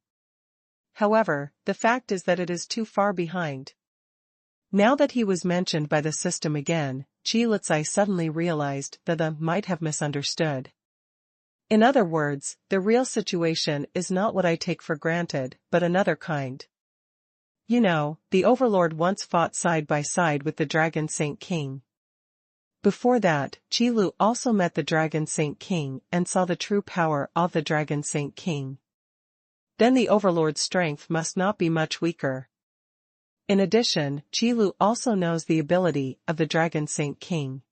However, the fact is that it is too far behind. Now that he was mentioned by the system again, Qi Lutsai suddenly realized that I might have misunderstood. In other words, the real situation is not what I take for granted, but another kind. You know, the overlord once fought side by side with the Dragon Saint King. Before that, Qi Lu also met the Dragon Saint King and saw the true power of the Dragon Saint King. Then the overlord's strength must not be much weaker. In addition, Qi Lu also knows the ability of the Dragon Saint King.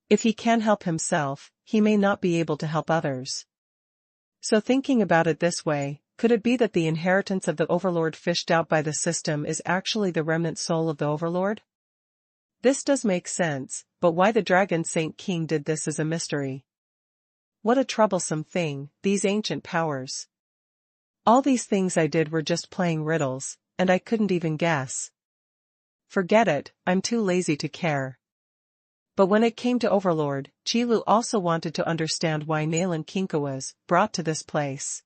If he can help himself, he may not be able to help others. So thinking about it this way, could it be that the inheritance of the overlord fished out by the system is actually the remnant soul of the overlord? This does make sense, but why the Dragon Saint King did this is a mystery. What a troublesome thing, these ancient powers. All these things I did were just playing riddles, and I couldn't even guess. Forget it, I'm too lazy to care. But when it came to Overlord, Qi Lu also wanted to understand why Nayland Kinka was brought to this place.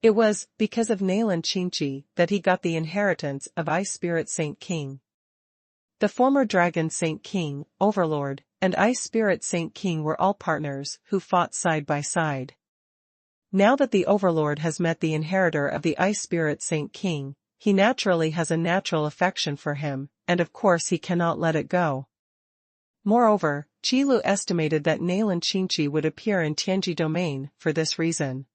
It was because of Nayland Qinchi that he got the inheritance of Ice Spirit Saint King. The former Dragon Saint King, Overlord, and Ice Spirit Saint King were all partners who fought side by side. Now that the Overlord has met the inheritor of the Ice Spirit Saint King, he naturally has a natural affection for him, and of course he cannot let it go. Moreover, Qi Lu estimated that Nayland Qinchi would appear in Tianji domain for this reason.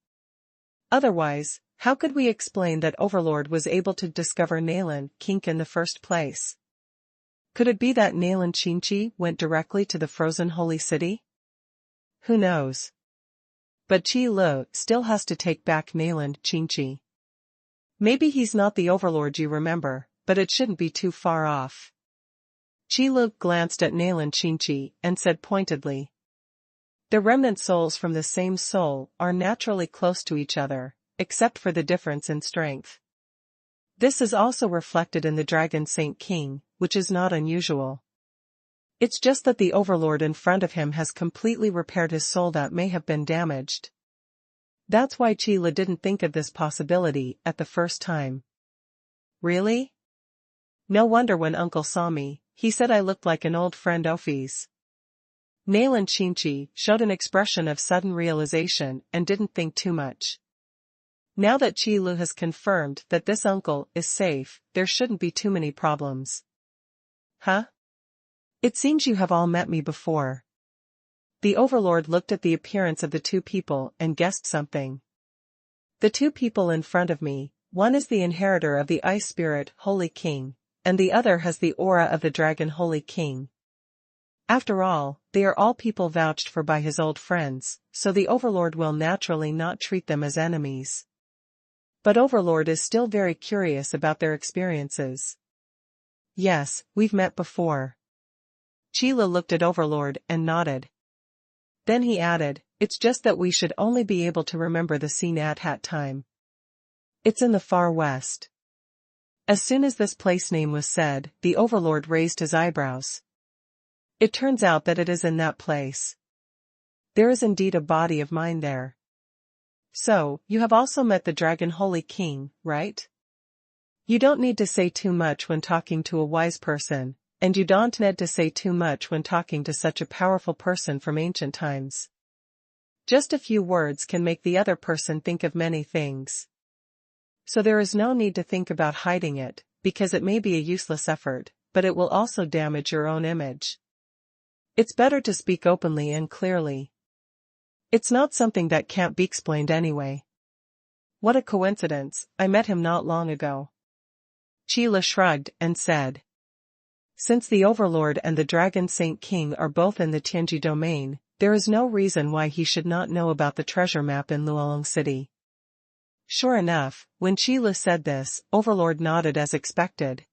Otherwise, how could we explain that Overlord was able to discover Nayland Kinka in the first place? Could it be that Nayland Qinchi went directly to the frozen holy city? Who knows? But Qi Lu still has to take back Nayland Qinchi. Maybe he's not the overlord you remember, but it shouldn't be too far off. Qi Lu glanced at Nayland Qinchi and said pointedly. The remnant souls from the same soul are naturally close to each other, except for the difference in strength. This is also reflected in the Dragon Saint King, which is not unusual. It's just that the overlord in front of him has completely repaired his soul that may have been damaged. That's why Qi Lu didn't think of this possibility at the first time. Really? No wonder when Uncle saw me, he said I looked like an old friend Ophi's. Nayland Qinchi showed an expression of sudden realization and didn't think too much. Now that Qi Lu has confirmed that this uncle is safe, there shouldn't be too many problems. Huh? It seems you have all met me before. The overlord looked at the appearance of the two people and guessed something. The two people in front of me, One is the inheritor of the Ice Spirit, Holy King, and the other has the aura of the Dragon, Holy King. After all, they are all people vouched for by his old friends, so the Overlord will naturally not treat them as enemies. But Overlord is still very curious about their experiences. Yes, we've met before. Sheila looked at Overlord and nodded. Then he added, it's just that we should only be able to remember the scene at that time. It's in the far west. As soon as this place name was said, the Overlord raised his eyebrows. It turns out that it is in that place. There is indeed a body of mine there. So, you have also met the Dragon Holy King, right? You don't need to say too much when talking to a wise person, and you don't need to say too much when talking to such a powerful person from ancient times. Just a few words can make the other person think of many things. So there is no need to think about hiding it, because it may be a useless effort, but it will also damage your own image. It's better to speak openly and clearly. It's not something that can't be explained anyway. What a coincidence, I met him not long ago. Sheila shrugged and said. Since the Overlord and the Dragon Saint King are both in the Tianji domain, there is no reason why he should not know about the treasure map in Luolong City. Sure enough, when Sheila said this, Overlord nodded as expected.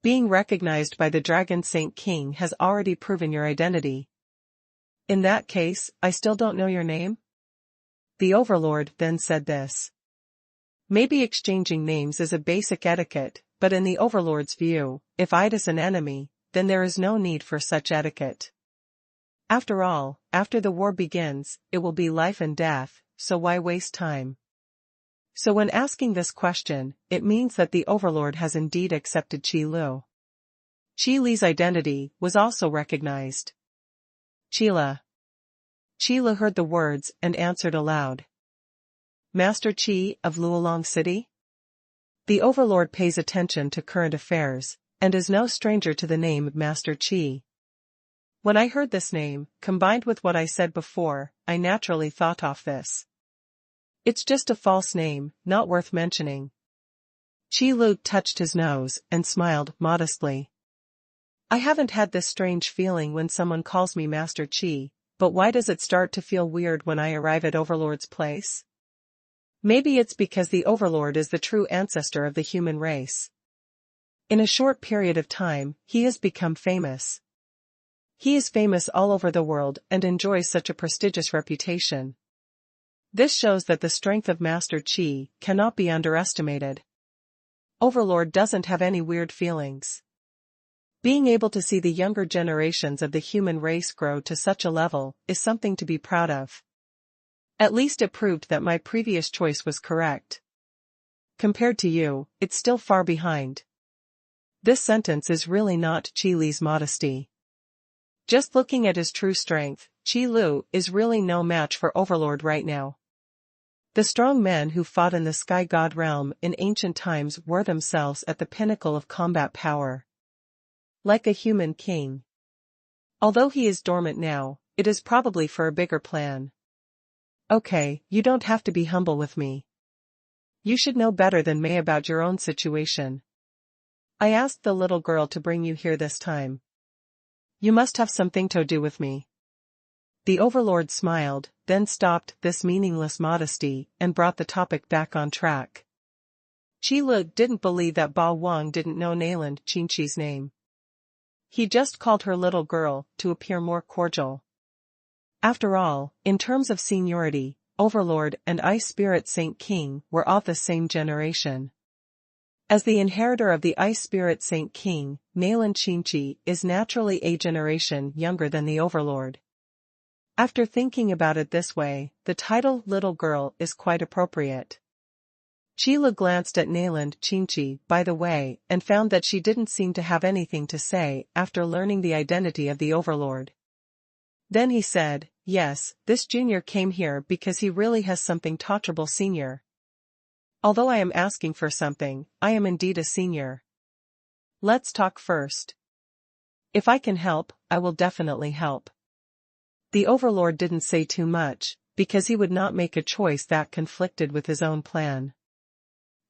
Being recognized by the Dragon Saint King has already proven your identity. In that case, I still don't know your name? The Overlord then said this. Maybe exchanging names is a basic etiquette, but in the Overlord's view, if it is an enemy, then there is no need for such etiquette. After all, after the war begins, it will be life and death, so why waste time? So when asking this question, it means that the Overlord has indeed accepted Qi Lu. Qi Li's identity was also recognized. Sheila. Sheila heard the words and answered aloud. Master Qi of Luolong City? The Overlord pays attention to current affairs, and is no stranger to the name Master Qi. When I heard this name, combined with what I said before, I naturally thought of this. It's just a false name, not worth mentioning. Qi Lu touched his nose and smiled modestly. I haven't had this strange feeling when someone calls me Master Qi, but why does it start to feel weird when I arrive at Overlord's place? Maybe it's because the Overlord is the true ancestor of the human race. In a short period of time, he has become famous. He is famous all over the world and enjoys such a prestigious reputation. This shows that the strength of Master Qi cannot be underestimated. Overlord doesn't have any weird feelings. Being able to see the younger generations of the human race grow to such a level is something to be proud of. At least it proved that my previous choice was correct. Compared to you, it's still far behind. This sentence is really not Qi Li's modesty. Just looking at his true strength, Qi Lu is really no match for Overlord right now. The strong men who fought in the Sky God realm in ancient times were themselves at the pinnacle of combat power. Like a human king. Although he is dormant now, it is probably for a bigger plan. Okay, you don't have to be humble with me. You should know better than me about your own situation. I asked the little girl to bring you here this time. You must have something to do with me. The Overlord smiled, then stopped this meaningless modesty and brought the topic back on track. Qi Lu didn't believe that Ba Wang didn't know Nayland Qinqi's name. He just called her little girl to appear more cordial. After all, in terms of seniority, Overlord and Ice Spirit Saint King were of the same generation. As the inheritor of the Ice Spirit Saint King, Nayland Qinqi is naturally a generation younger than the Overlord. After thinking about it this way, the title Little Girl is quite appropriate. Sheila glanced at Nayland Qinqi, by the way, and found that she didn't seem to have anything to say after learning the identity of the Overlord. Then he said, yes, this junior came here because he really has something tolerable senior. Although I am asking for something, I am indeed a senior. Let's talk first. If I can help, I will definitely help. The Overlord didn't say too much, because he would not make a choice that conflicted with his own plan.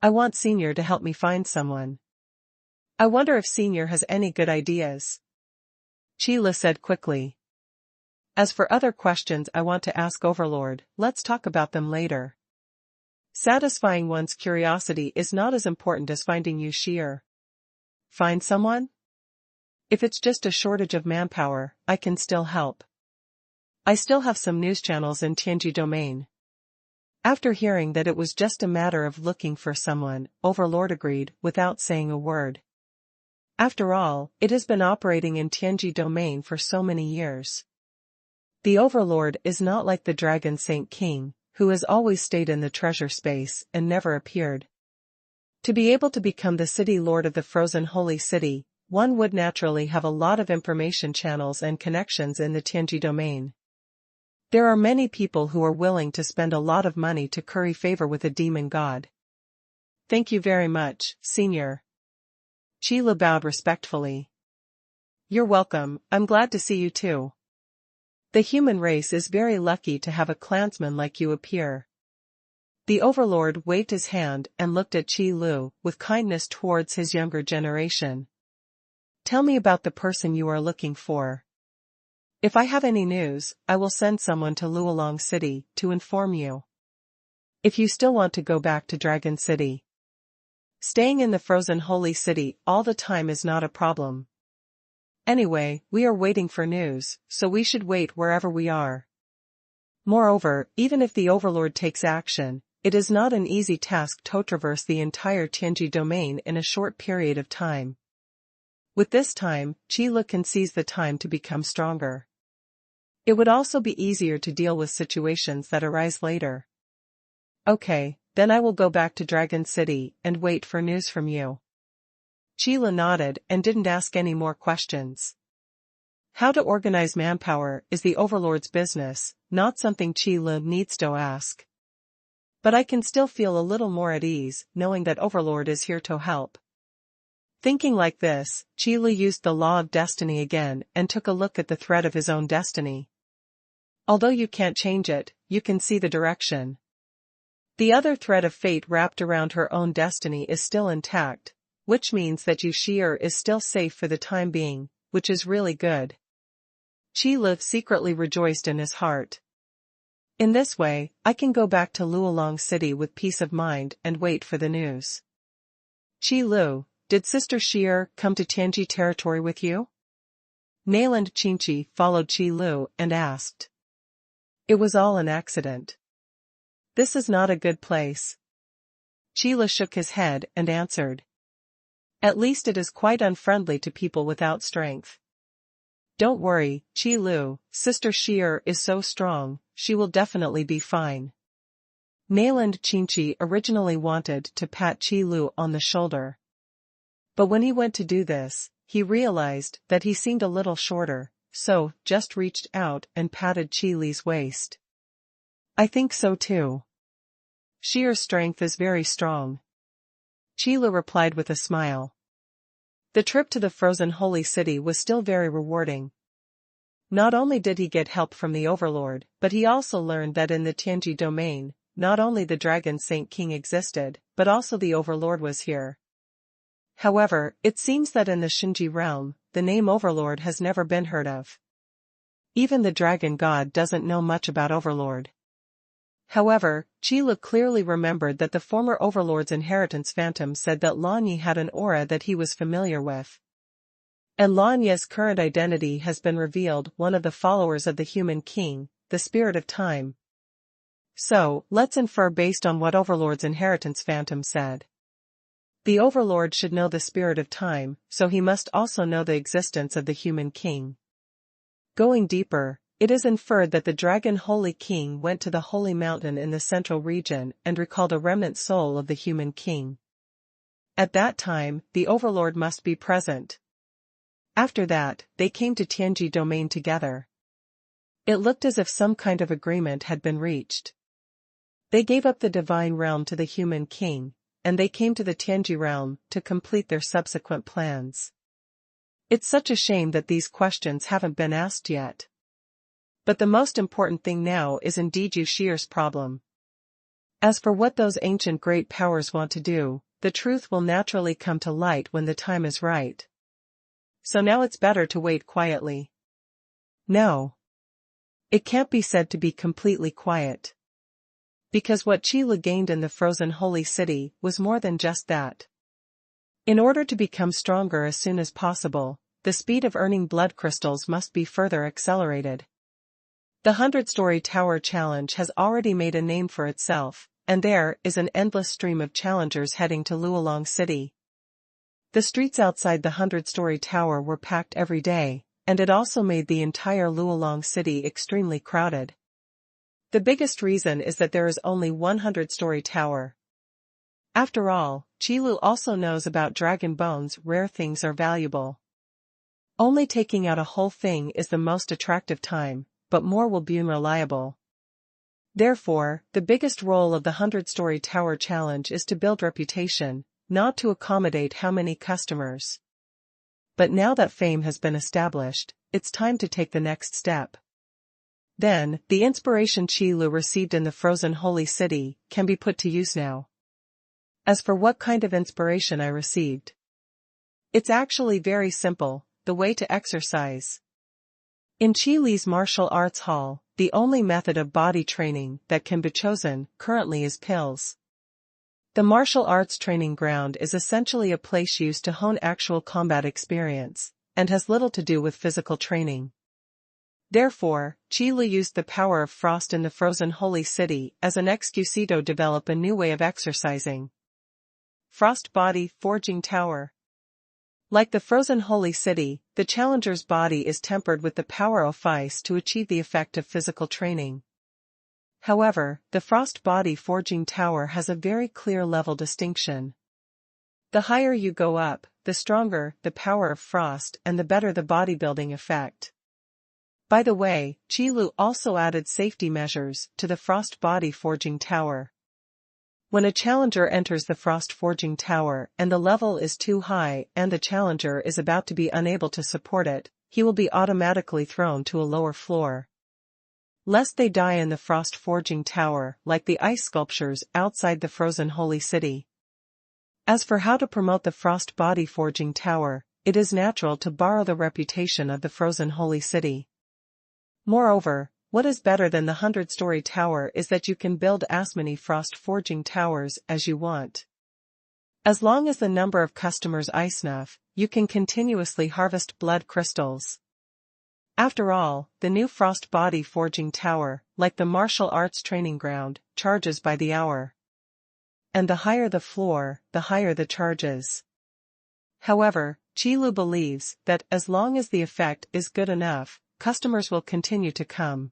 I want Senior to help me find someone. I wonder if Senior has any good ideas. Qi Lu said quickly. As for other questions I want to ask Overlord, let's talk about them later. Satisfying one's curiosity is not as important as finding Yu Shi'er. Find someone? If it's just a shortage of manpower, I can still help. I still have some news channels in Tianji domain. After hearing that it was just a matter of looking for someone, Overlord agreed without saying a word. After all, it has been operating in Tianji domain for so many years. The Overlord is not like the Dragon Saint King, who has always stayed in the treasure space and never appeared. To be able to become the city lord of the frozen holy city, one would naturally have a lot of information channels and connections in the Tianji domain. There are many people who are willing to spend a lot of money to curry favor with a demon god. Thank you very much, Senior. Qi Lu bowed respectfully. You're welcome, I'm glad to see you too. The human race is very lucky to have a clansman like you appear. The Overlord waved his hand and looked at Qi Lu with kindness towards his younger generation. Tell me about the person you are looking for. If I have any news, I will send someone to Luolong City to inform you. If you still want to go back to Dragon City. Staying in the frozen holy city all the time is not a problem. Anyway, we are waiting for news, so we should wait wherever we are. Moreover, even if the Overlord takes action, it is not an easy task to traverse the entire Tianji domain in a short period of time. With this time, Qi Lu can seize the time to become stronger. It would also be easier to deal with situations that arise later. Okay, then I will go back to Dragon City and wait for news from you. Qi Lu nodded and didn't ask any more questions. How to organize manpower is the Overlord's business, not something Qi Lu needs to ask. But I can still feel a little more at ease, knowing that Overlord is here to help. Thinking like this, Qi Lu used the law of destiny again and took a look at the thread of his own destiny. Although you can't change it, you can see the direction. The other thread of fate wrapped around her own destiny is still intact, which means that Yu Shi'er is still safe for the time being, which is really good. Qi Lu secretly rejoiced in his heart. In this way, I can go back to Luolong City with peace of mind and wait for the news. Qi Lu, did Sister Shi'er come to Tianji territory with you? Mainland Qinchi followed Qi Lu and asked. It was all an accident. This is not a good place. Qi Lu shook his head and answered. At least it is quite unfriendly to people without strength. Don't worry, Qi Lu, Sister Shi'er is so strong, she will definitely be fine. Mainland Qinchi originally wanted to pat Qi Lu on the shoulder. But when he went to do this, he realized that he seemed a little shorter, so just reached out and patted Qi Lu's waist. I think so too. Shi'er's strength is very strong. Qi Lu replied with a smile. The trip to the frozen holy city was still very rewarding. Not only did he get help from the Overlord, but he also learned that in the Tianji domain, not only the Dragon Saint King existed, but also the Overlord was here. However, it seems that in the Shinji realm, the name Overlord has never been heard of. Even the Dragon God doesn't know much about Overlord. However, Qi Lu clearly remembered that the former Overlord's inheritance phantom said that Lan Yi had an aura that he was familiar with. And Lan Yi's current identity has been revealed, one of the followers of the human king, the spirit of time. So, let's infer based on what Overlord's inheritance phantom said. The Overlord should know the spirit of time, so he must also know the existence of the human king. Going deeper, it is inferred that the Dragon Holy King went to the Holy Mountain in the central region and recalled a remnant soul of the human king. At that time, the Overlord must be present. After that, they came to Tianji domain together. It looked as if some kind of agreement had been reached. They gave up the divine realm to the human king, and they came to the Tianji realm to complete their subsequent plans. It's such a shame that these questions haven't been asked yet. But the most important thing now is indeed Yu Shi'er's problem. As for what those ancient great powers want to do, the truth will naturally come to light when the time is right. So now it's better to wait quietly. No. It can't be said to be completely quiet. Because what Qi Lu gained in the frozen holy city was more than just that. In order to become stronger as soon as possible, the speed of earning blood crystals must be further accelerated. The 100-story tower challenge has already made a name for itself, and there is an endless stream of challengers heading to Luolong City. The streets outside the 100-story tower were packed every day, and it also made the entire Luolong City extremely crowded. The biggest reason is that there is only one 100-story tower. After all, Qi Lu also knows about dragon bones. Rare things are valuable. Only taking out a whole thing is the most attractive time, but more will be unreliable. Therefore, the biggest role of the 100-story tower challenge is to build reputation, not to accommodate how many customers. But now that fame has been established, it's time to take the next step. Then, the inspiration Qi Lu received in the frozen holy city can be put to use now. As for what kind of inspiration I received, it's actually very simple: the way to exercise. In Qi Li's martial arts hall, the only method of body training that can be chosen currently is pills. The martial arts training ground is essentially a place used to hone actual combat experience, and has little to do with physical training. Therefore, Qi Lu used the power of frost in the frozen holy city as an excuse to develop a new way of exercising. Frost Body Forging Tower. Like the frozen holy city, the challenger's body is tempered with the power of ice to achieve the effect of physical training. However, the Frost Body Forging Tower has a very clear level distinction. The higher you go up, the stronger the power of frost and the better the bodybuilding effect. By the way, Qi Lu also added safety measures to the Frost Body Forging Tower. When a challenger enters the Frost Forging Tower and the level is too high and the challenger is about to be unable to support it, he will be automatically thrown to a lower floor. Lest they die in the Frost Forging Tower like the ice sculptures outside the frozen holy city. As for how to promote the Frost Body Forging Tower, it is natural to borrow the reputation of the frozen holy city. Moreover, what is better than the 100-story tower is that you can build as many frost forging towers as you want. As long as the number of customers is enough, you can continuously harvest blood crystals. After all, the new Frost Body Forging Tower, like the martial arts training ground, charges by the hour. And the higher the floor, the higher the charges. However, Qi Lu believes that as long as the effect is good enough, customers will continue to come.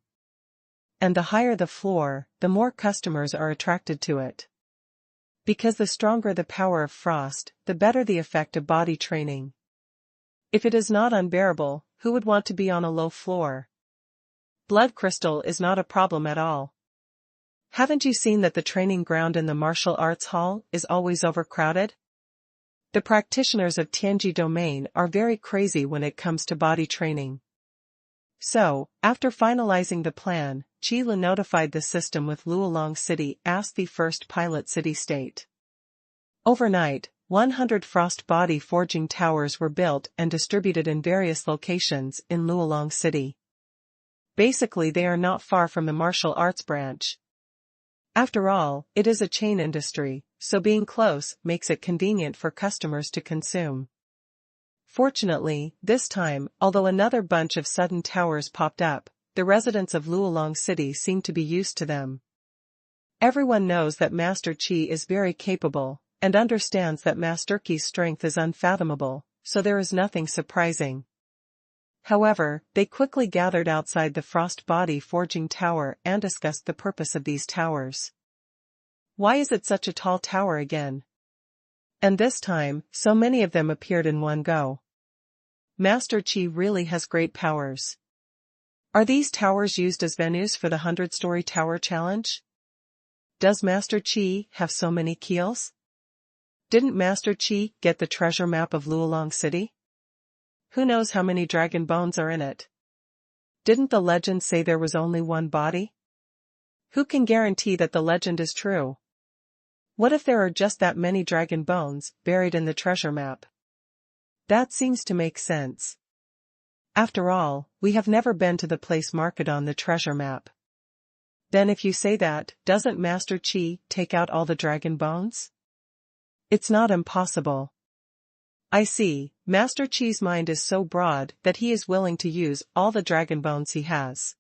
And the higher the floor, the more customers are attracted to it. Because the stronger the power of frost, the better the effect of body training. If it is not unbearable, who would want to be on a low floor? Blood crystal is not a problem at all. Haven't you seen that the training ground in the martial arts hall is always overcrowded? The practitioners of Tianji domain are very crazy when it comes to body training. So, after finalizing the plan, Qi Lu notified the system with Luolong City as the first pilot city-state. Overnight, 100 frost body forging towers were built and distributed in various locations in Luolong City. Basically, they are not far from the martial arts branch. After all, it is a chain industry, so being close makes it convenient for customers to consume. Fortunately, this time, although another bunch of sudden towers popped up, the residents of Luolong City seem to be used to them. Everyone knows that Master Qi is very capable, and understands that Master Qi's strength is unfathomable, so there is nothing surprising. However, they quickly gathered outside the Frost Body Forging Tower and discussed the purpose of these towers. Why is it such a tall tower again? And this time, so many of them appeared in one go. Master Qi really has great powers. Are these towers used as venues for the 100-story tower challenge? Does Master Qi have so many keels? Didn't Master Qi get the treasure map of Luolong City? Who knows how many dragon bones are in it? Didn't the legend say there was only one body? Who can guarantee that the legend is true? What if there are just that many dragon bones buried in the treasure map? That seems to make sense. After all, we have never been to the place marked on the treasure map. Then if you say that, doesn't Master Qi take out all the dragon bones? It's not impossible. I see, Master Qi's mind is so broad that he is willing to use all the dragon bones he has.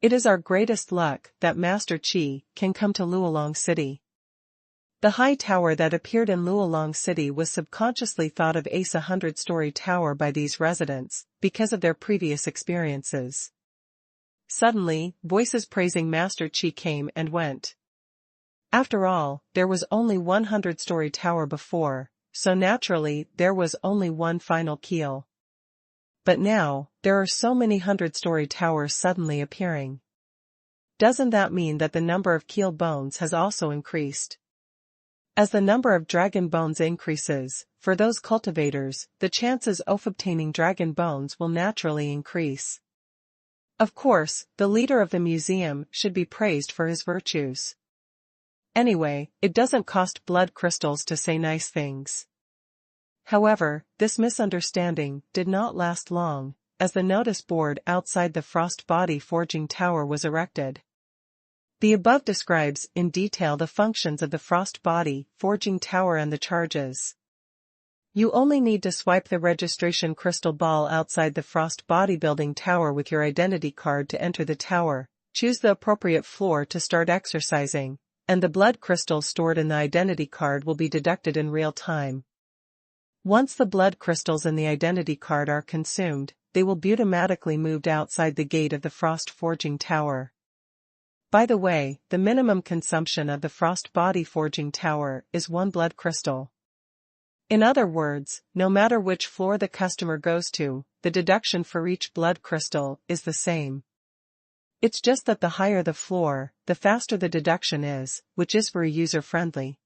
It is our greatest luck that Master Qi can come to Luolong City. The high tower that appeared in Luolong City was subconsciously thought of as a 100-story tower by these residents, because of their previous experiences. Suddenly, voices praising Master Qi came and went. After all, there was only 100-story tower before, so naturally there was only one final keel. But now, there are so many 100-story towers suddenly appearing. Doesn't that mean that the number of keel bones has also increased? As the number of dragon bones increases, for those cultivators, the chances of obtaining dragon bones will naturally increase. Of course, the leader of the museum should be praised for his virtues. Anyway, it doesn't cost blood crystals to say nice things. However, this misunderstanding did not last long, as the notice board outside the Frost Body Forging Tower was erected. The above describes in detail the functions of the Frost Body Forging Tower and the charges. You only need to swipe the registration crystal ball outside the Frost Bodybuilding Tower with your identity card to enter the tower, choose the appropriate floor to start exercising, and the blood crystals stored in the identity card will be deducted in real time. Once the blood crystals in the identity card are consumed, they will be automatically moved outside the gate of the Frost Forging Tower. By the way, the minimum consumption of the Frost Body Forging Tower is 1 blood crystal. In other words, no matter which floor the customer goes to, the deduction for each blood crystal is the same. It's just that the higher the floor, the faster the deduction is, which is very user-friendly.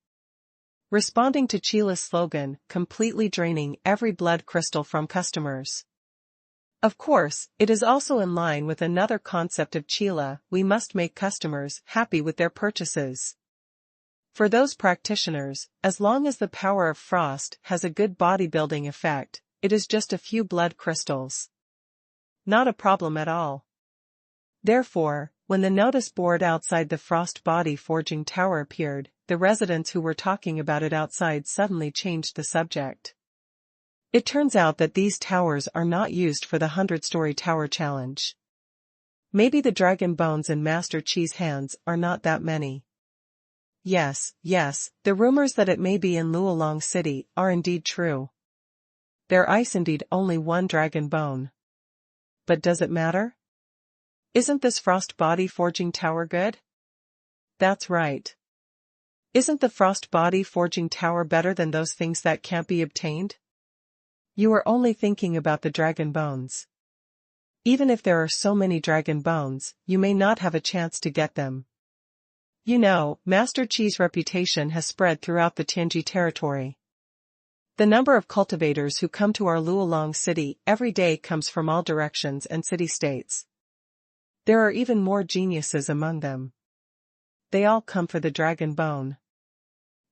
Responding to Chila's slogan, completely draining every blood crystal from customers. Of course, it is also in line with another concept of Chila: we must make customers happy with their purchases. For those practitioners, as long as the power of frost has a good bodybuilding effect, it is just a few blood crystals. Not a problem at all. Therefore, when the notice board outside the Frost Body Forging Tower appeared, the residents who were talking about it outside suddenly changed the subject. It turns out that these towers are not used for the 100-story tower challenge. Maybe the dragon bones in Master Qi's hands are not that many. Yes, the rumors that it may be in Luolong City are indeed true. There is indeed only 1 dragon bone. But does it matter? Isn't this Frost Body Forging Tower good? That's right. Isn't the Frost Body Forging Tower better than those things that can't be obtained? You are only thinking about the dragon bones. Even if there are so many dragon bones, you may not have a chance to get them. You know, Master Qi's reputation has spread throughout the Tianji territory. The number of cultivators who come to our Luolong City every day comes from all directions and city-states. There are even more geniuses among them. They all come for the dragon bone.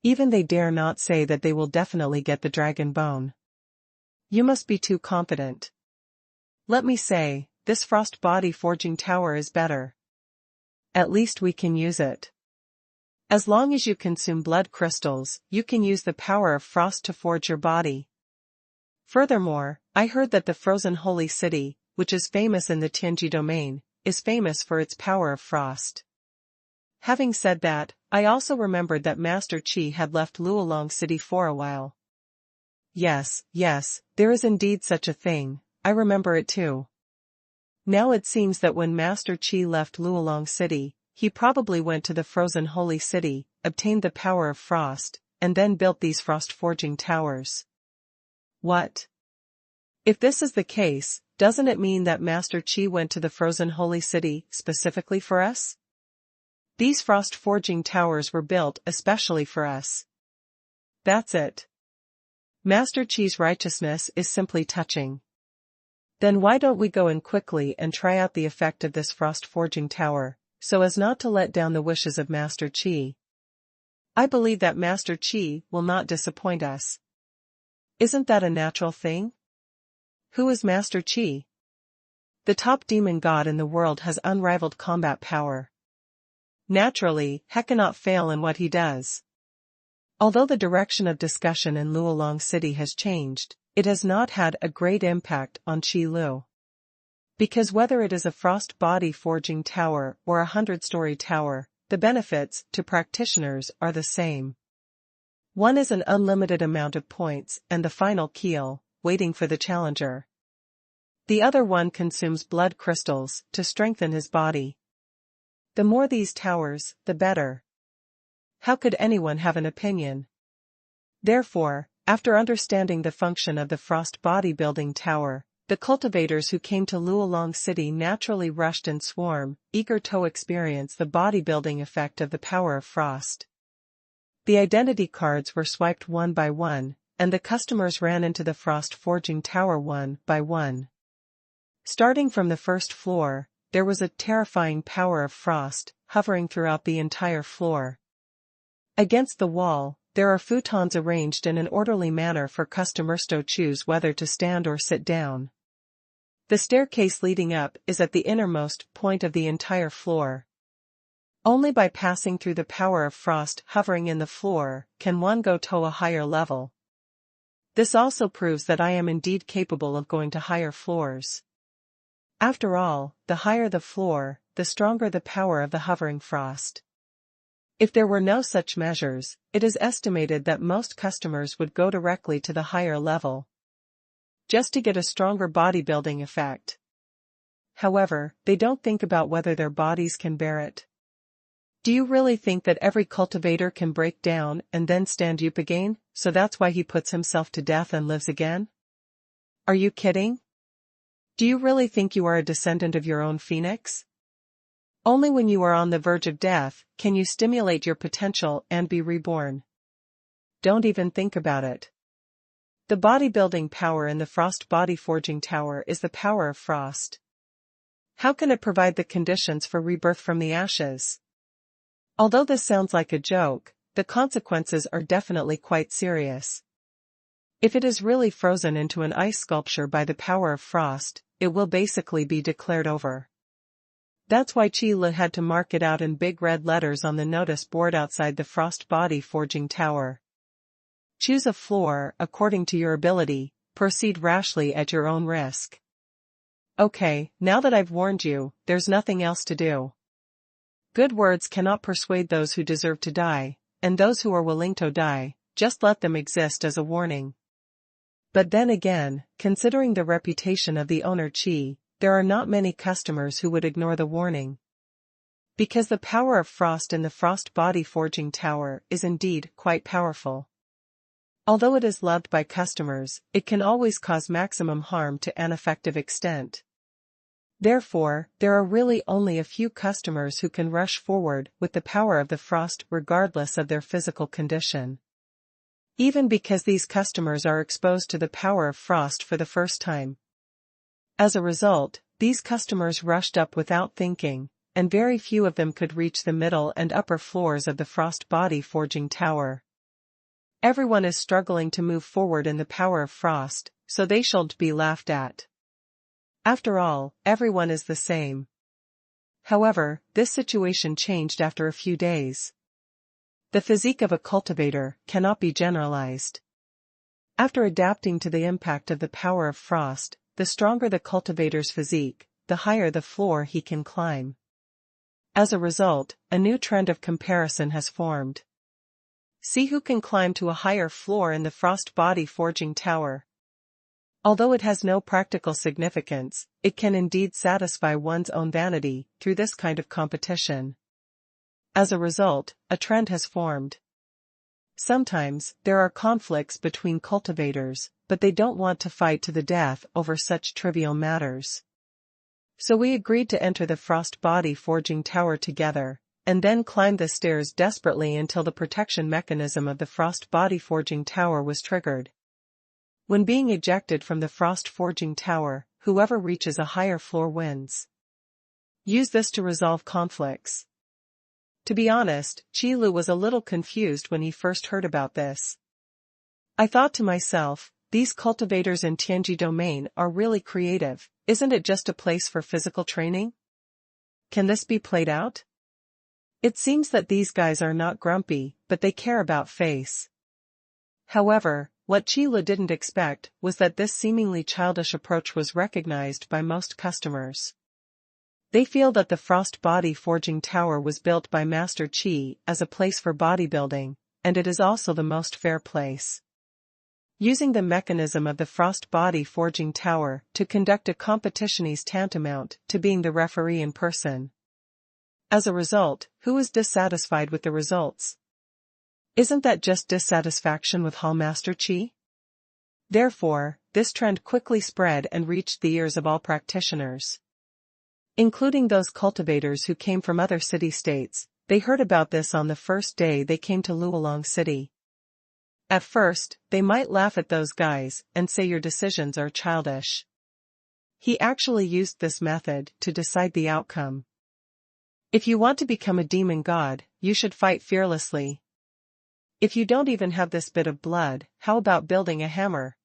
Even they dare not say that they will definitely get the dragon bone. You must be too confident. Let me say, this Frost Body Forging Tower is better. At least we can use it. As long as you consume blood crystals, you can use the power of frost to forge your body. Furthermore, I heard that the frozen holy city, which is famous in the Tianji domain, is famous for its power of frost. Having said that, I also remembered that Master Qi had left Luolong City for a while. Yes, there is indeed such a thing, I remember it too. Now it seems that when Master Qi left Luolong City, he probably went to the frozen holy city, obtained the power of frost, and then built these frost forging towers. What? If this is the case, doesn't it mean that Master Qi went to the frozen holy city specifically for us? These frost forging towers were built especially for us. That's it. Master Qi's righteousness is simply touching. Then why don't we go in quickly and try out the effect of this frost forging tower, so as not to let down the wishes of Master Qi. I believe that Master Qi will not disappoint us. Isn't that a natural thing? Who is Master Qi? The top demon god in the world has unrivaled combat power. Naturally, he cannot fail in what he does. Although the direction of discussion in Luolong City has changed, it has not had a great impact on Qi Lu. Because whether it is a frost body forging tower or a 100-story tower, the benefits to practitioners are the same. One is an unlimited amount of points and the final keel, waiting for the challenger. The other one consumes blood crystals to strengthen his body. The more these towers, the better. How could anyone have an opinion? Therefore, after understanding the function of the frost bodybuilding tower, the cultivators who came to Luolong City naturally rushed in swarm, eager to experience the bodybuilding effect of the power of frost. The identity cards were swiped one by one, and the customers ran into the frost forging tower one by one. Starting from the first floor, there was a terrifying power of frost, hovering throughout the entire floor. Against the wall, there are futons arranged in an orderly manner for customers to choose whether to stand or sit down. The staircase leading up is at the innermost point of the entire floor. Only by passing through the power of frost hovering in the floor can one go to a higher level. This also proves that I am indeed capable of going to higher floors. After all, the higher the floor, the stronger the power of the hovering frost. If there were no such measures, it is estimated that most customers would go directly to the higher level, just to get a stronger bodybuilding effect. However, they don't think about whether their bodies can bear it. Do you really think that every cultivator can break down and then stand up again, so that's why he puts himself to death and lives again? Are you kidding? Do you really think you are a descendant of your own phoenix? Only when you are on the verge of death can you stimulate your potential and be reborn. Don't even think about it. The bodybuilding power in the frost body forging tower is the power of frost. How can it provide the conditions for rebirth from the ashes? Although this sounds like a joke, the consequences are definitely quite serious. If it is really frozen into an ice sculpture by the power of frost, it will basically be declared over. That's why Qi Lu had to mark it out in big red letters on the notice board outside the frost body forging tower. Choose a floor according to your ability, proceed rashly at your own risk. Okay, now that I've warned you, there's nothing else to do. Good words cannot persuade those who deserve to die, and those who are willing to die, just let them exist as a warning. But then again, considering the reputation of the owner Qi, there are not many customers who would ignore the warning. Because the power of frost in the frost body forging tower is indeed quite powerful. Although it is loved by customers, it can always cause maximum harm to an effective extent. Therefore, there are really only a few customers who can rush forward with the power of the frost regardless of their physical condition. Even because these customers are exposed to the power of frost for the first time. As a result, these customers rushed up without thinking, and very few of them could reach the middle and upper floors of the frost body forging tower. Everyone is struggling to move forward in the power of frost, so they shouldn't be laughed at. After all, everyone is the same. However, this situation changed after a few days. The physique of a cultivator cannot be generalized. After adapting to the impact of the power of frost, the stronger the cultivator's physique, the higher the floor he can climb. As a result, a new trend of comparison has formed. See who can climb to a higher floor in the frost body forging tower. Although it has no practical significance, it can indeed satisfy one's own vanity through this kind of competition. As a result, a trend has formed. Sometimes, there are conflicts between cultivators, but they don't want to fight to the death over such trivial matters. So we agreed to enter the frost body forging tower together, and then climb the stairs desperately until the protection mechanism of the frost body forging tower was triggered. When being ejected from the frost forging tower, whoever reaches a higher floor wins. Use this to resolve conflicts. To be honest, Qi Lu was a little confused when he first heard about this. I thought to myself, these cultivators in Tianji domain are really creative, isn't it just a place for physical training? Can this be played out? It seems that these guys are not grumpy, but they care about face. However, what Qi Lu didn't expect was that this seemingly childish approach was recognized by most customers. They feel that the Frost Body Forging Tower was built by Master Qi as a place for bodybuilding, and it is also the most fair place. Using the mechanism of the Frost Body Forging Tower to conduct a competition is tantamount to being the referee in person. As a result, who is dissatisfied with the results? Isn't that just dissatisfaction with Hall Master Qi? Therefore, this trend quickly spread and reached the ears of all practitioners. Including those cultivators who came from other city-states, they heard about this on the first day they came to Luolong City. At first, they might laugh at those guys and say your decisions are childish. He actually used this method to decide the outcome. If you want to become a demon god, you should fight fearlessly. If you don't even have this bit of blood, how about building a hammer?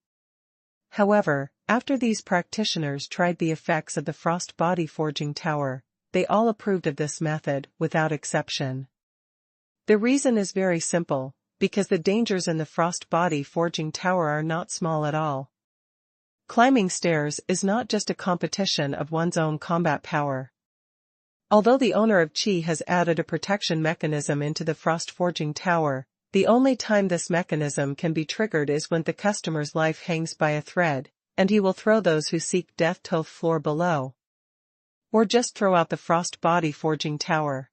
However, after these practitioners tried the effects of the Frost Body Forging Tower, they all approved of this method without exception. The reason is very simple, because the dangers in the Frost Body Forging Tower are not small at all. Climbing stairs is not just a competition of one's own combat power. Although the owner of Qi has added a protection mechanism into the Frost Forging Tower, the only time this mechanism can be triggered is when the customer's life hangs by a thread, and he will throw those who seek death to the floor below. Or just throw out the Frost Body Forging Tower.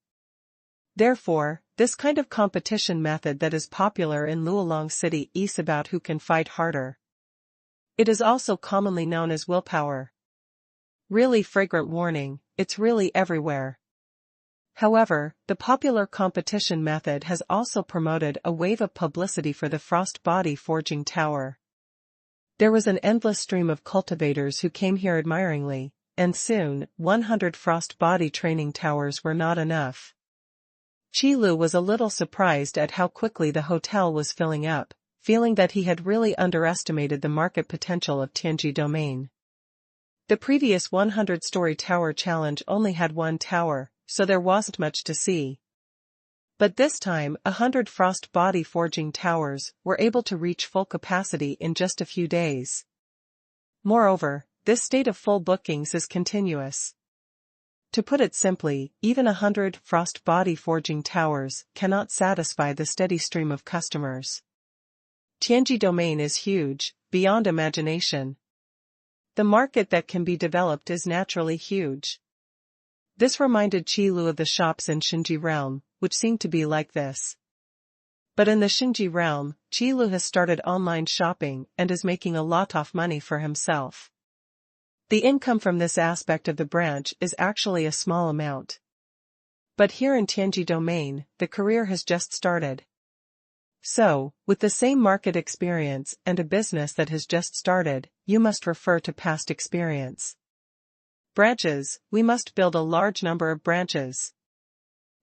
Therefore, this kind of competition method that is popular in Luolong City is about who can fight harder. It is also commonly known as willpower. Really fragrant warning, it's really everywhere. However, the popular competition method has also promoted a wave of publicity for the Frost Body Forging Tower. There was an endless stream of cultivators who came here admiringly, and soon, 100 Frost Body training towers were not enough. Qi Lu was a little surprised at how quickly the hotel was filling up, feeling that he had really underestimated the market potential of Tianji domain. The previous 100-story tower challenge only had one tower, so there wasn't much to see. But this time, 100 Frost Body Forging Towers were able to reach full capacity in just a few days. Moreover, this state of full bookings is continuous. To put it simply, even 100 Frost Body Forging Towers cannot satisfy the steady stream of customers. Tianji domain is huge, beyond imagination. The market that can be developed is naturally huge. This reminded Qi Lu of the shops in Xinji realm, which seemed to be like this. But in the Xinji realm, Qi Lu has started online shopping and is making a lot of money for himself. The income from this aspect of the branch is actually a small amount. But here in Tianji domain, the career has just started. So, with the same market experience and a business that has just started, you must refer to past experience. Branches, we must build a large number of branches.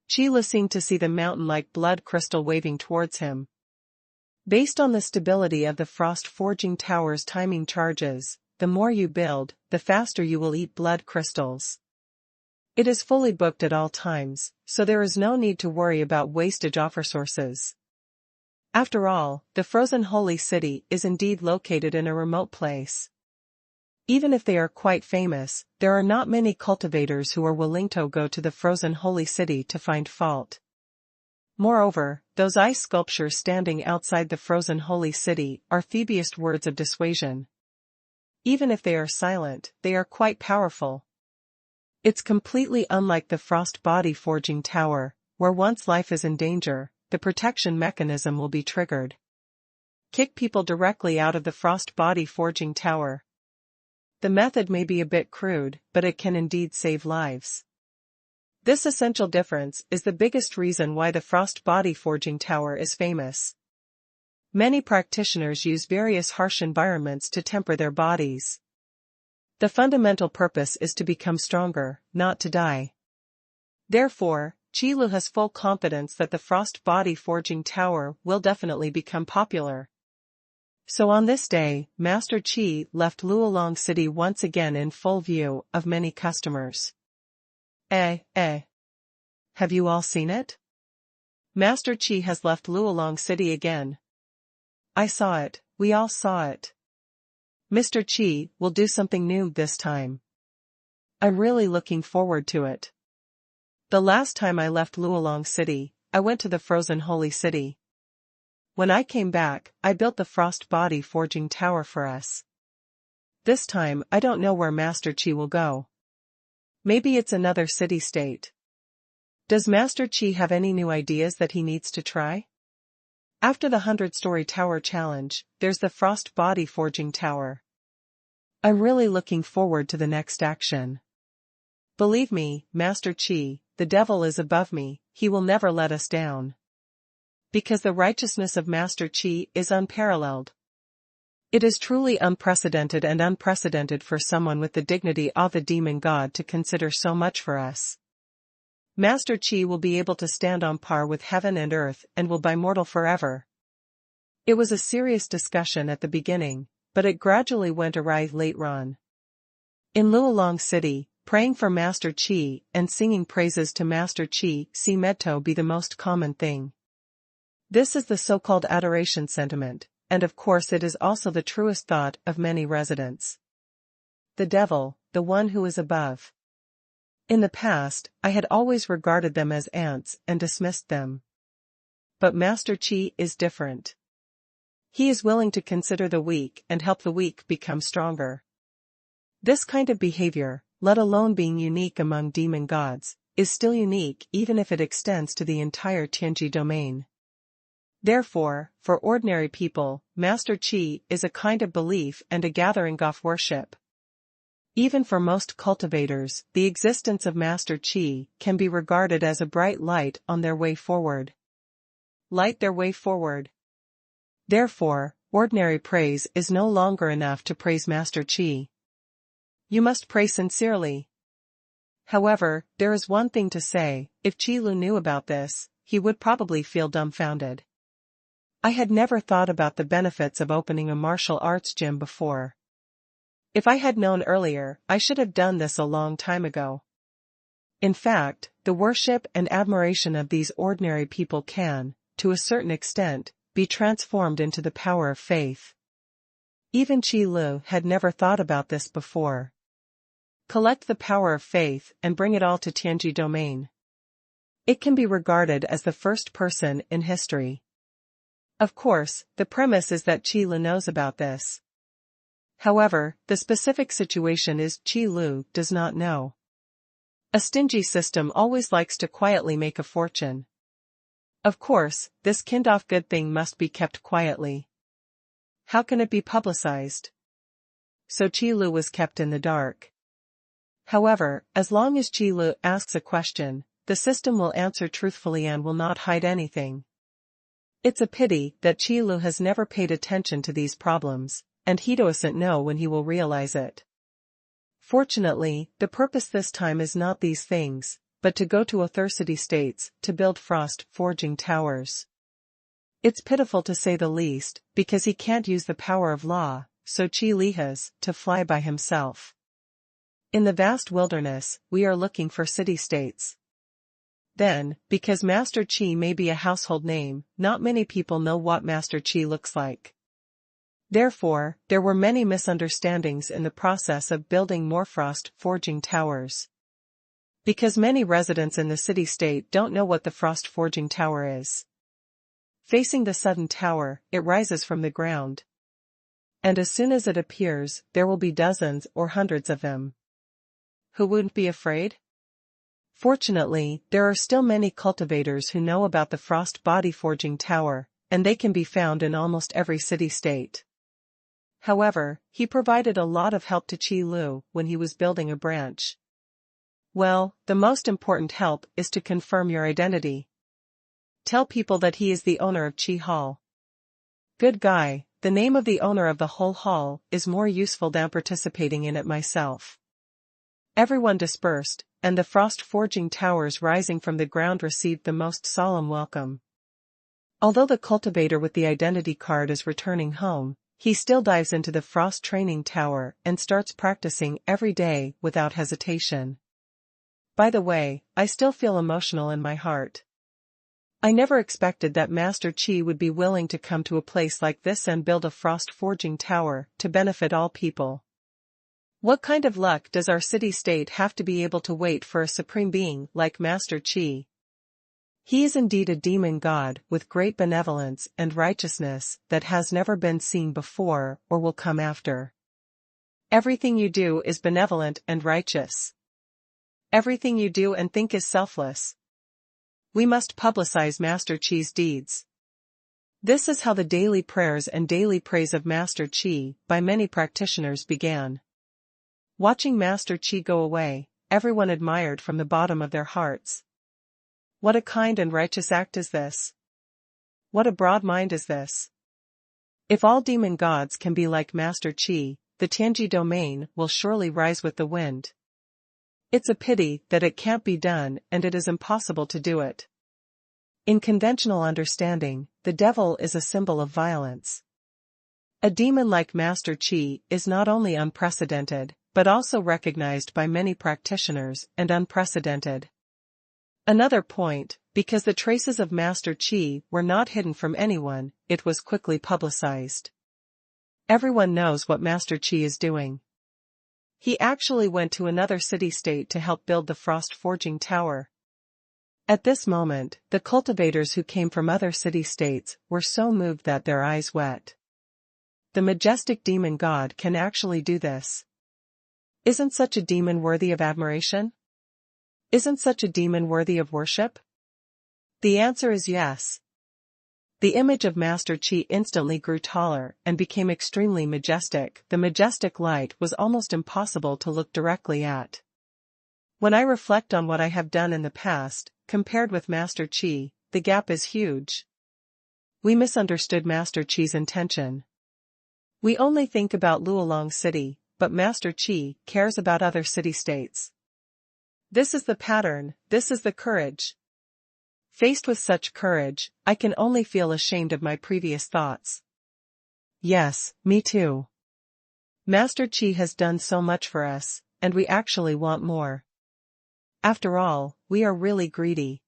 Qi Lu seemed to see the mountain-like blood crystal waving towards him. Based on the stability of the Frost Forging Tower's timing charges, the more you build, the faster you will eat blood crystals. It is fully booked at all times, so there is no need to worry about wastage offer sources. After all, the Frozen Holy City is indeed located in a remote place. Even if they are quite famous, there are not many cultivators who are willing to go to the Frozen Holy City to find fault. Moreover, those ice sculptures standing outside the Frozen Holy City are Thebiest words of dissuasion. Even if they are silent, they are quite powerful. It's completely unlike the Frost Body Forging Tower, where once life is in danger, the protection mechanism will be triggered. Kick people directly out of the Frost Body Forging Tower. The method may be a bit crude, but it can indeed save lives. This essential difference is the biggest reason why the Frost Body Forging Tower is famous. Many practitioners use various harsh environments to temper their bodies. The fundamental purpose is to become stronger, not to die. Therefore, Qi Lu has full confidence that the Frost Body Forging Tower will definitely become popular. So on this day, Master Qi left Luolong City once again in full view of many customers. Have you all seen it? Master Qi has left Luolong City again. I saw it, we all saw it. Mr. Qi will do something new this time. I'm really looking forward to it. The last time I left Luolong City, I went to the frozen holy city. When I came back, I built the Frost Body Forging Tower for us. This time I don't know where Master Qi will go. Maybe it's another city-state. Does Master Qi have any new ideas that he needs to try? After the 100-story tower challenge, there's the Frost Body Forging Tower. I'm really looking forward to the next action. Believe me, Master Qi, the devil is above me, he will never let us down. Because the righteousness of Master Qi is unparalleled. It is truly unprecedented for someone with the dignity of a demon god to consider so much for us. Master Qi will be able to stand on par with heaven and earth and will be immortal forever. It was a serious discussion at the beginning, but it gradually went awry later on. In Luolong City, praying for Master Qi and singing praises to Master Qi seemed to be the most common thing. This is the so-called adoration sentiment, and of course it is also the truest thought of many residents. The devil, the one who is above. In the past, I had always regarded them as ants and dismissed them. But Master Qi is different. He is willing to consider the weak and help the weak become stronger. This kind of behavior, let alone being unique among demon gods, is still unique even if it extends to the entire Tianji domain. Therefore, for ordinary people, Master Qi is a kind of belief and a gathering of worship. Even for most cultivators, the existence of Master Qi can be regarded as a bright light on their way forward. Light their way forward. Therefore, ordinary praise is no longer enough to praise Master Qi. You must pray sincerely. However, there is one thing to say, if Qi Lu knew about this, he would probably feel dumbfounded. I had never thought about the benefits of opening a martial arts gym before. If I had known earlier, I should have done this a long time ago. In fact, the worship and admiration of these ordinary people can, to a certain extent, be transformed into the power of faith. Even Qi Lu had never thought about this before. Collect the power of faith and bring it all to Tianji domain. It can be regarded as the first person in history. Of course, the premise is that Qi Lu knows about this. However, the specific situation is Qi Lu does not know. A stingy system always likes to quietly make a fortune. Of course, this kind of good thing must be kept quietly. How can it be publicized? So Qi Lu was kept in the dark. However, as long as Qi Lu asks a question, the system will answer truthfully and will not hide anything. It's a pity that Qi Lu has never paid attention to these problems, and he doesn't know when he will realize it. Fortunately, the purpose this time is not these things, but to go to other city-states to build frost forging towers. It's pitiful to say the least, because he can't use the power of law, so Qi Li has to fly by himself. In the vast wilderness, we are looking for city-states. Then, because Master Qi may be a household name, not many people know what Master Qi looks like. Therefore, there were many misunderstandings in the process of building more frost forging towers. Because many residents in the city-state don't know what the frost forging tower is. Facing the sudden tower, it rises from the ground. And as soon as it appears, there will be dozens or hundreds of them. Who wouldn't be afraid? Fortunately, there are still many cultivators who know about the frost body forging tower, and they can be found in almost every city-state. However, he provided a lot of help to Qi Lu when he was building a branch. Well, the most important help is to confirm your identity. Tell people that he is the owner of Qi Hall. Good guy, the name of the owner of the whole hall is more useful than participating in it myself. Everyone dispersed, and the frost-forging towers rising from the ground received the most solemn welcome. Although the cultivator with the identity card is returning home, he still dives into the frost training tower and starts practicing every day without hesitation. By the way, I still feel emotional in my heart. I never expected that Master Qi would be willing to come to a place like this and build a frost-forging tower to benefit all people. What kind of luck does our city-state have to be able to wait for a supreme being like Master Qi? He is indeed a demon god with great benevolence and righteousness that has never been seen before or will come after. Everything you do is benevolent and righteous. Everything you do and think is selfless. We must publicize Master Qi's deeds. This is how the daily prayers and daily praise of Master Qi by many practitioners began. Watching Master Qi go away, everyone admired from the bottom of their hearts. What a kind and righteous act is this? What a broad mind is this? If all demon gods can be like Master Qi, the Tianji domain will surely rise with the wind. It's a pity that it can't be done and it is impossible to do it. In conventional understanding, the devil is a symbol of violence. A demon like Master Qi is not only unprecedented, but also recognized by many practitioners and unprecedented. Another point, because the traces of Master Qi were not hidden from anyone, it was quickly publicized. Everyone knows what Master Qi is doing. He actually went to another city-state to help build the frost-forging tower. At this moment, the cultivators who came from other city-states were so moved that their eyes wet. The majestic demon god can actually do this. Isn't such a demon worthy of admiration? Isn't such a demon worthy of worship? The answer is yes. The image of Master Qi instantly grew taller and became extremely majestic. The majestic light was almost impossible to look directly at. When I reflect on what I have done in the past, compared with Master Qi, the gap is huge. We misunderstood Master Qi's intention. We only think about Luolong City, but Master Qi cares about other city-states. This is the pattern, this is the courage. Faced with such courage, I can only feel ashamed of my previous thoughts. Yes, me too. Master Qi has done so much for us, and we actually want more. After all, we are really greedy.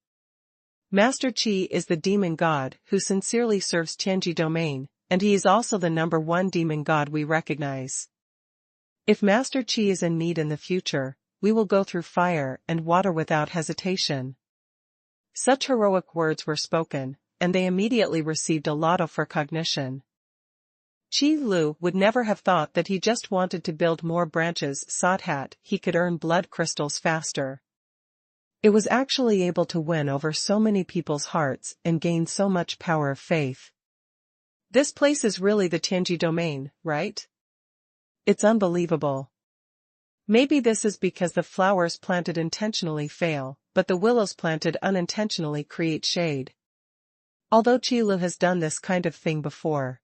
Master Qi is the demon god who sincerely serves Tianji domain, and he is also the #1 demon god we recognize. If Master Qi is in need in the future, we will go through fire and water without hesitation. Such heroic words were spoken, and they immediately received a lot of recognition. Qi Lu would never have thought that he just wanted to build more branches so that he could earn blood crystals faster. It was actually able to win over so many people's hearts and gain so much power of faith. This place is really the Tianji domain, right? It's unbelievable. Maybe this is because the flowers planted intentionally fail, but the willows planted unintentionally create shade. Although Qi Lu has done this kind of thing before.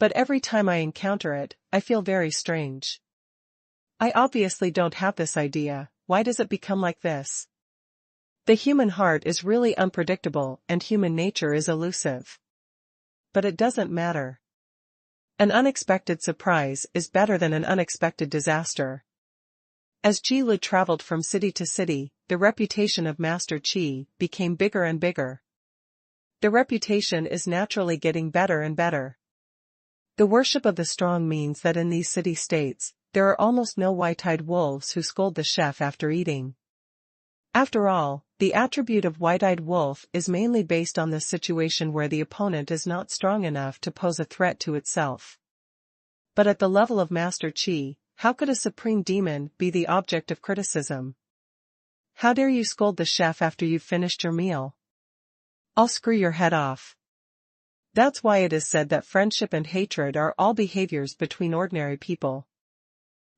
But every time I encounter it, I feel very strange. I obviously don't have this idea, why does it become like this? The human heart is really unpredictable and human nature is elusive. But it doesn't matter. An unexpected surprise is better than an unexpected disaster. As Qi Lu traveled from city to city, the reputation of Master Qi became bigger and bigger. The reputation is naturally getting better and better. The worship of the strong means that in these city-states, there are almost no white-eyed wolves who scold the chef after eating. After all, the attribute of white-eyed wolf is mainly based on the situation where the opponent is not strong enough to pose a threat to itself. But at the level of Master Qi, how could a supreme demon be the object of criticism? How dare you scold the chef after you've finished your meal? I'll screw your head off. That's why it is said that friendship and hatred are all behaviors between ordinary people.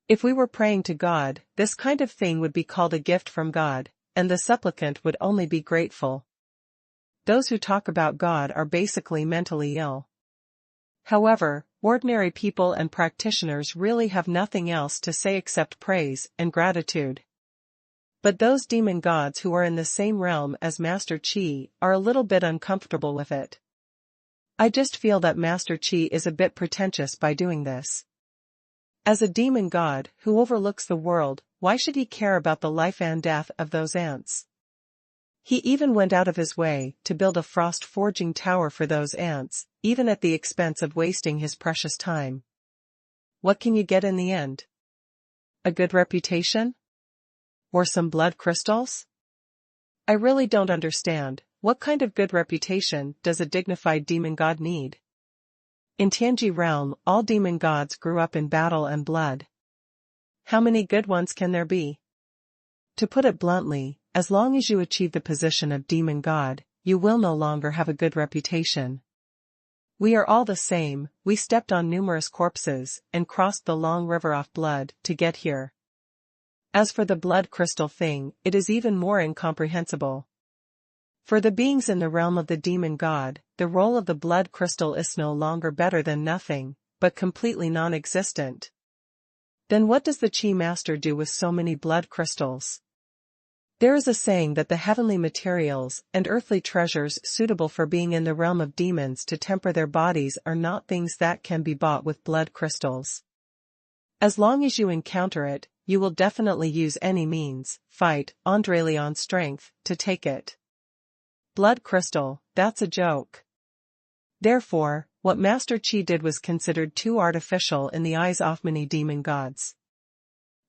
If we were praying to God, this kind of thing would be called a gift from God, and the supplicant would only be grateful. Those who talk about God are basically mentally ill. However, ordinary people and practitioners really have nothing else to say except praise and gratitude. But those demon gods who are in the same realm as Master Qi are a little bit uncomfortable with it. I just feel that Master Qi is a bit pretentious by doing this. As a demon god who overlooks the world, why should he care about the life and death of those ants? He even went out of his way to build a frost forging tower for those ants, even at the expense of wasting his precious time. What can you get in the end? A good reputation? Or some blood crystals? I really don't understand, what kind of good reputation does a dignified demon god need? In Tianji realm, all demon gods grew up in battle and blood. How many good ones can there be? To put it bluntly, as long as you achieve the position of demon god, you will no longer have a good reputation. We are all the same, we stepped on numerous corpses, and crossed the long river of blood to get here. As for the blood crystal thing, it is even more incomprehensible. For the beings in the realm of the demon god, the role of the blood crystal is no longer better than nothing, but completely non-existent. Then what does the Qi master do with so many blood crystals? There is a saying that the heavenly materials and earthly treasures suitable for being in the realm of demons to temper their bodies are not things that can be bought with blood crystals. As long as you encounter it, you will definitely use any means, fight, André Leon strength, to take it. Blood crystal, that's a joke. Therefore, what Master Qi did was considered too artificial in the eyes of many demon gods.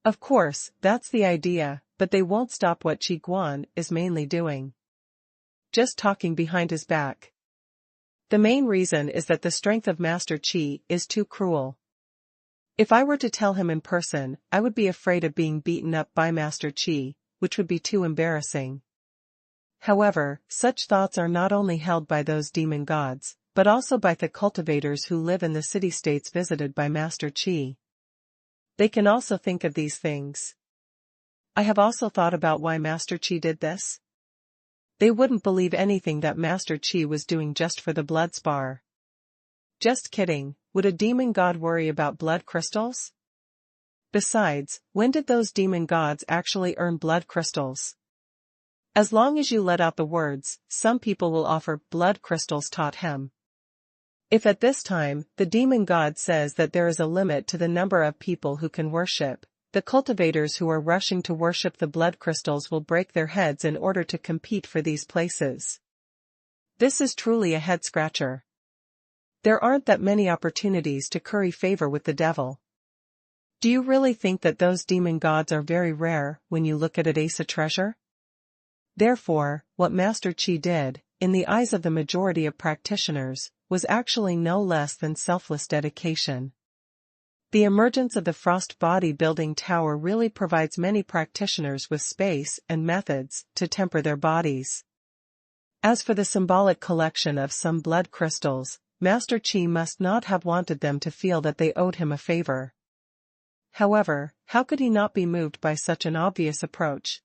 Of course, that's the idea, but they won't stop what Qi Guan is mainly doing. Just talking behind his back. The main reason is that the strength of Master Qi is too cruel. If I were to tell him in person, I would be afraid of being beaten up by Master Qi, which would be too embarrassing. However, such thoughts are not only held by those demon gods, but also by the cultivators who live in the city-states visited by Master Qi. They can also think of these things. I have also thought about why Master Qi did this. They wouldn't believe anything that Master Qi was doing just for the blood spar. Just kidding, would a demon god worry about blood crystals? Besides, when did those demon gods actually earn blood crystals? As long as you let out the words, some people will offer blood crystals taught him. If at this time, the demon god says that there is a limit to the number of people who can worship, the cultivators who are rushing to worship the blood crystals will break their heads in order to compete for these places. This is truly a head-scratcher. There aren't that many opportunities to curry favor with the devil. Do you really think that those demon gods are very rare when you look at it as a treasure? Therefore, what Master Qi did, in the eyes of the majority of practitioners, was actually no less than selfless dedication. The emergence of the frost body building tower really provides many practitioners with space and methods to temper their bodies. As for the symbolic collection of some blood crystals, Master Qi must not have wanted them to feel that they owed him a favor. However, how could he not be moved by such an obvious approach?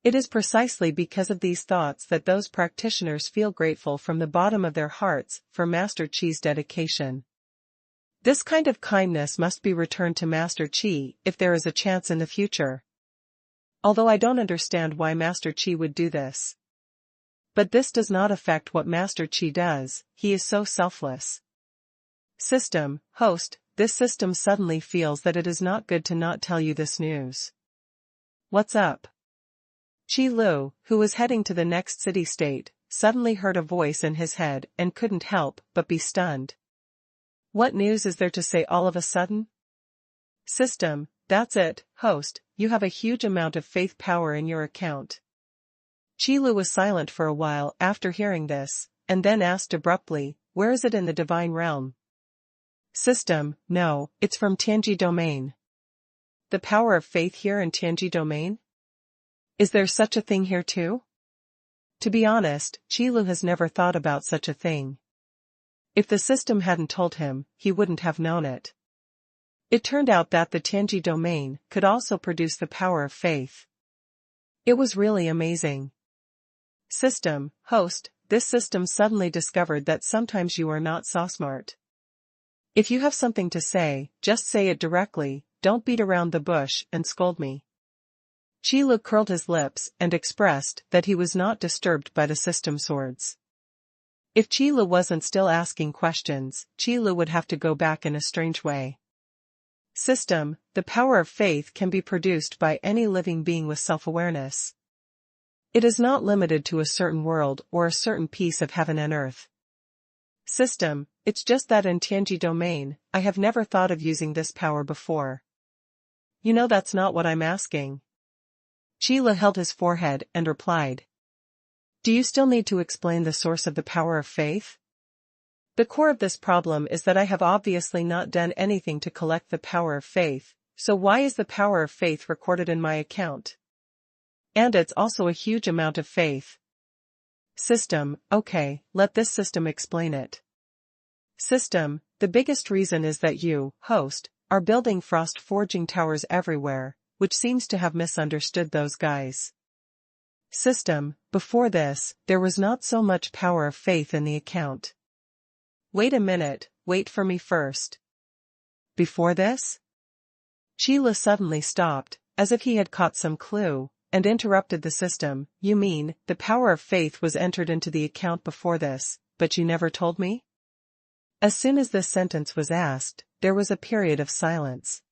It is precisely because of these thoughts that those practitioners feel grateful from the bottom of their hearts for Master Qi's dedication. This kind of kindness must be returned to Master Qi if there is a chance in the future. Although I don't understand why Master Qi would do this. But this does not affect what Master Qi does, he is so selfless. System, host, this system suddenly feels that it is not good to not tell you this news. What's up? Qi Lu, who was heading to the next city-state, suddenly heard a voice in his head and couldn't help but be stunned. What news is there to say all of a sudden? System, that's it, host, you have a huge amount of faith power in your account. Qi Lu was silent for a while after hearing this, and then asked abruptly, where is it in the divine realm? System, no, it's from Tianji domain. The power of faith here in Tianji domain? Is there such a thing here too? To be honest, Qi Lu has never thought about such a thing. If the system hadn't told him, he wouldn't have known it. It turned out that the Tianji domain could also produce the power of faith. It was really amazing. System, host, this system suddenly discovered that sometimes you are not so smart. If you have something to say, just say it directly, don't beat around the bush and scold me. Qi curled his lips and expressed that he was not disturbed by the system's words. If Qi wasn't still asking questions, Qi would have to go back in a strange way. System, the power of faith can be produced by any living being with self-awareness. It is not limited to a certain world or a certain piece of heaven and earth. System, it's just that in Tianji domain, I have never thought of using this power before. You know that's not what I'm asking. Qi held his forehead and replied. Do you still need to explain the source of the power of faith? The core of this problem is that I have obviously not done anything to collect the power of faith, so why is the power of faith recorded in my account? And it's also a huge amount of faith. System, okay, let this system explain it. System, the biggest reason is that you, host, are building frost forging towers everywhere, which seems to have misunderstood those guys. System, before this, there was not so much power of faith in the account. Wait a minute, wait for me first. Before this? Qi suddenly stopped, as if he had caught some clue, and interrupted the system. You mean, the power of faith was entered into the account before this, but you never told me? As soon as this sentence was asked, there was a period of silence.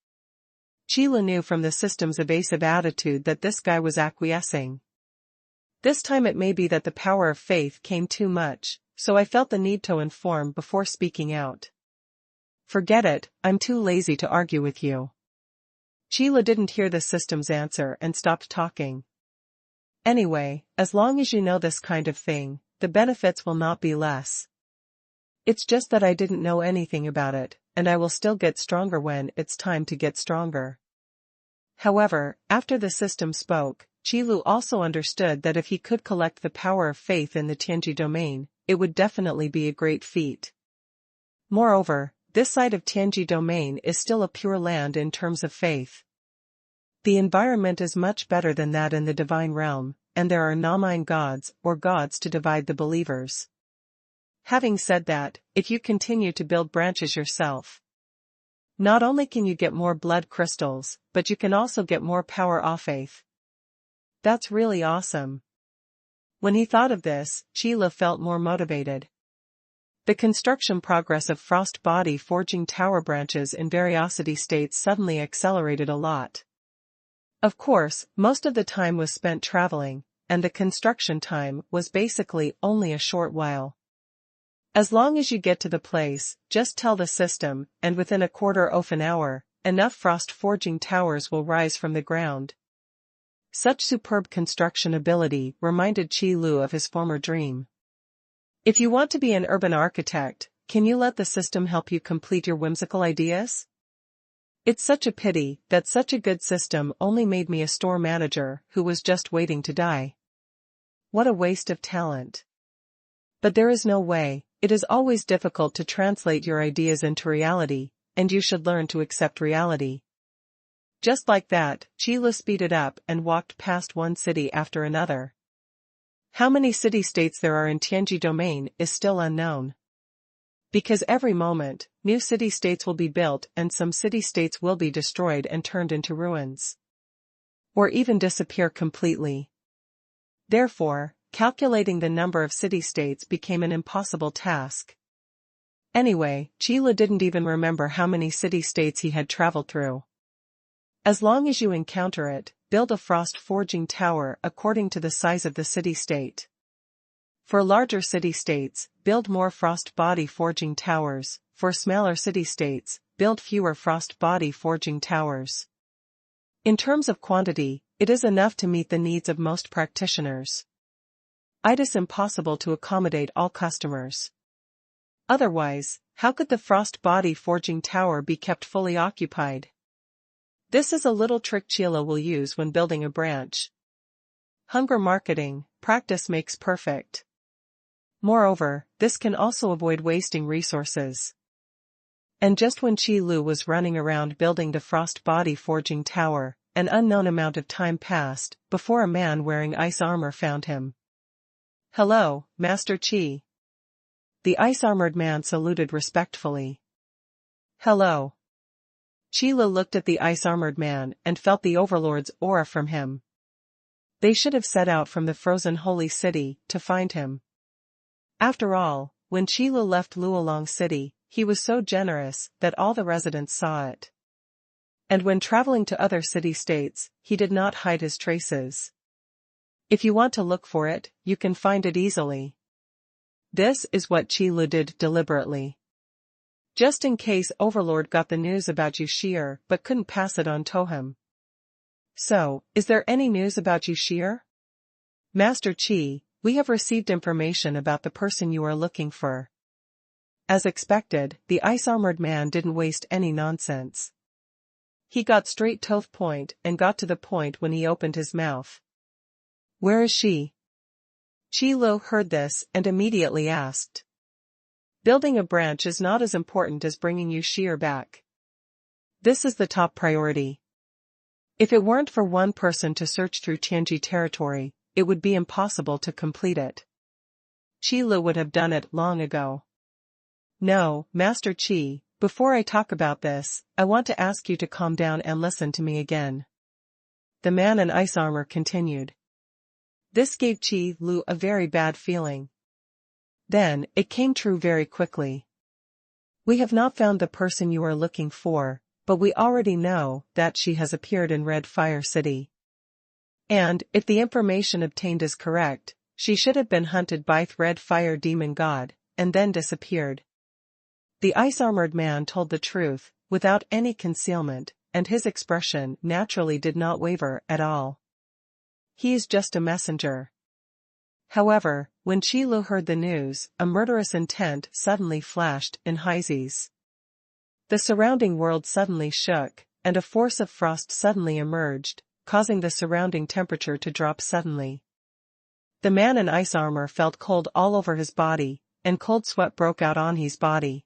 Qi knew from the system's evasive attitude that this guy was acquiescing. This time it may be that the power of faith came too much, so I felt the need to inform before speaking out. Forget it, I'm too lazy to argue with you. Qi didn't hear the system's answer and stopped talking. Anyway, as long as you know this kind of thing, the benefits will not be less. It's just that I didn't know anything about it, and I will still get stronger when it's time to get stronger. However, after the system spoke, Qi also understood that if he could collect the power of faith in the Tianji domain, it would definitely be a great feat. Moreover, this side of Tianji domain is still a pure land in terms of faith. The environment is much better than that in the divine realm, and there are Namine gods or gods to divide the believers. Having said that, if you continue to build branches yourself, not only can you get more blood crystals, but you can also get more power off faith. That's really awesome. When he thought of this, Qi felt more motivated. The construction progress of frost body forging tower branches in variosity states suddenly accelerated a lot. Of course, most of the time was spent traveling, and the construction time was basically only a short while. As long as you get to the place, just tell the system, and within a quarter of an hour, enough frost forging towers will rise from the ground. Such superb construction ability reminded Qi of his former dream. If you want to be an urban architect, can you let the system help you complete your whimsical ideas? It's such a pity that such a good system only made me a store manager who was just waiting to die. What a waste of talent. But there is no way, it is always difficult to translate your ideas into reality, and you should learn to accept reality. Just like that, Qi speeded up and walked past one city after another. How many city-states there are in Tianji domain is still unknown. Because every moment, new city-states will be built and some city-states will be destroyed and turned into ruins. Or even disappear completely. Therefore, calculating the number of city-states became an impossible task. Anyway, Qi didn't even remember how many city-states he had traveled through. As long as you encounter it, build a frost forging tower according to the size of the city-state. For larger city-states, build more frost body forging towers. For smaller city-states, build fewer frost body forging towers. In terms of quantity, it is enough to meet the needs of most practitioners. It is impossible to accommodate all customers. Otherwise, how could the frost body forging tower be kept fully occupied? This is a little trick Qi will use when building a branch. Hunger marketing, practice makes perfect. Moreover, this can also avoid wasting resources. And just when Qi was running around building the frost body forging tower, an unknown amount of time passed before a man wearing ice armor found him. Hello, Master Qi. The ice-armored man saluted respectfully. Hello. Qi looked at the ice-armored man and felt the overlord's aura from him. They should have set out from the frozen holy city to find him. After all, when Qi Lu left Luolong City, he was so generous that all the residents saw it. And when traveling to other city-states, he did not hide his traces. If you want to look for it, you can find it easily. This is what Qi Lu did deliberately. Just in case Overlord got the news about you Shi'er but couldn't pass it on to him. So, is there any news you Shi'er? Master Qi, we have received information about the person you are looking for. As expected, the ice-armored man didn't waste any nonsense. He got straight to the point and got to the point when he opened his mouth. Where is she? Qi Lu heard this and immediately asked. Building a branch is not as important as bringing you Shi'er back. This is the top priority. If it weren't for one person to search through Tianji territory, it would be impossible to complete it. Qi Lu would have done it long ago. No, Master Qi, before I talk about this, I want to ask you to calm down and listen to me again. The man in ice armor continued. This gave Qi Lu a very bad feeling. Then, it came true very quickly. We have not found the person you are looking for, but we already know that she has appeared in Red Fire City. And, if the information obtained is correct, she should have been hunted by the Red Fire Demon God, and then disappeared. The ice-armored man told the truth, without any concealment, and his expression naturally did not waver at all. He is just a messenger. However, when Qi Lu heard the news, a murderous intent suddenly flashed in his eyes. The surrounding world suddenly shook, and a force of frost suddenly emerged, causing the surrounding temperature to drop suddenly. The man in ice armor felt cold all over his body, and cold sweat broke out on his body.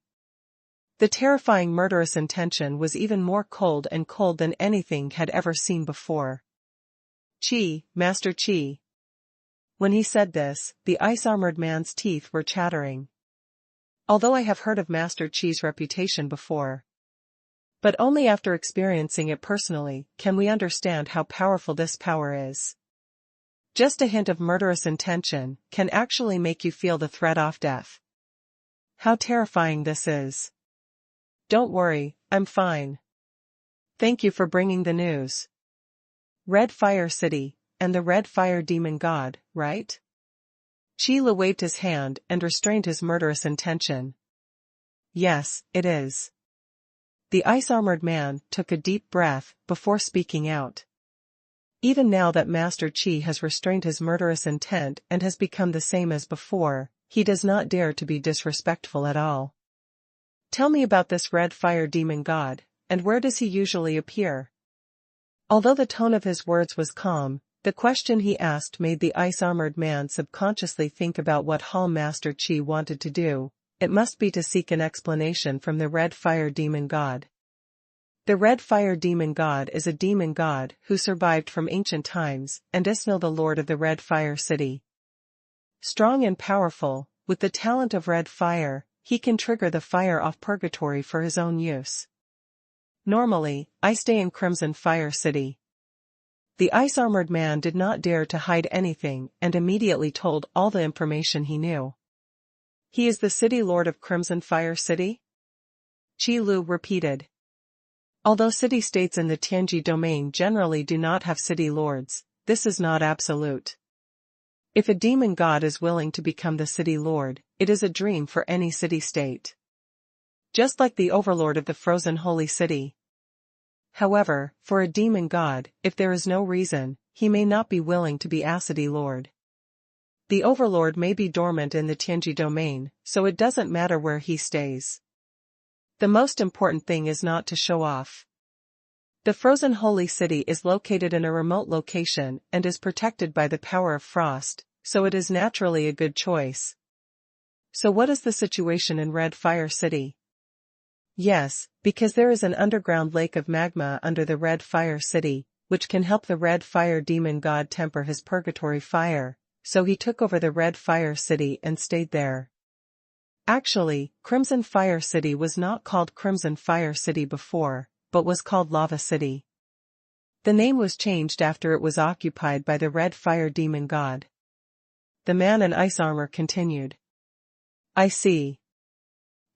The terrifying murderous intention was even more cold than anything had ever seen before. Qi, Master Qi. When he said this, the ice-armored man's teeth were chattering. Although I have heard of Master Qi's reputation before. But only after experiencing it personally can we understand how powerful this power is. Just a hint of murderous intention can actually make you feel the threat of death. How terrifying this is. Don't worry, I'm fine. Thank you for bringing the news. Red Fire City, and the Red Fire Demon God, right? Qi Lu waved his hand and restrained his murderous intention. Yes, it is. The ice-armored man took a deep breath before speaking out. Even now that Master Qi has restrained his murderous intent and has become the same as before, he does not dare to be disrespectful at all. Tell me about this Red Fire Demon God, and where does he usually appear? Although the tone of his words was calm, the question he asked made the ice-armored man subconsciously think about what Hall Master Qi wanted to do. It must be to seek an explanation from the Red Fire Demon God. The Red Fire Demon God is a demon god who survived from ancient times and is now the lord of the Red Fire City. Strong and powerful, with the talent of red fire, he can trigger the fire of purgatory for his own use. Normally, I stay in Crimson Fire City. The ice-armored man did not dare to hide anything and immediately told all the information he knew. He is the city lord of Crimson Fire City? Qi Lu repeated. Although city-states in the Tianji domain generally do not have city lords, this is not absolute. If a demon god is willing to become the city lord, it is a dream for any city-state. Just like the overlord of the frozen holy city. However, for a demon god, if there is no reason, he may not be willing to be a city lord. The overlord may be dormant in the Tianji domain, so it doesn't matter where he stays. The most important thing is not to show off. The frozen holy city is located in a remote location and is protected by the power of frost, so it is naturally a good choice. So what is the situation in Red Fire City? Yes, because there is an underground lake of magma under the Red Fire City, which can help the Red Fire Demon God temper his purgatory fire, so he took over the Red Fire City and stayed there. Actually, Crimson Fire City was not called Crimson Fire City before, but was called Lava City. The name was changed after it was occupied by the red fire demon god. The man in ice armor continued. I see.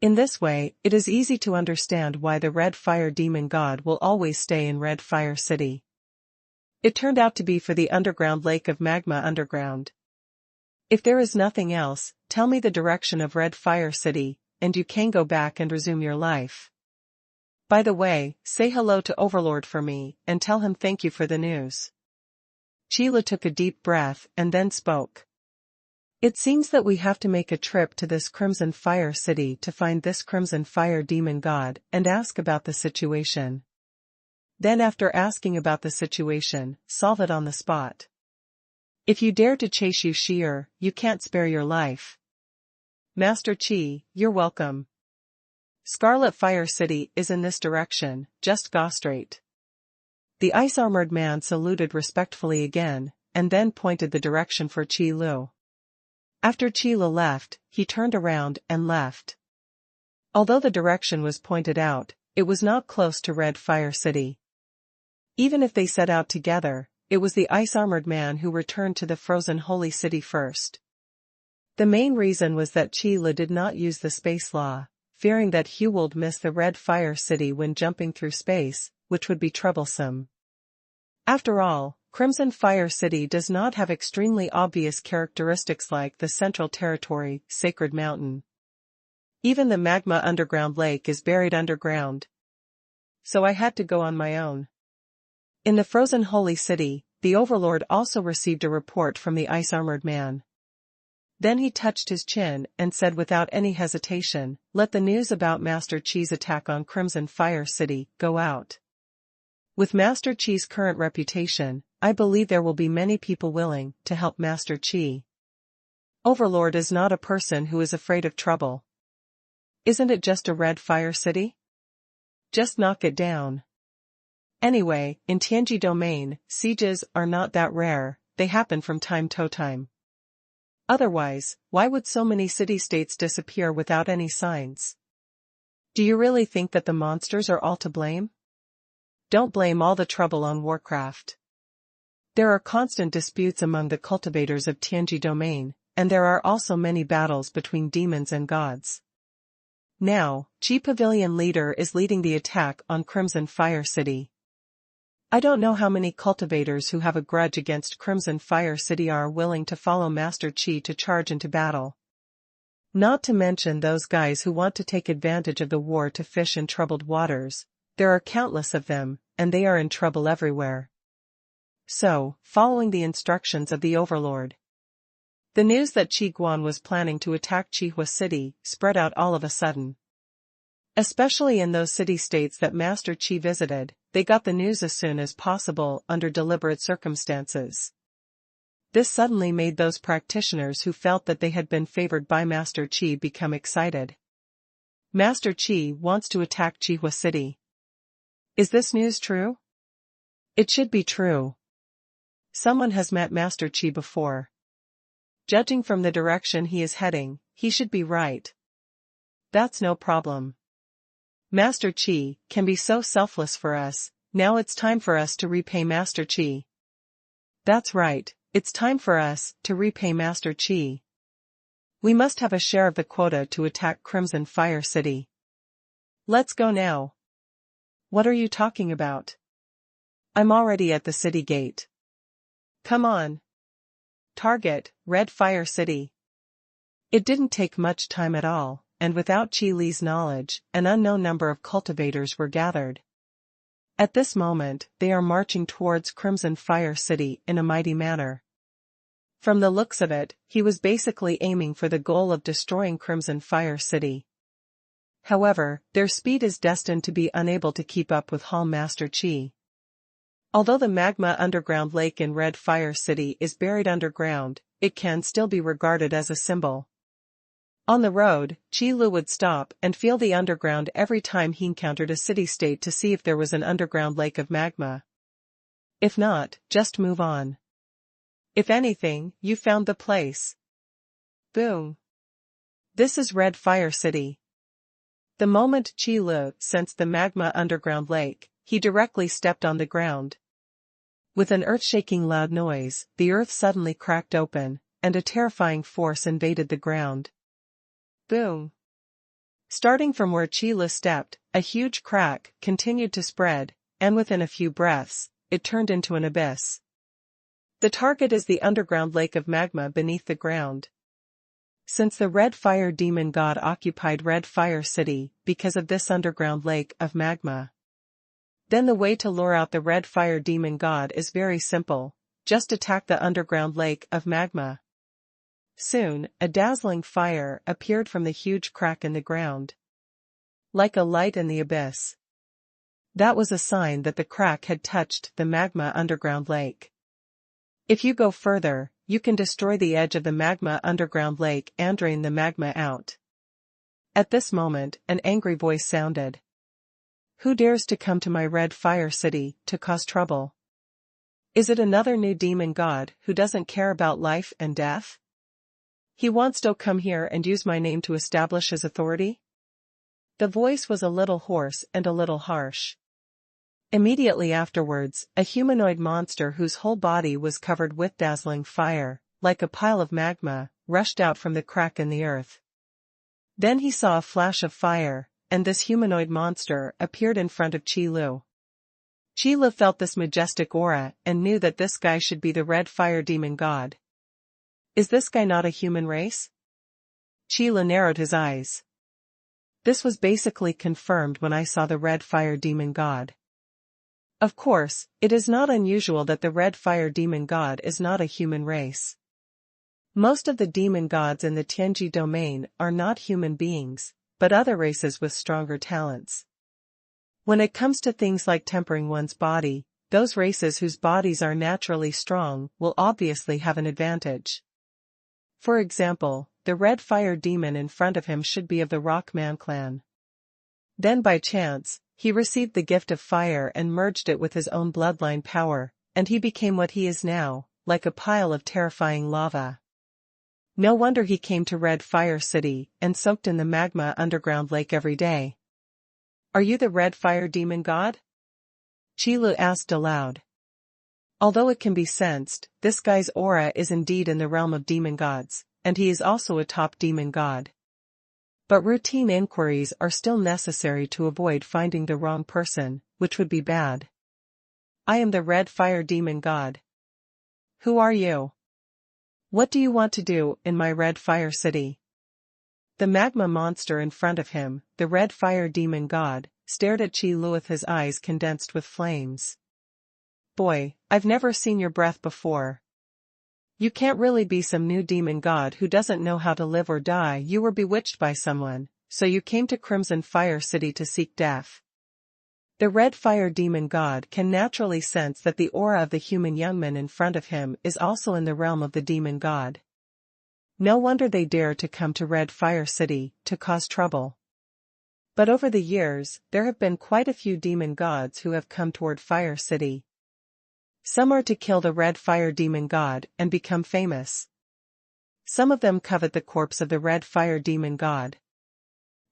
In this way, it is easy to understand why the red fire demon god will always stay in Red Fire City. It turned out to be for the underground lake of magma underground. If there is nothing else, tell me the direction of Red Fire City, and you can go back and resume your life. By the way, say hello to Overlord for me, and tell him thank you for the news. Qi took a deep breath and then spoke. It seems that we have to make a trip to this Crimson Fire City to find this Crimson Fire Demon God and ask about the situation. Then after asking about the situation, solve it on the spot. If you dare to chase Yu Shi'er, you can't spare your life. Master Qi, you're welcome. Scarlet Fire City is in this direction, just go straight. The ice-armored man saluted respectfully again, and then pointed the direction for Qi Lu. After Qi Lu left, he turned around and left. Although the direction was pointed out, it was not close to Red Fire City. Even if they set out together, it was the ice-armored man who returned to the frozen holy city first. The main reason was that Qi Lu did not use the space law, fearing that he would miss the Red Fire City when jumping through space, which would be troublesome. After all, Crimson Fire City does not have extremely obvious characteristics like the Central Territory, Sacred Mountain. Even the magma underground lake is buried underground. So I had to go on my own. In the frozen holy city, the Overlord also received a report from the ice-armored man. Then he touched his chin and said without any hesitation, let the news about Master Qi's attack on Crimson Fire City go out. With Master Qi's current reputation, I believe there will be many people willing to help Master Qi. Overlord is not a person who is afraid of trouble. Isn't it just a Red Fire City? Just knock it down. Anyway, in Tianji domain, sieges are not that rare, they happen from time to time. Otherwise, why would so many city-states disappear without any signs? Do you really think that the monsters are all to blame? Don't blame all the trouble on Warcraft. There are constant disputes among the cultivators of Tianji domain, and there are also many battles between demons and gods. Now, Qi Pavilion leader is leading the attack on Crimson Fire City. I don't know how many cultivators who have a grudge against Crimson Fire City are willing to follow Master Qi to charge into battle. Not to mention those guys who want to take advantage of the war to fish in troubled waters. There are countless of them, and they are in trouble everywhere. So, following the instructions of the Overlord, the news that Qi Guan was planning to attack Qihua City spread out all of a sudden. Especially in those city-states that Master Qi visited, they got the news as soon as possible under deliberate circumstances. This suddenly made those practitioners who felt that they had been favored by Master Qi become excited. Master Qi wants to attack Qihua City. Is this news true? It should be true. Someone has met Master Qi before. Judging from the direction he is heading, he should be right. That's no problem. Master Qi can be so selfless for us, now it's time for us to repay Master Qi. That's right, it's time for us to repay Master Qi. We must have a share of the quota to attack Crimson Fire City. Let's go now. What are you talking about? I'm already at the city gate. Come on. Target, Red Fire City. It didn't take much time at all, and without Qi Li's knowledge, an unknown number of cultivators were gathered. At this moment, they are marching towards Crimson Fire City in a mighty manner. From the looks of it, he was basically aiming for the goal of destroying Crimson Fire City. However, their speed is destined to be unable to keep up with Hall Master Qi. Although the magma underground lake in Red Fire City is buried underground, it can still be regarded as a symbol. On the road, Qi Lu would stop and feel the underground every time he encountered a city-state to see if there was an underground lake of magma. If not, just move on. If anything, you found the place. Boom. This is Red Fire City. The moment Qi Lu sensed the magma underground lake, he directly stepped on the ground. With an earth-shaking loud noise, the earth suddenly cracked open, and a terrifying force invaded the ground. Boom! Starting from where Qi Lu stepped, a huge crack continued to spread, and within a few breaths, it turned into an abyss. The target is the underground lake of magma beneath the ground. Since the Red Fire Demon God occupied Red Fire City because of this underground lake of magma, then the way to lure out the Red Fire Demon God is very simple: just attack the underground lake of magma. Soon, a dazzling fire appeared from the huge crack in the ground, like a light in the abyss. That was a sign that the crack had touched the magma underground lake. If you go further, you can destroy the edge of the magma underground lake and drain the magma out. At this moment, an angry voice sounded. Who dares to come to my Red Fire City to cause trouble? Is it another new demon god who doesn't care about life and death? He wants to come here and use my name to establish his authority? The voice was a little hoarse and a little harsh. Immediately afterwards, a humanoid monster whose whole body was covered with dazzling fire, like a pile of magma, rushed out from the crack in the earth. Then he saw a flash of fire, and this humanoid monster appeared in front of Qi Lu. Qi Lu felt this majestic aura and knew that this guy should be the Red Fire Demon God. Is this guy not a human race? Qi Lu narrowed his eyes. This was basically confirmed when I saw the Red Fire Demon God. Of course, it is not unusual that the Red Fire Demon God is not a human race. Most of the demon gods in the Tianji domain are not human beings, but other races with stronger talents. When it comes to things like tempering one's body, those races whose bodies are naturally strong will obviously have an advantage. For example, the Red Fire Demon in front of him should be of the Rockman clan. Then by chance, he received the gift of fire and merged it with his own bloodline power, and he became what he is now, like a pile of terrifying lava. No wonder he came to Red Fire City and soaked in the magma underground lake every day. Are you the Red Fire Demon God? Qi Lu asked aloud. Although it can be sensed, this guy's aura is indeed in the realm of demon gods, and he is also a top demon god. But routine inquiries are still necessary to avoid finding the wrong person, which would be bad. I am the Red Fire Demon God. Who are you? What do you want to do in my Red Fire City? The magma monster in front of him, the Red Fire Demon God, stared at Qi Lu with his eyes condensed with flames. Boy, I've never seen your breath before. You can't really be some new demon god who doesn't know how to live or die. You were bewitched by someone, so you came to Crimson Fire City to seek death. The Red Fire Demon God can naturally sense that the aura of the human young man in front of him is also in the realm of the demon god. No wonder they dare to come to Red Fire City to cause trouble. But over the years, there have been quite a few demon gods who have come toward Fire City. Some are to kill the Red Fire Demon God and become famous. Some of them covet the corpse of the Red Fire Demon God.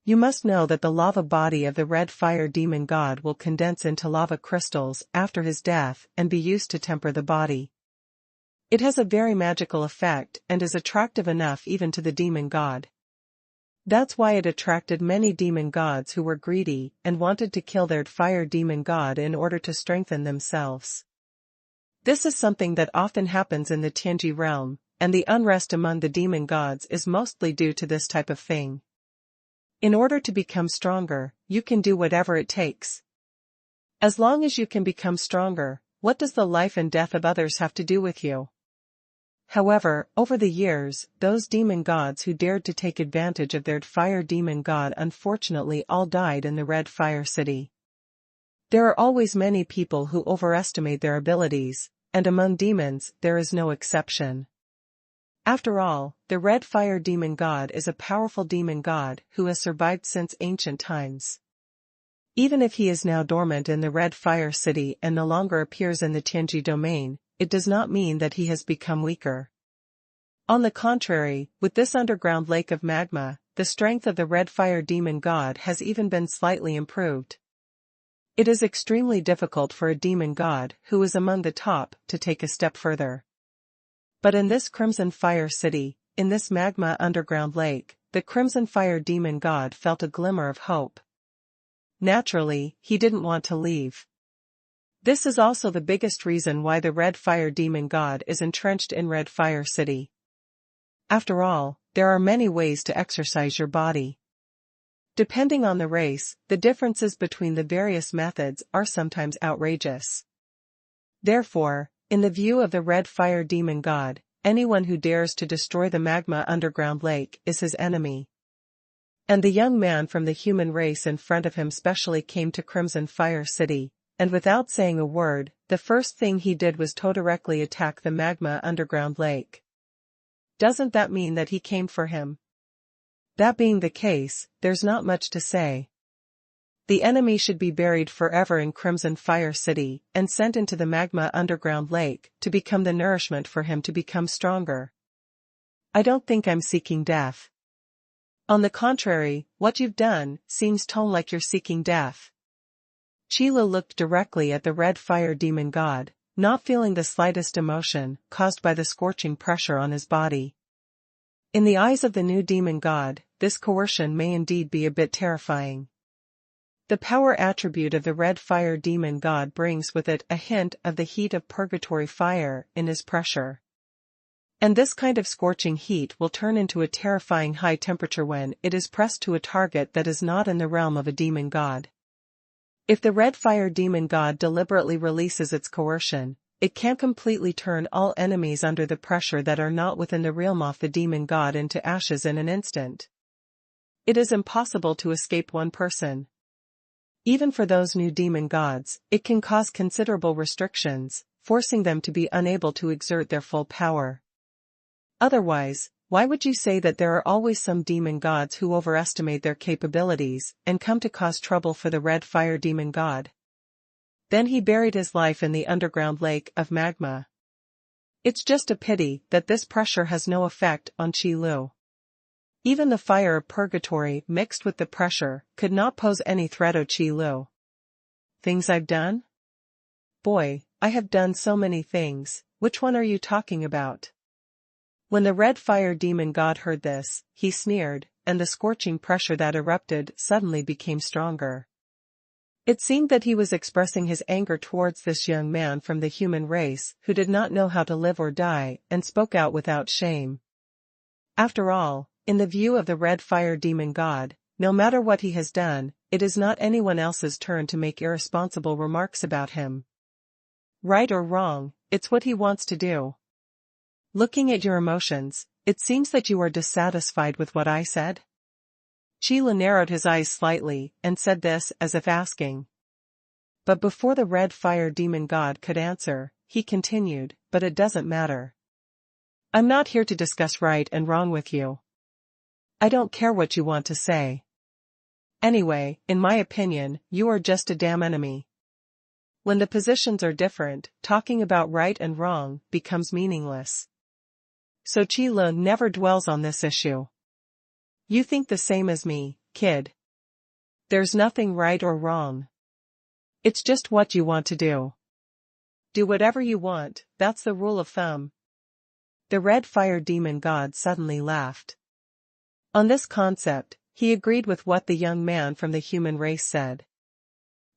You must know that the lava body of the Red Fire Demon God will condense into lava crystals after his death and be used to temper the body. It has a very magical effect and is attractive enough even to the demon god. That's why it attracted many demon gods who were greedy and wanted to kill their fire demon god in order to strengthen themselves. This is something that often happens in the Tianji realm, and the unrest among the demon gods is mostly due to this type of thing. In order to become stronger, you can do whatever it takes. As long as you can become stronger, what does the life and death of others have to do with you? However, over the years, those demon gods who dared to take advantage of their fire demon god unfortunately all died in the Red Fire City. There are always many people who overestimate their abilities, and among demons there is no exception. After all, the Red Fire Demon God is a powerful demon god who has survived since ancient times. Even if he is now dormant in the Red Fire City and no longer appears in the Tianji domain, it does not mean that he has become weaker. On the contrary, with this underground lake of magma, the strength of the Red Fire Demon God has even been slightly improved. It is extremely difficult for a demon god who is among the top to take a step further. But in this Crimson Fire City, in this magma underground lake, the Crimson Fire demon god felt a glimmer of hope. Naturally, he didn't want to leave. This is also the biggest reason why the Red Fire demon god is entrenched in Red Fire City. After all, there are many ways to exercise your body. Depending on the race, the differences between the various methods are sometimes outrageous. Therefore, in the view of the Red Fire demon god, anyone who dares to destroy the magma underground lake is his enemy. And the young man from the human race in front of him specially came to Crimson Fire City, and without saying a word, the first thing he did was to directly attack the magma underground lake. Doesn't that mean that he came for him? That being the case, there's not much to say. The enemy should be buried forever in Crimson Fire City and sent into the magma underground lake to become the nourishment for him to become stronger. I don't think I'm seeking death. On the contrary, what you've done seems like you're seeking death. Chilo looked directly at the Red Fire demon god, not feeling the slightest emotion caused by the scorching pressure on his body. In the eyes of the new demon god, this coercion may indeed be a bit terrifying. The power attribute of the Red Fire demon god brings with it a hint of the heat of purgatory fire in his pressure. And this kind of scorching heat will turn into a terrifying high temperature when it is pressed to a target that is not in the realm of a demon god. If the Red Fire demon god deliberately releases its coercion, it can completely turn all enemies under the pressure that are not within the realm of the demon god into ashes in an instant. It is impossible to escape one person. Even for those new demon gods, it can cause considerable restrictions, forcing them to be unable to exert their full power. Otherwise, why would you say that there are always some demon gods who overestimate their capabilities and come to cause trouble for the Red Fire demon god? Then he buried his life in the underground lake of magma. It's just a pity that this pressure has no effect on Qi Lu. Even the fire of purgatory mixed with the pressure could not pose any threat to Qi Lu. Things I've done? Boy, I have done so many things, which one are you talking about? When the Red Fire demon god heard this, he sneered, and the scorching pressure that erupted suddenly became stronger. It seemed that he was expressing his anger towards this young man from the human race who did not know how to live or die and spoke out without shame. After all, in the view of the Red Fire demon god, no matter what he has done, it is not anyone else's turn to make irresponsible remarks about him. Right or wrong, it's what he wants to do. Looking at your emotions, it seems that you are dissatisfied with what I said. Chilo narrowed his eyes slightly and said this as if asking. But before the Red Fire demon god could answer, he continued, but it doesn't matter. I'm not here to discuss right and wrong with you. I don't care what you want to say. Anyway, in my opinion, you are just a damn enemy. When the positions are different, talking about right and wrong becomes meaningless. So Chilo never dwells on this issue. You think the same as me, kid. There's nothing right or wrong. It's just what you want to do. Do whatever you want, that's the rule of thumb. The Red Fire demon god suddenly laughed. On this concept, he agreed with what the young man from the human race said.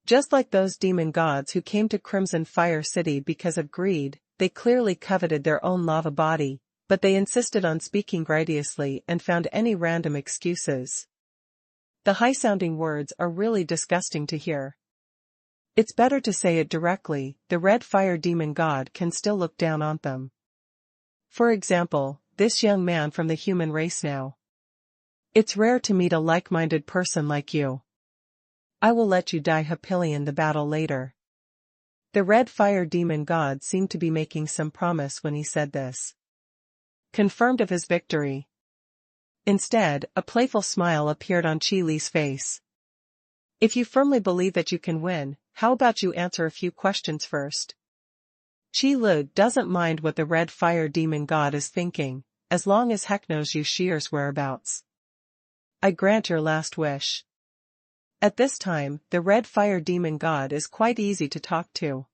Just like those demon gods who came to Crimson Fire City because of greed, they clearly coveted their own lava body, but they insisted on speaking gratuitously and found any random excuses. The high-sounding words are really disgusting to hear. It's better to say it directly. The Red Fire demon god can still look down on them. For example, this young man from the human race now. It's rare to meet a like-minded person like you. I will let you die happily in the battle later. The Red Fire demon god seemed to be making some promise when he said this. Confirmed of his victory. Instead, a playful smile appeared on Qi Li's face. If you firmly believe that you can win, how about you answer a few questions first? Qi Li doesn't mind what the Red Fire demon god is thinking, as long as heck knows Yu Shier's whereabouts. I grant your last wish. At this time, the red fire demon god is quite easy to talk to.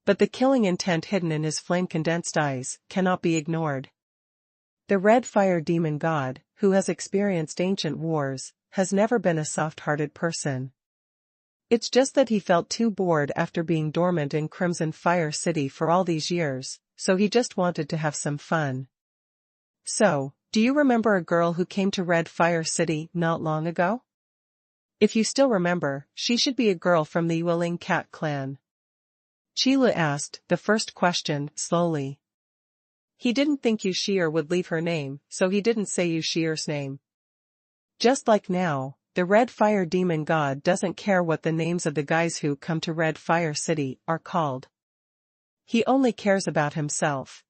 But the killing intent hidden in his flame-condensed eyes cannot be ignored. The red fire demon god, who has experienced ancient wars, has never been a soft-hearted person. It's just that he felt too bored after being dormant in Crimson Fire City for all these years, so he just wanted to have some fun. So, do you remember a girl who came to Red Fire City not long ago? If you still remember, she should be a girl from the Yueling Cat clan. Qi asked the first question slowly. He didn't think Yushir would leave her name, so he didn't say Yushir's name. Just like now, the Red Fire Demon God doesn't care what the names of the guys who come to Red Fire City are called. He only cares about himself.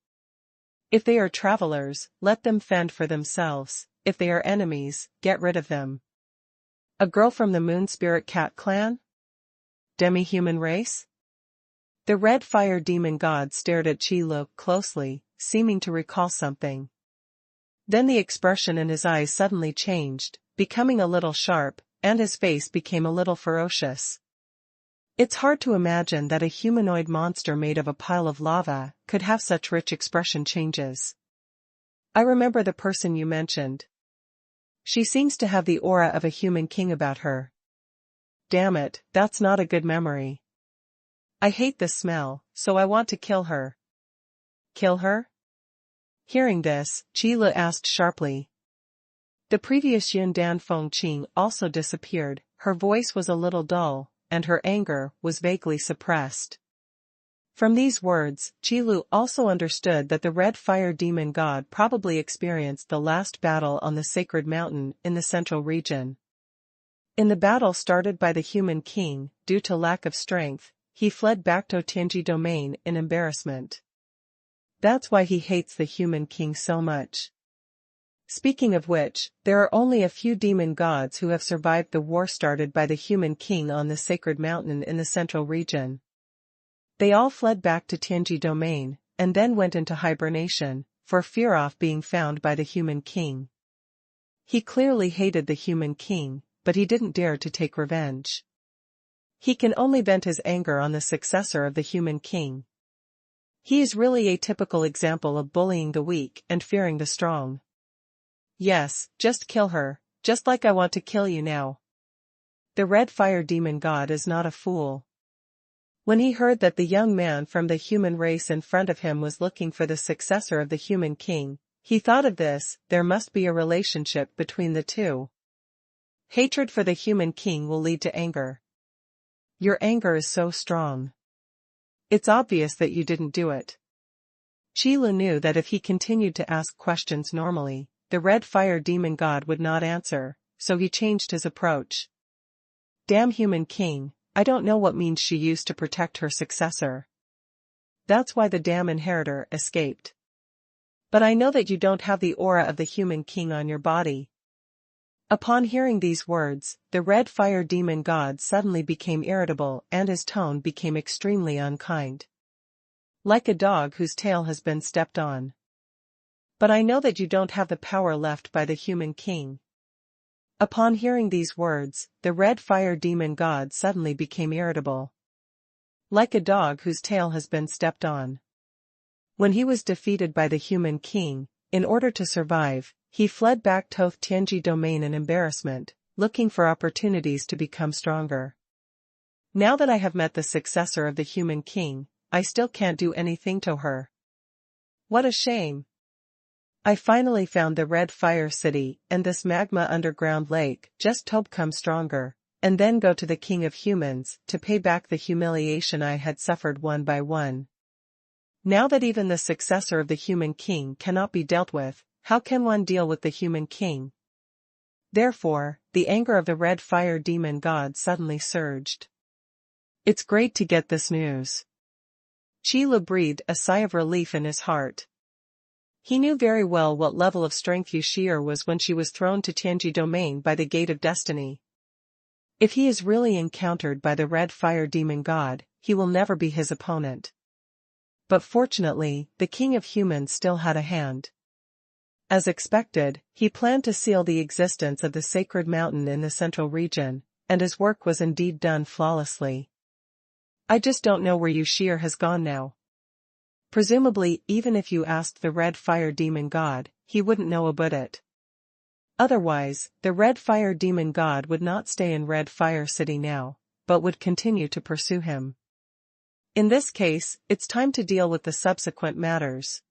If they are travelers, let them fend for themselves. If they are enemies, get rid of them. A girl from the Moon Spirit Cat clan? Demi-human race? The Red Fire Demon God stared at Qi closely, seeming to recall something. Then the expression in his eyes suddenly changed, becoming a little sharp, and his face became a little ferocious. It's hard to imagine that a humanoid monster made of a pile of lava could have such rich expression changes. I remember the person you mentioned. She seems to have the aura of a human king about her. Damn it, that's not a good memory. I hate the smell, so I want to kill her. Kill her? Hearing this, Qi asked sharply. The previous Yun Dan Feng Qing also disappeared, her voice was a little dull, and her anger was vaguely suppressed. From these words, Qi also understood that the Red Fire Demon God probably experienced the last battle on the Sacred Mountain in the central region. In the battle started by the Human King, due to lack of strength, he fled back to Tianji Domain in embarrassment. That's why he hates the Human King so much. Speaking of which, there are only a few demon gods who have survived the war started by the Human King on the Sacred Mountain in the central region. They all fled back to Tianji Domain, and then went into hibernation, for fear of being found by the Human King. He clearly hated the Human King, but he didn't dare to take revenge. He can only vent his anger on the successor of the Human King. He is really a typical example of bullying the weak and fearing the strong. Yes, just kill her, just like I want to kill you now. The Red Fire Demon God is not a fool. When he heard that the young man from the human race in front of him was looking for the successor of the Human King, he thought of this, there must be a relationship between the two. Hatred for the Human King will lead to anger. Your anger is so strong. It's obvious that you didn't do it. Qi knew that if he continued to ask questions normally, the Red Fire Demon God would not answer, so he changed his approach. Damn Human King, I don't know what means she used to protect her successor. That's why the damn inheritor escaped. But I know that you don't have the aura of the Human King on your body. Upon hearing these words, the Red Fire Demon God suddenly became irritable and his tone became extremely unkind. Like a dog whose tail has been stepped on. But I know that you don't have the power left by the Human King. Upon hearing these words, the Red Fire Demon God suddenly became irritable. Like a dog whose tail has been stepped on. When he was defeated by the Human King, in order to survive, he fled back to Tianji Domain in embarrassment, looking for opportunities to become stronger. Now that I have met the successor of the Human King, I still can't do anything to her. What a shame. I finally found the Red Fire City and this magma underground lake just to become stronger, and then go to the King of Humans to pay back the humiliation I had suffered one by one. Now that even the successor of the Human King cannot be dealt with, how can one deal with the Human King? Therefore, the anger of the Red Fire Demon God suddenly surged. It's great to get this news. Qi breathed a sigh of relief in his heart. He knew very well what level of strength Yushir was when she was thrown to Tianji Domain by the Gate of Destiny. If he is really encountered by the Red Fire Demon God, he will never be his opponent. But fortunately, the King of Humans still had a hand. As expected, he planned to seal the existence of the Sacred Mountain in the central region, and his work was indeed done flawlessly. I just don't know where Yu Shi'er has gone now. Presumably, even if you asked the Red Fire Demon God, he wouldn't know about it. Otherwise, the Red Fire Demon God would not stay in Red Fire City now, but would continue to pursue him. In this case, it's time to deal with the subsequent matters.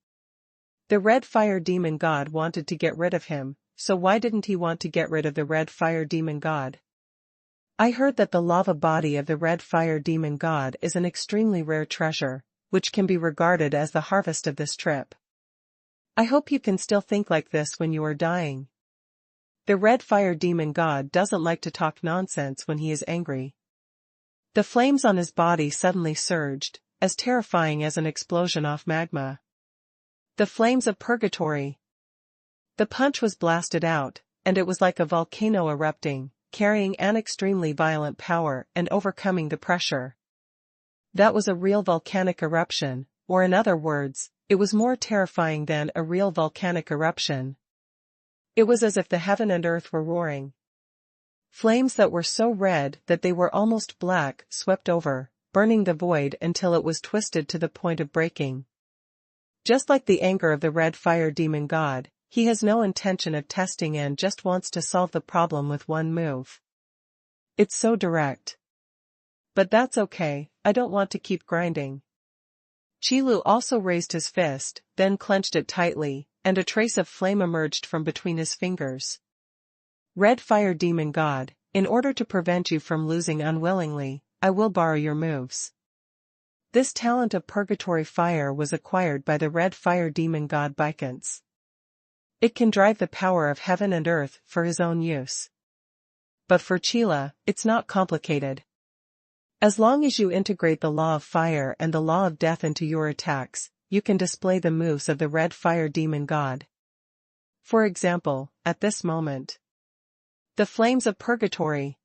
The Red Fire Demon God wanted to get rid of him, so why didn't he want to get rid of the Red Fire Demon God? I heard that the lava body of the Red Fire Demon God is an extremely rare treasure, which can be regarded as the harvest of this trip. I hope you can still think like this when you are dying. The Red Fire Demon God doesn't like to talk nonsense when he is angry. The flames on his body suddenly surged, as terrifying as an explosion off magma. The flames of purgatory. The punch was blasted out, and it was like a volcano erupting, carrying an extremely violent power and overcoming the pressure. That was a real volcanic eruption, or in other words, it was more terrifying than a real volcanic eruption. It was as if the heaven and earth were roaring. Flames that were so red that they were almost black swept over, burning the void until it was twisted to the point of breaking. Just like the anger of the Red Fire Demon God, he has no intention of testing and just wants to solve the problem with one move. It's so direct. But that's okay, I don't want to keep grinding. Qi Lu also raised his fist, then clenched it tightly, and a trace of flame emerged from between his fingers. Red Fire Demon God, in order to prevent you from losing unwillingly, I will borrow your moves. This talent of purgatory fire was acquired by the Red Fire Demon God Bikance. It can drive the power of heaven and earth for his own use. But for Qila, it's not complicated. As long as you integrate the law of fire and the law of death into your attacks, you can display the moves of the Red Fire Demon God. For example, at this moment, the flames of purgatory.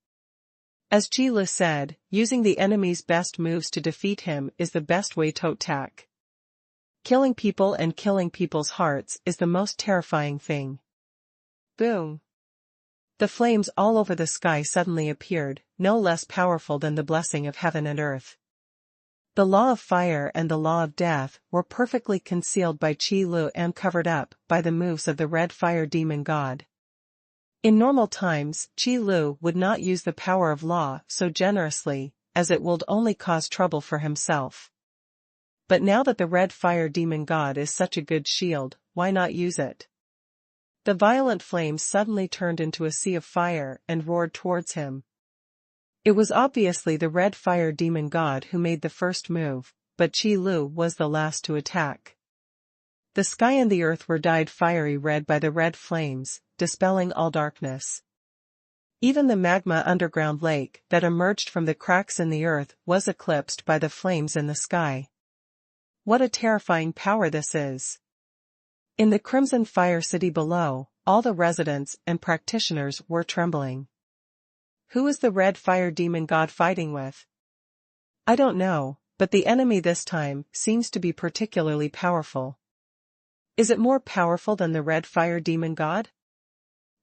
As Qi Lu said, using the enemy's best moves to defeat him is the best way to attack. Killing people and killing people's hearts is the most terrifying thing. Boom. The flames all over the sky suddenly appeared, no less powerful than the blessing of heaven and earth. The law of fire and the law of death were perfectly concealed by Qi Lu and covered up by the moves of the Red Fire Demon God. In normal times, Qi Lu would not use the power of law so generously, as it would only cause trouble for himself. But now that the Red Fire Demon God is such a good shield, why not use it? The violent flames suddenly turned into a sea of fire and roared towards him. It was obviously the Red Fire Demon God who made the first move, but Qi Lu was the last to attack. The sky and the earth were dyed fiery red by the red flames, dispelling all darkness. Even the magma underground lake that emerged from the cracks in the earth was eclipsed by the flames in the sky. What a terrifying power this is! In the Crimson Fire City below, all the residents and practitioners were trembling. Who is the Red Fire Demon God fighting with? I don't know, but the enemy this time seems to be particularly powerful. Is it more powerful than the Red Fire Demon God?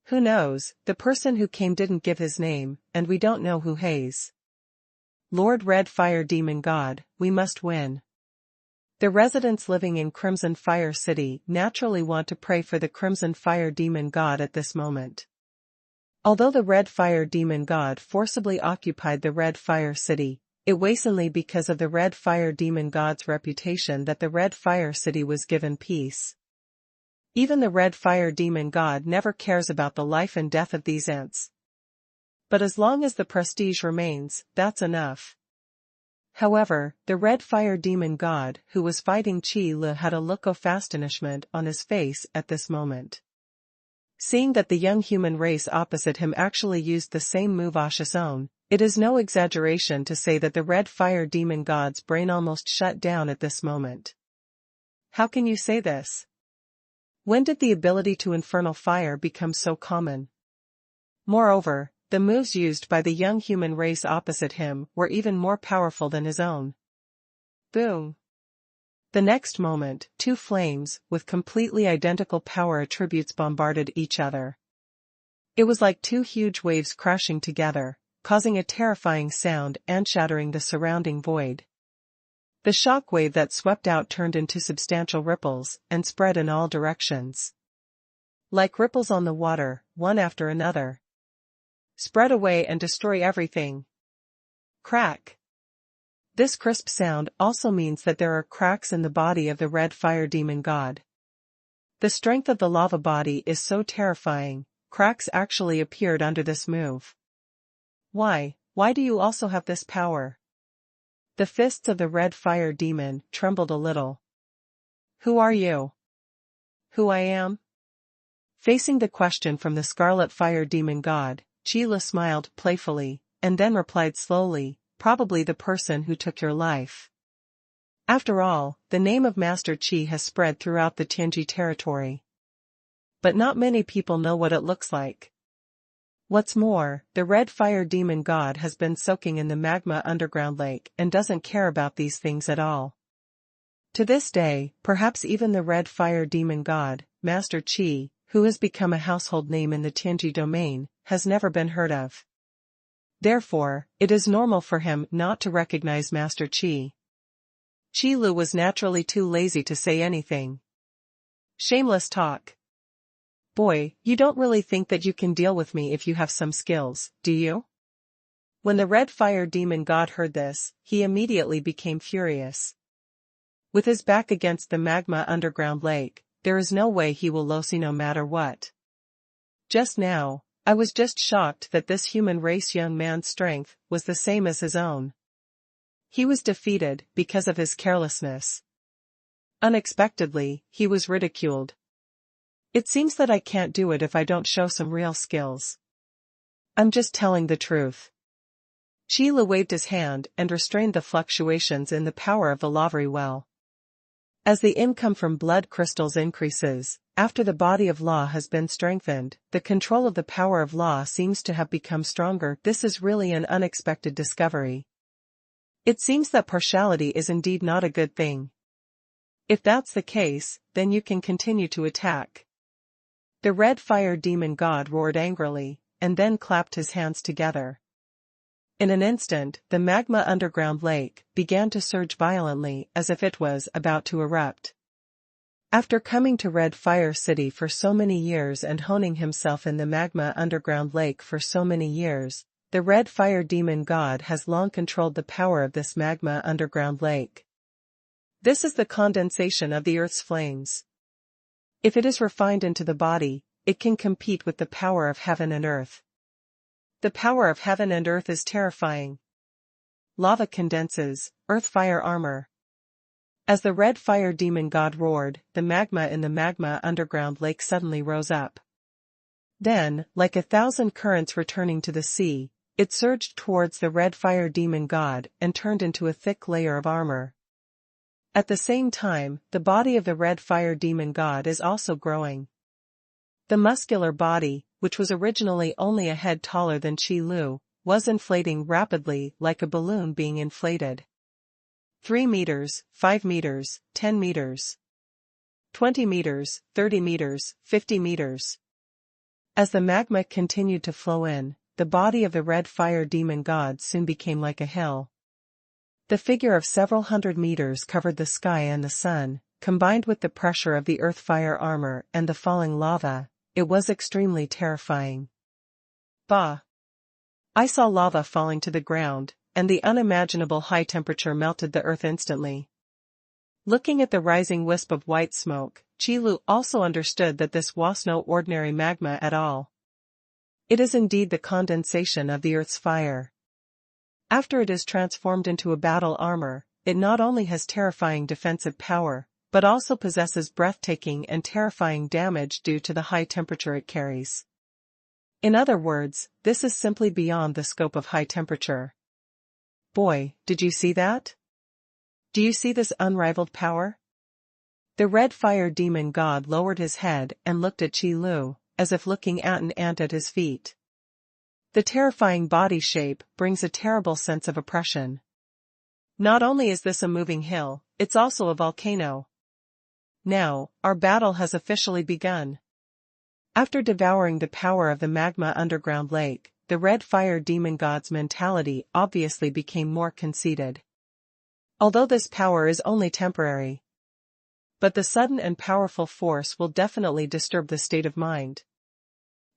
Who knows, the person who came didn't give his name, and we don't know who haze. Lord Red Fire Demon God, we must win. The residents living in Crimson Fire City naturally want to pray for the Crimson Fire Demon God at this moment. Although the Red Fire Demon God forcibly occupied the Red Fire City, it wasn't because of the Red Fire Demon God's reputation that the Red Fire City was given peace. Even the Red Fire Demon God never cares about the life and death of these ants. But as long as the prestige remains, that's enough. However, the Red Fire Demon God who was fighting Qi Lu had a look of astonishment on his face at this moment. Seeing that the young human race opposite him actually used the same move as his own, it is no exaggeration to say that the Red Fire Demon God's brain almost shut down at this moment. How can you say this? When did the ability to infernal fire become so common? Moreover, the moves used by the young human race opposite him were even more powerful than his own. Boom! The next moment, two flames with completely identical power attributes bombarded each other. It was like two huge waves crashing together, causing a terrifying sound and shattering the surrounding void. The shock wave that swept out turned into substantial ripples and spread in all directions. Like ripples on the water, one after another. Spread away and destroy everything. Crack. This crisp sound also means that there are cracks in the body of the red fire demon god. The strength of the lava body is so terrifying, cracks actually appeared under this move. Why do you also have this power? The fists of the red fire demon trembled a little. Who are you? Who I am? Facing the question from the scarlet fire demon god, Qi smiled playfully, and then replied slowly, probably the person who took your life. After all, the name of Master Qi has spread throughout the Tianji territory. But not many people know what it looks like. What's more, the red fire demon god has been soaking in the magma underground lake and doesn't care about these things at all. To this day, perhaps even the red fire demon god, Master Qi, who has become a household name in the Tianji domain, has never been heard of. Therefore, it is normal for him not to recognize Master Qi. Qi Lu was naturally too lazy to say anything. Shameless talk. Boy, you don't really think that you can deal with me if you have some skills, do you? When the red fire demon god heard this, he immediately became furious. With his back against the magma underground lake, there is no way he will lose no matter what. Just now, I was just shocked that this human race young man's strength was the same as his own. He was defeated because of his carelessness. Unexpectedly, he was ridiculed. It seems that I can't do it if I don't show some real skills. I'm just telling the truth. Qi Lu waved his hand and restrained the fluctuations in the power of the lavery well. As the income from blood crystals increases, after the body of law has been strengthened, the control of the power of law seems to have become stronger. This is really an unexpected discovery. It seems that partiality is indeed not a good thing. If that's the case, then you can continue to attack. The red fire demon god roared angrily, and then clapped his hands together. In an instant, the magma underground lake began to surge violently as if it was about to erupt. After coming to Red Fire City for so many years and honing himself in the magma underground lake for so many years, the red fire demon god has long controlled the power of this magma underground lake. This is the condensation of the earth's flames. If it is refined into the body, it can compete with the power of heaven and earth. The power of heaven and earth is terrifying. Lava condenses, earth fire armor. As the red fire demon god roared, the magma in the magma underground lake suddenly rose up. Then, like 1,000 currents returning to the sea, it surged towards the red fire demon god and turned into a thick layer of armor. At the same time, the body of the red fire demon god is also growing. The muscular body, which was originally only a head taller than Qi Lu, was inflating rapidly like a balloon being inflated. 3 meters, 5 meters, 10 meters. 20 meters, 30 meters, 50 meters. As the magma continued to flow in, the body of the red fire demon god soon became like a hill. The figure of several hundred meters covered the sky and the sun, combined with the pressure of the earth fire armor and the falling lava. It was extremely terrifying. Bah! I saw lava falling to the ground, and the unimaginable high temperature melted the earth instantly. Looking at the rising wisp of white smoke, Qi Lu also understood that this was no ordinary magma at all. It is indeed the condensation of the earth's fire. After it is transformed into a battle armor, it not only has terrifying defensive power, but also possesses breathtaking and terrifying damage due to the high temperature it carries. In other words, this is simply beyond the scope of high temperature. Boy, did you see that? Do you see this unrivaled power? The red fire demon god lowered his head and looked at Qi Lu, as if looking at an ant at his feet. The terrifying body shape brings a terrible sense of oppression. Not only is this a moving hill, it's also a volcano. Now, our battle has officially begun. After devouring the power of the magma underground lake, the red fire demon god's mentality obviously became more conceited. Although this power is only temporary, but the sudden and powerful force will definitely disturb the state of mind.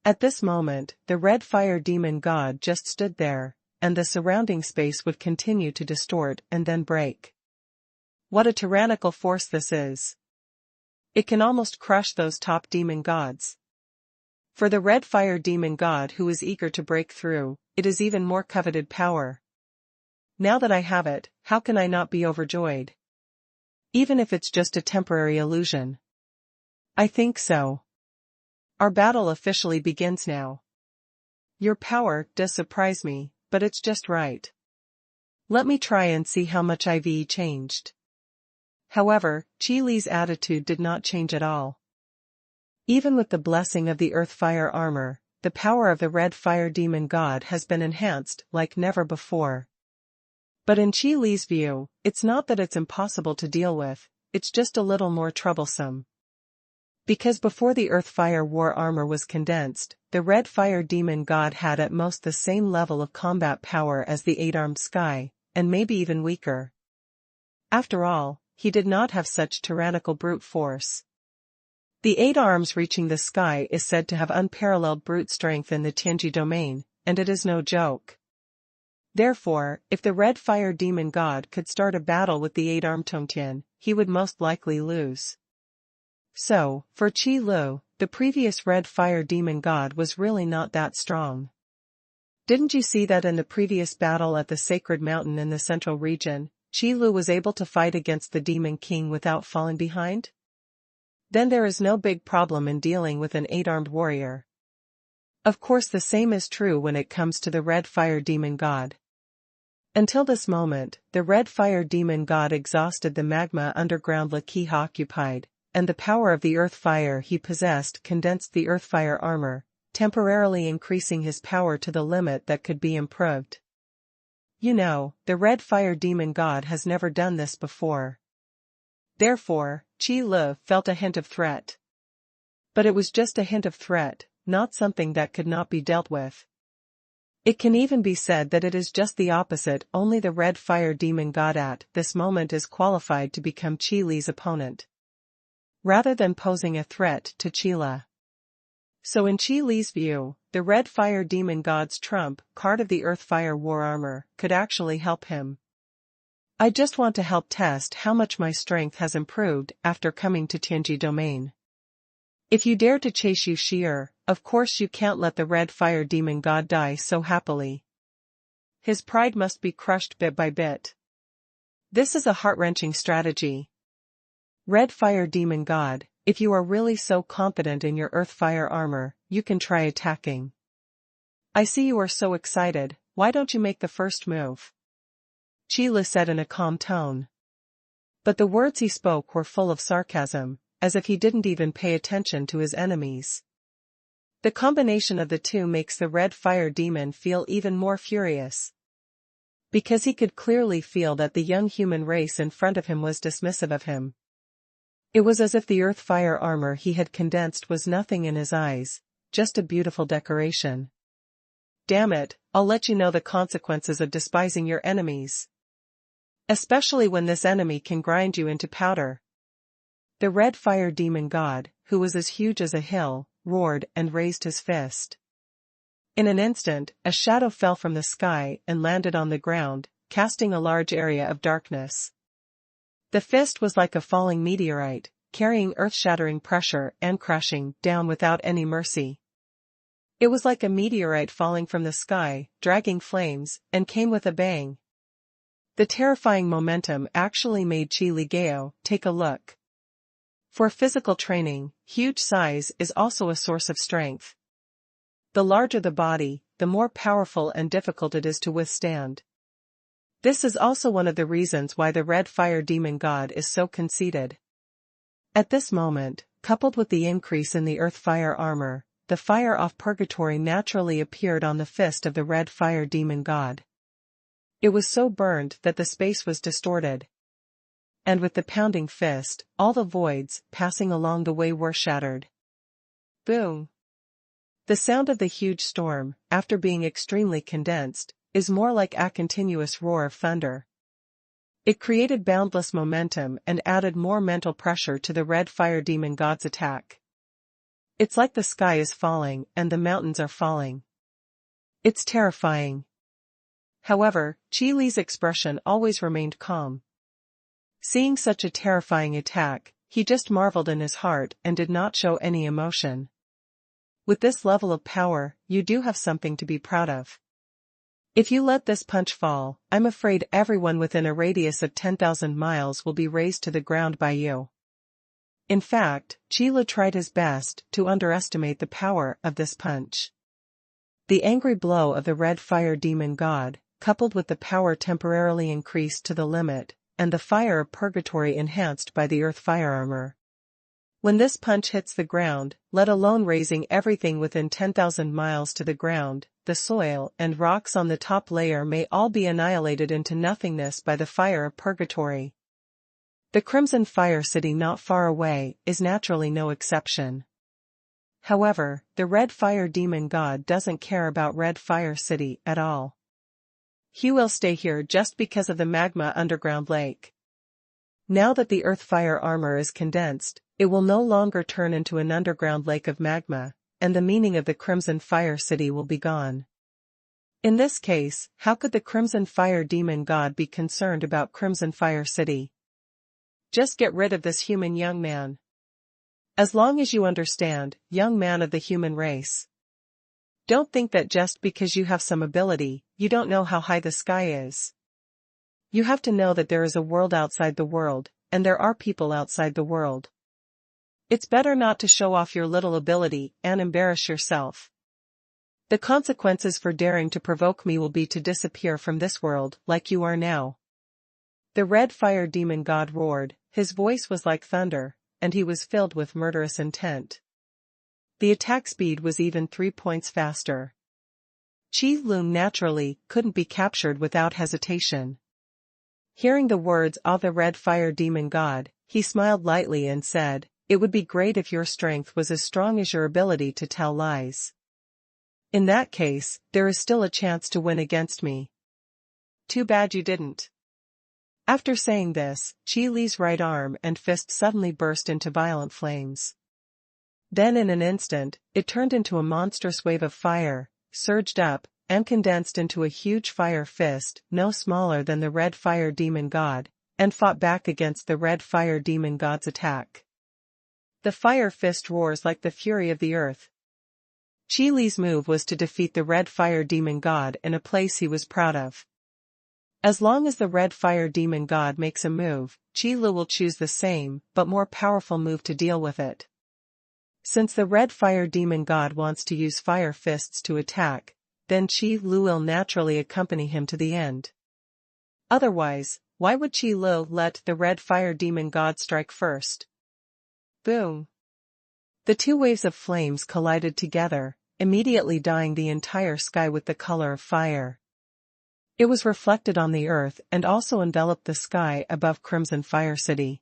At this moment, the red fire demon god just stood there, and the surrounding space would continue to distort and then break. What a tyrannical force this is! It can almost crush those top demon gods. For the red fire demon god who is eager to break through, it is even more coveted power. Now that I have it, how can I not be overjoyed? Even if it's just a temporary illusion. I think so. Our battle officially begins now. Your power does surprise me, but it's just right. Let me try and see how much I've changed. However, Qi Li's attitude did not change at all. Even with the blessing of the earth fire armor, the power of the red fire demon god has been enhanced like never before. But in Qi Li's view, it's not that it's impossible to deal with, it's just a little more troublesome. Because before the earth fire war armor was condensed, the red fire demon god had at most the same level of combat power as the eight-armed sky, and maybe even weaker. After all, he did not have such tyrannical brute force. The 8 arms reaching the sky is said to have unparalleled brute strength in the Tianji domain, and it is no joke. Therefore, if the red fire demon god could start a battle with the 8-armed Tongtian, he would most likely lose. So, for Qi Lu, the previous red fire demon god was really not that strong. Didn't you see that in the previous battle at the sacred mountain in the central region, Qi Lu was able to fight against the demon king without falling behind? Then there is no big problem in dealing with an 8-armed warrior. Of course the same is true when it comes to the red fire demon god. Until this moment, the red fire demon god exhausted the magma underground Li Qi occupied, and the power of the earth fire he possessed condensed the earth fire armor, temporarily increasing his power to the limit that could be improved. You know, the red fire demon god has never done this before. Therefore, Qi Lu felt a hint of threat. But it was just a hint of threat, not something that could not be dealt with. It can even be said that it is just the opposite, only the red fire demon god at this moment is qualified to become Qi Li's opponent, rather than posing a threat to Qi Li. So in Qi Li's view, the red fire demon god's trump card of the earth fire war armor could actually help him. I just want to help test how much my strength has improved after coming to Tianji domain. If you dare to chase Yu Shi'er, of course you can't let the red fire demon god die so happily. His pride must be crushed bit by bit. This is a heart-wrenching strategy. Red fire demon god, if you are really so confident in your earth fire armor, you can try attacking. I see you are so excited, why don't you make the first move? Qi Li said in a calm tone. But the words he spoke were full of sarcasm, as if he didn't even pay attention to his enemies. The combination of the two makes the red fire demon feel even more furious. Because he could clearly feel that the young human race in front of him was dismissive of him. It was as if the earth fire armor he had condensed was nothing in his eyes, just a beautiful decoration. Damn it, I'll let you know the consequences of despising your enemies. Especially when this enemy can grind you into powder. The red fire demon god, who was as huge as a hill, roared and raised his fist. In an instant, a shadow fell from the sky and landed on the ground, casting a large area of darkness. The fist was like a falling meteorite, carrying earth-shattering pressure and crashing down without any mercy. It was like a meteorite falling from the sky, dragging flames, and came with a bang. The terrifying momentum actually made Qi Li Gao take a look. For physical training, huge size is also a source of strength. The larger the body, the more powerful and difficult it is to withstand. This is also one of the reasons why the red fire demon god is so conceited. At this moment, coupled with the increase in the earth fire armor, the fire of purgatory naturally appeared on the fist of the red fire demon god. It was so burned that the space was distorted. And with the pounding fist, all the voids passing along the way were shattered. Boom! The sound of the huge storm, after being extremely condensed, is more like a continuous roar of thunder. It created boundless momentum and added more mental pressure to the red fire demon god's attack. It's like the sky is falling and the mountains are falling. It's terrifying. However, Qi Li's expression always remained calm. Seeing such a terrifying attack, he just marveled in his heart and did not show any emotion. With this level of power, you do have something to be proud of. If you let this punch fall, I'm afraid everyone within a radius of 10,000 miles will be razed to the ground by you. In fact, Qi Li tried his best to underestimate the power of this punch. The angry blow of the red fire demon god, coupled with the power temporarily increased to the limit, and the fire of purgatory enhanced by the earth fire armor. When this punch hits the ground, let alone razing everything within 10,000 miles to the ground, the soil and rocks on the top layer may all be annihilated into nothingness by the fire of purgatory. The Crimson Fire City not far away is naturally no exception. However, the Red Fire Demon God doesn't care about Red Fire City at all. He will stay here just because of the magma underground lake. Now that the earth fire armor is condensed, it will no longer turn into an underground lake of magma, and the meaning of the Crimson Fire City will be gone. In this case, how could the Crimson Fire Demon God be concerned about Crimson Fire City? Just get rid of this human young man. As long as you understand, young man of the human race. Don't think that just because you have some ability, you don't know how high the sky is. You have to know that there is a world outside the world, and there are people outside the world. It's better not to show off your little ability and embarrass yourself. The consequences for daring to provoke me will be to disappear from this world like you are now. The red fire demon god roared, his voice was like thunder, and he was filled with murderous intent. The attack speed was even 3 points faster. Qi Li naturally couldn't be captured without hesitation. Hearing the words of the red fire demon god, he smiled lightly and said, "It would be great if your strength was as strong as your ability to tell lies. In that case, there is still a chance to win against me. Too bad you didn't." After saying this, Qi Li's right arm and fist suddenly burst into violent flames. Then in an instant, it turned into a monstrous wave of fire, surged up, and condensed into a huge fire fist, no smaller than the red fire demon god, and fought back against the red fire demon god's attack. The fire fist roars like the fury of the earth. Qi Li's move was to defeat the red fire demon god in a place he was proud of. As long as the red fire demon god makes a move, Qi Li will choose the same, but more powerful move to deal with it. Since the red fire demon god wants to use fire fists to attack, then Qi Li will naturally accompany him to the end. Otherwise, why would Qi Li let the red fire demon god strike first? Boom! The two waves of flames collided together, immediately dyeing the entire sky with the color of fire. It was reflected on the earth and also enveloped the sky above Crimson Fire City.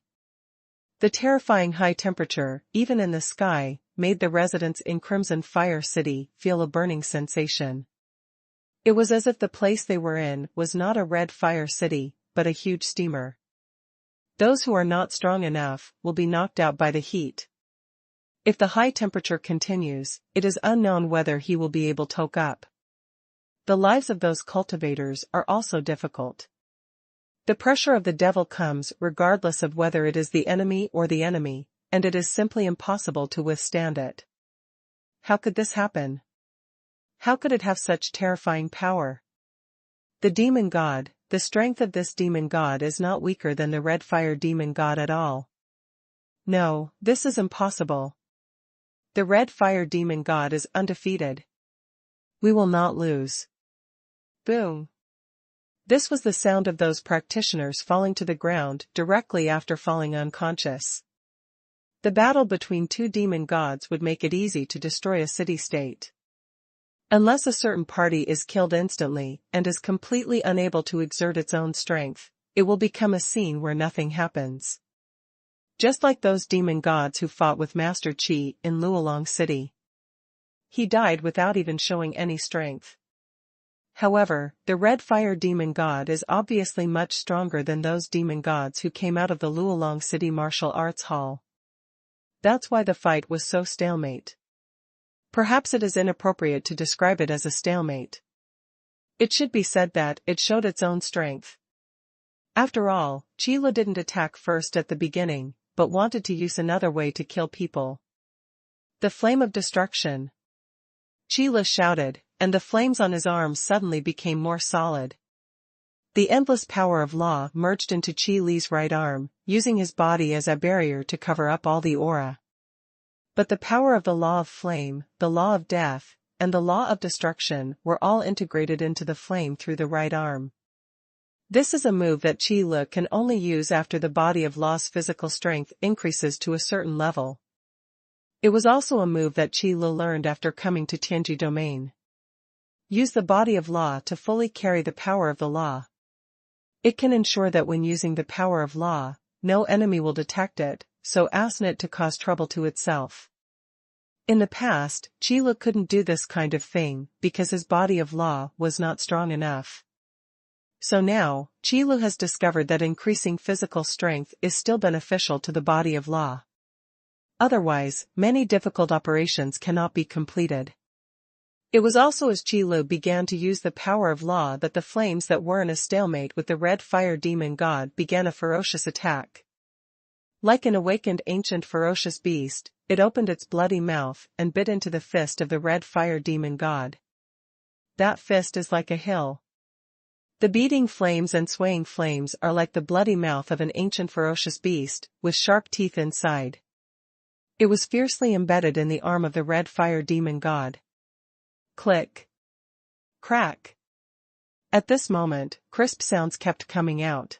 The terrifying high temperature, even in the sky, made the residents in Crimson Fire City feel a burning sensation. It was as if the place they were in was not a red fire city, but a huge steamer. Those who are not strong enough will be knocked out by the heat. If the high temperature continues, it is unknown whether he will be able to cope up. The lives of those cultivators are also difficult. The pressure of the devil comes regardless of whether it is the enemy or the enemy, and it is simply impossible to withstand it. How could this happen? How could it have such terrifying power? The demon god, the strength of this demon god is not weaker than the red fire demon god at all. No, this is impossible. The red fire demon god is undefeated. We will not lose. Boom! This was the sound of those practitioners falling to the ground directly after falling unconscious. The battle between two demon gods would make it easy to destroy a city-state. Unless a certain party is killed instantly and is completely unable to exert its own strength, it will become a scene where nothing happens. Just like those demon gods who fought with Master Qi in Luolong City. he died without even showing any strength. However, the red fire demon god is obviously much stronger than those demon gods who came out of the Luolong City Martial Arts Hall. That's why the fight was so stalemate. Perhaps it is inappropriate to describe it as a stalemate. It should be said that it showed its own strength. After all, Qi Lu didn't attack first at the beginning, but wanted to use another way to kill people. The flame of destruction. Qi Lu shouted, and the flames on his arms suddenly became more solid. The endless power of law merged into Qi Li's right arm, using his body as a barrier to cover up all the aura. But the power of the law of flame, the law of death, and the law of destruction were all integrated into the flame through the right arm. This is a move that Qi Lu can only use after the body of law's physical strength increases to a certain level. It was also a move that Qi Lu learned after coming to Tianji Domain. Use the body of law to fully carry the power of the law. It can ensure that when using the power of law, no enemy will detect it, so asking it to cause trouble to itself. In the past, Qi Lu couldn't do this kind of thing because his body of law was not strong enough. So now, Qi Lu has discovered that increasing physical strength is still beneficial to the body of law. Otherwise, many difficult operations cannot be completed. It was also as Qi Lu began to use the power of law that the flames that were in a stalemate with the red fire demon god began a ferocious attack. Like an awakened ancient ferocious beast, it opened its bloody mouth and bit into the fist of the red fire demon god. That fist is like a hill. The beating flames and swaying flames are like the bloody mouth of an ancient ferocious beast, with sharp teeth inside. It was fiercely embedded in the arm of the red fire demon god. Click. Crack. At this moment, crisp sounds kept coming out.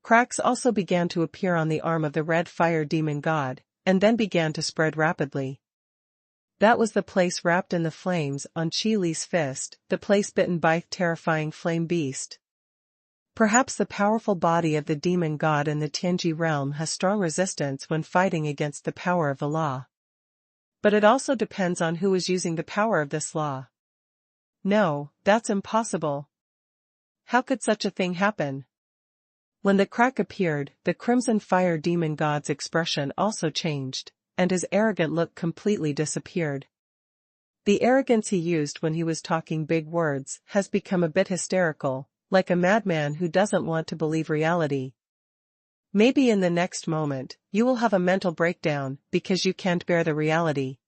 Cracks also began to appear on the arm of the red fire demon god, and then began to spread rapidly. That was the place wrapped in the flames on Qi Li's fist, the place bitten by the terrifying flame beast. Perhaps the powerful body of the demon god in the Tianji realm has strong resistance when fighting against the power of the law. But it also depends on who is using the power of this law. No, that's impossible. How could such a thing happen? When the crack appeared, the crimson fire demon god's expression also changed, and his arrogant look completely disappeared. The arrogance he used when he was talking big words has become a bit hysterical, like a madman who doesn't want to believe reality. Maybe in the next moment, you will have a mental breakdown because you can't bear the reality.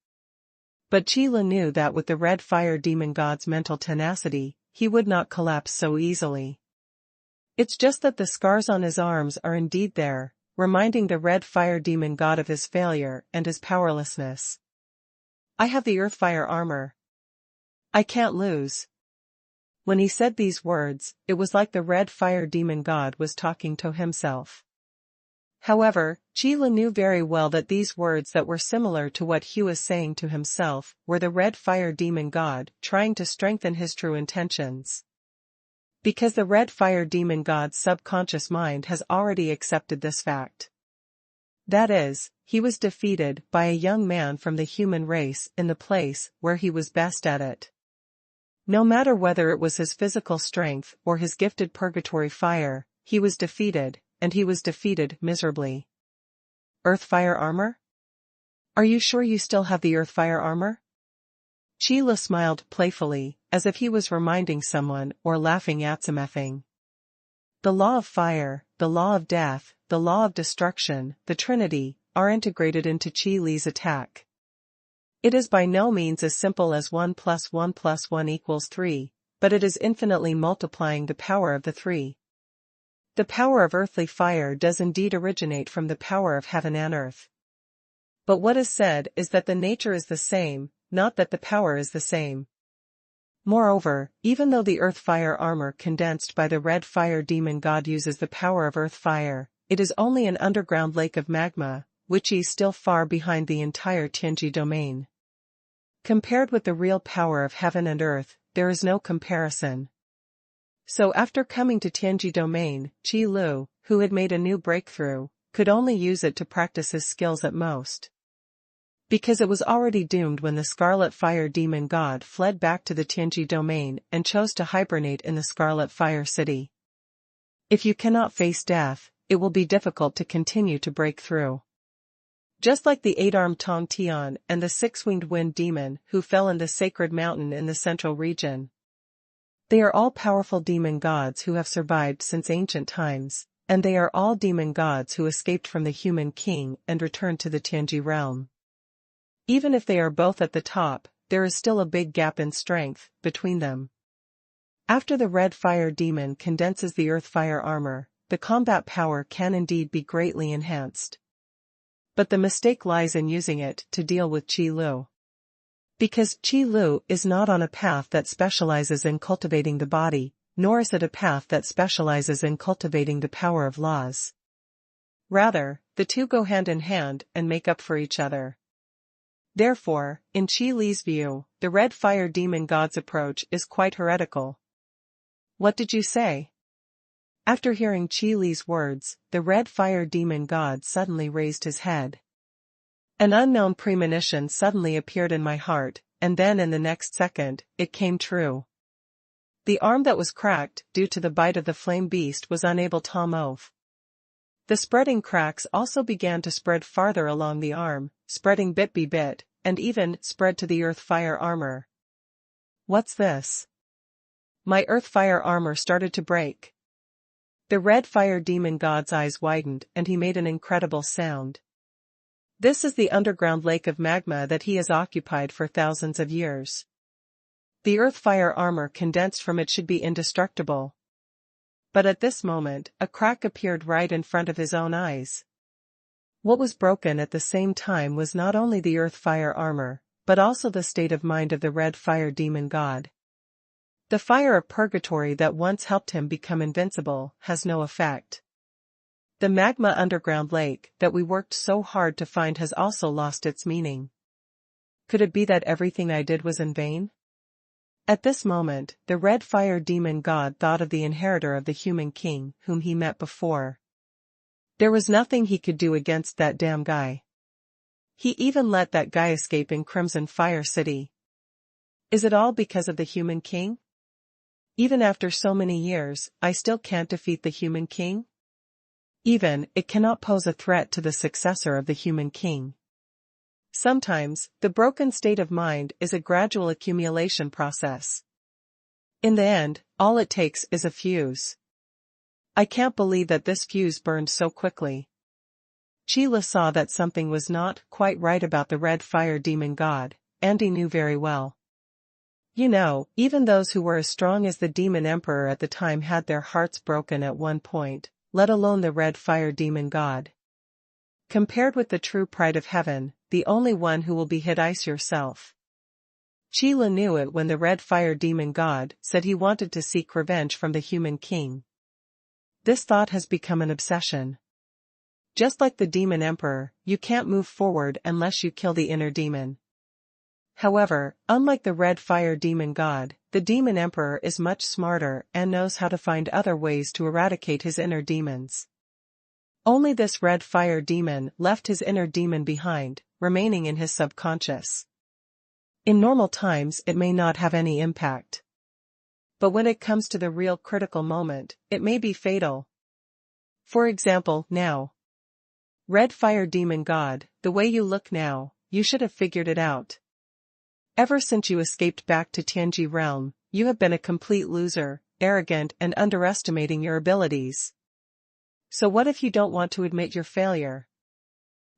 But Qi Lu knew that with the red fire demon god's mental tenacity, he would not collapse so easily. It's just that the scars on his arms are indeed there, reminding the red fire demon god of his failure and his powerlessness. I have the earth fire armor. I can't lose. When he said these words, it was like the red fire demon god was talking to himself. However, Qi Lu knew very well that these words that were similar to what he was saying to himself were the red fire demon god trying to strengthen his true intentions. Because the red fire demon god's subconscious mind has already accepted this fact. That is, he was defeated by a young man from the human race in the place where he was best at it. No matter whether it was his physical strength or his gifted purgatory fire, he was defeated, and he was defeated miserably. Earth fire armor? Are you sure you still have the earth fire armor? Qi Lu smiled playfully, as if he was reminding someone or laughing at something. The law of fire, the law of death, the law of destruction, the Trinity, are integrated into Qi Li's attack. It is by no means as simple as 1 + 1 + 1 = 3, but it is infinitely multiplying the power of the three. The power of earthly fire does indeed originate from the power of heaven and earth. But what is said is that the nature is the same, not that the power is the same. Moreover, even though the earth fire armor condensed by the red fire demon god uses the power of earth fire, it is only an underground lake of magma, which is still far behind the entire Tianji domain. Compared with the real power of heaven and earth, there is no comparison. So after coming to Tianji domain, Qi Lu, who had made a new breakthrough, could only use it to practice his skills at most. Because it was already doomed when the Scarlet Fire Demon God fled back to the Tianji domain and chose to hibernate in the Scarlet Fire City. If you cannot face death, it will be difficult to continue to break through. Just like the 8-armed Tong Tian and the 6-winged Wind Demon who fell in the sacred mountain in the central region. They are all powerful demon gods who have survived since ancient times, and they are all demon gods who escaped from the human king and returned to the Tianji realm. Even if they are both at the top, there is still a big gap in strength between them. After the Red Fire Demon condenses the Earth Fire armor, the combat power can indeed be greatly enhanced. But the mistake lies in using it to deal with Qi Lu. Because Qi Lu is not on a path that specializes in cultivating the body, nor is it a path that specializes in cultivating the power of laws. Rather, the two go hand in hand and make up for each other. Therefore, in Qi Li's view, the Red Fire Demon God's approach is quite heretical. What did you say? After hearing Qi Li's words, the Red Fire Demon God suddenly raised his head. An unknown premonition suddenly appeared in my heart, and then in the next second, it came true. The arm that was cracked due to the bite of the flame beast was unable to move. The spreading cracks also began to spread farther along the arm, spreading bit by bit, and even spread to the Earth Fire armor. What's this? My Earth Fire armor started to break. The Red Fire Demon God's eyes widened and he made an incredible sound. This is the underground lake of magma that he has occupied for thousands of years. The Earth Fire armor condensed from it should be indestructible. But at this moment, a crack appeared right in front of his own eyes. What was broken at the same time was not only the Earth Fire armor, but also the state of mind of the Red Fire Demon God. The fire of purgatory that once helped him become invincible has no effect. The magma underground lake that we worked so hard to find has also lost its meaning. Could it be that everything I did was in vain? At this moment, the Red Fire Demon God thought of the inheritor of the human king whom he met before. There was nothing he could do against that damn guy. He even let that guy escape in Crimson Fire City. Is it all because of the human king? Even after so many years, I still can't defeat the human king? Even, it cannot pose a threat to the successor of the human king. Sometimes, the broken state of mind is a gradual accumulation process. In the end, all it takes is a fuse. I can't believe that this fuse burned so quickly. Qi Li saw that something was not quite right about the Red Fire Demon God, and he knew very well. You know, even those who were as strong as the Demon Emperor at the time had their hearts broken at one point, let alone the Red Fire Demon God. Compared with the true pride of heaven, the only one who will be hit is yourself. Qi Li knew it when the Red Fire Demon God said he wanted to seek revenge from the human king. This thought has become an obsession. Just like the Demon Emperor, you can't move forward unless you kill the inner demon. However, unlike the Red Fire Demon God, the Demon Emperor is much smarter and knows how to find other ways to eradicate his inner demons. Only this Red Fire Demon left his inner demon behind, remaining in his subconscious. In normal times it may not have any impact. But when it comes to the real critical moment, it may be fatal. For example, now. Red Fire Demon God, the way you look now, you should have figured it out. Ever since you escaped back to Tianji realm, you have been a complete loser, arrogant and underestimating your abilities. So what if you don't want to admit your failure?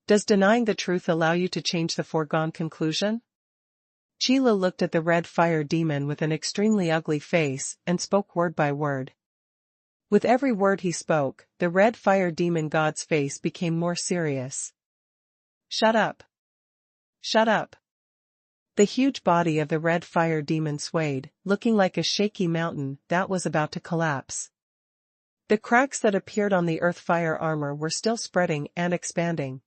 Does denying the truth allow you to change the foregone conclusion? Qi Li looked at the Red Fire Demon with an extremely ugly face and spoke word by word. With every word he spoke, the Red Fire Demon God's face became more serious. Shut up. Shut up. The huge body of the Red Fire Demon swayed, looking like a shaky mountain that was about to collapse. The cracks that appeared on the Earth Fire armor were still spreading and expanding.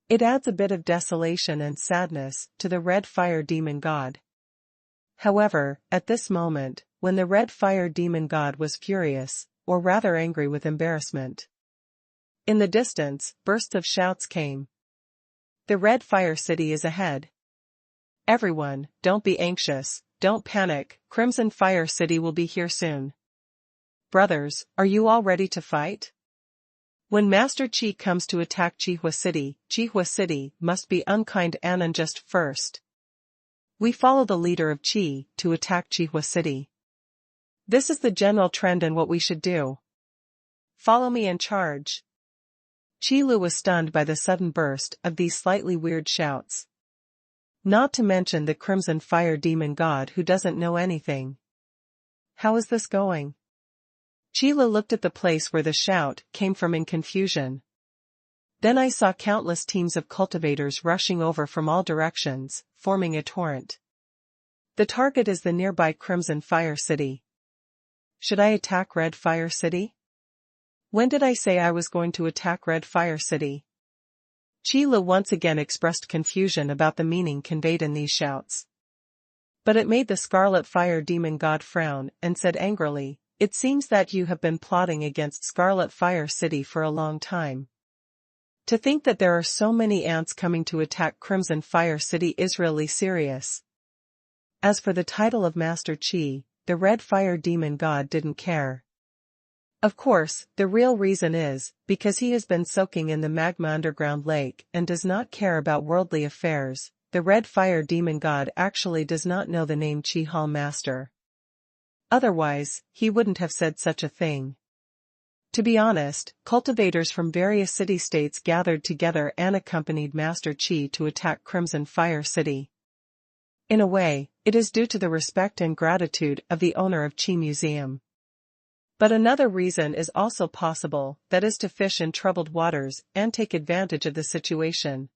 It adds a bit of desolation and sadness to the Red Fire Demon God. However, at this moment, when the Red Fire Demon God was furious, or rather angry with embarrassment. In the distance, bursts of shouts came. The Red Fire City is ahead. Everyone, don't be anxious, don't panic, Crimson Fire City will be here soon. Brothers, are you all ready to fight? When Master Qi comes to attack Qihua City must be unkind and unjust first. We follow the leader of Qi to attack Qihua City. This is the general trend and what we should do. Follow me and charge. Qi Lu was stunned by the sudden burst of these slightly weird shouts. Not to mention the Crimson Fire Demon God who doesn't know anything. How is this going? Qi Lu looked at the place where the shout came from in confusion. Then I saw countless teams of cultivators rushing over from all directions, forming a torrent. The target is the nearby Crimson Fire City. Should I attack Red Fire City? When did I say I was going to attack Red Fire City? Qi Lu once again expressed confusion about the meaning conveyed in these shouts. But it made the Scarlet Fire Demon God frown and said angrily, "It seems that you have been plotting against Scarlet Fire City for a long time. To think that there are so many ants coming to attack Crimson Fire City is really serious." As for the title of Master Qi, the Red Fire Demon God didn't care. Of course, the real reason is, because he has been soaking in the magma underground lake and does not care about worldly affairs. The Red Fire Demon God actually does not know the name Qi Hall Master. Otherwise, he wouldn't have said such a thing. To be honest, cultivators from various city-states gathered together and accompanied Master Qi to attack Crimson Fire City. In a way, it is due to the respect and gratitude of the owner of Qi Museum. But another reason is also possible, that is to fish in troubled waters and take advantage of the situation.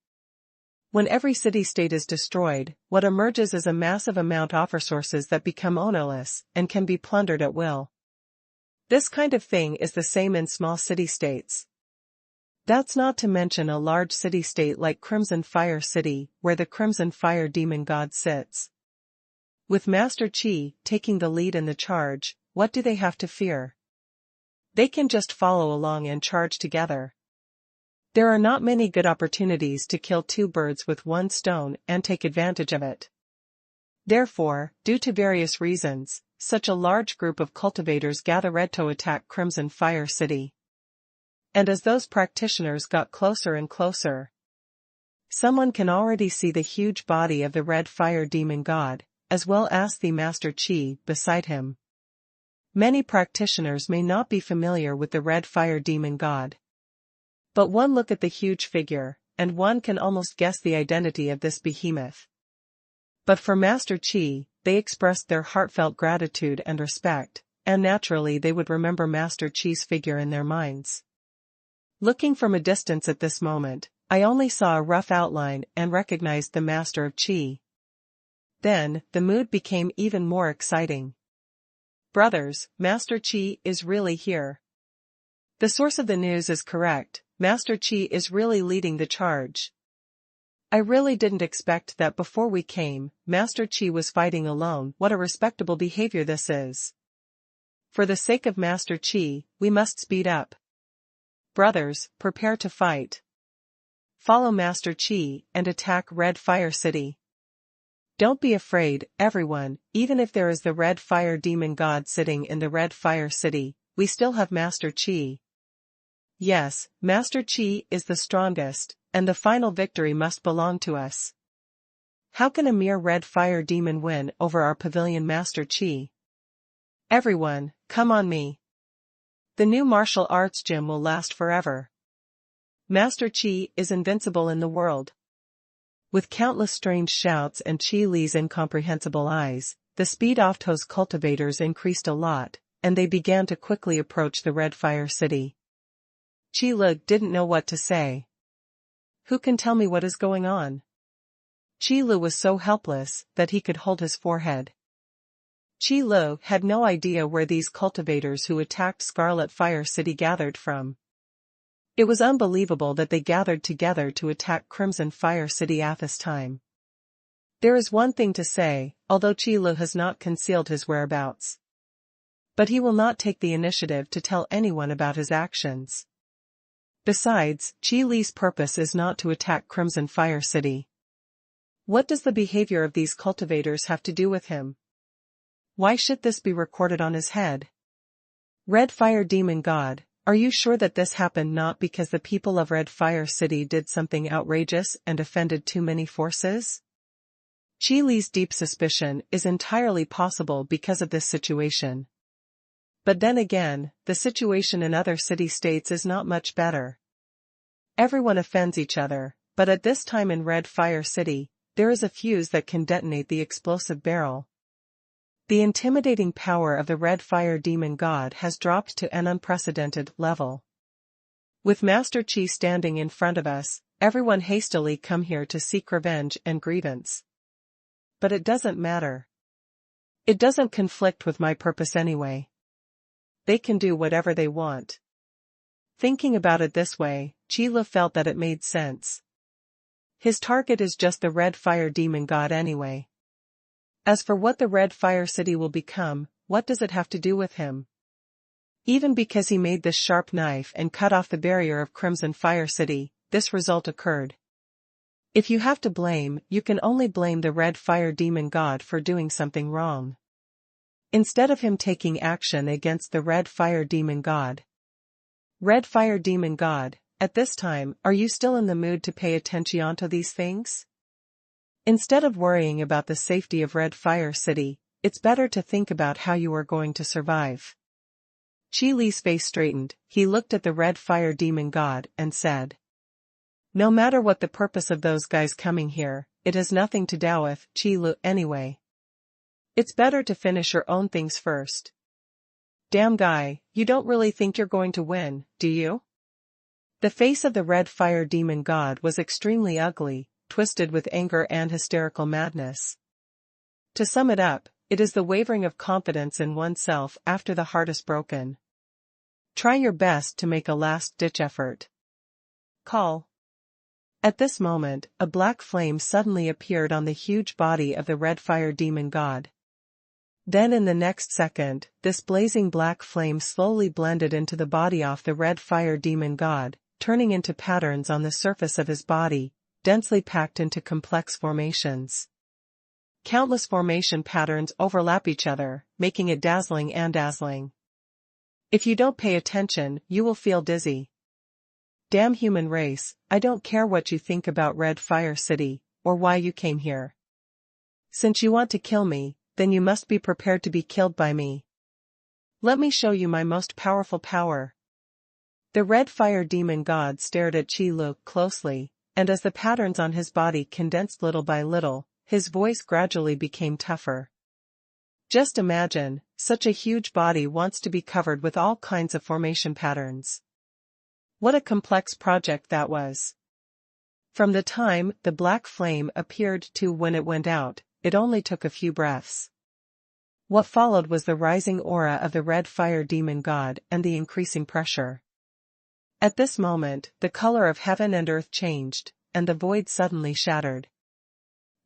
When every city-state is destroyed, what emerges is a massive amount of resources that become ownerless and can be plundered at will. This kind of thing is the same in small city-states. That's not to mention a large city-state like Crimson Fire City, where the Crimson Fire Demon God sits. With Master Qi taking the lead in the charge, what do they have to fear? They can just follow along and charge together. There are not many good opportunities to kill two birds with one stone and take advantage of it. Therefore, due to various reasons, such a large group of cultivators gathered to attack Crimson Fire City. And as those practitioners got closer and closer, someone can already see the huge body of the Red Fire Demon God, as well as the Master Qi beside him. Many practitioners may not be familiar with the Red Fire Demon God. But one look at the huge figure, and one can almost guess the identity of this behemoth. But for Master Qi, they expressed their heartfelt gratitude and respect, and naturally they would remember Master Qi's figure in their minds. Looking from a distance at this moment, I only saw a rough outline and recognized the Master of Qi. Then, the mood became even more exciting. Brothers, Master Qi is really here. The source of the news is correct, Master Qi is really leading the charge. I really didn't expect that before we came, Master Qi was fighting alone. What a respectable behavior this is. For the sake of Master Qi, we must speed up. Brothers, prepare to fight. Follow Master Qi and attack Red Fire City. Don't be afraid, everyone, even if there is the Red Fire Demon God sitting in the Red Fire City, we still have Master Qi. Yes, Master Qi is the strongest, and the final victory must belong to us. How can a mere Red Fire Demon win over our pavilion Master Qi? Everyone, come on me. The new martial arts gym will last forever. Master Qi is invincible in the world. With countless strange shouts and Qi Li's incomprehensible eyes, the speed of those cultivators increased a lot, and they began to quickly approach the Red Fire City. Qi Li didn't know what to say. Who can tell me what is going on? Qi Li was so helpless that he could hold his forehead. Qi Li had no idea where these cultivators who attacked Scarlet Fire City gathered from. It was unbelievable that they gathered together to attack Crimson Fire City at this time. There is one thing to say, although Qi Li has not concealed his whereabouts. But he will not take the initiative to tell anyone about his actions. Besides, Qi Li's purpose is not to attack Crimson Fire City. What does the behavior of these cultivators have to do with him? Why should this be recorded on his head? Red Fire Demon God, are you sure that this happened not because the people of Red Fire City did something outrageous and offended too many forces? Qi Li's deep suspicion is entirely possible because of this situation. But then again, the situation in other city-states is not much better. Everyone offends each other, but at this time in Red Fire City, there is a fuse that can detonate the explosive barrel. The intimidating power of the Red Fire Demon God has dropped to an unprecedented level. With Master Qi standing in front of us, everyone hastily come here to seek revenge and grievance. But it doesn't matter. It doesn't conflict with my purpose anyway. They can do whatever they want. Thinking about it this way, Qi Li felt that it made sense. His target is just the Red Fire Demon God anyway. As for what the Red Fire City will become, what does it have to do with him? Even because he made this sharp knife and cut off the barrier of Crimson Fire City, this result occurred. If you have to blame, you can only blame the Red Fire Demon God for doing something wrong. Instead of him taking action against the Red Fire Demon God. Red Fire Demon God, at this time, are you still in the mood to pay attention to these things? Instead of worrying about the safety of Red Fire City, it's better to think about how you are going to survive. Qi Li's face straightened, he looked at the Red Fire Demon God and said, "No matter what the purpose of those guys coming here, it has nothing to do with Qi Li anyway. It's better to finish your own things first. Damn guy, you don't really think you're going to win, do you?" The face of the Red Fire Demon God was extremely ugly, twisted with anger and hysterical madness. To sum it up, it is the wavering of confidence in oneself after the heart is broken. Try your best to make a last-ditch effort. Call. At this moment, a black flame suddenly appeared on the huge body of the Red Fire Demon God. Then in the next second, this blazing black flame slowly blended into the body of the Red Fire Demon God, turning into patterns on the surface of his body, densely packed into complex formations. Countless formation patterns overlap each other, making it dazzling and dazzling. If you don't pay attention, you will feel dizzy. Damn human race, I don't care what you think about Red Fire City, or why you came here. Since you want to kill me, then you must be prepared to be killed by me. Let me show you my most powerful power. The Red Fire Demon God stared at Qi Li closely, and as the patterns on his body condensed little by little, his voice gradually became tougher. Just imagine, such a huge body wants to be covered with all kinds of formation patterns. What a complex project that was. From the time the black flame appeared to when it went out, it only took a few breaths. What followed was the rising aura of the Red Fire Demon God and the increasing pressure. At this moment, the color of heaven and earth changed, and the void suddenly shattered.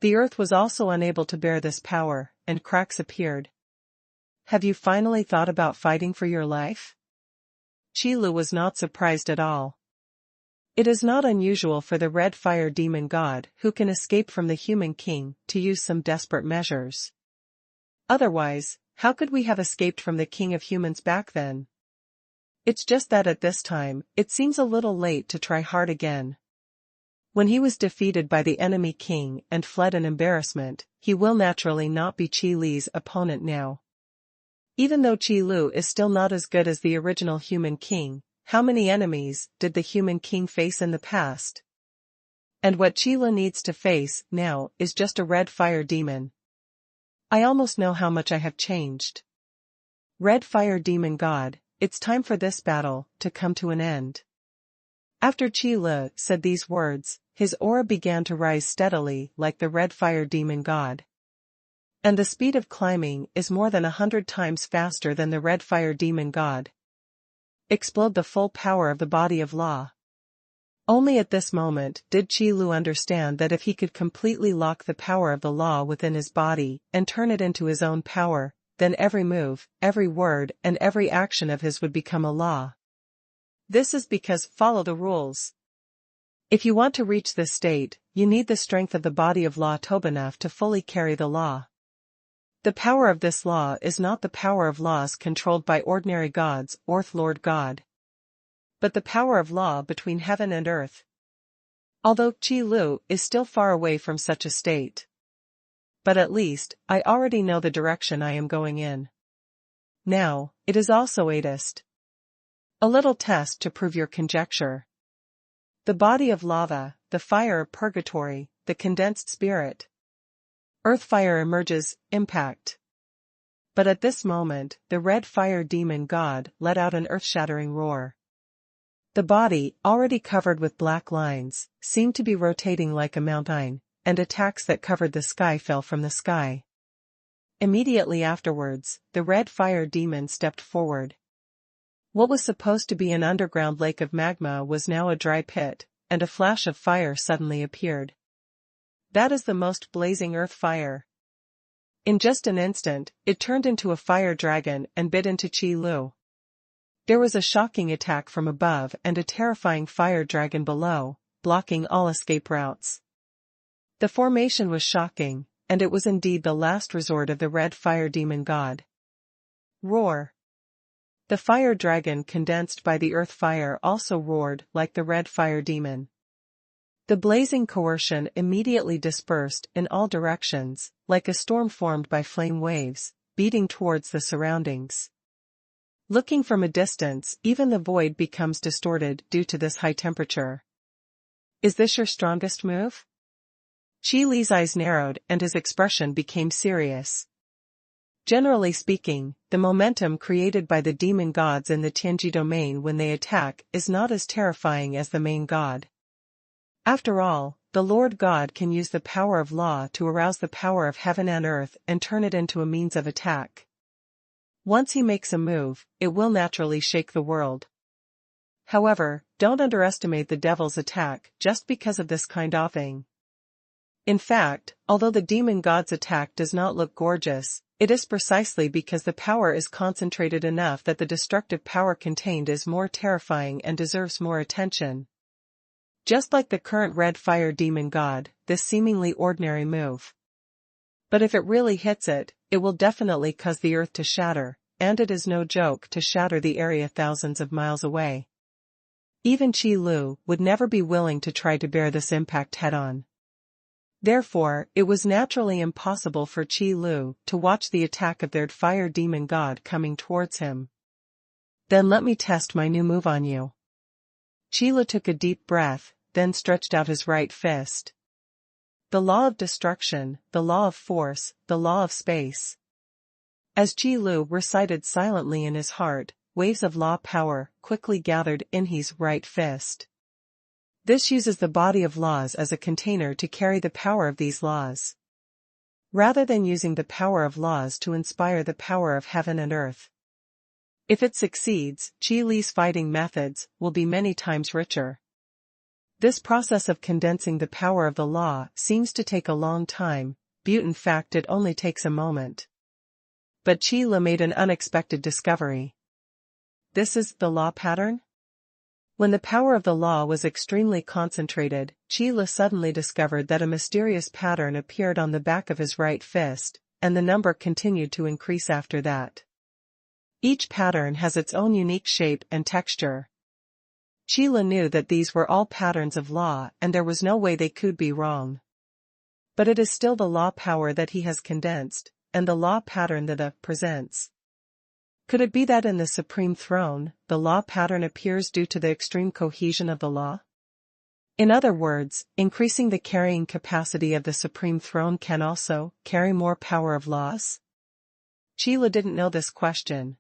The earth was also unable to bear this power, and cracks appeared. Have you finally thought about fighting for your life? Qi Li was not surprised at all. It is not unusual for the Red Fire Demon God who can escape from the human king to use some desperate measures. Otherwise, how could we have escaped from the king of humans back then? It's just that at this time, it seems a little late to try hard again. When he was defeated by the enemy king and fled in embarrassment, he will naturally not be Qi Li's opponent now. Even though Qi Li is still not as good as the original human king, how many enemies did the human king face in the past? And what Qi Li needs to face now is just a red fire demon. I almost know how much I have changed. Red Fire Demon God, it's time for this battle to come to an end. After Qi Li said these words, his aura began to rise steadily like the Red Fire Demon God. And the speed of climbing is more than 100 times faster than the Red Fire Demon God. Explode the full power of the body of law. Only at this moment did Qi Li understand that if he could completely lock the power of the law within his body and turn it into his own power, then every move, every word and every action of his would become a law. This is because follow the rules. If you want to reach this state, you need the strength of the body of law enough to fully carry the law. The power of this law is not the power of laws controlled by ordinary gods or Lord God, but the power of law between heaven and earth. Although Qi Lu is still far away from such a state. But at least, I already know the direction I am going in. Now, it is also aidist. A little test to prove your conjecture. The body of lava, the fire of purgatory, the condensed spirit. Earth fire emerges, impact. But at this moment, the red fire demon god let out an earth-shattering roar. The body, already covered with black lines, seemed to be rotating like a mountain, and attacks that covered the sky fell from the sky. Immediately afterwards, the red fire demon stepped forward. What was supposed to be an underground lake of magma was now a dry pit, and a flash of fire suddenly appeared. That is the most blazing earth fire. In just an instant, it turned into a fire dragon and bit into Qi Lu. There was a shocking attack from above and a terrifying fire dragon below, blocking all escape routes. The formation was shocking, and it was indeed the last resort of the red fire demon god. Roar. The fire dragon condensed by the earth fire also roared like the red fire demon. The blazing coercion immediately dispersed in all directions, like a storm formed by flame waves, beating towards the surroundings. Looking from a distance, even the void becomes distorted due to this high temperature. Is this your strongest move? Qi Li's eyes narrowed and his expression became serious. Generally speaking, the momentum created by the demon gods in the Tianji domain when they attack is not as terrifying as the main god. After all, the Lord God can use the power of law to arouse the power of heaven and earth and turn it into a means of attack. Once he makes a move, it will naturally shake the world. However, don't underestimate the devil's attack just because of this kind of thing. In fact, although the demon god's attack does not look gorgeous, it is precisely because the power is concentrated enough that the destructive power contained is more terrifying and deserves more attention. Just like the current red fire demon god, this seemingly ordinary move. But if it really hits it, it will definitely cause the earth to shatter, and it is no joke to shatter the area thousands of miles away. Even Qi Lu would never be willing to try to bear this impact head-on. Therefore, it was naturally impossible for Qi Lu to watch the attack of their fire demon god coming towards him. Then let me test my new move on you. Qi Lu took a deep breath, then stretched out his right fist. The law of destruction, the law of force, the law of space. As Qi Lu recited silently in his heart, waves of law power quickly gathered in his right fist. This uses the body of laws as a container to carry the power of these laws. Rather than using the power of laws to inspire the power of heaven and earth. If it succeeds, Qi Li's fighting methods will be many times richer. This process of condensing the power of the law seems to take a long time, but in fact it only takes a moment. But Qi Li made an unexpected discovery. This is the law pattern? When the power of the law was extremely concentrated, Qi Li suddenly discovered that a mysterious pattern appeared on the back of his right fist, and the number continued to increase after that. Each pattern has its own unique shape and texture. Qi Li knew that these were all patterns of law and there was no way they could be wrong. But it is still the law power that he has condensed, and the law pattern that presents. Could it be that in the Supreme Throne, the law pattern appears due to the extreme cohesion of the law? In other words, increasing the carrying capacity of the Supreme Throne can also carry more power of laws? Qi Li didn't know this question.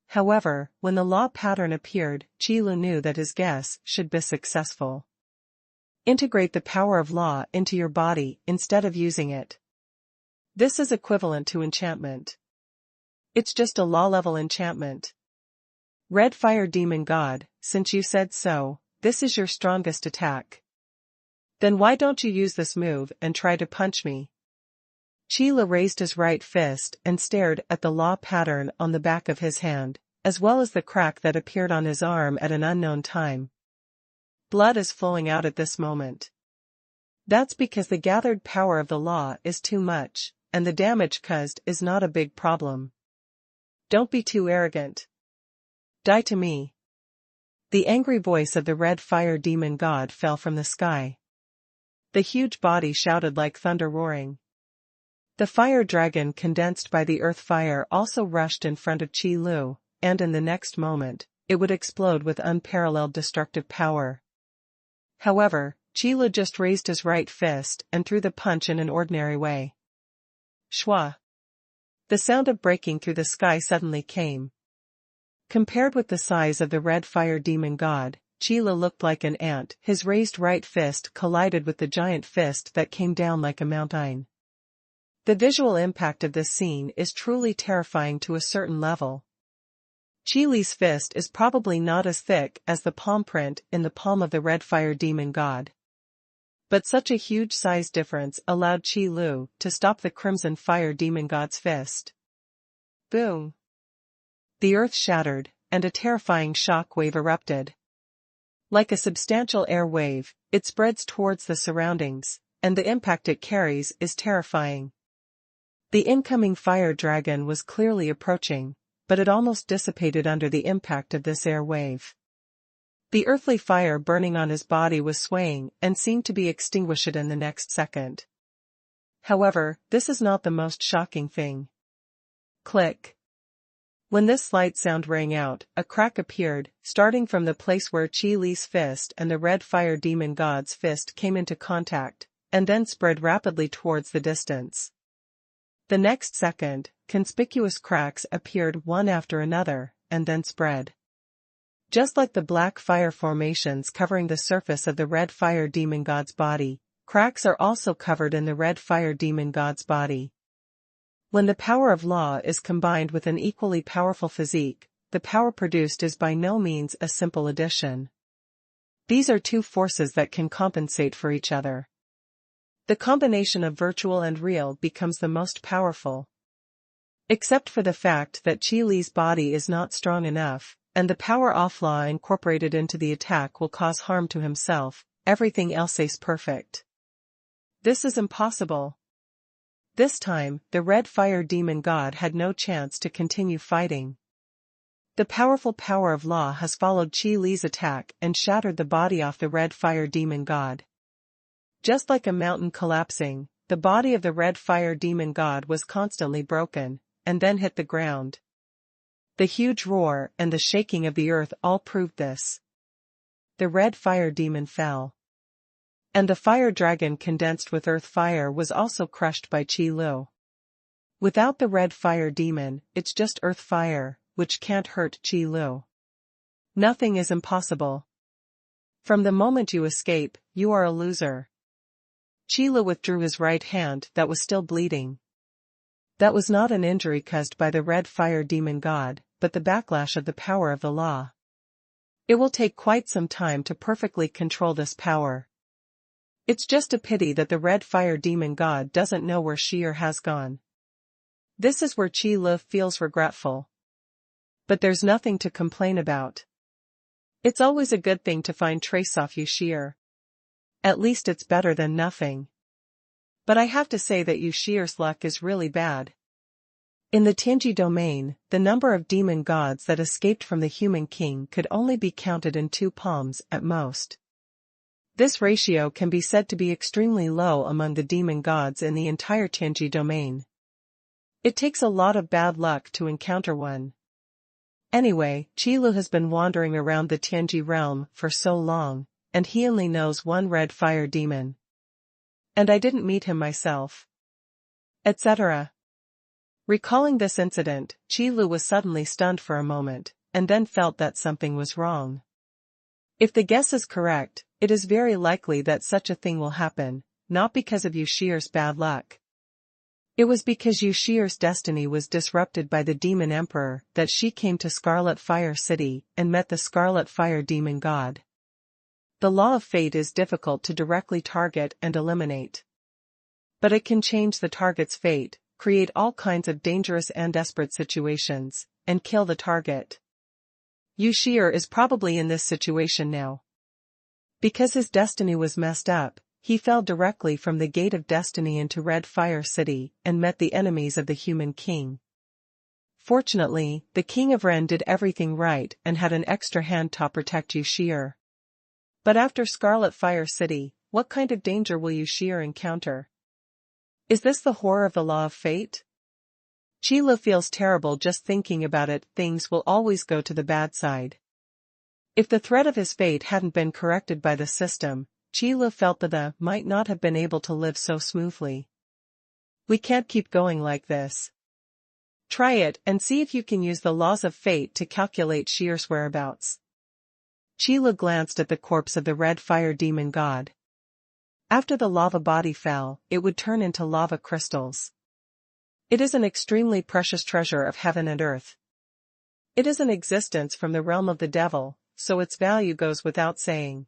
However, when the law pattern appeared, Qi Li knew that his guess should be successful. Integrate the power of law into your body instead of using it. This is equivalent to enchantment. It's just a law-level enchantment. Red Fire Demon God, since you said so, this is your strongest attack. Then why don't you use this move and try to punch me? Qi Li raised his right fist and stared at the law pattern on the back of his hand, as well as the crack that appeared on his arm at an unknown time. Blood is flowing out at this moment. That's because the gathered power of the law is too much, and the damage caused is not a big problem. Don't be too arrogant. Die to me. The angry voice of the red fire demon god fell from the sky. The huge body shouted like thunder roaring. The fire dragon condensed by the earth fire also rushed in front of Qi Lu, and in the next moment, it would explode with unparalleled destructive power. However, Qi Lu just raised his right fist and threw the punch in an ordinary way. Shwa! The sound of breaking through the sky suddenly came. Compared with the size of the red fire demon god, Qi Lu looked like an ant. His raised right fist collided with the giant fist that came down like a mountain. The visual impact of this scene is truly terrifying to a certain level. Qi Lu's fist is probably not as thick as the palm print in the palm of the red fire demon god. But such a huge size difference allowed Qi Lu to stop the crimson fire demon god's fist. Boom! The earth shattered, and a terrifying shock wave erupted. Like a substantial air wave, it spreads towards the surroundings, and the impact it carries is terrifying. The incoming fire dragon was clearly approaching, but it almost dissipated under the impact of this air wave. The earthly fire burning on his body was swaying and seemed to be extinguished in the next second. However, this is not the most shocking thing. Click. When this slight sound rang out, a crack appeared, starting from the place where Qi Lu's fist and the red fire demon god's fist came into contact, and then spread rapidly towards the distance. The next second, conspicuous cracks appeared one after another, and then spread. Just like the black fire formations covering the surface of the red fire demon god's body, cracks are also covered in the red fire demon god's body. When the power of law is combined with an equally powerful physique, the power produced is by no means a simple addition. These are two forces that can compensate for each other. The combination of virtual and real becomes the most powerful. Except for the fact that Qi Lu's body is not strong enough, and the power of law incorporated into the attack will cause harm to himself, everything else is perfect. This is impossible. This time, the red fire demon god had no chance to continue fighting. The powerful power of law has followed Qi Lu's attack and shattered the body off the red fire demon god. Just like a mountain collapsing, the body of the red fire demon god was constantly broken, and then hit the ground. The huge roar and the shaking of the earth all proved this. The red fire demon fell. And the fire dragon condensed with earth fire was also crushed by Qi Lu. Without the red fire demon, it's just earth fire, which can't hurt Qi Lu. Nothing is impossible. From the moment you escape, you are a loser. Qi Lu withdrew his right hand that was still bleeding. That was not an injury caused by the red fire demon god, but the backlash of the power of the law. It will take quite some time to perfectly control this power. It's just a pity that the red fire demon god doesn't know where Shi'er has gone. This is where Qi Lu feels regretful. But there's nothing to complain about. It's always a good thing to find trace of Yu Shi'er. At least it's better than nothing. But I have to say that Yu Shi'er's luck is really bad. In the Tianji domain, the number of demon gods that escaped from the human king could only be counted in 2 palms at most. This ratio can be said to be extremely low among the demon gods in the entire Tianji domain. It takes a lot of bad luck to encounter one. Anyway, Qi Lu has been wandering around the Tianji realm for so long, and he only knows one red fire demon. And I didn't meet him myself. Etc. Recalling this incident, Qi Lu was suddenly stunned for a moment, and then felt that something was wrong. If the guess is correct, it is very likely that such a thing will happen, not because of Yu Shi'er's bad luck. It was because Yu Shi'er's destiny was disrupted by the demon emperor that she came to Scarlet Fire City and met the Scarlet Fire demon god. The law of fate is difficult to directly target and eliminate. But it can change the target's fate, create all kinds of dangerous and desperate situations, and kill the target. Yu Shi'er is probably in this situation now. Because his destiny was messed up, he fell directly from the gate of destiny into Red Fire City and met the enemies of the human king. Fortunately, the king of Ren did everything right and had an extra hand to protect Yu Shi'er. But after Scarlet Fire City, what kind of danger will Yu Shi'er encounter? Is this the horror of the law of fate? Qi Lu feels terrible just thinking about it. Things will always go to the bad side. If the threat of his fate hadn't been corrected by the system, Qi Lu felt that the might not have been able to live so smoothly. We can't keep going like this. Try it and see if you can use the laws of fate to calculate Shi'er's whereabouts. Qi Lu glanced at the corpse of the red fire demon god. After the lava body fell, it would turn into lava crystals. It is an extremely precious treasure of heaven and earth. It is an existence from the realm of the devil, so its value goes without saying.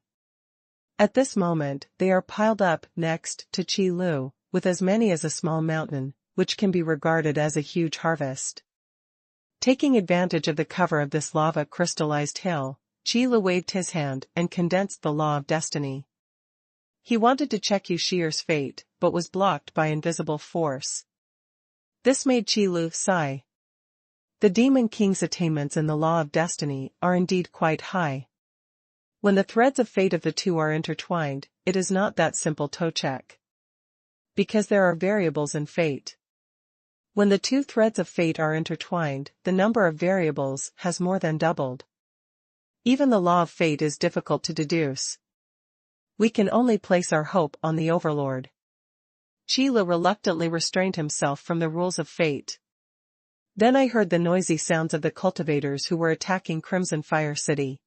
At this moment, they are piled up next to Qi Lu, with as many as a small mountain, which can be regarded as a huge harvest. Taking advantage of the cover of this lava crystallized hill, Qi Lu waved his hand and condensed the law of destiny. He wanted to check Yu Shi'er's fate, but was blocked by invisible force. This made Qi Lu sigh. The Demon King's attainments in the law of destiny are indeed quite high. When the threads of fate of the two are intertwined, it is not that simple to check. Because there are variables in fate. When the two threads of fate are intertwined, the number of variables has more than doubled. Even the law of fate is difficult to deduce. We can only place our hope on the Overlord. Qi Lu reluctantly restrained himself from the rules of fate. Then I heard the noisy sounds of the cultivators who were attacking Crimson Fire City.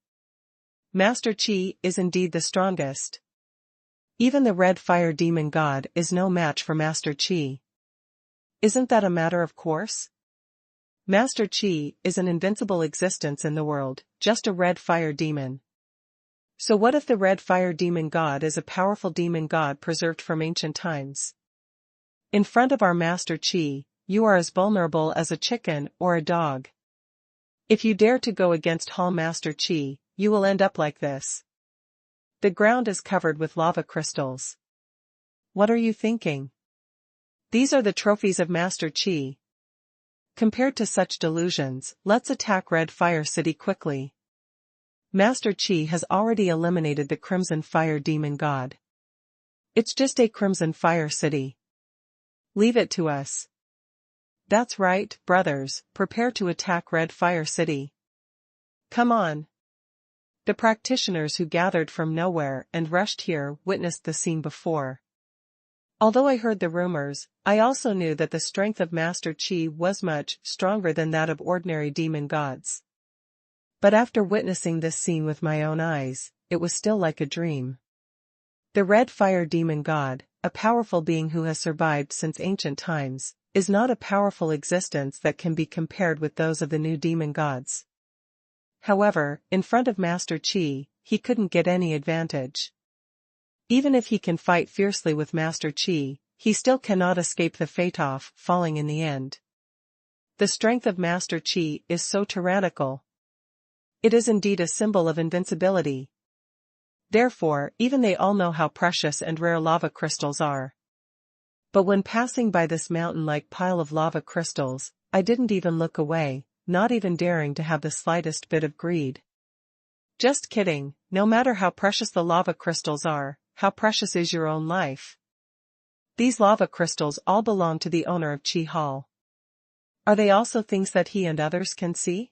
Master Qi is indeed the strongest. Even the red fire demon god is no match for Master Qi. Isn't that a matter of course? Master Qi is an invincible existence in the world, just a red fire demon. So what if the red fire demon god is a powerful demon god preserved from ancient times? In front of our Master Qi, you are as vulnerable as a chicken or a dog. If you dare to go against Hall Master Qi, you will end up like this. The ground is covered with lava crystals. What are you thinking? These are the trophies of Master Qi. Compared to such delusions, let's attack Red Fire City quickly. Master Qi has already eliminated the Crimson Fire Demon God. It's just a Crimson Fire City. Leave it to us. That's right, brothers, prepare to attack Red Fire City. Come on. The practitioners who gathered from nowhere and rushed here witnessed the scene before. Although I heard the rumors, I also knew that the strength of Master Qi was much stronger than that of ordinary demon gods. But after witnessing this scene with my own eyes, it was still like a dream. The red fire demon god, a powerful being who has survived since ancient times, is not a powerful existence that can be compared with those of the new demon gods. However, in front of Master Qi, he couldn't get any advantage. Even if he can fight fiercely with Master Qi, he still cannot escape the fate of falling in the end. The strength of Master Qi is so tyrannical. It is indeed a symbol of invincibility. Therefore, even they all know how precious and rare lava crystals are. But when passing by this mountain-like pile of lava crystals, I didn't even look away, not even daring to have the slightest bit of greed. Just kidding, no matter how precious the lava crystals are, how precious is your own life? These lava crystals all belong to the owner of Qi Hall. Are they also things that he and others can see?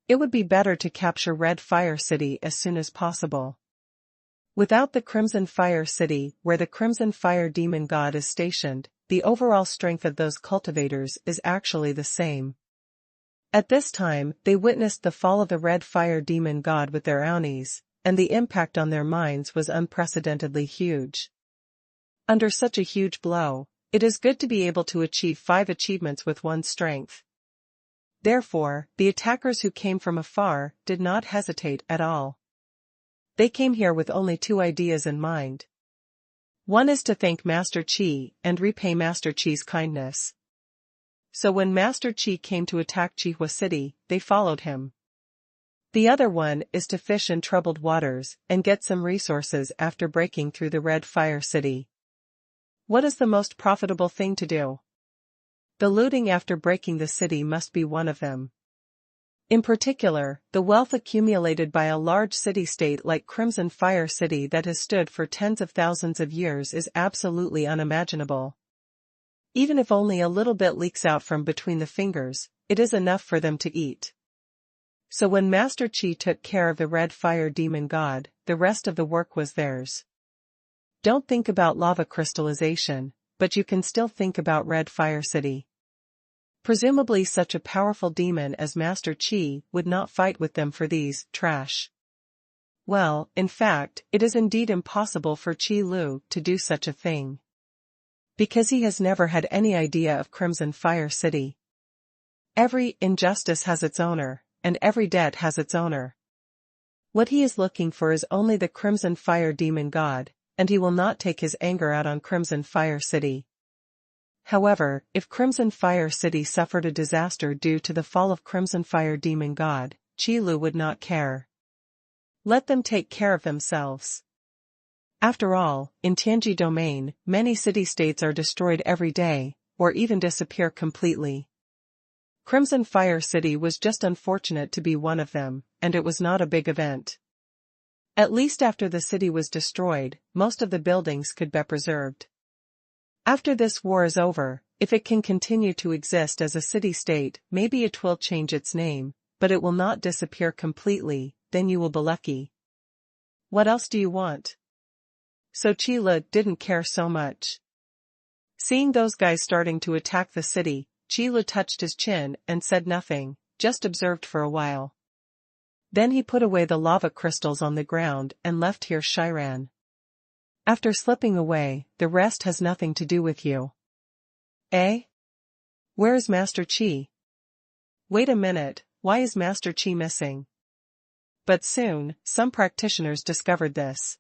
It would be better to capture Red Fire City as soon as possible. Without the Crimson Fire City, where the Crimson Fire Demon God is stationed, the overall strength of those cultivators is actually the same. At this time, they witnessed the fall of the Red Fire Demon God with their Aonis, and the impact on their minds was unprecedentedly huge. Under such a huge blow, it is good to be able to achieve 5 achievements with one's strength. Therefore, the attackers who came from afar did not hesitate at all. They came here with only 2 ideas in mind. One is to thank Master Qi and repay Master Qi's kindness. So when Master Qi came to attack Jiu Hui City, they followed him. The other one is to fish in troubled waters and get some resources after breaking through the Red Fire City. What is the most profitable thing to do? The looting after breaking the city must be one of them. In particular, the wealth accumulated by a large city-state like Crimson Fire City that has stood for tens of thousands of years is absolutely unimaginable. Even if only a little bit leaks out from between the fingers, it is enough for them to eat. So when Master Qi took care of the Red Fire Demon God, the rest of the work was theirs. Don't think about lava crystallization, but you can still think about Red Fire City. Presumably such a powerful demon as Master Qi would not fight with them for these trash. Well, in fact, it is indeed impossible for Qi Lu to do such a thing. Because he has never had any idea of Crimson Fire City. Every injustice has its owner, and every debt has its owner. What he is looking for is only the Crimson Fire Demon God, and he will not take his anger out on Crimson Fire City. However, if Crimson Fire City suffered a disaster due to the fall of Crimson Fire Demon God, Qi Lu would not care. Let them take care of themselves. After all, in Tianji domain, many city-states are destroyed every day, or even disappear completely. Crimson Fire City was just unfortunate to be one of them, and it was not a big event. At least after the city was destroyed, most of the buildings could be preserved. After this war is over, if it can continue to exist as a city-state, maybe it will change its name, but it will not disappear completely, then you will be lucky. What else do you want? So Qi Lu didn't care so much. Seeing those guys starting to attack the city, Qi Lu touched his chin and said nothing, just observed for a while. Then he put away the lava crystals on the ground and left here Shiran. After slipping away, the rest has nothing to do with you. Eh? Where is Master Qi? Wait a minute, why is Master Qi missing? But soon, some practitioners discovered this.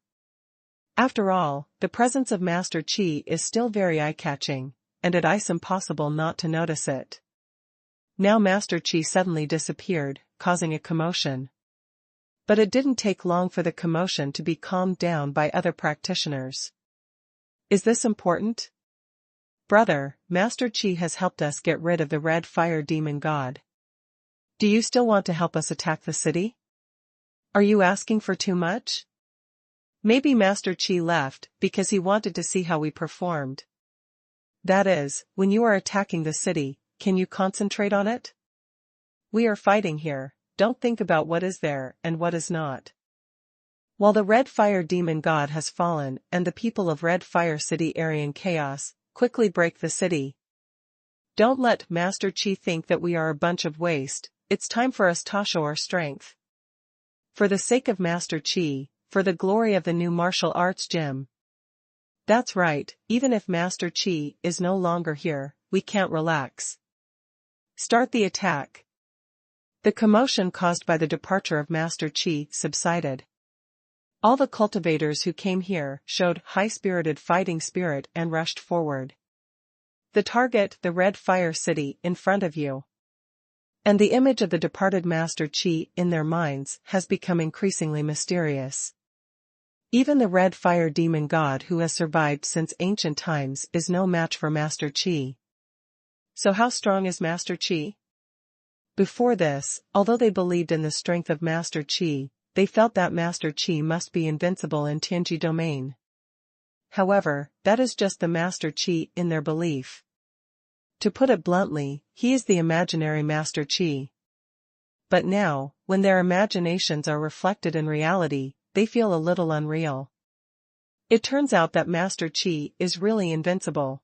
After all, the presence of Master Qi is still very eye-catching, and it is impossible not to notice it. Now Master Qi suddenly disappeared, causing a commotion. But it didn't take long for the commotion to be calmed down by other practitioners. Is this important? Brother, Master Qi has helped us get rid of the Red Fire Demon God. Do you still want to help us attack the city? Are you asking for too much? Maybe Master Qi left because he wanted to see how we performed. That is, when you are attacking the city, can you concentrate on it? We are fighting here. Don't think about what is there and what is not. While the Red Fire Demon God has fallen and the people of Red Fire City are in chaos, quickly break the city. Don't let Master Qi think that we are a bunch of waste, it's time for us to show our strength. For the sake of Master Qi, for the glory of the new martial arts gym. That's right, even if Master Qi is no longer here, we can't relax. Start the attack. The commotion caused by the departure of Master Qi subsided. All the cultivators who came here showed high-spirited fighting spirit and rushed forward. The target, the Red Fire City, in front of you. And the image of the departed Master Qi in their minds has become increasingly mysterious. Even the Red Fire Demon God who has survived since ancient times is no match for Master Qi. So how strong is Master Qi? Before this, although they believed in the strength of Master Qi, they felt that Master Qi must be invincible in Tianji domain. However, that is just the Master Qi in their belief. To put it bluntly, he is the imaginary Master Qi. But now, when their imaginations are reflected in reality, they feel a little unreal. It turns out that Master Qi is really invincible.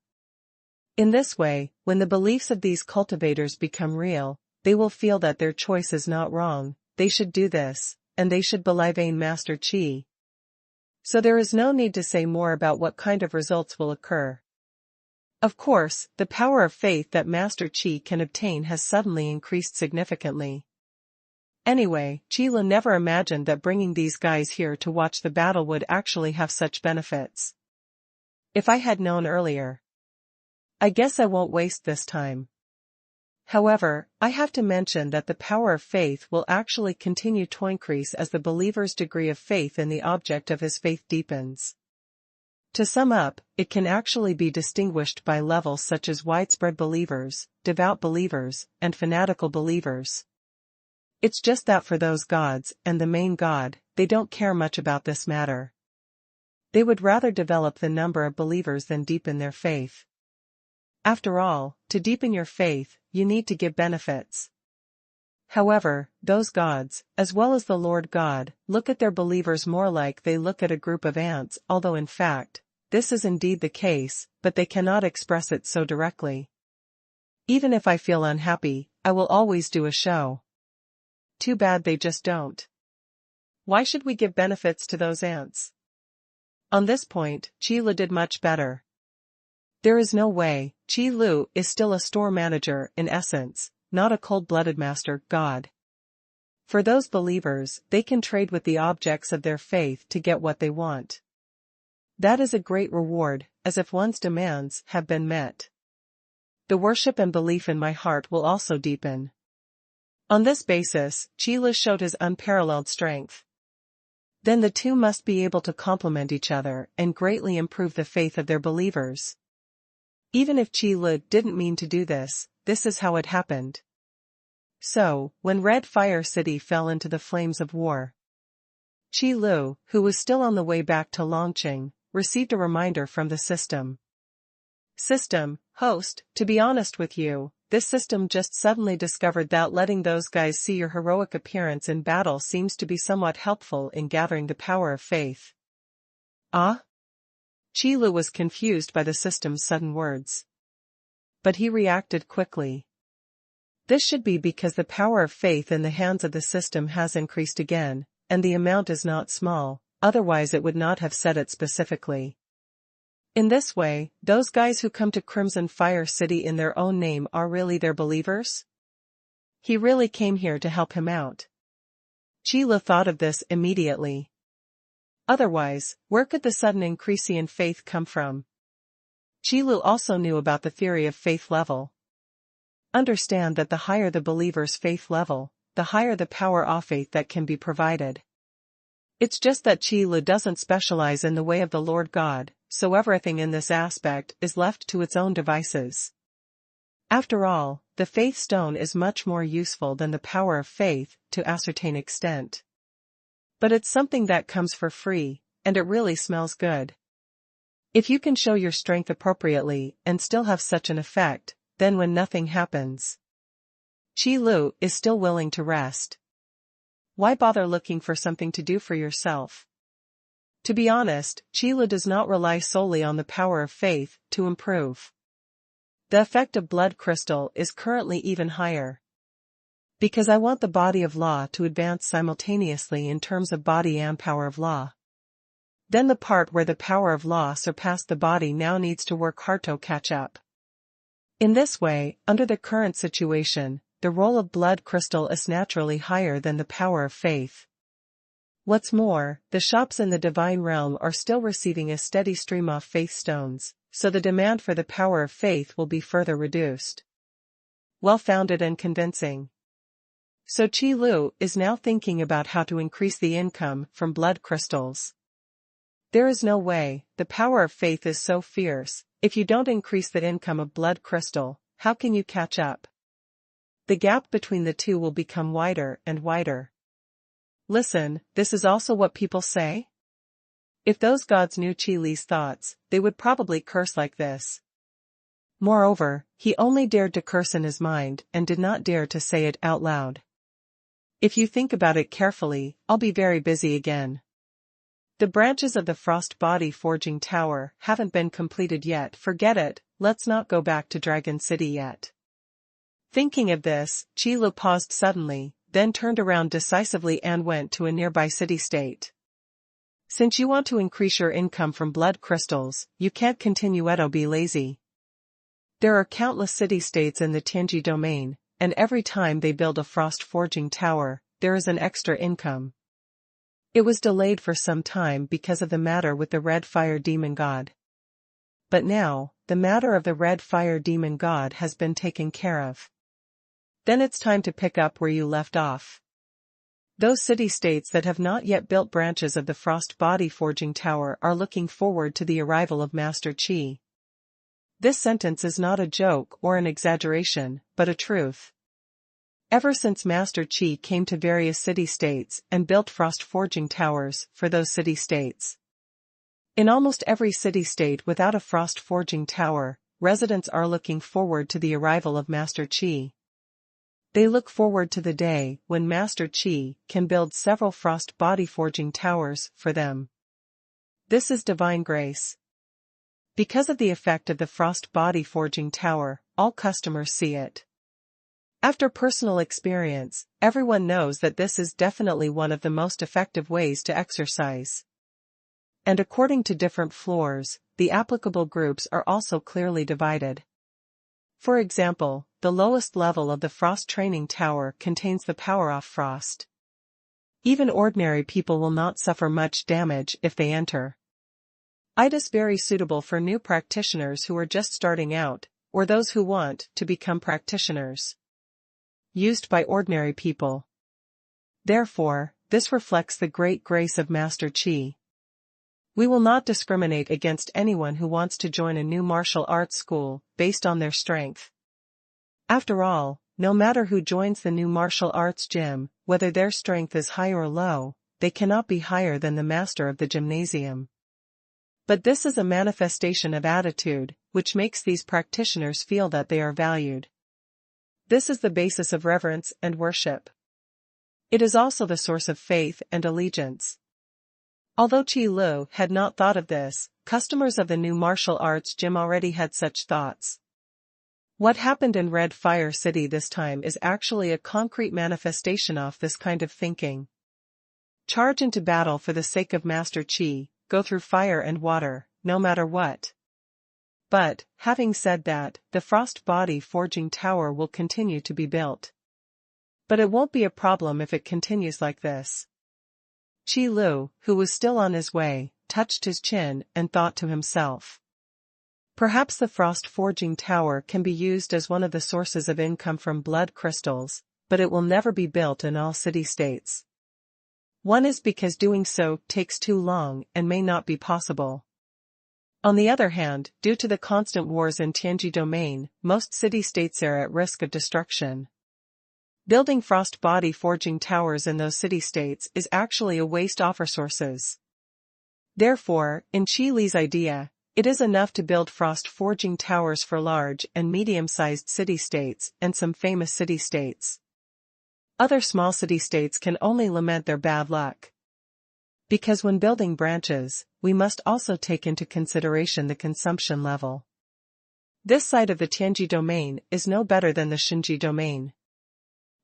In this way, when the beliefs of these cultivators become real, they will feel that their choice is not wrong, they should do this, and they should believe in Master Qi. So there is no need to say more about what kind of results will occur. Of course, the power of faith that Master Qi can obtain has suddenly increased significantly. Anyway, Qi Lu never imagined that bringing these guys here to watch the battle would actually have such benefits. If I had known earlier. I guess I won't waste this time. However, I have to mention that the power of faith will actually continue to increase as the believer's degree of faith in the object of his faith deepens. To sum up, it can actually be distinguished by levels such as widespread believers, devout believers, and fanatical believers. It's just that for those gods, and the main God, they don't care much about this matter. They would rather develop the number of believers than deepen their faith. After all, to deepen your faith, you need to give benefits. However, those gods, as well as the Lord God, look at their believers more like they look at a group of ants, although in fact, this is indeed the case, but they cannot express it so directly. Even if I feel unhappy, I will always do a show. Too bad they just don't. Why should we give benefits to those ants? On this point, Qi Lu did much better. There is no way. Qi Lu is still a store manager in essence, not a cold-blooded master god. For those believers, they can trade with the objects of their faith to get what they want. That is a great reward, as if one's demands have been met. The worship and belief in my heart will also deepen. On this basis, Qi Lu showed his unparalleled strength. Then the two must be able to complement each other and greatly improve the faith of their believers. Even if Qi Lu didn't mean to do this, this is how it happened. So, when Red Fire City fell into the flames of war, Qi Lu, who was still on the way back to Longqing, received a reminder from the system. System, host, to be honest with you, this system just suddenly discovered that letting those guys see your heroic appearance in battle seems to be somewhat helpful in gathering the power of faith. Ah? Qi Lu was confused by the system's sudden words. But he reacted quickly. This should be because the power of faith in the hands of the system has increased again, and the amount is not small, otherwise it would not have said it specifically. In this way, those guys who come to Crimson Fire City in their own name are really their believers? He really came here to help him out. Qi Lu thought of this immediately. Otherwise, where could the sudden increase in faith come from? Qi Lu also knew about the theory of faith level. Understand that the higher the believer's faith level, the higher the power of faith that can be provided. It's just that Qi Lu doesn't specialize in the way of the Lord God, so everything in this aspect is left to its own devices. After all, the faith stone is much more useful than the power of faith to ascertain extent. But it's something that comes for free, and it really smells good. If you can show your strength appropriately and still have such an effect, then when nothing happens, Qi Lu is still willing to rest. Why bother looking for something to do for yourself? To be honest, Qi Lu does not rely solely on the power of faith to improve. The effect of blood crystal is currently even higher. Because I want the body of law to advance simultaneously in terms of body and power of law. Then the part where the power of law surpassed the body now needs to work hard to catch up. In this way, under the current situation, the role of blood crystal is naturally higher than the power of faith. What's more, the shops in the divine realm are still receiving a steady stream of faith stones, so the demand for the power of faith will be further reduced. Well-founded and convincing. So Qi Lu is now thinking about how to increase the income from blood crystals. There is no way. The power of faith is so fierce. If you don't increase the income of blood crystal, how can you catch up? The gap between the two will become wider and wider. Listen, this is also what people say? If those gods knew Qi Li's thoughts, they would probably curse like this. Moreover, he only dared to curse in his mind and did not dare to say it out loud. If you think about it carefully, I'll be very busy again. The branches of the Frost Body Forging Tower haven't been completed yet. Forget it, let's not go back to Dragon City yet. Thinking of this, Qi Lu paused suddenly, then turned around decisively and went to a nearby city-state. Since you want to increase your income from blood crystals, you can't continue to be lazy. There are countless city-states in the Tianji domain, and every time they build a frost forging tower, there is an extra income. It was delayed for some time because of the matter with the Red Fire Demon God. But now, the matter of the Red Fire Demon God has been taken care of. Then it's time to pick up where you left off. Those city-states that have not yet built branches of the Frost Body Forging Tower are looking forward to the arrival of Master Qi. This sentence is not a joke or an exaggeration, but a truth. Ever since Master Qi came to various city-states and built frost forging towers for those city-states. In almost every city-state without a frost forging tower, residents are looking forward to the arrival of Master Qi. They look forward to the day when Master Qi can build several frost body forging towers for them. This is divine grace. Because of the effect of the frost body forging tower, all customers see it. After personal experience, everyone knows that this is definitely one of the most effective ways to exercise. And according to different floors, the applicable groups are also clearly divided. For example, the lowest level of the frost training tower contains the power-off frost. Even ordinary people will not suffer much damage if they enter. It is very suitable for new practitioners who are just starting out, or those who want to become practitioners. Used by ordinary people. Therefore, this reflects the great grace of Master Qi. We will not discriminate against anyone who wants to join a new martial arts school based on their strength. After all, no matter who joins the new martial arts gym, whether their strength is high or low, they cannot be higher than the master of the gymnasium. But this is a manifestation of attitude, which makes these practitioners feel that they are valued. This is the basis of reverence and worship. It is also the source of faith and allegiance. Although Qi Lu had not thought of this, customers of the new martial arts gym already had such thoughts. What happened in Red Fire City this time is actually a concrete manifestation of this kind of thinking. Charge into battle for the sake of Master Qi, go through fire and water, no matter what. But, having said that, the Frost Body Forging Tower will continue to be built. But it won't be a problem if it continues like this. Qi Lu, who was still on his way, touched his chin and thought to himself. Perhaps the Frost Forging Tower can be used as one of the sources of income from blood crystals, but it will never be built in all city-states. One is because doing so takes too long and may not be possible. On the other hand, due to the constant wars in Tianji domain, most city-states are at risk of destruction. Building frost body forging towers in those city-states is actually a waste of resources. Therefore, in Qi Li's idea, it is enough to build frost forging towers for large and medium-sized city-states and some famous city-states. Other small city-states can only lament their bad luck. Because when building branches, we must also take into consideration the consumption level. This side of the Tianji domain is no better than the Shinji domain.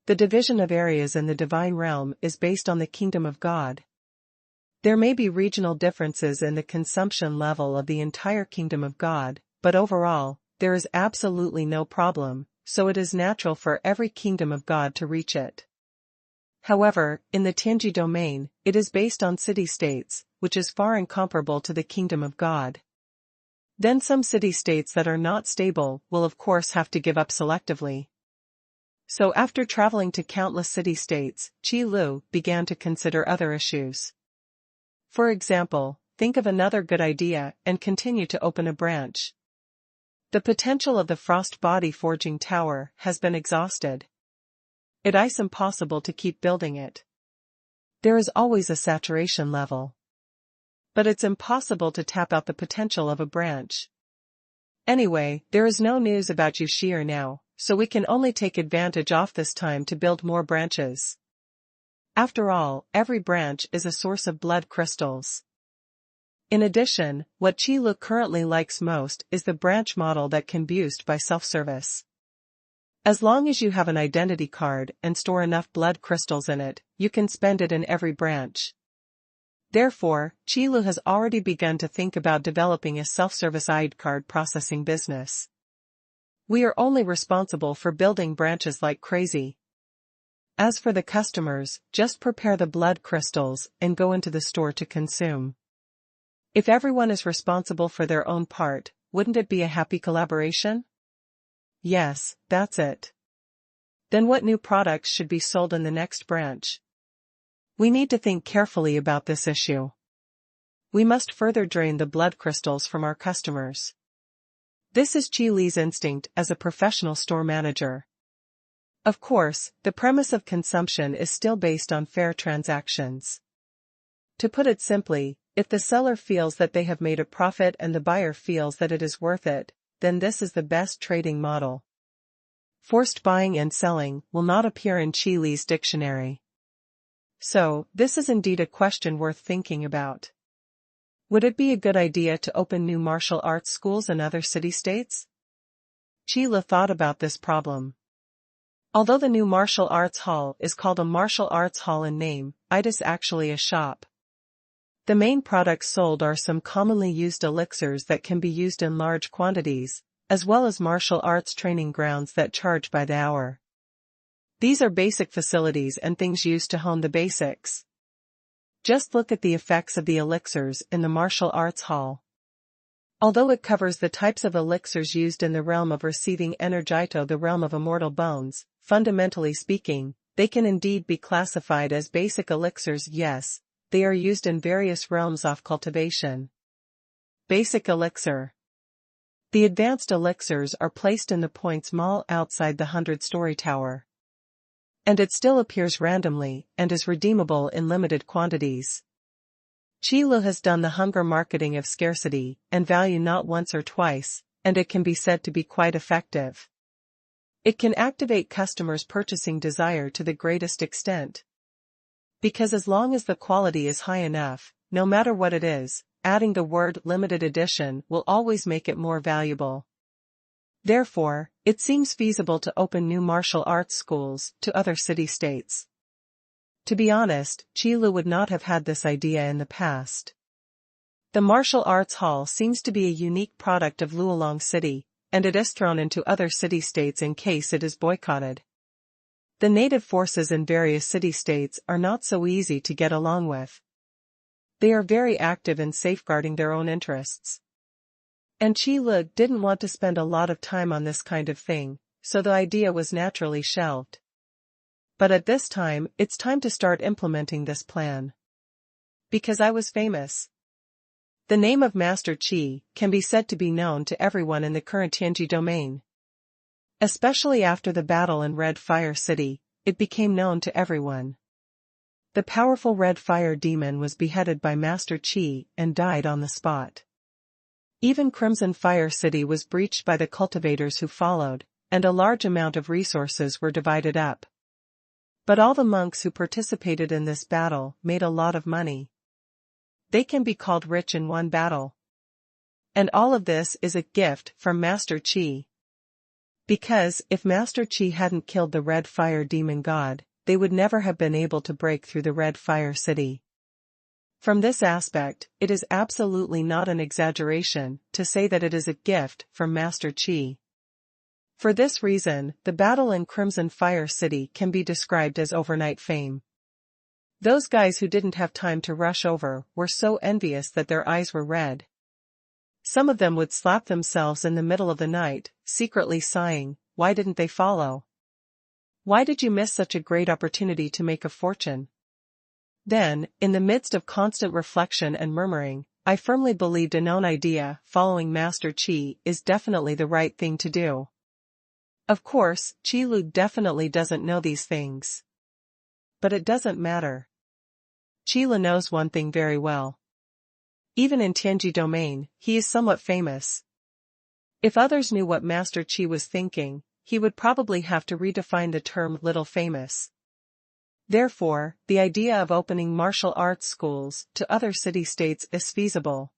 The division of areas in the divine realm is based on the kingdom of God. There may be regional differences in the consumption level of the entire kingdom of God, but overall, there is absolutely no problem, so it is natural for every kingdom of God to reach it. However, in the Tianji domain, it is based on city-states, which is far incomparable to the kingdom of God. Then some city-states that are not stable will of course have to give up selectively. So after traveling to countless city-states, Qi Lu began to consider other issues. For example, think of another good idea and continue to open a branch. The potential of the Frost Body Forging Tower has been exhausted. It is impossible to keep building it. There is always a saturation level. But it's impossible to tap out the potential of a branch. Anyway, there is no news about Yushir now, so we can only take advantage of this time to build more branches. After all, every branch is a source of blood crystals. In addition, what Qi Lu currently likes most is the branch model that can be used by self-service. As long as you have an identity card and store enough blood crystals in it, you can spend it in every branch. Therefore, Qi Lu has already begun to think about developing a self-service ID card processing business. We are only responsible for building branches like crazy. As for the customers, just prepare the blood crystals and go into the store to consume. If everyone is responsible for their own part, wouldn't it be a happy collaboration? Yes, that's it. Then what new products should be sold in the next branch? We need to think carefully about this issue. We must further drain the blood crystals from our customers. This is Qi Li's instinct as a professional store manager. Of course, the premise of consumption is still based on fair transactions. To put it simply, if the seller feels that they have made a profit and the buyer feels that it is worth it, then this is the best trading model. Forced buying and selling will not appear in Qi Li's dictionary. So, this is indeed a question worth thinking about. Would it be a good idea to open new martial arts schools in other city-states? Qi Li thought about this problem. Although the new martial arts hall is called a martial arts hall in name, it is actually a shop. The main products sold are some commonly used elixirs that can be used in large quantities, as well as martial arts training grounds that charge by the hour. These are basic facilities and things used to hone the basics. Just look at the effects of the elixirs in the martial arts hall. Although it covers the types of elixirs used in the realm of receiving energito, the realm of immortal bones, fundamentally speaking, they can indeed be classified as basic elixirs. Yes, they are used in various realms of cultivation. Basic elixir. The advanced elixirs are placed in the points mall outside the 100-story tower. And it still appears randomly and is redeemable in limited quantities. Qi Li has done the hunger marketing of scarcity and value not once or twice, and it can be said to be quite effective. It can activate customers' purchasing desire to the greatest extent. Because as long as the quality is high enough, no matter what it is, adding the word limited edition will always make it more valuable. Therefore, it seems feasible to open new martial arts schools to other city-states. To be honest, Qi Li would not have had this idea in the past. The martial arts hall seems to be a unique product of Luolong City, and it is thrown into other city-states in case it is boycotted. The native forces in various city-states are not so easy to get along with. They are very active in safeguarding their own interests. And Qi Li didn't want to spend a lot of time on this kind of thing, so the idea was naturally shelved. But at this time, it's time to start implementing this plan. Because I was famous. The name of Master Qi can be said to be known to everyone in the current Tianji domain. Especially after the battle in Red Fire City, it became known to everyone. The powerful Red Fire demon was beheaded by Master Qi and died on the spot. Even Crimson Fire City was breached by the cultivators who followed, and a large amount of resources were divided up. But all the monks who participated in this battle made a lot of money. They can be called rich in one battle. And all of this is a gift from Master Qi. Because if Master Qi hadn't killed the Red Fire demon god, they would never have been able to break through the Red Fire City. From this aspect, it is absolutely not an exaggeration to say that it is a gift from Master Qi. For this reason, the battle in Crimson Fire City can be described as overnight fame. Those guys who didn't have time to rush over were so envious that their eyes were red. Some of them would slap themselves in the middle of the night, secretly sighing, "Why didn't they follow? Why did you miss such a great opportunity to make a fortune?" Then, in the midst of constant reflection and murmuring, I firmly believed a known idea, following Master Qi, is definitely the right thing to do. Of course, Qi Li definitely doesn't know these things. But it doesn't matter. Qi Li knows one thing very well. Even in Tianji domain, he is somewhat famous. If others knew what Master Qi was thinking, he would probably have to redefine the term little famous. Therefore, the idea of opening martial arts schools to other city-states is feasible.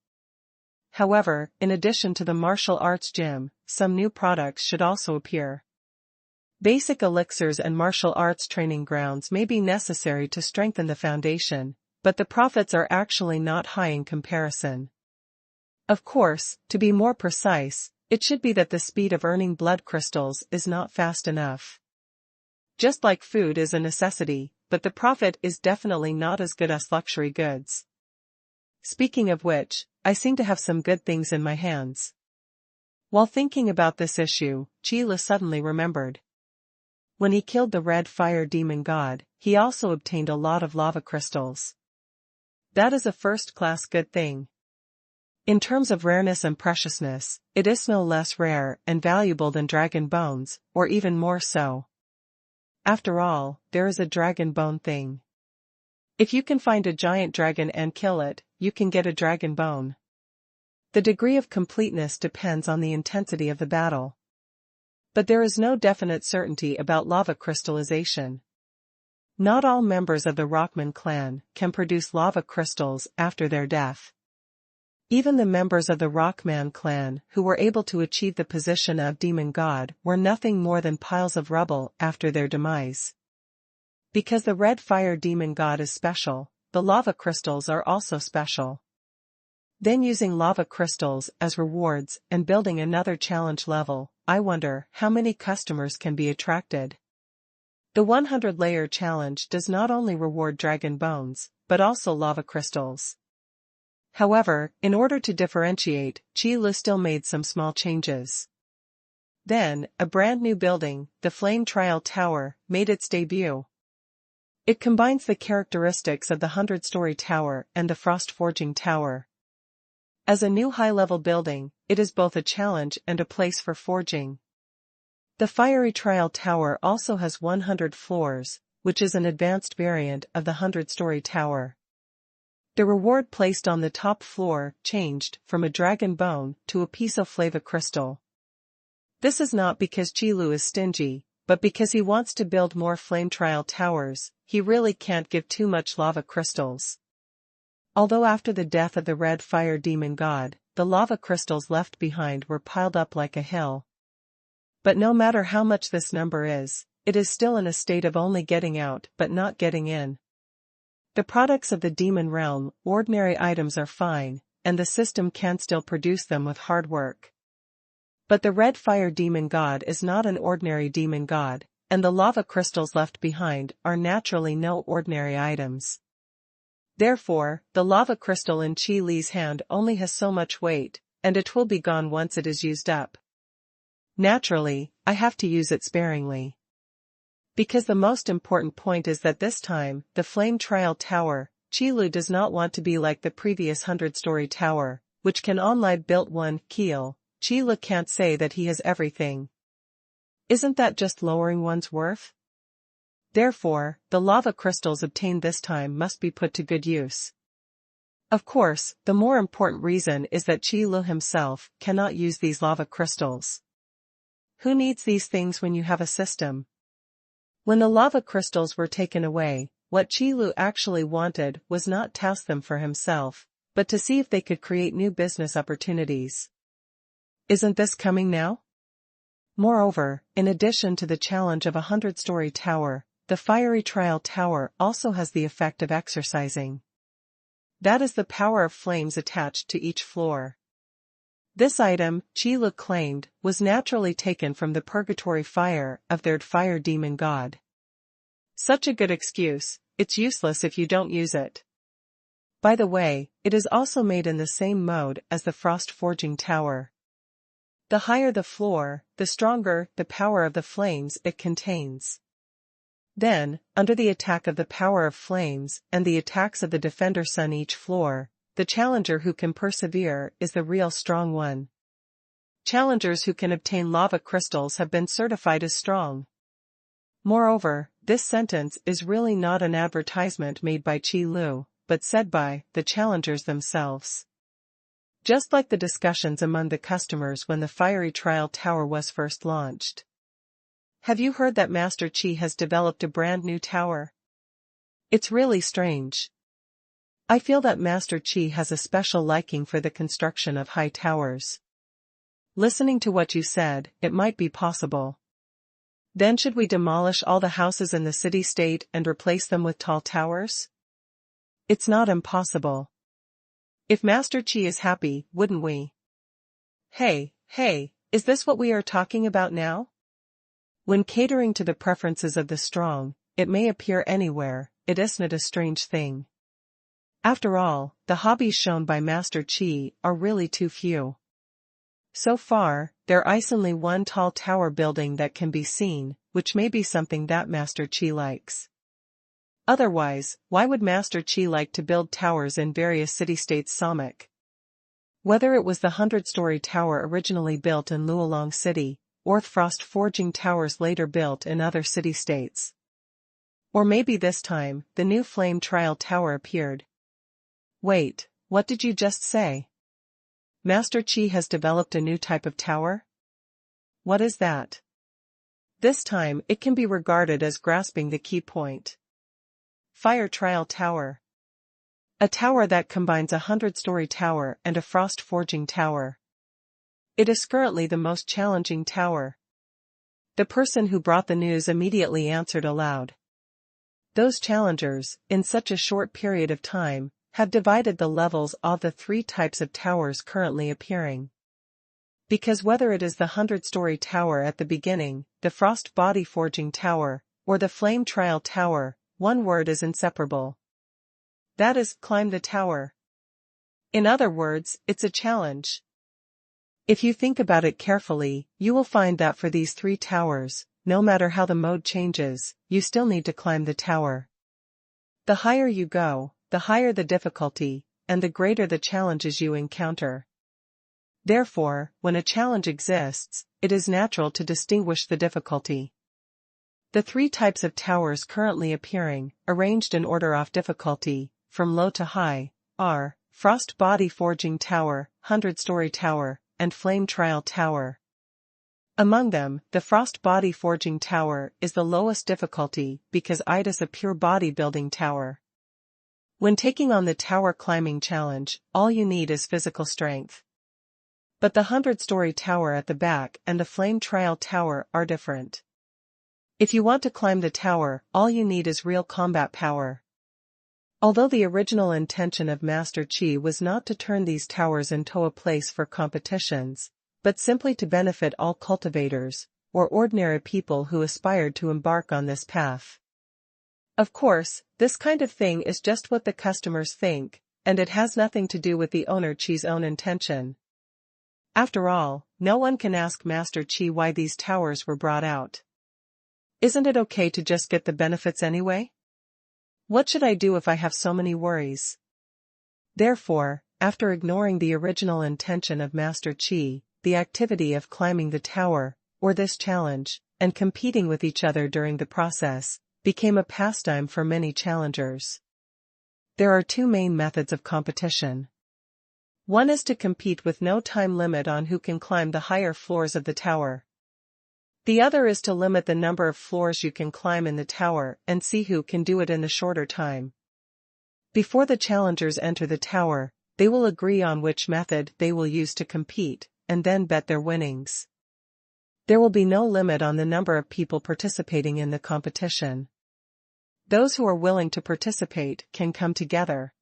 However, in addition to the martial arts gym, some new products should also appear. Basic elixirs and martial arts training grounds may be necessary to strengthen the foundation, but the profits are actually not high in comparison. Of course, to be more precise, it should be that the speed of earning blood crystals is not fast enough. Just like food is a necessity, but the profit is definitely not as good as luxury goods. Speaking of which, I seem to have some good things in my hands. While thinking about this issue, Qi Li suddenly remembered. When he killed the red fire demon god, he also obtained a lot of lava crystals. That is a first-class good thing. In terms of rareness and preciousness, it is no less rare and valuable than dragon bones, or even more so. After all, there is a dragon bone thing. If you can find a giant dragon and kill it, you can get a dragon bone. The degree of completeness depends on the intensity of the battle. But there is no definite certainty about lava crystallization. Not all members of the Rockman clan can produce lava crystals after their death. Even the members of the Rockman clan who were able to achieve the position of demon god were nothing more than piles of rubble after their demise. Because the red fire demon god is special, the lava crystals are also special. Then using lava crystals as rewards and building another challenge level, I wonder how many customers can be attracted. The 100-layer challenge does not only reward dragon bones, but also lava crystals. However, in order to differentiate, Qi Lu still made some small changes. Then, a brand new building, the Flame Trial Tower, made its debut. It combines the characteristics of the 100-story tower and the Frost Forging Tower. As a new high-level building, it is both a challenge and a place for forging. The Fiery Trial Tower also has 100 floors, which is an advanced variant of the 100-story tower. The reward placed on the top floor changed from a dragon bone to a piece of flava crystal. This is not because Qi Lu is stingy, but because he wants to build more flame trial towers. He really can't give too much lava crystals. Although after the death of the red fire demon god, the lava crystals left behind were piled up like a hill. But no matter how much this number is, it is still in a state of only getting out but not getting in. The products of the demon realm, ordinary items are fine, and the system can still produce them with hard work. But the red fire demon god is not an ordinary demon god, and the lava crystals left behind are naturally no ordinary items. Therefore, the lava crystal in Qi Li's hand only has so much weight, and it will be gone once it is used up. Naturally, I have to use it sparingly. Because the most important point is that this time, the Flame Trial Tower, Qi Lu does not want to be like the previous 100-story tower, which can only build one keel. Qi Lu can't say that he has everything. Isn't that just lowering one's worth? Therefore, the lava crystals obtained this time must be put to good use. Of course, the more important reason is that Qi Lu himself cannot use these lava crystals. Who needs these things when you have a system? When the lava crystals were taken away, what Qi Lu actually wanted was not to test them for himself, but to see if they could create new business opportunities. Isn't this coming now? Moreover, in addition to the challenge of a 100-story tower, the Fiery Trial Tower also has the effect of exercising. That is the power of flames attached to each floor. This item, Qi Lu claimed, was naturally taken from the purgatory fire of their fire demon god. Such a good excuse, it's useless if you don't use it. By the way, it is also made in the same mode as the Frost Forging Tower. The higher the floor, the stronger the power of the flames it contains. Then, under the attack of the power of flames and the attacks of the defenders on each floor, the challenger who can persevere is the real strong one. Challengers who can obtain lava crystals have been certified as strong. Moreover, this sentence is really not an advertisement made by Qi Lu, but said by the challengers themselves. Just like the discussions among the customers when the Fiery Trial Tower was first launched. Have you heard that Master Qi has developed a brand new tower? It's really strange. I feel that Master Qi has a special liking for the construction of high towers. Listening to what you said, it might be possible. Then should we demolish all the houses in the city-state and replace them with tall towers? It's not impossible. If Master Qi is happy, wouldn't we? Hey, is this what we are talking about now? When catering to the preferences of the strong, it may appear anywhere, it isn't a strange thing. After all, the hobbies shown by Master Qi are really too few. So far, there is only one tall tower building that can be seen, which may be something that Master Qi likes. Otherwise, why would Master Qi like to build towers in various city-states Samak? Whether it was the 100-story tower originally built in Luolong City, or frost forging towers later built in other city-states. Or maybe this time, the new flame trial tower appeared. Wait, what did you just say? Master Qi has developed a new type of tower? What is that? This time, it can be regarded as grasping the key point. Fire trial tower. A tower that combines a 100-story tower and a frost forging tower. It is currently the most challenging tower. The person who brought the news immediately answered aloud. Those challengers, in such a short period of time, have divided the levels of the three types of towers currently appearing. Because whether it is the 100-story tower at the beginning, the frost body forging tower, or the flame trial tower, one word is inseparable. That is, climb the tower. In other words, it's a challenge. If you think about it carefully, you will find that for these three towers, no matter how the mode changes, you still need to climb the tower. The higher you go, the higher the difficulty, and the greater the challenges you encounter. Therefore, when a challenge exists, it is natural to distinguish the difficulty. The three types of towers currently appearing, arranged in order of difficulty, from low to high, are Frost Body Forging Tower, 100-story Tower, and Flame Trial Tower. Among them, the Frost Body Forging Tower is the lowest difficulty because it is a pure body building tower. When taking on the tower climbing challenge, all you need is physical strength. But the 100-story tower at the back and the Flame Trial Tower are different. If you want to climb the tower, all you need is real combat power. Although the original intention of Master Qi was not to turn these towers into a place for competitions, but simply to benefit all cultivators, or ordinary people who aspired to embark on this path. Of course, this kind of thing is just what the customers think, and it has nothing to do with the owner Qi's own intention. After all, no one can ask Master Qi why these towers were brought out. Isn't it okay to just get the benefits anyway? What should I do if I have so many worries? Therefore, after ignoring the original intention of Master Qi, the activity of climbing the tower, or this challenge, and competing with each other during the process, became a pastime for many challengers. There are two main methods of competition. One is to compete with no time limit on who can climb the higher floors of the tower. The other is to limit the number of floors you can climb in the tower and see who can do it in the shorter time. Before the challengers enter the tower, they will agree on which method they will use to compete, and then bet their winnings. There will be no limit on the number of people participating in the competition. Those who are willing to participate can come together.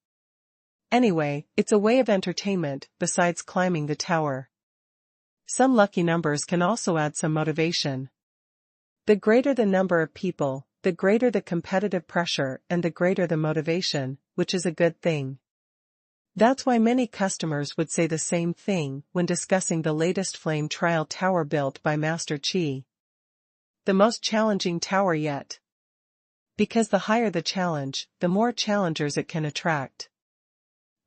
Anyway, it's a way of entertainment besides climbing the tower. Some lucky numbers can also add some motivation. The greater the number of people, the greater the competitive pressure and the greater the motivation, which is a good thing. That's why many customers would say the same thing when discussing the latest flame trial tower built by Master Qi. The most challenging tower yet. Because the higher the challenge, the more challengers it can attract.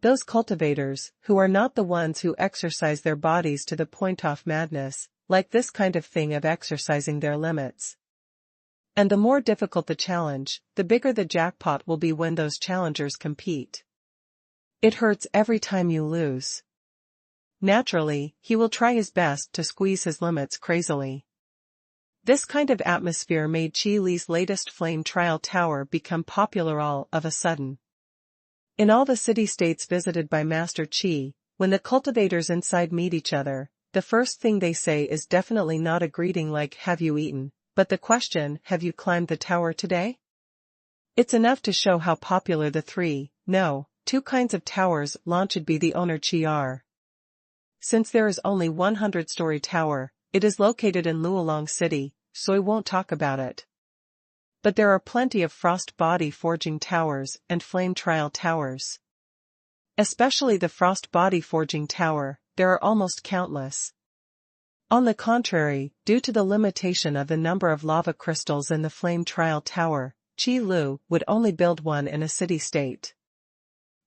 Those cultivators, who are not the ones who exercise their bodies to the point of madness, like this kind of thing of exercising their limits. And the more difficult the challenge, the bigger the jackpot will be when those challengers compete. It hurts every time you lose. Naturally, he will try his best to squeeze his limits crazily. This kind of atmosphere made Qi Li's latest flame trial tower become popular all of a sudden. In all the city-states visited by Master Qi, when the cultivators inside meet each other, the first thing they say is definitely not a greeting like "Have you eaten?" but the question, "Have you climbed the tower today?" It's enough to show how popular the two kinds of towers launched by the owner Qi are. Since there is only 100-story tower, it is located in Luolong City, so I won't talk about it. But there are plenty of frost body forging towers and flame trial towers. Especially the frost body forging tower, there are almost countless. On the contrary, due to the limitation of the number of lava crystals in the flame trial tower, Qi Lu would only build one in a city-state.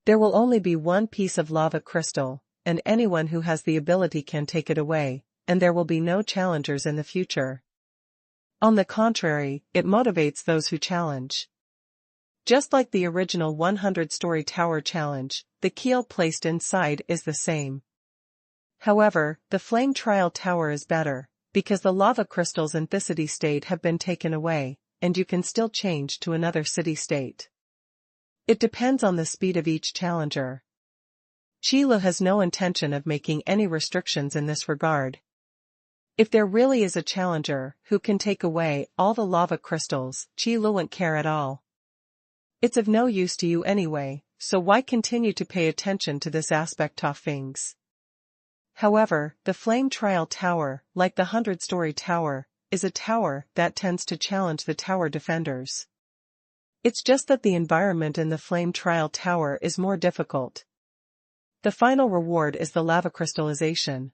There will only be one piece of lava crystal, and anyone who has the ability can take it away, and there will be no challengers in the future. On the contrary, it motivates those who challenge. Just like the original 100-story tower challenge, the keel placed inside is the same. However, the flame trial tower is better, because the lava crystals in this city-state have been taken away, and you can still change to another city-state. It depends on the speed of each challenger. Qi Lu has no intention of making any restrictions in this regard. If there really is a challenger who can take away all the lava crystals, Qi Lu won't care at all. It's of no use to you anyway, so why continue to pay attention to this aspect of things? However, the flame trial tower, like the 100-story tower, is a tower that tends to challenge the tower defenders. It's just that the environment in the flame trial tower is more difficult. The final reward is the lava crystallization.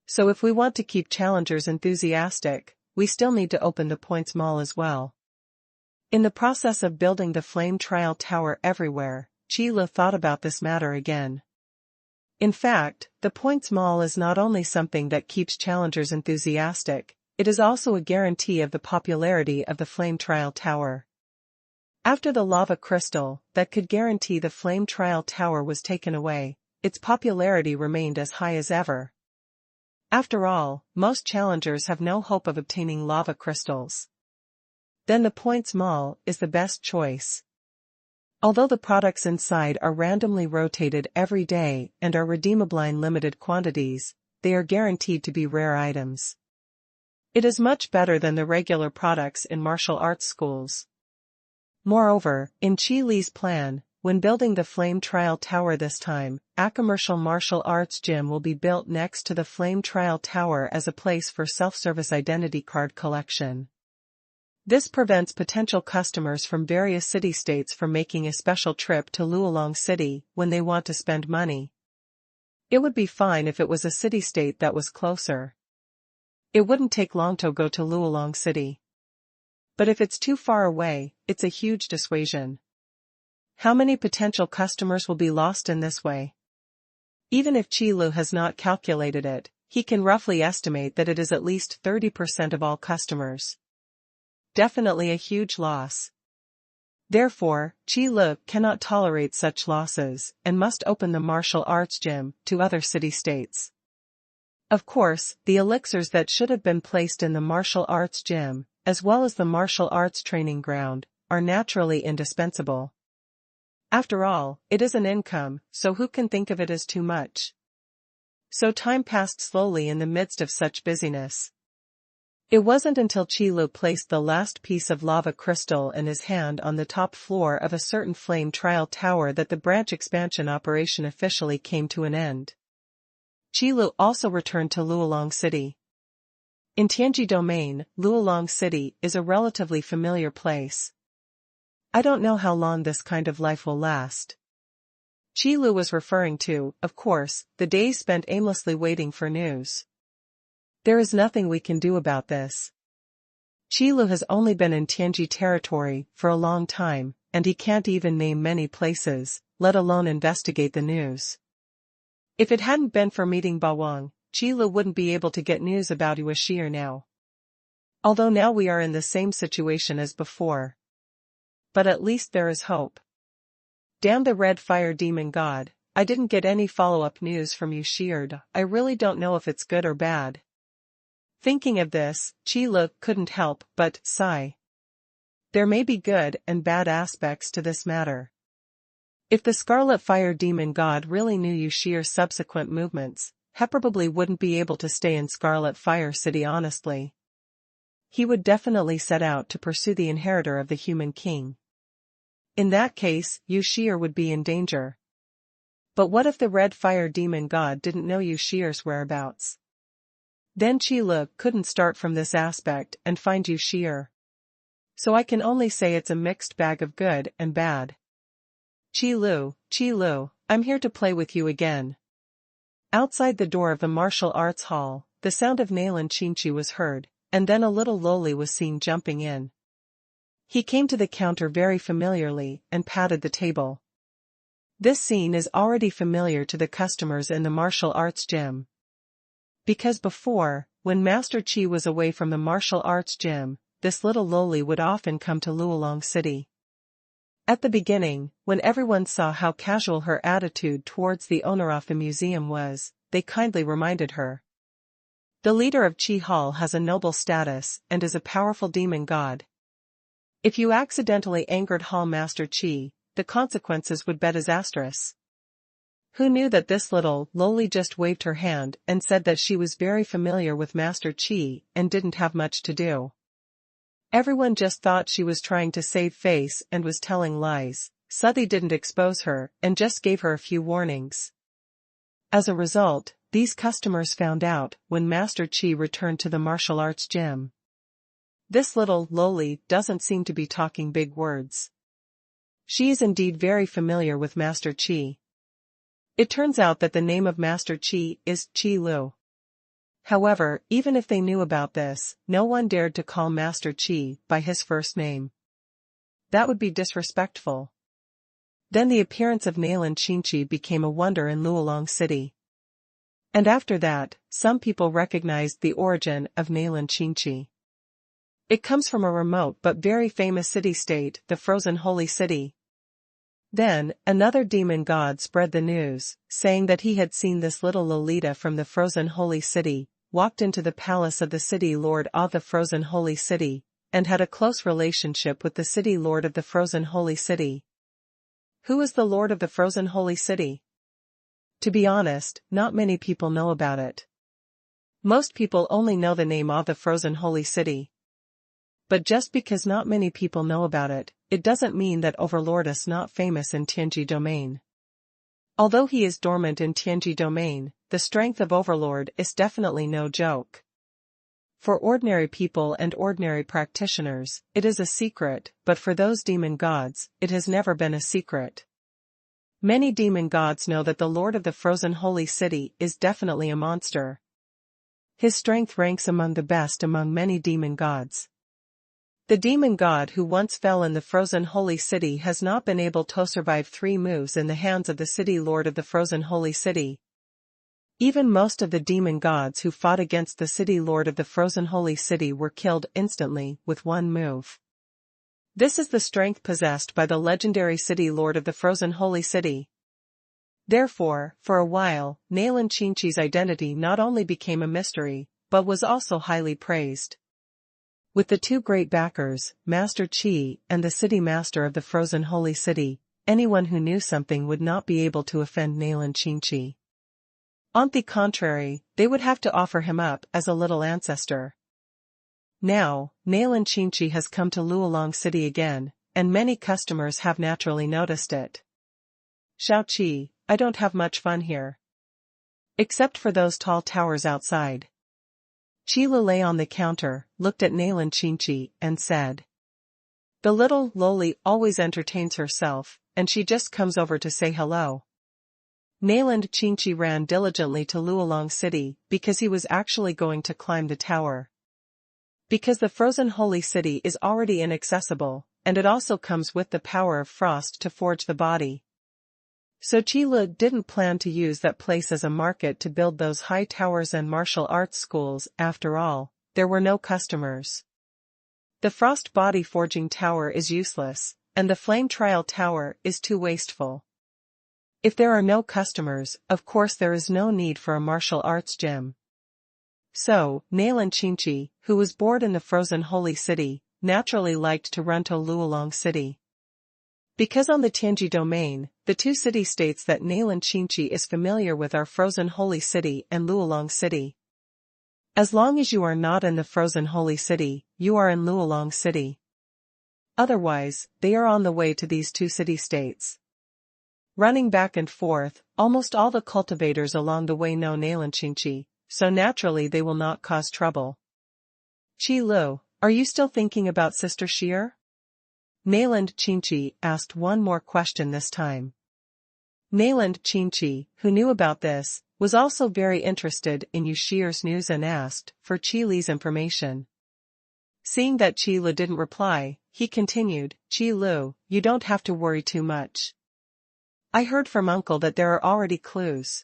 So if we want to keep challengers enthusiastic, we still need to open the points mall as well. In the process of building the flame trial tower everywhere, Qi Lu thought about this matter again. In fact, the points mall is not only something that keeps challengers enthusiastic, it is also a guarantee of the popularity of the flame trial tower. After the lava crystal that could guarantee the flame trial tower was taken away, its popularity remained as high as ever. After all, most challengers have no hope of obtaining lava crystals. Then the points mall is the best choice. Although the products inside are randomly rotated every day and are redeemable in limited quantities, they are guaranteed to be rare items. It is much better than the regular products in martial arts schools. Moreover, in Qi Li's plan, when building the flame trial tower this time, a commercial martial arts gym will be built next to the flame trial tower as a place for self-service identity card collection. This prevents potential customers from various city-states from making a special trip to Luolong City when they want to spend money. It would be fine if it was a city-state that was closer. It wouldn't take long to go to Luolong City. But if it's too far away, it's a huge dissuasion. How many potential customers will be lost in this way? Even if Qi Lu has not calculated it, he can roughly estimate that it is at least 30% of all customers. Definitely a huge loss. Therefore, Qi Lu cannot tolerate such losses and must open the martial arts gym to other city-states. Of course, the elixirs that should have been placed in the martial arts gym, as well as the martial arts training ground, are naturally indispensable. After all, it is an income, so who can think of it as too much? So time passed slowly in the midst of such busyness. It wasn't until Qi Lu placed the last piece of lava crystal in his hand on the top floor of a certain flame trial tower that the branch expansion operation officially came to an end. Qi Lu also returned to Luolong City. In Tianji Domain, Luolong City is a relatively familiar place. I don't know how long this kind of life will last. Qi Lu was referring to, of course, the days spent aimlessly waiting for news. There is nothing we can do about this. Qi Lu has only been in Tianji territory for a long time, and he can't even name many places, let alone investigate the news. If it hadn't been for meeting Bawang, Qi Lu wouldn't be able to get news about Yuashir now. Although now we are in the same situation as before. But at least there is hope. Damn the red fire demon god, I didn't get any follow-up news from Yuashir. I really don't know if it's good or bad. Thinking of this, Qi Lu couldn't help but sigh. There may be good and bad aspects to this matter. If the Scarlet Fire Demon God really knew Yuashir's subsequent movements, he probably wouldn't be able to stay in Scarlet Fire City honestly. He would definitely set out to pursue the inheritor of the human king. In that case, Yuashir would be in danger. But what if the Red Fire Demon God didn't know Yuashir's whereabouts? Then Qi Lu couldn't start from this aspect and find Yuashir. So I can only say it's a mixed bag of good and bad. Qi Lu, I'm here to play with you again. Outside the door of the martial arts hall, the sound of Nailan Chinchi was heard, and then a little loli was seen jumping in. He came to the counter very familiarly and patted the table. This scene is already familiar to the customers in the martial arts gym. Because before, when Master Chi was away from the martial arts gym, this little loli would often come to Luolong City. At the beginning, when everyone saw how casual her attitude towards the owner of the museum was, they kindly reminded her. The leader of Chi Hall has a noble status and is a powerful demon god. If you accidentally angered Hall Master Chi, the consequences would be disastrous. Who knew that this little loli just waved her hand and said that she was very familiar with Master Chi and didn't have much to do. Everyone just thought she was trying to save face and was telling lies. Suthi didn't expose her and just gave her a few warnings. As a result, these customers found out when Master Chi returned to the martial arts gym. This little loli doesn't seem to be talking big words. She is indeed very familiar with Master Chi. It turns out that the name of Master Chi is Chi Lu. However, even if they knew about this, no one dared to call Master Chi by his first name. That would be disrespectful. Then the appearance of Nailan Chinchi became a wonder in Luolong City. And after that, some people recognized the origin of Nailan Chinchi. It comes from a remote but very famous city-state, the Frozen Holy City. Then, another demon god spread the news, saying that he had seen this little Lolita from the Frozen Holy City, walked into the palace of the city lord of the Frozen Holy City, and had a close relationship with the city lord of the Frozen Holy City. Who is the lord of the Frozen Holy City? To be honest, not many people know about it. Most people only know the name of the Frozen Holy City. But just because not many people know about it, it doesn't mean that Overlord is not famous in Tianji domain. Although he is dormant in Tianji domain, the strength of Overlord is definitely no joke. For ordinary people and ordinary practitioners, it is a secret, but for those demon gods, it has never been a secret. Many demon gods know that the Lord of the Frozen Holy City is definitely a monster. His strength ranks among the best among many demon gods. The demon god who once fell in the Frozen Holy City has not been able to survive 3 moves in the hands of the city lord of the Frozen Holy City. Even most of the demon gods who fought against the city lord of the Frozen Holy City were killed instantly with 1 move. This is the strength possessed by the legendary city lord of the Frozen Holy City. Therefore, for a while, Nailan Chinchi's identity not only became a mystery, but was also highly praised. With the 2 great backers, Master Chi and the city master of the Frozen Holy City, anyone who knew something would not be able to offend Nailan Chinchi. On the contrary, they would have to offer him up as a little ancestor. Now, Nailan Chinchi has come to Luolong City again, and many customers have naturally noticed it. Shao Chi, I don't have much fun here. Except for those tall towers outside. Chi Lu lay on the counter, looked at Nailan Chinchi, and said. The little loli always entertains herself, and she just comes over to say hello. Nailan Chinchi ran diligently to Luolong City because he was actually going to climb the tower. Because the Frozen Holy City is already inaccessible, and it also comes with the power of frost to forge the body. So Chi Lu didn't plan to use that place as a market to build those high towers and martial arts schools. After all, there were no customers. The frost body forging tower is useless, and the flame trial tower is too wasteful. If there are no customers, of course there is no need for a martial arts gym. So, Nailan Chinchi, who was bored in the Frozen Holy City, naturally liked to run to Luolong City. Because on the Tianji domain, the 2 city-states that Nailan Chinchi is familiar with are Frozen Holy City and Luolong City. As long as you are not in the Frozen Holy City, you are in Luolong City. Otherwise, they are on the way to these 2 city-states. Running back and forth, almost all the cultivators along the way know Nailan Chinchi, so naturally they will not cause trouble. Chi Lu, are you still thinking about Sister Sheer? Nailan Chinchi asked one more question this time. Nailan Chinchi, who knew about this, was also very interested in Yu Shi's news and asked for Qi Li's information. Seeing that Qi Lu didn't reply, he continued, "Qi Lu, you don't have to worry too much. I heard from Uncle that there are already clues.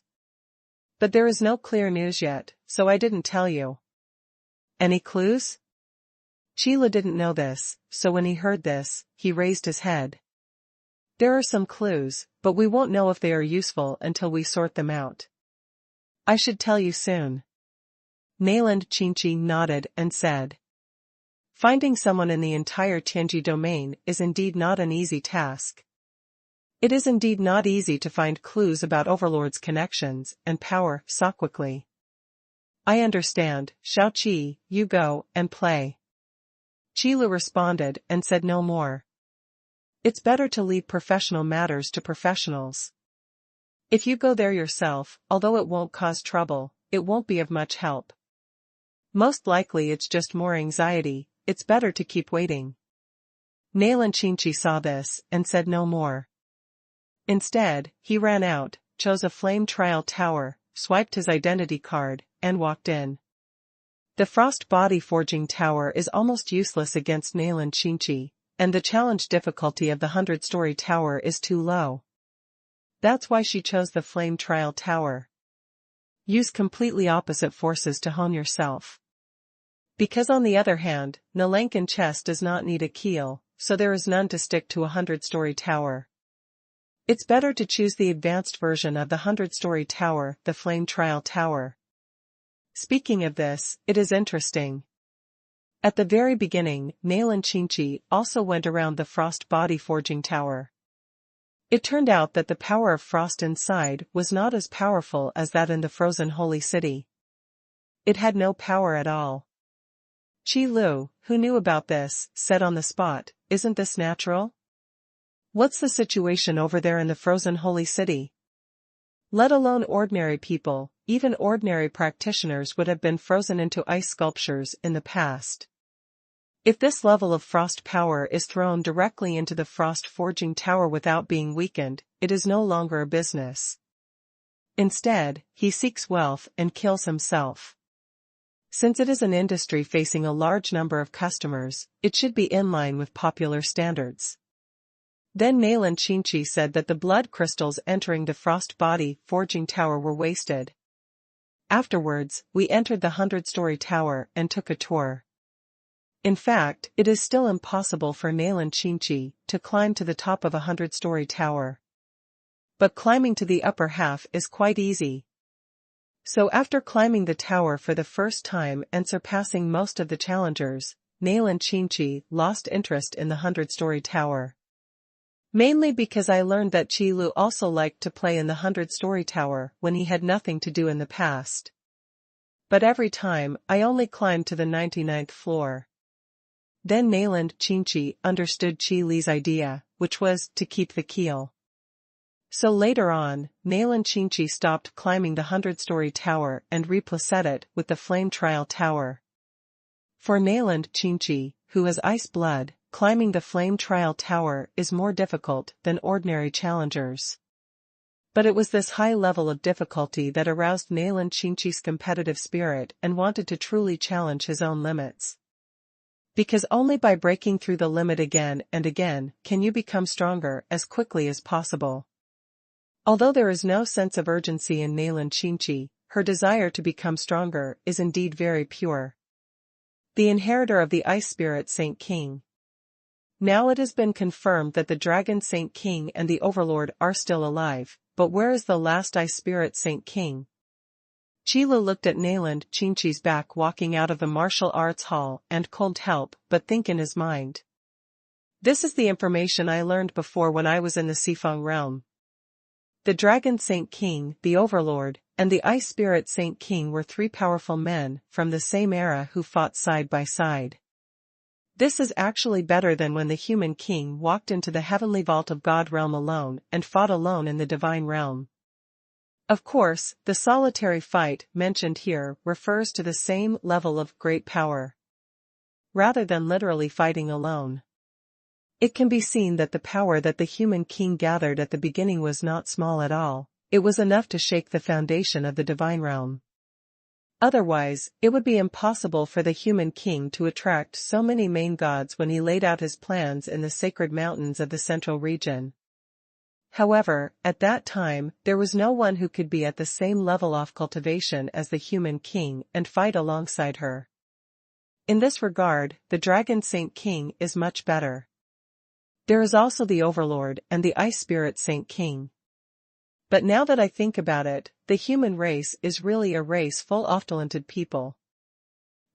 But there is no clear news yet, so I didn't tell you." "Any clues?" Qi Lu didn't know this, so when he heard this, he raised his head. "There are some clues, but we won't know if they are useful until we sort them out. I should tell you soon." Mainland Qinji nodded and said, "Finding someone in the entire Tianji domain is indeed not an easy task. It is indeed not easy to find clues about Overlord's connections and power so quickly." "I understand, Shao Qi, you go and play." Qi Lu responded and said no more. "It's better to leave professional matters to professionals. If you go there yourself, although it won't cause trouble, it won't be of much help. Most likely it's just more anxiety, it's better to keep waiting." Nailan Qinchi saw this and said no more. Instead, he ran out, chose a flame trial tower, swiped his identity card, and walked in. The frost body forging tower is almost useless against Nailan Qinchi, and the challenge difficulty of the 100-story tower is too low. That's why she chose the flame trial tower. Use completely opposite forces to hone yourself. Because on the other hand, Nalankan chess does not need a keel, so there is none to stick to a 100-story tower. It's better to choose the advanced version of the 100-story tower, the flame trial tower. Speaking of this, it is interesting. At the very beginning, Nailan Qinchi also went around the frost body forging tower. It turned out that the power of frost inside was not as powerful as that in the frozen holy city. It had no power at all. Qi Lu, who knew about this, said on the spot, "Isn't this natural? What's the situation over there in the frozen holy city? Let alone ordinary people, even ordinary practitioners would have been frozen into ice sculptures in the past. If this level of frost power is thrown directly into the frost forging tower without being weakened, it is no longer a business. Instead, he seeks wealth and kills himself. Since it is an industry facing a large number of customers, it should be in line with popular standards." Then Nailan Qinchi said that the blood crystals entering the frost body forging tower were wasted. Afterwards, we entered the 100-story tower and took a tour. In fact, it is still impossible for Nailan Qinchi to climb to the top of a 100-story tower. But climbing to the upper half is quite easy. So after climbing the tower for the first time and surpassing most of the challengers, Nailan Qinchi lost interest in the 100-story tower. Mainly because I learned that Qi Lu also liked to play in the 100-story tower when he had nothing to do in the past. But every time, I only climbed to the 99th floor. Then Nailan Qinchi understood Qi Li's idea, which was to keep the keel. So later on, Nailan Qinchi stopped climbing the 100-story tower and replaced it with the flame trial tower. For Nailan Qinchi, who has ice blood, climbing the flame trial tower is more difficult than ordinary challengers. But it was this high level of difficulty that aroused Nailan Qinchi's competitive spirit and wanted to truly challenge his own limits. Because only by breaking through the limit again and again can you become stronger as quickly as possible. Although there is no sense of urgency in Nailan Qinchi, her desire to become stronger is indeed very pure. The inheritor of the Ice Spirit Saint King. Now it has been confirmed that the Dragon Saint King and the Overlord are still alive, but where is the last Ice Spirit Saint King? Qi Lu looked at Nailan Qinchi's back walking out of the martial arts hall and couldn't help but think in his mind. This is the information I learned before when I was in the Sifeng realm. The Dragon Saint King, the Overlord, and the Ice Spirit Saint King were three powerful men from the same era who fought side by side. This is actually better than when the human king walked into the heavenly vault of God realm alone and fought alone in the divine realm. Of course, the solitary fight mentioned here refers to the same level of great power, rather than literally fighting alone. It can be seen that the power that the human king gathered at the beginning was not small at all. it was enough to shake the foundation of the divine realm. Otherwise, it would be impossible for the human king to attract so many main gods when he laid out his plans in the sacred mountains of the central region. However, at that time, there was no one who could be at the same level of cultivation as the human king and fight alongside her. In this regard, the Dragon Saint King is much better. There is also the Overlord and the Ice Spirit Saint King. But now that I think about it, the human race is really a race full of talented people.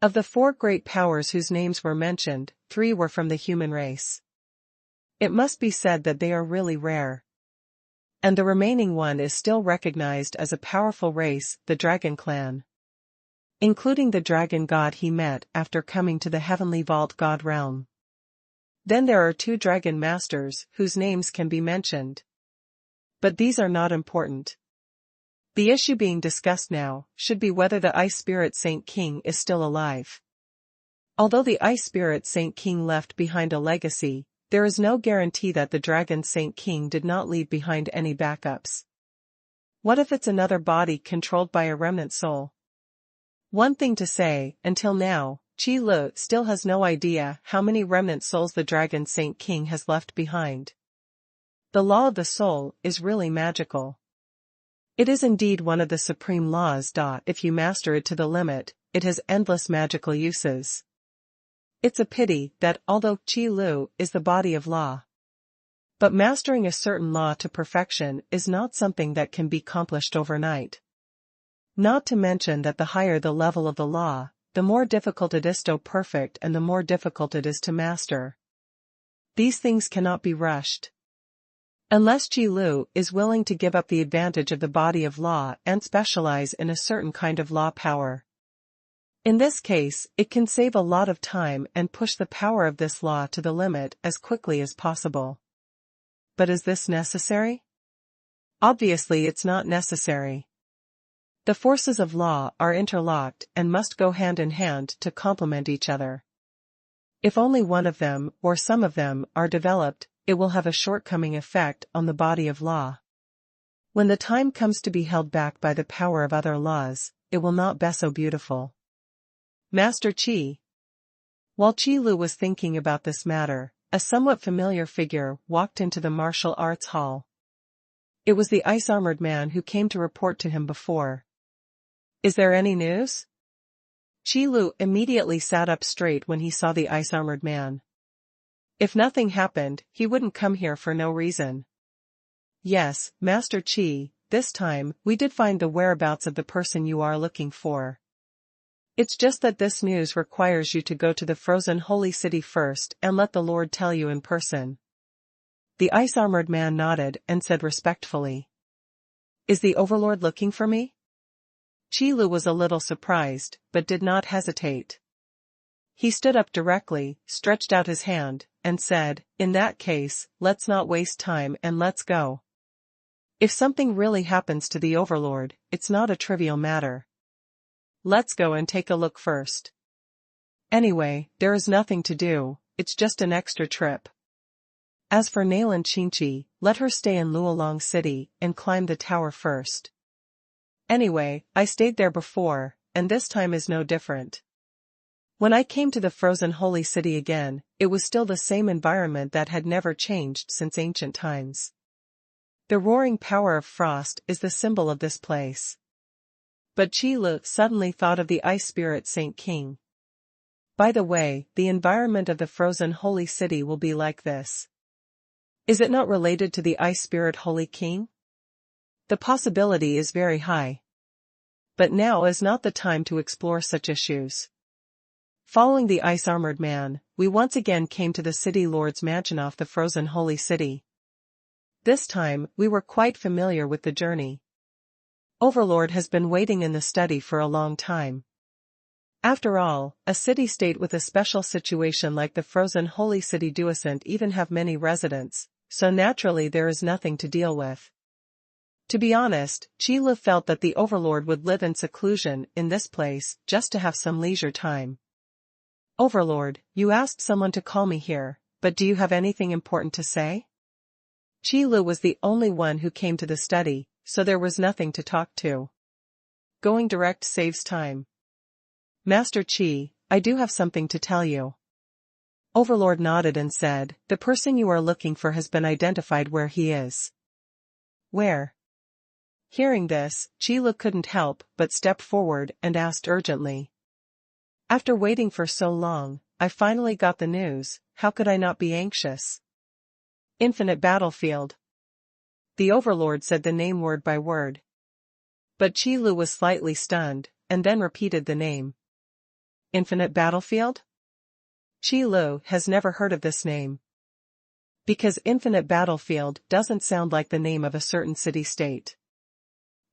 Of the 4 great powers whose names were mentioned, 3 were from the human race. It must be said that they are really rare. And the remaining one is still recognized as a powerful race, the Dragon Clan. Including the dragon god he met after coming to the heavenly vault god realm. Then there are 2 dragon masters whose names can be mentioned. But these are not important. The issue being discussed now should be whether the Ice Spirit Saint King is still alive. Although the Ice Spirit Saint King left behind a legacy, there is no guarantee that the Dragon Saint King did not leave behind any backups. What if it's another body controlled by a remnant soul? One thing to say, until now, Qi Lu still has no idea how many remnant souls the Dragon Saint King has left behind. The law of the soul is really magical. It is indeed one of the supreme laws. If you master it to the limit, it has endless magical uses. It's a pity that although Qi Lu is the body of law, but mastering a certain law to perfection is not something that can be accomplished overnight. Not to mention that the higher the level of the law, the more difficult it is to perfect and the more difficult it is to master. These things cannot be rushed. Unless Qi Lu is willing to give up the advantage of the body of law and specialize in a certain kind of law power. In this case, it can save a lot of time and push the power of this law to the limit as quickly as possible. But is this necessary? Obviously it's not necessary. The forces of law are interlocked and must go hand in hand to complement each other. If only one of them, or some of them, are developed, it will have a shortcoming effect on the body of law. When the time comes to be held back by the power of other laws, it will not be so beautiful. Master Qi. While Qi Lu was thinking about this matter, a somewhat familiar figure walked into the martial arts hall. It was the ice-armored man who came to report to him before. Is there any news? Qi Lu immediately sat up straight when he saw the ice-armored man. If nothing happened, he wouldn't come here for no reason. Yes, Master Qi, this time, we did find the whereabouts of the person you are looking for. It's just that this news requires you to go to the frozen holy city first and let the Lord tell you in person. The ice-armored man nodded and said respectfully. Is the Overlord looking for me? Qi Lu was a little surprised, but did not hesitate. He stood up directly, stretched out his hand, and said, in that case, let's not waste time and let's go. If something really happens to the Overlord, it's not a trivial matter. Let's go and take a look first. Anyway, there is nothing to do, it's just an extra trip. As for Nailan Qingqi, let her stay in Luolong City and climb the tower first. Anyway, I stayed there before, and this time is no different. When I came to the frozen holy city again, it was still the same environment that had never changed since ancient times. The roaring power of frost is the symbol of this place. But Qi Lu suddenly thought of the Ice Spirit Saint King. By the way, the environment of the frozen holy city will be like this. Is it not related to the Ice Spirit Holy King? The possibility is very high. But now is not the time to explore such issues. Following the ice-armored man, we once again came to the city lord's mansion off the frozen holy city. This time, we were quite familiar with the journey. Overlord has been waiting in the study for a long time. After all, a city-state with a special situation like the frozen holy city doesn't even have many residents, so naturally there is nothing to deal with. To be honest, Qi Lu felt that the Overlord would live in seclusion in this place just to have some leisure time. Overlord, you asked someone to call me here, but do you have anything important to say? Qi Lu was the only one who came to the study, so there was nothing to talk to. Going direct saves time. Master Qi, I do have something to tell you. Overlord nodded and said, the person you are looking for has been identified where he is. Where? Hearing this, Qi Lu couldn't help but step forward and asked urgently. After waiting for so long, I finally got the news, how could I not be anxious? Infinite battlefield. The Overlord said the name word by word. But Qi Lu was slightly stunned, and then repeated the name. Infinite battlefield? Qi Lu has never heard of this name. Because infinite battlefield doesn't sound like the name of a certain city-state.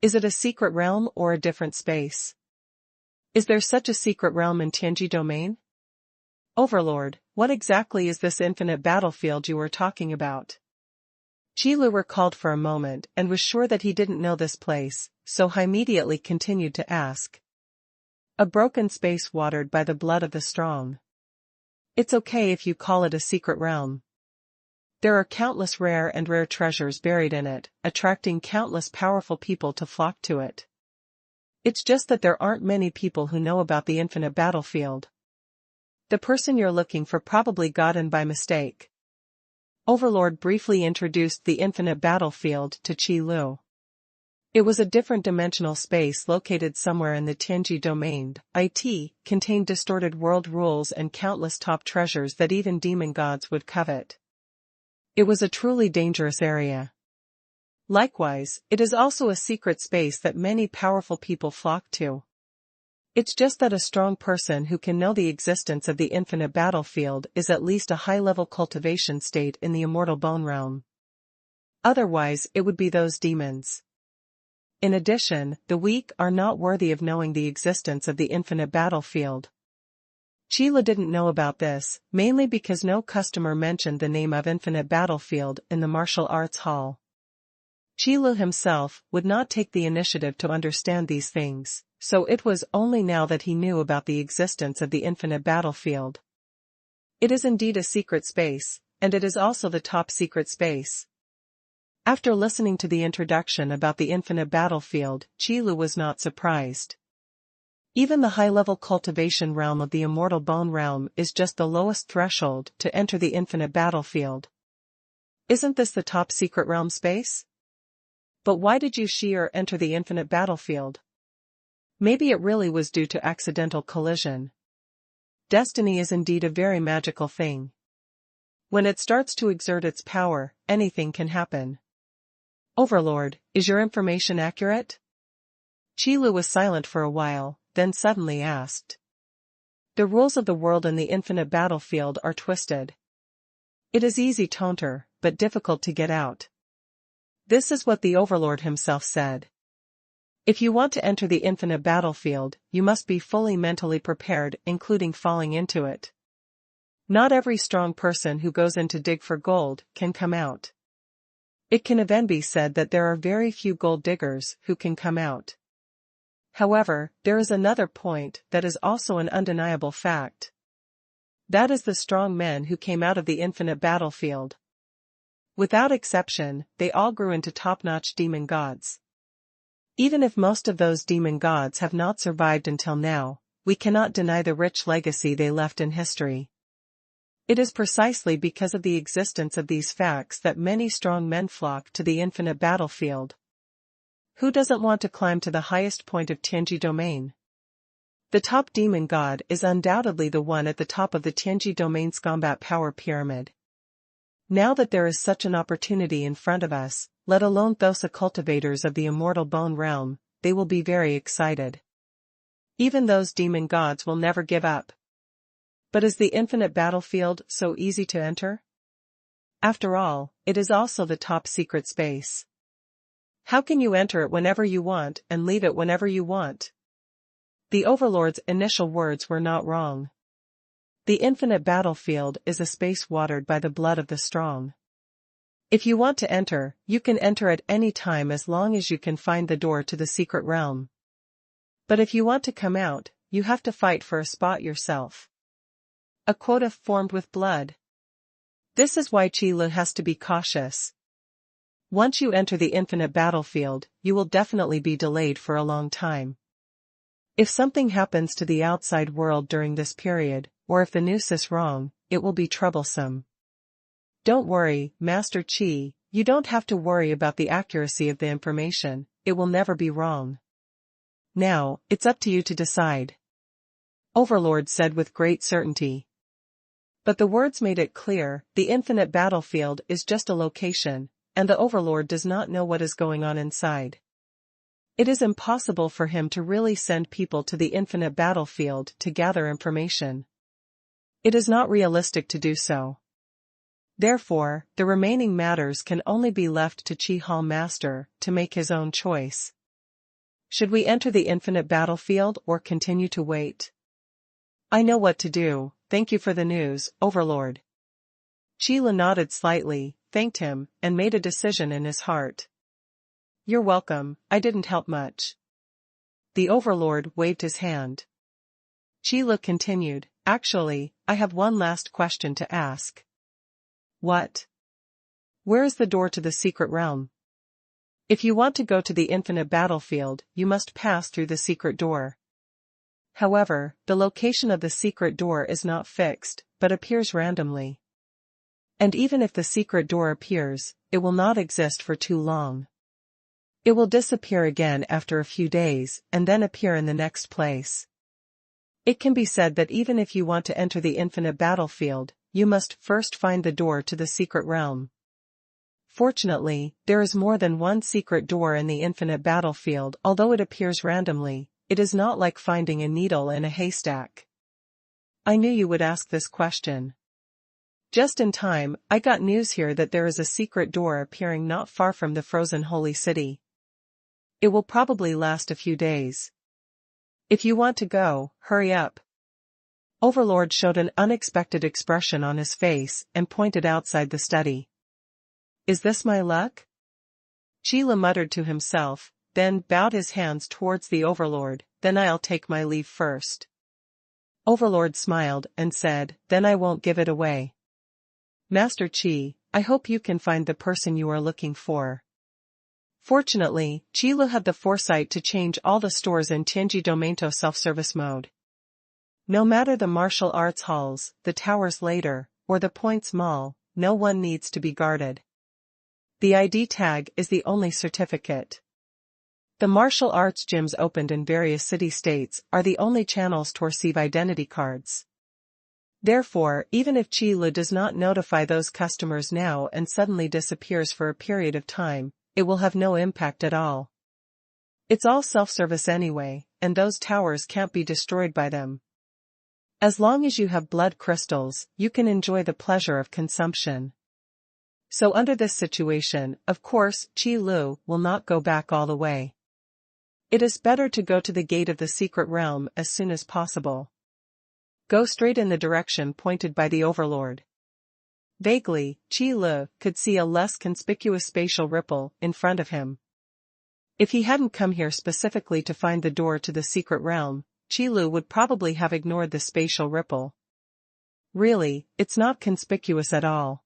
Is it a secret realm or a different space? Is there such a secret realm in Tianji domain? Overlord, what exactly is this infinite battlefield you were talking about? Qi Lu recalled for a moment and was sure that he didn't know this place, so he immediately continued to ask. A broken space watered by the blood of the strong. It's okay if you call it a secret realm. There are countless rare treasures buried in it, attracting countless powerful people to flock to it. It's just that there aren't many people who know about the infinite battlefield. The person you're looking for probably got in by mistake. Overlord briefly introduced the infinite battlefield to Qi Lu. It was a different dimensional space located somewhere in the Tianji domain. It contained distorted world rules and countless top treasures that even demon gods would covet. It was a truly dangerous area. Likewise, it is also a secret space that many powerful people flock to. It's just that a strong person who can know the existence of the infinite battlefield is at least a high-level cultivation state in the immortal bone realm. Otherwise, it would be those demons. In addition, the weak are not worthy of knowing the existence of the infinite battlefield. Qi Lu didn't know about this, mainly because no customer mentioned the name of infinite battlefield in the martial arts hall. Qi Lu himself would not take the initiative to understand these things, so it was only now that he knew about the existence of the infinite battlefield. It is indeed a secret space, and it is also the top secret space. After listening to the introduction about the infinite battlefield, Qi Lu was not surprised. Even the high-level cultivation realm of the immortal bone realm is just the lowest threshold to enter the infinite battlefield. Isn't this the top secret realm space? But why did you enter the infinite battlefield? Maybe it really was due to accidental collision. Destiny is indeed a very magical thing. When it starts to exert its power, anything can happen. Overlord, is your information accurate? Qi Lu was silent for a while, then suddenly asked. The rules of the world in the infinite battlefield are twisted. It is easy to enter, but difficult to get out. This is what the Overlord himself said. If you want to enter the infinite battlefield, you must be fully mentally prepared, including falling into it. Not every strong person who goes in to dig for gold can come out. It can even be said that there are very few gold diggers who can come out. However, there is another point that is also an undeniable fact. That is the strong men who came out of the infinite battlefield. Without exception, they all grew into top-notch demon gods. Even if most of those demon gods have not survived until now, we cannot deny the rich legacy they left in history. It is precisely because of the existence of these facts that many strong men flock to the infinite battlefield. Who doesn't want to climb to the highest point of Tianji domain? The top demon god is undoubtedly the one at the top of the Tianji domain's combat power pyramid. Now that there is such an opportunity in front of us, let alone those cultivators of the immortal bone realm, they will be very excited. Even those demon gods will never give up. But is the infinite battlefield so easy to enter? After all, it is also the top secret space. How can you enter it whenever you want and leave it whenever you want? The Overlord's initial words were not wrong. The infinite battlefield is a space watered by the blood of the strong. If you want to enter, you can enter at any time as long as you can find the door to the secret realm. But if you want to come out, you have to fight for a spot yourself. A quota formed with blood. This is why Qi Lu has to be cautious. Once you enter the infinite battlefield, you will definitely be delayed for a long time. If something happens to the outside world during this period, or if the news is wrong, it will be troublesome. Don't worry, Master Qi, you don't have to worry about the accuracy of the information, it will never be wrong. Now, it's up to you to decide. Overlord said with great certainty. But the words made it clear, the infinite battlefield is just a location, and the Overlord does not know what is going on inside. It is impossible for him to really send people to the infinite battlefield to gather information. It is not realistic to do so. Therefore, the remaining matters can only be left to Qi Hall Master to make his own choice. Should we enter the infinite battlefield or continue to wait? I know what to do, thank you for the news, Overlord. Qi Lu nodded slightly, thanked him, and made a decision in his heart. You're welcome, I didn't help much. The Overlord waved his hand. Qi Lu continued, actually, I have one last question to ask. What? Where is the door to the secret realm? If you want to go to the infinite battlefield, you must pass through the secret door. However, the location of the secret door is not fixed, but appears randomly. And even if the secret door appears, it will not exist for too long. It will disappear again after a few days, and then appear in the next place. It can be said that even if you want to enter the infinite battlefield, you must first find the door to the secret realm. Fortunately, there is more than one secret door in the infinite battlefield. Although it appears randomly, it is not like finding a needle in a haystack. I knew you would ask this question. Just in time, I got news here that there is a secret door appearing not far from the frozen holy city. It will probably last a few days. If you want to go, hurry up. Overlord showed an unexpected expression on his face and pointed outside the study. Is this my luck? Qi Lu muttered to himself, then bowed his hands towards the Overlord. Then I'll take my leave first. Overlord smiled and said, then I won't give it away. Master Qi, I hope you can find the person you are looking for. Fortunately, Qi Lu had the foresight to change all the stores in Tianji Domain to self-service mode. No matter the martial arts halls, the towers later, or the Points Mall, no one needs to be guarded. The ID tag is the only certificate. The martial arts gyms opened in various city-states are the only channels to receive identity cards. Therefore, even if Qi Lu does not notify those customers now and suddenly disappears for a period of time, it will have no impact at all. It's all self-service anyway, and those towers can't be destroyed by them. As long as you have blood crystals, you can enjoy the pleasure of consumption. So under this situation, of course, Qi Lu will not go back all the way. It is better to go to the gate of the secret realm as soon as possible. Go straight in the direction pointed by the Overlord. Vaguely, Qi Lu could see a less conspicuous spatial ripple in front of him. If he hadn't come here specifically to find the door to the secret realm, Qi Lu would probably have ignored the spatial ripple. Really, it's not conspicuous at all.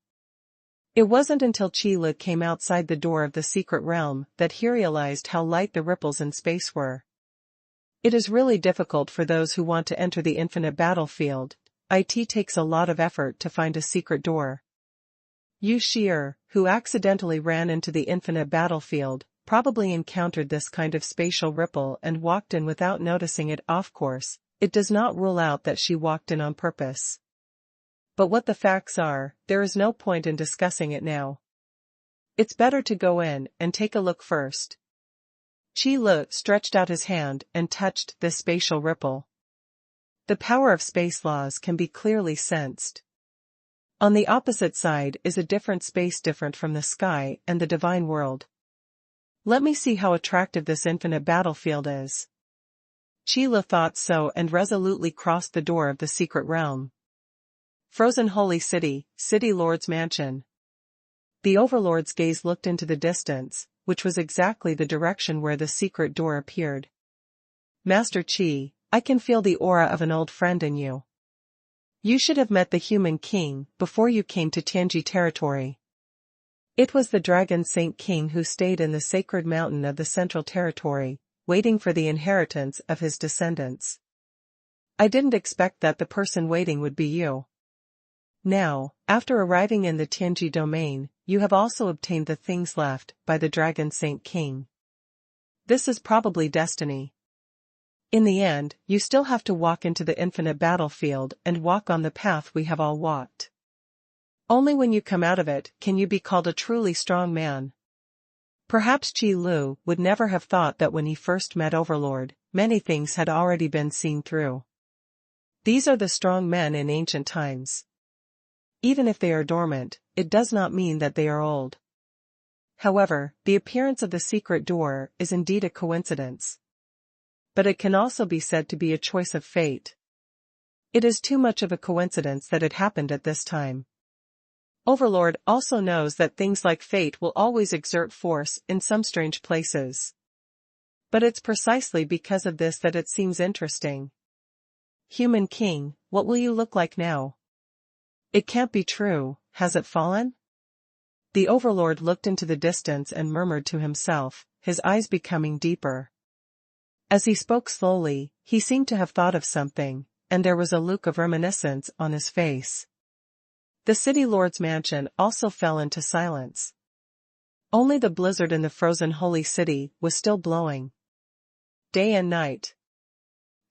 It wasn't until Qi Lu came outside the door of the secret realm that he realized how light the ripples in space were. It is really difficult for those who want to enter the infinite battlefield. It takes a lot of effort to find a secret door. Yu Shi'er, who accidentally ran into the infinite battlefield, probably encountered this kind of spatial ripple and walked in without noticing it. Of course, it does not rule out that she walked in on purpose. But what the facts are, there is no point in discussing it now. It's better to go in and take a look first. Qi Lu stretched out his hand and touched this spatial ripple. The power of space laws can be clearly sensed. On the opposite side is a different space different from the sky and the divine world. Let me see how attractive this infinite battlefield is. Qi Lu thought so and resolutely crossed the door of the secret realm. Frozen Holy City, City Lord's Mansion. The Overlord's gaze looked into the distance, which was exactly the direction where the secret door appeared. Master Qi, I can feel the aura of an old friend in you. You should have met the human king before you came to Tianji territory. It was the dragon Saint King who stayed in the sacred mountain of the Central Territory, waiting for the inheritance of his descendants. I didn't expect that the person waiting would be you. Now, after arriving in the Tianji domain, you have also obtained the things left by the dragon Saint King. This is probably destiny. In the end, you still have to walk into the infinite battlefield and walk on the path we have all walked. Only when you come out of it can you be called a truly strong man. Perhaps Qi Lu would never have thought that when he first met Overlord, many things had already been seen through. These are the strong men in ancient times. Even if they are dormant, it does not mean that they are old. However, the appearance of the secret door is indeed a coincidence. But it can also be said to be a choice of fate. It is too much of a coincidence that it happened at this time. Overlord also knows that things like fate will always exert force in some strange places. But it's precisely because of this that it seems interesting. Human King, what will you look like now? It can't be true, has it fallen? The Overlord looked into the distance and murmured to himself, his eyes becoming deeper. As he spoke slowly, he seemed to have thought of something, and there was a look of reminiscence on his face. The city lord's mansion also fell into silence. Only the blizzard in the frozen holy city was still blowing. Day and night.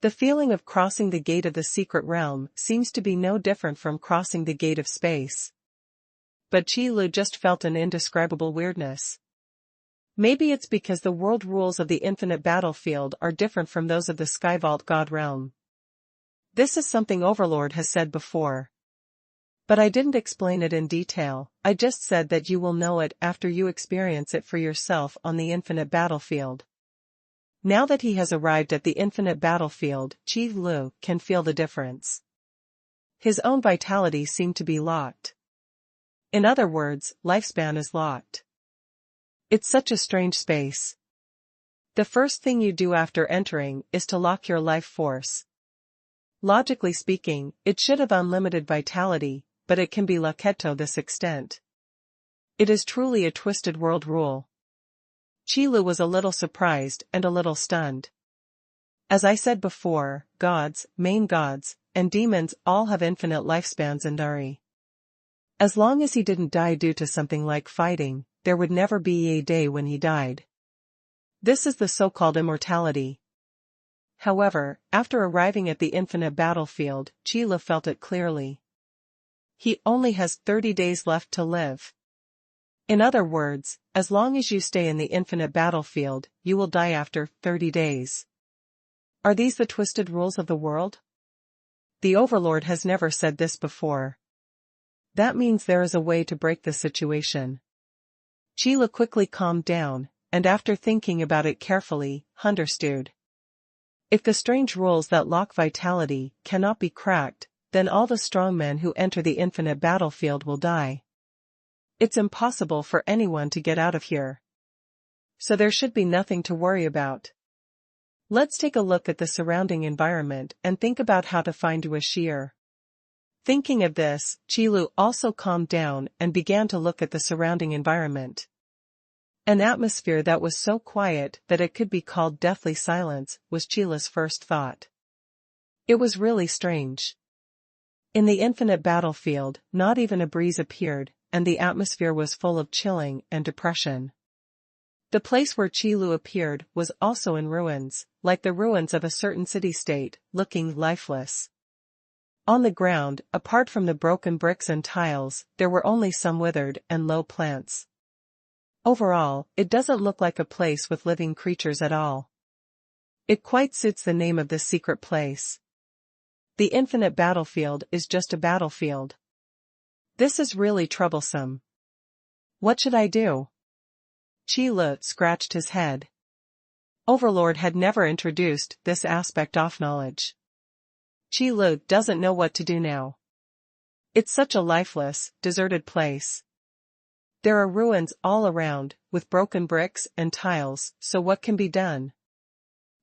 The feeling of crossing the gate of the secret realm seems to be no different from crossing the gate of space. But Qi Lu just felt an indescribable weirdness. Maybe it's because the world rules of the infinite battlefield are different from those of the Skyvault God realm. This is something Overlord has said before. But I didn't explain it in detail, I just said that you will know it after you experience it for yourself on the infinite battlefield. Now that he has arrived at the infinite battlefield, Qi Lu can feel the difference. His own vitality seemed to be locked. In other words, lifespan is locked. It's such a strange space. The first thing you do after entering is to lock your life force. Logically speaking, it should have unlimited vitality, but it can be locked to this extent. It is truly a twisted world rule. Qi Lu was a little surprised and a little stunned. As I said before, gods, main gods, and demons all have infinite lifespans in Dari. As long as he didn't die due to something like fighting, there would never be a day when he died. This is the so-called immortality. However, after arriving at the infinite battlefield, Qi Lu felt it clearly. He only has 30 days left to live. In other words, as long as you stay in the infinite battlefield, you will die after 30 days. Are these the twisted rules of the world? The Overlord has never said this before. That means there is a way to break the situation. Qi Lu quickly calmed down, and after thinking about it carefully, understood. If the strange rules that lock vitality cannot be cracked, then all the strong men who enter the infinite battlefield will die. It's impossible for anyone to get out of here. So there should be nothing to worry about. Let's take a look at the surrounding environment and think about how to find Uashir. Thinking of this, Qi Lu also calmed down and began to look at the surrounding environment. An atmosphere that was so quiet that it could be called deathly silence was Qi Lu's first thought. It was really strange. In the infinite battlefield, not even a breeze appeared, and the atmosphere was full of chilling and depression. The place where Qi Lu appeared was also in ruins, like the ruins of a certain city-state, looking lifeless. On the ground, apart from the broken bricks and tiles, there were only some withered and low plants. Overall, it doesn't look like a place with living creatures at all. It quite suits the name of this secret place. The infinite battlefield is just a battlefield. This is really troublesome. What should I do? Qi Lu scratched his head. Overlord had never introduced this aspect of knowledge. Qi Lu doesn't know what to do now. It's such a lifeless, deserted place. There are ruins all around, with broken bricks and tiles, so what can be done?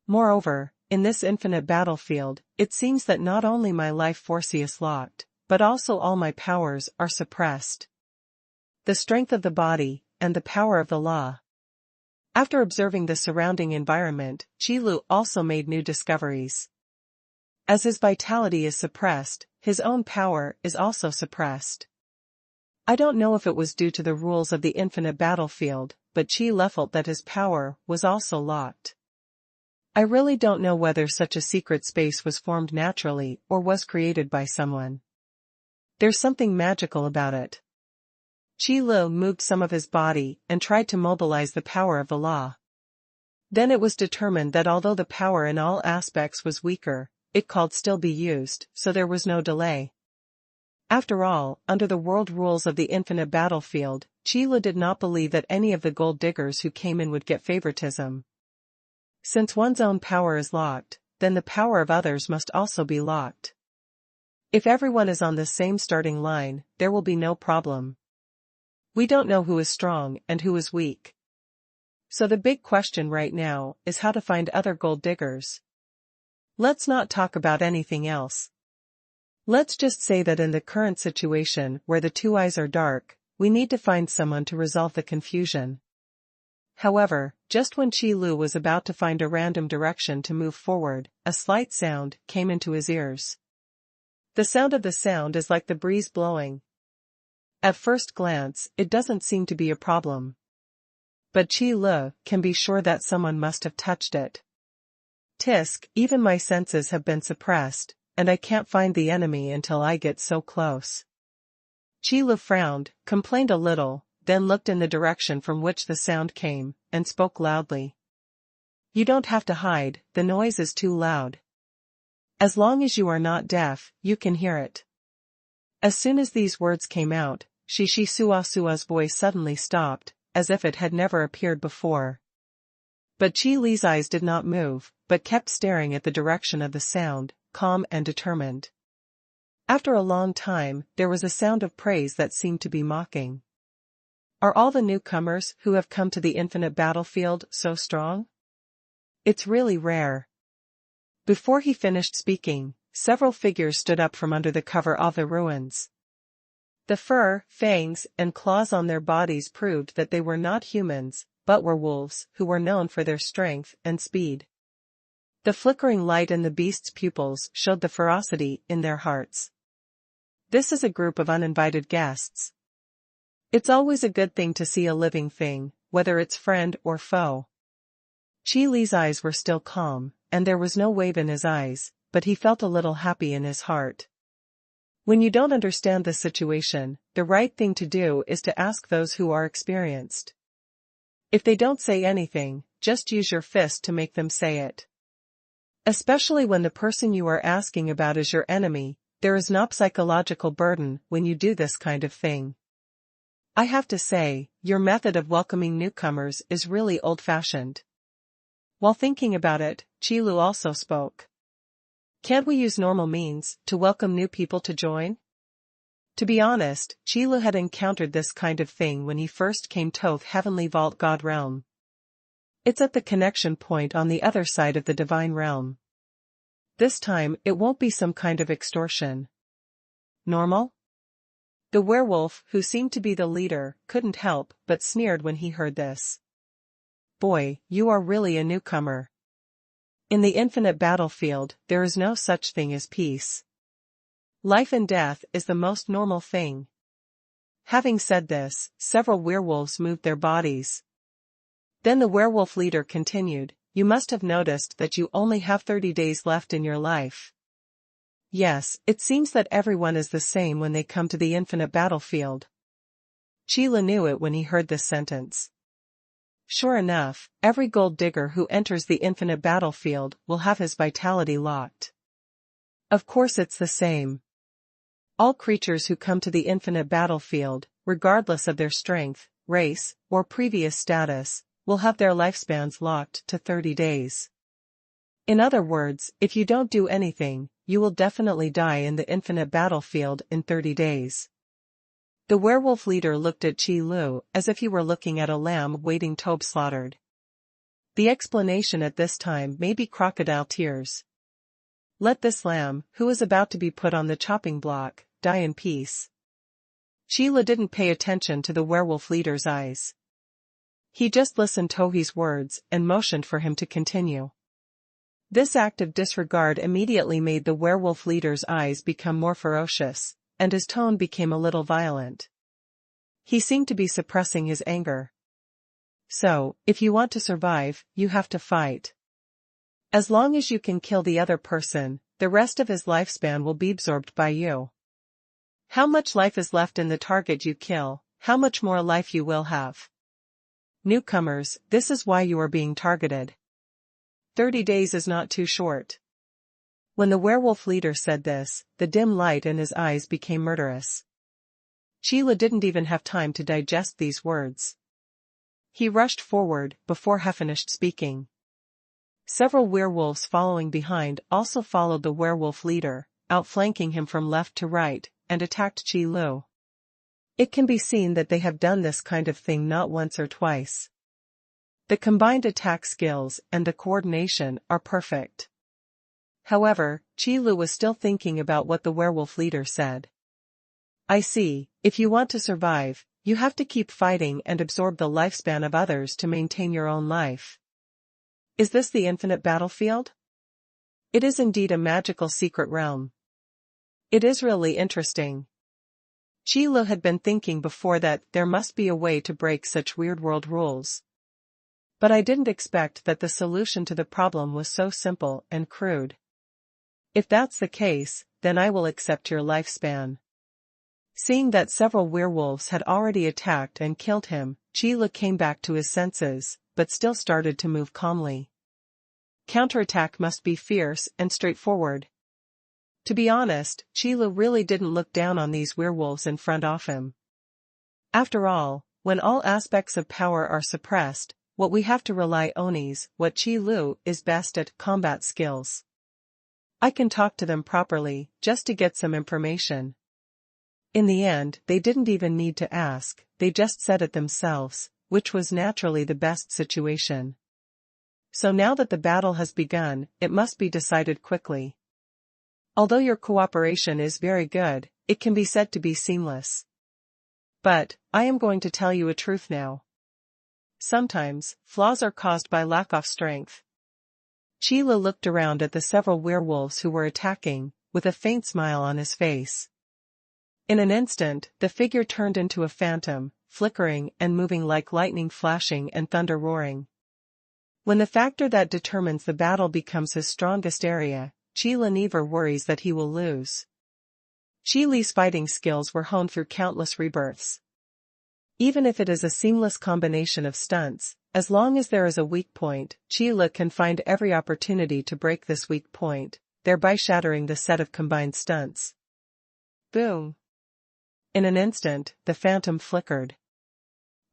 Moreover, in this infinite battlefield, it seems that not only my life force is locked, but also all my powers are suppressed. the strength of the body, and the power of the law. After observing the surrounding environment, Qi Lu also made new discoveries. As his vitality is suppressed, his own power is also suppressed. I don't know if it was due to the rules of the infinite battlefield, but Qi Lu felt that his power was also locked. I really don't know whether such a secret space was formed naturally or was created by someone. There's something magical about it. Qi Lu moved some of his body and tried to mobilize the power of the law. Then it was determined that although the power in all aspects was weaker, it could still be used, so there was no delay. After all, under the world rules of the infinite battlefield, Qi Lu did not believe that any of the gold diggers who came in would get favoritism. Since one's own power is locked, then the power of others must also be locked. If everyone is on the same starting line, there will be no problem. We don't know who is strong and who is weak. So the big question right now is how to find other gold diggers. Let's not talk about anything else. Let's just say that in the current situation where the two eyes are dark, we need to find someone to resolve the confusion. However, just when Qi Lu was about to find a random direction to move forward, a slight sound came into his ears. The sound of the sound is like the breeze blowing. At first glance, it doesn't seem to be a problem. But Qi Lu can be sure that someone must have touched it. Tisk, even my senses have been suppressed, and I can't find the enemy until I get so close. Qi Lu frowned, complained a little, then looked in the direction from which the sound came, and spoke loudly. You don't have to hide, the noise is too loud. As long as you are not deaf, you can hear it. As soon as these words came out, Shishi Suasua's voice suddenly stopped, as if it had never appeared before. But Qi Li's eyes did not move, but kept staring at the direction of the sound, calm and determined. After a long time, there was a sound of praise that seemed to be mocking. Are all the newcomers who have come to the infinite battlefield so strong? It's really rare. Before he finished speaking, several figures stood up from under the cover of the ruins. The fur, fangs, and claws on their bodies proved that they were not humans, but were wolves who were known for their strength and speed. The flickering light in the beast's pupils showed the ferocity in their hearts. This is a group of uninvited guests. It's always a good thing to see a living thing, whether it's friend or foe. Qi Li's eyes were still calm, and there was no wave in his eyes, but he felt a little happy in his heart. When you don't understand the situation, the right thing to do is to ask those who are experienced. If they don't say anything, just use your fist to make them say it. Especially when the person you are asking about is your enemy, there is no psychological burden when you do this kind of thing. I have to say, your method of welcoming newcomers is really old-fashioned. While thinking about it, Qi Lu also spoke. Can't we use normal means to welcome new people to join? To be honest, Qi Lu had encountered this kind of thing when he first came to the Heavenly Vault God realm. It's at the connection point on the other side of the divine realm. This time, it won't be some kind of extortion. Normal? The werewolf, who seemed to be the leader, couldn't help but sneered when he heard this. Boy, you are really a newcomer. In the infinite battlefield, there is no such thing as peace. Life and death is the most normal thing. Having said this, several werewolves moved their bodies. Then the werewolf leader continued, you must have noticed that you only have 30 days left in your life. Yes, it seems that everyone is the same when they come to the infinite battlefield. Qi Lu knew it when he heard this sentence. Sure enough, every gold digger who enters the infinite battlefield will have his vitality locked. Of course it's the same. All creatures who come to the infinite battlefield, regardless of their strength, race, or previous status, will have their lifespans locked to 30 days. In other words, if you don't do anything, you will definitely die in the infinite battlefield in 30 days. The werewolf leader looked at Qi Lu as if he were looking at a lamb waiting to be slaughtered. The explanation at this time may be crocodile tears. Let this lamb, who is about to be put on the chopping block, die in peace. Sheila didn't pay attention to the werewolf leader's eyes. He just listened to Tohi's words and motioned for him to continue. This act of disregard immediately made the werewolf leader's eyes become more ferocious, and his tone became a little violent. He seemed to be suppressing his anger. So, if you want to survive, you have to fight. As long as you can kill the other person, the rest of his lifespan will be absorbed by you. How much life is left in the target you kill, how much more life you will have. Newcomers, this is why you are being targeted. 30 days is not too short. When the werewolf leader said this, the dim light in his eyes became murderous. Sheila didn't even have time to digest these words. He rushed forward before he finished speaking. Several werewolves following behind also followed the werewolf leader, outflanking him from left to right, and attacked Qi Lu. It can be seen that they have done this kind of thing not once or twice. The combined attack skills and the coordination are perfect. However, Qi Lu was still thinking about what the werewolf leader said. I see, if you want to survive, you have to keep fighting and absorb the lifespan of others to maintain your own life. Is this the infinite battlefield? It is indeed a magical secret realm. It is really interesting. Qi Lu had been thinking before that there must be a way to break such weird world rules. But I didn't expect that the solution to the problem was so simple and crude. If that's the case, then I will accept your lifespan. Seeing that several werewolves had already attacked and killed him, Qi Lu came back to his senses, but still started to move calmly. Counterattack must be fierce and straightforward. To be honest, Qi Lu really didn't look down on these werewolves in front of him. After all, when all aspects of power are suppressed, what we have to rely on is what Qi Lu is best at: combat skills. I can talk to them properly, just to get some information. In the end, they didn't even need to ask, they just said it themselves, which was naturally the best situation. So now that the battle has begun, it must be decided quickly. Although your cooperation is very good, it can be said to be seamless. But, I am going to tell you a truth now. Sometimes, flaws are caused by lack of strength. Qi Lu looked around at the several werewolves who were attacking, with a faint smile on his face. In an instant, the figure turned into a phantom, flickering and moving like lightning flashing and thunder roaring. When the factor that determines the battle becomes his strongest area, Qi Lu never worries that he will lose. Qi Lu's fighting skills were honed through countless rebirths. Even if it is a seamless combination of stunts, as long as there is a weak point, Qi Lu can find every opportunity to break this weak point, thereby shattering the set of combined stunts. Boom! In an instant, the phantom flickered.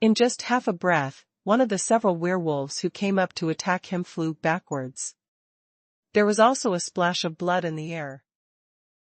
In just half a breath, one of the several werewolves who came up to attack him flew backwards. There was also a splash of blood in the air,